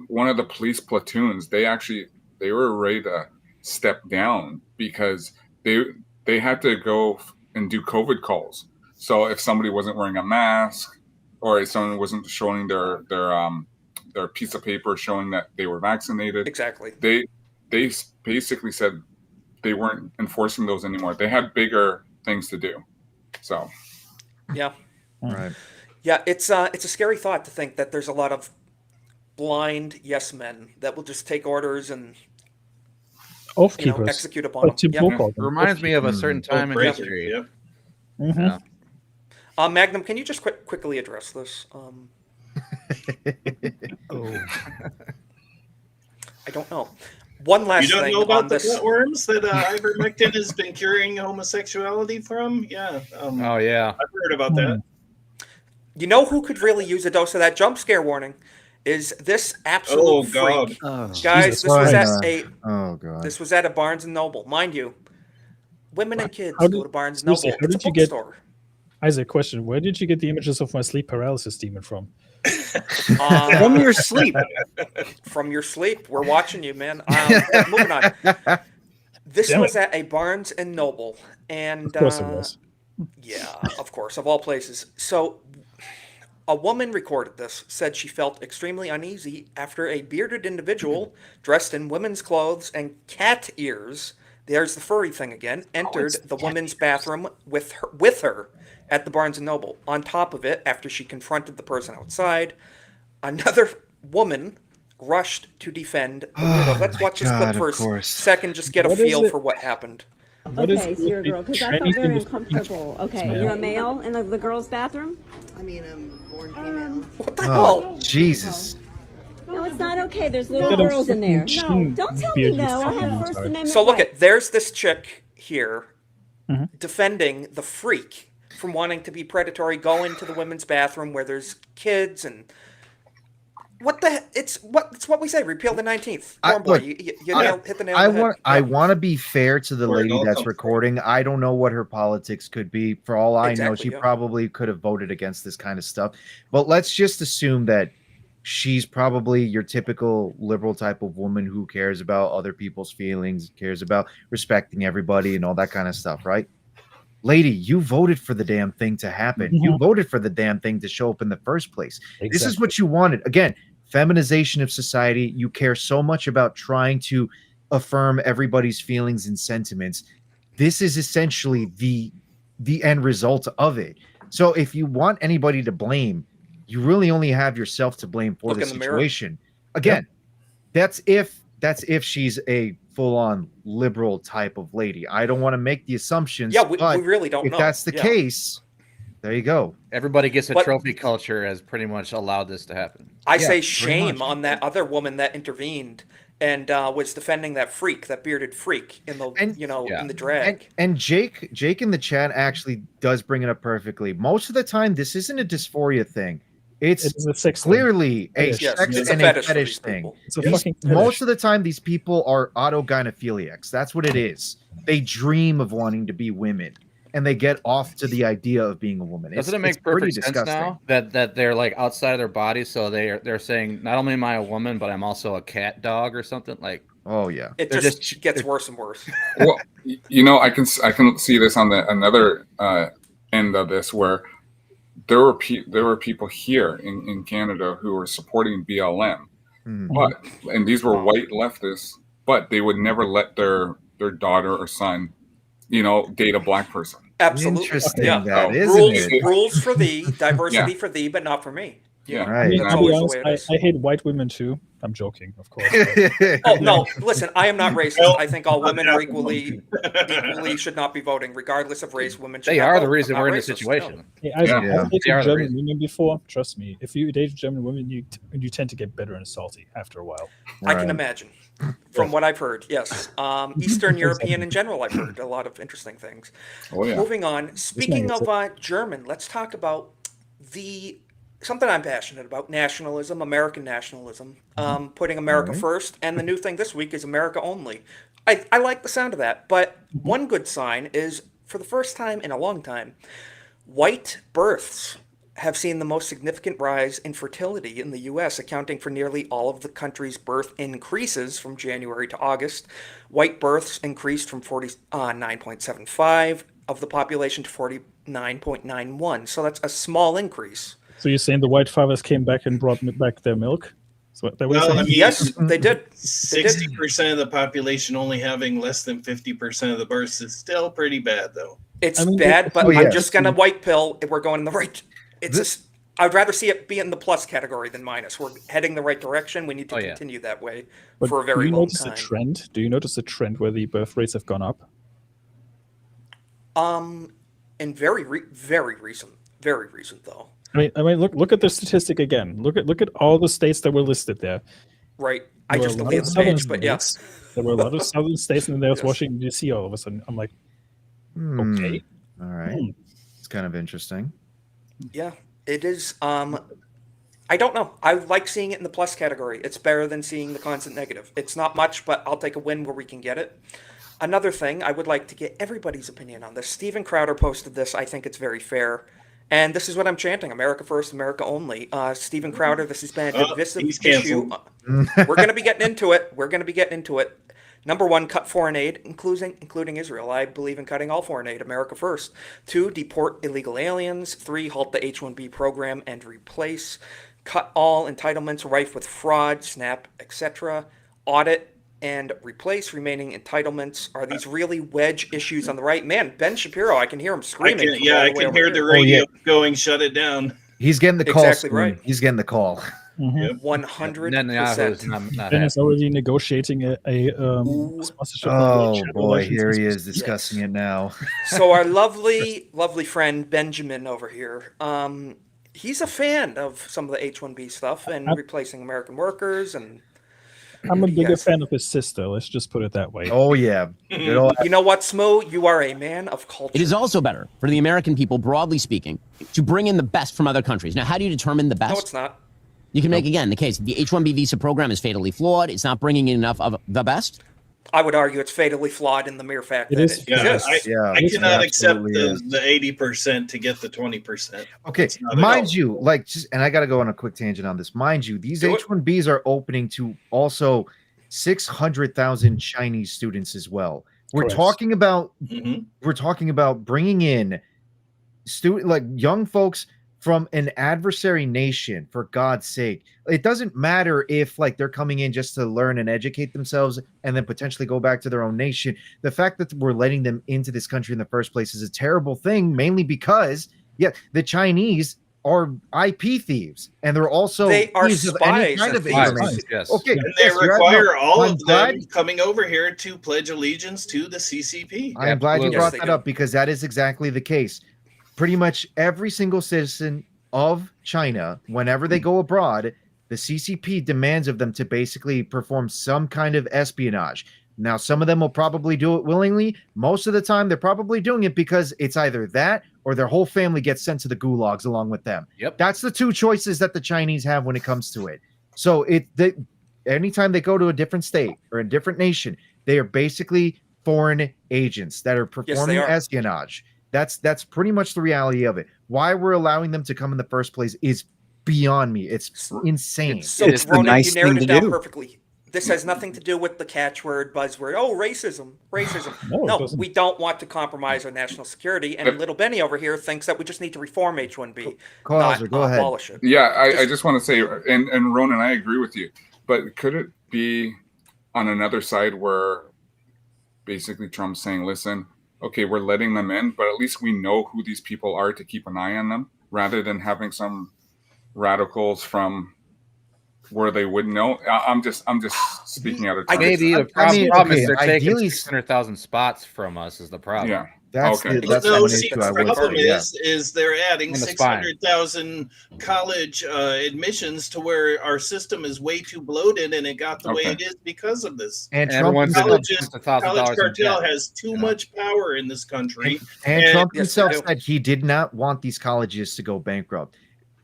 one of the police platoons, they were ready to step down because they had to go and do COVID calls. So if somebody wasn't wearing a mask, or if someone wasn't showing their piece of paper showing that they were vaccinated, exactly, they basically said they weren't enforcing those anymore. They had bigger things to do. So, yeah, right, yeah, it's a scary thought to think that there's a lot of blind yes men that will just take orders and execute upon them. It reminds me of a certain time in history. Yeah. Mm-hmm. Magnum, can you just quickly address this? I don't know. One last thing. You don't know about the this. flatworms that ivermectin has been curing homosexuality from? Yeah. Oh, yeah. I've heard about that. You know who could really use a dose of that jump scare warning? Is this absolute freak. Guys, this was at a Barnes & Noble. Mind you, women and kids go to Barnes & Noble. It's a bookstore. Isaac, question. Where did you get the images of my sleep paralysis demon from? From your sleep. From your sleep. We're watching you, man. Moving on. This was at a Barnes & Noble. And, of course it was. Yeah, of course, of all places. So a woman recorded this, said she felt extremely uneasy after a bearded individual dressed in women's clothes and cat ears, there's the furry thing again, entered the women's bathroom with her at the Barnes & Noble. On top of it, after she confronted the person outside, another woman rushed to defend the weirdo. Let's watch this clip for a second, just get a feel for what happened. Okay, so you're a girl, because I felt very uncomfortable. Okay, you're a male in the girls' bathroom? I mean, I'm born female. What the hell? Oh, Jesus. No, it's not okay. There's little girls in there. No, don't tell me no. I have First Amendment So look rights. at, there's this chick here defending the freak from wanting to be predatory, go into the women's bathroom where there's kids and what the it's what we say, repeal the 19th. Hit the nail on the head. I want to be fair to the lady that's recording. I don't know what her politics could be. For all I know, she probably could have voted against this kind of stuff. But let's just assume that she's probably your typical liberal type of woman who cares about other people's feelings, cares about respecting everybody and all that kind of stuff, right? Lady, you voted for the damn thing to happen. You voted for the damn thing to show up in the first place. This is what you wanted. Again, feminization of society. You care so much about trying to affirm everybody's feelings and sentiments. This is essentially the end result of it. So if you want anybody to blame, you really only have yourself to blame for the situation. Again, that's if she's a full-on liberal type of lady. I don't want to make the assumptions. Yeah, we really don't know. If that's the case, there you go. Everybody gets a trophy culture has pretty much allowed this to happen. I say shame on that other woman that intervened and was defending that freak, that bearded freak in the in the drag. And Jake in the chat actually does bring it up perfectly. Most of the time, this isn't a dysphoria thing. It's clearly a sex and a fetish thing. It's a fucking fetish. Most of the time, these people are autogynephiliacs. That's what it is. They dream of wanting to be women, and they get off to the idea of being a woman. Doesn't it make perfect sense now that they're like outside of their bodies? So they're saying not only am I a woman, but I'm also a cat dog or something like. Oh yeah, it just gets worse and worse. Well, I can see this on the another end of this where. There were people here in Canada who were supporting BLM, and these were white leftists, but they would never let their daughter or son, date a black person. Absolutely, interesting. Yeah. That, rules for thee, diversity for thee, but not for me. Yeah, I mean, that's I'll be always the honest, way it is. I hate white women too. I'm joking, of course. Oh no! Listen, I am not racist. I think all women are equally should not be voting, regardless of race. Women should They not are vote. the reason I'm not we're in racist, this situation. Hey, Isaac, Yeah. I've They dated are the German reason. women before. Trust me, if you date German women, you tend to get bitter and salty after a while. I can imagine. From what I've heard, yes. Eastern European in general, I've heard a lot of interesting things. Oh, yeah. Moving on. Speaking of German, let's talk about something I'm passionate about: nationalism, American nationalism, putting America first. And the new thing this week is America only. I like the sound of that, but one good sign is, for the first time in a long time, white births have seen the most significant rise in fertility in the U.S., accounting for nearly all of the country's birth increases from January to August. White births increased from 49.75 of the population to 49.91, so that's a small increase. So you're saying the white fathers came back and brought back their milk? So that was Well, I mean, yes, they did. 60% of the population only having less than 50% of the births is still pretty bad, though. It's bad, but I'm just gonna white pill if we're going in the right. I'd rather see it be in the plus category than minus. We're heading the right direction. We need to continue that way for a very long time. Do you notice a trend where the birth rates have gone up? And very recent though. I mean, look at the statistic again. Look at all the states that were listed there. Right. I There just were a lot deleted of the southern page, but yes. states. There were a lot of southern states, and there was Washington D.C. all of a sudden. I'm like, okay, all right, it's kind of interesting. Yeah, it is. I don't know. I like seeing it in the plus category. It's better than seeing the constant negative. It's not much, but I'll take a win where we can get it. Another thing, I would like to get everybody's opinion on this. Steven Crowder posted this. I think it's very fair. And this is what I'm chanting: America first, America only. Steven Crowder, this has been a divisive issue. We're going to be getting into it. Number one, cut foreign aid, including Israel. I believe in cutting all foreign aid. America first. 2, deport illegal aliens. 3, halt the H-1B program and replace. Cut all entitlements rife with fraud, SNAP, etc. Audit and replace remaining entitlements. Are these really wedge issues on the right? Man, Ben Shapiro, I can hear him screaming. I can hear the radio going, shut it down. He's getting the call. Exactly right. He's getting the call. 100%. Ben is already negotiating a sponsorship. Oh boy, here he is discussing it now. So our lovely friend Benjamin over here, he's a fan of some of the H-1B stuff and replacing American workers. And I'm a bigger fan of his sister. Let's just put it that way. Oh yeah. You know what, Smo? You are a man of culture. It is also better for the American people, broadly speaking, to bring in the best from other countries. Now, how do you determine the best? No, it's not. You can make, again, the case. The H-1B visa program is fatally flawed. It's not bringing in enough of the best. I would argue it's fatally flawed in the mere fact that it exists. I cannot accept the 80% to get the 20%. Okay, mind you, and I got to go on a quick tangent on this. Mind you, these H-1Bs are opening to also 600,000 Chinese students as well. We're talking about bringing in young folks from an adversary nation, for God's sake. It doesn't matter if they're coming in just to learn and educate themselves and then potentially go back to their own nation. The fact that we're letting them into this country in the first place is a terrible thing, mainly because the Chinese are IP thieves, and they're also spies of any kind of information. Yes. Okay, and they require all of them coming over here to pledge allegiance to the CCP. I'm glad you brought that up, because that is exactly the case. Pretty much every single citizen of China, whenever they go abroad, the CCP demands of them to basically perform some kind of espionage. Now, some of them will probably do it willingly. Most of the time, they're probably doing it because it's either that or their whole family gets sent to the gulags along with them. Yep. That's the two choices that the Chinese have when it comes to it. So anytime they go to a different state or a different nation, they are basically foreign agents that are performing espionage. That's pretty much the reality of it. Why we're allowing them to come in the first place is beyond me. It's insane. It's Ronan, you narrowed it down perfectly. This has nothing to do with the catchword, buzzword. Oh, racism. No, we don't want to compromise our national security. And little Benny over here thinks that we just need to reform H-1B, not abolish it. Yeah, I just want to say, and Ronan, I agree with you. But could it be on another side where basically Trump's saying, listen, okay, we're letting them in, but at least we know who these people are to keep an eye on them, rather than having some radicals from where they wouldn't know. I'm just speaking out of turn. Maybe the problem is they're taking 600,000 spots from us is the problem. Yeah. That's okay. that's no, one see, issue the I would problem say. Yeah. is they're adding On the spine. 600,000 college admissions to where our system is way too bloated, and it got the way it is because of this. And Trump college $1,000 cartel has too much power in this country. And Trump himself said he did not want these colleges to go bankrupt.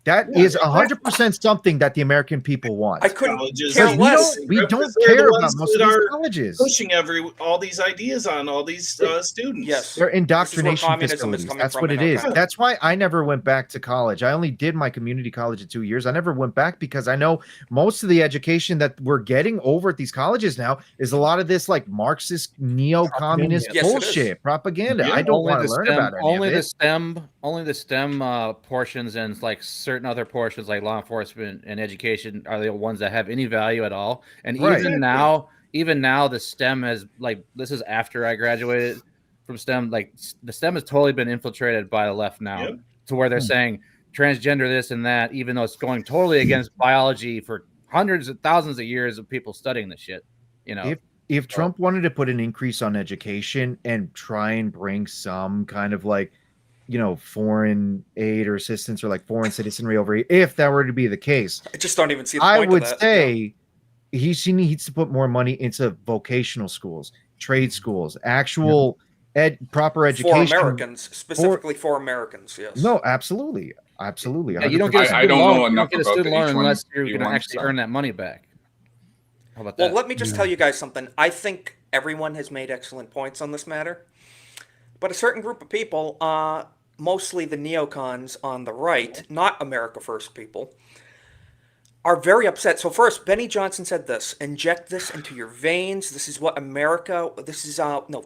That is 100% something that the American people want. I couldn't care less. We don't care about most of these colleges. Pushing all these ideas on all these students. Yes, they're indoctrination communism is facilities. coming That's from what in it our is. country. That's why I never went back to college. I only did my community college in 2 years. I never went back because I know most of the education that we're getting over at these colleges now is a lot of this like Marxist neo-communist bullshit propaganda. I don't want to learn about any of it. Only the STEM portions and like certain other portions like law enforcement and education are the ones that have any value at all. And even now, the STEM has like, this is after I graduated from STEM. Like the STEM has totally been infiltrated by the left now to where they're saying transgender this and that, even though it's going totally against biology for hundreds of thousands of years of people studying this shit. You know, if Trump wanted to put an increase on education and try and bring some kind of like, foreign aid or assistance or like foreign citizenry over here, if that were to be the case, I just don't even see the I point would of that. say he needs to put more money into vocational schools, trade schools, actual proper education for Americans, specifically for Americans. Yes. No, absolutely. Yeah, you don't get a student loan. You don't get a student loan unless you're going to actually earn that money back. How about that? Well, let me just tell you guys something. I think everyone has made excellent points on this matter, but a certain group of people, mostly the neocons on the right, not America First people, are very upset. So first, Benny Johnson said this: inject this into your veins. This is what America,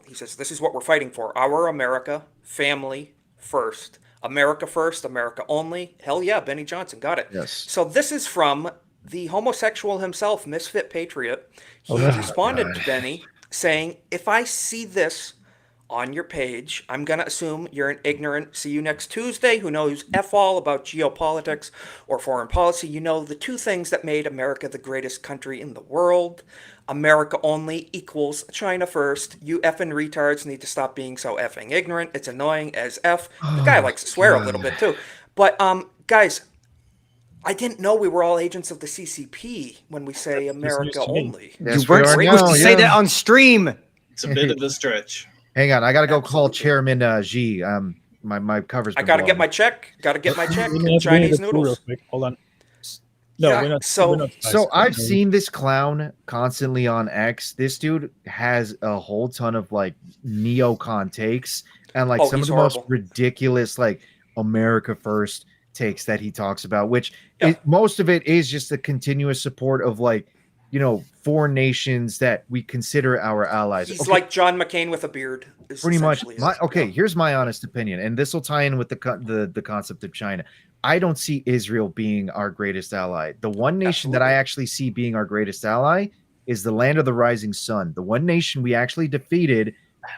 he says, this is what we're fighting for. Our America, family first. America first, America only. Hell yeah, Benny Johnson, got it. Yes. So this is from the homosexual himself, Misfit Patriot. He responded to Benny saying, if I see this on your page, I'm going to assume you're an ignorant. See you next Tuesday who knows F all about geopolitics or foreign policy. You know the two things that made America the greatest country in the world. America only equals China first. You effing retards need to stop being so effing ignorant. It's annoying as F. The guy likes to swear a little bit too. But guys, I didn't know we were all agents of the CCP when we say America only. You weren't supposed to say that on stream. It's a bit of a stretch. Hang on, I gotta go call Chairman Xi. My cover's. I gotta get my check. Chinese noodles. Real quick. Hold on. No, Yeah, we're not. so- we're not So I've seen this clown constantly on X. This dude has a whole ton of like neocon takes and like some of he's the most horrible. ridiculous like America First takes that he talks about, which most of it is just the continuous support of like, foreign nations that we consider our allies. He's like John McCain with a beard. Pretty much. Here's my honest opinion, and this will tie in with the concept of China. I don't see Israel being our greatest ally. The one nation that I actually see being our greatest ally is the land of the rising sun. The one nation we actually defeated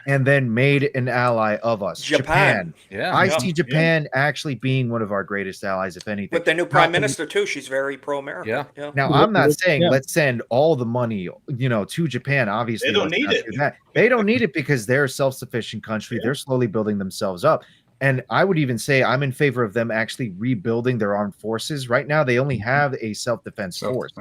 and then made an ally of us. Japan. Yeah. I see Japan actually being one of our greatest allies, if anything. With the new prime minister too, she's very pro-America. Yeah. Now, I'm not saying let's send all the money, to Japan. Obviously, They don't let's need not it. do that. They don't need it because they're a self-sufficient country. They're slowly building themselves up. And I would even say I'm in favor of them actually rebuilding their armed forces. Right now, they only have a self-defense force.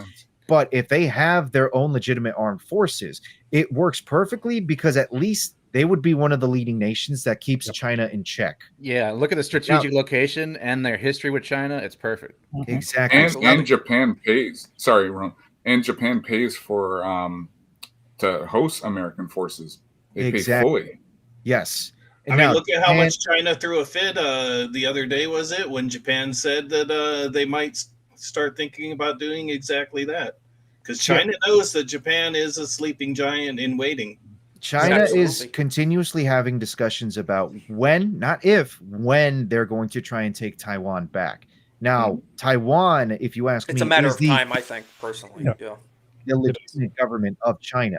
But if they have their own legitimate armed forces, it works perfectly because at least they would be one of the leading nations that keeps China in check. Yeah, look at the strategic location and their history with China. It's perfect. Exactly. And Japan pays. Sorry, Ron. And Japan pays for to host American forces. They pay fully. Yes. I mean, look at how much China threw a fit the other day, was it, when Japan said that they might start thinking about doing exactly that? Because China knows that Japan is a sleeping giant in waiting. China is continuously having discussions about when, not if, when they're going to try and take Taiwan back. Now, Taiwan, if you ask me, It's a matter is of the time, I think, personally. Yeah. illegitimate government of China,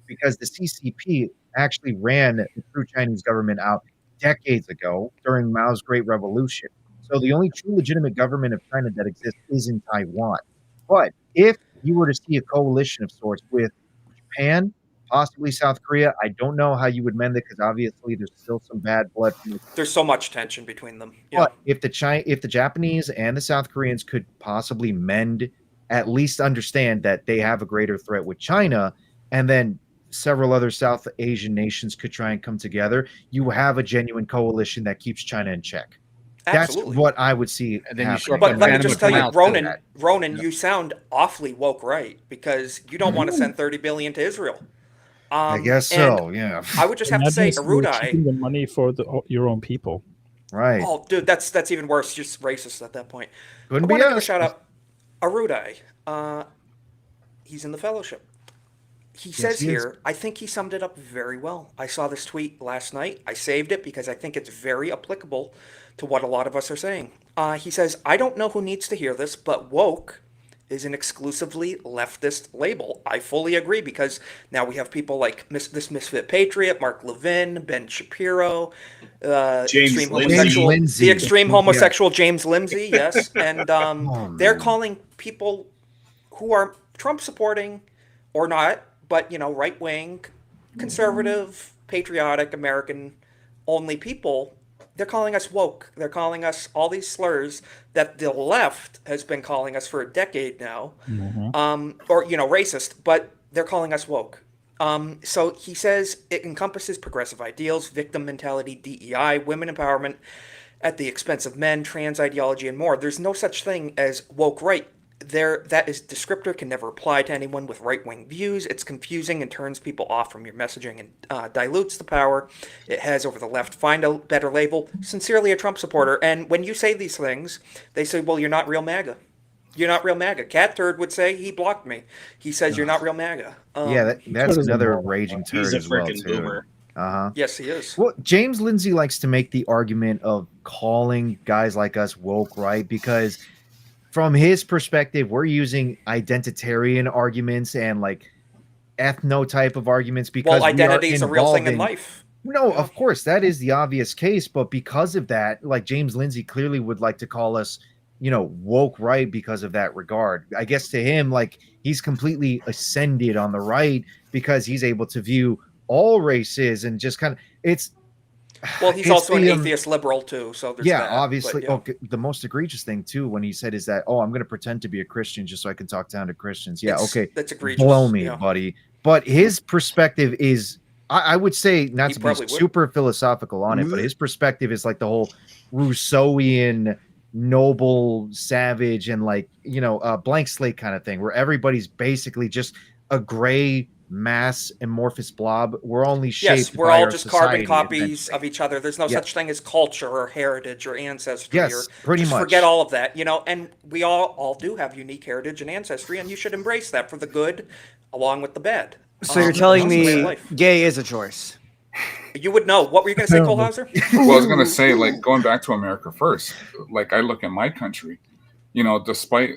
because the CCP actually ran the true Chinese government out decades ago during Mao's Great Revolution. So the only true legitimate government of China that exists is in Taiwan. But if you were to see a coalition of sorts with Japan, possibly South Korea, I don't know how you would mend it because obviously there's still some bad blood from the. There's so much tension between them. Yeah. But if the Japanese and the South Koreans could possibly mend, at least understand that they have a greater threat with China, and then several other South Asian nations could try and come together, you have a genuine coalition that keeps China in check. Absolutely. That's what I would see. And then you happening. But let me just tell you, Ronan, Ronan, you sound awfully woke right because you don't want to send 30 billion to Israel. I guess so. Yeah. I would just have to say, Imagine you're Arudai. keeping the money for your own people. Right. Oh, dude, that's even worse. Just racist at that point. Couldn't I be want to give a us. shout out, Arudai. He's in the fellowship. He says he is. here, I think he summed it up very well. I saw this tweet last night. I saved it because I think it's very applicable to what a lot of us are saying. He says, I don't know who needs to hear this, but woke is an exclusively leftist label. I fully agree because now we have people like this Misfit Patriot, Mark Levin, Ben Shapiro, Lindsay. the extreme homosexual James Lindsay, yes. And they're calling people who are Trump supporting or not, but, right-wing, conservative, patriotic, American-only people, they're calling us woke. They're calling us all these slurs that the left has been calling us for a decade now, or, racist, but they're calling us woke. So he says it encompasses progressive ideals, victim mentality, DEI, women empowerment at the expense of men, trans ideology, and more. There's no such thing as woke right. That is descriptor can never apply to anyone with right-wing views. It's confusing and turns people off from your messaging and dilutes the power it has over the left. Find a better label. Sincerely, a Trump supporter. And when you say these things, they say, well, you're not real MAGA. You're not real MAGA. Cat Turd would say he blocked me. He says you're not real MAGA. That's another raging turd He's a as well, freaking too. boomer. Yes, he is. Well, James Lindsay likes to make the argument of calling guys like us woke, right? Because from his perspective, we're using identitarian arguments and like ethno type of arguments because identity is a real thing in life. No, of course, that is the obvious case. But because of that, like James Lindsay clearly would like to call us, woke right because of that regard. I guess to him, like he's completely ascended on the right because he's able to view all races and just kind of he's also an atheist liberal too, so there's that. Obviously. But, the most egregious thing too when he said is that, I'm going to pretend to be a Christian just so I can talk down to Christians. Yeah, that's egregious. Blow me, buddy. But his perspective is, I would say, not to be super philosophical on it, but his perspective is like the whole Rousseauian noble savage and like blank slate kind of thing, where everybody's basically just a gray mass amorphous blob. We're only shaped. Yes, we're all just carbon copies of each other. There's no such thing as culture or heritage or ancestry. Yes, pretty much. Forget all of that, and we all do have unique heritage and ancestry, and you should embrace that for the good, along with the bad. So you're telling me gay is a choice? You would know. What were you going to say, Kohlhauser? Well, I was going to say, like, going back to America first, like I look at my country, despite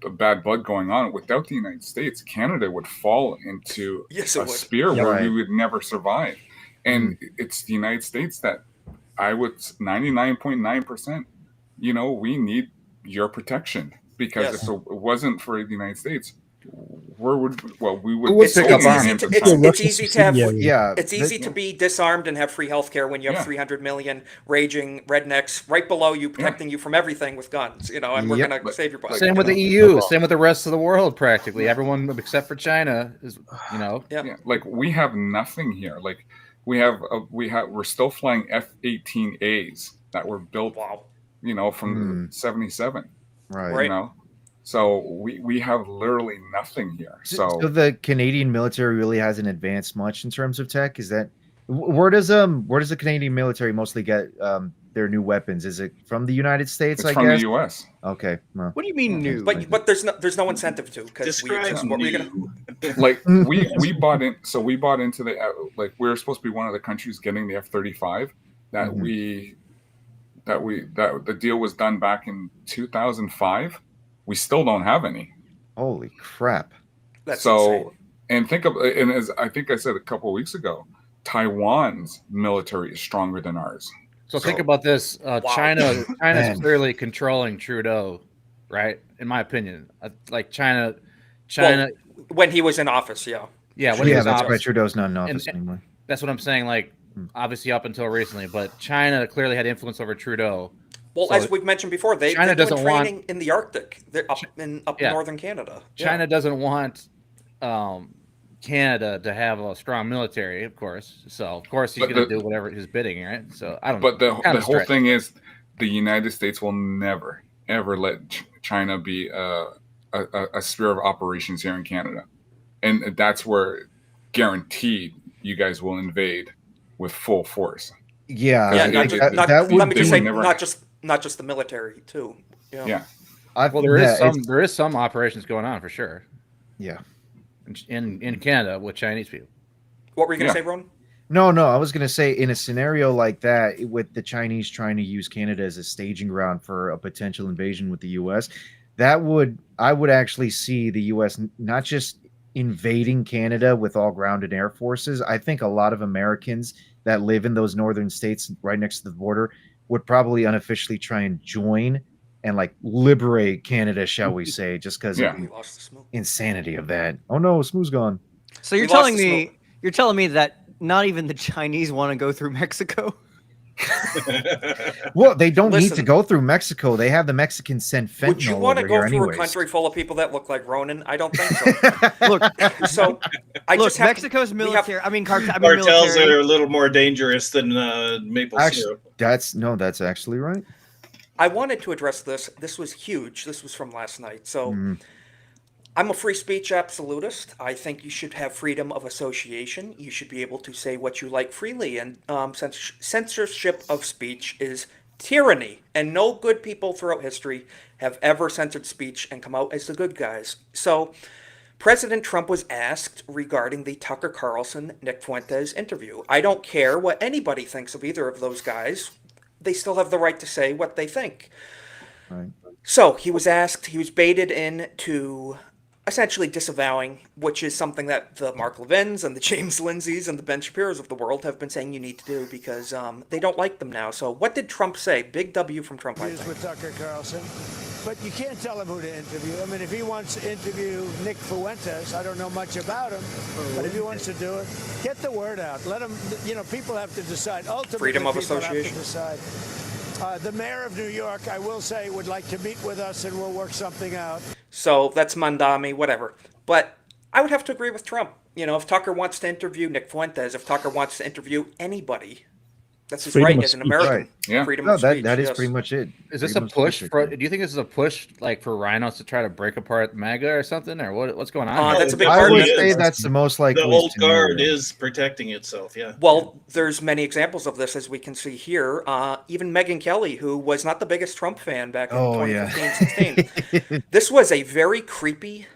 the bad blood going on, without the United States, Canada would fall into a sphere where we would never survive. And it's the United States that I would 99.9%, we need your protection because if it wasn't for the United States, It's easy to be disarmed and have free healthcare when you have 300 million raging rednecks right below you, protecting you from everything with guns. And we're gonna save your body. Same with the EU. Same with the rest of the world. Practically everyone except for China is, Like we have nothing here. Like we're still flying F-18As that were built, from 77. Right. So we have literally nothing here. So the Canadian military really hasn't advanced much in terms of tech. Is that where does the Canadian military mostly get their new weapons? Is it from the United States? It's from the U.S. Okay. Well, what do you mean new? But there's no incentive to because we bought in. So we bought into the we were supposed to be one of the countries getting the F-35 that the deal was done back in 2005. We still don't have any. Holy crap! That's insane. And as I think I said a couple of weeks ago, Taiwan's military is stronger than ours. So think about this. China's Man. clearly controlling Trudeau, right? In my opinion, like China, Well, when he was in office, yeah. yeah, when he was in that's office. right. Trudeau's not in office anymore. That's what I'm saying. Like, obviously up until recently, but China clearly had influence over Trudeau. Well, So as we've mentioned before, they're doing training in the Arctic. They're up in northern Canada. China doesn't want Canada to have a strong military, of course. So of course he's going to do whatever his bidding, right? So I don't. But the whole thing is, the United States will never ever let China be a sphere of operations here in Canada, and that's where guaranteed you guys will invade with full force. Yeah, let me just say, not just the military too. Yeah. Well, there is some operations going on for sure. Yeah. In Canada with Chinese people. What were you going to say, Ron? No, I was going to say, in a scenario like that, with the Chinese trying to use Canada as a staging ground for a potential invasion with the U.S., I would actually see the U.S. not just invading Canada with all ground and air forces. I think a lot of Americans that live in those northern states right next to the border would probably unofficially try and join and like liberate Canada, shall we say, just because of the insanity of that. Oh no, Smooth's gone. So you're telling me that not even the Chinese want to go through Mexico? Well, they don't need to go through Mexico. They have the Mexicans send fentanyl. Would you want to go through anyways. a country full of people that look like Ronan? I don't think so. Mexico's military. Cartels are a little more dangerous than maple syrup. That's actually right. I wanted to address this. This was huge. This was from last night. So I'm a free speech absolutist. I think you should have freedom of association. You should be able to say what you like freely. And censorship of speech is tyranny. And no good people throughout history have ever censored speech and come out as the good guys. So President Trump was asked regarding the Tucker Carlson, Nick Fuentes interview. I don't care what anybody thinks of either of those guys. They still have the right to say what they think. Right. So he was asked, he was baited into essentially disavowing, which is something that the Mark Levins and the James Lindsays and the Ben Shapiros of the world have been saying you need to do because they don't like them now. So what did Trump say? Big W from Trump, I think. With Tucker Carlson. But you can't tell him who to interview. I mean, if he wants to interview Nick Fuentes, I don't know much about him, but if he wants to do it, get the word out. Let him, people have to decide. Ultimately, freedom of people association. Have to decide. The mayor of New York, I will say, would like to meet with us and we'll work something out. So that's Mandami, whatever. But I would have to agree with Trump. If Tucker wants to interview Nick Fuentes, if Tucker wants to interview anybody, that's his right as an American. Right. Yeah. Freedom of speech. That is pretty much it. Is this a push do you think this is a push like for rhinos to try to break apart MAGA or something, or what's going on? That's a big I part of would it. say that's the most likely. The old guard is protecting itself, yeah. Well, there's many examples of this, as we can see here. Even Megyn Kelly, who was not the biggest Trump fan back in 2015-16. This was a very creepy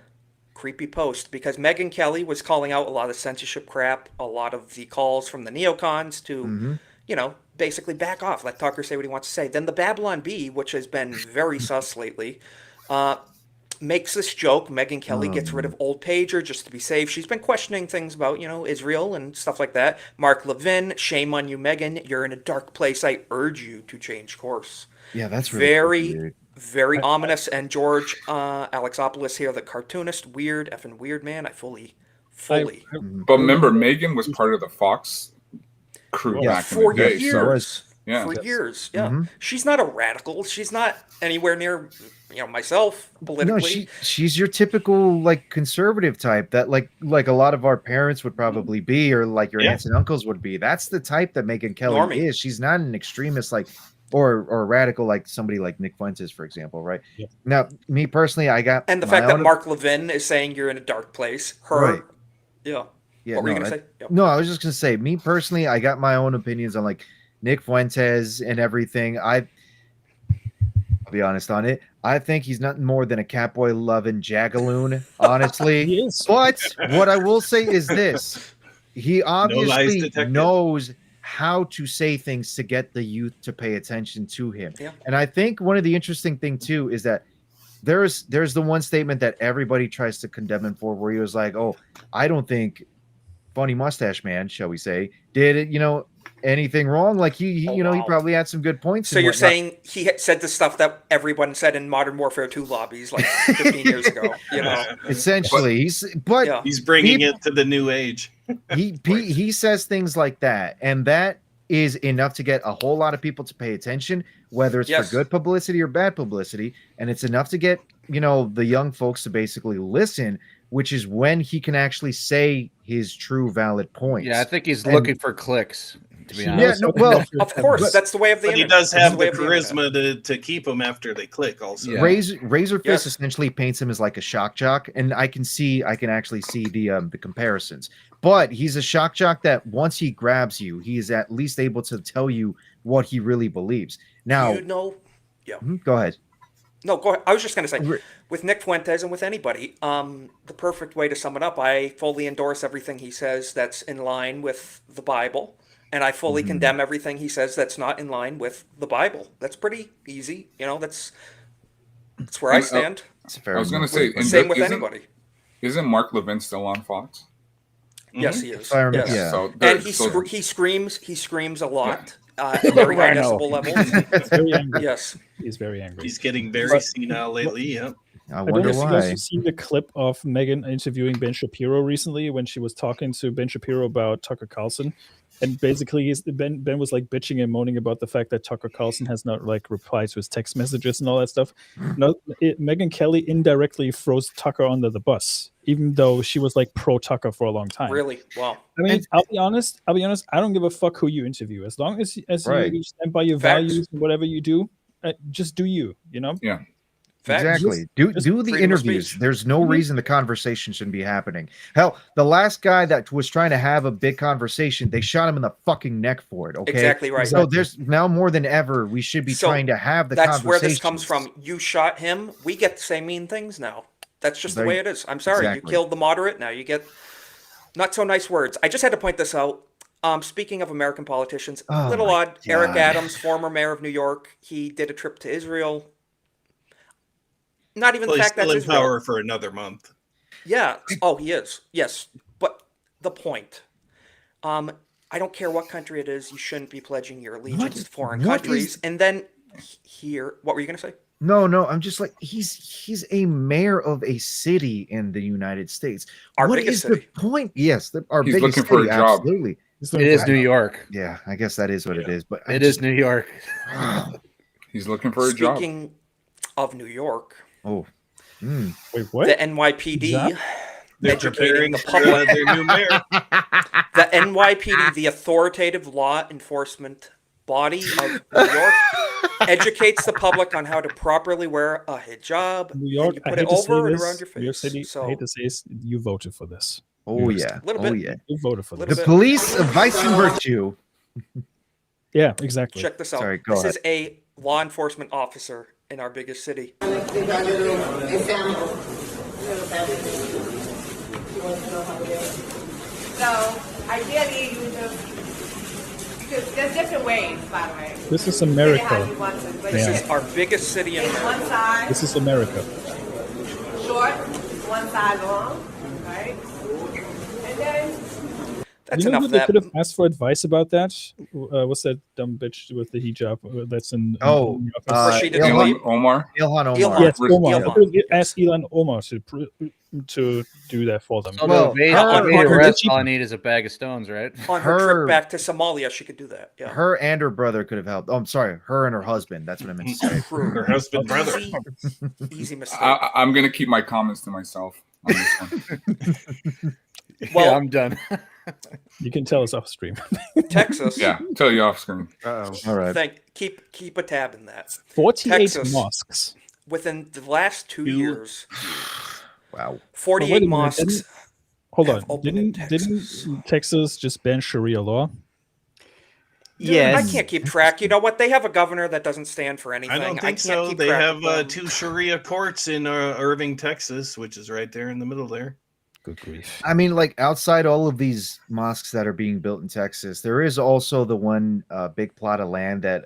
post because Megyn Kelly was calling out a lot of censorship crap, a lot of the calls from the neocons to, basically back off, let Tucker say what he wants to say. Then the Babylon Bee, which has been very sus lately, makes this joke. Megyn Kelly gets rid of Old Pager just to be safe. She's been questioning things about, Israel and stuff like that. Mark Levin, shame on you, Megyn. You're in a dark place. I urge you to change course. Yeah, that's really very, very ominous. And George Alexopoulos here, the cartoonist, effing weird man. I fully. But remember, Megan was part of the Fox crew back in the day. Years. Yeah. For years, yeah. She's not a radical. She's not anywhere near, myself politically. No, she's your typical conservative type that like a lot of our parents would probably be, or like your aunts and uncles would be. That's the type that Megyn Kelly is. She's not an extremist or a radical like somebody like Nick Fuentes, for example, right? Yeah. Now, me personally, and the fact that Mark Levin is saying you're in a dark place. Right. Yeah. Yeah. What were you gonna say? Yep. No, I was just gonna say, me personally, I got my own opinions on Nick Fuentes and everything. I'll be honest on it. I think he's nothing more than a catboy loving jagaloon, honestly. He is. But what I will say is this: he obviously knows how to say things to get the youth to pay attention to him. Yeah. And I think one of the interesting thing too is that there's the one statement that everybody tries to condemn him for, where he was like, "Oh, I don't think funny mustache man, shall we say, did anything wrong? Like he probably had some good points. So you're saying he said the stuff that everyone said in Modern Warfare 2 lobbies like 15 years ago, Essentially, he's bringing it to the new age. he says things like that, and that is enough to get a whole lot of people to pay attention, whether it's for good publicity or bad publicity, and it's enough to get the young folks to basically listen, which is when he can actually say his true valid points. Yeah, I think he's looking for clicks, to be honest. Yeah, well, of course, that's the way of the internet. He does have the charisma to keep them after they click. Also, Razorfist essentially paints him as like a shock jock, and I can actually see the comparisons. But he's a shock jock that once he grabs you, he is at least able to tell you what he really believes. Now, go ahead. No, go ahead. I was just going to say, with Nick Fuentes and with anybody, the perfect way to sum it up, I fully endorse everything he says that's in line with the Bible, and I fully condemn everything he says that's not in line with the Bible. That's pretty easy. That's where I stand. I was going to say, same with anybody. Isn't Mark Levin still on Fox? Yes, he is. Yes. Yeah. So and he screams a lot. Very high decibel levels. Very angry. Yes, he's very angry. He's getting very senile lately. Yeah. I don't know if you guys have seen the clip of Megan interviewing Ben Shapiro recently when she was talking to Ben Shapiro about Tucker Carlson. And basically, Ben was like bitching and moaning about the fact that Tucker Carlson has not like replied to his text messages and all that stuff. Megyn Kelly indirectly throws Tucker under the bus, even though she was like pro Tucker for a long time. Really? Wow. I mean, I'll be honest. I don't give a fuck who you interview, as long as Right. you stand by your values and whatever you do. Just do you. Yeah. Exactly. Do the interviews. There's no reason the conversation shouldn't be happening. Hell, the last guy that was trying to have a big conversation, they shot him in the fucking neck for it. Okay, exactly right. So there's now more than ever we should be trying to have the that's conversation. where this comes from. You shot him. We get to say mean things now. That's just the way it is. I'm sorry. Exactly. You killed the moderate. Now you get not so nice words. I just had to point this out. Speaking of American politicians, little odd. God. Eric Adams, former mayor of New York, he did a trip to Israel. Not even the He's fact still that's in power for another month. Yeah. Oh, he is. Yes. But the point, I don't care what country it is. You shouldn't be pledging your allegiance to foreign countries. And then here, what were you going to say? No. I'm just like he's a mayor of a city in the United States. Our what biggest is city. the point? Yes, our He's biggest looking for city. a job. Absolutely. It is New York. Yeah, I guess that is what it is. But It is New York. He's looking for a job. Speaking of New York, wait, what? the NYPD They're educating preparing the for public. their new mayor. The NYPD, the authoritative law enforcement body of New York, educates the public on how to properly wear a hijab. New York, and you put it over and around your face. New York City, So, I hate to say this, you voted for this. Oh yeah. Little Oh bit. yeah. You voted for Little this. The police of vice and virtue. Yeah, exactly. check this out. Sorry, go This ahead. is a law enforcement officer in our biggest city. So ideally, you just because there's different ways, by the way. This is America. How you want to, but This Yeah. is our biggest city in it's America. one side This is America. short, one side long, right? And then That's you know enough who of they that. could have asked for advice about that? What's that dumb bitch with the hijab that's in the office? Rashida Ilhan Tlaib. Omar. Ilhan Omar. Ilhan. Yes, Omar. Ilhan. They could have asked Elon Omar to do that for them. So Well, to evade her- arrest, all I need is a bag of stones, right? On her Her- trip back to Somalia, she could do that. Yeah. Her and her brother could have helped. Oh, I'm sorry, her and her husband. That's what I meant to say. Her husband, brother. Easy mistake. I'm going to keep my comments to myself on this one. Well- Yeah, I'm done. You can tell us off stream. Texas. Yeah, tell you off screen. All right. Keep a tab in that. 48 Texas. mosques. Within the last 2 years, Wow. 48 Oh, wait a minute, mosques. Hold have on. opened in Didn't Texas just ban Sharia law? Dude, I can't keep track. You know what? They have a governor that doesn't stand for anything. I don't think can't so. keep They track have of them. 2 Sharia courts in Irving, Texas, which is right there in the middle there. Good grief. I mean, like outside all of these mosques that are being built in Texas, there is also the one big plot of land that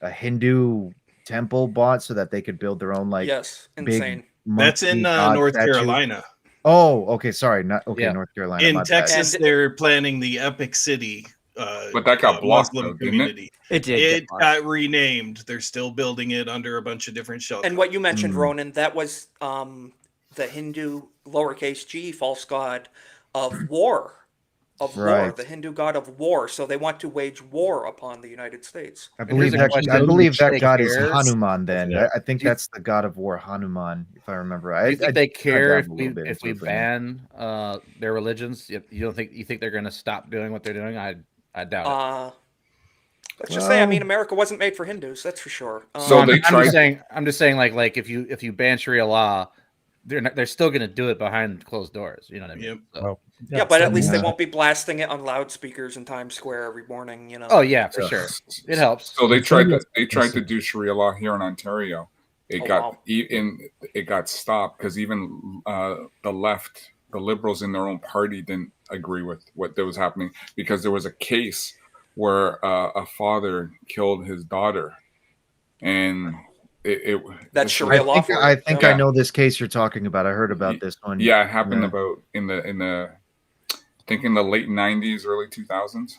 a Hindu temple bought so that they could build their own like Yes, big insane. That's in monkey god North statue. Carolina. Oh, okay. Sorry, not okay. Yeah. North Carolina. In my bad. Texas, they're planning the Epic City. But that got blocked, Muslim though, didn't it? community. It did. It got renamed. They're still building it under a bunch of different shell. And what you mentioned, Ronan, that was the Hindu lowercase g false god of war. Right. The Hindu god of war. So they want to wage war upon the United States. I believe that god is Hanuman. Then I think that's the god of war, Hanuman, if I remember right. Do you think they care if we we ban their religions? You think they're going to stop doing what they're doing? I doubt it. Let's just say, I mean, America wasn't made for Hindus, that's for sure. I'm just saying, like if you ban Sharia law, they're still going to do it behind closed doors. You know what I mean? Yep. So, yeah, but at least they won't be blasting it on loudspeakers in Times Square every morning. You know. Oh yeah, for sure. It helps. So they tried to do Sharia law here in Ontario. It got stopped because even the left, the Liberals in their own party, didn't agree with what was happening because there was a case where a father killed his daughter, and that's Sharia law. I think I know this case you're talking about. I heard about this one. Yeah, it happened about in the I think in the late 90s, early 2000s.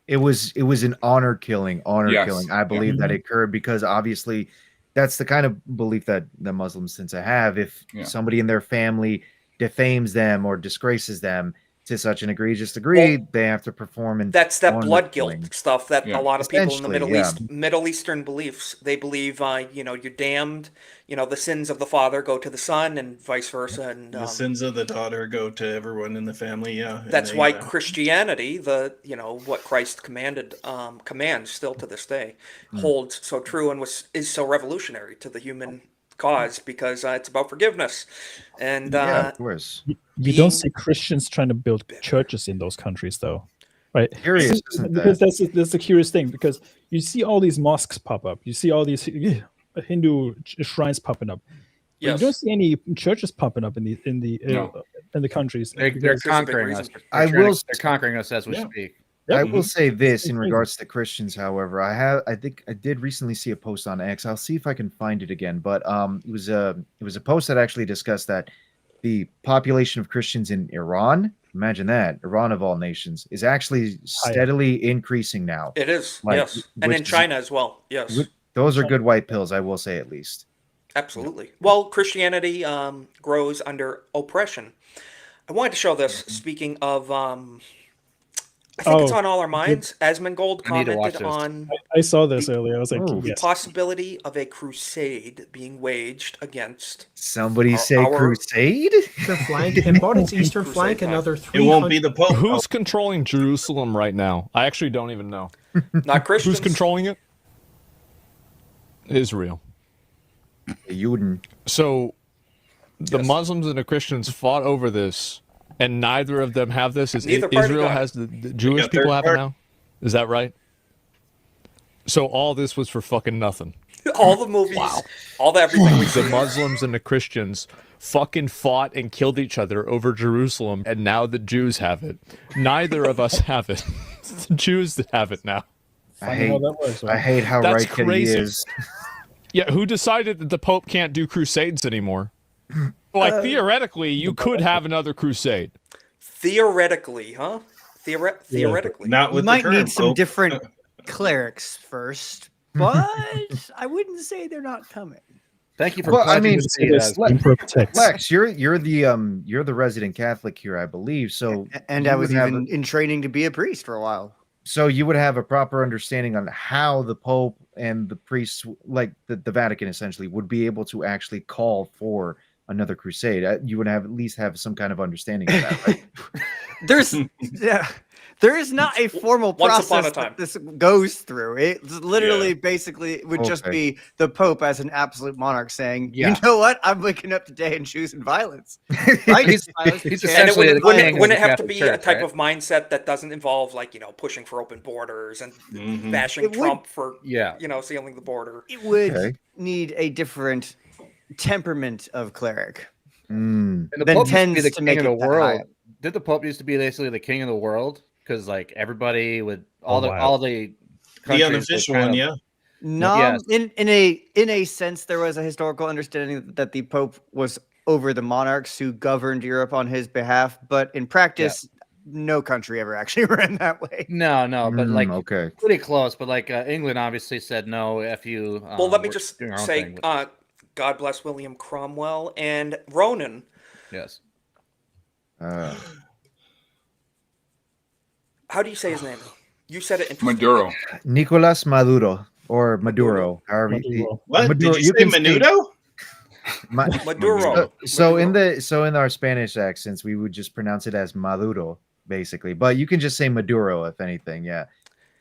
It was an honor killing. I believe that occurred because obviously that's the kind of belief that the Muslims tend to have. If somebody in their family defames them or disgraces them to such an egregious degree, they have to perform. And that's that blood guilt stuff that a lot of people in the Middle Eastern beliefs, they believe, you're damned. The sins of the father go to the son, and vice versa. And the sins of the daughter go to everyone in the family. Yeah, that's why Christianity, what Christ commanded, commands still to this day, holds so true and is so revolutionary to the human cause because it's about forgiveness. And of course. You don't see Christians trying to build churches in those countries, though, right? Curious, because that's the curious thing. Because you see all these mosques pop up, you see all these Hindu shrines popping up. You don't see any churches popping up in the countries. They're conquering us. They're conquering us as we speak. I will say this in regards to Christians, however, I think I did recently see a post on X. I'll see if I can find it again, but it was a post that actually discussed that the population of Christians in Iran, imagine that, Iran of all nations, is actually steadily increasing now. It is, yes. And in China as well, yes. Those are good white pills, I will say at least. Absolutely. Well, Christianity grows under oppression. I wanted to show this, speaking of... I think it's on all our minds. Asmongold commented on... I saw this earlier. I was like, the possibility of a crusade being waged against... Somebody say crusade? The flank, and on its eastern flank, another 300... It won't be the Pope. Who's controlling Jerusalem right now? I actually don't even know. Not Christians. Who's controlling it? Israel. Juden. So the Muslims and the Christians fought over this... And neither of them have this. Israel has the Jewish people have it now. Is that right? So all this was for fucking nothing. All the movies, all the everything we see. The Muslims and the Christians fucking fought and killed each other over Jerusalem, and now the Jews have it. Neither of us have it. The Jews have it now. I hate how That's right crazy. he is. Yeah, who decided that the Pope can't do crusades anymore? Like, theoretically, you could have another crusade. Theoretically, huh? Theoretically. Not with might need some different clerics first, but I wouldn't say they're not coming. Thank you for. Well, I mean, Lex, you're the resident Catholic here, I believe. So, and I was even in training to be a priest for a while. So you would have a proper understanding on how the Pope and the priests, like the Vatican, essentially, would be able to actually call for another crusade. You would at least have some kind of understanding of that, right? There is not a formal process that this goes through. It's literally basically it would just be the Pope as an absolute monarch saying, you know what, I'm waking up today and choosing violence. Right? He's essentially wouldn't it have to be a type of mindset that doesn't involve pushing for open borders and bashing Trump for sealing the border? It would need a different temperament of cleric. And the Pope used to be the king of the world. Did the Pope used to be basically the king of the world? Because everybody would all the unofficial one, No, in a sense, there was a historical understanding that the Pope was over the monarchs who governed Europe on his behalf, but in practice, no country ever actually ran that way. No, but like okay, pretty close. But like England obviously said no. F you. Well, let me just say, God bless William Cromwell and Ronan. Yes. How do you say his name? You said it. Maduro. Nicolas Maduro or Maduro. What Maduro, did you say? Menudo? Maduro. So in our Spanish accents, we would just pronounce it as Maduro, basically. But you can just say Maduro if anything. Yeah.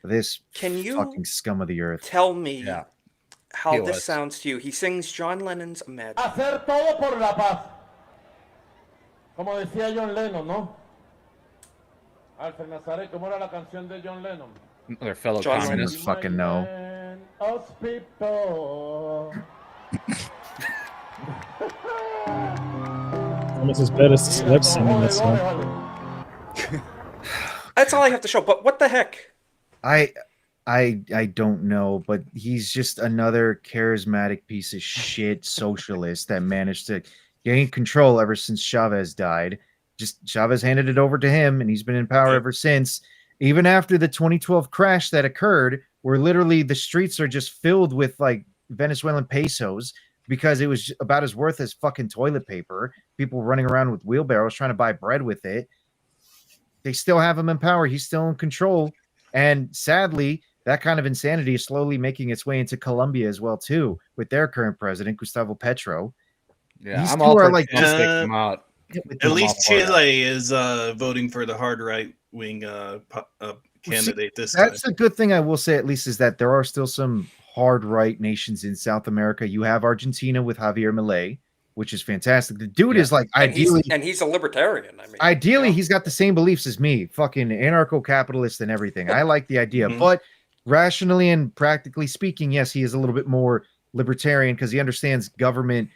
This fucking scum of the earth. Tell me how this sounds to you. He sings John Lennon's Imagine. Hacer todo por la paz. Como decía John Lennon, ¿no? Alfred Nazaret, ¿cómo era la canción de John Lennon? Their fellow John communists. Fucking know. Us people. Almost as bad as the celebs singing that song. That's all I have to show. But what the heck? I don't know, but he's just another charismatic piece of shit socialist that managed to gain control ever since Chavez died. Just Chavez handed it over to him, and he's been in power ever since. Even after the 2012 crash that occurred, where literally the streets are just filled with like Venezuelan pesos because it was about as worth as fucking toilet paper. People running around with wheelbarrows trying to buy bread with it. They still have him in power. He's still in control. And sadly, that kind of insanity is slowly making its way into Colombia as well, too, with their current president, Gustavo Petro. Yeah, These I'm two all are for like just take them out. At least Chile is voting for the hard right-wing candidate this time. That's a good thing I will say, at least, is that there are still some hard right nations in South America. You have Argentina with Javier Milei, which is fantastic. The dude is like ideally, and he's a libertarian. I mean, ideally, he's got the same beliefs as me, fucking anarcho-capitalist and everything. I like the idea, but rationally and practically speaking, yes, he is a little bit more libertarian because he understands government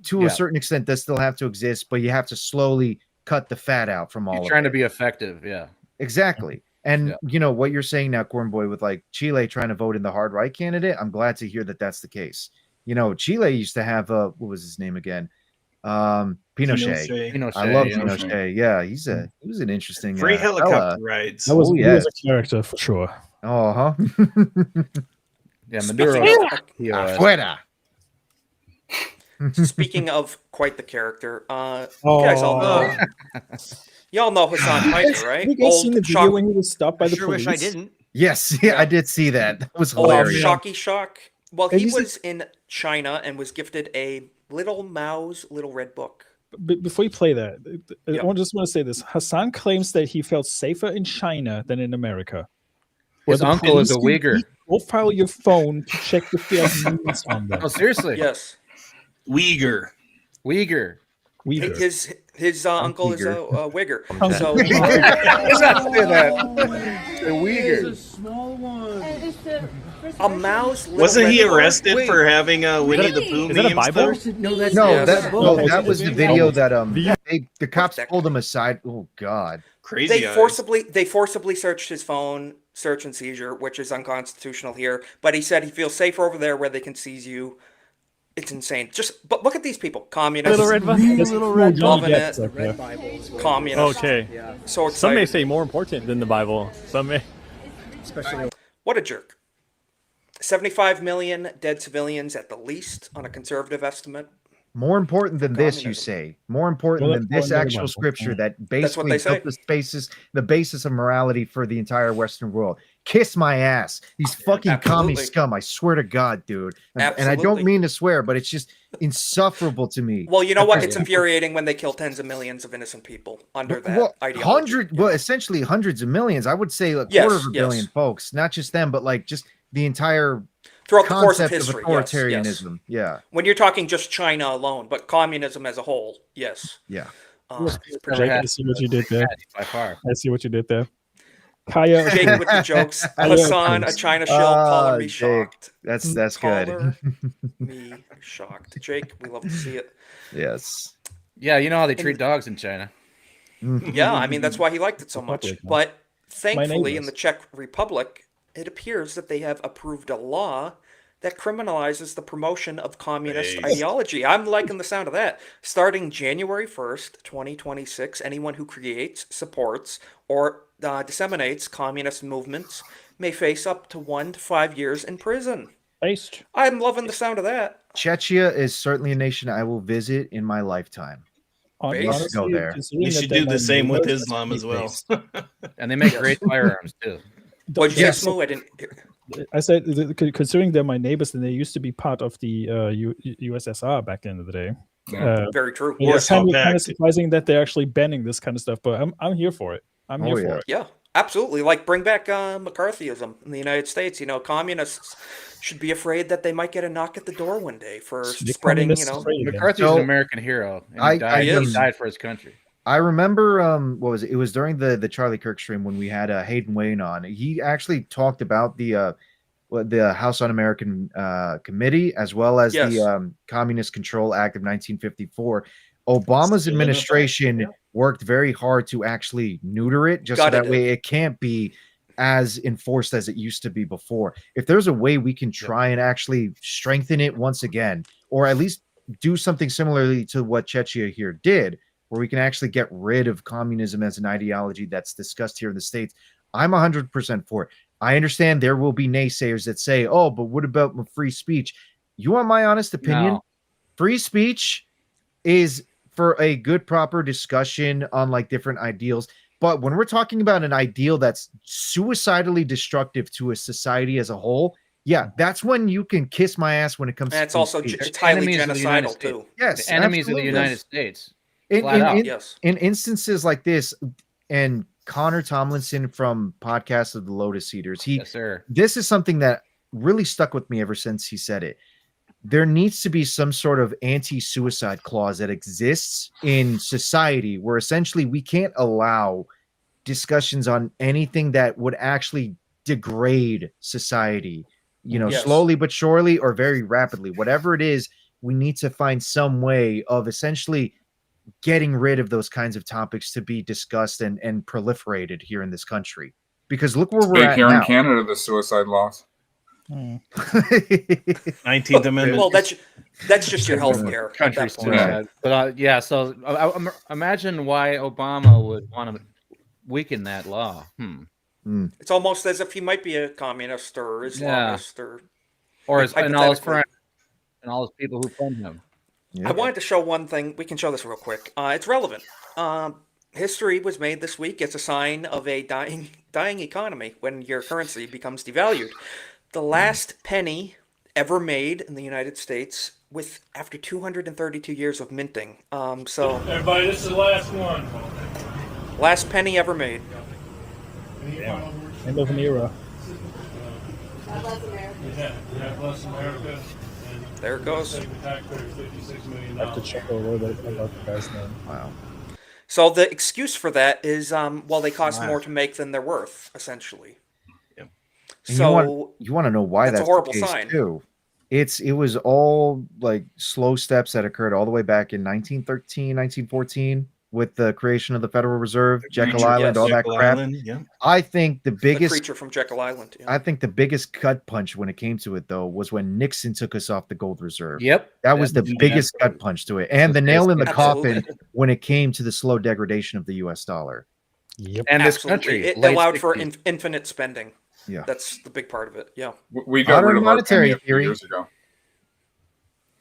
to a certain extent does still have to exist, but you have to slowly cut the fat out from all of it. You're trying to be effective, Exactly. And you know what you're saying now, Corn Boy, with like Chile trying to vote in the hard right candidate. I'm glad to hear that that's the case. You know, Chile used to have what was his name again? Pinochet. I love Pinochet. Yeah, he was an interesting free helicopter fella. rides. He was a character for sure. Oh, yeah, Maduro. Afuera. Speaking of quite the character, you guys all know. Y'all know Hassan Piker, right? Have you guys seen the video when he was stopped by the police? Wish I didn't. Yes, I did see that. That was hilarious. Shocky Shock. Well, he was in China and was gifted a Little Mao's Little Red Book. Before you play that, I just want to say this. Hassan claims that he felt safer in China than in America. His uncle is a Uyghur. Profile your phone to check if there's news on them. Oh, seriously? Yes. Uyghur. His uncle is a Uyghur. So a Uyghur. A Mao's Little Wasn't Red he Book. arrested for having Winnie the Pooh memes? That was the video that the cops pulled him aside. Oh God, crazy! They forcibly searched his phone, search and seizure, which is unconstitutional here. But he said he feels safer over there where they can seize you. It's insane. But look at these people. Communists. Little red loving it. Communists. Okay. So excited. Some may say more important than the Bible. Some may. Especially. What a jerk. 75 million dead civilians at the least on a conservative estimate. More important than this, you say. More important than this actual scripture that basically built the basis of morality for the entire Western world. Kiss my ass. These fucking commie scum. I swear to God, dude. And I don't mean to swear, but it's just insufferable to me. Well, you know what? It's infuriating when they kill tens of millions of innocent people under that ideology. Essentially hundreds of millions. I would say a quarter of a billion folks. Not just them, but like just the entire throughout the course of history, authoritarianism. Yes. When you're talking just China alone, but communism as a whole, yes. Yeah. Jake, I see what you did there. By far. I see what you did there. Kaya, Jake with the jokes. Hassan, a China shield, calling me shocked. That's good. Me shocked. Jake, we love to see it. Yes. Yeah, you know how they treat dogs in China. Yeah, I mean that's why he liked it so much. But thankfully, in the Czech Republic, it appears that they have approved a law that criminalizes the promotion of communist ideology. I'm liking the sound of that. Starting January 1st, 2026, anyone who creates, supports, or disseminates communist movements may face up to 1 to 5 years in prison. Based. I'm loving the sound of that. Czechia is certainly a nation I will visit in my lifetime. Honestly, go there. You should do the same with Islam as well. And they make great firearms too. What'd you say, Smoo? I didn't hear. I said, considering they're my neighbors and they used to be part of the USSR back in the day. Very true. It's kind of surprising that they're actually banning this kind of stuff, but I'm here for it. I'm here for it. Yeah, absolutely. Like, bring back McCarthyism in the United States. You know, communists should be afraid that they might get a knock at the door one day for spreading, you know. McCarthy's an American hero. And he died for his country. I remember, what was it? It was during the Charlie Kirk stream when we had Hayden Wayne on. He actually talked about the House Un-American Committee as well as the Communist Control Act of 1954. Obama's administration worked very hard to actually neuter it, just so that way it can't be as enforced as it used to be before. If there's a way we can try and actually strengthen it once again, or at least do something similarly to what Czechia here did, where we can actually get rid of communism as an ideology that's discussed here in the States, I'm 100% for it. I understand there will be naysayers that say, oh, but what about free speech? You want my honest opinion? No. Free speech is for a good, proper discussion on like different ideals. But when we're talking about an ideal that's suicidally destructive to a society as a whole, yeah, that's when you can kiss my ass when it comes to it's also it's highly genocidal too. Yes, the enemies of the United States. In instances like this, and Connor Tomlinson from Podcast of the Lotus Eaters, this is something that really stuck with me ever since he said it. There needs to be some sort of anti-suicide clause that exists in society where essentially we can't allow discussions on anything that would actually degrade society, you know, slowly but surely or very rapidly. Whatever it is, we need to find some way of essentially getting rid of those kinds of topics to be discussed and proliferated here in this country. Because look where we're at here now. In Canada, the suicide laws. 19th Amendment. Well, that's just your health care. Country's too bad. But so imagine why Obama would want to weaken that law. It's almost as if he might be a communist or Islamist or and all his friends and all his people who fund him. Yeah. I wanted to show one thing. We can show this real quick. It's relevant. History was made this week. It's a sign of a dying economy when your currency becomes devalued. The last penny ever made in the United States after 232 years of minting. Everybody, this is the last one. Last penny ever made. Yeah. End of an era. God bless America. Yeah, God bless America. There it goes. Save the taxpayers $56 million. I have to check a little bit about the guy's name. Wow. So the excuse for that is, they cost more to make than they're worth, essentially. Yeah. So you want to know why that's a horrible the case sign. Too. It was all like slow steps that occurred all the way back in 1913, 1914 with the creation of the Federal Reserve, Jekyll Island, all that crap. I think the biggest creature from Jekyll Island. Yeah. I think the biggest gut punch when it came to it, though, was when Nixon took us off the gold reserve. Yep, that was the biggest gut punch to it, and the nail in the coffin when it came to the slow degradation of the U.S. dollar. Yep, and this country it allowed for infinite spending. Yeah, that's the big part of it. Yeah, we got rid of monetary theory years ago.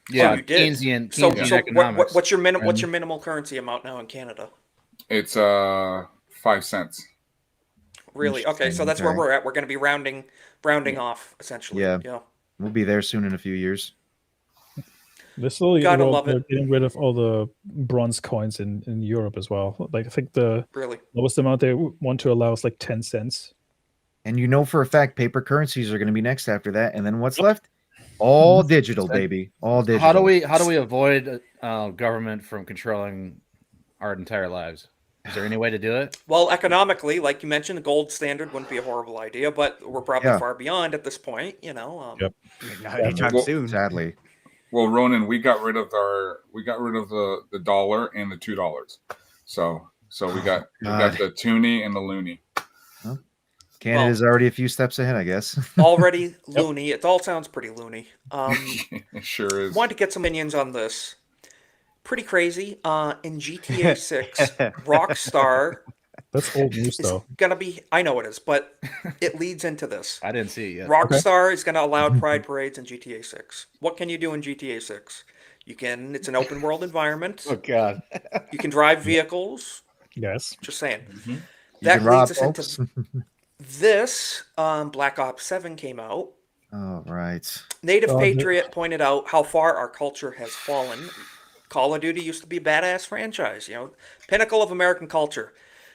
Yeah, you did. Keynesian economics. What's your minimal currency amount now in Canada? It's 5 cents. Really? Okay, so that's where we're at. We're going to be rounding off essentially. Yeah, we'll be there soon in a few years. They're slowly getting rid of all the bronze coins in Europe as well. Like I think the lowest amount they want to allow is like 10 cents. And you know for a fact paper currencies are going to be next after that. And then what's left? All digital, baby. All digital. How do we avoid government from controlling our entire lives? Is there any way to do it? Well, economically, like you mentioned, the gold standard wouldn't be a horrible idea, but we're probably far beyond at this point. You know. Not anytime soon, sadly. Well, Ronan, we got rid of the dollar and the $2. So we got the toonie and the loony. Huh? Canada's already a few steps ahead, I guess. Already loony. It all sounds pretty loony. It sure is. Wanted to get some opinions on this. Pretty crazy. In GTA 6, Rockstar. That's old news, is though. Gonna be. I know it is, but it leads into this. I didn't see it yet. Rockstar is going to allow pride parades in GTA 6. What can you do in GTA 6? You can. It's an open world environment. Oh God. You can drive vehicles. Yes. Just saying. Mm-hmm. That leads us into this. Black Ops 7 came out. Oh, right. Native Patriot pointed out how far our culture has fallen. Call of Duty used to be a badass franchise, pinnacle of American culture.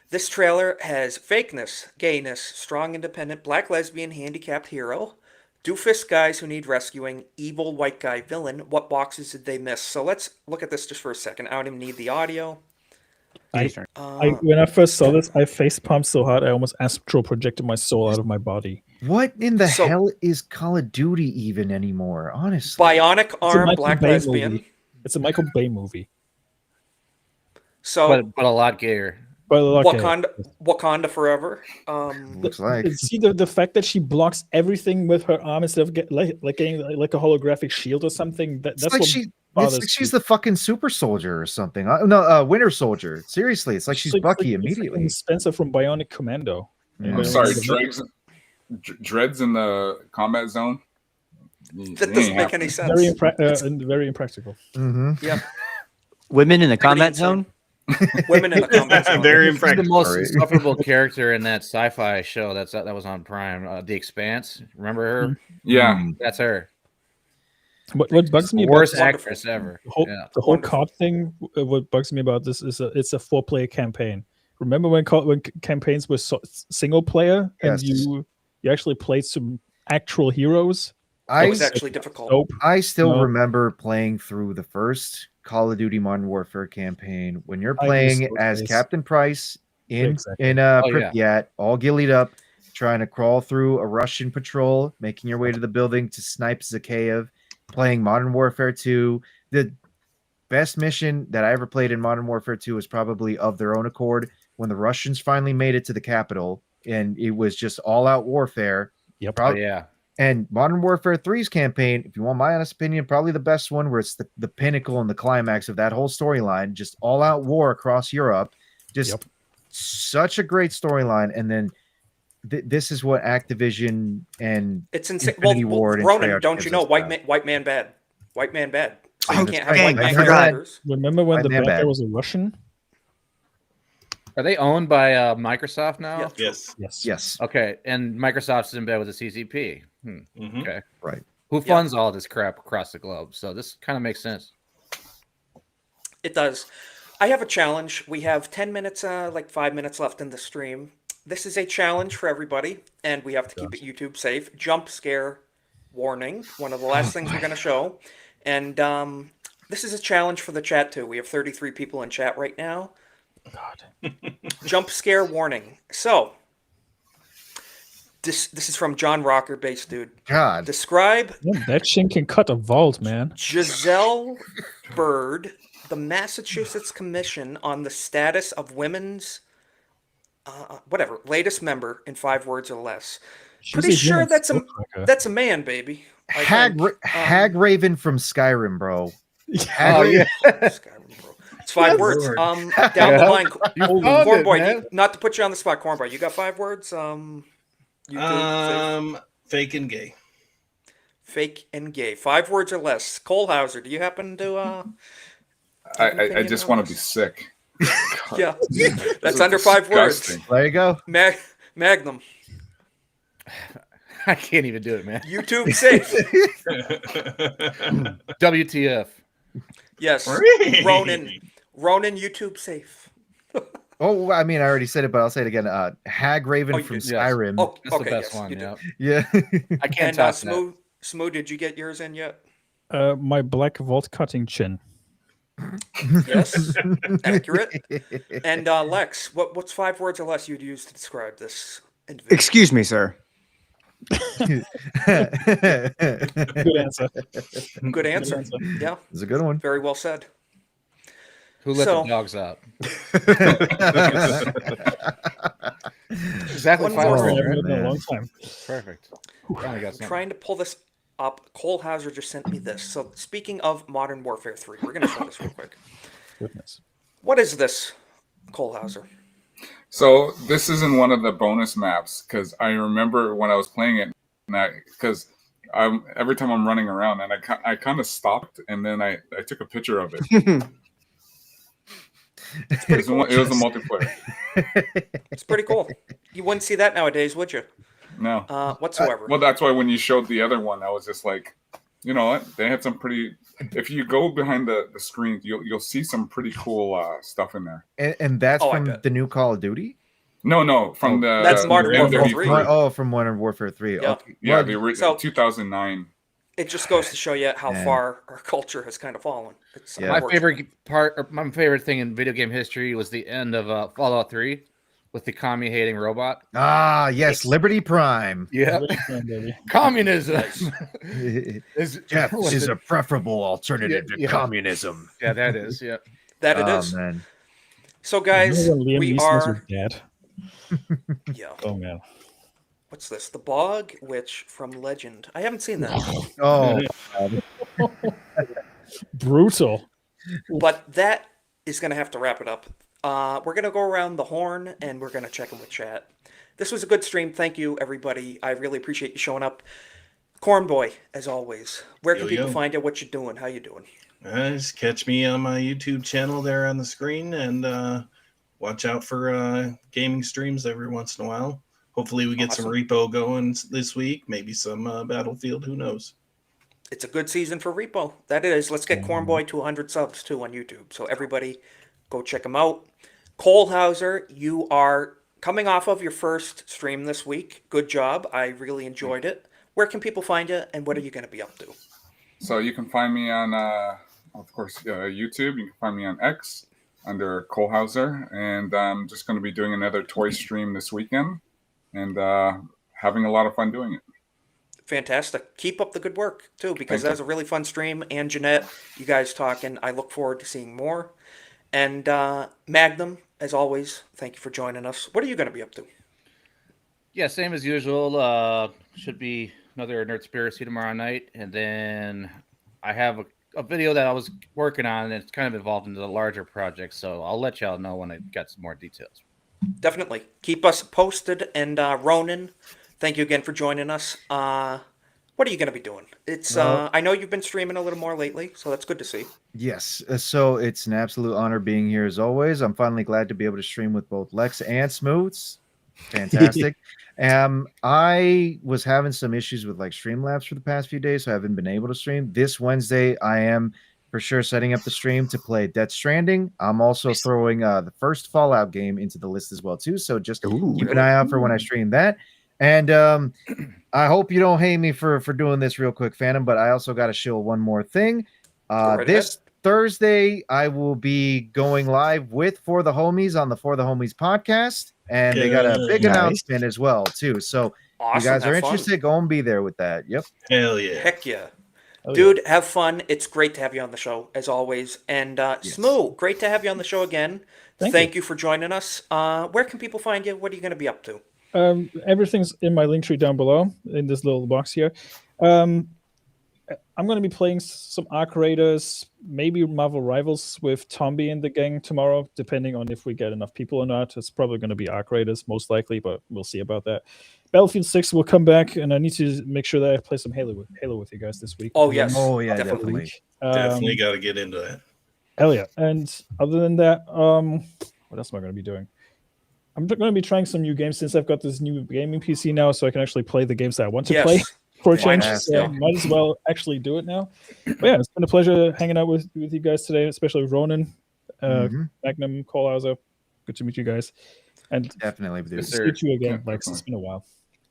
This trailer has fakeness, gayness, strong independent, black lesbian, handicapped hero, doofus guys who need rescuing, evil white guy villain. What boxes did they miss? So let's look at this just for a second. I don't even need the audio. When I first saw this, I face pumped so hard I almost astral projected my soul out of my body. What in the hell is Call of Duty even anymore? Honestly, Bionic arm, black lesbian. Movie. It's a Michael Bay movie. So, but a lot gayer. But a lot Wakanda forever. Looks like. See the fact that she blocks everything with her arm instead of getting like a holographic shield or something. That's like what she's the fucking super soldier or something. Winter Soldier. Seriously, it's like she's Bucky immediately. Like Spencer from Bionic Commando. I'm sorry, Dreads in the combat zone. That doesn't make any sense. Very impractical. Mm-hmm. Yeah. Women in the combat zone. Women in the combat zone. Very He's the impractical. most insufferable character in that sci-fi show that was on Prime. The Expanse. Remember her? Yeah, that's her. What bugs me the about worst actress ever. The whole COD thing. What bugs me about this is it's a 4-player campaign. Remember when campaigns were single player and you actually played some actual heroes? It was actually difficult. I still remember playing through the first Call of Duty Modern Warfare campaign when you're playing as Captain Price in Pripyat, all gillied up, trying to crawl through a Russian patrol, making your way to the building to snipe Zakhaev, playing Modern Warfare 2. The best mission that I ever played in Modern Warfare 2 was probably Of Their Own Accord, when the Russians finally made it to the capital, and it was just all-out warfare. Yep. And Modern Warfare 3's campaign, if you want my honest opinion, probably the best one, where it's the pinnacle and the climax of that whole storyline, just all-out war across Europe. Just such a great storyline. And then this is what Activision and it's insane. Infinity Ward and Ronan, Treyarch don't you know, white man bad. White man bad. So you can't have white man characters. Remember when the bad guy was a Russian? Are they owned by Microsoft now? Yes. Okay, and Microsoft's in bed with the CCP. Okay, right. Who funds all this crap across the globe? So this kind of makes sense. It does. I have a challenge. We have 10 minutes, like 5 minutes left in the stream. This is a challenge for everybody, and we have to keep it YouTube safe. Jump scare warning. One of the last things we're going to show. And this is a challenge for the chat, too. We have 33 people in chat right now. God. Jump scare warning. So, this is from John Rocker, bass dude. God. Describe. Yeah, that shit can cut a vault, man. Giselle Bird, the Massachusetts Commission on the Status of Women's, latest member in 5 words or less. Pretty sure that's a man, baby. Hag Raven from Skyrim, bro. Skyrim, bro. It's 5 words. Down the line, Cornboy. Not to put you on the spot, Cornboy. You got 5 words. Fake and gay. Fake and gay. 5 words or less. Cole Hauser, do you happen to? I just want to be sick. Yeah, that's under 5 words. There you go. Magnum. I can't even do it, man. YouTube safe. WTF. Yes. Ronan, YouTube safe. Oh, I mean, I already said it, but I'll say it again. Hag Raven from Skyrim. Oh, that's the best one. Yeah. I can't top that. Smooth, did you get yours in yet? My black vault cutting chin. Yes, accurate. And Lex, what's 5 words or less you'd use to describe this individual? Excuse me, sir. Good answer. Good answer. Yeah, it's a good one. Very well said. Who let the dogs out? Exactly One 5 more. minutes. Never been a long time. Perfect. Finally got I'm something. trying to pull this up. Cole Hauser just sent me this. So speaking of Modern Warfare 3, we're going to show this real quick. Goodness. What is this, Cole Hauser? So this isn't one of the bonus maps because I remember when I was playing it, because every time I'm running around and I kind of stopped and then I took a picture of it. It's pretty cool. It was a multiplayer. It's pretty cool. You wouldn't see that nowadays, would you? No. Whatsoever. Well, that's why when you showed the other one, I was just like, you know what? They had some pretty. If you go behind the screen, you'll see some pretty cool stuff in there. And that's from the new Call of Duty? No, from the that's Modern Warfare 3. Oh, from Modern Warfare 3. Yeah, Okay. Yeah, the original 2009. It just goes to show you how far our culture has kind of fallen. It's My favorite part, or my favorite thing in video game history was the end of Fallout 3 with the commie-hating robot. Ah, yes, Liberty Prime. Yeah, communism Jeff is a preferable alternative to communism. Yeah, that is. Yeah, that it is. Man. So, guys, we are. Dead. Yeah. Oh man. What's this? The Bog Witch from Legend. I haven't seen that. Oh, brutal. But that is going to have to wrap it up. We're going to go around the horn and we're going to check in with chat. This was a good stream. Thank you, everybody. I really appreciate you showing up. Corn Boy, as always. Where can people find you? What you doing? How you doing? Just catch me on my YouTube channel there on the screen, and watch out for gaming streams every once in a while. Hopefully we get some repo going this week, maybe some Battlefield, who knows. It's a good season for repo. That is. Let's get Corn Boy to 100 subs too on YouTube. So everybody go check him out. Cole Hauser, you are coming off of your first stream this week. Good job. I really enjoyed it. Where can people find you, and what are you going to be up to? So you can find me on, of course, YouTube. You can find me on X under Cole Hauser, and I'm just going to be doing another toy stream this weekend, and having a lot of fun doing it. Fantastic. Keep up the good work, too, because that was a really fun stream. And Jeanette, you guys talking. I look forward to seeing more. And Magnum, as always, thank you for joining us. What are you going to be up to? Yeah, same as usual. Should be another Nerdspiracy tomorrow night. And then I have a video that I was working on, and it's kind of evolved into a larger project. So I'll let y'all know when I got some more details. Definitely. Keep us posted. And Ronan, thank you again for joining us. What are you going to be doing? It's I know you've been streaming a little more lately, so that's good to see. Yes. So it's an absolute honor being here as always. I'm finally glad to be able to stream with both Lex and Smooths. Fantastic. I was having some issues with like Streamlabs for the past few days, so I haven't been able to stream. This Wednesday, I am for sure setting up the stream to play Death Stranding. I'm also throwing the first Fallout game into the list as well too. So just keep an eye out for when I stream that. And I hope you don't hate me for doing this real quick, Phantom, but I also got to show one more thing. This Thursday, I will be going live with For the Homies on the For the Homies podcast, and they got a big announcement as well, too. So awesome. You guys are interested, go and be there with that. Yep. Hell yeah. Heck yeah. Dude, have fun. It's great to have you on the show, as always. And Smoo, great to have you on the show again. Thank you for joining us. Where can people find you? What are you going to be up to? Everything's in my link tree down below in this little box here. I'm going to be playing some Arc Raiders, maybe Marvel Rivals with Tomby and the gang tomorrow, depending on if we get enough people or not. It's probably going to be Arc Raiders, most likely, but we'll see about that. Battlefield 6 will come back, and I need to make sure that I play some Halo with you guys this week. Oh, yes. Oh, yeah, definitely. Definitely got to get into that. Hell yeah. And other than that, what else am I going to be doing? I'm going to be trying some new games since I've got this new gaming PC now, so I can actually play the games that I want to play for a change. So might as well actually do it now. But yeah, it's been a pleasure hanging out with you guys today, especially Ronan, Magnum, Cole Hauser. Good to meet you guys. And definitely meet you again, Lex. It's been a while.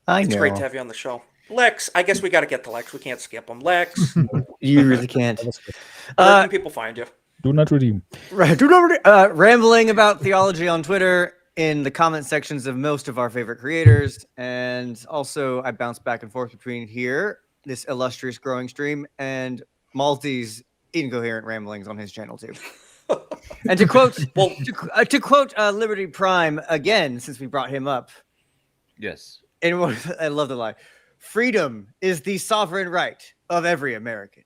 It's great to have you on the show. Lex, I guess we got to get to Lex. We can't skip him. Lex. You really can't. Where can people find you? Do not redeem. Right. Do not rambling about theology on Twitter, in the comment sections of most of our favorite creators, and also I bounce back and forth between here, this illustrious growing stream, and Malty's incoherent ramblings on his channel too. And to quote, to quote Liberty Prime again, since we brought him up, Yes. And I love the line. Freedom is the sovereign right of every American.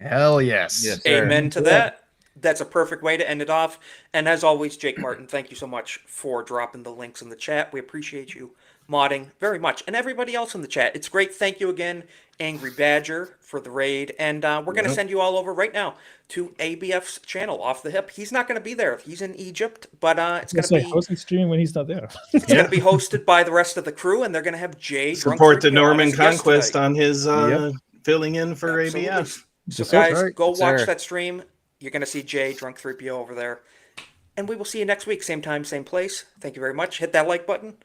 Hell yes. Yes, sir. Amen to that. That's a perfect way to end it off. And as always, Jake Martin, thank you so much for dropping the links in the chat. We appreciate you modding very much. And everybody else in the chat, it's great. Thank you again, Angry Badger, for the raid. And we're going to send you all over right now to ABF's channel, Off the Hip. He's not going to be there. He's in Egypt, but it's going to be hosting stream when he's not there. It's going to be hosted by the rest of the crew, and they're going to have Jay support the Drunk Norman as a guest Conquest tonight. on his filling in for Absolutely. ABF. So guys, go watch that stream. You're going to see Jay Drunk 3PO over there. And we will see you next week, same time, same place. Thank you very much. Hit that like button.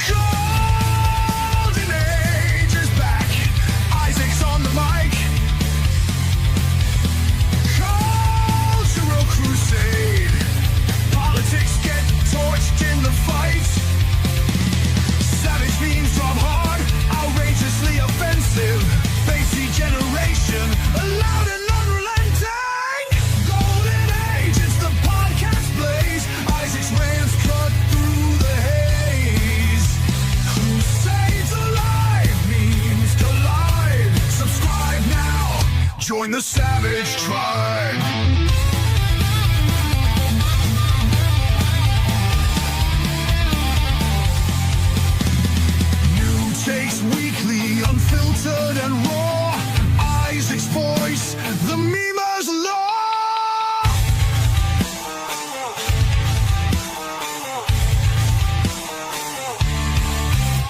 Golden Age is back. Isaac's on the mic. Cultural crusade. Politics get torched in the fight. Savage memes drop hard, outrageously offensive. Bassy generation, loud and unrelenting. Golden Age, it's the podcast blaze. Isaac's rants cut through the haze. Crusades alive, memes collide. Subscribe now, join the savage tribe. New takes weekly, unfiltered and raw. Isaac's voice, the memer's law.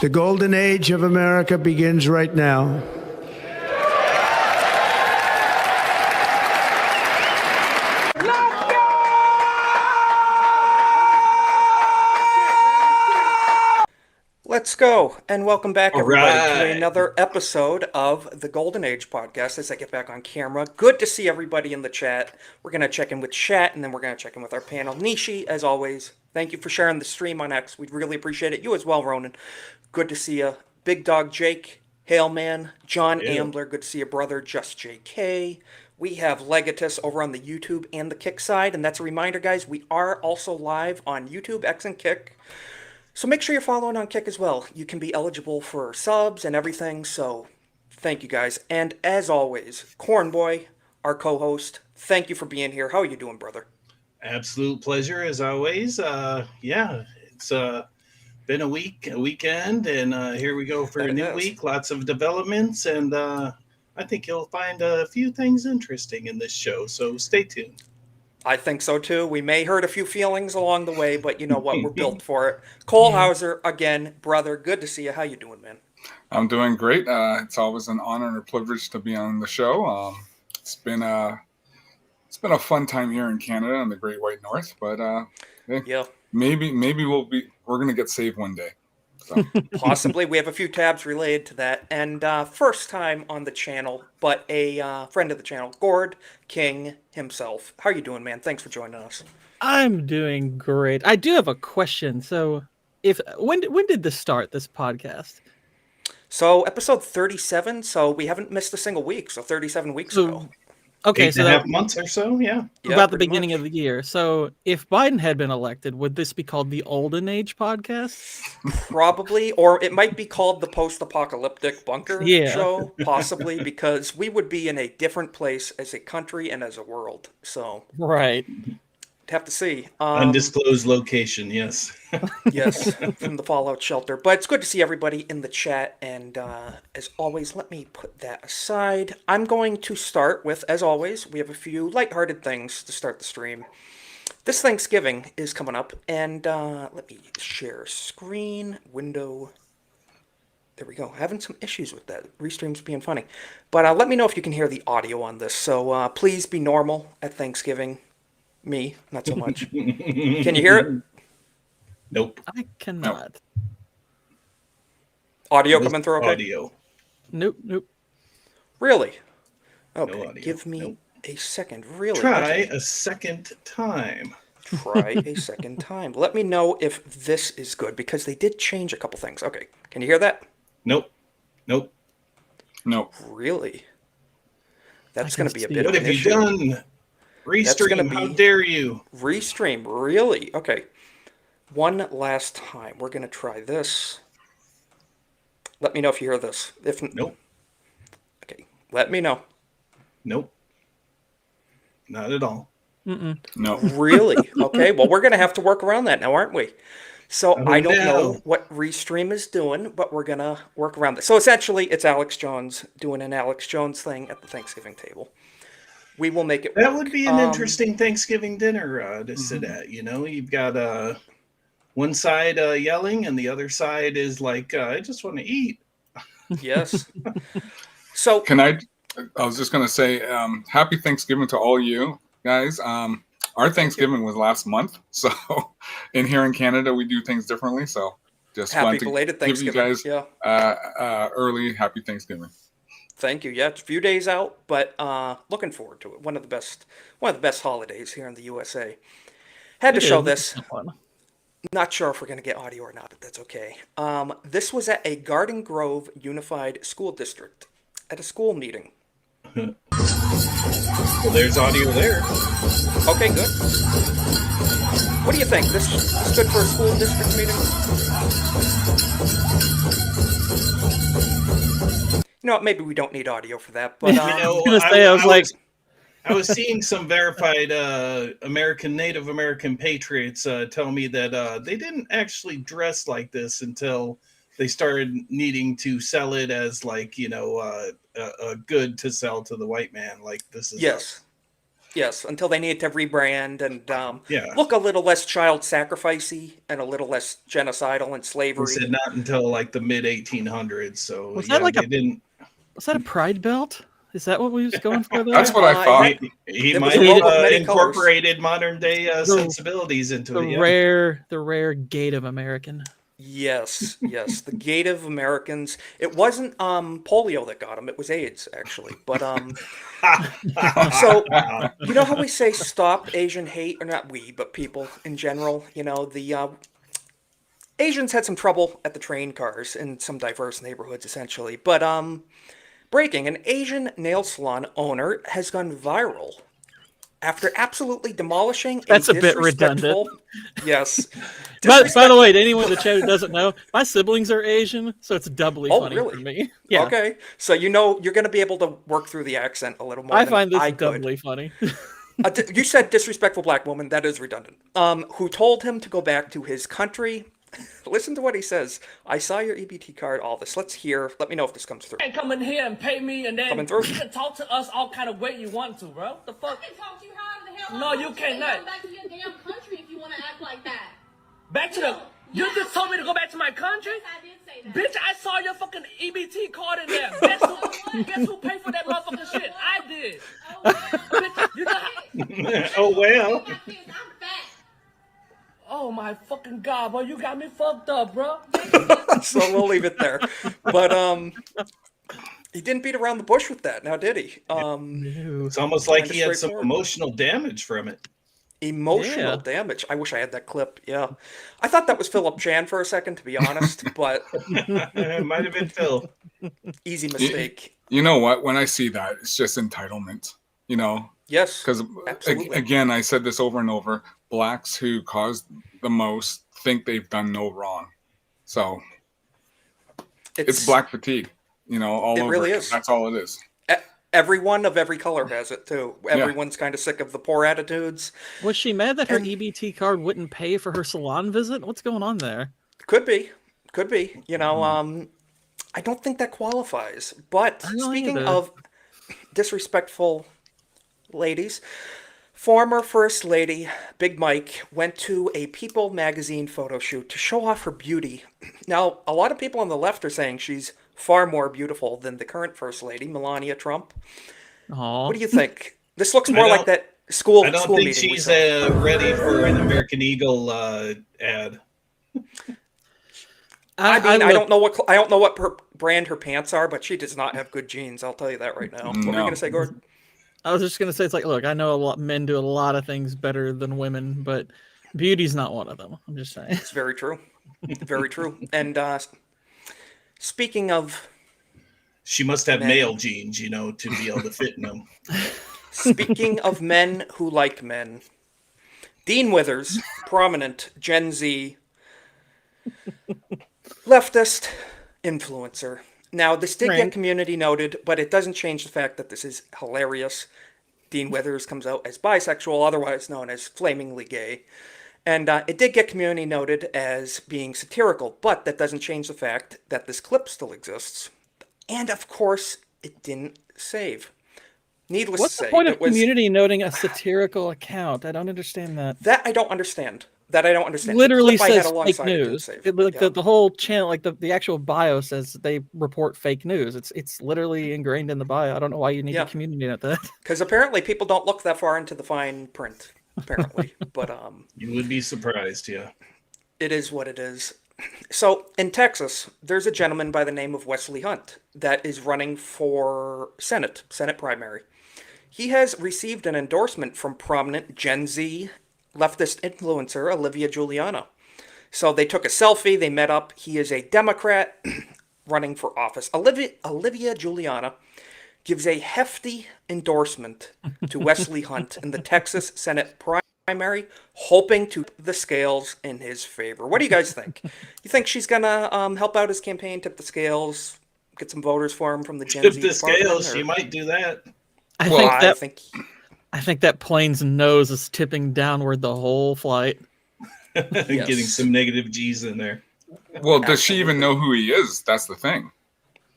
The golden age of America begins right now. Let's go, and welcome back, everybody, right. to another episode of the Golden Age podcast. As I get back on camera, good to see everybody in the chat. We're going to check in with chat, and then we're going to check in with our panel. Nishi, as always, thank you for sharing the stream on X. We'd really appreciate it. You as well, Ronan. Good to see you. Big Dog Jake, Hail Man, John Ambler, good to see you, brother. Just JK. We have Legatus over on the YouTube and the Kick side, and that's a reminder, guys, we are also live on YouTube, X, and Kick. So make sure you're following on Kick as well. You can be eligible for subs and everything, so thank you guys. And as always, Cornboy, our co-host, thank you for being here. How are you doing, brother? Absolute pleasure as always. Yeah, it's been a weekend, and here we go for a new week. Lots of developments, and I think you'll find a few things interesting in this show, so stay tuned. I think so too. We may hurt a few feelings along the way, but you know what? We're built for it. Cole Hauser, again, brother, good to see you. How you doing, man? I'm doing great. It's always an honor and a privilege to be on the show. It's been a fun time here in Canada and the Great White North, but yeah, maybe we're gonna get saved one day. So. Possibly. We have a few tabs related to that. And first time on the channel, but a friend of the channel, Gord King himself. How are you doing, man? Thanks for joining us. I'm doing great. I do have a question. So, when did this start, this podcast? So, episode 37. So, we haven't missed a single week. So, 37 weeks ago. Okay, 8.5 months or so, yeah. About the beginning of the year. So, if Biden had been elected, would this be called the Olden Age podcast? Probably, or it might be called the Post-Apocalyptic Bunker Show, possibly, because we would be in a different place as a country and as a world. So, right. Have to see. Undisclosed location, yes. Yes, from the Fallout shelter. But it's good to see everybody in the chat. And as always, let me put that aside. I'm going to start with, as always, we have a few lighthearted things to start the stream. This Thanksgiving is coming up. And let me share screen, window. There we go. Having some issues with that. Restream's being funny. But let me know if you can hear the audio on this. So please be normal at Thanksgiving. Me, not so much. Can you hear it? Nope. I cannot. Audio coming through okay? Audio. Nope. Really? Okay, No audio. give me a second. Really? Try a second time. try a second time. Let me know if this is good, because they did change a couple things. Okay, can you hear that? Nope. Nope. No. Really? That's going to be a bit What of an have you issue. done? Restream, how dare you? Restream, really? Okay. One last time. We're going to try this. Let me know if you hear this. If Nope. Okay, let me know. Nope. Not at all. No. Really? Okay, well, we're going to have to work around that now, aren't we? So Oh, I don't no. know what Restream is doing, but we're going to work around this. So essentially, it's Alex Jones doing an Alex Jones thing at the Thanksgiving table. We will make it That work. would be an interesting Thanksgiving dinner to sit at. You know, you've got one side yelling and the other side is like, I just want to eat. Yes. So I was just going to say, happy Thanksgiving to all you guys. Our Thanksgiving was last month. So here in Canada, we do things differently. So just happy wanted to belated give you Thanksgiving. guys early happy Thanksgiving. Thank you. Yeah, it's a few days out, but looking forward to it. One of the best holidays here in the USA. Had to show this. Not sure if we're going to get audio or not, but that's okay. This was at a Garden Grove Unified School District at a school meeting. Well, there's audio there. Okay, good. What do you think? This good for a school district meeting? You know what? Maybe we don't need audio for that. But I was seeing some verified Native American patriots tell me that they didn't actually dress like this until they started needing to sell it as like, you know, a good to sell to the white man. Like this is us. Yes, until they needed to rebrand and look a little less child sacrificey and a little less genocidal and slavery. They said not until like the mid 1800s. So was that was that a pride belt? Is that what we was going for there? That's what I thought. He might have incorporated modern day sensibilities into it. The rare Native American. Yes, the Native Americans. It wasn't polio that got them; it was AIDS, actually. But so you know how we say stop Asian hate, or not we, but people in general. You know, the Asians had some trouble at the train cars in some diverse neighborhoods, essentially. But breaking, an Asian nail salon owner has gone viral after absolutely demolishing That's a bit redundant. Yes. By the way, to anyone in the chat who doesn't know, my siblings are Asian, so it's doubly funny really? for me. Yeah. Okay. So you know you're going to be able to work through the accent a little more. I find this doubly funny. You said disrespectful black woman. That is redundant. Who told him to go back to his country. Listen to what he says. I saw your EBT card, all this. Let's hear. Let me know if this comes through. And come in here and pay me, and then Coming through. you can talk to us all kind of way you want to, bro. The fuck? I can talk to you however the hell No, I you want to. cannot. Go back to your damn country if you want to act like that. Back to the... You just told me to go back to my country? Yes, I did say that. Bitch, I saw your fucking EBT card in there. Guess who paid for that motherfucking shit? I did. Oh, well. Bitch, you know Oh, well. I'm fat. Oh my fucking god, bro, you got me fucked up, bro. So we'll leave it there. But he didn't beat around the bush with that, now did he? It's almost like he had some emotional damage from it. Emotional damage. I wish I had that clip. Yeah. I thought that was Philip Chan for a second, to be honest, but it might have been Phil. Easy mistake. You know what? When I see that, it's just entitlement, you know? Yes. Because again, I said this over and over, blacks who caused the most think they've done no wrong. So it's black fatigue, you know, all it over. Really is. That's all it is. Everyone of every color has it too. Everyone's kind of sick of the poor attitudes. Was she mad that her EBT card wouldn't pay for her salon visit? What's going on there? Could be. You know, I don't think that qualifies. But speaking of disrespectful ladies, former First Lady Big Mike went to a People magazine photo shoot to show off her beauty. Now, a lot of people on the left are saying she's far more beautiful than the current First Lady, Melania Trump. Aww. What do you think? This looks more like that school I don't school think meeting she's ready for an American Eagle ad. I don't know what brand her pants are, but she does not have good jeans. I'll tell you that right now. What were you going to say, Gordon? I was just gonna say, it's like, look, I know men do a lot of things better than women, but beauty's not one of them. I'm just saying. It's very true. Very true. And speaking of, she must have men, male genes, to be able to fit in them. Speaking of men who like men, Dean Withers, prominent Gen Z leftist influencer. Now, this did get community noted, but it doesn't change the fact that this is hilarious. Dean Withers comes out as bisexual, otherwise known as flamingly gay. And it did get community noted as being satirical, but that doesn't change the fact that this clip still exists. And, of course, it didn't save. Needless What's to say, the point of community noting a satirical account? I don't understand that. That I don't understand. Literally the clip says fake news. The whole channel, like the actual bio says they report fake news. It's literally ingrained in the bio. I don't know why you need to community note that. Because apparently people don't look that far into the fine print. Apparently, but you would be surprised. Yeah, it is what it is. So in Texas, there's a gentleman by the name of Wesley Hunt that is running for Senate primary. He has received an endorsement from prominent Gen Z leftist influencer Olivia Juliana. So they took a selfie, they met up. He is a Democrat running for office. Olivia Juliana gives a hefty endorsement to Wesley Hunt in the Texas Senate primary, hoping to tip the scales in his favor. What do you guys think? You think she's gonna help out his campaign, tip the scales, get some voters for him from the Gen Z department? Tip the scales, she might do that. I think that plane's nose is tipping downward the whole flight. Getting some negative G's in there. Well, does she even know who he is? That's the thing.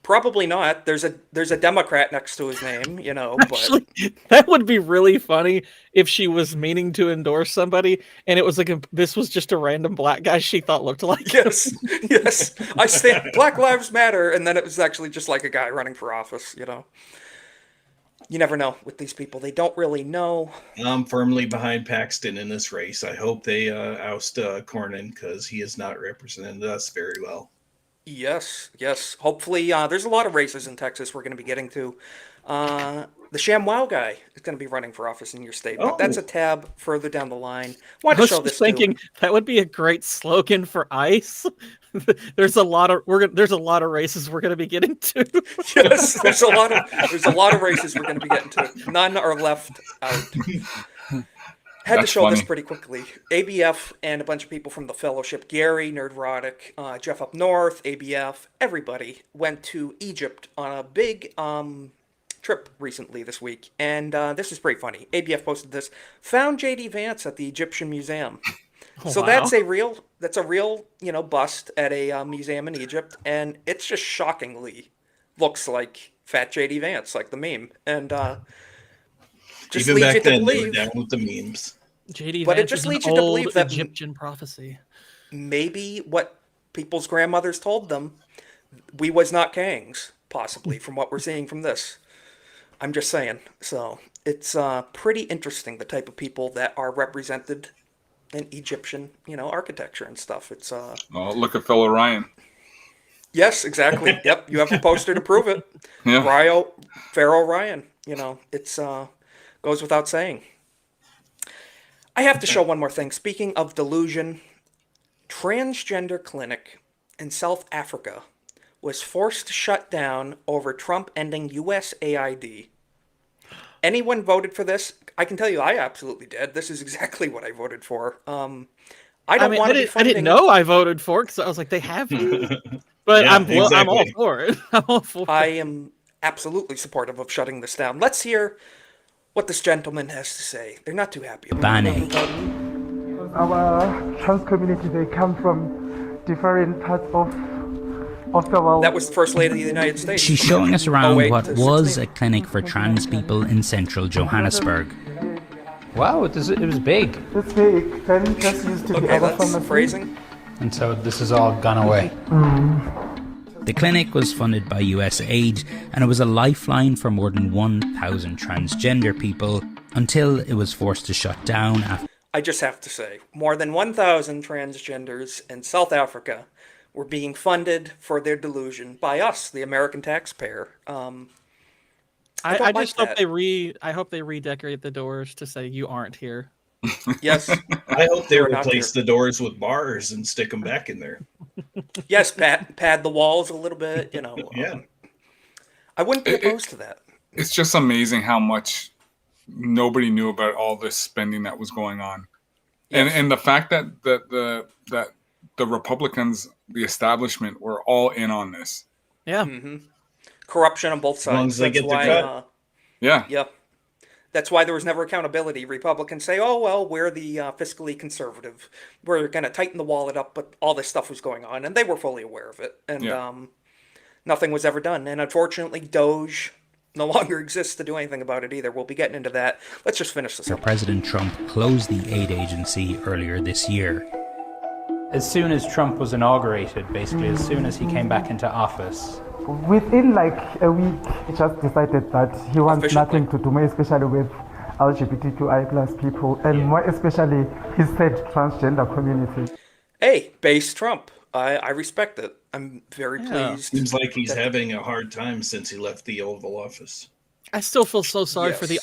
Probably not. There's a Democrat next to his name, Actually, that would be really funny if she was meaning to endorse somebody, and it was this was just a random black guy she thought looked like yes, yes. I stand Black Lives Matter, and then it was actually just like a guy running for office. You never know with these people. They don't really know. I'm firmly behind Paxton in this race. I hope they oust Cornyn because he has not represented us very well. Yes. Hopefully, there's a lot of races in Texas we're going to be getting to. The ShamWow guy is going to be running for office in your state, but that's a tab further down the line. I was just thinking that would be a great slogan for ICE. There's a lot of races we're going to be getting to. Yes, there's a lot of races we're going to be getting to. None are left out. Had to show this pretty quickly. ABF and a bunch of people from the Fellowship, Gary, Nerdrotic, Jeff Up North, ABF, everybody went to Egypt on a big trip recently this week. And this is pretty funny. ABF posted this. Found J.D. Vance at the Egyptian Museum. So that's a real bust at a museum in Egypt. And it's just shockingly looks like Fat J.D. Vance, like the meme. And just even leads back you to then, they were believe. down with the memes. JD But Vance it just is leads an you to old believe that Egyptian prophecy. Maybe what people's grandmothers told them, we was not kings, possibly, from what we're seeing from this. I'm just saying. So it's pretty interesting, the type of people that are represented in Egyptian, architecture and stuff. It's oh, look at Phil Orion. Yes, exactly. Yep, you have a poster to prove it. Yeah. Pharaoh Ryan. It's goes without saying. I have to show one more thing. Speaking of delusion, transgender clinic in South Africa was forced to shut down over Trump ending USAID. Anyone voted for this? I can tell you I absolutely did. This is exactly what I voted for. I didn't know I voted for it because I was like, they have to. But yeah, I'm all for it. I am absolutely supportive of shutting this down. Let's hear what this gentleman has to say. They're not too happy about it. Our trans community, they come from different parts of the world. That was the First Lady of the United States. She's showing us around what was a clinic for trans people in central Johannesburg. Wow, it was big. It's big. Then just used to be other pharmacy. Phrasing. And so this has all gone away. The clinic was funded by USAID, and it was a lifeline for more than 1,000 transgender people until it was forced to shut down after. I just have to say, more than 1,000 transgenders in South Africa were being funded for their delusion by us, the American taxpayer. I just hope I hope they redecorate the doors to say you aren't here. Yes. I hope they You are not replace the doors with bars and stick them back in there. Yes, pad the walls a little bit, you know. Yeah. I wouldn't be opposed to that. It's just amazing how much nobody knew about all this spending that was going on. Yes. And the fact that the Republicans, the establishment, were all in on this. Yeah. Mm-hmm. Corruption on both sides. As long as they get their cut. Yeah. Yep. That's why there was never accountability. Republicans say, oh, well, we're the fiscally conservative. We're going to tighten the wallet up, but all this stuff was going on, and they were fully aware of it. And nothing was ever done. And unfortunately, Doge no longer exists to do anything about it either. We'll be getting into that. Let's just finish this up. President Trump closed the aid agency earlier this year. As soon as Trump was inaugurated, basically, as soon as he came back into office, Within like a week, he just decided that he wants nothing to do more, especially with LGBTQI plus people, and more especially, he said transgender community. Hey, base Trump. I respect it. I'm very pleased. Seems like he's having a hard time since he left the Oval Office. I still feel so sorry for the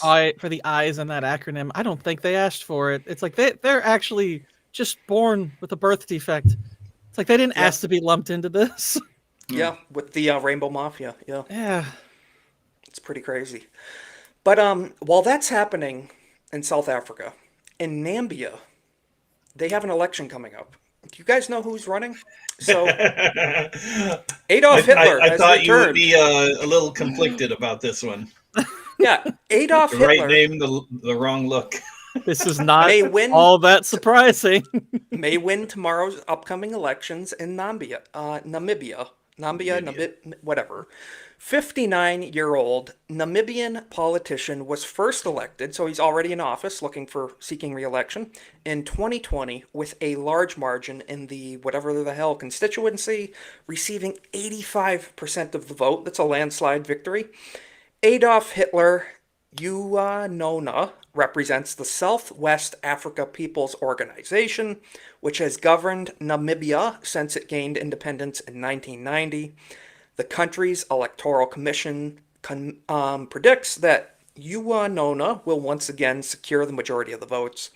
eyes in that acronym. I don't think they asked for it. It's like they're actually just born with a birth defect. It's like they didn't ask to be lumped into this. Yeah, with the Rainbow Mafia. Yeah. Yeah. It's pretty crazy. But while that's happening in South Africa, in Namibia, they have an election coming up. Do you guys know who's running? So Adolf Hitler I has thought returned. you would be a little conflicted about this one. Yeah, Adolf The Hitler. right name, the wrong look. This is not May win, all that surprising. may win tomorrow's upcoming elections in Namibia. Whatever. 59-year-old Namibian politician was first elected, so he's already in office, seeking re-election, in 2020 with a large margin in the whatever the hell constituency, receiving 85% of the vote. That's a landslide victory. Adolf Hitler UNONA represents the Southwest Africa People's Organization, which has governed Namibia since it gained independence in 1990. The country's electoral commission predicts that UNONA will once again secure the majority of the votes.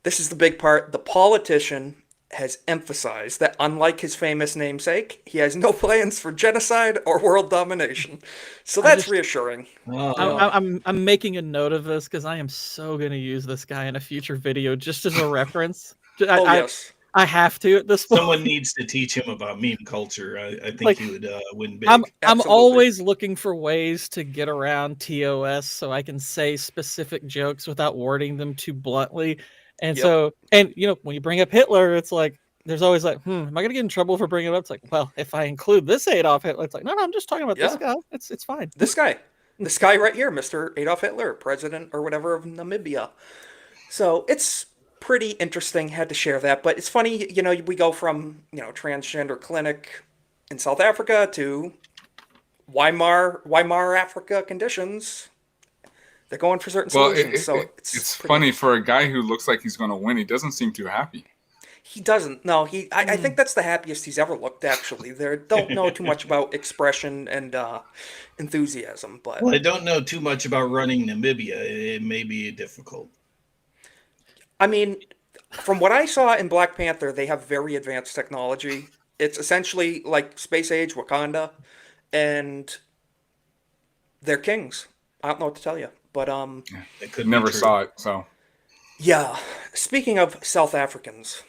This is the big part. The politician has emphasized that unlike his famous namesake, he has no plans for genocide or world domination. So that's reassuring. I'm making a note of this because I am so going to use this guy in a future video just as a reference. Yes. I have to at this point. Someone needs to teach him about meme culture. I think he would win big. I'm always looking for ways to get around TOS so I can say specific jokes without wording them too bluntly. And when you bring up Hitler, it's like, there's always like, am I going to get in trouble for bringing it up? It's like, well, if I include this Adolf Hitler, it's like, no, I'm just talking about this guy. It's fine. This guy right here, Mr. Adolf Hitler, president or whatever of Namibia. So it's pretty interesting. Had to share that, but it's funny, we go from, transgender clinic in South Africa to Weimar Africa conditions. They're going for certain solutions. It's funny for a guy who looks like he's going to win. He doesn't seem too happy. He doesn't. No, I think that's the happiest he's ever looked. Actually, they don't know too much about expression and enthusiasm. But I don't know too much about running Namibia. It may be difficult. I mean, from what I saw in Black Panther, they have very advanced technology. It's essentially like space age Wakanda, and they're kings. I don't know what to tell you. But I could never saw it, so yeah. Speaking of South Africans,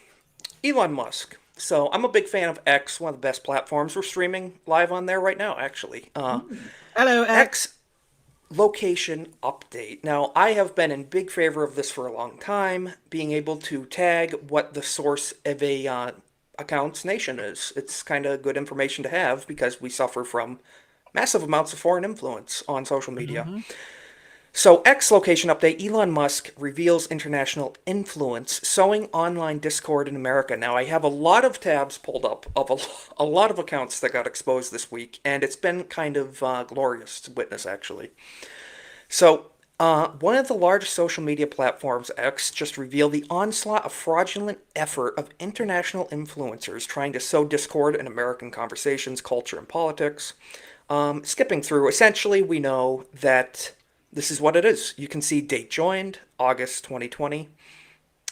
Elon Musk. So I'm a big fan of X, one of the best platforms. We're streaming live on there right now, actually. Hello, X location update. Now, I have been in big favor of this for a long time, being able to tag what the source of a account's nation is. It's kind of good information to have because we suffer from massive amounts of foreign influence on social media. Mm-hmm. So, X location update, Elon Musk reveals international influence, sowing online discord in America. Now, I have a lot of tabs pulled up of a lot of accounts that got exposed this week, and it's been kind of glorious to witness, actually. So, one of the largest social media platforms, X, just revealed the onslaught of fraudulent effort of international influencers trying to sow discord in American conversations, culture, and politics. Skipping through, essentially, we know that this is what it is. You can see date joined, August 2020.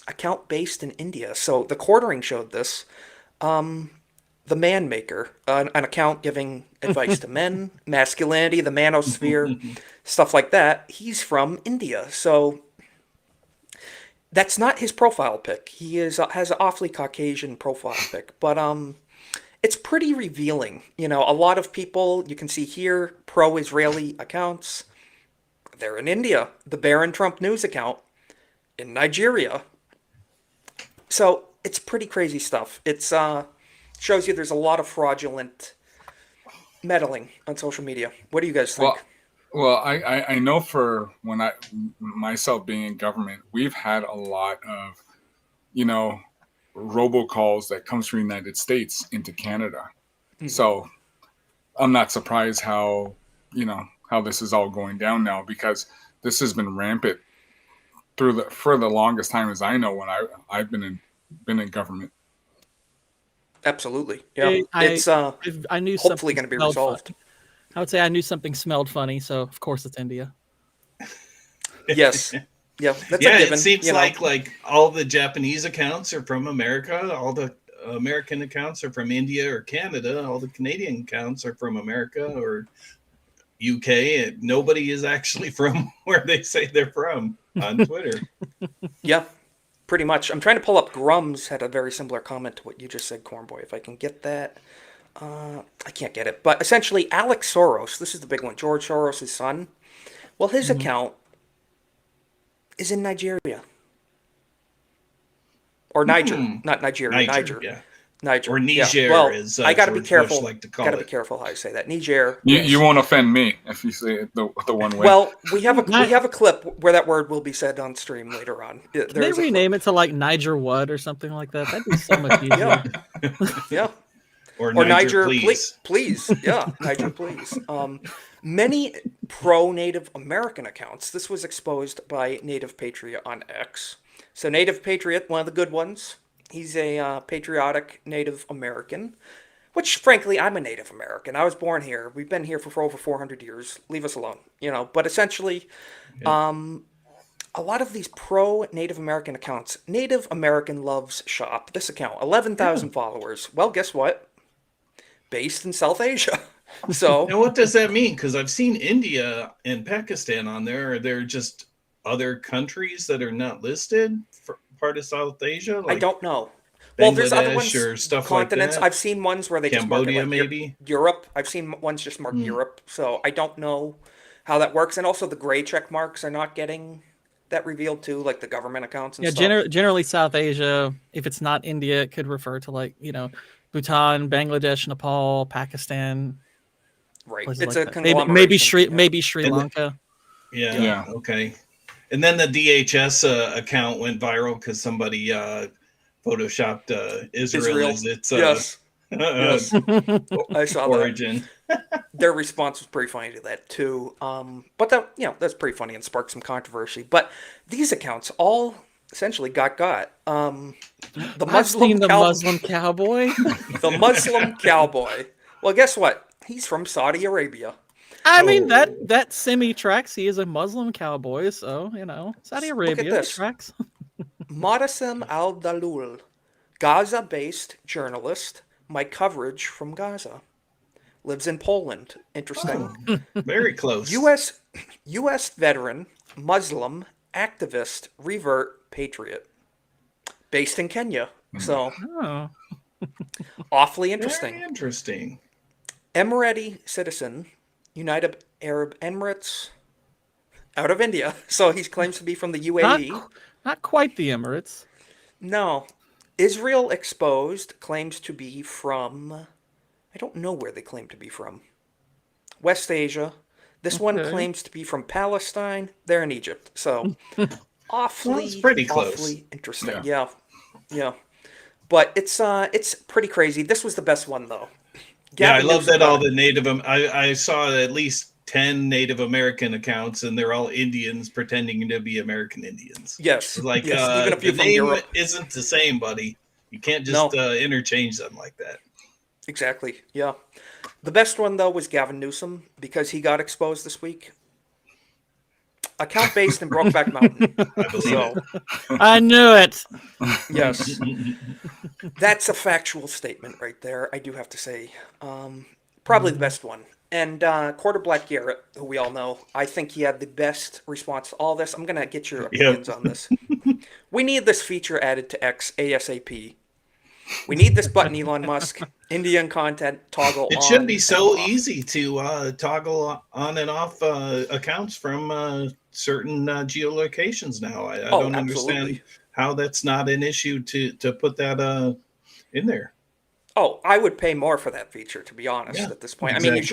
Account based in India. So the quartering showed this. The Man Maker, an account giving advice to men, masculinity, the manosphere, stuff like that. He's from India. So that's not his profile pic. He has an awfully Caucasian profile pic. But it's pretty revealing. You know, a lot of people, you can see here, pro-Israeli accounts. They're in India. The Barron Trump News account in Nigeria. So it's pretty crazy stuff. It's shows you there's a lot of fraudulent meddling on social media. What do you guys think? Well, I know for myself being in government, we've had a lot of, robocalls that comes from the United States into Canada. Mm-hmm. So I'm not surprised how this is all going down now, because this has been rampant for the longest time as I know when I've been in government. Absolutely. Yeah. I knew hopefully going to be resolved. Fun. I would say I knew something smelled funny, so of course it's India. Yes. Yeah. That's it seems like all the Japanese accounts are from America, all the American accounts are from India or Canada, all the Canadian accounts are from America or UK, and nobody is actually from where they say they're from on Twitter. Yeah. Pretty much. I'm trying to pull up. Grums had a very similar comment to what you just said, Cornboy. If I can get that. I can't get it. But essentially, Alex Soros, this is the big one, George Soros' son. Well, his account is in Nigeria. Or Niger. Not Nigeria. Niger. Yeah. Niger. Or Niger, yeah. Well, as I got to be George careful. Bush liked to call Got to it. be careful how I say that. Niger. You won't offend me if you say it the one way. Well, we have a clip where that word will be said on stream later on. Can they rename it to like Niger what or something like that? That'd be so much easier. Yeah. Or Niger, please. Yeah, Niger, please. Many pro-Native American accounts. This was exposed by Native Patriot on X. So Native Patriot, one of the good ones. He's a patriotic Native American, which, frankly, I'm a Native American. I was born here. We've been here for over 400 years. Leave us alone, But essentially, a lot of these pro-Native American accounts, Native American Loves Shop, this account, 11,000 followers. Well, guess what? Based in South Asia. So now what does that mean? Because I've seen India and Pakistan on there. Are there just other countries that are not listed for part of South Asia? I don't know. Well, there's other ones, or stuff continents. like that. I've seen ones where they Cambodia, just mark it like maybe Europe. I've seen ones just mark Europe. So I don't know how that works. And also the gray check marks are not getting that revealed too, like the government accounts and stuff. Generally South Asia. If it's not India, it could refer to like Bhutan, Bangladesh, Nepal, Pakistan. Right. It's like a conglomeration. Maybe Sri Lanka. Yeah. Okay. And then the DHS account went viral because somebody photoshopped Israel as its yes. I saw origin. Their response was pretty funny to that too. But that that's pretty funny and sparked some controversy. But these accounts all essentially got. The Muslim cowboy. The Muslim cowboy. Well, guess what? He's from Saudi Arabia. I mean that semi tracks. He is a Muslim cowboy, so Saudi Arabia tracks. Motassem Al-Dalul, Gaza-based journalist. My coverage from Gaza. Lives in Poland. Interesting. Oh, very close. U.S. veteran, Muslim, activist, revert, patriot. Based in Kenya. So, awfully interesting. Very interesting. Emirati citizen, United Arab Emirates, out of India. So he claims to be from the UAE. Not quite the Emirates. No. Israel exposed claims to be from, I don't know where they claim to be from. West Asia. This one claims to be from Palestine. They're in Egypt. So awfully, pretty close. Awfully interesting. Yeah. But it's pretty crazy. This was the best one though. I love that all the Native. I saw at least 10 Native American accounts, and they're all Indians pretending to be American Indians. Yes, like even a few the from name Europe isn't the same, buddy. You can't just interchange them like that. Exactly. Yeah. The best one, though, was Gavin Newsom, because he got exposed this week. Account based in Brokeback Mountain. I knew it. Yes. That's a factual statement right there, I do have to say. Probably the best one. And Quarter Black Garrett, who we all know, I think he had the best response to all this. I'm going to get your opinions on this. We need this feature added to X ASAP. We need this button, Elon Musk. Indian content toggle It on. should be so easy to toggle on and off accounts from certain geolocations now. I don't understand how that's not an issue to put that in there. Oh, I would pay more for that feature, to be honest, at this point. Exactly. I mean, you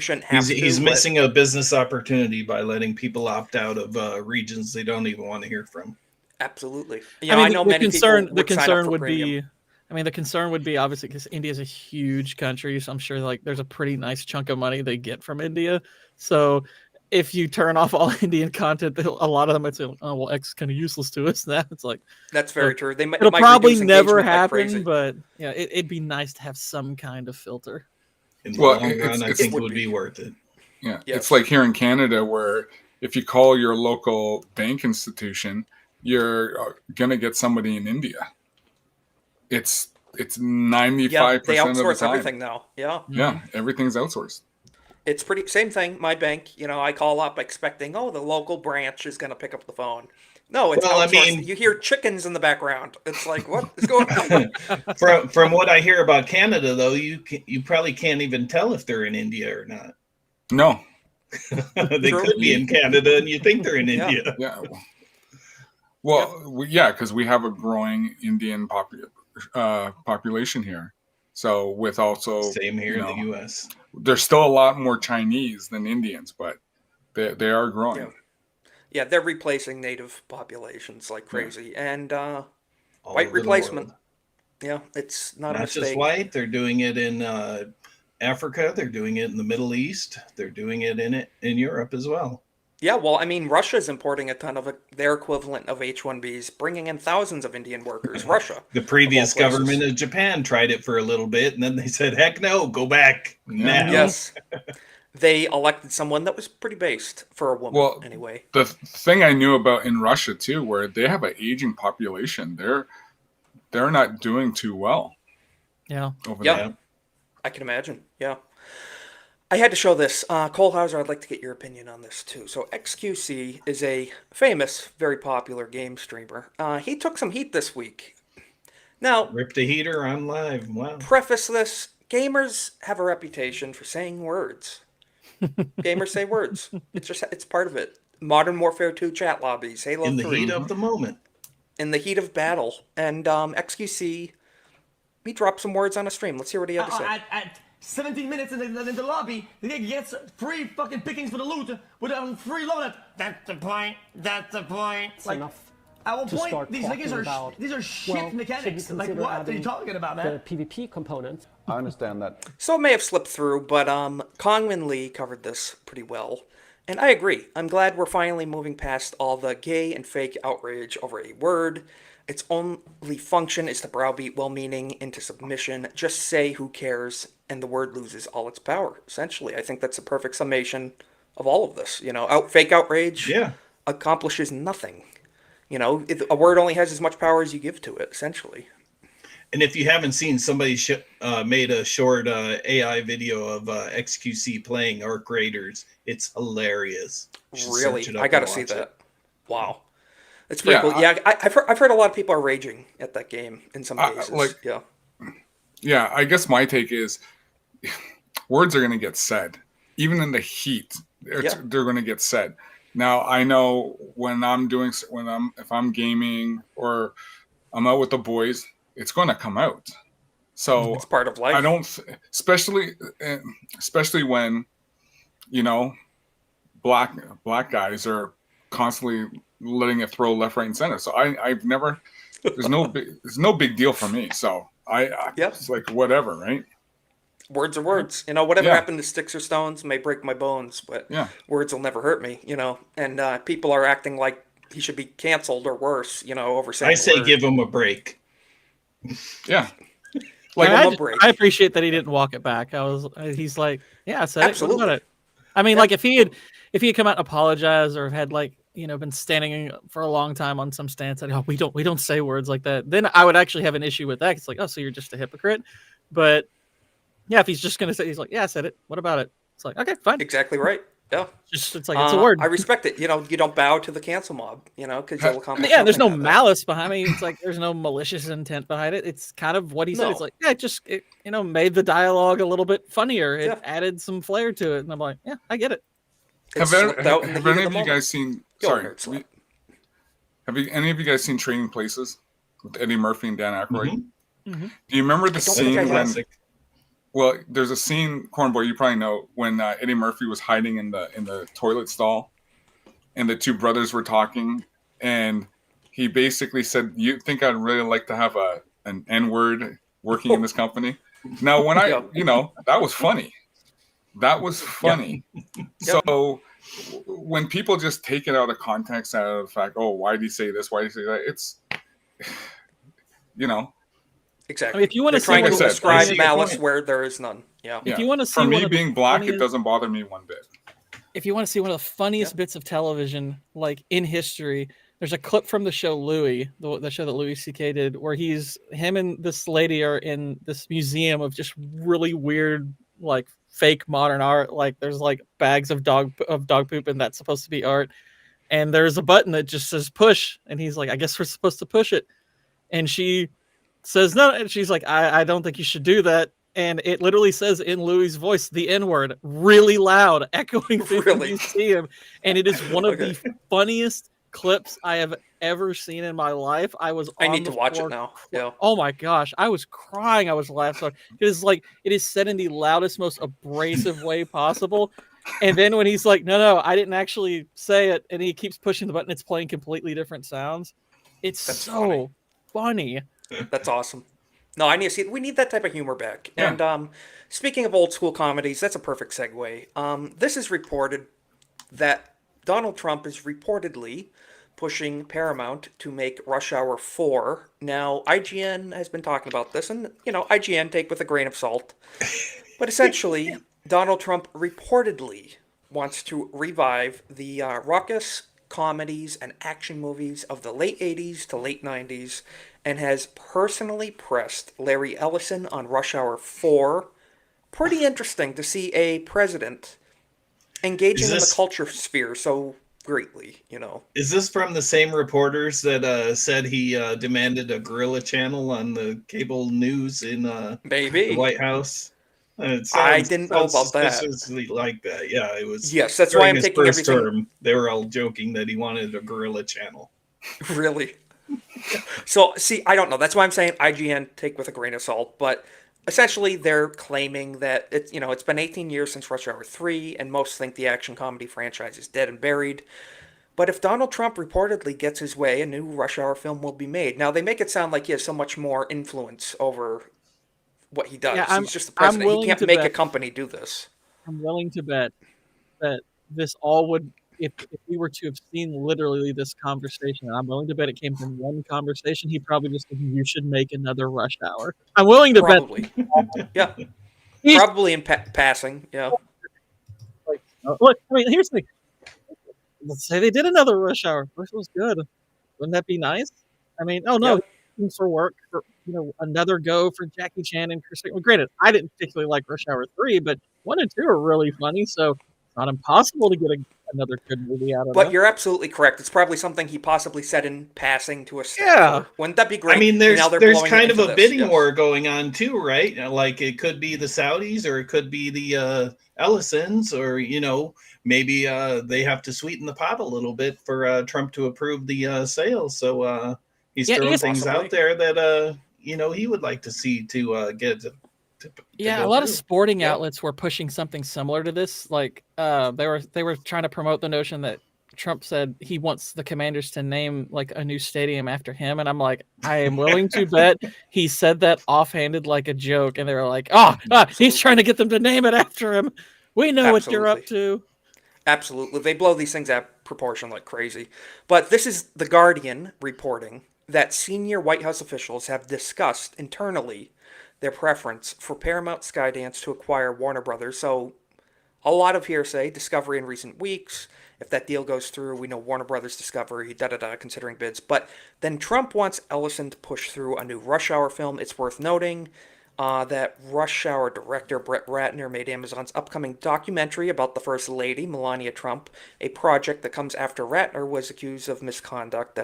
shouldn't have to. He's missing a business opportunity by letting people opt out of regions they don't even want to hear from. Absolutely. I know many people would concern would be. I mean, the concern would be obviously because India is a huge country, so I'm sure like there's a pretty nice chunk of money they get from India. So if you turn off all Indian content, a lot of them might say, "Oh, well, X is kind of useless to us." Now it's like that's very true. It'll probably never happen, but yeah, it'd be nice to have some kind of filter. In the long run, I think it would be worth it. Yeah, it's like here in Canada, where if you call your local bank institution, you're gonna get somebody in India. It's 95% they of the outsource time. everything now. Yeah. Yeah, everything's outsourced. It's pretty same thing. My bank, I call up expecting, the local branch is going to pick up the phone. No, it's outsourced. I mean, you hear chickens in the background. It's like, what is going on? From what I hear about Canada, though, you probably can't even tell if they're in India or not. No, they could be in Canada, and you think they're in India. Yeah. Well, because we have a growing Indian population here. So with also same here in the U.S. There's still a lot more Chinese than Indians, but they are growing. Yeah, they're replacing native populations like crazy, and white replacement. Yeah, it's not a mistake. Just white. They're doing it in Africa. They're doing it in the Middle East. They're doing it in Europe as well. Yeah, well, I mean, Russia's importing a ton of their equivalent of H-1Bs, bringing in thousands of Indian workers. Russia. The previous government of Japan tried it for a little bit, and then they said, heck no, go back now. Yes. They elected someone that was pretty based for a woman, anyway. The thing I knew about in Russia, too, where they have an aging population, they're not doing too well. Yeah. Over there. I can imagine, yeah. I had to show this. Cole Hauser, I'd like to get your opinion on this, too. So XQC is a famous, very popular game streamer. He took some heat this week. Now, ripped a heater on live. Wow. Preface this, gamers have a reputation for saying words. Gamers say words. It's part of it. Modern Warfare 2 chat lobbies, Halo 3. In the heat of the moment. In the heat of battle. And XQC, he dropped some words on a stream. Let's hear what he had to say. 17 minutes in the lobby, they get free fucking pickings for the loot with a free loadout. That's the point. That's the point. Like, enough at one point, these are shit mechanics. Like, what are you talking about, man? The PvP component. I understand that. So it may have slipped through, but Kongman Lee covered this pretty well. And I agree. I'm glad we're finally moving past all the gay and fake outrage over a word. Its only function is to browbeat well-meaning into submission. Just say who cares, and the word loses all its power, essentially. I think that's a perfect summation of all of this. Fake outrage accomplishes nothing. A word only has as much power as you give to it, essentially. And if you haven't seen, somebody made a short AI video of XQC playing Arc Raiders. It's hilarious. Really? I got to see that. Wow. It's pretty cool. Yeah, I've heard a lot of people are raging at that game in some cases. Yeah, I guess my take is words are going to get said. Even in the heat, they're going to get said. Now, I know if I'm gaming or I'm out with the boys, it's going to come out. So it's part of life. I don't, especially when, black guys are constantly letting it throw left, right, and center. So I've never. There's no big deal for me. So it's like whatever, right? Words are words. Whatever happened to sticks or stones may break my bones, but words will never hurt me. And people are acting like he should be canceled or worse. Over saying. I say give him a break. Yeah. Like I appreciate that he didn't walk it back. He's like, yeah, I said Absolutely. it. What about it? I mean, like if he had come out and apologized or had like, been standing for a long time on some stance that we don't say words like that, then I would actually have an issue with that. It's like, oh, so you're just a hypocrite. But yeah, if he's just gonna say, he's like, yeah, I said it. What about it? It's like, okay, fine. Exactly right. Yeah. It's like it's a word. I respect it. You don't bow to the cancel mob. Because you'll accomplish. Yeah, there's no malice behind me. It's like there's no malicious intent behind it. It's kind of what he said. It's like, yeah, it made the dialogue a little bit funnier. It added some flair to it, and I'm like, yeah, I get it. Have any of you guys seen? Sorry, have any of you guys seen Trading Places with Eddie Murphy and Dan Aykroyd? Mm-hmm. Do you remember the scene when? Well, there's a scene, Cornboy, you probably know, when Eddie Murphy was hiding in the toilet stall, and the two brothers were talking, and he basically said, "You think I'd really like to have an N-word working in this company?" Now, when that was funny. That was funny. So when people just take it out of context, out of the fact, oh, why did he say this? Why did he say that? It's, Exactly. I mean, if you want to trying to describe malice where there is none. Yeah. If you want to see for me being black, it doesn't bother me one bit. If you want to see one of the funniest bits of television, like in history, there's a clip from the show Louis, the show that Louis C.K. did, where him and this lady are in this museum of just really weird, like fake modern art. Like there's like bags of dog poop, and that's supposed to be art. And there's a button that just says push, and he's like, I guess we're supposed to push it. And she says no, and she's like, I don't think you should do that. And it literally says in Louis' voice the N-word really loud, echoing through the museum. And it is one of the funniest clips I have ever seen in my life. I need to watch it now. Yeah. Oh my gosh, I was crying. I was laughing. It is said in the loudest, most abrasive way possible. And then when he's like, no, I didn't actually say it, and he keeps pushing the button, it's playing completely different sounds. That's so funny. That's awesome. No, I need to see it. We need that type of humor back. Yeah. And speaking of old school comedies, that's a perfect segue. This is reported that Donald Trump is reportedly pushing Paramount to make Rush Hour 4. Now, IGN has been talking about this, and, IGN take with a grain of salt. But essentially, Donald Trump reportedly wants to revive the raucous comedies and action movies of the late 80s to late 90s, and has personally pressed Larry Ellison on Rush Hour 4. Pretty interesting to see a president engaging in the culture sphere so greatly, Is this from the same reporters that said he demanded a guerrilla channel on the cable news in the White House? I didn't know about that. Like that, yeah. It was. Yes, that's why I'm taking everything. Term, they were all joking that he wanted a guerrilla channel. Really? So, see, I don't know. That's why I'm saying IGN take with a grain of salt. But essentially, they're claiming that it's been 18 years since Rush Hour 3, and most think the action comedy franchise is dead and buried. But if Donald Trump reportedly gets his way, a new Rush Hour film will be made. Now, they make it sound like he has so much more influence over what he does. Yeah, he's just the president. He can't make a company do this. I'm willing to bet that this all would, if we were to have seen literally this conversation, I'm willing to bet it came from one conversation. He probably just said, you should make another Rush Hour. I'm willing to bet. Yeah. Probably in passing. Yeah. Look, I mean, here's the thing. Let's say they did another Rush Hour. Rush was good. Wouldn't that be nice? I mean, for work, for another go for Jackie Chan and Chris. Well, granted, I didn't particularly like Rush Hour 3, but 1 and 2 are really funny, so it's not impossible to get another good movie out of it. But you're absolutely correct. It's probably something he possibly said in passing to a staffer. Yeah. Wouldn't that be great? I mean, there's kind of a bidding war going on too, right? Like it could be the Saudis, or it could be the Ellisons, or maybe they have to sweeten the pot a little bit for Trump to approve the sales. So he's throwing things out there that he would like to see to get to a lot of sporting outlets were pushing something similar to this. Like they were trying to promote the notion that Trump said he wants the Commanders to name like a new stadium after him, and I'm like, I am willing to bet he said that offhanded like a joke, and they were like, he's trying to get them to name it after him. We know what you're up to. Absolutely, they blow these things out of proportion like crazy. But this is The Guardian reporting that senior White House officials have discussed internally their preference for Paramount Skydance to acquire Warner Brothers. So a lot of hearsay, discovery in recent weeks. If that deal goes through, we know Warner Brothers Discovery, considering bids. But then Trump wants Ellison to push through a new Rush Hour film. It's worth noting that Rush Hour director Brett Ratner made Amazon's upcoming documentary about the First Lady, Melania Trump, a project that comes after Ratner was accused of misconduct.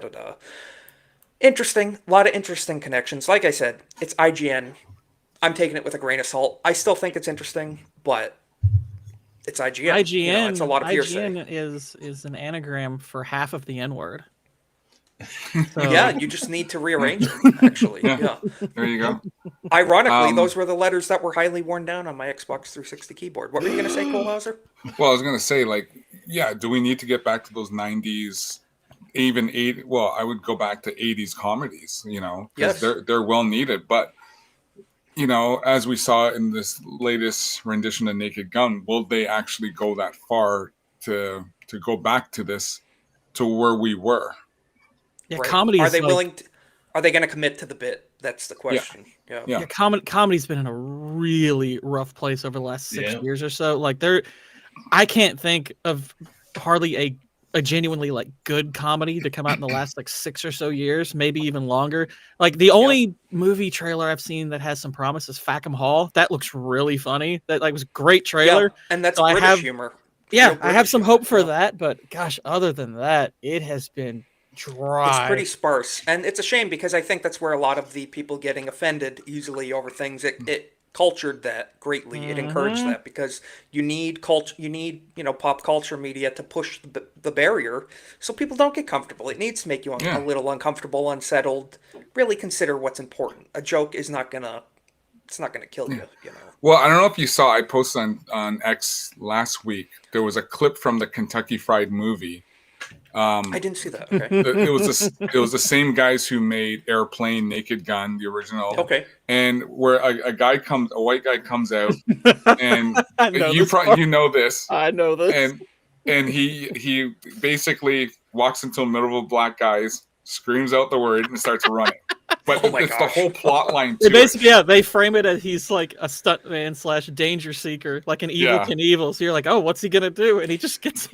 Interesting. A lot of interesting connections. Like I said, it's IGN. I'm taking it with a grain of salt. I still think it's interesting, but it's IGN. IGN. It's a lot of hearsay. IGN is an anagram for half of the N-word. So. Yeah, you just need to rearrange them, actually. Yeah. There you go. Ironically, those were the letters that were highly worn down on my Xbox 360 keyboard. What were you going to say, Cole Hauser? Well, I was going to say, do we need to get back to those 90s, even 80? Well, I would go back to 80s comedies, because they're well needed. But, as we saw in this latest rendition of Naked Gun, will they actually go that far to go back to this, to where we were? Yeah, right. Comedy. Are they willing? Are they going to commit to the bit? That's the question. Yeah. Comedy's been in a really rough place over the last 6 years or so. I can't think of hardly a genuinely good comedy to come out in the last 6 or so years, maybe even longer. The only movie trailer I've seen that has some promise is Fackham Hall. That looks really funny. That was a great trailer. Yeah, and that's British humor. Yeah, I have some hope for that, but gosh, other than that, it has been dry. It's pretty sparse, and it's a shame because I think that's where a lot of the people getting offended easily over things. It cultured that greatly. It encouraged that because you need pop culture media to push the barrier so people don't get comfortable. It needs to make you a little uncomfortable, unsettled. Really consider what's important. A joke is not gonna kill you. Well, I don't know if you saw. I posted on X last week. There was a clip from the Kentucky Fried Movie. I didn't see that. Okay. It was the same guys who made Airplane, Naked Gun, the original. Okay. And where a white guy comes out, and you know this. I know this. And he basically walks into the middle of black guys, screams out the word, and starts running. But it's the whole plot line too. Basically, they frame it as he's a stuntman / danger seeker, like an evil Knievel. So you're like, oh, what's he gonna do? And he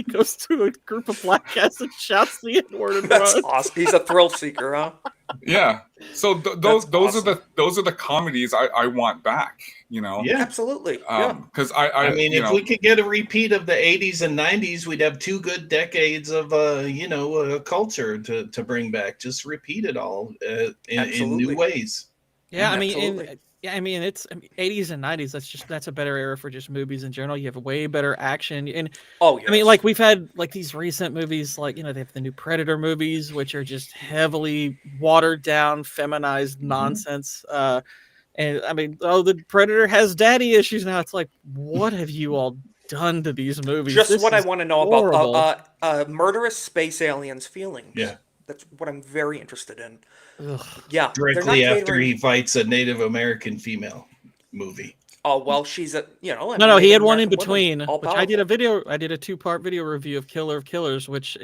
goes to a group of black guys and shouts the N-word and That's runs. awesome. He's a thrill seeker, huh? Yeah. So those are the comedies I want back. Yeah, absolutely. Because I mean, if we could get a repeat of the 80s and 90s, we'd have 2 good decades of culture to bring back. Just repeat it all in new ways. Yeah, I mean, it's 80s and 90s. That's a better era for just movies in general. You have way better action, and I mean, we've had these recent movies, they have the new Predator movies, which are just heavily watered down, feminized nonsense. And I mean, the Predator has daddy issues now. It's like, what have you all done to these movies? Just what I want to know about murderous space aliens' feelings. Yeah, that's what I'm very interested in. Ugh. Yeah, directly after he fights a Native American female movie. Oh well, she's a no. He had one in between. Which I did a 2-part video review of Killer of Killers, which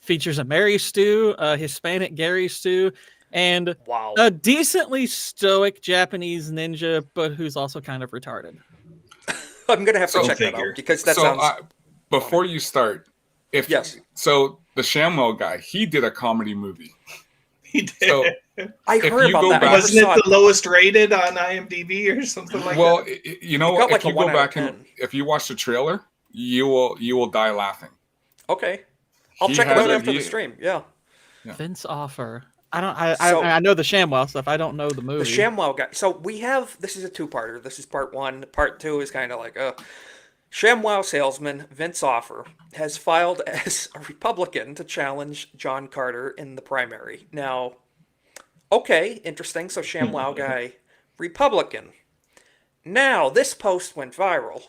features a Mary Stu, a Hispanic Gary Stu, and a decently stoic Japanese ninja, but who's also kind of retarded. I'm gonna have to check that out because that sounds. Before you start, so the Shamwell guy, he did a comedy movie. He did. So I heard about that. Wasn't it the lowest rated on IMDb or something like that? Well, if you go back and if you watch the trailer, you will die laughing. Okay, I'll check it out after the stream. Yeah. Vince Offer. I know the ShamWow stuff. I don't know the movie. The ShamWow guy. So this is a 2-parter. This is part 1. Part 2 is kind of like ShamWow salesman Vince Offer has filed as a Republican to challenge John Carter in the primary. Now, okay, interesting. So ShamWow guy, Republican. Now, this post went viral.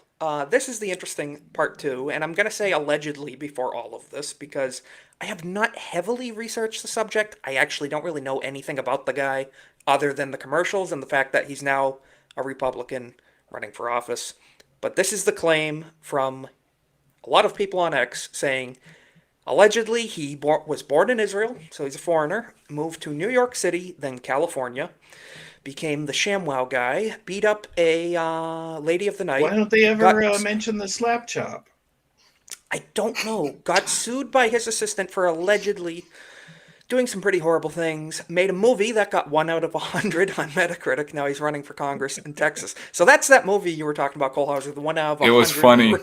This is the interesting part 2, and I'm going to say allegedly before all of this because I have not heavily researched the subject. I actually don't really know anything about the guy other than the commercials and the fact that he's now a Republican running for office. But this is the claim from a lot of people on X saying, allegedly he was born in Israel, so he's a foreigner, moved to New York City, then California, became the ShamWow guy, beat up a lady of the night. Why don't they ever mention the slap chop? I don't know. Got sued by his assistant for allegedly doing some pretty horrible things. Made a movie that got 1 out of 100 on Metacritic. Now he's running for Congress in Texas. So that's that movie you were talking about, Cole Hauser, the 1 out of 100. It was funny.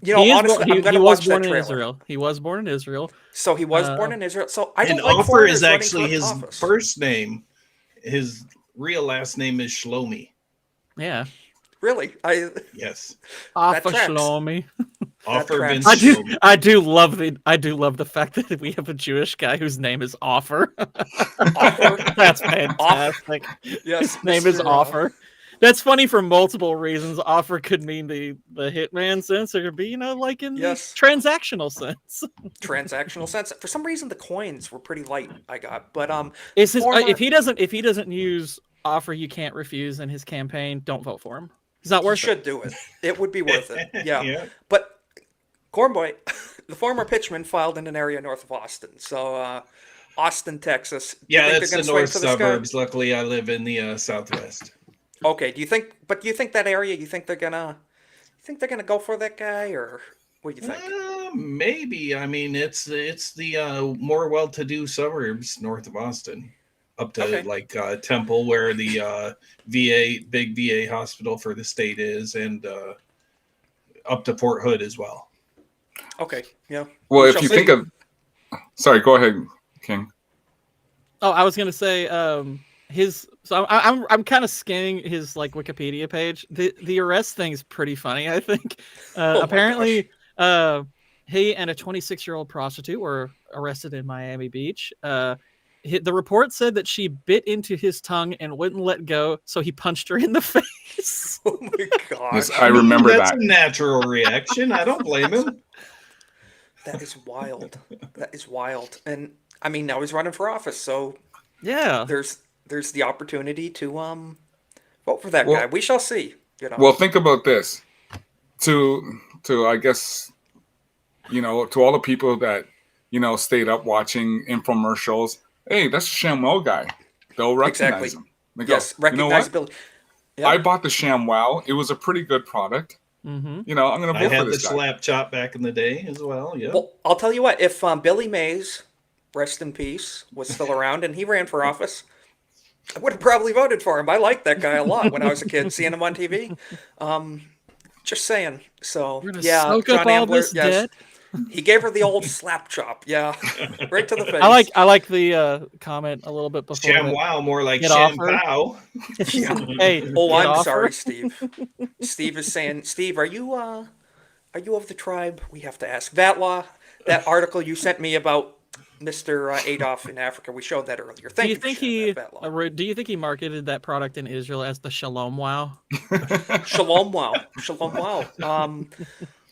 You know, honestly, I'm going to watch that trailer. Israel. He was born in Israel. So he was born in Israel. So I don't and like Offer foreigners is running actually for his office. first name. His real last name is Shlomi. Yeah. Really? Yes. Offer Shlomi. Offer Vince I do love the fact that we have a Jewish guy whose name is Offer. That's fantastic. Yes, His name is Offer. That's funny for multiple reasons. Offer could mean the hitman sense, or it could be, like in the transactional sense. Transactional sense. For some reason, the coins were pretty light. I got, but is his if he doesn't use Offer you can't refuse in his campaign, don't vote for him. He's not worth it. He should do it. It would be worth it. Yeah. But Cornboy, the former pitchman, filed in an area north of Austin. So Austin, Texas. Yeah, that's the north suburbs. Luckily, I live in the southwest. Okay. Do you think that area? You think they're gonna go for that guy, or what do you think? Maybe. I mean, it's the more well-to-do suburbs north of Austin, up to Temple, where the big VA hospital for the state is, and up to Fort Hood as well. Okay. Yeah. Well, if you think of, sorry, go ahead, King. Oh, I was gonna say So I'm kind of scanning his Wikipedia page. The arrest thing's pretty funny, I think. Apparently, he and a 26-year-old prostitute were arrested in Miami Beach. The report said that she bit into his tongue and wouldn't let go, so he punched her in the face. Oh my god! Yes, I remember that's that. That's a natural reaction. I don't blame him. That is wild. That is wild. And I mean, now he's running for office, so yeah, there's the opportunity to vote for that guy. We shall see. Well, think about this. To I guess, to all the people that stayed up watching infomercials. Hey, that's the ShamWow guy. They'll recognize him. They go, yes, recognizability. Yep. I bought the ShamWow. It was a pretty good product. Mm-hmm. I'm going to vote for this guy. I had the slap chop back in the day as well. Yeah. Well, I'll tell you what. If Billy Mays, rest in peace, was still around and he ran for office, I would have probably voted for him. I liked that guy a lot when I was a kid, seeing him on TV. Just saying. So yeah, soak John up all Ambler, this debt. He gave her the old slap chop. Yeah, right to the face. I like the comment a little bit before. ShamWow, more like ShamPow. Hey, I'm sorry, Steve. Steve is saying, Steve, are you of the tribe? We have to ask. Vatlaw, that article you sent me about Mr. Adolf in Africa, we showed that earlier. Do you think he marketed that product in Israel as the Shalom Wow? Shalom Wow.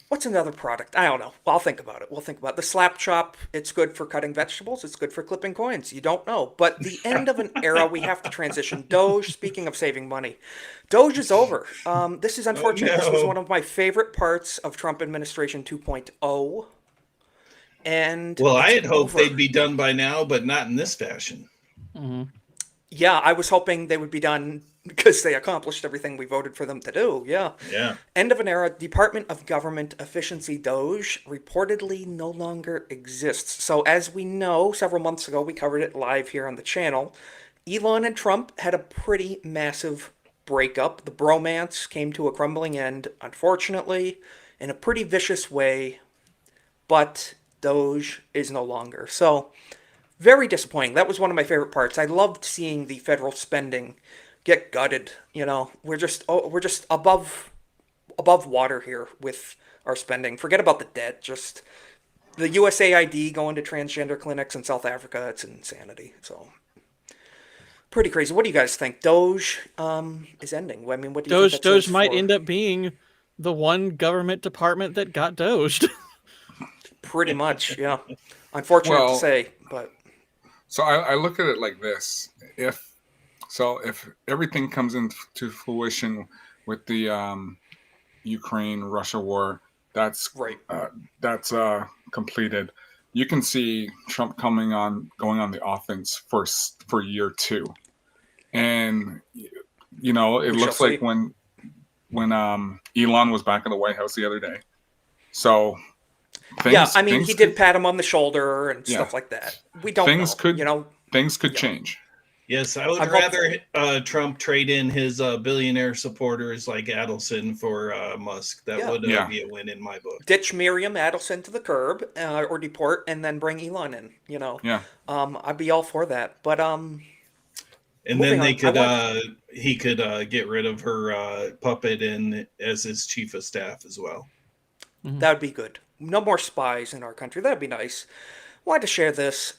What's another product? I don't know. I'll think about it. We'll think about it. The slap chop. It's good for cutting vegetables. It's good for clipping coins. You don't know. But the end of an era, we have to transition. Doge, speaking of saving money, Doge is over. This is unfortunate. This was one of my favorite parts of Trump administration 2.0. And well, I had hoped they'd be done by now, but not in this fashion. Mm-hmm. Yeah, I was hoping they would be done because they accomplished everything we voted for them to do. Yeah. End of an era. Department of Government Efficiency Doge reportedly no longer exists. So as we know, several months ago, we covered it live here on the channel. Elon and Trump had a pretty massive breakup. The bromance came to a crumbling end, unfortunately, in a pretty vicious way. But Doge is no longer. So very disappointing. That was one of my favorite parts. I loved seeing the federal spending get gutted. We're just above water here with our spending. Forget about the debt. Just the USAID going to transgender clinics in South Africa. It's insanity. So pretty crazy. What do you guys think? Doge is ending. I mean, what do you think Doge might end up being the one government department that got doged. Pretty much, yeah. Unfortunate to say, but. So I look at it like this: if everything comes into fruition with the Ukraine-Russia war, that's right. That's completed. You can see Trump going on the offense for year 2. And you know, it looks like when Elon was back in the White House the other day. So he did pat him on the shoulder and stuff like that. We don't know. Things could change. Yes, I would rather Trump trade in his billionaire supporters like Adelson for Musk. That would be a win in my book. Ditch Miriam Adelson to the curb or deport, and then bring Elon in. You know, I'd be all for that. But and then they could he could get rid of her puppet in as his chief of staff as well. That would be good. No more spies in our country. That'd be nice. Wanted to share this.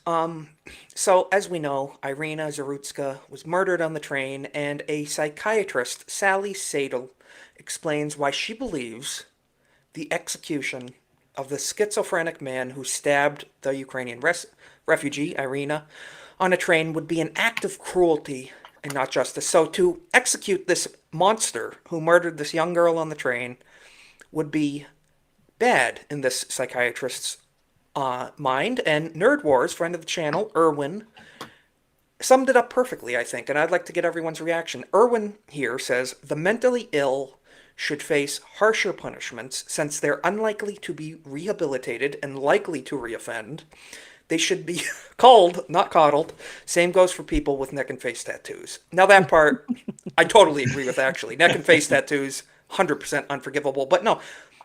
So, as we know, Irina Zarutska was murdered on the train, and a psychiatrist, Sally Sadel, explains why she believes the execution of the schizophrenic man who stabbed the Ukrainian refugee, Irina, on a train would be an act of cruelty and not justice. So, to execute this monster who murdered this young girl on the train would be bad in this psychiatrist's mind. And Nerd Wars, friend of the channel, Erwin, summed it up perfectly, I think, and I'd like to get everyone's reaction. Erwin here says, the mentally ill should face harsher punishments since they're unlikely to be rehabilitated and likely to reoffend. They should be culled, not coddled. Same goes for people with neck and face tattoos. Now that part, I totally agree with, actually. Neck and face tattoos, 100% unforgivable. But no,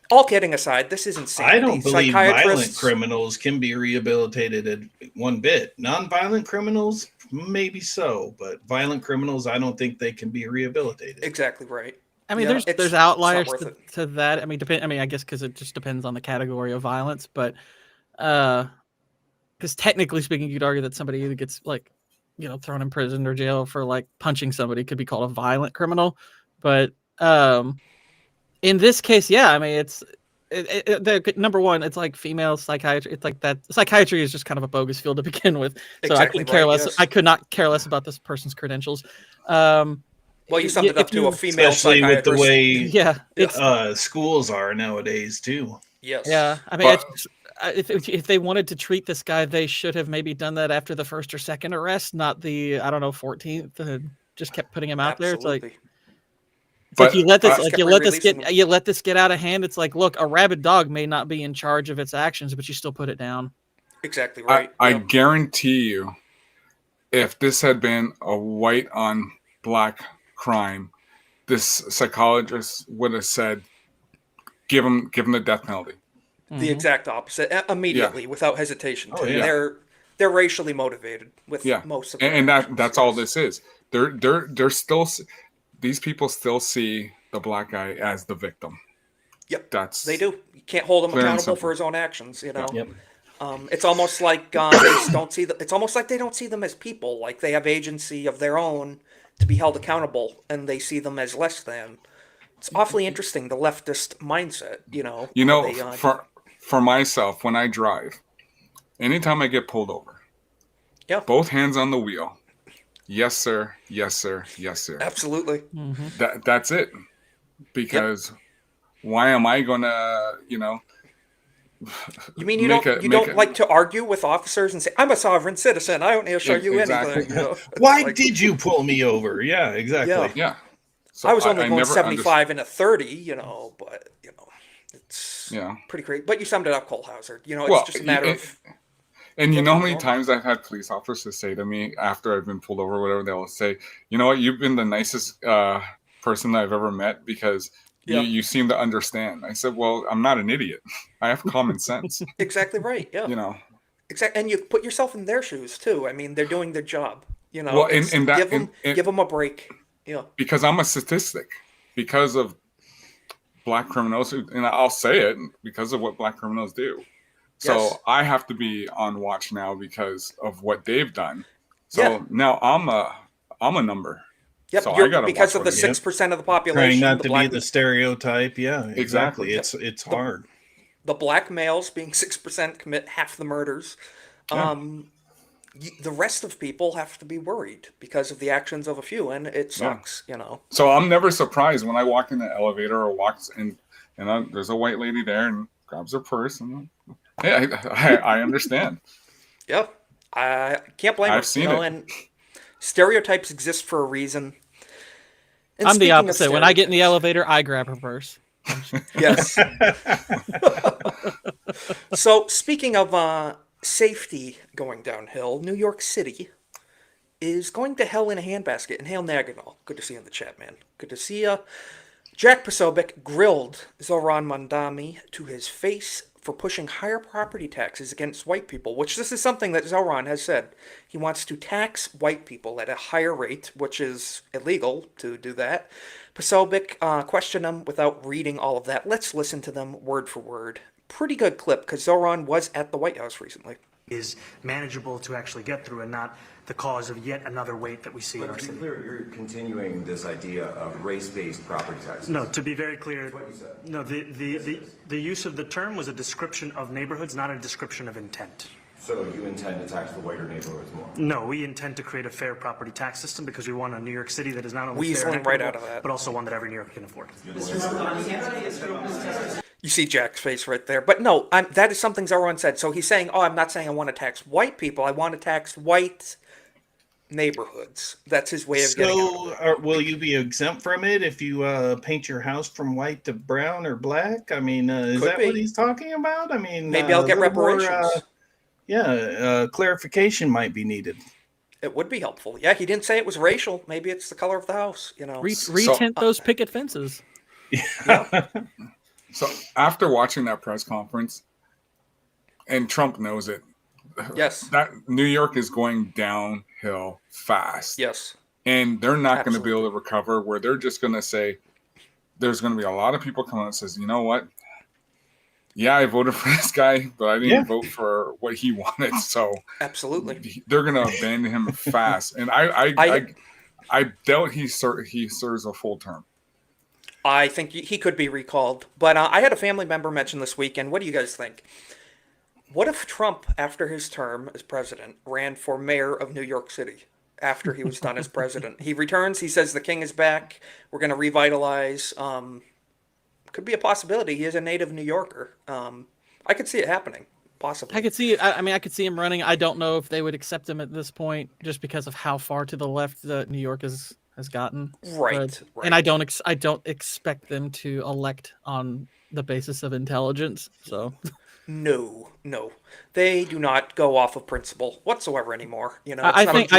all kidding aside, this is insane. I don't believe violent criminals can be rehabilitated one bit. Non-violent criminals, maybe so, but violent criminals, I don't think they can be rehabilitated. Exactly right. I mean, there's outliers to that. I mean, I guess because it just depends on the category of violence, but because technically speaking, you'd argue that somebody either gets thrown in prison or jail for like punching somebody could be called a violent criminal, but in this case, yeah, I mean, number one, it's like female psychiatry. It's like that psychiatry is just kind of a bogus field to begin with. So I couldn't care less. Yes. I could not care less about this person's credentials. Well, you summed it up to a female especially psychiatrist. With the way schools are nowadays too. Yes. Yeah, I mean, if they wanted to treat this guy, they should have maybe done that after the first or second arrest, not the 14th. Just kept putting him out there. It's like. But you let this get out of hand. It's like, look, a rabid dog may not be in charge of its actions, but you still put it down. Exactly right. I guarantee you, if this had been a white on black crime, this psychologist would have said, give him the death penalty. The exact opposite, immediately, without hesitation. They're racially motivated with most of them. And that's all this is. They're still. These people still see the black guy as the victim. Yep, they do. You can't hold him accountable for his own actions. You know, it's almost like they don't see. It's almost like they don't see them as people. Like they have agency of their own to be held accountable, and they see them as less than. It's awfully interesting, the leftist mindset. For myself, when I drive, anytime I get pulled over, both hands on the wheel. Yes, sir. Yes, sir. Yes, sir. Absolutely. That's it. Because why am I gonna, You mean you don't like to argue with officers and say, "I'm a sovereign citizen. I don't need to show you anything." Why did you pull me over? Yeah, exactly. Yeah. So I was only going 75 in a 30, but it's pretty crazy. But you summed it up, Cole Hauser. It's just a matter of. And you know how many times I've had police officers say to me after I've been pulled over or whatever, they'll say, you know what, you've been the nicest person I've ever met because you seem to understand. I said, well, I'm not an idiot. I have common sense. Exactly right. Yeah. Exactly. And you put yourself in their shoes too. I mean, they're doing their job. Well, give them a break. Yeah. Because I'm a statistic. Because of black criminals, and I'll say it, because of what black criminals do. So I have to be on watch now because of what they've done. So now I'm a number. Yep, so because of the 6% of the population. Trying not to be the stereotype. Yeah, exactly. It's hard. The black males, being 6%, commit half the murders. The rest of people have to be worried because of the actions of a few, and it sucks. So I'm never surprised when I walk in the elevator or walks in, and there's a white lady there and grabs her purse and. Yeah, I understand. Yep, I can't blame her. I've seen it. And Stereotypes exist for a reason. And I'm the speaking of opposite. When I get in the elevator, I grab her purse. Yes. So, speaking of safety going downhill, New York City is going to hell in a handbasket. And Hail Naganal. Good to see you in the chat, man. Good to see you. Jack Posobiec grilled Zoran Mandami to his face for pushing higher property taxes against white people, which this is something that Zoran has said. He wants to tax white people at a higher rate, which is illegal to do that. Posobiec questioned him without reading all of that. Let's listen to them word for word. Pretty good clip, because Zoran was at the White House recently. Is manageable to actually get through and not the cause of yet another weight that we see in our city. To be clear, you're continuing this idea of race-based property taxes. No, to be very clear, no, the use of the term was a description of neighborhoods, not a description of intent. So you intend to tax the whiter neighborhoods more? No, we intend to create a fair property tax system because we want a New York City that is not only fair Weaseling and right equitable, out of that. but also one that every New Yorker can afford. You see Jack's face right there. But no, that is something Zoran said. So he's saying, I'm not saying I want to tax white people. I want to tax white neighborhoods. That's his way of getting it. Will you be exempt from it if you paint your house from white to brown or black? I mean, is that what he's talking about? I mean, maybe I'll get reparations. Clarification might be needed. It would be helpful. Yeah, he didn't say it was racial. Maybe it's the color of the house. Retint those picket fences. Yeah. So after watching that press conference, and Trump knows it. Yes. That New York is going downhill fast. Yes. And they're not going to be able to recover, where they're just going to say, there's going to be a lot of people coming out and says, you know what? Yeah, I voted for this guy, but I didn't vote for what he wanted. So absolutely, they're going to abandon him fast. And I doubt he serves a full term. I think he could be recalled. But I had a family member mention this weekend. What do you guys think? What if Trump, after his term as president, ran for mayor of New York City after he was done as president? He returns. He says the king is back. We're going to revitalize. Could be a possibility. He is a native New Yorker. I could see it happening. Possibly. I could see it. I mean, I could see him running. I don't know if they would accept him at this point, just because of how far to the left that New York has gotten. Right. And I don't expect them to elect on the basis of intelligence. So. No, they do not go off of principle whatsoever anymore. You know, I think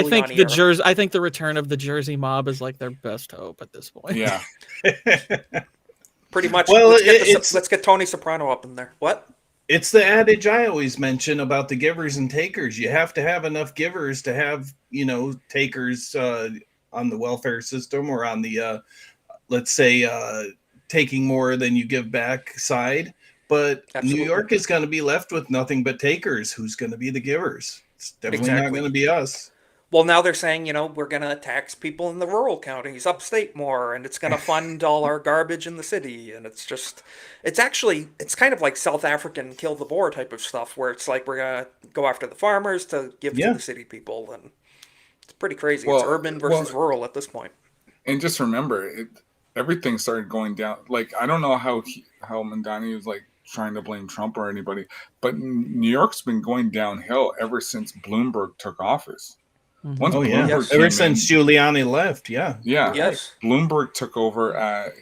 the return of the Jersey mob is like their best hope at this point. Yeah. Pretty much. Well, let's get Tony Soprano up in there. What? It's the adage I always mention about the givers and takers. You have to have enough givers to have, takers on the welfare system or on the, let's say, taking more than you give back side. But Absolutely. New York is going to be left with nothing but takers. Who's going to be the givers? It's definitely not going to be us. Well, now they're saying, we're going to tax people in the rural counties, upstate more, and it's going to fund all our garbage in the city. And it's kind of like South African kill the Boer type of stuff, where it's like we're going to go after the farmers to give to the city people. And it's pretty crazy. It's urban versus rural at this point. And just remember, everything started going down. Like, I don't know how Mandani was like trying to blame Trump or anybody, but New York's been going downhill ever since Bloomberg took office. Once ever since Giuliani left, yes. Bloomberg took over.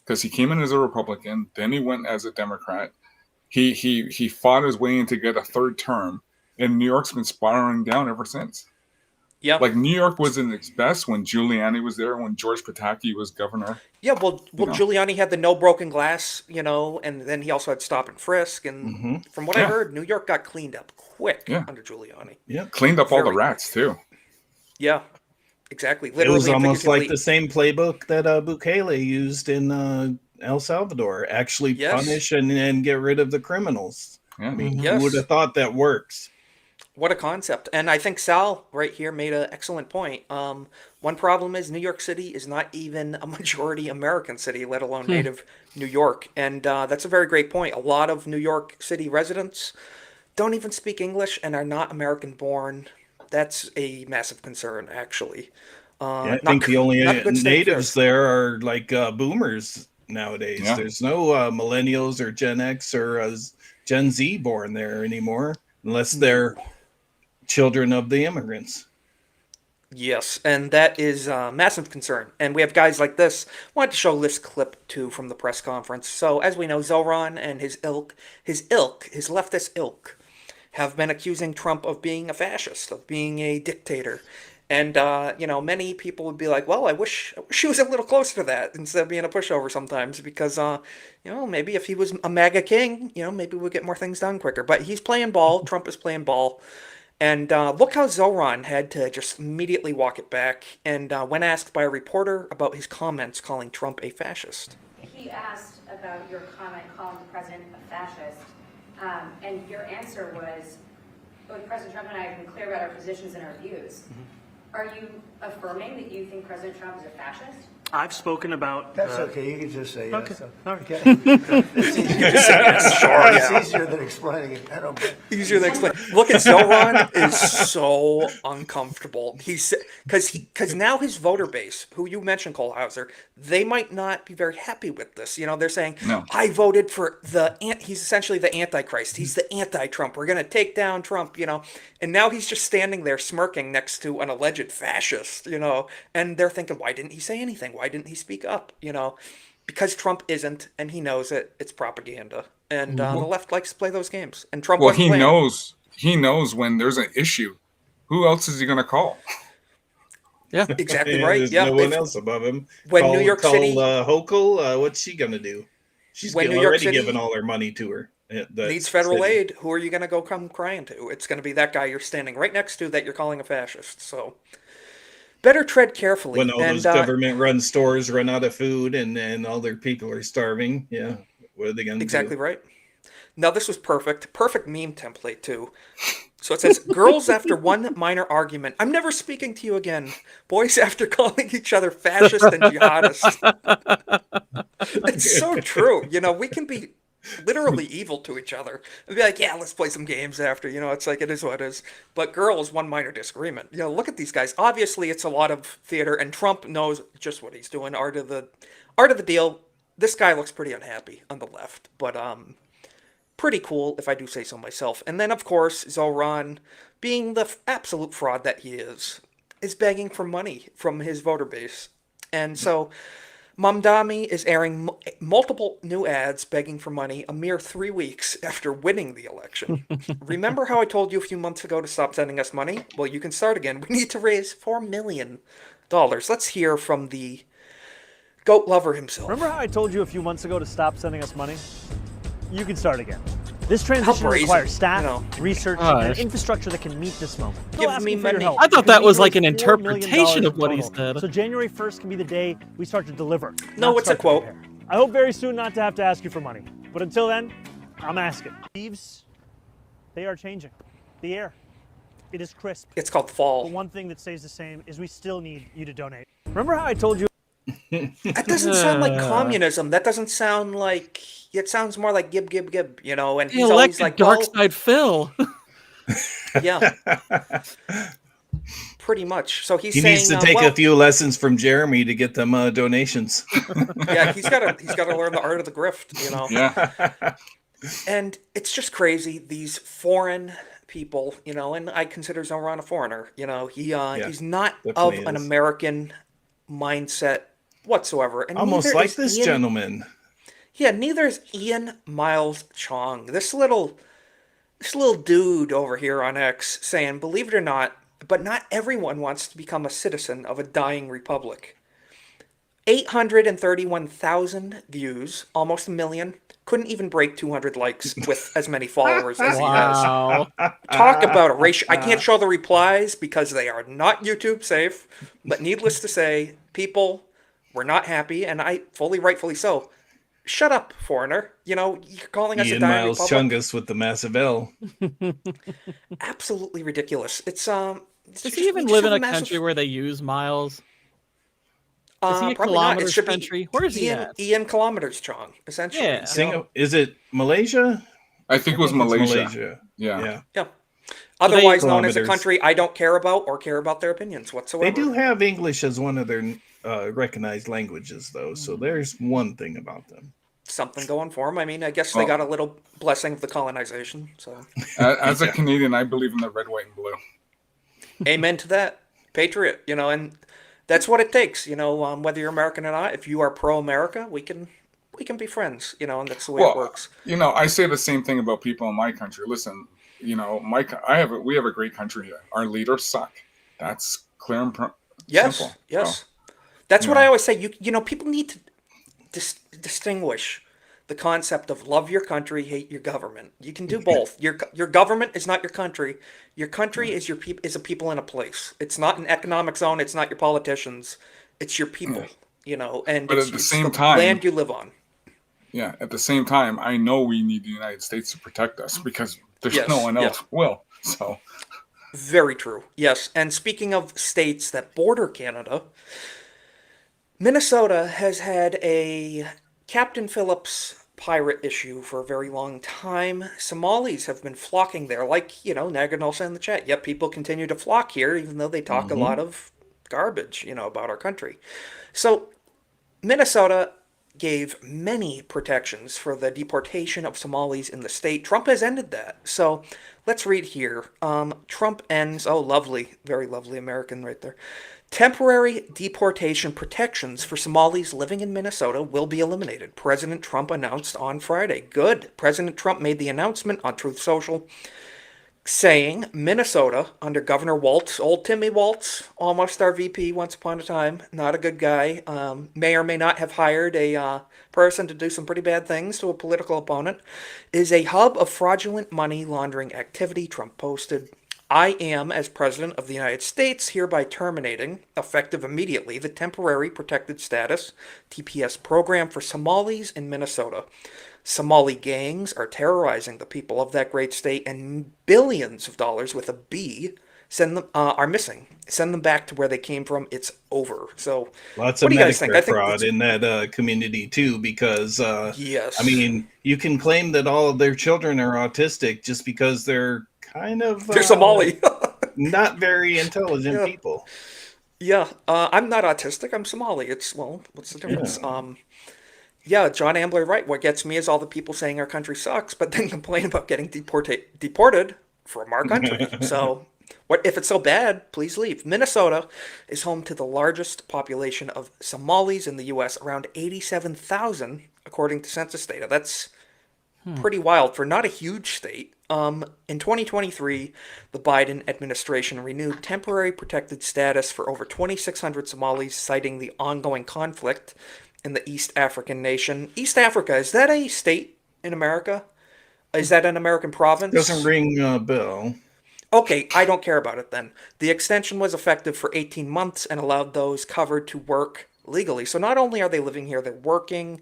Because he came in as a Republican, then he went as a Democrat. He fought his way in to get a third term, and New York's been spiraling down ever since. Yeah, like New York was in its best when Giuliani was there, when George Pataki was governor. Yeah, well, Giuliani had the no broken glass, and then he also had stop and frisk, and from what I heard, New York got cleaned up quick under Giuliani. Yeah, cleaned up all the rats too. Yeah, exactly. Literally, it was almost like the same playbook that Bukele used in El Salvador. Actually, punish and get rid of the criminals. Yeah. I mean, who would have thought that works? What a concept. And I think Sal right here made an excellent point. One problem is New York City is not even a majority American city, let alone native New York. And that's a very great point. A lot of New York City residents don't even speak English and are not American born. That's a massive concern, actually. I think the only natives there are like boomers nowadays. Yeah. There's no millennials or Gen X or Gen Z born there anymore, unless they're children of the immigrants. Yes, and that is a massive concern. And we have guys like this. Wanted to show this clip too from the press conference. So as we know, Zoran and his leftist ilk, have been accusing Trump of being a fascist, of being a dictator. And, many people would be like, well, I wish he was a little closer to that instead of being a pushover sometimes because, maybe if he was a MAGA king, maybe we'd get more things done quicker. But he's playing ball. Trump is playing ball. And look how Zoran had to just immediately walk it back. And when asked by a reporter about his comments calling Trump a fascist. He asked about your comment calling the president a fascist. And your answer was, both President Trump and I have been clear about our positions and our views. Are you affirming that you think President Trump is a fascist? I've spoken about. That's okay. You can just say okay. yes. Okay. It's easier. Sure, It's easier than explaining it. I don't. Easier than explain. Look at Zoran is so uncomfortable. He's because now his voter base, who you mentioned, Cole Hauser, they might not be very happy with this. They're saying, No. I voted for he's essentially the Antichrist. He's the anti-Trump. We're gonna take down Trump. And now he's just standing there smirking next to an alleged fascist. And they're thinking, why didn't he say anything? Why didn't he speak up? Because Trump isn't, and he knows it. It's propaganda, and the left likes to play those games. And Trump. Well, he knows when there's an issue. Who else is he going to call? Yeah, exactly right. There's Yeah, no one else above him. When New York City, Hochul, what's she going to do? She's already given all her money to her. Needs federal aid. Who are you going to go come crying to? It's going to be that guy you're standing right next to that you're calling a fascist. So. Better tread carefully. When all those government-run stores run out of food and all their people are starving, yeah, what are they going to do? Exactly right. Now, this was perfect. Perfect meme template, too. So it says, girls after one minor argument. I'm never speaking to you again. Boys after calling each other fascist and jihadist. It's so true. We can be literally evil to each other and be like, yeah, let's play some games after, it's like, it is what it is. But girls, one minor disagreement. Look at these guys. Obviously it's a lot of theater, and Trump knows just what he's doing. Art of the deal. This guy looks pretty unhappy on the left, but pretty cool if I do say so myself. And then of course Zoran, being the absolute fraud that he is begging for money from his voter base. And so Mamdani is airing multiple new ads begging for money a mere 3 weeks after winning the election. Remember how I told you a few months ago to stop sending us money? Well, you can start again. We need to raise $4 million. Let's hear from the goat lover himself. Remember how I told you a few months ago to stop sending us money? You can start again. This transition requires staff, research, and infrastructure that can meet this moment. Give me money. I thought that was like an interpretation of what he said. So January 1st can be the day we start to deliver. No, it's a quote. I hope very soon not to have to ask you for money. But until then, I'm asking. Leaves, they are changing. The air, it is crisp. It's called fall. But one thing that stays the same is we still need you to donate. Remember how I told you? That doesn't sound like communism. That doesn't sound like. It sounds more like gib. And he's always like Dark Side Phil. Yeah. Pretty much. So he needs to take a few lessons from Jeremy to get them donations. Yeah, he's got to learn the art of the grift. Yeah. And it's just crazy. These foreign people, and I consider Zoran a foreigner. He's not of an American mindset whatsoever. And almost like this gentleman. Yeah, neither is Ian Miles Chong. This little dude over here on X saying, believe it or not, but not everyone wants to become a citizen of a dying republic. 831,000 views, almost 1 million. Couldn't even break 200 likes with as many followers as he has. Talk about a ratio. I can't show the replies because they are not YouTube safe. But needless to say, people were not happy, and rightfully so. Shut up, foreigner. You're calling us Ian a dying Miles republic. Chungus with the massive L. Absolutely ridiculous. It's Does he even live in a country where they use miles? Is he a kilometers country? Where is he at? Ian kilometers, Chong, essentially. Yeah. Is it Malaysia? I think it was Malaysia. Yeah. Otherwise known as a country I don't care about or care about their opinions whatsoever. They do have English as one of their recognized languages, though, so there's one thing about them. Something going for them. I mean, I guess they got a little blessing of the colonization. So, as a Canadian, I believe in the red, white, and blue. Amen to that. patriot, and that's what it takes, whether you're American or not. If you are pro-America, we can be friends, and that's the way it works. I say the same thing about people in my country. Listen, we have a great country here. Our leaders suck. That's clear and simple. Yes. That's what I always say. People need to distinguish the concept of love your country, hate your government. You can do both. Your government is not your country. Your country is is a people in a place. It's not an economic zone. It's not your politicians. It's your people. And but it's, at the it's same the time, land you live on. Yeah. At the same time, I know we need the United States to protect us because there's no one else will. So. Very true. Yes. And speaking of states that border Canada, Minnesota has had a Captain Phillips pirate issue for a very long time. Somalis have been flocking there, like, Nagin also in the chat. Yet people continue to flock here, even though they talk a lot of garbage, about our country. So Minnesota gave many protections for the deportation of Somalis in the state. Trump has ended that. So let's read here. Trump ends, lovely, very lovely American right there. Temporary deportation protections for Somalis living in Minnesota will be eliminated. President Trump announced on Friday. Good. President Trump made the announcement on Truth Social, saying Minnesota, under Governor Waltz, old Timmy Waltz, almost our VP once upon a time, not a good guy, may or may not have hired a person to do some pretty bad things to a political opponent, is a hub of fraudulent money laundering activity, Trump posted. I am, as President of the United States, hereby terminating, effective immediately, the Temporary Protected Status, TPS program for Somalis in Minnesota. Somali gangs are terrorizing the people of that great state, and billions of dollars with a B are missing. Send them back to where they came from. It's over. So, lots what of do you guys think? Medicare fraud in that community too, because yes, I mean, you can claim that all of their children are autistic just because they're kind of they're Somali, not very intelligent people. Yeah, I'm not autistic. I'm Somali. What's the difference? Yeah, John Ambler, right. What gets me is all the people saying our country sucks, but then complain about getting deported from our country. So, what if it's so bad? Please leave. Minnesota is home to the largest population of Somalis in the U.S., around 87,000, according to census data. That's pretty wild for not a huge state. In 2023, the Biden administration renewed temporary protected status for over 2,600 Somalis, citing the ongoing conflict in the East African nation. East Africa, is that a state in America? Is that an American province? Doesn't ring a bell. Okay, I don't care about it then. The extension was effective for 18 months and allowed those covered to work legally. So not only are they living here, they're working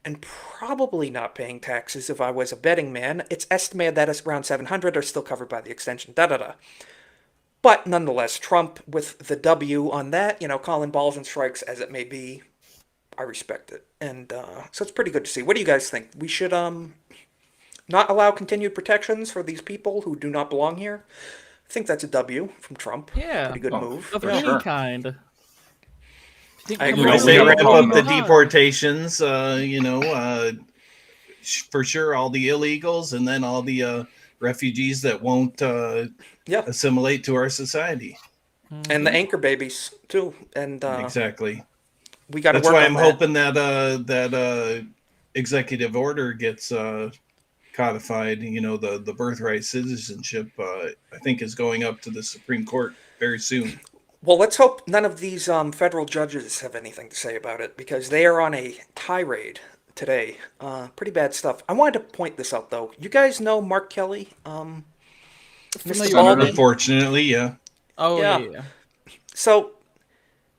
and probably not paying taxes. If I was a betting man, it's estimated that around 700 are still covered by the extension. But nonetheless, Trump with the W on that, calling balls and strikes as it may be, I respect it. And so it's pretty good to see. What do you guys think? We should not allow continued protections for these people who do not belong here? I think that's a W from Trump. Yeah. Pretty good move. Of any kind. I agree. As they ramp up the deportations, for sure, all the illegals and then all the refugees that won't assimilate to our society. And the anchor babies, too. And exactly. We got to work That's why on I'm hoping that executive order gets codified. The birthright citizenship, I think, is going up to the Supreme Court very soon. Well, let's hope none of these federal judges have anything to say about it, because they are on a tirade today. Pretty bad stuff. I wanted to point this out, though. You guys know Mark Kelly? Unfortunately, yeah. Oh, yeah. So,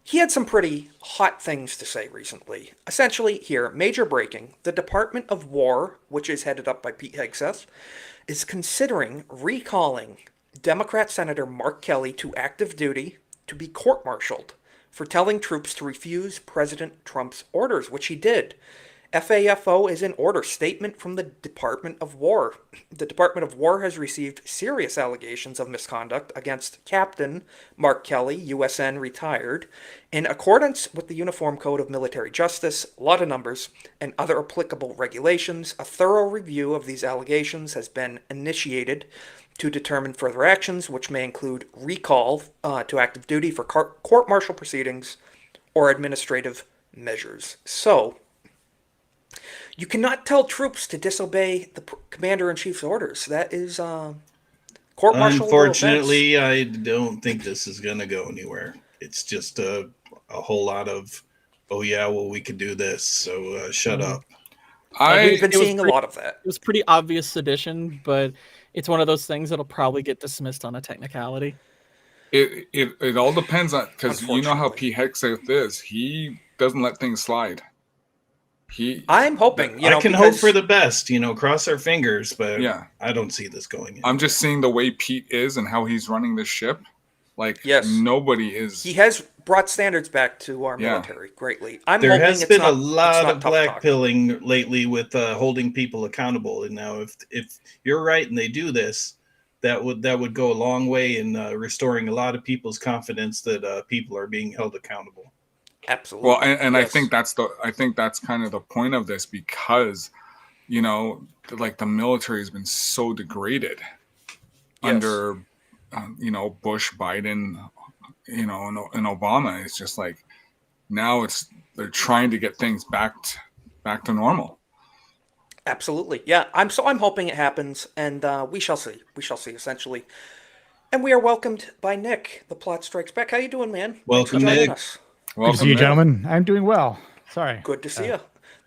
he had some pretty hot things to say recently. Essentially, here, major breaking. The Department of War, which is headed up by Pete Hegseth, is considering recalling Democrat Senator Mark Kelly to active duty to be court-martialed for telling troops to refuse President Trump's orders, which he did. FAFO is in order. Statement from the Department of War. The Department of War has received serious allegations of misconduct against Captain Mark Kelly, USN retired. In accordance with the Uniform Code of Military Justice, a lot of numbers, and other applicable regulations, a thorough review of these allegations has been initiated to determine further actions, which may include recall to active duty for court-martial proceedings or administrative measures. So, you cannot tell troops to disobey the commander-in-chief's orders. That is court-martial. Unfortunately, I don't think this is going to go anywhere. It's just a whole lot of, oh yeah, well we could do this, so shut up. We've been seeing a lot of that. It was pretty obvious sedition, but it's one of those things that'll probably get dismissed on a technicality. It all depends on, because you know how P. Hegseth is. He doesn't let things slide. I'm hoping. I can hope for the best. Cross our fingers, but I don't see this going anywhere. I'm just seeing the way Pete is and how he's running this ship. Like, nobody is. He has brought standards back to our military greatly. There has been a lot of blackpilling lately with holding people accountable. And now, if you're right and they do this, that would go a long way in restoring a lot of people's confidence that people are being held accountable. Absolutely. Well, and I think that's kind of the point of this, because like the military has been so degraded under Bush, Biden, and Obama. It's just like now they're trying to get things back to normal. Absolutely. Yeah. I'm hoping it happens, and we shall see. We shall see, essentially. And we are welcomed by Nick. The Plot Strikes Back. How you doing, man? Welcome, Nick. Good to see you, gentlemen. I'm doing well. Sorry. Good to see you.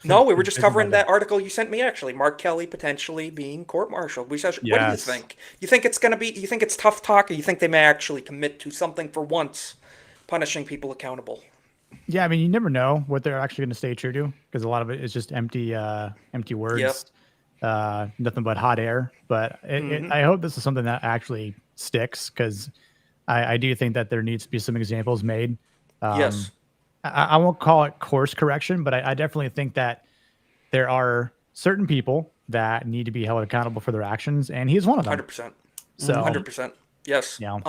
No, we were just covering that article you sent me. Actually, Mark Kelly potentially being court-martialed. What do you think? You think it's going to be? You think it's tough talk, or you think they may actually commit to something for once, punishing people accountable? Yeah, I mean, you never know what they're actually going to stay true to, because a lot of it is just empty words, nothing but hot air. But I hope this is something that actually sticks, because I do think that there needs to be some examples made. Yes. I won't call it course correction, but I definitely think that there are certain people that need to be held accountable for their actions, and he's one of them. 100%. So 100%. Yes. Yeah.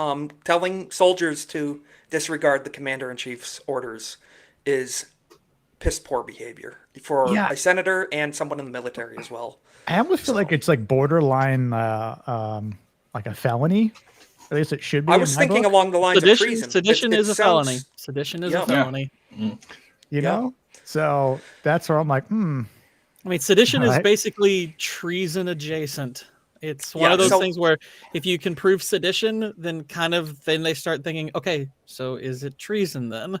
Telling soldiers to disregard the commander-in-chief's orders is piss poor behavior for a senator and someone in the military as well. I almost feel like it's like borderline, like a felony. At least it should be. I was thinking along the lines of treason. Sedition is a felony. Sedition is a felony. You know? So that's where I'm like, I mean, sedition is basically treason adjacent. It's one of those things where if you can prove sedition, then then they start thinking, okay, so is it treason then?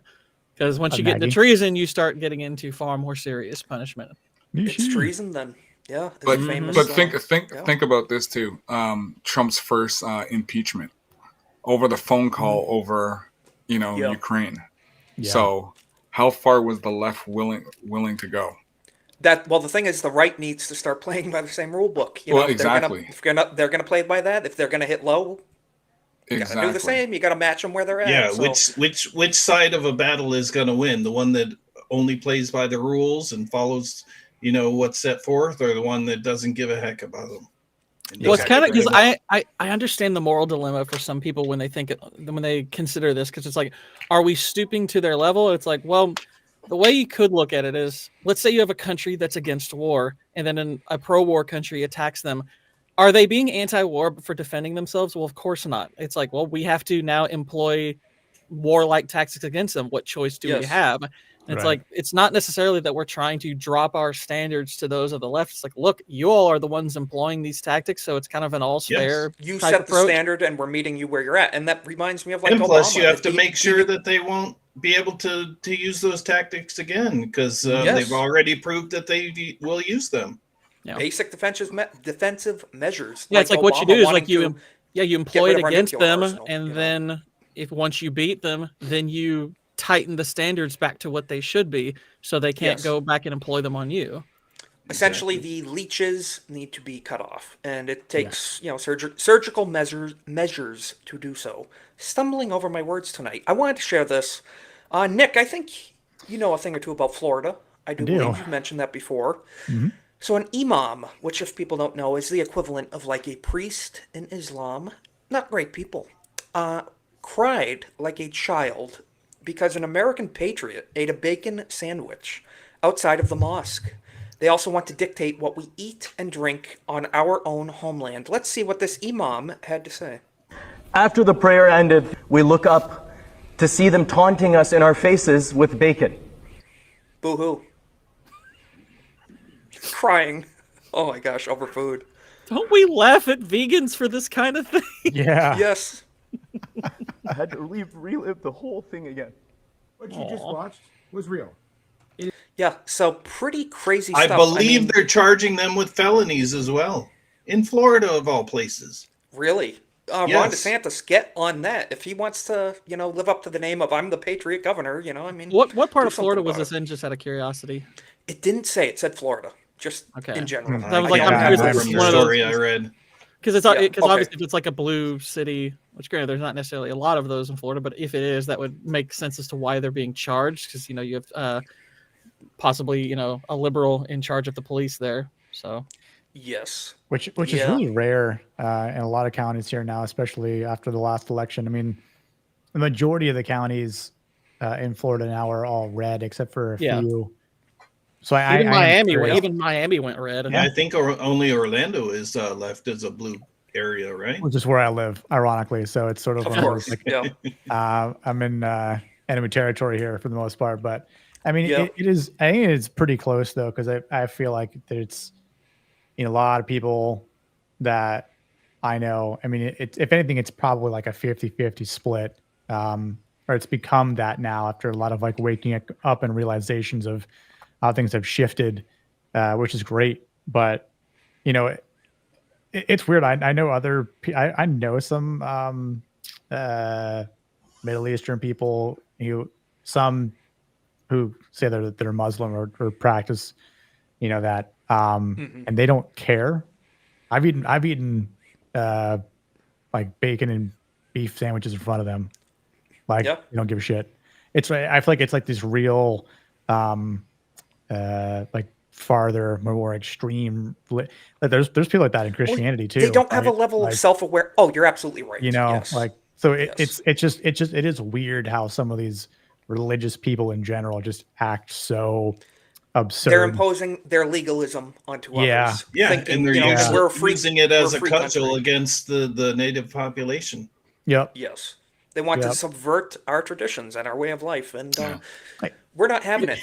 Because once you get into treason, you start getting into far more serious punishment. It's treason then. Yeah. But think about this too. Trump's first impeachment over the phone call over, Ukraine. Yeah. So how far was the left willing to go? The thing is, the right needs to start playing by the same rule book. Exactly. They're gonna play by that. If they're gonna hit low, you gotta do the same. You gotta match them where they're at. Yeah. So. Which side of a battle is gonna win? The one that only plays by the rules and follows, what's set forth, or the one that doesn't give a heck about them? Well, it's kind of because I understand the moral dilemma for some people when they consider this, because it's like, are we stooping to their level? It's like, well, the way you could look at it is, let's say you have a country that's against war, and then a pro-war country attacks them. Are they being anti-war for defending themselves? Well, of course not. It's like, well, we have to now employ warlike tactics against them. What choice do we have? And it's like, it's not necessarily that we're trying to drop our standards to those of the left. It's like, look, you all are the ones employing these tactics, so it's kind of an all's fair. You set the standard, and we're meeting you where you're at. And that reminds me of and plus, you have to make sure that they won't be able to use those tactics again, because they've already proved that they will use them. Yeah. Basic defensive measures. Yeah, it's like what you do is like you employ it against them, and then once you beat them, then you tighten the standards back to what they should be, so they can't go back and employ them on you. Essentially, the leeches need to be cut off, and it takes surgical measures to do so. Stumbling over my words tonight, I wanted to share this. Nick, I think you know a thing or two about Florida. I do believe you've mentioned that before. Mm-hmm. So an imam, which if people don't know is the equivalent of like a priest in Islam, not great people, cried like a child because an American patriot ate a bacon sandwich outside of the mosque. They also want to dictate what we eat and drink on our own homeland. Let's see what this imam had to say. After the prayer ended, we look up to see them taunting us in our faces with bacon. Boo-hoo. Crying. Oh my gosh, over food. Don't we laugh at vegans for this kind of thing? Yeah. Yes. I had to relive the whole thing again. What you just watched was real. Yeah, so pretty crazy I stuff. believe they're charging them with felonies as well. In Florida, of all places. Really? Ron Yes. DeSantis, get on that. If he wants to, live up to the name of I'm the Patriot Governor, What part do of Florida something was about this in, just out of curiosity? It didn't say. It said Florida, just in general. That was like, I'm curious if it's one of story I read. Because Yeah, okay. obviously if it's like a blue city, which granted there's not necessarily a lot of those in Florida, but if it is, that would make sense as to why they're being charged. Because you have possibly a liberal in charge of the police there. So yes, which is really rare in a lot of counties here now, especially after the last election. I mean, the majority of the counties in Florida now are all red, except for a few. So even Miami went red. Yeah, I think only Orlando is left as a blue area, right? Which is where I live, ironically. So it's sort of one of those, like, I'm in enemy territory here for the most part, but I mean, it is. I think it's pretty close though, because I feel like there's a lot of people that I know. I mean, if anything, it's probably like a 50-50 split, or it's become that now after a lot of like waking up and realizations of how things have shifted, which is great. But it's weird. I know I know some Middle Eastern people who say they're Muslim or practice, that, and they don't care. I've eaten like bacon and beef sandwiches in front of them. Like, you don't give a shit. I feel like it's like this real, like farther, more extreme. Like there's people like that in Christianity too. They don't have a level of self-aware. Oh, you're absolutely right. Yes. Like, so it is weird how some of these religious people in general just act so absurd. They're imposing their legalism onto others. Yeah, thinking, and they're we're free, using it as a cudgel country. against the native population. Yep. Yes. They want to subvert our traditions and our way of life, and we're not having it.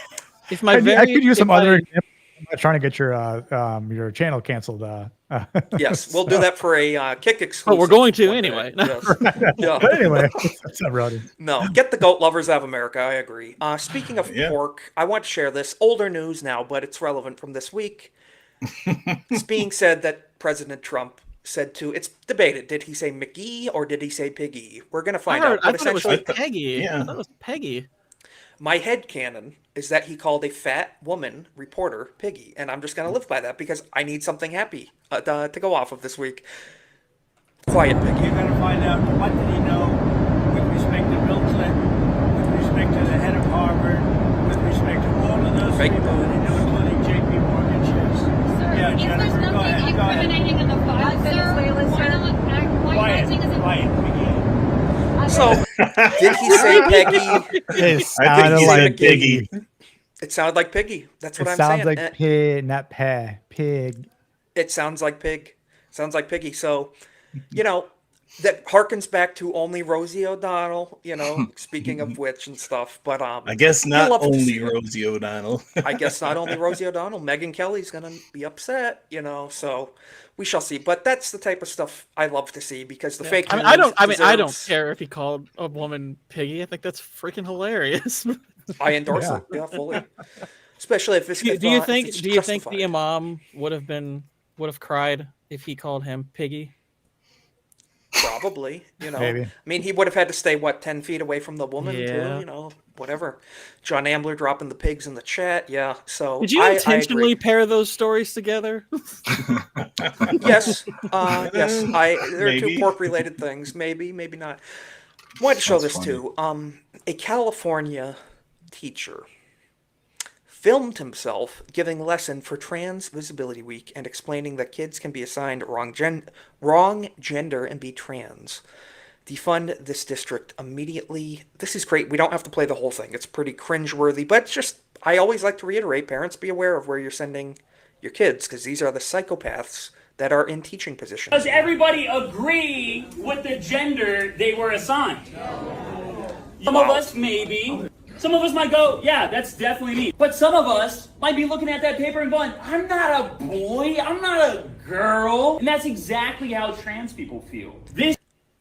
If I could use some other examples. I'm not trying to get your channel canceled. Yes, we'll do that for a kick exclusive. Oh, we're going to anyway. Yes. Yeah. But anyway, that's not rowdy. No, get the goat lovers out of America. I agree. Speaking of pork, I want to share this older news now, but it's relevant from this week. It's being said that President Trump said to, it's debated, did he say McGee or did he say Piggy? We're going to find out. I thought it was Peggy. Yeah. I thought it was Peggy. My headcanon is that he called a fat woman reporter Piggy, and I'm just going to live by that because I need something happy to go off of this week. Quiet, Piggy. You're going to find out what did he know with respect to Bill Clinton, with respect to the head of Harvard, with respect to all of those people that he knew, including J.P. Morgan Chase. Yeah, If there's Jennifer, go nothing ahead. incriminating in the file, sir, why not take So, did he say Peggy? It sounded like Piggy. It sounded like Piggy. That's what I'm saying. saying. It sounds like pig, not pig. It sounds like pig. Sounds like Piggy. So, that harkens back to only Rosie O'Donnell, speaking of which and stuff. But I guess not only Rosie O'Donnell. I guess not only Rosie O'Donnell. Megyn Kelly's going to be upset, so we shall see. But that's the type of stuff I love to see because the fake news I don't care if he called a woman Piggy. I think that's freaking hilarious. I endorse it. Yeah, fully. Especially if it's do you think the imam would have cried if he called him Piggy? Probably, Maybe. I mean, he would have had to stay 10 feet away from the woman too, whatever. John Ambler dropping the pigs in the chat, yeah. So did you intentionally pair those stories together? Yes, yes. There are two pork-related things. Maybe not. I wanted to show this too. A California teacher filmed himself giving a lesson for Trans Visibility Week and explaining that kids can be assigned wrong gender and be trans. Defund this district immediately. This is great. We don't have to play the whole thing. It's pretty cringeworthy, but it's just, I always like to reiterate, parents, be aware of where you're sending your kids, because these are the psychopaths that are in teaching positions. Does everybody agree with the gender they were assigned? Some of us maybe. Some of us might go, yeah, that's definitely me. But some of us might be looking at that paper and going, I'm not a boy, I'm not a girl. And that's exactly how trans people feel.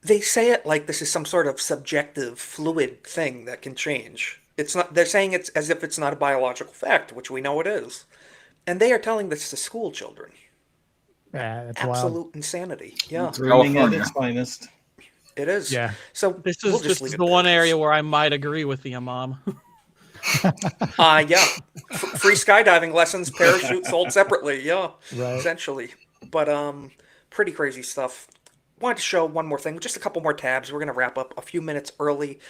They say it like this is some sort of subjective, fluid thing that can change. It's not. They're saying it's as if it's not a biological fact, which we know it is. And they are telling this to school children. Yeah, that's absolute wild. Insanity. Yeah. Grooming at its finest. It is. Yeah. So This is just this leave is it the there. one area where I might agree with the Imam. Yeah. Free skydiving lessons, parachute sold separately. Yeah. Right. Essentially. But pretty crazy stuff. Wanted to show one more thing, just a couple more tabs. We're going to wrap up a few minutes early.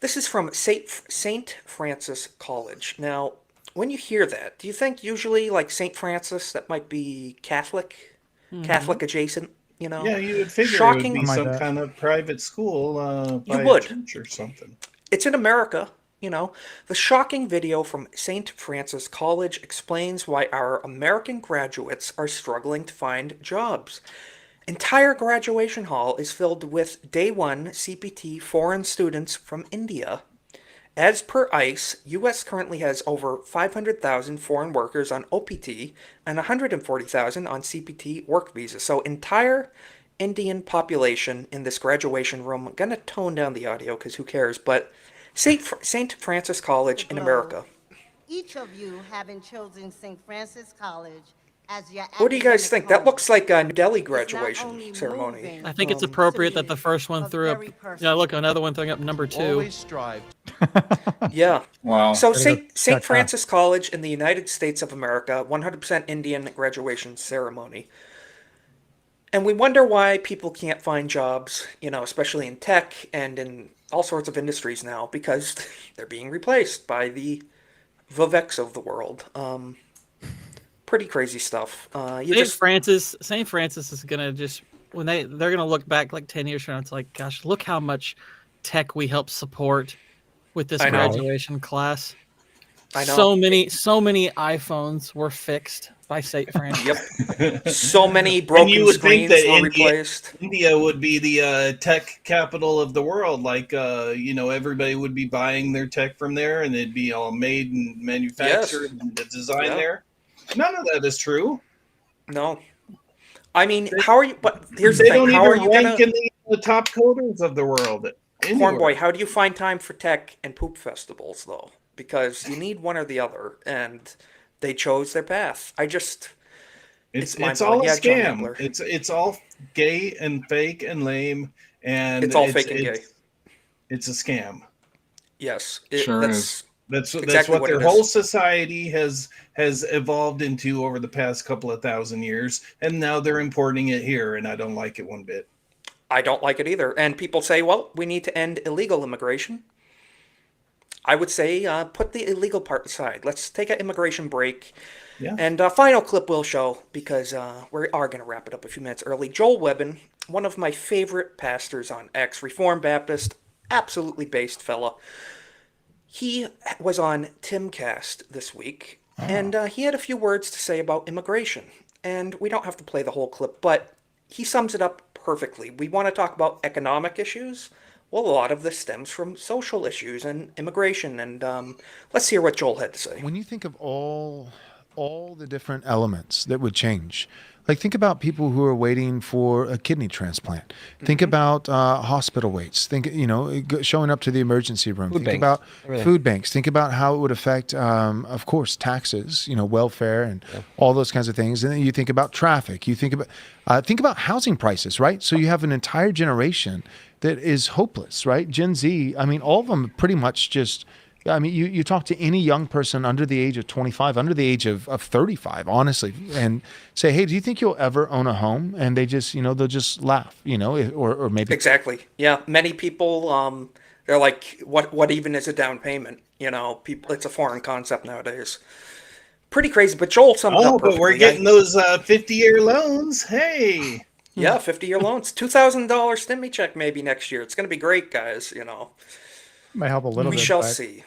This is from St. Francis College. Now, when you hear that, do you think usually like St. Francis, that might be Catholic, Catholic adjacent, you know? Yeah, you would figure Shocking. it would be some kind of private school by You would. a church or something. It's in America, you know. The shocking video from St. Francis College explains why our American graduates are struggling to find jobs. Entire graduation hall is filled with day one CPT foreign students from India. As per ICE, U.S. currently has over 500,000 foreign workers on OPT and 140,000 on CPT work visa. So entire Indian population in this graduation room. I'm going to tone down the audio because who cares, but St. Francis College in America. Each of you having chosen St. Francis College as your What do you guys think? That home. looks like a New Delhi graduation ceremony. I think it's appropriate that the first one threw up. Yeah, look, another one throwing up number 2. Always strive. Yeah. Wow. So St. Francis College in the United States of America, 100% Indian graduation ceremony. And we wonder why people can't find jobs, you know, especially in tech and in all sorts of industries now, because they're being replaced by the Viveks of the world. Pretty crazy stuff. St. Francis is gonna just when they're gonna look back like 10 years from now, it's like, gosh, look how much tech we helped support with this graduation class. I know. So many iPhones were fixed by St. Francis. Yep. So many broken and you would screens think that were replaced. India would be the tech capital of the world. Like, you know, everybody would be buying their tech from there, and it'd be all made and manufactured and designed there. None of that is true. No. I mean, how are you? But here's the They thing: don't how are even you rank gonna? in the top coders of the world. Corn Boy, how do you find time for tech and poop festivals, though? Because you need one or the other, and they chose their path. It's all a scam. It's all gay and fake and lame, and it's all fake and gay. It's a scam. Yes, That's exactly what their whole society has evolved into over the past couple of thousand years, and now they're importing it here, and I don't like it one bit. I don't like it either. And people say, well, we need to end illegal immigration. I would say put the illegal part aside. Let's take an immigration break. Yeah. And final clip we'll show, because we are going to wrap it up a few minutes early. Joel Webbin, one of my favorite pastors on X, Reformed Baptist, absolutely based fella. He was on Timcast this week, and he had a few words to say about immigration. And we don't have to play the whole clip, but he sums it up perfectly. We want to talk about economic issues. Well, a lot of this stems from social issues and immigration. And let's hear what Joel had to say. When you think of all the different elements that would change, like think about people who are waiting for a kidney transplant. Think about hospital waits. Think, showing up to the emergency room. Think about food banks. Think about how it would affect, of course, taxes, welfare and all those kinds of things. And then you think about traffic. You think about housing prices, right? So you have an entire generation that is hopeless, right? Gen Z, I mean, all of them pretty much just, you talk to any young person under the age of 25, under the age of 35, honestly, and say, hey, do you think you'll ever own a home? And they just, they'll just laugh, or maybe. Exactly. Yeah. Many people, they're like, what even is a down payment? You know, people, it's a foreign concept nowadays. Pretty crazy, but Joel summed it up but we're perfectly. getting those 50-year loans. Hey. Yeah, 50-year loans. $2,000 stimmy check maybe next year. It's going to be great, guys, you know. Might help a little We bit. shall but see.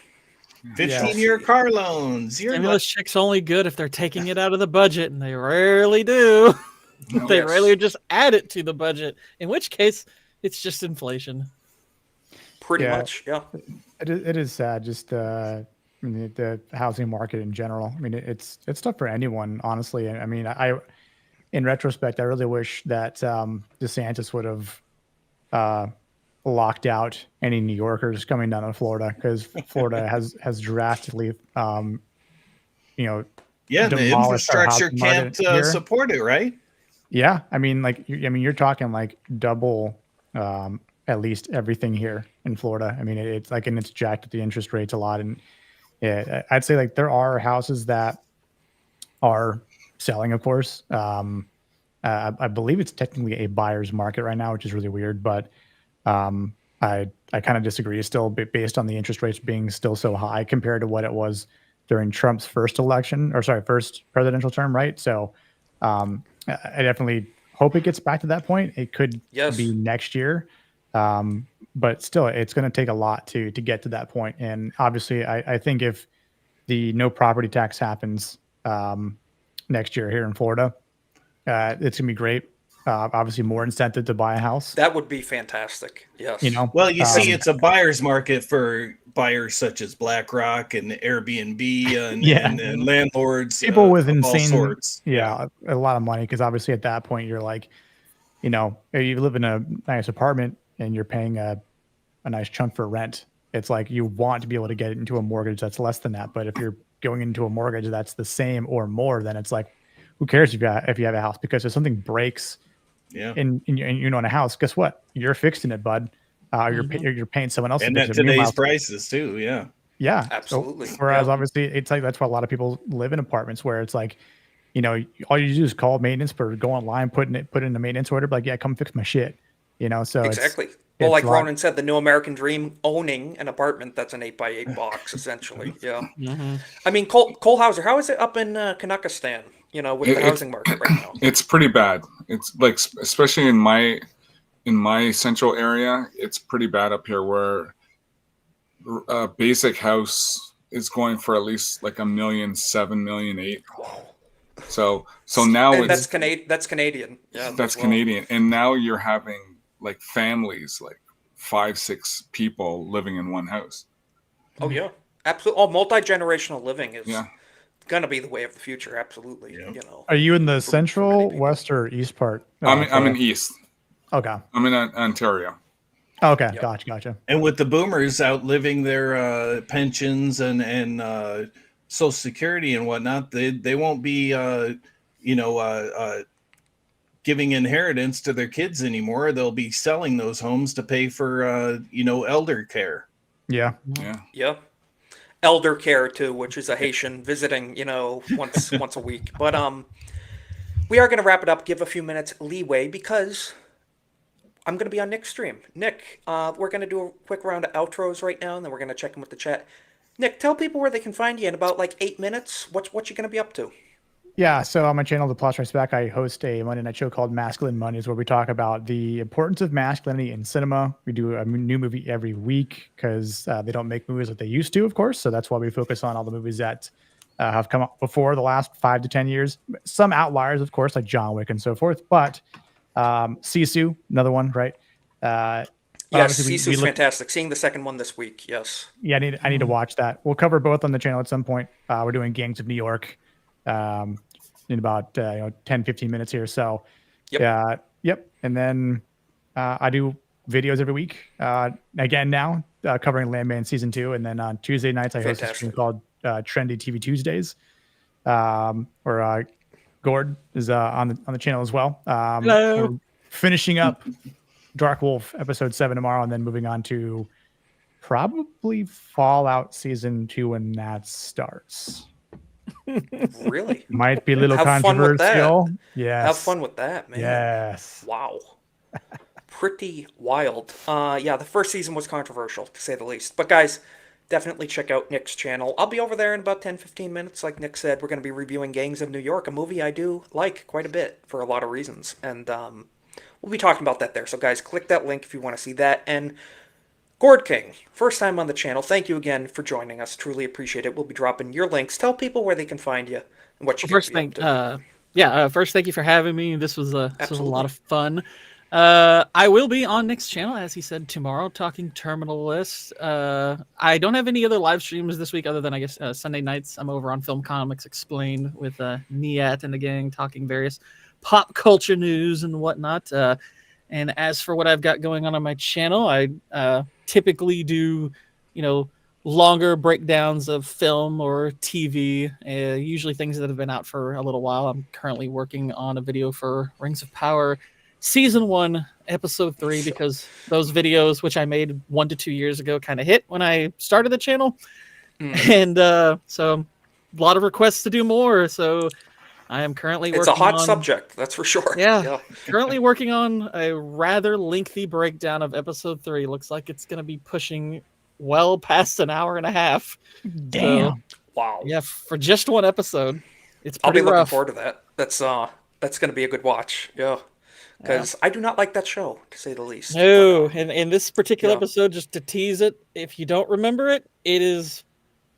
15-year car loans. You're Stimulus check's only good if they're taking it out of the budget, and they rarely do. They rarely just add it to the budget, in which case it's just inflation. Pretty much, yeah. It is sad. Just I mean, the housing market in general. I mean, it's tough for anyone, honestly. I mean, in retrospect, I really wish that DeSantis would have locked out any New Yorkers coming down to Florida, because Florida has drastically, you know, Yeah, the demolished our infrastructure housing market can't here. support it, right? Yeah, I mean, like, you're talking like double, at least everything here in Florida. I mean, it's like, and it's jacked up the interest rates a lot, and yeah, I'd say like there are houses that are selling, of course. I believe it's technically a buyer's market right now, which is really weird, but I kind of disagree. Still, based on the interest rates being still so high compared to what it was during Trump's first presidential term, right? So, I definitely hope it gets back to that point. It could be next year, but still, it's going to take a lot to get to that point. And obviously, I think if the no property tax happens next year here in Florida, it's gonna be great. Obviously, more incentive to buy a house. That would be fantastic. Yes. You know, Well, you see, it's a buyer's market for buyers such as BlackRock and Airbnb and landlords. People with of all insane, sorts. a lot of money, because obviously at that point you're like, you know, if you live in a nice apartment and you're paying a nice chunk for rent. It's like you want to be able to get into a mortgage that's less than that. But if you're going into a mortgage that's the same or more, then it's like, who cares if you have a house? Because if something breaks, in you know, in a house, guess what? You're fixing it, bud. You're paying someone else And to at fix it. today's Meanwhile, prices too, yeah, absolutely. So, whereas obviously it's like, that's why a lot of people live in apartments where it's like, you know, all you do is call maintenance, or go online, put in the maintenance order, like, yeah, come fix my shit. You know, so Exactly. Well, like Ronan said, the new American dream, owning an apartment that's an 8x8 box, essentially. Yeah. I mean, Cole Hauser, how is it up in Kanakistan? You know, with the housing market right now. It's pretty bad. It's like, especially in my central area, it's pretty bad up here, where a basic house is going for at least like $1.7 million, $1.8 million. So now and it's that's Canadian. Yeah, that's Canadian, and now you're having like families, like 5-6 people living in one house. Oh yeah, absolutely. Oh, multi-generational living is gonna be the way of the future. Absolutely. You know. Are you in the central, west, or east part? I'm in east. Okay. I'm in Ontario. Okay, gotcha. And with the boomers outliving their pensions and Social Security and whatnot, they won't be giving inheritance to their kids anymore. They'll be selling those homes to pay for elder care. Yeah. Elder care too, which is a Haitian visiting, you know, once a week. But we are going to wrap it up. Give a few minutes leeway because I'm going to be on Nick's stream. Nick, we're going to do a quick round of outros right now, and then we're going to check in with the chat. Nick, tell people where they can find you in about like 8 minutes. What you going to be up to? Yeah, so on my channel, The Plus Strikes Back, I host a Monday night show called Masculine Mondays, where we talk about the importance of masculinity in cinema. We do a new movie every week because they don't make movies like they used to, of course. So that's why we focus on all the movies that have come up before the last 5 to 10 years. Some outliers, of course, like John Wick and so forth. But Sisu, another one, right? Yes, Sisu's fantastic. Seeing the second one this week, yes. Yeah, I need to watch that. We'll cover both on the channel at some point. We're doing Gangs of New York in about 10, 15 minutes here. So, And then I do videos every week. Again, now covering Landman Season 2. And then on Tuesday nights, I host a stream called Trendy TV Tuesdays. Or Gord is on the channel as well. Hello. Finishing up Dark Wolf episode 7 tomorrow, and then moving on to probably Fallout Season 2 when that starts. Really? Might be a little Have controversial. Yes. Have fun with that, man. Yes. Wow. Pretty wild. Yeah, the first season was controversial, to say the least. But guys, definitely check out Nick's channel. I'll be over there in about 10-15 minutes. Like Nick said, we're going to be reviewing Gangs of New York, a movie I do like quite a bit for a lot of reasons. And we'll be talking about that there. So guys, click that link if you want to see that. And Gord King, first time on the channel, thank you again for joining us. Truly appreciate it. We'll be dropping your links. Tell people where they can find you and what you First, can be up to. first, thank you for having me. This was a lot of fun. I will be on Nick's channel, as he said, tomorrow, talking Terminal List. I don't have any other live streams this week other than, I guess, Sunday nights. I'm over on Film Comics Explained with Niat and the gang, talking various pop culture news and whatnot. And as for what I've got going on my channel, I typically do, longer breakdowns of film or TV, usually things that have been out for a little while. I'm currently working on a video for Rings of Power Season 1, Episode 3, because those videos, which I made 1 to 2 years ago, kind of hit when I started the channel. And so a lot of requests to do more. So I am currently working on... It's a hot subject, that's for sure. Yeah. Currently working on a rather lengthy breakdown of Episode 3. Looks like it's going to be pushing well past an hour and a half. Damn. So, wow. Yeah, for just one episode. It's I'll pretty be looking rough. forward to that. That's going to be a good watch. Yeah. Because I do not like that show, to say the least. No, and in this particular episode, just to tease it, if you don't remember it, it is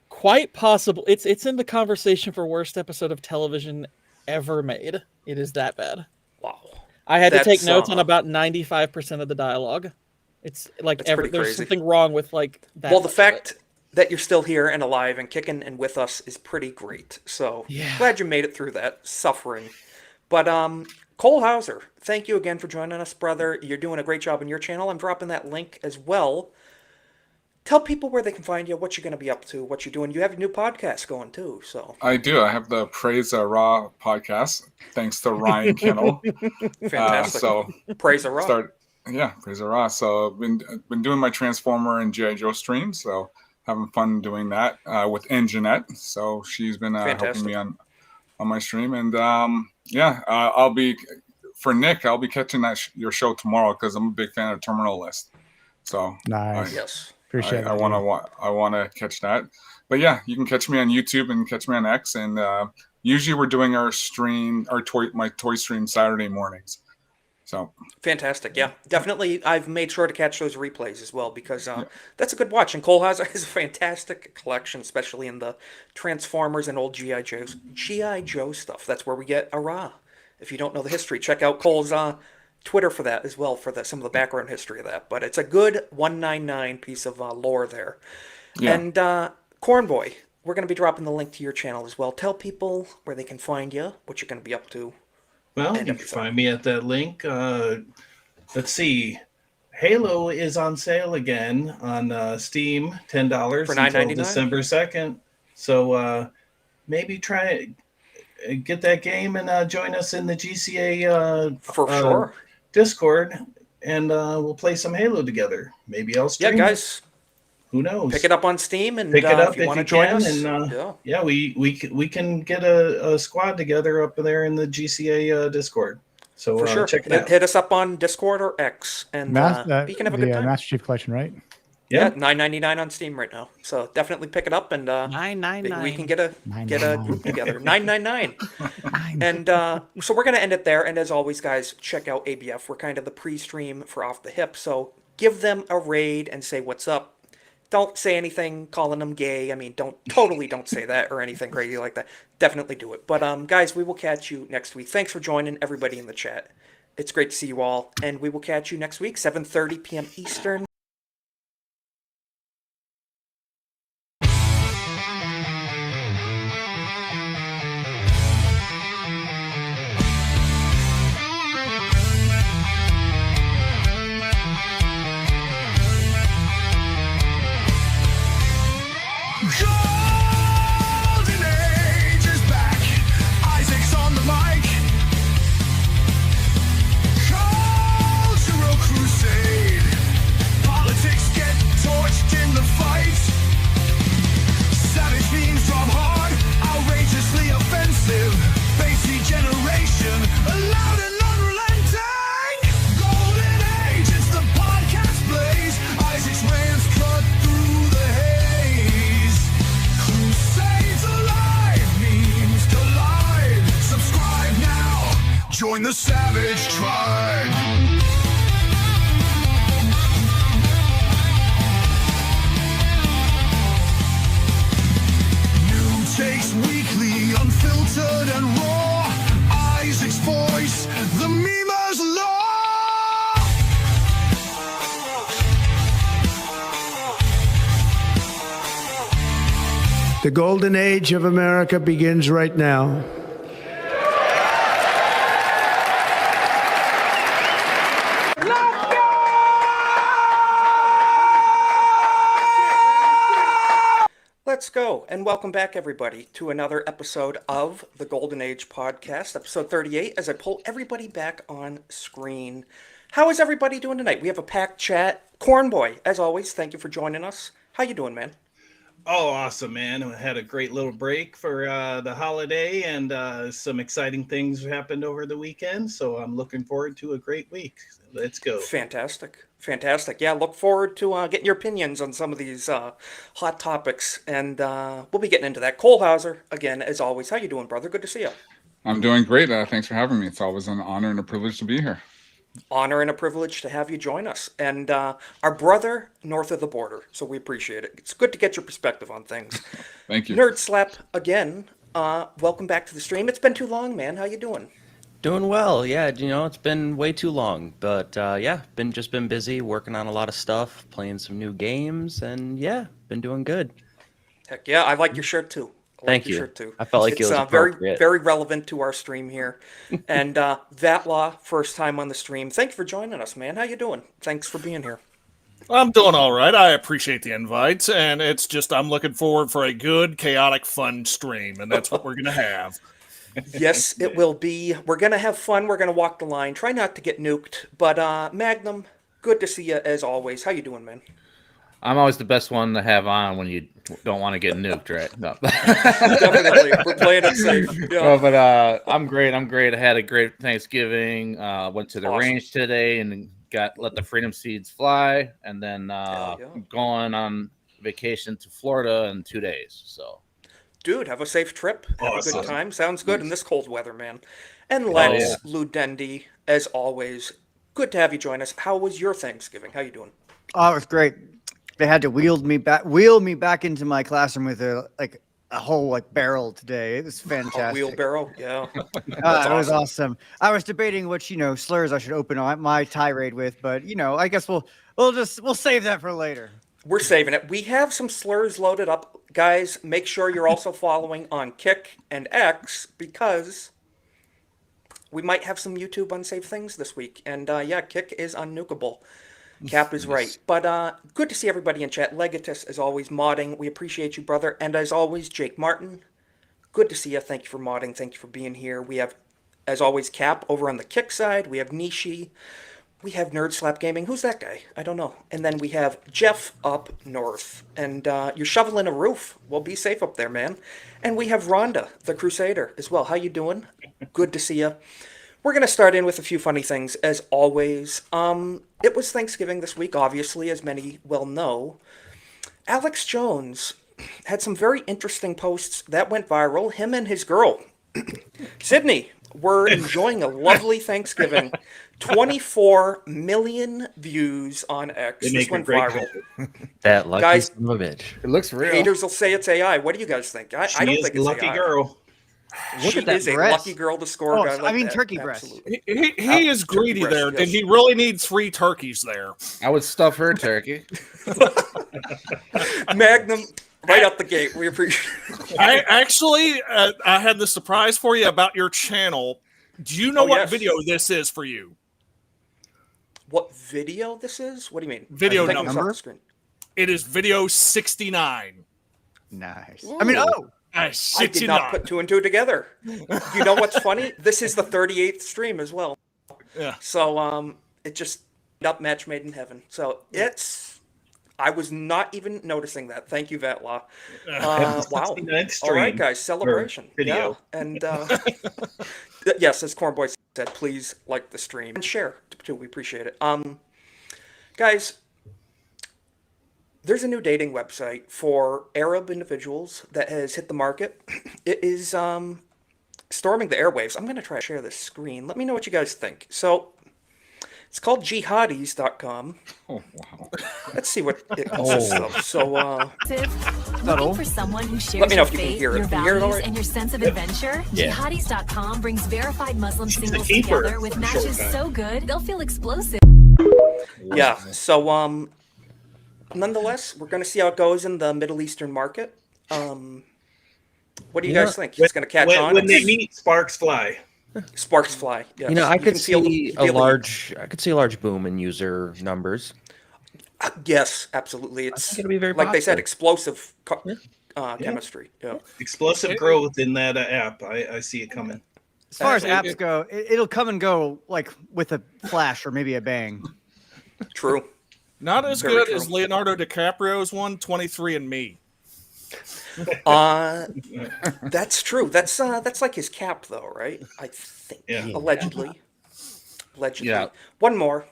quite possible. It's in the conversation for worst episode of television ever made. It is that bad. Wow. I had to take notes on about 95% of the dialogue. It's like pretty there's crazy. something wrong with like that. Well, the fact that you're still here and alive and kicking and with us is pretty great. So glad you made it through that suffering. But Cole Hauser, thank you again for joining us, brother. You're doing a great job on your channel. I'm dropping that link as well. Tell people where they can find you, what you're going to be up to, what you're doing. You have a new podcast going too, so. I do. I have the Praise Raw podcast, thanks to Ryan Kennel. Fantastic. Praise Raw. Praise Raw. So I've been doing my Transformer and G.I. Joe streams, so having fun doing that with Anjanette. So she's been helping me on my stream, and I'll be for Nick. I'll be catching your show tomorrow because I'm a big fan of Terminal List. So nice. Yes. Appreciate it. I want to catch that. But yeah, you can catch me on YouTube and catch me on X. And usually we're doing our my toy stream Saturday mornings. So fantastic. Yeah, definitely. I've made sure to catch those replays as well because that's a good watch. And Cole has a fantastic collection, especially in the Transformers and old G.I. Joe stuff. That's where we get Ara. If you don't know the history, check out Cole's Twitter for that as well, for some of the background history of that. But it's a good 199 piece of lore there. Yeah. And Cornboy, we're going to be dropping the link to your channel as well. Tell people where they can find you, what you're going to be up to. Well, you can find me at that link. Let's see. Halo is on sale again on Steam, $10 for until $9.99? December 2nd. So maybe try get that game and join us in the GCA for sure Discord, and we'll play some Halo together. Maybe I'll stream. Yeah, guys. Who knows? Pick it up on Steam and pick it up if you want to join us. And, we can get a squad together up there in the GCA Discord. So for sure. Check it out. Hit us up on Discord or X, and you can have a good time. Master Chief Collection, right? Yeah, $9.99 on Steam right now. So definitely pick it up, and $9.99. we can get a group together. $9.99. And so we're gonna end it there. And as always, guys, check out ABF. We're kind of the pre-stream for Off the Hip. So give them a raid and say what's up. Don't say anything calling them gay. I mean, don't say that or anything crazy like that. Definitely do it. But guys, we will catch you next week. Thanks for joining everybody in the chat. It's great to see you all, and we will catch you next week, 7:30 p.m. Eastern. Join the savage tribe. New takes weekly, unfiltered and raw. Isaac's voice, the memer's law. The golden age of America begins right now. Let's go, and welcome back, everybody, to another episode of the Golden Age Podcast, episode 38, as I pull everybody back on screen. How is everybody doing tonight? We have a packed chat. Cornboy, as always, thank you for joining us. How you doing, man? Oh, awesome, man. I had a great little break for the holiday, and some exciting things happened over the weekend, so I'm looking forward to a great week. Let's go. Fantastic. Fantastic. Yeah, look forward to getting your opinions on some of these hot topics, and we'll be getting into that. Cole Hauser, again, as always. How you doing, brother? Good to see you. I'm doing great. Thanks for having me. It's always an honor and a privilege to be here. Honor and a privilege to have you join us. And our brother north of the border, so we appreciate it. It's good to get your perspective on things. Thank you. Nerd Slap, again, welcome back to the stream. It's been too long, man. How you doing? Doing well, yeah. It's been way too long, but yeah, been busy working on a lot of stuff, playing some new games, and yeah, been doing good. Heck yeah, I like your shirt too. Thank you. Shirt too. I felt like it's it was very appropriate. very relevant to our stream here. And Vatlaw, first time on the stream. Thank you for joining us, man. How you doing? Thanks for being here. I'm doing all right. I appreciate the invite, and it's just I'm looking forward for a good, chaotic, fun stream, and that's what we're gonna have. Yes, it will be. We're going to have fun. We're going to walk the line. Try not to get nuked. But Magnum, good to see you as always. How you doing, man? I'm always the best one to have on when you don't want to get nuked, right? No. Definitely. We're playing it safe. Yeah. No, but I'm great. I had a great Thanksgiving. Went to the range today and let the freedom seeds fly, and then going on vacation to Florida in 2 days. So. Dude, have a safe trip. Have Awesome. a good time. Sounds good in this cold weather, man. And Lex Ludendi, as always, good to have you join us. How was your Thanksgiving? How you doing? Oh, it was great. They had to wheel me back into my classroom with a whole barrel today. It was fantastic. A wheelbarrow, yeah. It was awesome. I was debating which slurs I should open my tirade with, but I guess we'll save that for later. We're saving it. We have some slurs loaded up. Guys, make sure you're also following on Kick and X, because we might have some YouTube unsafe things this week. And yeah, Kick is unnukable. Cap is right. But good to see everybody in chat. Legatus, as always, modding. We appreciate you, brother. And as always, Jake Martin, good to see you. Thank you for modding. Thank you for being here. We have, as always, Cap over on the Kick side. We have Nishi. We have Nerd Slap Gaming. Who's that guy? I don't know. And then we have Jeff up north. And you're shoveling a roof. Well, be safe up there, man. And we have Rhonda, the Crusader, as well. How you doing? Good to see you. We're going to start in with a few funny things, as always. It was Thanksgiving this week, obviously, as many well know. Alex Jones had some very interesting posts that went viral. Him and his girl, Sydney, were enjoying a lovely Thanksgiving. 24 million views on X. This went viral. That lucky Guys, son of a bitch. It looks real. Haters will say it's AI. What do you guys think? I don't think it's lucky AI. girl. Look She at that is a breast. lucky girl to score a guy like that. turkey breast. Absolutely. He is greedy breast, there. yes. Did he really need 3 turkeys there? I would stuff her turkey. Magnum, right out the gate. We appreciate it. I had the surprise for you about your channel. Do you know what yes. video this is for you? What video this is? What do you mean? Video I'm taking this off number? the screen. It is video 69. Nice. Ooh. I mean, I did not put 2 and 2 together. You know what's funny? This is the 38th stream as well. Yeah. So it just up match made in heaven. So I was not even noticing that. Thank you, Vatlaw. Wow. 69th stream. All right, guys. Celebration. Video. Yeah. And yes, as Cornboy said, please like the stream and share too. We appreciate it. Guys, there's a new dating website for Arab individuals that has hit the market. It is storming the airwaves. I'm going to try to share this screen. Let me know what you guys think. So it's called jihadis.com. Oh, wow. Let's see what it consists of. So, Looking for someone who shares let me know your if you can faith, hear it. your Can you hear it all values, right? and your sense of adventure? Yeah. Jihadis.com brings verified Muslim singles keeper together with for matches sure. so good they'll feel explosive. Yeah. So, nonetheless, we're going to see how it goes in the Middle Eastern market. What do you guys think? It's going to catch on? When they meet, sparks fly. Sparks fly. Yes. You know, I can could feel see feel I could see a large boom in user numbers. Yes, absolutely. It's it'll be very like they said, popular. explosive chemistry. Yeah. Explosive growth in that app. I see it coming. As far as apps go, it'll come and go like with a flash or maybe a bang. True. Not as Very good true. as Leonardo DiCaprio's one, 23andMe. That's true. That's like his cap, though, right? I think allegedly. Yeah. One more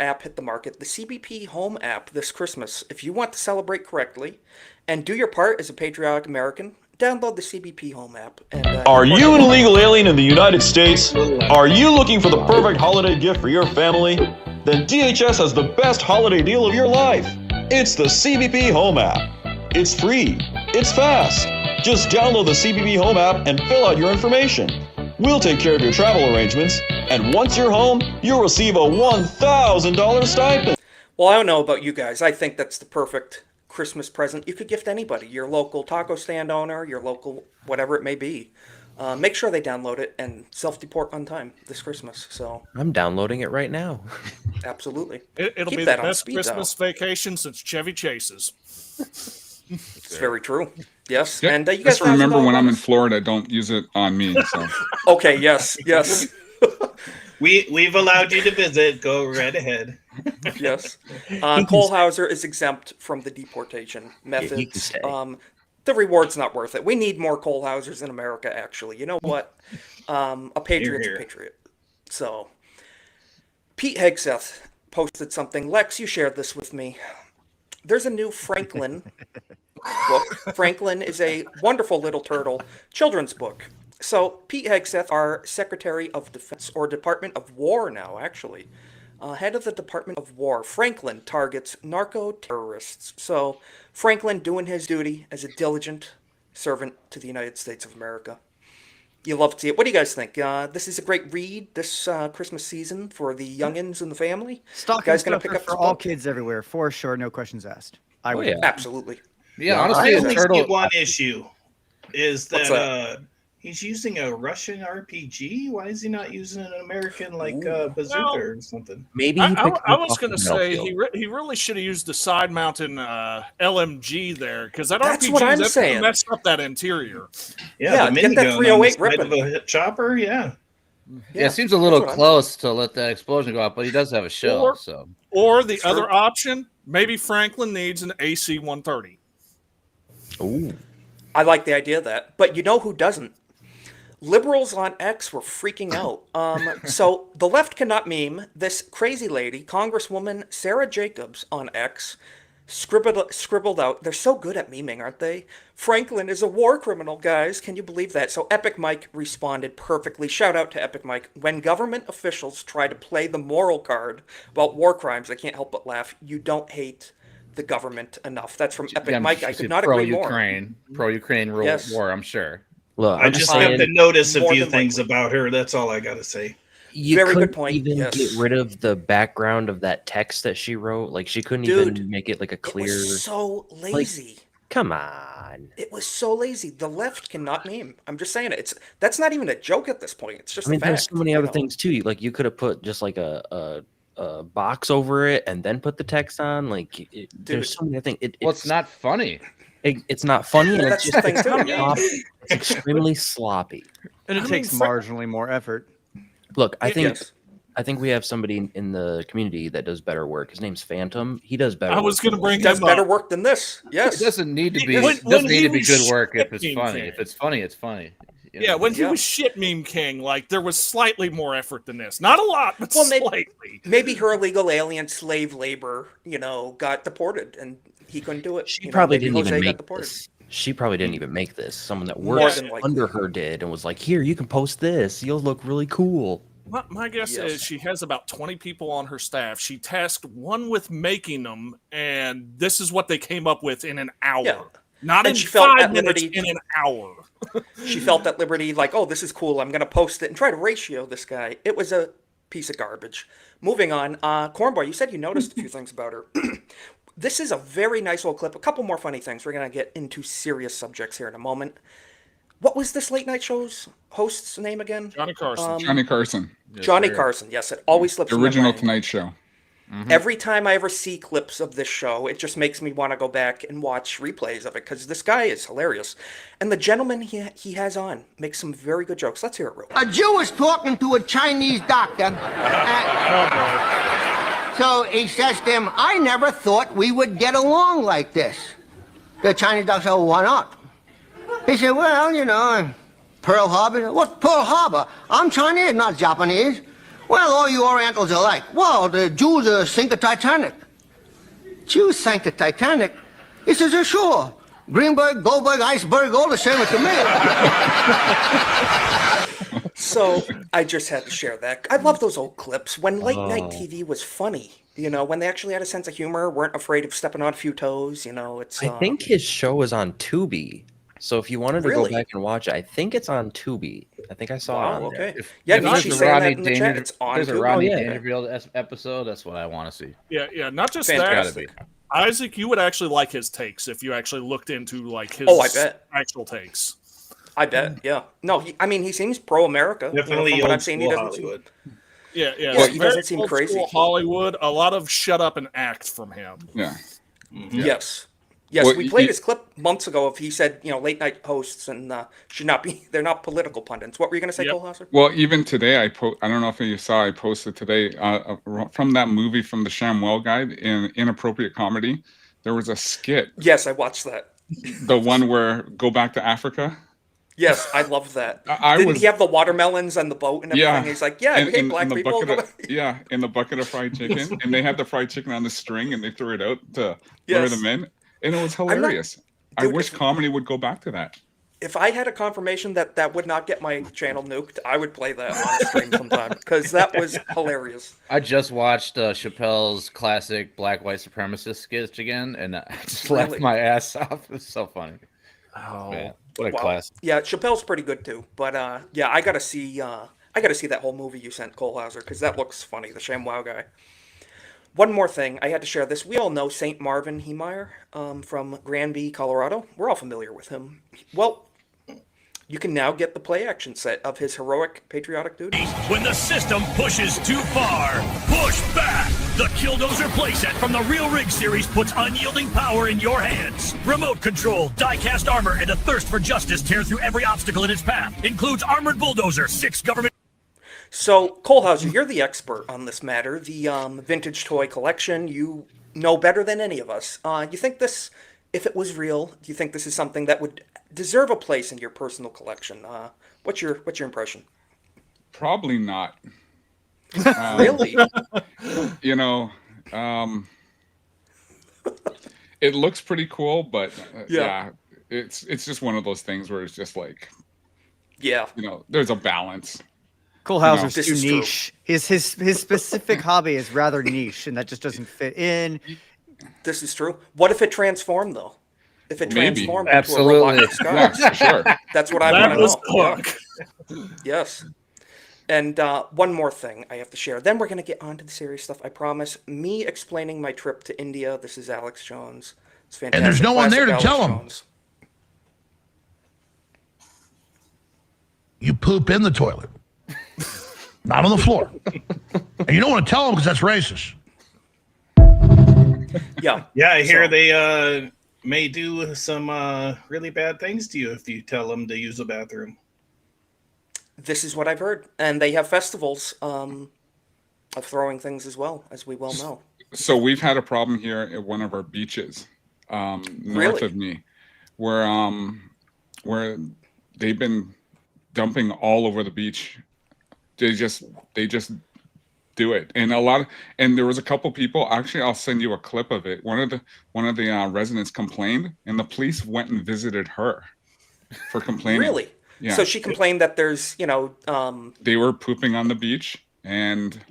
app hit the market. The CBP Home app this Christmas. If you want to celebrate correctly, and do your part as a patriotic American, download the CBP Home app. And, Are you an illegal alien in the United States? Are you looking for the perfect holiday gift for your family? Then DHS has the best holiday deal of your life. It's the CBP Home app. It's free. It's fast. Just download the CBP Home app and fill out your information. We'll take care of your travel arrangements, and once you're home, you'll receive a $1,000 stipend. Well, I don't know about you guys. I think that's the perfect Christmas present you could gift anybody. Your local taco stand owner, your local whatever it may be. Make sure they download it and self-deport on time this Christmas. So I'm downloading it right now. Absolutely. It'll Keep be that the on best speed Christmas vacation since Chevy Chase's. It's very true. Yes. Yeah, And you guys just remember when I'm in $1,000? Florida, don't use it on me. So. Okay. Yes. Yes. We've allowed you to visit. Go right ahead. Yes. Cole Hauser is exempt from the deportation methods. The reward's not worth it. We need more Cole Hausers in America, actually. You know what? A patriot's Hear, a hear. patriot. So, Pete Hegseth posted something. Lex, you shared this with me. There's a new Franklin book. Franklin is a wonderful little turtle children's book. So, Pete Hegseth, our Secretary of Defense, or Department of War now, actually, head of the Department of War, Franklin targets narco-terrorists. So, Franklin doing his duty as a diligent servant to the United States of America. You love to see it. What do you guys think? This is a great read this Christmas season for the youngins and the family. Stocking You guys gonna stuffer pick up for this all book? kids everywhere, for sure, no questions asked. I would. Absolutely. Yeah, I honestly, only turtle. see one issue is What's that he's using a Russian RPG. Why is he not using an American bazooka Well, or something? Maybe I he picked I it was off going to the say battlefield. he really should have used the side mounting LMG there because that That's RPG what I'm that's saying. messed up that interior. Yeah, the get that minigun on the 308 side of ripping. a chopper. Yeah. Yeah, it seems a little what I'm close to let that explosion go off, but he does have a shell, Or- so Or the True. other option, maybe Franklin needs an AC 130. Ooh. I like the idea of that. But you know who doesn't? Liberals on X were freaking out. So the left cannot meme. This crazy lady, Congresswoman Sarah Jacobs on X, scribbled out. They're so good at memeing, aren't they? Franklin is a war criminal, guys. Can you believe that? So Epic Mike responded perfectly. Shout out to Epic Mike. When government officials try to play the moral card about war crimes, I can't help but laugh. You don't hate the government enough. That's from Epic yeah, Mike. I could not agree more. Pro-Ukraine Yes. war, I'm sure. Look, I I'm just saying have to notice a more few than things about her. That's all I got to say. you Very good couldn't point, even yes. get rid of the background of that text that she wrote. Like she couldn't Dude, even make it like a It clear. was so lazy. Come on. It was so lazy. The left cannot meme. I'm just saying it. That's not even a joke at this point. It's just I mean, a fact. there's so many other things too. Like you could have put just like a box over it and then put the text on. Like there's so many things. Well, it's not funny. It's not funny, and That's it's the just thing too. Yeah. sloppy. It's extremely sloppy. And it takes marginally more effort. Look, I think Yes. I think we have somebody in the community that does better work. His name's Phantom. He does better. I was work going to than bring He does him better up. work than this. Yes. It doesn't need to be. When- It when doesn't need he to be was good work if it's shit funny. king. If it's funny, it's funny. You Yeah, know? when he Yeah. was shit meme king, like there was slightly more effort than this. Not a lot, but Well, maybe- slightly. Maybe her illegal alien slave labor, got deported and he couldn't do it. She You know, probably maybe didn't Jose even got make deported. this. she probably didn't even make this. Someone that More works than likely. under her did and was like, "Here, you can post this. You'll look really cool." My guess is she has about 20 people on her staff. She tasked one with making them, and this is what they came up with in an hour. Yeah. Not And in she felt 5 at minutes, liberty- in an hour. She felt at liberty, like, oh, this is cool. I'm going to post it and try to ratio this guy. It was a piece of garbage. Moving on, Cornboy, you said you noticed a few things about her. This is a very nice little clip. A couple more funny things. We're going to get into serious subjects here in a moment. What was this late night show's host's name again? Johnny Carson. Johnny Carson. Yes, it always slips. The my original brain. Tonight Show. Every time I ever see clips of this show, it just makes me want to go back and watch replays of it because this guy is hilarious. And the gentleman he has on makes some very good jokes. Let's hear it real quick. A Jew was talking to a Chinese doctor. So he says to him, I never thought we would get along like this. The Chinese doctor said, well, why not? He said, well, you know, Pearl Harbor. What's Pearl Harbor? I'm Chinese, not Japanese. Well, all you Orientals are like, well, the Jews sink the Titanic. Jews sank the Titanic? He says, yeah, sure. Greenberg, Goldberg, Iceberg, all the same to me. So I just had to share that. I love those old clips when late night TV was funny. You know, when they actually had a sense of humor, weren't afraid of stepping on a few toes. You know, it's. I think his show is on Tubi. So if you wanted to Really? go back and watch it, I think it's on Tubi. I think I saw it Wow, on there. okay. Yeah, Nietzsche's saying that in the chat. It's on There's a Tubi. Rodney Oh, yeah. Dangerfield episode. That's what I want to see. Yeah. Not just Fantastic. that. Isaac, you would actually like his takes if you actually looked into like his Oh, I bet. actual takes. I bet. Yeah. No, he seems pro America. Definitely from what old I've seen, he school doesn't seem- Hollywood. Yeah. Yeah, he Very doesn't seem old crazy. school Hollywood. A lot of shut up and act from him. Yeah. Yes. Yes, Well, we played his clip months ago. If he said, you know, late night hosts and should not be, they're not political pundits. What were you going to say, Yep. Cole Hauser? Well, even today, I don't know if you saw, I posted today from that movie from the ShamWell Guide in Inappropriate Comedy. There was a skit, Yes, I watched that. the one where Go Back to Africa. Yes, I loved that. I Didn't was- he have the watermelons and the boat and everything? Yeah. He's like, yeah, you hate black the people. bucket of, yeah, in the bucket of fried chicken. And they had the fried chicken on the string and they threw it out to lure Yes. them in. And it was not- hilarious. I Dude, wish comedy would go back to that. If I had a confirmation that that would not get my channel nuked, I would play that on stream sometime because that was hilarious. I just watched Chappelle's classic black white supremacist sketch again, and I just laughed Really? my ass off. It's so funny. Oh, Man, what a Wow. classic. Yeah, Chappelle's pretty good too. But yeah, I gotta see that whole movie you sent, Cole Hauser, because that looks funny. The ShamWow guy. One more thing, I had to share this. We all know St. Marvin Heemeyer from Granby, Colorado. We're all familiar with him. Well, you can now get the play-action set of his heroic patriotic duties. When the system pushes too far, push back! The Killdozer playset from the Real Rig series puts unyielding power in your hands. Remote control, die-cast armor, and a thirst for justice tear through every obstacle in its path. Includes armored bulldozer, 6 government... So, Cole Hauser, you're the expert on this matter. The vintage toy collection, you know better than any of us. You think this, if it was real, do you think this is something that would deserve a place in your personal collection? What's your impression? Probably not. Really? You know, it looks pretty cool, but yeah, it's just one of those things where it's just like, yeah, you know, there's a balance. Cole Hauser's too niche. His specific hobby is rather niche, and that just doesn't fit in. This is true. What if it transformed, though? If it Maybe. transformed Absolutely. into a robot disguise? Yeah, sure. That's what I That want was to know. Hook. Yeah. Yes. And one more thing I have to share. Then we're going to get on to the serious stuff, I promise. Me explaining my trip to India. This is Alex Jones. It's fantastic. And there's no one there to Classic tell Alex him. Jones. You poop in the toilet, not on the floor. And you don't want to tell them because that's racist. Yeah. Yeah, I hear they may do some really bad things to you if you tell them to use a bathroom. This is what I've heard. And they have festivals of throwing things as well, as we well know. So we've had a problem here at one of our beaches, north Really? of me, where they've been dumping all over the beach. They just do it. And there was a couple people. Actually, I'll send you a clip of it. One of the residents complained, and the police went and visited her for complaining. Really? Yeah. So she complained that there's, they were pooping on the beach, and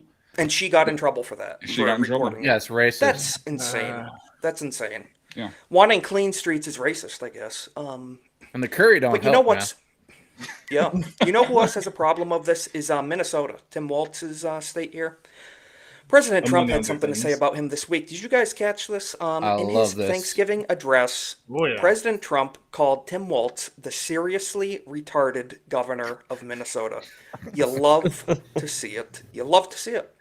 she got in trouble for that. She got in trouble. Yeah, it's racist. That's insane. That's insane. Yeah. Wanting clean streets is racist, I guess. And the curry don't But you help, know what's? Yeah. You know who else has a problem of this is Minnesota. Tim Walz's state here. President Trump had something to say about him this week. Did you guys catch this? In his Thanksgiving address, President Trump called Tim Walz the seriously retarded governor of Minnesota. You love to see it. You love to see it.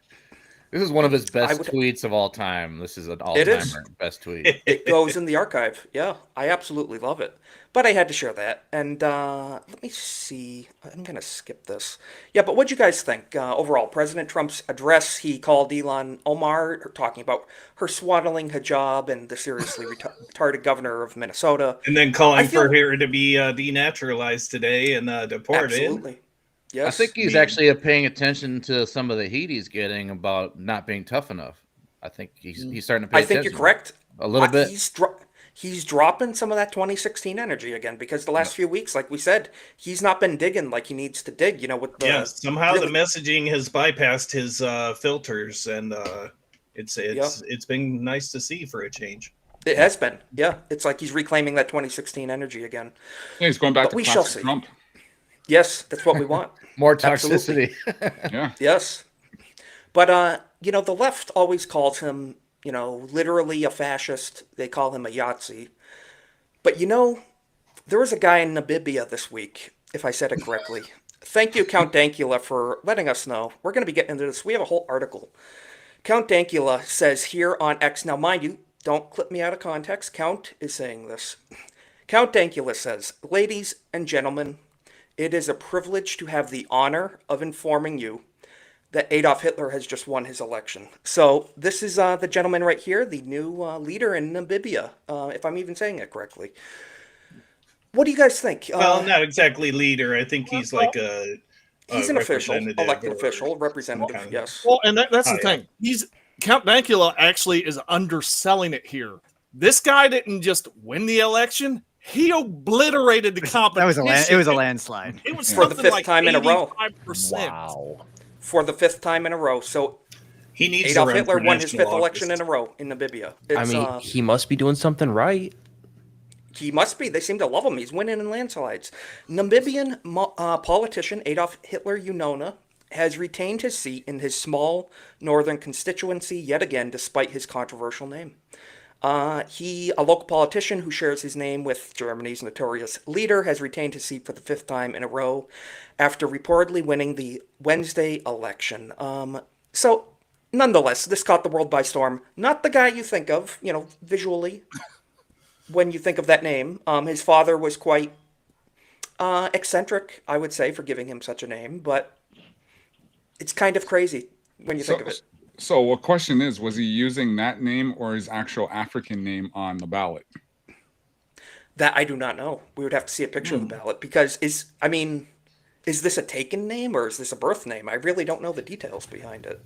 This is one of his best tweets of all time. This is an all-timer best tweet. It goes in the archive. Yeah, I absolutely love it. But I had to share that. And let me see. I'm going to skip this. Yeah, but what do you guys think? Overall, President Trump's address, he called Ilhan Omar, talking about her swaddling hijab and the seriously retarded governor of Minnesota. And then calling for her to be denaturalized today and deported. Absolutely. Yes. I think he's actually paying attention to some of the heat he's getting about not being tough enough. I think he's starting to pay attention. I think you're correct. A little bit. He's dropping some of that 2016 energy again because the last few weeks, like we said, he's not been digging like he needs to dig. With the somehow the messaging has bypassed his filters, and it's been nice to see for a change. It has been, yeah. It's like he's reclaiming that 2016 energy again. Yeah, he's going back to classic Trump. Yes, that's what we want. More toxicity. Yeah. Yes. But, the left always calls him, literally a fascist. They call him a Yahtzee. But, there was a guy in Namibia this week, if I said it correctly. Thank you, Count Dankula, for letting us know. We're going to be getting into this. We have a whole article. Count Dankula says here on X, now mind you, don't clip me out of context. Count is saying this. Count Dankula says, ladies and gentlemen, it is a privilege to have the honor of informing you that Adolf Hitler has just won his election. So this is the gentleman right here, the new leader in Namibia, if I'm even saying it correctly. What do you guys think? Well, not exactly leader. I think he's like he's an official, elected official, representative, yes. Well, and that's the thing. Count Dankula actually is underselling it here. This guy didn't just win the election. He obliterated the competition. It was a landslide. It was for the fifth time in a row. 85%. Wow. For the fifth time in a row. So he needs Adolf Hitler won his fifth election in a row in Namibia. He must be doing something right. He must be. They seem to love him. He's winning in landslides. Namibian politician Adolf Hitler Unona has retained his seat in his small northern constituency yet again, despite his controversial name. A local politician who shares his name with Germany's notorious leader, has retained his seat for the fifth time in a row after reportedly winning the Wednesday election. So, nonetheless, this caught the world by storm. Not the guy you think of, visually, when you think of that name. His father was quite eccentric, I would say, for giving him such a name, but it's kind of crazy when you think of it. So the question is, was he using that name or his actual African name on the ballot? That I do not know. We would have to see a picture of the ballot because is this a taken name or is this a birth name? I really don't know the details behind it.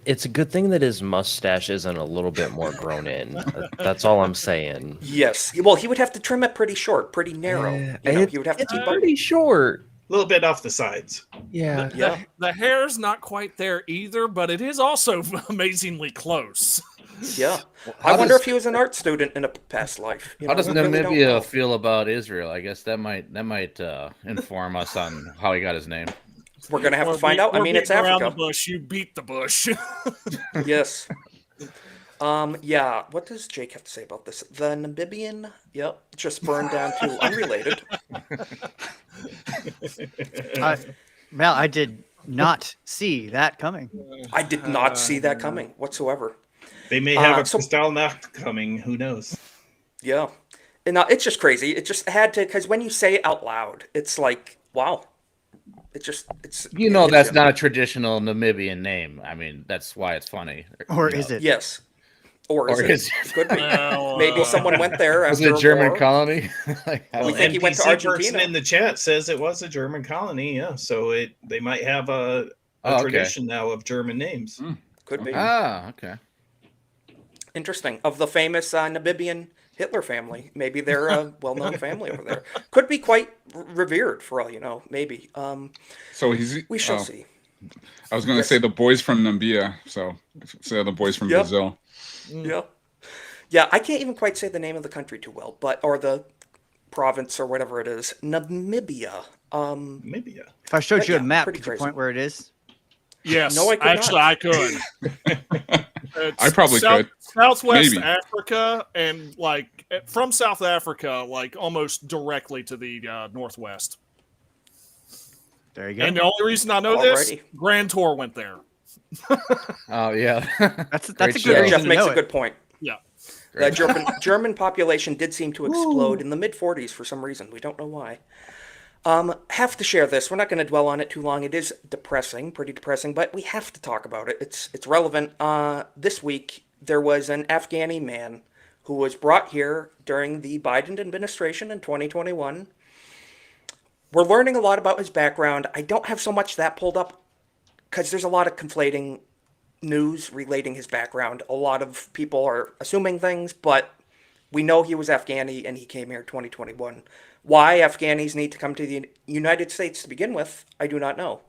It's a good thing that his mustache isn't a little bit more grown in. That's all I'm saying. Yes. Well, he would have to trim it pretty short, pretty narrow. He would have to keep pretty short. A little bit off the sides. Yeah. The hair's not quite there either, but it is also amazingly close. Yeah. I wonder if he was an art student in a past life. How does Namibia feel about Israel? I guess that might inform us on how he got his name. We're gonna have to find out. It's Africa. Around the bush, you beat the bush. Yes. Yeah. What does Jake have to say about this? The Namibian, just burned down to unrelated. Mel, I did not see that coming. I did not see that coming whatsoever. They may have a Kristallnacht coming. Who knows? Yeah. And it's just crazy. It just had to, because when you say it out loud, it's like, wow. It's that's not a traditional Namibian name. That's why it's funny. Or is it? Yes. Or is it? Could be. Maybe someone went there after a a German war. colony. We think he went to NPC Argentina. person in the chat says it was a German colony. Yeah, so they might have a a tradition now of German names. Could be. Ah, okay. Interesting. Of the famous Namibian Hitler family. Maybe they're a well-known family over there. Could be quite revered for all you know. Maybe. So he's. We shall see. I was going to say the boys from Namibia. So the boys from Yep. Brazil. Yep. Yeah, I can't even quite say the name of the country too well, or the province or whatever it is. Namibia. Namibia. If I showed you a map, pretty could you crazy. point where it is? Yes, No, I could actually, not. I could. I probably could. Southwest Maybe. Africa, and like from South Africa, like almost directly to the northwest. There you go. And the only reason I know this, Alrighty. Grand Tour went there. Oh yeah, That's a Great good show. reason Jeff to makes know a it. good point. Yeah. The German population did seem to explode in the mid-40s for some reason. We don't know why. Have to share this. We're not going to dwell on it too long. It is depressing, pretty depressing, but we have to talk about it. It's relevant. This week, there was an Afghani man who was brought here during the Biden administration in 2021. We're learning a lot about his background. I don't have so much that pulled up because there's a lot of conflating news relating his background. A lot of people are assuming things, but we know he was Afghani and he came here in 2021. Why Afghanis need to come to the United States to begin with, I do not know.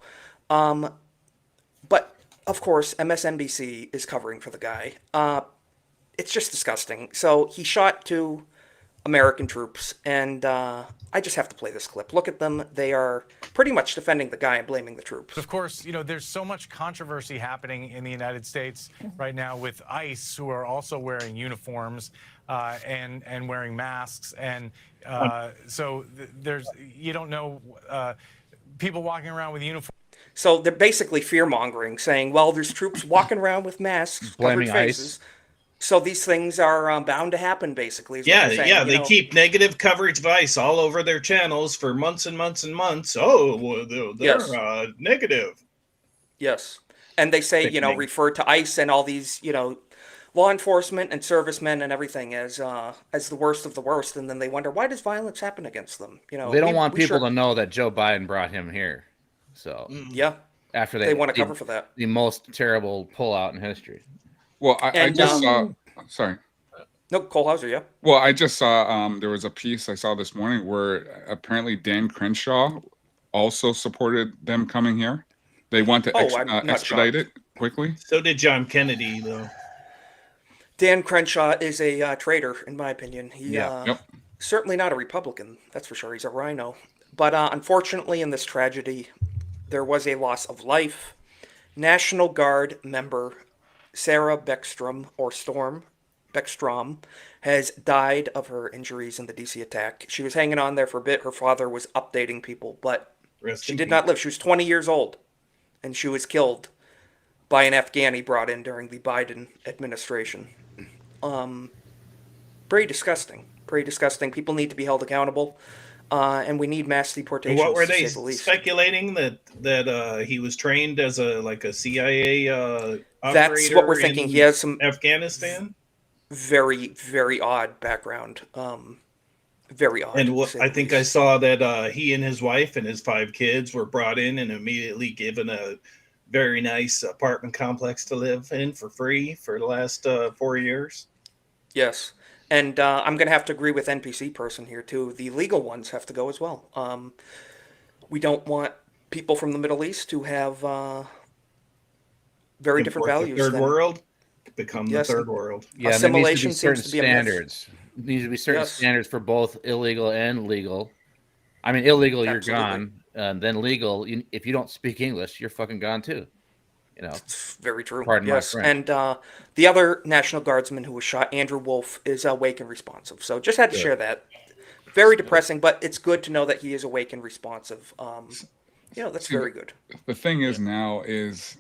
But, of course, MSNBC is covering for the guy. It's just disgusting. So he shot 2 American troops, and I just have to play this clip. Look at them. They are pretty much defending the guy and blaming the troops. Of course, you know, there's so much controversy happening in the United States right now with ICE, who are also wearing uniforms and wearing masks. And so there's, you don't know, people walking around with uniforms. So they're basically fear-mongering, saying, well, there's troops walking around with masks, Blaming covered faces. ICE. So these things are bound to happen, basically. Is what Yeah, they're saying, yeah, you they know. keep negative coverage of ICE all over their channels for months and months and months. Oh, well, they're Yes. negative. Yes. And they say, Sickening. refer to ICE and all these, law enforcement and servicemen and everything as the worst of the worst. And then they wonder, why does violence happen against them? They don't want people to know that Joe Biden brought him here. So Yeah. after They want to cover for that. the most terrible pullout in history. Well, I just saw. Sorry. No, Cole Hauser, yeah. Well, I just saw there was a piece I saw this morning where apparently Dan Crenshaw also supported them coming here. They want to I'm not expedite shocked. it quickly. So did John Kennedy, though. Dan Crenshaw is a traitor, in my opinion. He Yep. certainly not a Republican, that's for sure. He's a rhino. But unfortunately, in this tragedy, there was a loss of life. National Guard member Sarah Beckstrom, or Storm Beckstrom, has died of her injuries in the DC attack. She was hanging on there for a bit. Her father was updating people, but she did not live. She was 20 years old, and she was killed by an Afghani brought in during the Biden administration. Pretty disgusting. Pretty disgusting. People need to be held accountable, and we need mass deportations. What were to they say the least. speculating that he was trained as a CIA operator? That's what we're thinking. in He has some Afghanistan. very, very odd background. Very odd. And to say I the think I least. saw that he and his wife and his 5 kids were brought in and immediately given a very nice apartment complex to live in for free for the last 4 years. Yes. And I'm going to have to agree with NPC person here, too. The legal ones have to go as well. We don't want people from the Middle East to have very different Import values. the third than- world, become Yes. the third world. Yeah, and there needs to Assimilation be certain seems to be a myth. standards. There needs to be certain Yes. standards for both illegal and legal. I mean, illegal, you're Absolutely. gone. And then legal, if you don't speak English, you're fucking gone too. It's very true. Pardon my Yes. French. And the other National Guardsman who was shot, Andrew Wolf, is awake and responsive. So just had to Good. share that. Very depressing, but it's good to know that he is awake and responsive. That's See, very good. The thing is now is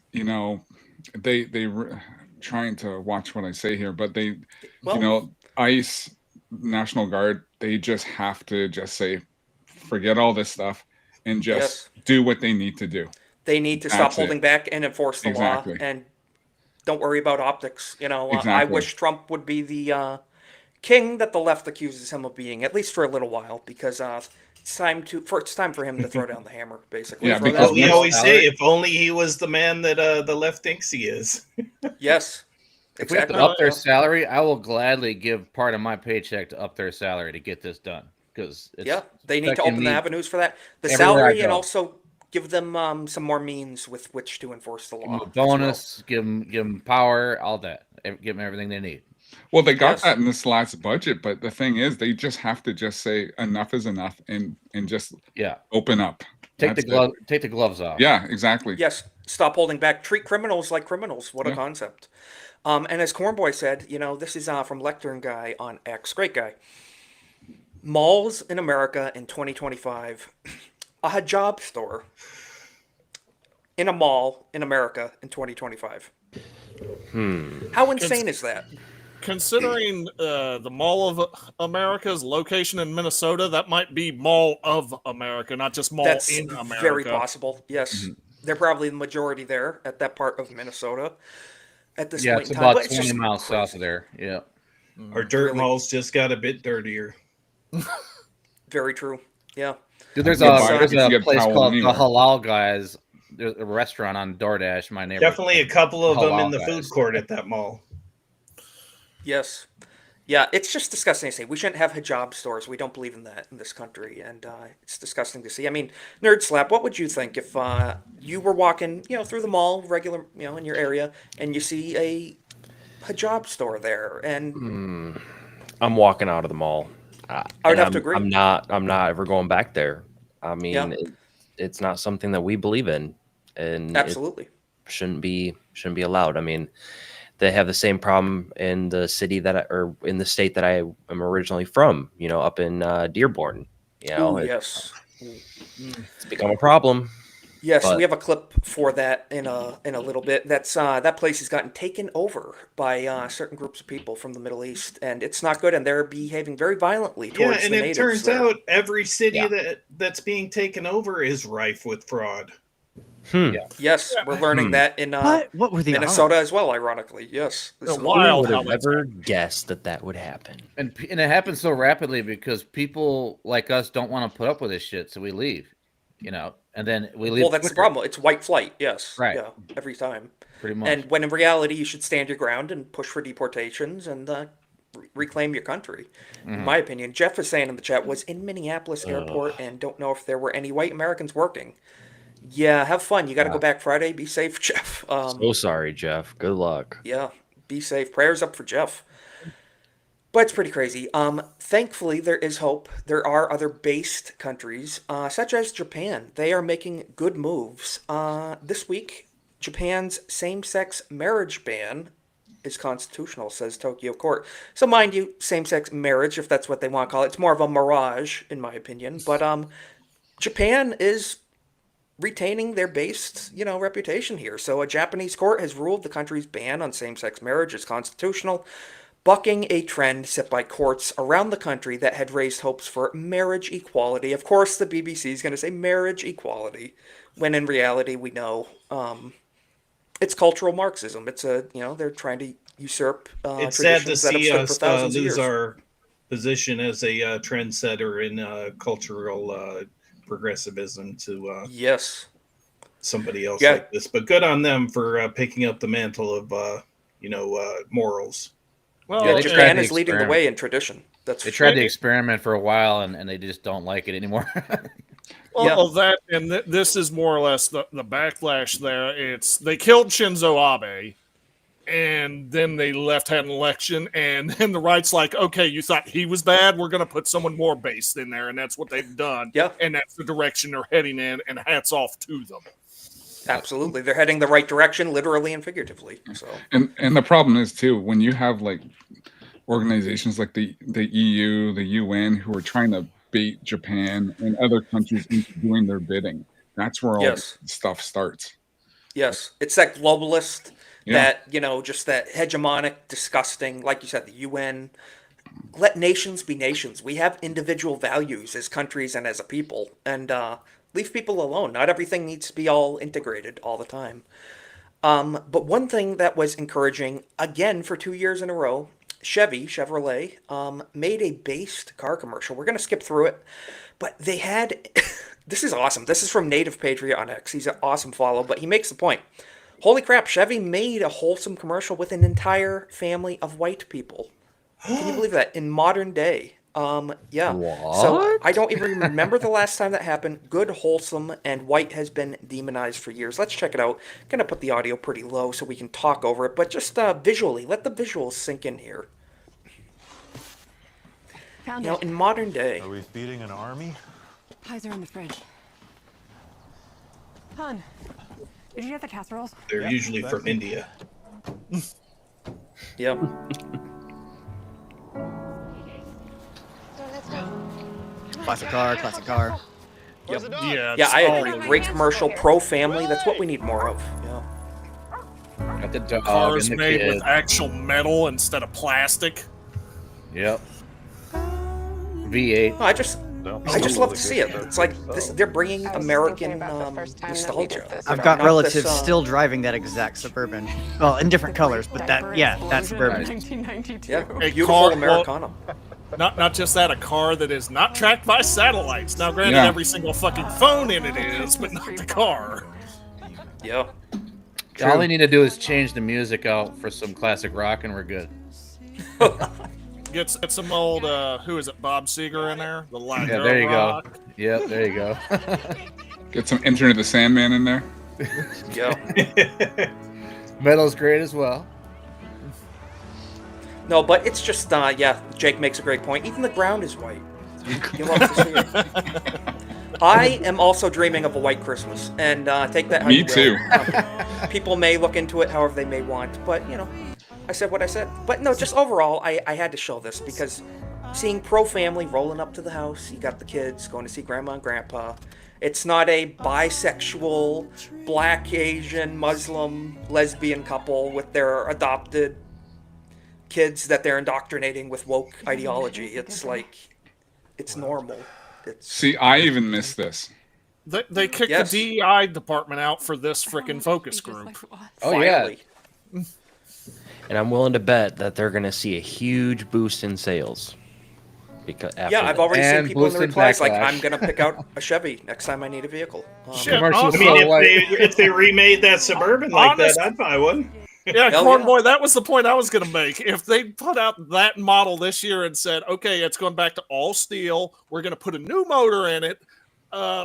they trying to watch what I say here, but they ICE, National Guard, they just have to just say forget all this stuff and just do what they need to do. They need to stop That's holding it. back and enforce the Exactly. law, and don't worry about optics. I Exactly. wish Trump would be the king that the left accuses him of being, at least for a little while, because it's time for him to throw down the hammer, basically. Yeah, Throw because that we hammer. always say, if only he was the man that the left thinks he is. Yes. If we have to Exactly. up their salary, I will gladly give part of my paycheck to up their salary to get this done, because Yeah, they need to open the avenues for that. The everywhere I salary, and go. also give them some more means with which to enforce the Give them law. a bonus, give them power, all that. Give them everything they need. Well, they got Yes. that in this last budget, but the thing is, they just have to just say enough is enough and just open up. Take That's take the gloves off. Yeah, exactly. Yes, stop holding back. Treat criminals like criminals. What a Yeah. concept. And as Cornboy said, this is from Lectern Guy on X. Great guy. Malls in America in 2025. A hijab store in a mall in America in 2025. How insane is that? Considering the Mall of America's location in Minnesota, that might be Mall of America, not just Mall That's in America. very possible. Yes, they're probably the majority there at that part of Minnesota at this point it's in time. about But it's 20 just miles crazy. south of there. Yeah. Our dirt malls just got a bit dirtier. Very true. Yeah. Dude, there's Yeah, a but you can get place towel called the anywhere. Halal Guys. There's a restaurant on DoorDash in my neighborhood. Definitely a couple of them in Halal the Guys. food court at that mall. Yes. Yeah, it's just disgusting to see. We shouldn't have hijab stores. We don't believe in that in this country, and it's disgusting to see. I mean, Nerd Slap, what would you think if you were walking, through the mall, regular, in your area, and you see a hijab store there, and I'm walking out of the mall. I would and have to agree. I'm not ever going back there. I mean, Yeah. it's not something that we believe in, and Absolutely. it shouldn't be allowed. I mean, they have the same problem in the city or in the state that I am originally from. Up in Dearborn. Ooh, yes. It's become a problem. Yes, but- we have a clip for that in a little bit. That's that place has gotten taken over by certain groups of people from the Middle East, and it's not good. And they're behaving very violently Yeah, towards and the it natives turns there. out every city that's being taken over is rife with fraud. Yes, we're learning that in What were the Minnesota as well. Ironically, yes. This is Who would have ever guessed that would happen? And it happens so rapidly because people like us don't want to put up with this shit, so we leave. And then we leave. Well, that's the quicker. problem. It's white flight. Yes. Right. Yeah. Every time. Pretty much. And when in reality, you should stand your ground and push for deportations and reclaim your country. In my opinion, Jeff is saying in the chat was in Minneapolis airport and don't know if there were any white Americans working. Yeah, have fun. You got to go back Friday. Be safe, Jeff. So sorry, Jeff. Good luck. Yeah, be safe. Prayers up for Jeff. But it's pretty crazy. Thankfully, there is hope. There are other based countries, such as Japan. They are making good moves. This week, Japan's same-sex marriage ban is constitutional, says Tokyo Court. So mind you, same-sex marriage, if that's what they want to call it, it's more of a mirage, in my opinion. But Japan is retaining their based, reputation here. So a Japanese court has ruled the country's ban on same-sex marriage is constitutional, bucking a trend set by courts around the country that had raised hopes for marriage equality. Of course, the BBC is going to say marriage equality, when in reality we know it's cultural Marxism. It's they're trying to usurp It's sad to traditions that have see stood for us thousands of lose years. our position as a trendsetter in cultural progressivism to yes somebody else Yeah. like this. But good on them for picking up the mantle of morals. Well, Yeah, they Japan tried to is leading the experiment. way in tradition. That's They for tried sure. to experiment for a while, and they just don't like it anymore. Well, that and this is more or less the backlash there. It's they killed Shinzo Abe, and then they had an election, and then the right's like, okay, you thought he was bad, we're going to put someone more based in there, and that's what they've done. Yeah, and that's the direction they're heading in, and hats off to them. Absolutely, they're heading the right direction, literally and figuratively. So, And the problem is too, when you have like organizations like the EU, the UN, who are trying to bait Japan and other countries into doing their bidding. That's where all Yes. this stuff starts. yes, it's that globalist, Yeah. that just that hegemonic, disgusting, like you said, the UN. Let nations be nations. We have individual values as countries and as a people, and leave people alone. Not everything needs to be all integrated all the time. But one thing that was encouraging, again for 2 years in a row, Chevrolet, made a based car commercial. We're going to skip through it, but they had. This is awesome. This is from Native Patriot on X. He's an awesome follow, but he makes the point. Holy crap, Chevy made a wholesome commercial with an entire family of white people. Can you believe that? In modern day. Yeah. So What? I don't even remember the last time that happened. Good, wholesome, and white has been demonized for years. Let's check it out. Gonna put the audio pretty low so we can talk over it, but just visually, let the visuals sink in here. Found You know, it. in modern day. Are we feeding an army? Pies are in the fridge. Hun, did you get the casseroles? They're usually from India. Yeah. Classic car, classic car. Yep. Yeah, Yeah, it's I all agree. Great commercial, pro family. That's what we need more of. Yeah. Got the dog cars and the made kid. with actual metal instead of plastic. Yep. V8. I just love to see it. It's like this, they're bringing American nostalgia. I've got Not relatives this, still driving that exact Suburban. Well, in different colors, but that's Suburban. 1992. Yeah, A beautiful car- Americana. Not just that, a car that is not tracked by satellites. Now, granted, Yeah. every single fucking phone in it is, but not the car. Yeah. All they need to do is change the music out for some classic rock, and we're good. Get some old, who is it, Bob Seger in there? The Light Yeah, there you Rock. go. Yep, there you go. Get some Enter the Sandman in there. Yeah. Metal's great as well. No, but it's just, yeah, Jake makes a great point. Even the ground is white. You love to see it. I am also dreaming of a white Christmas, and take that how Me you will. too. People may look into it however they may want, but, you know, I said what I said. But no, just overall, I had to show this because seeing pro family rolling up to the house, you got the kids going to see grandma and grandpa. It's not a bisexual, black, Asian, Muslim, lesbian couple with their adopted kids that they're indoctrinating with woke ideology. It's like, it's normal. It's See, I even missed this. They kicked Yes. the DEI department out for this frickin' focus group. Oh, finally. yeah. And I'm willing to bet that they're going to see a huge boost in sales. Because after Yeah, I've that. already seen And people in the boosted replies like, backlash. I'm going to pick out a Chevy next time I need a vehicle. Shit, Commercial honestly- I mean, so white. if they remade that Suburban like Honest- that, I'd buy one. Yeah, Hell Corn yeah. Boy, that was the point I was going to make. If they put out that model this year and said, okay, it's going back to all steel, we're going to put a new motor in it,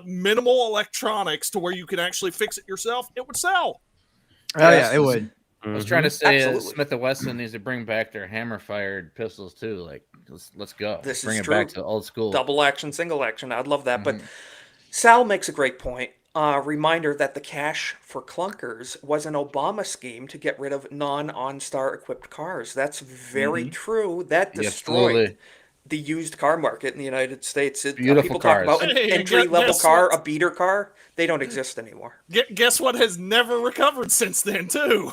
minimal electronics to where you can actually fix it yourself, it would sell. Oh yeah, it would. I was trying to say Absolutely. Smith & Wesson needs to bring back their hammer-fired pistols too. Like, let's go. This bring is it true. back to old school. Double action, single action. I'd love that. But Sal makes a great point. Reminder that the cash for clunkers was an Obama scheme to get rid of non-OnStar equipped cars. That's very true. That Yeah, destroyed absolutely. the used car market in the United States. Beautiful people cars. talk about an Hey, entry-level guess car, what? a beater car. They don't exist anymore. Guess what has never recovered since then, too?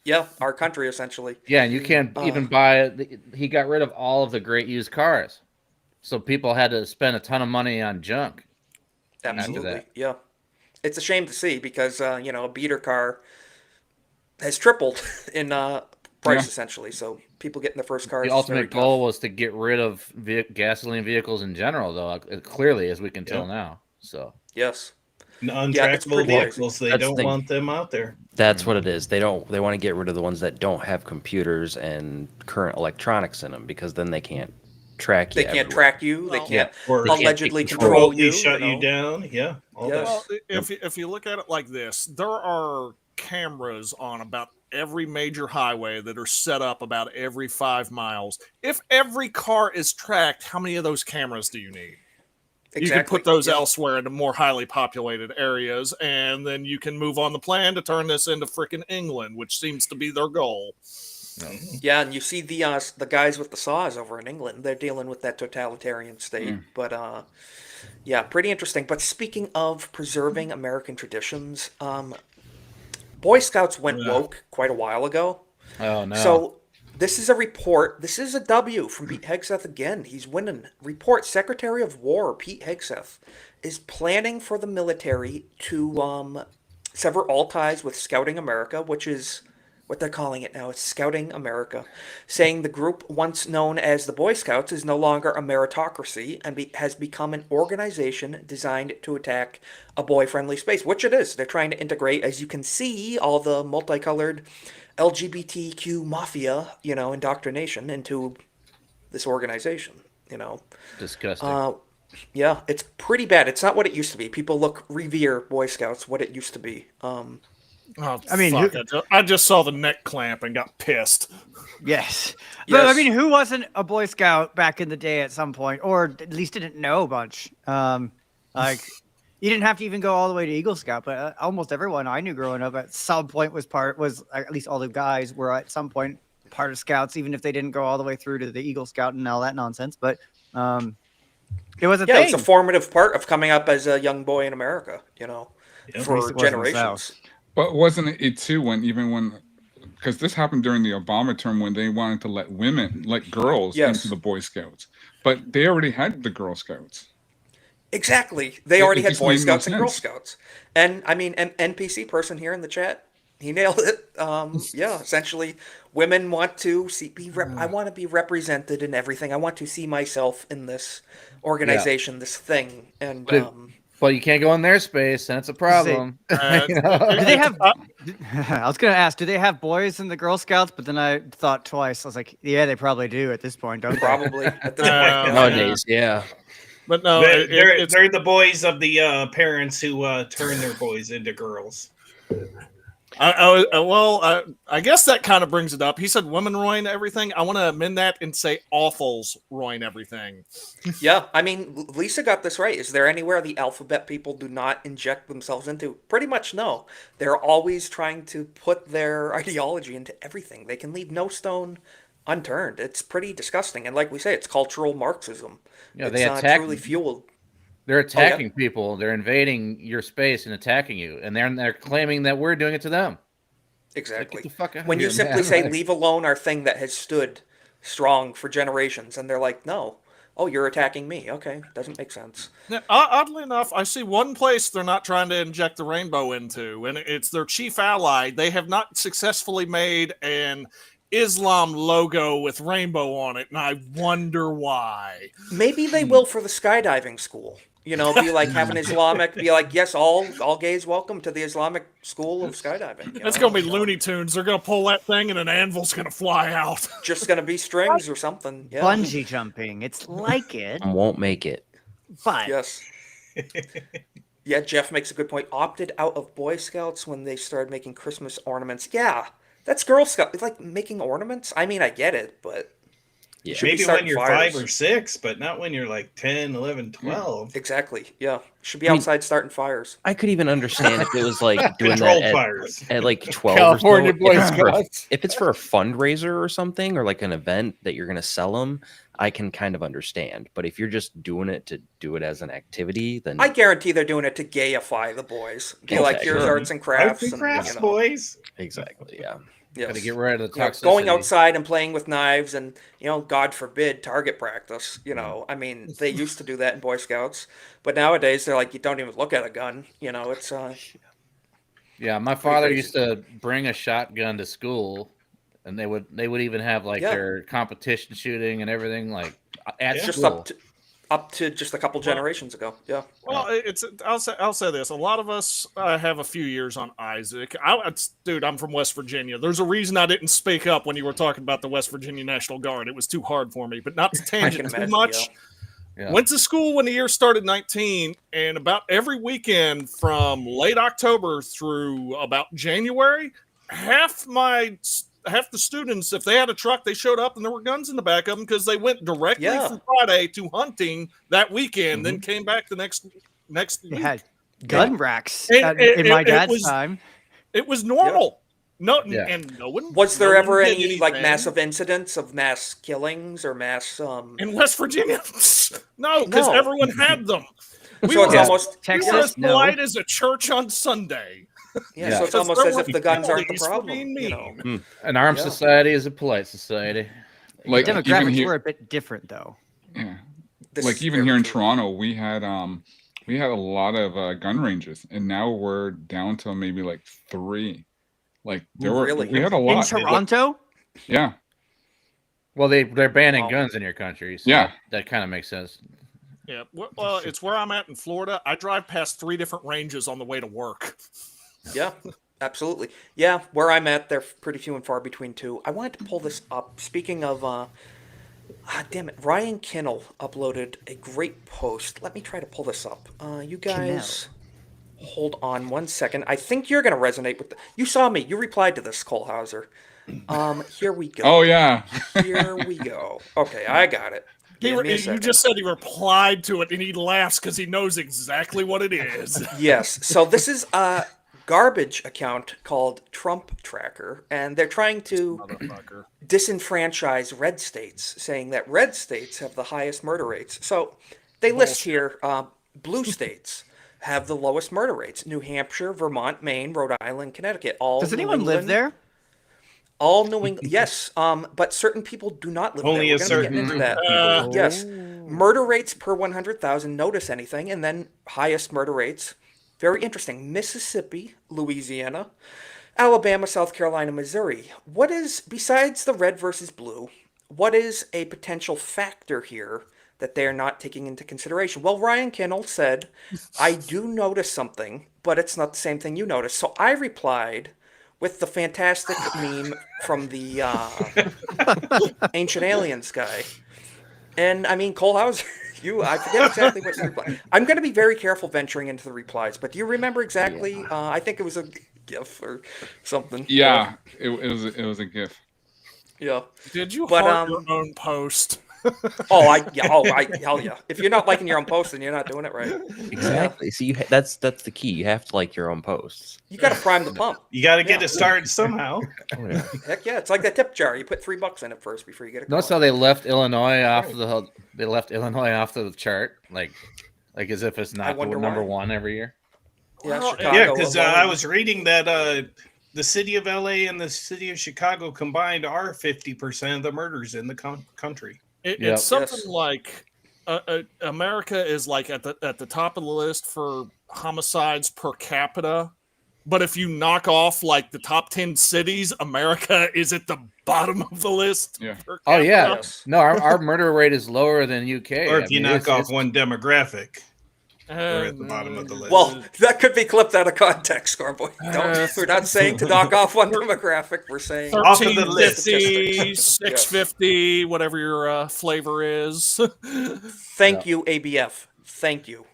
Yeah, our country, essentially. Yeah, and you can't even buy it. He got rid of all of the great used cars, so people had to spend a ton of money on junk. Absolutely, that. yeah. It's a shame to see because a beater car has tripled in price essentially. So people getting their first cars. The is very ultimate goal was to get rid of gasoline vehicles in general, though. Clearly, as we can tell now. So yes, Non-trackable pretty vehicles, they That's don't the thing. want them out there. That's what it is. They want to get rid of the ones that don't have computers and current electronics in them because then they can't track you. they can't everywhere. track you. They can't Or allegedly take control remotely you. shut you you know? down. Yeah. All Yes. that. Well, if you look at it like this, there are cameras on about every major highway that are set up about every 5 miles. If every car is tracked, how many of those cameras do you need? You can put those elsewhere into more highly populated areas, and then you can move on the plan to turn this into frickin' England, which seems to be their goal. Yeah, and you see the guys with the saws over in England. They're dealing with that totalitarian state. But yeah, pretty interesting. But speaking of preserving American traditions, Boy Scouts went woke quite a while ago. Oh no! So this is a report. This is a W from Pete Hegseth again. He's winning. Report: Secretary of War Pete Hegseth is planning for the military to sever all ties with Scouting America, which what they're calling it now. It's Scouting America, saying the group once known as the Boy Scouts is no longer a meritocracy and has become an organization designed to attack a boy-friendly space, which it is. They're trying to integrate, as you can see, all the multicolored LGBTQ mafia, indoctrination into this organization, Disgusting. Yeah, it's pretty bad. It's not what it used to be. People revere Boy Scouts, what it used to be. Oh, I mean, fuck. I just saw the neck clamp and got pissed. Yes. But I mean, who wasn't a Boy Scout back in the day at some point, or at least didn't know a bunch? Like, you didn't have to even go all the way to Eagle Scout, but almost everyone I knew growing up at some point was at least all the guys were at some point part of Scouts, even if they didn't go all the way through to the Eagle Scout and all that nonsense. But it was a thing. It's a formative part of coming up as a young boy in America, for generations. But wasn't it too because this happened during the Obama term when they wanted to let girls into the Boy Scouts, but they already had the Girl Scouts. Exactly. They already had Boy Scouts and Girl Scouts. And I mean, NPC person here in the chat, he nailed it. Essentially, women want to I want to be represented in everything. I want to see myself in this organization, this thing. And but you can't go in their space, and it's a problem. Do they have? I was gonna ask, do they have boys in the Girl Scouts? But then I thought twice. I was like, yeah, they probably do at this point, don't they? Probably at this point. Nowadays, yeah. But no, they're the boys of the parents who turn their boys into girls. I guess that kind of brings it up. He said women ruin everything. I want to amend that and say awfuls ruin everything. Yeah, I mean, Lisa got this right. Is there anywhere the alphabet people do not inject themselves into? Pretty much no. They're always trying to put their ideology into everything. They can leave no stone unturned. It's pretty disgusting. And like we say, it's cultural Marxism. Yeah, it's they attack. Truly fueled. They're attacking people. They're invading your space and attacking you, and they're claiming that we're doing it to them. Exactly. Like, get the fuck out when of you here, simply man. say, leave alone our thing that has stood strong for generations, and they're like, no. Oh, you're attacking me. Okay, doesn't make sense. Now, oddly enough, I see one place they're not trying to inject the rainbow into, and it's their chief ally. They have not successfully made an Islam logo with rainbow on it, and I wonder why. Maybe they will for the skydiving school. Be like have an Islamic, be like, yes, all gays welcome to the Islamic school of skydiving. It's going to be Looney Tunes. They're going to pull that thing and an anvil's going to fly out. Just going to be strings or something. Yeah. Bungee jumping. It's like it. Won't make it. But yes. Yeah, Jeff makes a good point. Opted out of Boy Scouts when they started making Christmas ornaments. Yeah, that's Girl Scout. It's like making ornaments. I mean, I get it, but yeah. Maybe when you're 5 or 6, but not when you're like 10, 11, 12. Exactly. Yeah. Should be outside starting fires. I could even understand if it was like doing that at like 12 California or so. Boy Scouts. If it's for a fundraiser or something, or like an event that you're going to sell them, I can kind of understand. But if you're just doing it to do it as an activity, then I guarantee they're doing it to gayify the boys. Be like, here's arts and crafts. Arts and crafts, boys. Exactly, yeah. Yes. Got to get rid of the toxicity. Going outside and playing with knives and, God forbid, target practice. I mean, they used to do that in Boy Scouts. But nowadays, they're like, you don't even look at a gun. It's... Yeah, my father used to bring a shotgun to school, and they would even have their competition shooting and everything at just school. Up to just a couple generations ago. Yeah. Well, I'll say this. A lot of us have a few years on Isaac. Dude, I'm from West Virginia. There's a reason I didn't speak up when you were talking about the West Virginia National Guard. It was too hard for me, but not to tangent too much. Yeah. Went to school when the year started 19, and about every weekend from late October through about January, half the students, if they had a truck, they showed up and there were guns in the back of them because they went directly from Friday to hunting that weekend, then came back the next week. Had gun racks And in my dad's time. It was normal. And no one was there ever any massive incidents of mass killings or mass in West Virginia? No, because everyone had them. We so were it's almost Texas, as polite as a church on Sunday. Yeah, so it's almost as if the guns aren't the problem. An armed society is a polite society. Like demographics were a bit different, though. Yeah, even here in Toronto, we had a lot of gun ranges, and now we're down to maybe 3. Like there were, Really? we had a lot. In Toronto? Yeah. Well, they're banning guns in your country, so Yeah. that kind of makes sense. Yeah, well, it's where I'm at in Florida. I drive past 3 different ranges on the way to work. Yeah, absolutely. Yeah, where I'm at, they're pretty few and far between too. I wanted to pull this up. Speaking of, damn it, Ryan Kinnell uploaded a great post. Let me try to pull this up. You guys, hold on one second. I think you're going to resonate with you saw me. You replied to this, Cole Hauser. Here we go. Oh yeah. Here we go. Okay, I got it. Give me a You second. just said he replied to it, and he laughs because he knows exactly what it is. Yes. So this is a garbage account called Trump Tracker, and they're trying to disenfranchise red states, saying that red states have the highest murder rates. So they list here blue states have the lowest murder rates: New Hampshire, Vermont, Maine, Rhode Island, Connecticut. All Does New anyone live England- there? All New England, yes, but certain people do not live Only there. a We're gonna be certain getting into group that. of people. Yes, murder rates per 100,000. Notice anything, and then highest murder rates. Very interesting. Mississippi, Louisiana, Alabama, South Carolina, Missouri. What is, besides the red versus blue, what is a potential factor here that they are not taking into consideration? Well, Ryan Kinnell said, I do notice something, but it's not the same thing you noticed. So I replied with the fantastic meme from the Ancient Aliens guy. And I mean, Cole Hauser, I forget exactly what you replied. I'm going to be very careful venturing into the replies, but do you remember exactly? I think it was a GIF or something. Yeah. It was a GIF. Yeah. Did you But, heart your own post? hell yeah. If you're not liking your own post, then you're not doing it right. Exactly. See, that's the key. You have to like your own posts. You got to prime the pump. You got to get it started somehow. Heck yeah, it's like that tip jar. You put $3 in it first before you get it. Notice how they left Illinois off the chart, like as if it's not number one every year. Yeah, because I was reading that the city of LA and the city of Chicago combined are 50% of the murders in the country. It's something like America is like at the top of the list for homicides per capita, but if you knock off like the top 10 cities, America is at the bottom of the list. Yeah. Oh yeah. No, our murder rate is lower than UK. Or if you knock off one demographic. We're at the bottom of the list. Well, that could be clipped out of context, Scarboy. We're not saying to knock off one demographic. We're saying 1350, 650, whatever your flavor is. Thank you, ABF. Thank you.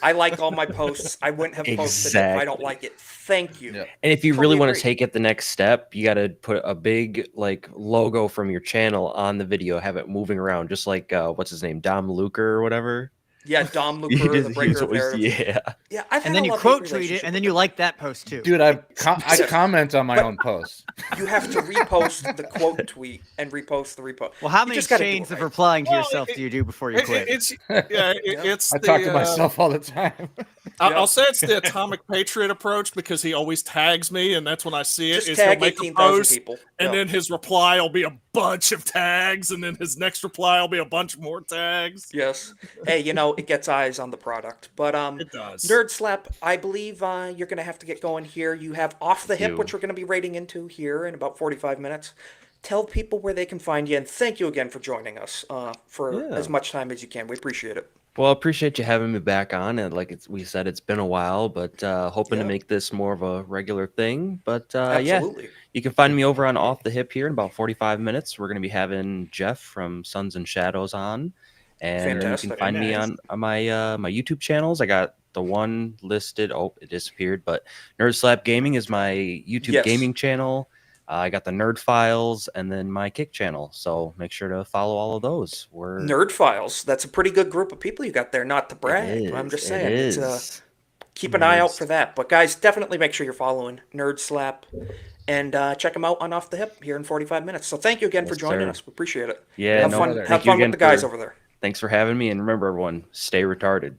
I like all my posts. I wouldn't have posted it if I don't like it. Thank you. And if you Totally really want agree. to take it the next step, you got to put a big like logo from your channel on the video, have it moving around, just like what's his name, Dom Luker or whatever. Yeah, Dom Luker, the breaker of narrative. Yeah. Yeah, I've had And then a you love-hate quote tweet it, relationship and with then you like that post too. Dude, I comment on my own posts. You have to repost the quote tweet and repost the repost. Well, how You many just gotta do chains it of right. replying to yourself do you do before you quit? It's I talk to myself all the time. I'll say it's the Atomic Patriot approach because he always tags me, and that's when I see it. Just Is tag he'll make a 18,000 post, people. and Yeah. then his reply will be a bunch of tags, and then his next reply will be a bunch more tags. Yes. Hey, it gets eyes on the product. But It does. Nerd Slap, I believe you're going to have to get going here. You have Off the Hip, you. which we're going to be raiding into here in about 45 minutes. Tell people where they can find you, and thank you again for joining us for as much time as you can. We appreciate it. Well, I appreciate you having me back on. And like we said, it's been a while, but hoping to Yeah. make this more of a regular thing. But yeah, Absolutely. you can find me over on Off the Hip here in about 45 minutes. We're going to be having Jeff from Suns and Shadows on. And then you Fantastic. can find me on my my YouTube channels. I got the one listed. Oh, it disappeared. But Nerd Slap Gaming is my YouTube Yes. gaming channel. I got the Nerd Files and then my Kick channel. So make sure to follow all of those. We're Nerd Files. That's a pretty good group of people you got there. Not to brag, It I'm is, just it saying. It's, is. keep an eye out for that. But guys, definitely make sure you're following Nerd Slap and check them out on Off the Hip here in 45 minutes. So thank you again for Yes, joining sir. us. We appreciate it. Yeah, have no, fun. thank Have you fun with again the guys for- over there. Thanks for having me. And remember, everyone, stay retarded.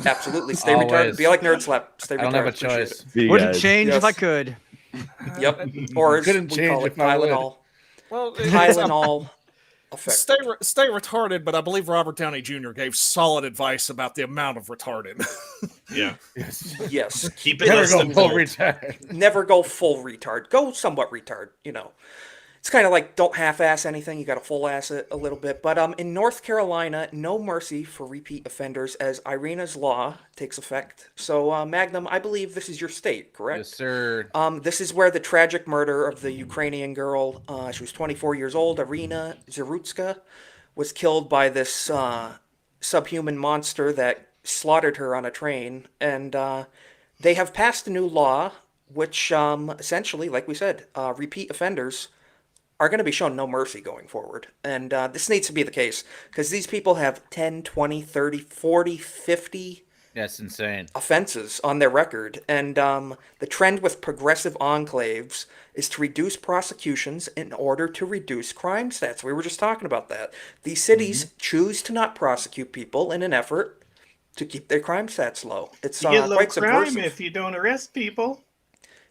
Absolutely. Stay retarded. Always. Be like Nerd Slap. Stay retarded. I don't have a Appreciate choice. it. See you Wouldn't guys. change if I Yes. could. Yep. Or as Couldn't we change call it, if I would. Tylenol. Well, Tylenol. affected. Stay retarded, but I believe Robert Downey Jr. gave solid advice about the amount of retarded. Yeah. Yes. Keep it Never less go than full Volt. retard. Never go full retard. Go somewhat retard, you know. It's kind of like don't half-ass anything. You got to full-ass it a little bit. But in North Carolina, no mercy for repeat offenders as Irina's law takes effect. So Magnum, I believe this is your state, correct? Yes, sir. This is where the tragic murder of the Ukrainian girl, she was 24 years old, Irina Zerutska, was killed by this subhuman monster that slaughtered her on a train. And they have passed a new law which essentially, like we said, repeat offenders are going to be shown no mercy going forward. And this needs to be the case because these people have 10, 20, 30, 40, 50 That's insane. offenses on their record. And the trend with progressive enclaves is to reduce prosecutions in order to reduce crime stats. We were just talking about that. These cities choose to not prosecute people in an effort to keep their crime stats low. It's You get low quite crime subversive. if you don't arrest people.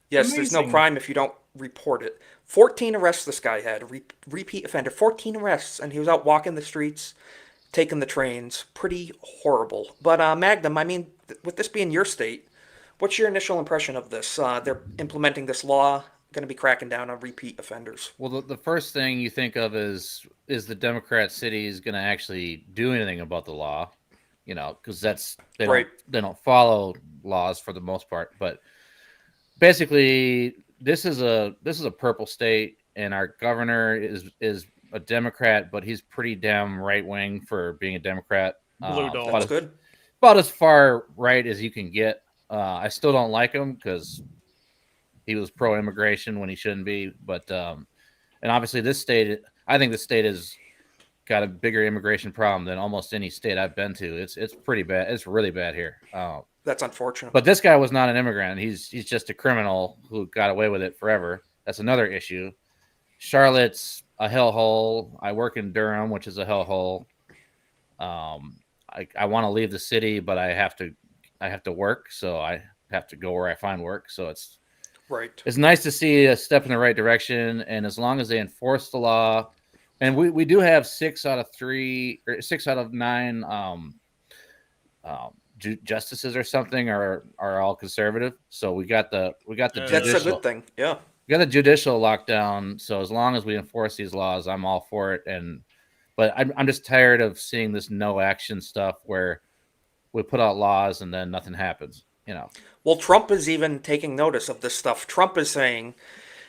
Yes, there's no Amazing. crime if you don't report it. 14 arrests this guy had, repeat offender, 14 arrests, and he was out walking the streets, taking the trains. Pretty horrible. But Magnum, I mean, with this being your state, what's your initial impression of this? They're implementing this law, going to be cracking down on repeat offenders. Well, the first thing you think of is the Democrat cities going to actually do anything about the law? You know, because they Right. don't follow laws for the most part. But basically, this is a purple state, and our governor is a Democrat, but he's pretty damn right wing for being a Democrat. Blue dog. That's good. About as far right as you can get. I still don't like him because he was pro-immigration when he shouldn't be. But and obviously, this state, I think the state has got a bigger immigration problem than almost any state I've been to. It's pretty bad. It's really bad here. That's unfortunate. But this guy was not an immigrant. He's just a criminal who got away with it forever. That's another issue. Charlotte's a hellhole. I work in Durham, which is a hellhole. I want to leave the city, but I have to work, so I have to go where I find work. So it's nice to see a step in the right direction, and as long as they enforce the law, and we do have 6 out of 9 justices or something are all conservative. So we got the judicial. That's a good thing. Yeah. We got the judicial lockdown. So as long as we enforce these laws, I'm all for it. But I'm just tired of seeing this no action stuff where we put out laws and then nothing happens. You know. Well, Trump is even taking notice of this stuff. Trump is saying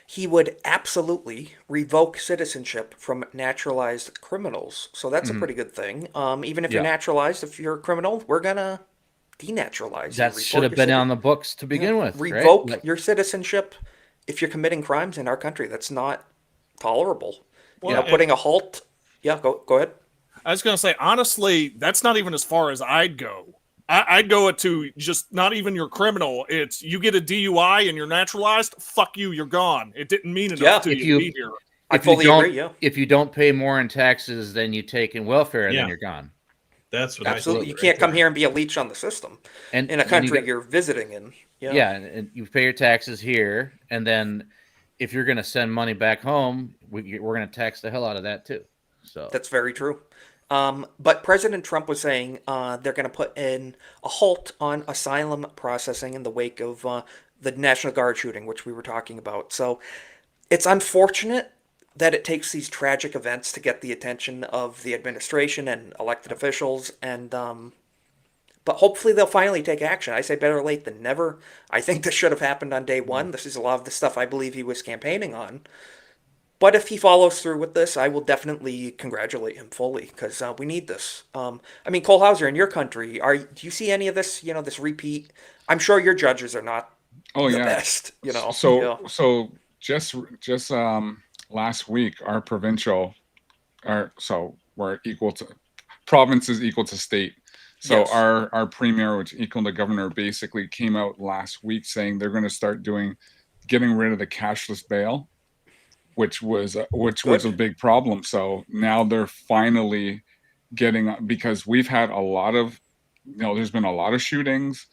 he would absolutely revoke citizenship from naturalized criminals. So that's a pretty good thing. Even if you're naturalized, if you're a criminal, we're gonna denaturalize That you. should have been on the books to begin with. Revoke right? your citizenship if you're committing crimes in our country. That's not tolerable. Well, Putting a halt. Yeah, go ahead. I was going to say, honestly, that's not even as far as I'd go. I'd go to just not even your criminal. It's you get a DUI and you're naturalized. Fuck you, you're gone. It didn't mean enough to you to be here. I fully agree. Yeah. If you don't pay more in taxes than you take in welfare, then you're gone. That's what Absolutely. You can't come here and be a leach on the system and in a country you're visiting in. Yeah, and you pay your taxes here, and then if you're going to send money back home, we're going to tax the hell out of that too. So that's very true. But President Trump was saying they're going to put in a halt on asylum processing in the wake of the National Guard shooting, which we were talking about. So it's unfortunate that it takes these tragic events to get the attention of the administration and elected officials, and but hopefully they'll finally take action. I say better late than never. I think this should have happened on day one. This is a lot of the stuff I believe he was campaigning on. But if he follows through with this, I will definitely congratulate him fully because we need this. I mean, Cole Hauser, in your country, do you see any of this? This repeat. I'm sure your judges are not the best. So just last week, our provincial, we're equal to provinces equal to state. So Yes. our premier, which equal to governor, basically came out last week saying they're going to start getting rid of the cashless bail, which was a big problem. So now they're finally getting, because we've had a lot of, there's been a lot of shootings,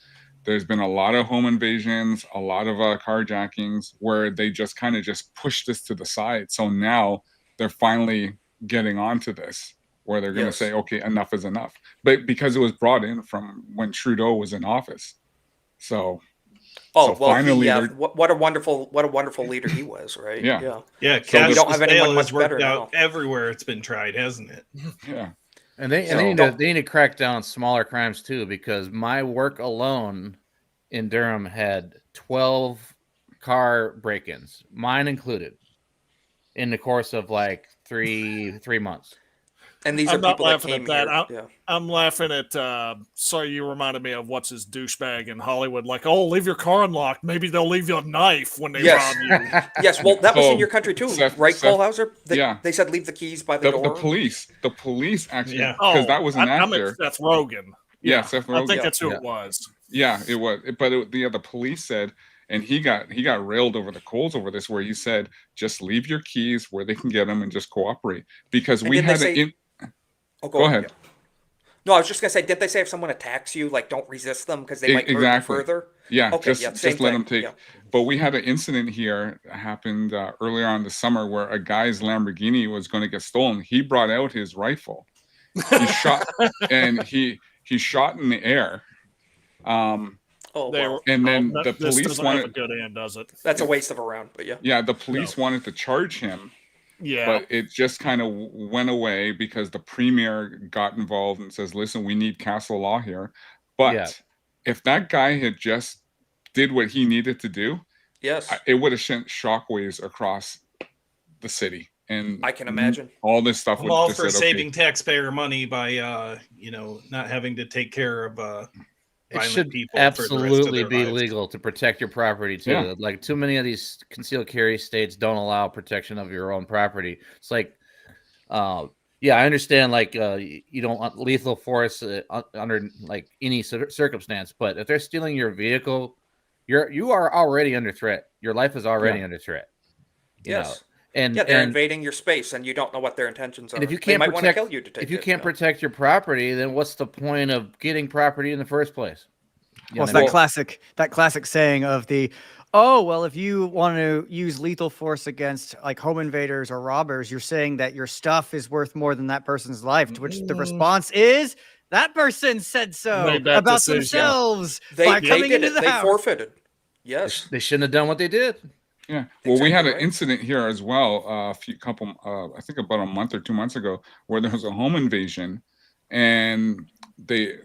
there's been a lot of home invasions, a lot of carjackings where they just kind of just pushed this to the side. So now they're finally getting onto this, where they're going to Yes. say, okay, enough is enough. But because it was brought in from when Trudeau was in office, so finally they're what a wonderful leader he was, right? Yeah. Yeah. Yeah, So we cash don't to have anyone sale has much better worked out now. everywhere it's been tried, hasn't it? Yeah. And they need to crack down on smaller crimes too, because my work alone in Durham had 12 car break-ins, mine included, in the course of like three months. And these I'm are not people that laughing came at that. here. I'm laughing at. Sorry, you reminded me of what's his douchebag in Hollywood. Like, oh, leave your car unlocked. Maybe they'll leave you a knife when they Yes. rob you. Yes, well, that was in your country too, right, Seth, Kohlhauser? yeah. They said leave the keys by the door. The police actually, Yeah. because Oh, that was an I meant actor. Seth Rogen. Yeah, Yeah, Seth I Rogen. think that's who it was. Yeah, it was. But the police said, and he got railed over the coals over this, where he said, just leave your keys where they can get them and just cooperate, because And we did they had say- Go ahead. Yeah. No, I was just gonna say, did they say if someone attacks you, like don't resist them because they might hurt you Exactly. further? Yeah, Okay, just same let thing. them take. Yeah. But we had an incident here that happened earlier on this summer where a guy's Lamborghini was going to get stolen. He brought out his rifle. He shot, and he shot in the air. And then the This police doesn't have a wanted. good end, does it? That's a waste of a round, but yeah. Yeah, the police wanted to charge him. Yeah. But it just kind of went away because the premier got involved and says, listen, we need castle law here. But if that guy had just did what he needed to do, yes, it would have sent shockwaves across the city. And I can imagine. All this stuff I'm would all just for said, okay. saving taxpayer money by not having to take care of It violent should people for the rest of absolutely their be lives. legal to protect your property too. Yeah. Like too many of these concealed carry states don't allow protection of your own property. It's like, yeah, I understand. Like, you don't want lethal force under like any circumstance, but if they're stealing your vehicle, you are already under threat. Your life is already under threat. You know? And And they're invading your space, and you don't know what their intentions are. and if you they can't might want to protect, kill you to take if you it, can't protect your property, then what's the point of getting property in the first place? Well, it's that classic saying of the, oh, well, if you want to use lethal force against like home invaders or robbers, you're saying that your stuff is worth more than that person's life. To which the response is, that person said so Made that about decision. themselves They by coming did into it. the They house. forfeited. Yes. They shouldn't have done what they did. Yeah. Well, we had an incident here as well. I think about a month or 2 months ago, where there was a home invasion, and they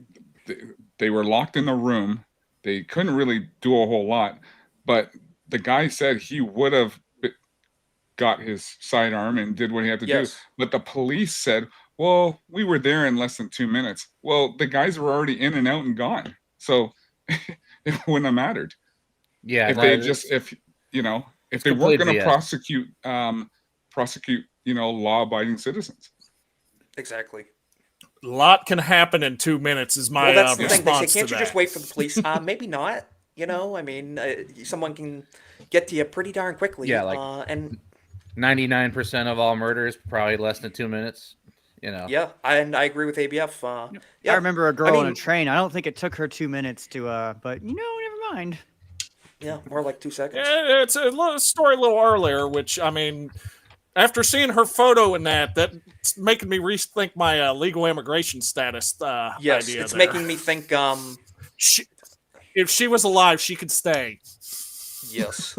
were locked in a room. They couldn't really do a whole lot, but the guy said he would have got his sidearm and did what he had to do. But the police said, well, we were there in less than 2 minutes. Well, the guys were already in and out and gone. So it wouldn't have mattered. Yeah. If they just, if they weren't going to prosecute, law-abiding citizens. Exactly. A lot can happen in 2 minutes. Is my Well, that's the thing. They say, response can't to you that. just wait for the police? Maybe not. I mean, someone can get to you pretty darn quickly. Yeah, like and 99% of all murders probably less than 2 minutes. Yeah, and I agree with ABF. Yeah, I remember a girl on a train. I don't think it took her 2 minutes to, but never mind. Yeah, more like 2 seconds. Yeah, it's a story a little earlier, which, I mean, after seeing her photo in that's making me rethink my legal immigration status Yes, idea it's there. making me think. If she was alive, she could stay. Yes.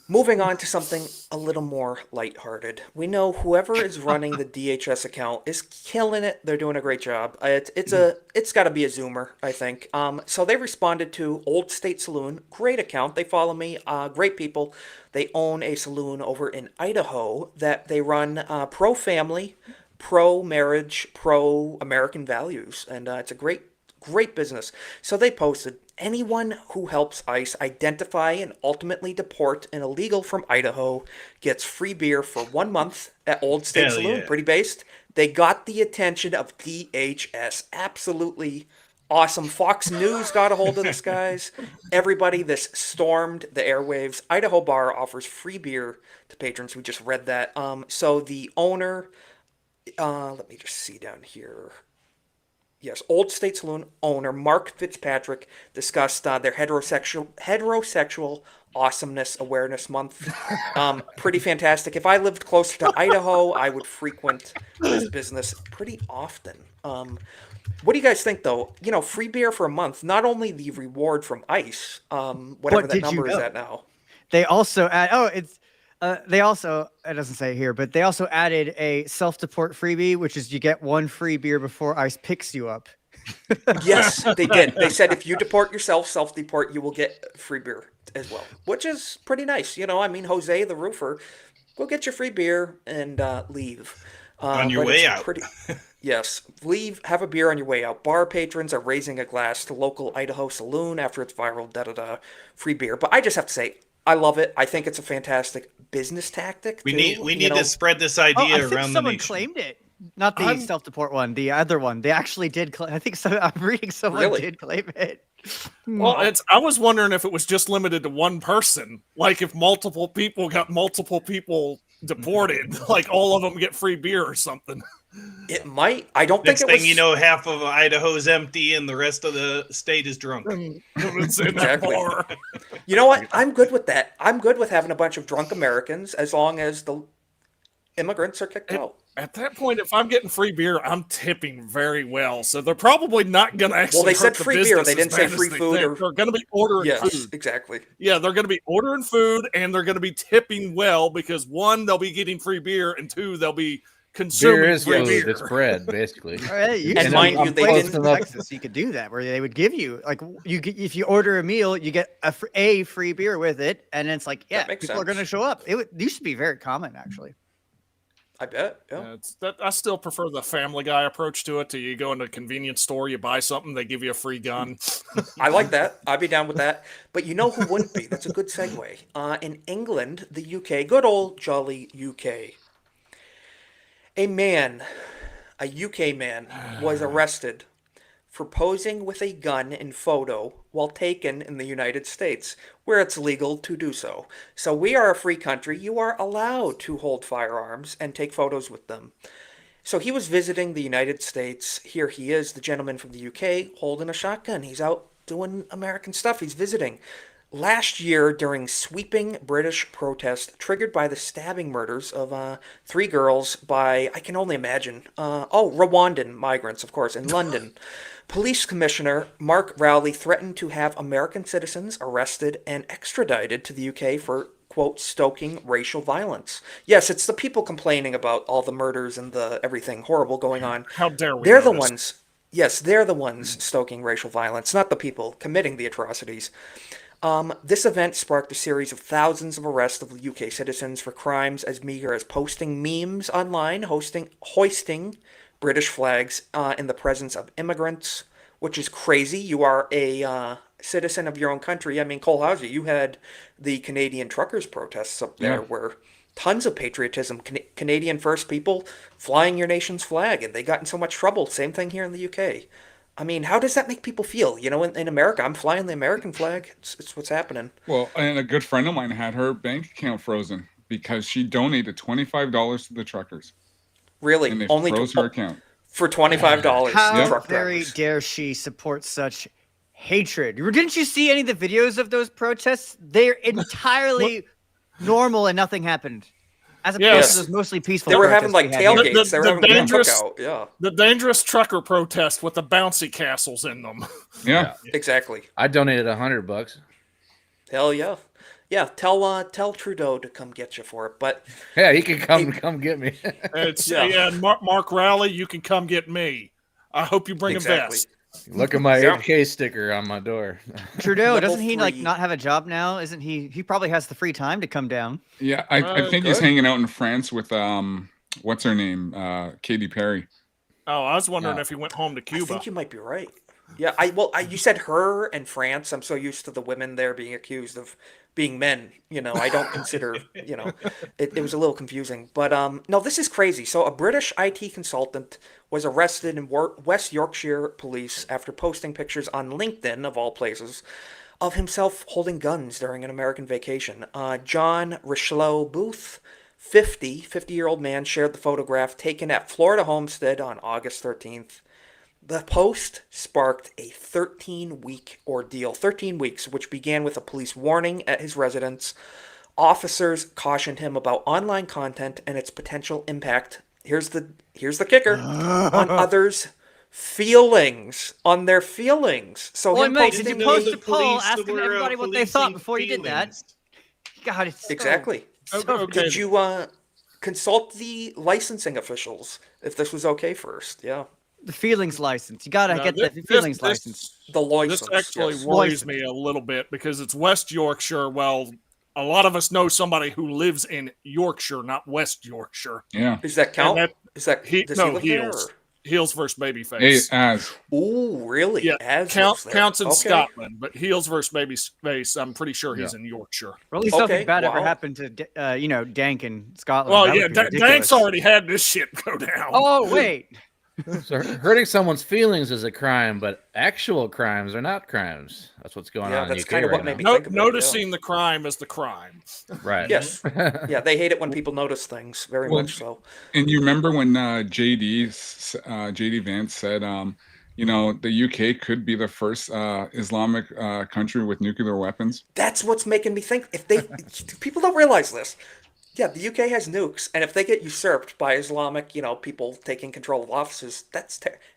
Moving on to something a little more lighthearted. We know whoever is running the DHS account is killing it. They're doing a great job. It's got to be a Zoomer, I think. So they responded to Old State Saloon. Great account. They follow me. Great people. They own a saloon over in Idaho that they run pro-family, pro-marriage, pro-American values, and it's a great business. So they posted, anyone who helps ICE identify and ultimately deport an illegal from Idaho gets free beer for 1 month at Old State Hell Saloon. yeah. Pretty based. They got the attention of DHS. Absolutely awesome. Fox News got a hold of this, guys. Everybody, this stormed the airwaves. Idaho Bar offers free beer to patrons. We just read that. So the owner, let me just see down here. Yes, Old State Saloon owner Mark Fitzpatrick discussed their heterosexual awesomeness awareness month. Pretty fantastic. If I lived closer to Idaho, I would frequent this business pretty often. What do you guys think, though? You know, free beer for a month. Not only the reward from ICE, whatever But that did you number is know? at now. They also add. Oh, it's. They also. It doesn't say here, but they also added a self-deport freebie, which is you get one free beer before ICE picks you up. Yes, they did. They said if you deport yourself, self-deport, you will get free beer as well, which is pretty nice. You know, I mean, Jose the roofer, go get your free beer and leave. On your But way it's out. Yes, leave, have a beer on your way out. Bar patrons are raising a glass to local Idaho saloon after its viral free beer. But I just have to say, I love it. I think it's a fantastic business tactic. We too, need to spread this idea I think around the someone nation. claimed it. Not the self-deport one, the other one. They actually did. I think so. I'm reading someone did claim it. Well, I was wondering if it was just limited to one person. Like if multiple people got multiple people deported, like all of them get free beer or something. It might. I don't Next think it thing was. you know, half of Idaho's empty and the rest of the state is drunk. Exactly. You know what? I'm good with that. I'm good with having a bunch of drunk Americans as long as the immigrants are kicked out. At that point, if I'm getting free beer, I'm tipping very well. So they're probably not going to actually. Well, they hurt said the free beer. business They as didn't say bad as free they food think. or. They're going to be ordering Yes, food. exactly. Yeah, they're going to be ordering food, and they're going to be tipping well because one, they'll be getting free beer, and two, they'll be consuming Beer is free food. beer. It's bread, basically. And mind you, they places didn't. in Texas, you could do that where they would give you if you order a meal, you get a free beer with it, and it's like That makes people are going to sense. show up. It used to be very common actually. I bet. Yeah. Yeah, I still prefer the Family Guy approach to it. To you go into a convenience store, you buy something, they give you a free gun. I like that. I'd be down with that. But you know who wouldn't be? That's a good segue. In England, the UK, good old jolly UK, a UK man, was arrested for posing with a gun in photo while taken in the United States, where it's legal to do so. So we are a free country. You are allowed to hold firearms and take photos with them. So he was visiting the United States. Here he is, the gentleman from the UK, holding a shotgun. He's out doing American stuff. He's visiting. Last year, during sweeping British protest triggered by the stabbing murders of 3 girls by, I can only imagine, Rwandan migrants, of course, in London, Police Commissioner Mark Rowley threatened to have American citizens arrested and extradited to the UK for, quote, stoking racial violence. Yes, it's the people complaining about all the murders and the everything horrible going on. How dare we? They're the notice? ones. Yes, they're the ones stoking racial violence, not the people committing the atrocities. This event sparked a series of thousands of arrests of UK citizens for crimes as meager as posting memes online, hoisting British flags in the presence of immigrants, which is crazy. You are a citizen of your own country. I mean, Cole Hauser, you had the Canadian truckers protests up there where tons of patriotism, Canadian first people flying your nation's flag, and they got in so much trouble. Same thing here in the UK. I mean, how does that make people feel? You know, in America, I'm flying the American flag. It's what's happening. Well, and a good friend of mine had her bank account frozen because she donated $25 to the truckers. Really? And they Only froze her account. for $25. How Truck very drivers. dare she support such hatred? Didn't you see any of the videos of those protests? They're entirely normal and nothing happened. As opposed to those mostly peaceful They were having protests like we had here. tailgates. They were having a cookout. Yeah. The dangerous trucker protest with the bouncy castles in them. Yeah. Exactly. I donated $100. Hell yeah. Yeah, tell Trudeau to come get you for it. But Yeah, he can come get me. It's Yeah. Mark Rowley, you can come get me. I hope you bring Exactly. a vest. Look at my Yeah. 8K sticker on my door. Trudeau, Level doesn't he like 3. not have a job now? Isn't he? He probably has the free time to come down. Yeah, I think he's good. hanging out in France with what's her name? Katy Perry. Oh, I was wondering if he went home to I Cuba. think you might be right. Yeah, you said her and France. I'm so used to the women there being accused of being men. You know, I don't consider, it was a little confusing. But no, this is crazy. So a British IT consultant was arrested in West Yorkshire police after posting pictures on LinkedIn, of all places, of himself holding guns during an American vacation. John Richelieu Booth, 50-year-old man, shared the photograph taken at Florida homestead on August 13th. The post sparked a 13-week ordeal. 13 weeks, which began with a police warning at his residence. Officers cautioned him about online content and its potential impact. Here's the kicker: on others' feelings, on their feelings. So Well, him mate, did posting you post a a poll asking everybody what they thought before you did that? God, it's so, exactly. so Did you consult the licensing officials if this was okay first? Yeah. the feelings license. You gotta get the This- feelings this- license. The license. This actually yes. worries me a little bit because it's West Yorkshire. Well, a lot of us know somebody who lives in Yorkshire, not West Yorkshire. Yeah. Does that count? Does does he live there, Heels. or? Heels versus Babyface. Ooh, really? Yeah, As lives there. counts in Okay. Scotland, but Heels versus Babyface, I'm pretty sure he's in Yorkshire. Or at least something bad ever happened to Dank in Scotland. Well, That yeah, would be ridiculous. Dank's already had this shit go down. Oh, wait. So hurting someone's feelings is a crime, but actual crimes are not crimes. That's what's going on in the UK kind of right what made me now. think of it, Noticing the crime is the crime. Right. Yes. Yeah, they hate it when people notice things. Very Well, much so. And you remember when JD Vance said, the UK could be the first Islamic country with nuclear weapons? That's what's making me think. If they people don't realize this. Yeah, the UK has nukes, and if they get usurped by Islamic, people taking control of offices,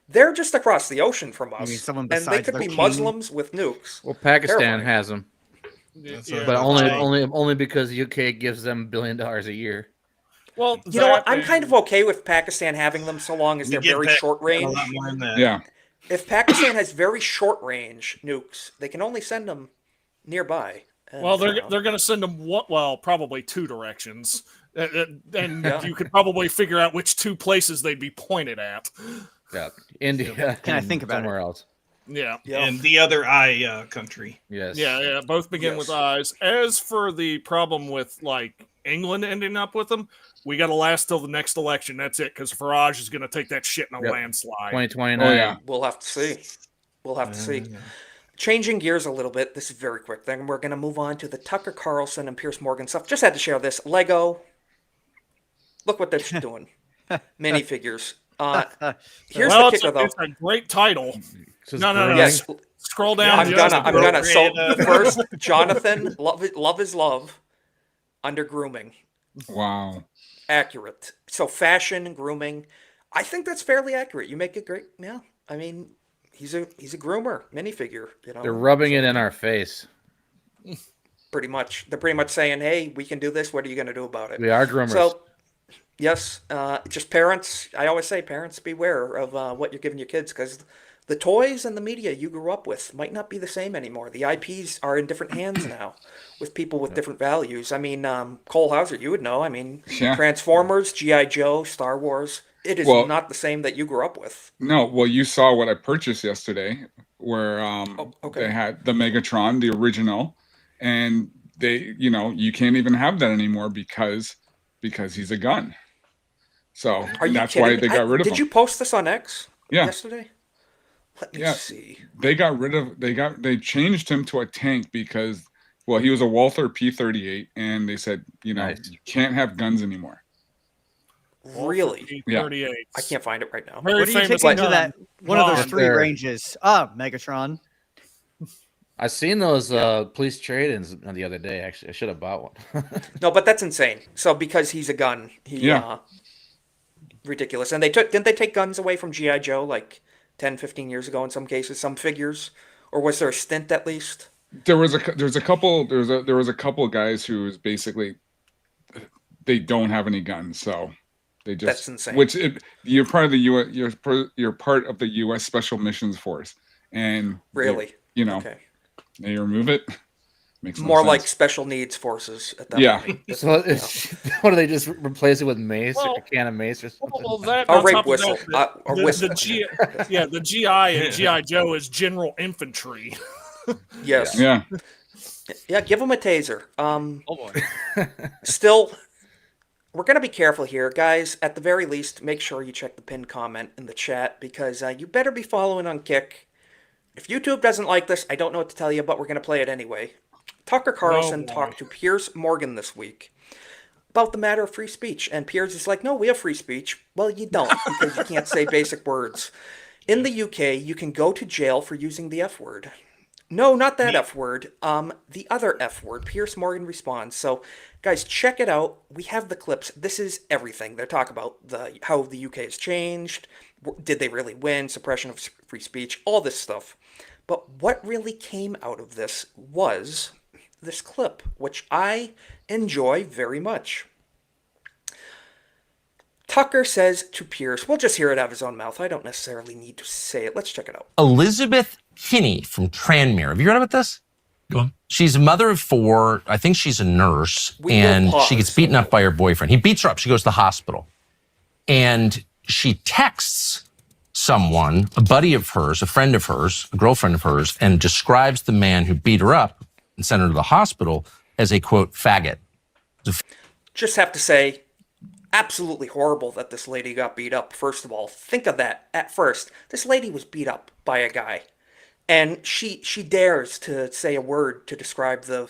they're just across the ocean from us. mean someone and they besides could their be king? Muslims with nukes. Well, Pakistan Terrifying. has them, Yeah, but only because the UK gives them $1 billion a year. Well, You know what? I'm kind of okay with Pakistan having them so long as they're very short range. Yeah. If Pakistan has very short range nukes, they can only send them nearby. And, Well, they're going to send them probably two directions, and Yeah. you could probably figure out which two places they'd be pointed at. Yeah, India. Can I think about somewhere else? Yeah, And the other country. Yes. yeah, both begin with I's. As for the problem with England ending up with them, we got to last till the next election. That's it, because Farage is going to take that shit in a landslide. 2029. Oh, yeah. We'll have to see. We'll have to see. Changing gears a little bit, this is very quick. Then we're going to move on to the Tucker Carlson and Pierce Morgan stuff. Just had to share this. Lego. Look what they're doing. Minifigures. Here's the kicker, though. It's a great title. No. Yes. Scroll down. I'm gonna. So first, Jonathan, love is love. Under grooming. Wow. Accurate. So fashion and grooming. I think that's fairly accurate. You make it great. Yeah. I mean, he's a groomer minifigure. They're rubbing it in our face. Pretty much. They're pretty much saying, "Hey, we can do this. What are you going to do about it?" We are groomers. So, yes, just parents. I always say, parents, beware of what you're giving your kids, because the toys and the media you grew up with might not be the same anymore. The IPs are in different hands now, with people with different values. I mean, Cole Hauser, you would know. I mean, Yeah. Transformers, GI Joe, Star Wars. It is not the same that you grew up with. No, well, you saw what I purchased yesterday, where okay. they had the Megatron, the original, and you can't even have that anymore because he's a gun. So Are you that's kidding why me? they got rid of him. Did you post this on X yesterday? Let me Yeah. see. They changed him to a tank because, well, he was a Walther P-38, and they said, you can't have guns anymore. Really? Yeah. I can't find it right now. Very What do you take famous into that? One of those gun. three ranges. Megatron. I seen those police trade-ins the other day. Actually, I should have bought one. No, but that's insane. So because he's a gun, ridiculous. And didn't they take guns away from GI Joe like 10, 15 years ago in some cases, some figures, or was there a stint at least? There was a couple of guys who's basically they don't have any guns, so they just That's insane. You're part of the U.S. You're part of the U.S. Special Missions Force, and Really? Okay. They remove it. Makes no More sense. like special needs forces at that Yeah. point. So what do they just replace it with mace, or a can of mace, or something? Well, that Or on rape top of whistle. that, Or the whistle. the GI and GI Joe is general infantry. Yes. Yeah. Yeah, give him a taser. Oh boy. Still, we're going to be careful here, guys. At the very least, make sure you check the pinned comment in the chat, because you better be following on Kick. If YouTube doesn't like this, I don't know what to tell you, but we're going to play it anyway. Tucker Carlson talked to Piers Morgan this week about the matter of free speech, and Piers is like, no, we have free speech. Well, you don't, because you can't say basic words. In the UK, you can go to jail for using the F word. No, not that F word. The other F word. Piers Morgan responds. So, guys, check it out. We have the clips. This is everything. They're talking about how the UK has changed. Did they really win? Suppression of free speech. All this stuff. But what really came out of this was this clip, which I enjoy very much. Tucker says to Pierce, we'll just hear it out of his own mouth. I don't necessarily need to say it. Let's check it out. Elizabeth Kinney from Tranmere. Have you read about this? Go on. She's a mother of 4. I think she's a nurse. And she gets beaten up by her boyfriend. He beats her up. She goes to the hospital. And she texts someone, a buddy of hers, a friend of hers, a girlfriend of hers, and describes the man who beat her up and sent her to the hospital as a, quote, faggot. Just have to say, absolutely horrible that this lady got beat up. First of all, think of that. At first, this lady was beat up by a guy, and she dares to say a word to describe the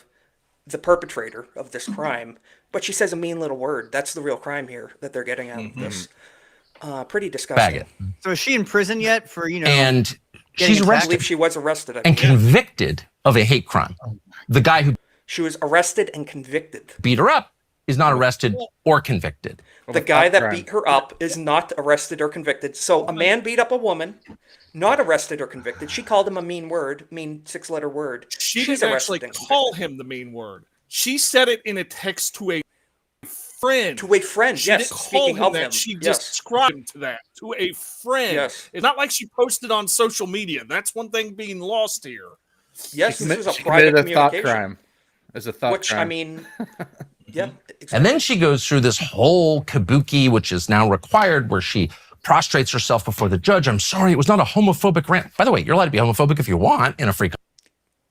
perpetrator of this crime, but she says a mean little word. That's the real crime here that they're getting out of this. Pretty disgusting. Faggot. So is she in prison yet for, And she's I arrested believe she was arrested. and convicted of a hate crime. The guy who She was arrested and convicted. beat her up is not arrested or convicted. The guy that beat her up is not arrested or convicted. So a man beat up a woman, not arrested or convicted. She called him a mean word, mean 6-letter word. She She's didn't actually arrested and call him the mean word. She said it in a text to a friend. To a friend, She yes. didn't call Speaking him of that. him, She yes. described him to that, to a friend. Yes. It's not like she posted on social media. That's one thing being lost here. Yes, this was a She private committed a thought communication. crime. It's a thought Which, crime. I mean, yeah. And then she goes through this whole kabuki, which is now required, where she prostrates herself before the judge. I'm sorry, it was not a homophobic rant. By the way, you're allowed to be homophobic if you want in a free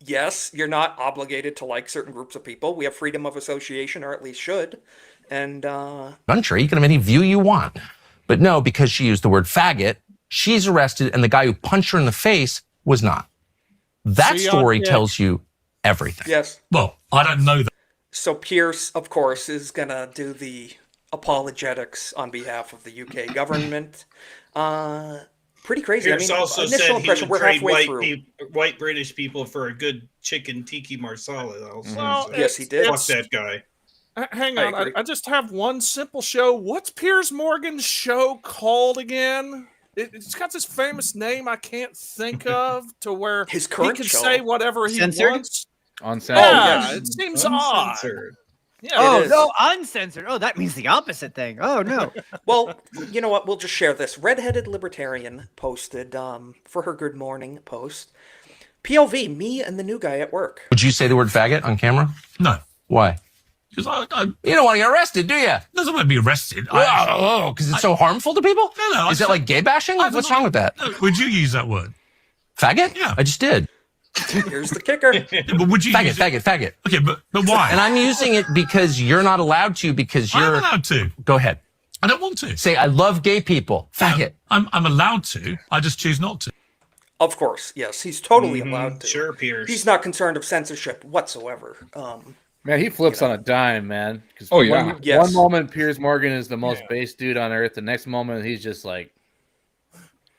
Yes, you're not obligated to like certain groups of people. We have freedom of association, or at least should. And country. You can have any view you want. But no, because she used the word faggot, she's arrested, and the guy who punched her in the face was not. That story tells you everything. yes. Well, I don't know that. So Pierce, of course, is going to do the apologetics on behalf of the UK government. Pretty crazy. Pierce I mean, also initial said he impression, would we're trade halfway through. white British people for a good chicken tiki marsala. Also, Well, so Yes, he did. Fuck that guy. Hang I on, agree. I just have one simple show. What's Piers Morgan's show called again? It's got this famous name I can't think of, to where His he current can show. say whatever he Censored? wants. Uncensored. Yeah, yes. it seems odd. Uncensored. Yeah, Oh, is. no, uncensored. Oh, that means the opposite thing. Oh, no. Well, you know what? We'll just share this. Redheaded Libertarian posted for her Good Morning post. POV, me and the new guy at work. Would you say the word faggot on camera? No. Why? Because I You don't want to get arrested, do you? doesn't want to be arrested. Oh, because it's so harmful to people? No, Is it like gay bashing? What's wrong with that? No, would you use that word? Faggot? Yeah. I just did. Here's the kicker. Yeah, but would you Faggot, use it? faggot. Okay, but why? And I'm using it because you're not allowed to, because I'm you're... allowed to. Go ahead. I don't want to. Say, I love gay people. Faggot. I'm allowed to. I just choose not to. Of course, yes. He's totally allowed to. Sure, Pierce. He's not concerned of censorship whatsoever. Man, he flips on a dime, man. 'Cause Oh, yeah. One, Yes. one moment, Piers Morgan is the most base dude on earth. The next moment, he's just like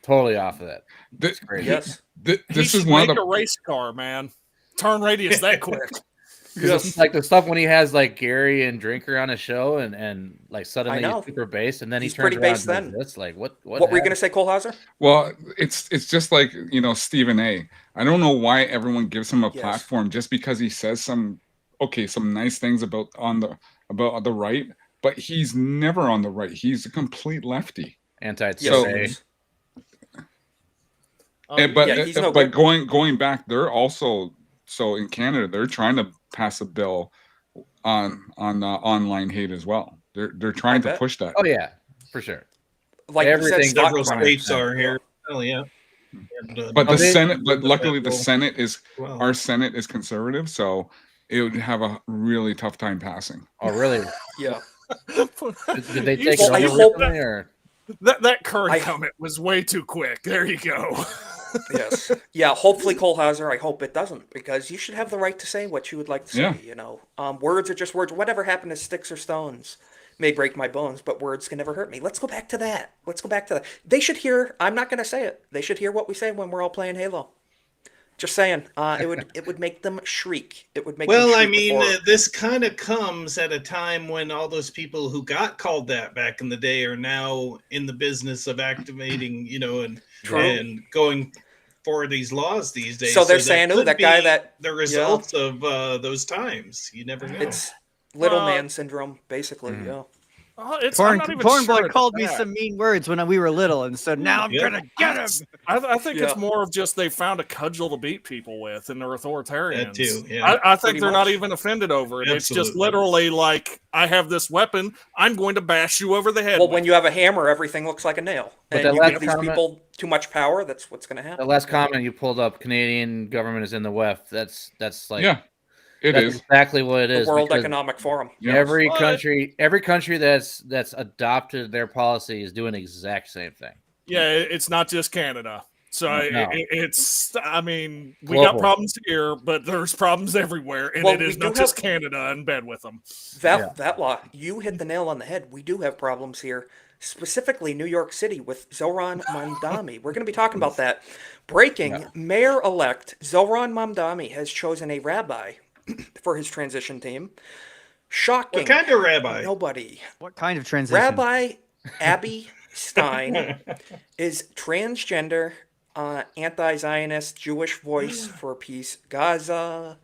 totally off of that. Th- crazy. Yes. This He is should one make of a the. race car, man. Turn radius that quick. It's like the stuff when he has like Gary and Drinker on a show and like suddenly I know. he's super bass and then He's he turns pretty around bass and does then. this. Like what What were you happened? going to say, Cole Hauser? Well, it's just like, Stephen A. I don't know why everyone gives him a Yes. platform just because he says some nice things about the right, but he's never on the right. He's a complete lefty. Anti-TSA. But yeah, he's no but good. going back, they're also in Canada they're trying to pass a bill on online hate as well. They're trying to bet. push that. Oh yeah, for sure. Like you said, Everything- stock Several crime. states are here. Oh yeah. And, But Oh, the they- Senate, but luckily the Senate is Wow. our Senate is conservative, so it would have a really tough time passing. Oh really? Yeah. Did they You take Well, it I over hope- recently, or? That current I- comment was way too quick. There you go. Yes. Yeah, hopefully, Cole Hauser, I hope it doesn't, because you should have the right to say what you would like to say, Yeah. Words are just words. Whatever happened to sticks or stones? may break my bones, but words can never hurt me. Let's go back to that. Let's go back to that. They should hear. I'm not going to say it. They should hear what we say when we're all playing Halo. Just saying. It would make them shriek. It would make. Well, them I shriek mean, before. this kind of comes at a time when all those people who got called that back in the day are now in the business of activating, and going for these laws these days. So they're saying, could that guy be that the results of those times. You never know. It's little man syndrome, basically. Yeah. Corn Boy sure called me that. some mean words when we were little, and so now I'm gonna get him. I think it's Yeah. more of just they found a cudgel to beat people with, and they're authoritarians. That too, yeah. I think Pretty they're not much. even offended over it. It's just Absolutely. literally like, I have this weapon, I'm going to bash you over the head. Well, with when you have a hammer, everything looks like a nail, But and that you last give these comment- people too much power. That's what's going to The happen. last comment you pulled up, Canadian government is in the West. That's like Yeah, it that's is. exactly what it The is. World because Economic Forum. Yes. Every What? country that's adopted their policy is doing the exact same thing. Yeah, it's not just Canada. So No. it's, I mean, we Global. got problems here, but there's problems everywhere, and Well, it is we do not just have- Canada in bed with them. That law, you hit the nail on the head. We do have problems here, specifically New York City with Zoran Mamdani. We're going to be talking about that. Breaking, Mayor-elect Zoran Mamdani has chosen a rabbi for his transition team. Shocking. What kind of rabbi? Nobody. What kind of transition? Rabbi Abby Stein is transgender, anti-Zionist, Jewish voice for peace, Gaza.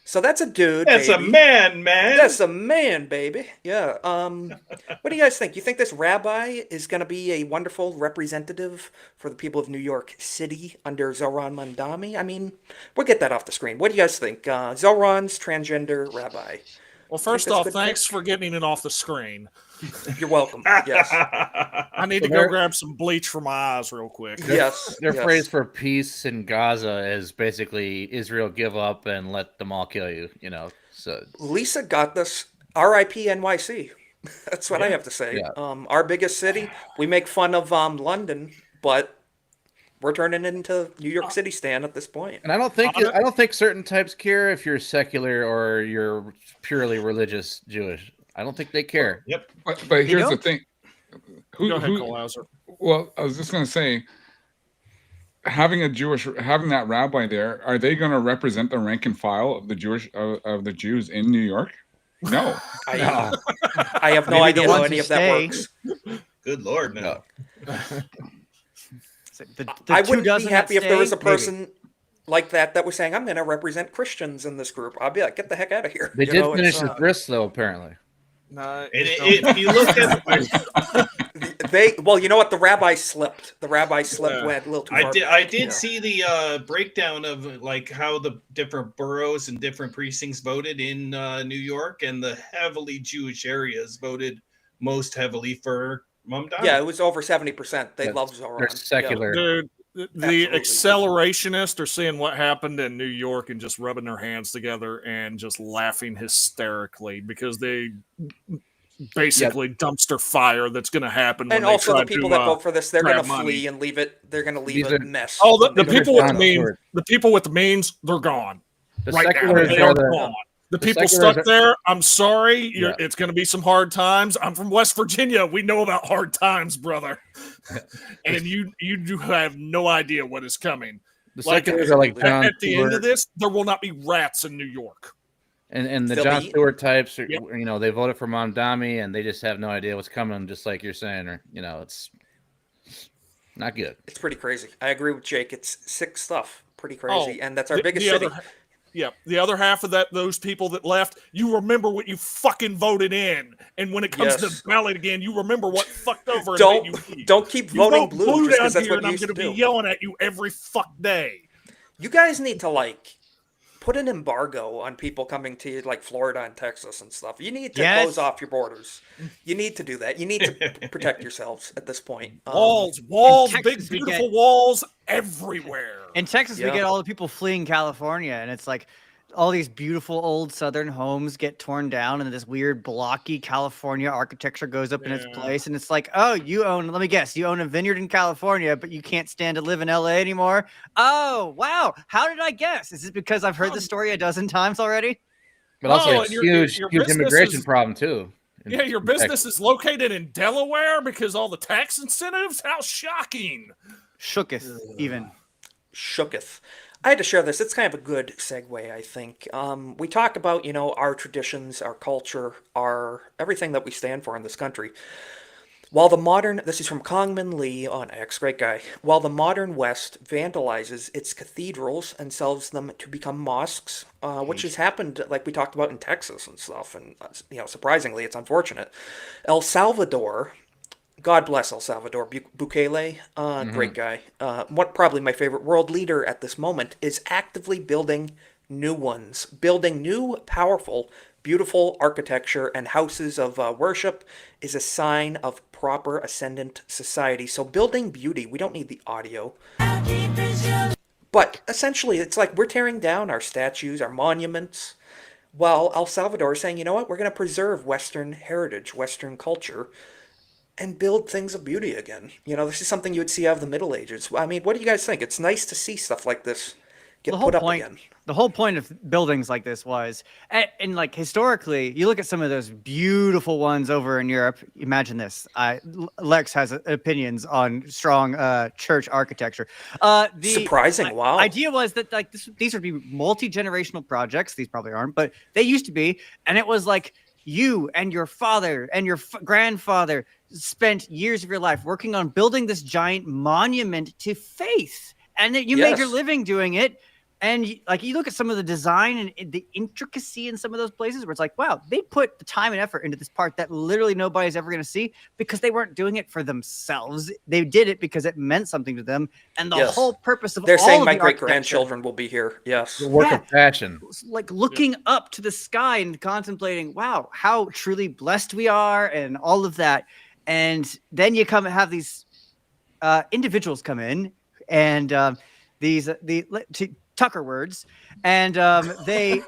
So that's a dude. That's a baby. man. That's a man, baby. Yeah. What do you guys think? You think this rabbi is going to be a wonderful representative for the people of New York City under Zoran Mamdani? I mean, we'll get that off the screen. What do you guys think? Zoran's transgender rabbi. Well, first that's off, good thanks for getting it off the screen. You're welcome. Yes. I need to go grab some bleach for my eyes real quick. Yes. Their yes. phrase for peace in Gaza is basically Israel give up and let them all kill you. So Lisa got this. R.I.P. NYC. That's what I have to say. Yeah. Our biggest city. We make fun of London, but we're turning it into New York City stand at this point. And I don't think certain types care if you're secular or you're purely religious Jewish. I don't think they care. Yep. But here's the thing. Go ahead, Cole Hauser. Well, I was just going to say, having that rabbi there, are they going to represent the rank and file of the Jews in New York? No. I have no Maybe the idea how ones any who of that stay. works. Good Lord, no. I wouldn't be happy if there was a Maybe. person like that was saying, I'm going to represent Christians in this group. I'd be like, get the heck out of here. They You did know, finish it's, his bris though, apparently. No, If you look at well, you know what? The rabbi slipped. The rabbi slipped, went a little too far. I did Yeah. see the breakdown of like how the different boroughs and different precincts voted in New York, and the heavily Jewish areas voted most heavily for Mamdani. Yeah, it was over 70%. They love Zoran. They're secular. Dude, the Absolutely. accelerationists are seeing what happened in New York and just rubbing their hands together and just laughing hysterically because they basically dumpster fire that's going to happen. And when they also try the people to, that vote for this, they're going grab to money. flee and leave it. They're going to leave These a are- mess. Oh, the when they people go with the back. means, the people with the means, they're gone. The Right now, seculars they are are the- gone. The the people seculars stuck are- there, I'm sorry. Yeah. It's going to be some hard times. I'm from West Virginia. We know about hard times, brother. And you do have no idea what is coming. The seculars are like at John the end of Stewart. this, there will not be rats in New York. And the They'll John be- Stewart types, are, Yep. they voted for Mamdani and they just have no idea what's coming, just like you're saying, or it's not good. It's pretty crazy. I agree with Jake. It's sick stuff. Pretty crazy. And that's our biggest the city. the other half of those people that left, you remember what you fucking voted in, and when it comes Yes. to ballot again, you remember what fucked over. and made you leave. Don't keep You voting vote blue just down because that's here, what and you I'm used to going to be do. yelling at you every fuck day. You guys need to put an embargo on people coming to Florida and Texas and stuff. You need to Yes. close off your borders. You need to do that. You need to protect yourselves at this point. Walls, in big Texas we beautiful get- walls everywhere. In Texas, we Yeah. get all the people fleeing California, and it's like all these beautiful old Southern homes get torn down, and this weird blocky California architecture goes up in its Yeah. place. And it's like, oh, let me guess, you own a vineyard in California, but you can't stand to live in LA anymore. Oh, wow. How did I guess? Is it because I've heard the story a dozen times already? But also Oh, a and your huge business immigration is- problem too. Yeah, your business is located in Delaware because all the tax incentives? How shocking. Shooketh, even. Shooketh. I had to share this. It's kind of a good segue, I think. We talk about, our traditions, our culture, our everything that we stand for in this country. While the modern, this is from Kongman Lee on X, great guy. While the modern West vandalizes its cathedrals and sells them to become mosques, which has happened, like we talked about in Texas and stuff, and surprisingly, it's unfortunate. El Salvador, God bless El Salvador, Bukele, great guy. Probably my favorite world leader at this moment is actively building new ones, building new, powerful, beautiful architecture and houses of worship is a sign of proper ascendant society. So building beauty, we don't need the audio. But essentially, it's like we're tearing down our statues, our monuments, while El Salvador is saying, you know what, we're going to preserve Western heritage, Western culture, and build things of beauty again. This is something you would see out of the Middle Ages. I mean, what do you guys think? It's nice to see stuff like this get put up again. The whole point of buildings like this was, and like historically, you look at some of those beautiful ones over in Europe. Imagine this. Lex has opinions on strong church architecture. Surprising, wow. Idea was that like these would be multi-generational projects. These probably aren't, but they used to be. And it was like you and your father and your grandfather spent years of your life working on building this giant monument to faith. And that you made your living doing it. And like you look at some of the design and the intricacy in some of those places where it's like, wow, they put the time and effort into this part that literally nobody's ever going to see because they weren't doing it for themselves. They did it because it meant something to them. And the whole purpose of they're all saying of my the great grandchildren will be here. Yes. The work of passion. Like looking up to the sky and contemplating, wow, how truly blessed we are and all of that. And then you come and have these individuals come in and the Tucker words, and they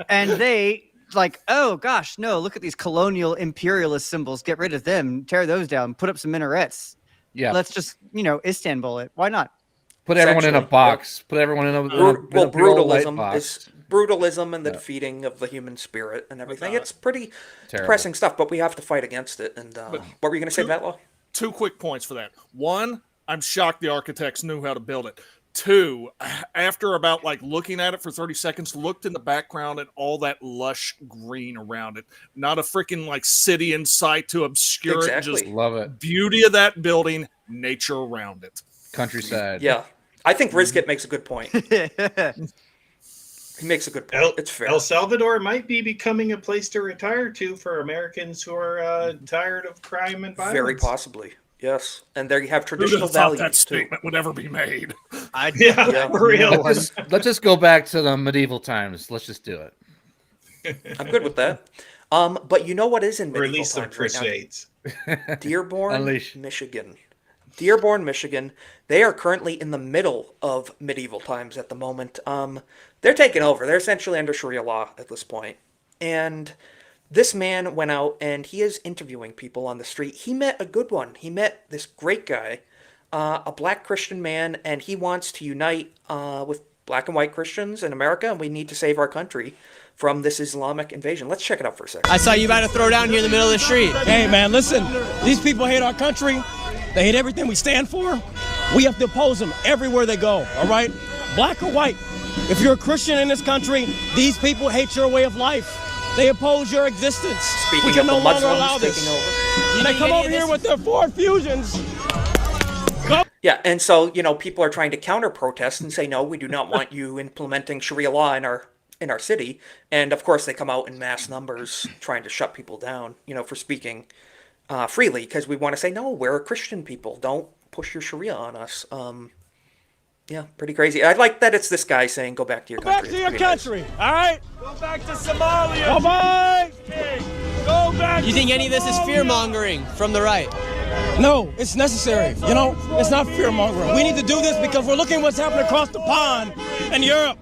and they like, oh gosh, no, look at these colonial imperialist symbols, get rid of them, tear those down, put up some minarets. Yeah, let's just Istanbul it. Why not? Put everyone in a box. Put everyone in a brutalism box. is brutalism and the defeating of the human spirit and everything. It's pretty depressing stuff, but we have to fight against it. And what were you going to say, Matlaw? 2 quick points for that. 1, I'm shocked the architects knew how to build it. 2, after about like looking at it for 30 seconds, looked in the background at all that lush green around it. Not a freaking like city in sight to obscure it. Just love it. Beauty of that building, nature around it. Countryside. Yeah. I think Rizkit makes a good point. He makes a good point. It's fair. El Salvador might be becoming a place to retire to for Americans who are tired of crime and violence. Very possibly. Yes, and there you have traditional Who'd have thought values that too. statement would ever be made. For real. Let's just go back to the medieval times. Let's just do it. I'm good with that. But you know what is in Or at medieval least some times right now? crusades. Dearborn, Michigan. Dearborn, Michigan. They are currently in the middle of medieval times at the moment. They're taking over. They're essentially under Sharia law at this point. And this man went out and he is interviewing people on the street. He met a good one. He met this great guy, a black Christian man, and he wants to unite with black and white Christians in America, and we need to save our country from this Islamic invasion. Let's check it out for a second. I saw you about to throw down here in the middle of the street. Hey, man, listen. These people hate our country. They hate everything we stand for. We have to oppose them everywhere they go, all right? Black or white. If you're a Christian in this country, these people hate your way of life. They oppose your existence. Speaking we can of no the longer Muslims allow this. taking over. And they come over here with their Ford Fusions. Yeah, and so, people are trying to counter-protest and say, no, we do not want you implementing Sharia law in our city. And, of course, they come out in mass numbers trying to shut people down, for speaking freely, because we want to say, no, we're a Christian people. Don't push your Sharia on us. Yeah, pretty crazy. I like that it's this guy saying, go back to your country. Go back to your country, all right? Go back to Somalia. Bye-bye. Go back. You think any of this is fear-mongering from the right? No, it's necessary. It's not fear-mongering. We need to do this because we're looking what's happening across the pond in Europe,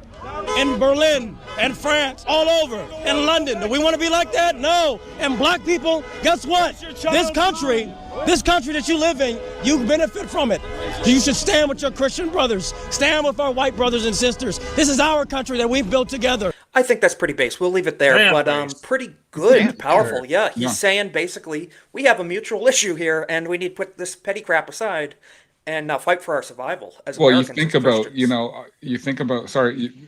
in Berlin, and France, all over, in London. Do we want to be like that? No. And black people, guess what? This country that you live in, you benefit from it. You should stand with your Christian brothers. Stand with our white brothers and sisters. This is our country that we've built together. I think that's pretty base. We'll leave it there, Damn but base. pretty good, powerful. Sure. Yeah, he's Yeah. saying basically we have a mutual issue here, and we need to put this petty crap aside and fight for our survival as Well, Americans. you think as about, Christians. you think about,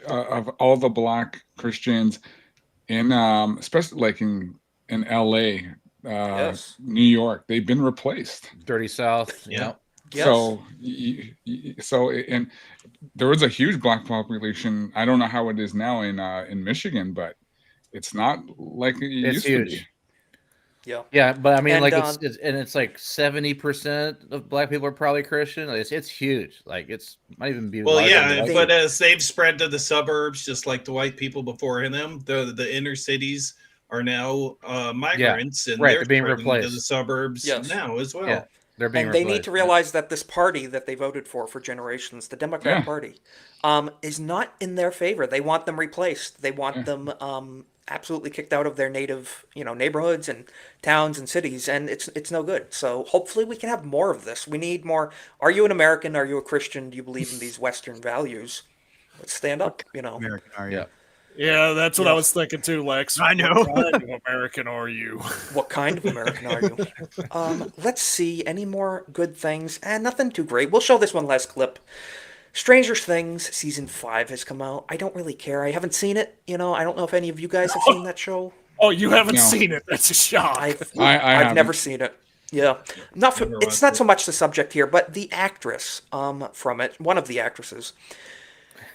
of all the black Christians in, especially like in LA, Yes. New York, they've been replaced. Dirty South. Yeah. Yes. So, and there was a huge black population. I don't know how it is now in Michigan, but it's not like it used to be. Yeah. Yeah, but I mean, And, like it's like 70% of black people are probably Christian. It's huge. Like it's might even be. Well, larger yeah, than but white as they've spread to the suburbs, just like the white people before them, the inner cities are now migrants, and right, they're they're being spreading to replaced. the suburbs Yes. now as well. Yeah, they're being And they replaced. need to realize that this party that they voted for generations, the Democrat Yeah. Party, is not in their favor. They want them replaced. They want them absolutely kicked out of their native, neighborhoods and towns and cities, and it's no good. So hopefully we can have more of this. We need more. Are you an American? Are you a Christian? Do you believe in these Western values? Let's stand up. American are you? Yeah. Yeah, that's what Yeah. I was thinking too, Lex. I know. What kind of American are you? What kind of American are you? Let's see. Any more good things? Nothing too great. We'll show this one last clip. Stranger Things season 5 has come out. I don't really care. I haven't seen it. I don't know if any of you guys have seen that show. Oh, you haven't No. seen it? That's a shock. I've haven't. never seen it. Yeah, it's not so much the subject here, but the actress from it. One of the actresses.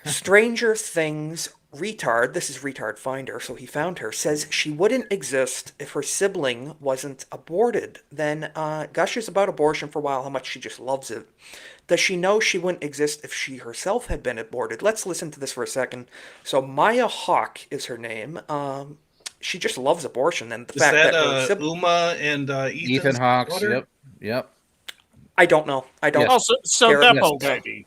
Stranger Things retard. This is retard finder, so he found her. Says she wouldn't exist if her sibling wasn't aborted. Then gushes about abortion for a while, how much she just loves it. Does she know she wouldn't exist if she herself had been aborted? Let's listen to this for a second. So Maya Hawke is her name. She just loves abortion, and the Is fact that her sibling. Uma and Ethan Ethan's Hawke. daughter? Yep. I don't know. I don't. Oh, so care. Beppo, baby.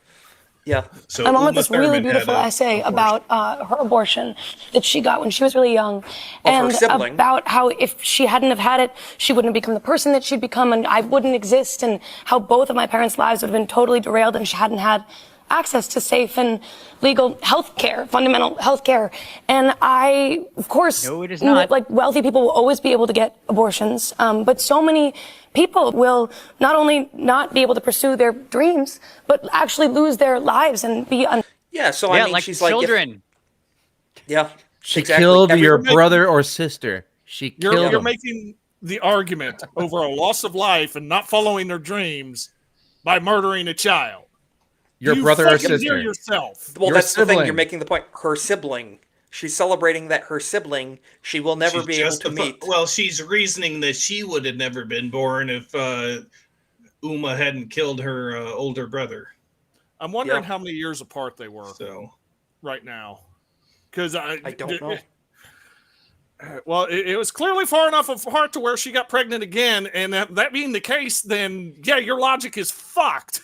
Yeah. So My mom Uma wrote this really Thurman had beautiful a essay abortion. about her abortion that she got when she was really young, Of her and sibling. about how if she hadn't have had it, she wouldn't have become the person that she'd become, and I wouldn't exist, and how both of my parents' lives would have been totally derailed, and she hadn't had access to safe and legal health care, fundamental health care. And I, of course, No, it is not. like wealthy people will always be able to get abortions, but so many people will not only not be able to pursue their dreams, but actually lose their lives and be Yeah. So I mean, like she's like, if- children. yeah. She exactly. killed your Everybody- brother or sister. She killed You're him. making the argument over a loss of life and not following their dreams by murdering a child. Your You brother or fucking hear sister. yourself. Well, Your that's the thing. sibling. You're making the point. Her sibling. She's celebrating that her sibling she will never She's be able to meet. Well, she's reasoning that she would have never been born if Uma hadn't killed her older brother. I'm wondering Yeah. how many years apart they were So right now. Because I don't know. Well, it was clearly far enough apart to where she got pregnant again, and that being the case, then yeah, your logic is fucked.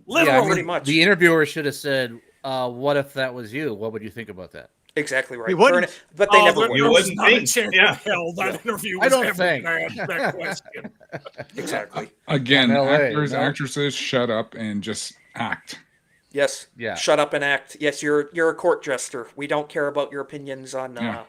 Literally. pretty much. The interviewer should have said, "What if that was you? What would you think about that?" Exactly right. He wouldn't. But they Oh, never there, would. You there was wouldn't not a think. chance Yeah. in hell that interview I was don't ever think. gonna ask that question. Exactly. Again, In LA, actors, no? actresses, shut up and just act. Yes. Yeah. Shut up and act. Yes, you're a court jester. We don't care about your opinions on Yeah.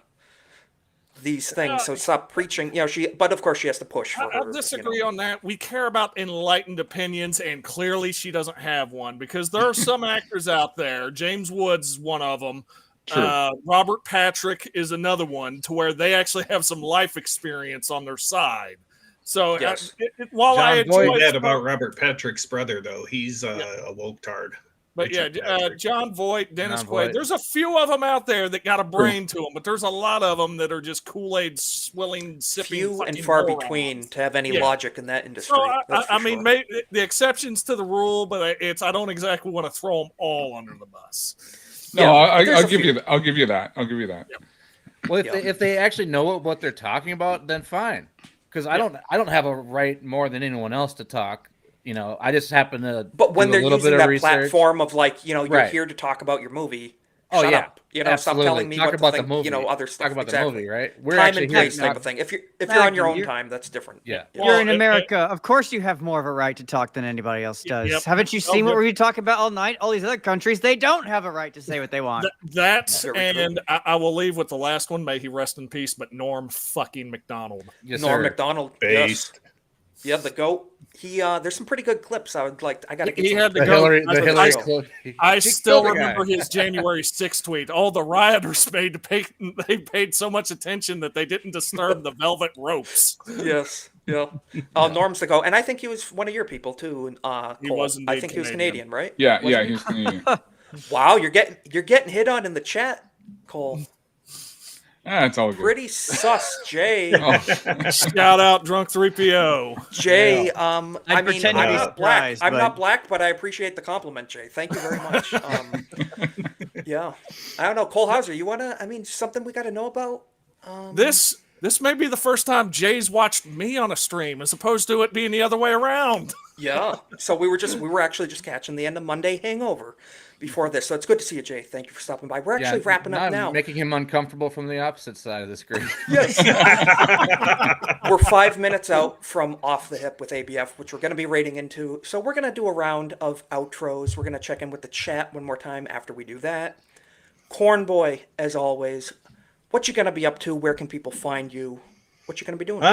these things. So stop preaching. But of course she has to push for her. I disagree on that. We care about enlightened opinions, and clearly she doesn't have one because there are some actors out there. James Woods is one of them. True. Robert Patrick is another one, to where they actually have some life experience on their side. So Yes. while I John Boyd enjoy That about Robert Patrick's brother, though. He's a woke tard. But yeah, Richard Patrick. John Voight, Dennis John Quaid. Voight. There's a few of them out there that got a brain to them, but there's a lot of them that are just Kool-Aid swilling, sipping. few and fucking far morons. between to have any Yeah. logic in that industry. So that's for I mean, sure. maybe the exceptions to the rule, but I don't exactly want to throw them all under the bus. No, Yeah, there's I'll a give few. you that. I'll give you that. I'll give you that. Well, Yeah. if they actually know what they're talking about, then fine. Because I don't have a right more than anyone else to talk. I just happen to. But when do they're a little using bit of that research. platform of like, you're Right. here to talk about your movie, Oh, Shut yeah. up. You know, Absolutely. stop telling me Talk what about to think. the movie. You know, other stuff. Talk about exactly. the movie, right? We're Time actually and here place to type talk- of thing. If you're on your own Magnum, time, that's different. Yeah. You're in Well, America. Of course, you have more of a right to talk than anybody else does. Yep. Haven't you Oh, seen what good. we talk about all night? All these other countries, they don't have a right to say what they want. That Very true. and I will leave with the last one. May he rest in peace. But Norm fucking McDonald. Yes, Norm sir. Macdonald. Yes. Yeah, the GOAT. He there's some pretty good clips. I got to get He some had to The go. Hillary, for the the Hillary show. clip. I He still killed the remember guy. his January 6th tweet. All the rioters they paid so much attention that they didn't disturb the velvet ropes. Yes. Yeah. Norm's the GOAT. And I think he was one of your people too. He Cole. was I indeed think he was Canadian. Canadian, right? Yeah, Wasn't yeah, he? he was Canadian. Wow, you're getting hit on in the chat, Cole. It's all good. Pretty sus, Jay. Oh. Shout out drunk 3PO. Jay, I'd I mean, pretend to I'm be not black. surprised, I'm but- not black, but I appreciate the compliment, Jay. Thank you very much. Yeah, I don't know, Cole Hauser. You wanna? I mean, something we got to know about? This may be the first time Jay's watched me on a stream as opposed to it being the other way around. Yeah. So we were actually just catching the end of Monday hangover before this. So it's good to see you, Jay. Thank you for stopping by. We're actually wrapping up now. Making him uncomfortable from the opposite side of the screen. Yes. We're 5 minutes out from Off the Hip with ABF, which we're going to be rating into. So we're going to do a round of outros. We're going to check in with the chat one more time after we do that. Corn Boy, as always, what you going to be up to? Where can people find you? What you going to be doing?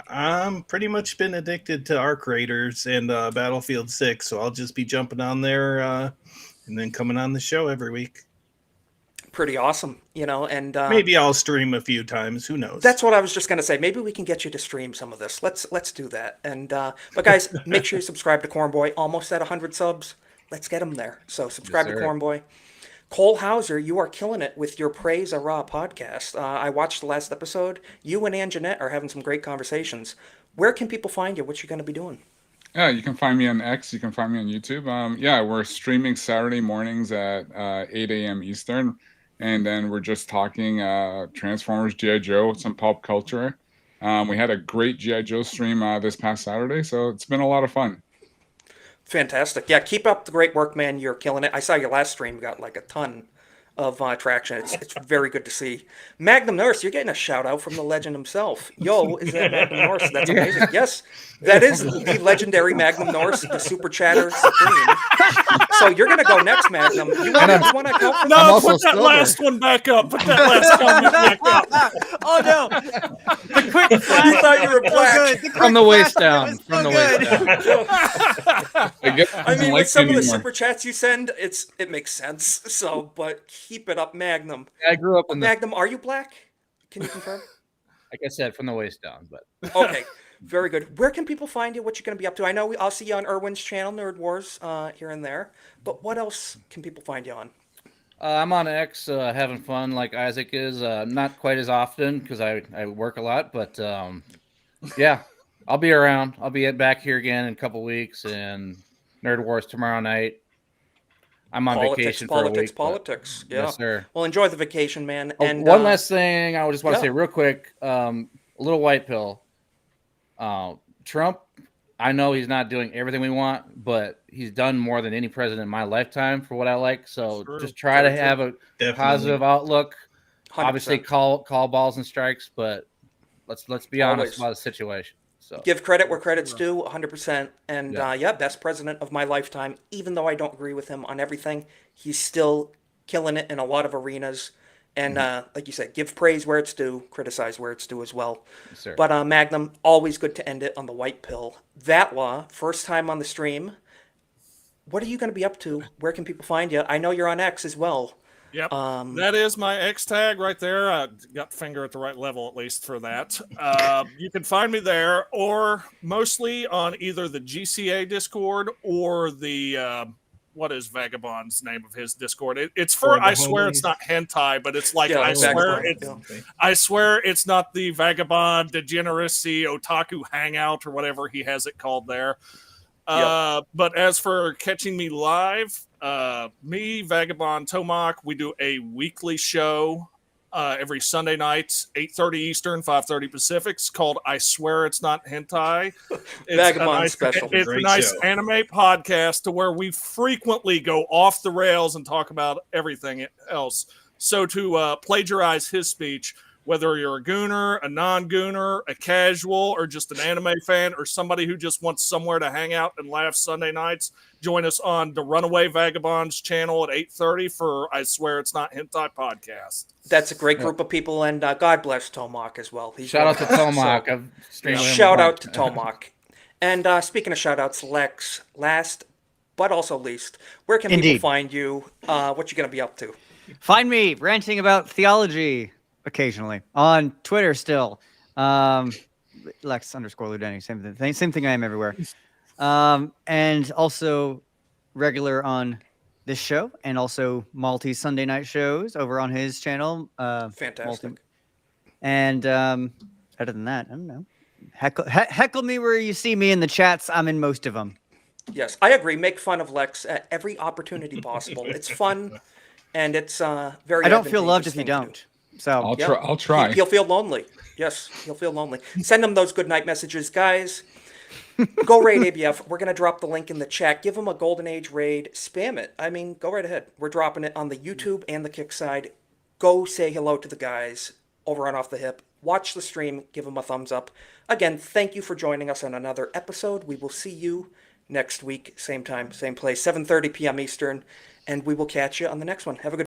I'm pretty much been addicted to Arc Raiders and Battlefield 6, so I'll just be jumping on there and then coming on the show every week. Pretty awesome, you know, and Maybe I'll stream a few times. Who knows? that's what I was just gonna say. Maybe we can get you to stream some of this. Let's do that. And but guys, make sure you subscribe to Corn Boy. Almost at 100 subs. Let's get him there. So subscribe Yes, to sir. Corn Boy. Cole Hauser, you are killing it with your Praise a Raw podcast. I watched the last episode. You and Anjanette are having some great conversations. Where can people find you? What you going to be doing? Yeah, you can find me on X. You can find me on YouTube. Yeah, we're streaming Saturday mornings at 8 a.m. Eastern. And then we're just talking Transformers, G.I. Joe, some pop culture. We had a great G.I. Joe stream this past Saturday, so it's been a lot of fun. Fantastic. Yeah, keep up the great work, man. You're killing it. I saw your last stream got like a ton of traction. It's very good to see. Magnum Norse, you're getting a shout out from the legend himself. Yo, is that Magnum Norse? That's amazing. Yes, that is the legendary Magnum Norse, the super chatter supreme. So you're gonna go next, Magnum. You want to account for that? No, put that last one back up. Put that last comment back up. Oh no! The quick flash. You thought you were black. From the waist down. From the waist down. I mean, with some of the super chats you send, it makes sense. So, but keep it up, Magnum. I grew up in the, Magnum, are you black? Can you confirm? like I said, from the waist down. But Okay, very good. Where can people find you? What you going to be up to? I know I'll see you on Irwin's channel, Nerd Wars, here and there. But what else can people find you on? I'm on X, having fun like Isaac is. Not quite as often because I work a lot, but yeah, I'll be around. I'll be back here again in a couple weeks, and Nerd Wars tomorrow night. I'm on vacation for a week. Politics. Yeah. Yes, sir. Well, enjoy the vacation, man. Oh, And one last thing I just want to yeah. say real quick. A little white pill. Trump, I know he's not doing everything we want, but he's done more than any president in my lifetime for what I like. So True. just try to Very have a positive outlook. 100%. Obviously, call balls and strikes, but let's be honest Always. about the situation. So Give credit where credit's due, 100%. And Yeah. best president of my lifetime. Even though I don't agree with him on everything, he's still killing it in a lot of arenas. And like you said, give praise where it's due, criticize where it's due as well. Yes, sir. But Magnum, always good to end it on the white pill. That law, first time on the stream. What are you going to be up to? Where can people find you? I know you're on X as well. Yep. That is my X tag right there. I got the finger at the right level, at least for that. You can find me there, or mostly on either the GCA Discord or the what is Vagabond's name of his Discord? It's for. Or the I swear homies. it's not hentai, but it's like Yeah, I swear Vagabond, it's. yeah. I swear it's not the Vagabond Degeneracy Otaku Hangout or whatever he has it called there. But as for catching me live, me, Vagabond, Tomac, we do a weekly show every Sunday night, 8:30 Eastern, 5:30 Pacific. It's called I Swear It's Not Hentai. Vagabond special. It's a Great nice show. anime podcast to where we frequently go off the rails and talk about everything else. So to plagiarize his speech, whether you're a gooner, a non-gooner, a casual, or just an anime fan, or somebody who just wants somewhere to hang out and laugh Sunday nights, join us on the Runaway Vagabonds channel at 8:30 for I Swear It's Not Hentai podcast. That's a great group of people, and God bless Tomac as well. He's Shout out to one of us, Tomac. so- I've streamed with him a Shout out bunch. to Tomac. And speaking of shout outs, Lex, last but also least, where can Indeed. people find you? What you going to be up to? Find me ranting about theology occasionally on Twitter still. Lex_Ludeni, same thing I am everywhere. And also regular on this show and also Maltese Sunday night shows over on his channel. Fantastic. And other than that, I don't know. Heckle me where you see me in the chats. I'm in most of them. Yes, I agree. Make fun of Lex at every opportunity possible. It's fun, and it's very. I don't feel advantageous loved if you thing to do. don't. So I'll try. He'll feel lonely. Yes, he'll feel lonely. Send him those good night messages, guys. Go raid ABF. We're gonna drop the link in the chat. Give him a Golden Age raid. Spam it. I mean, go right ahead. We're dropping it on the YouTube and the Kick side. Go say hello to the guys over on Off the Hip. Watch the stream. Give them a thumbs up. Again, thank you for joining us on another episode. We will see you next week, same time, same place, 7:30 p.m. Eastern, and we will catch you on the next one. Have a good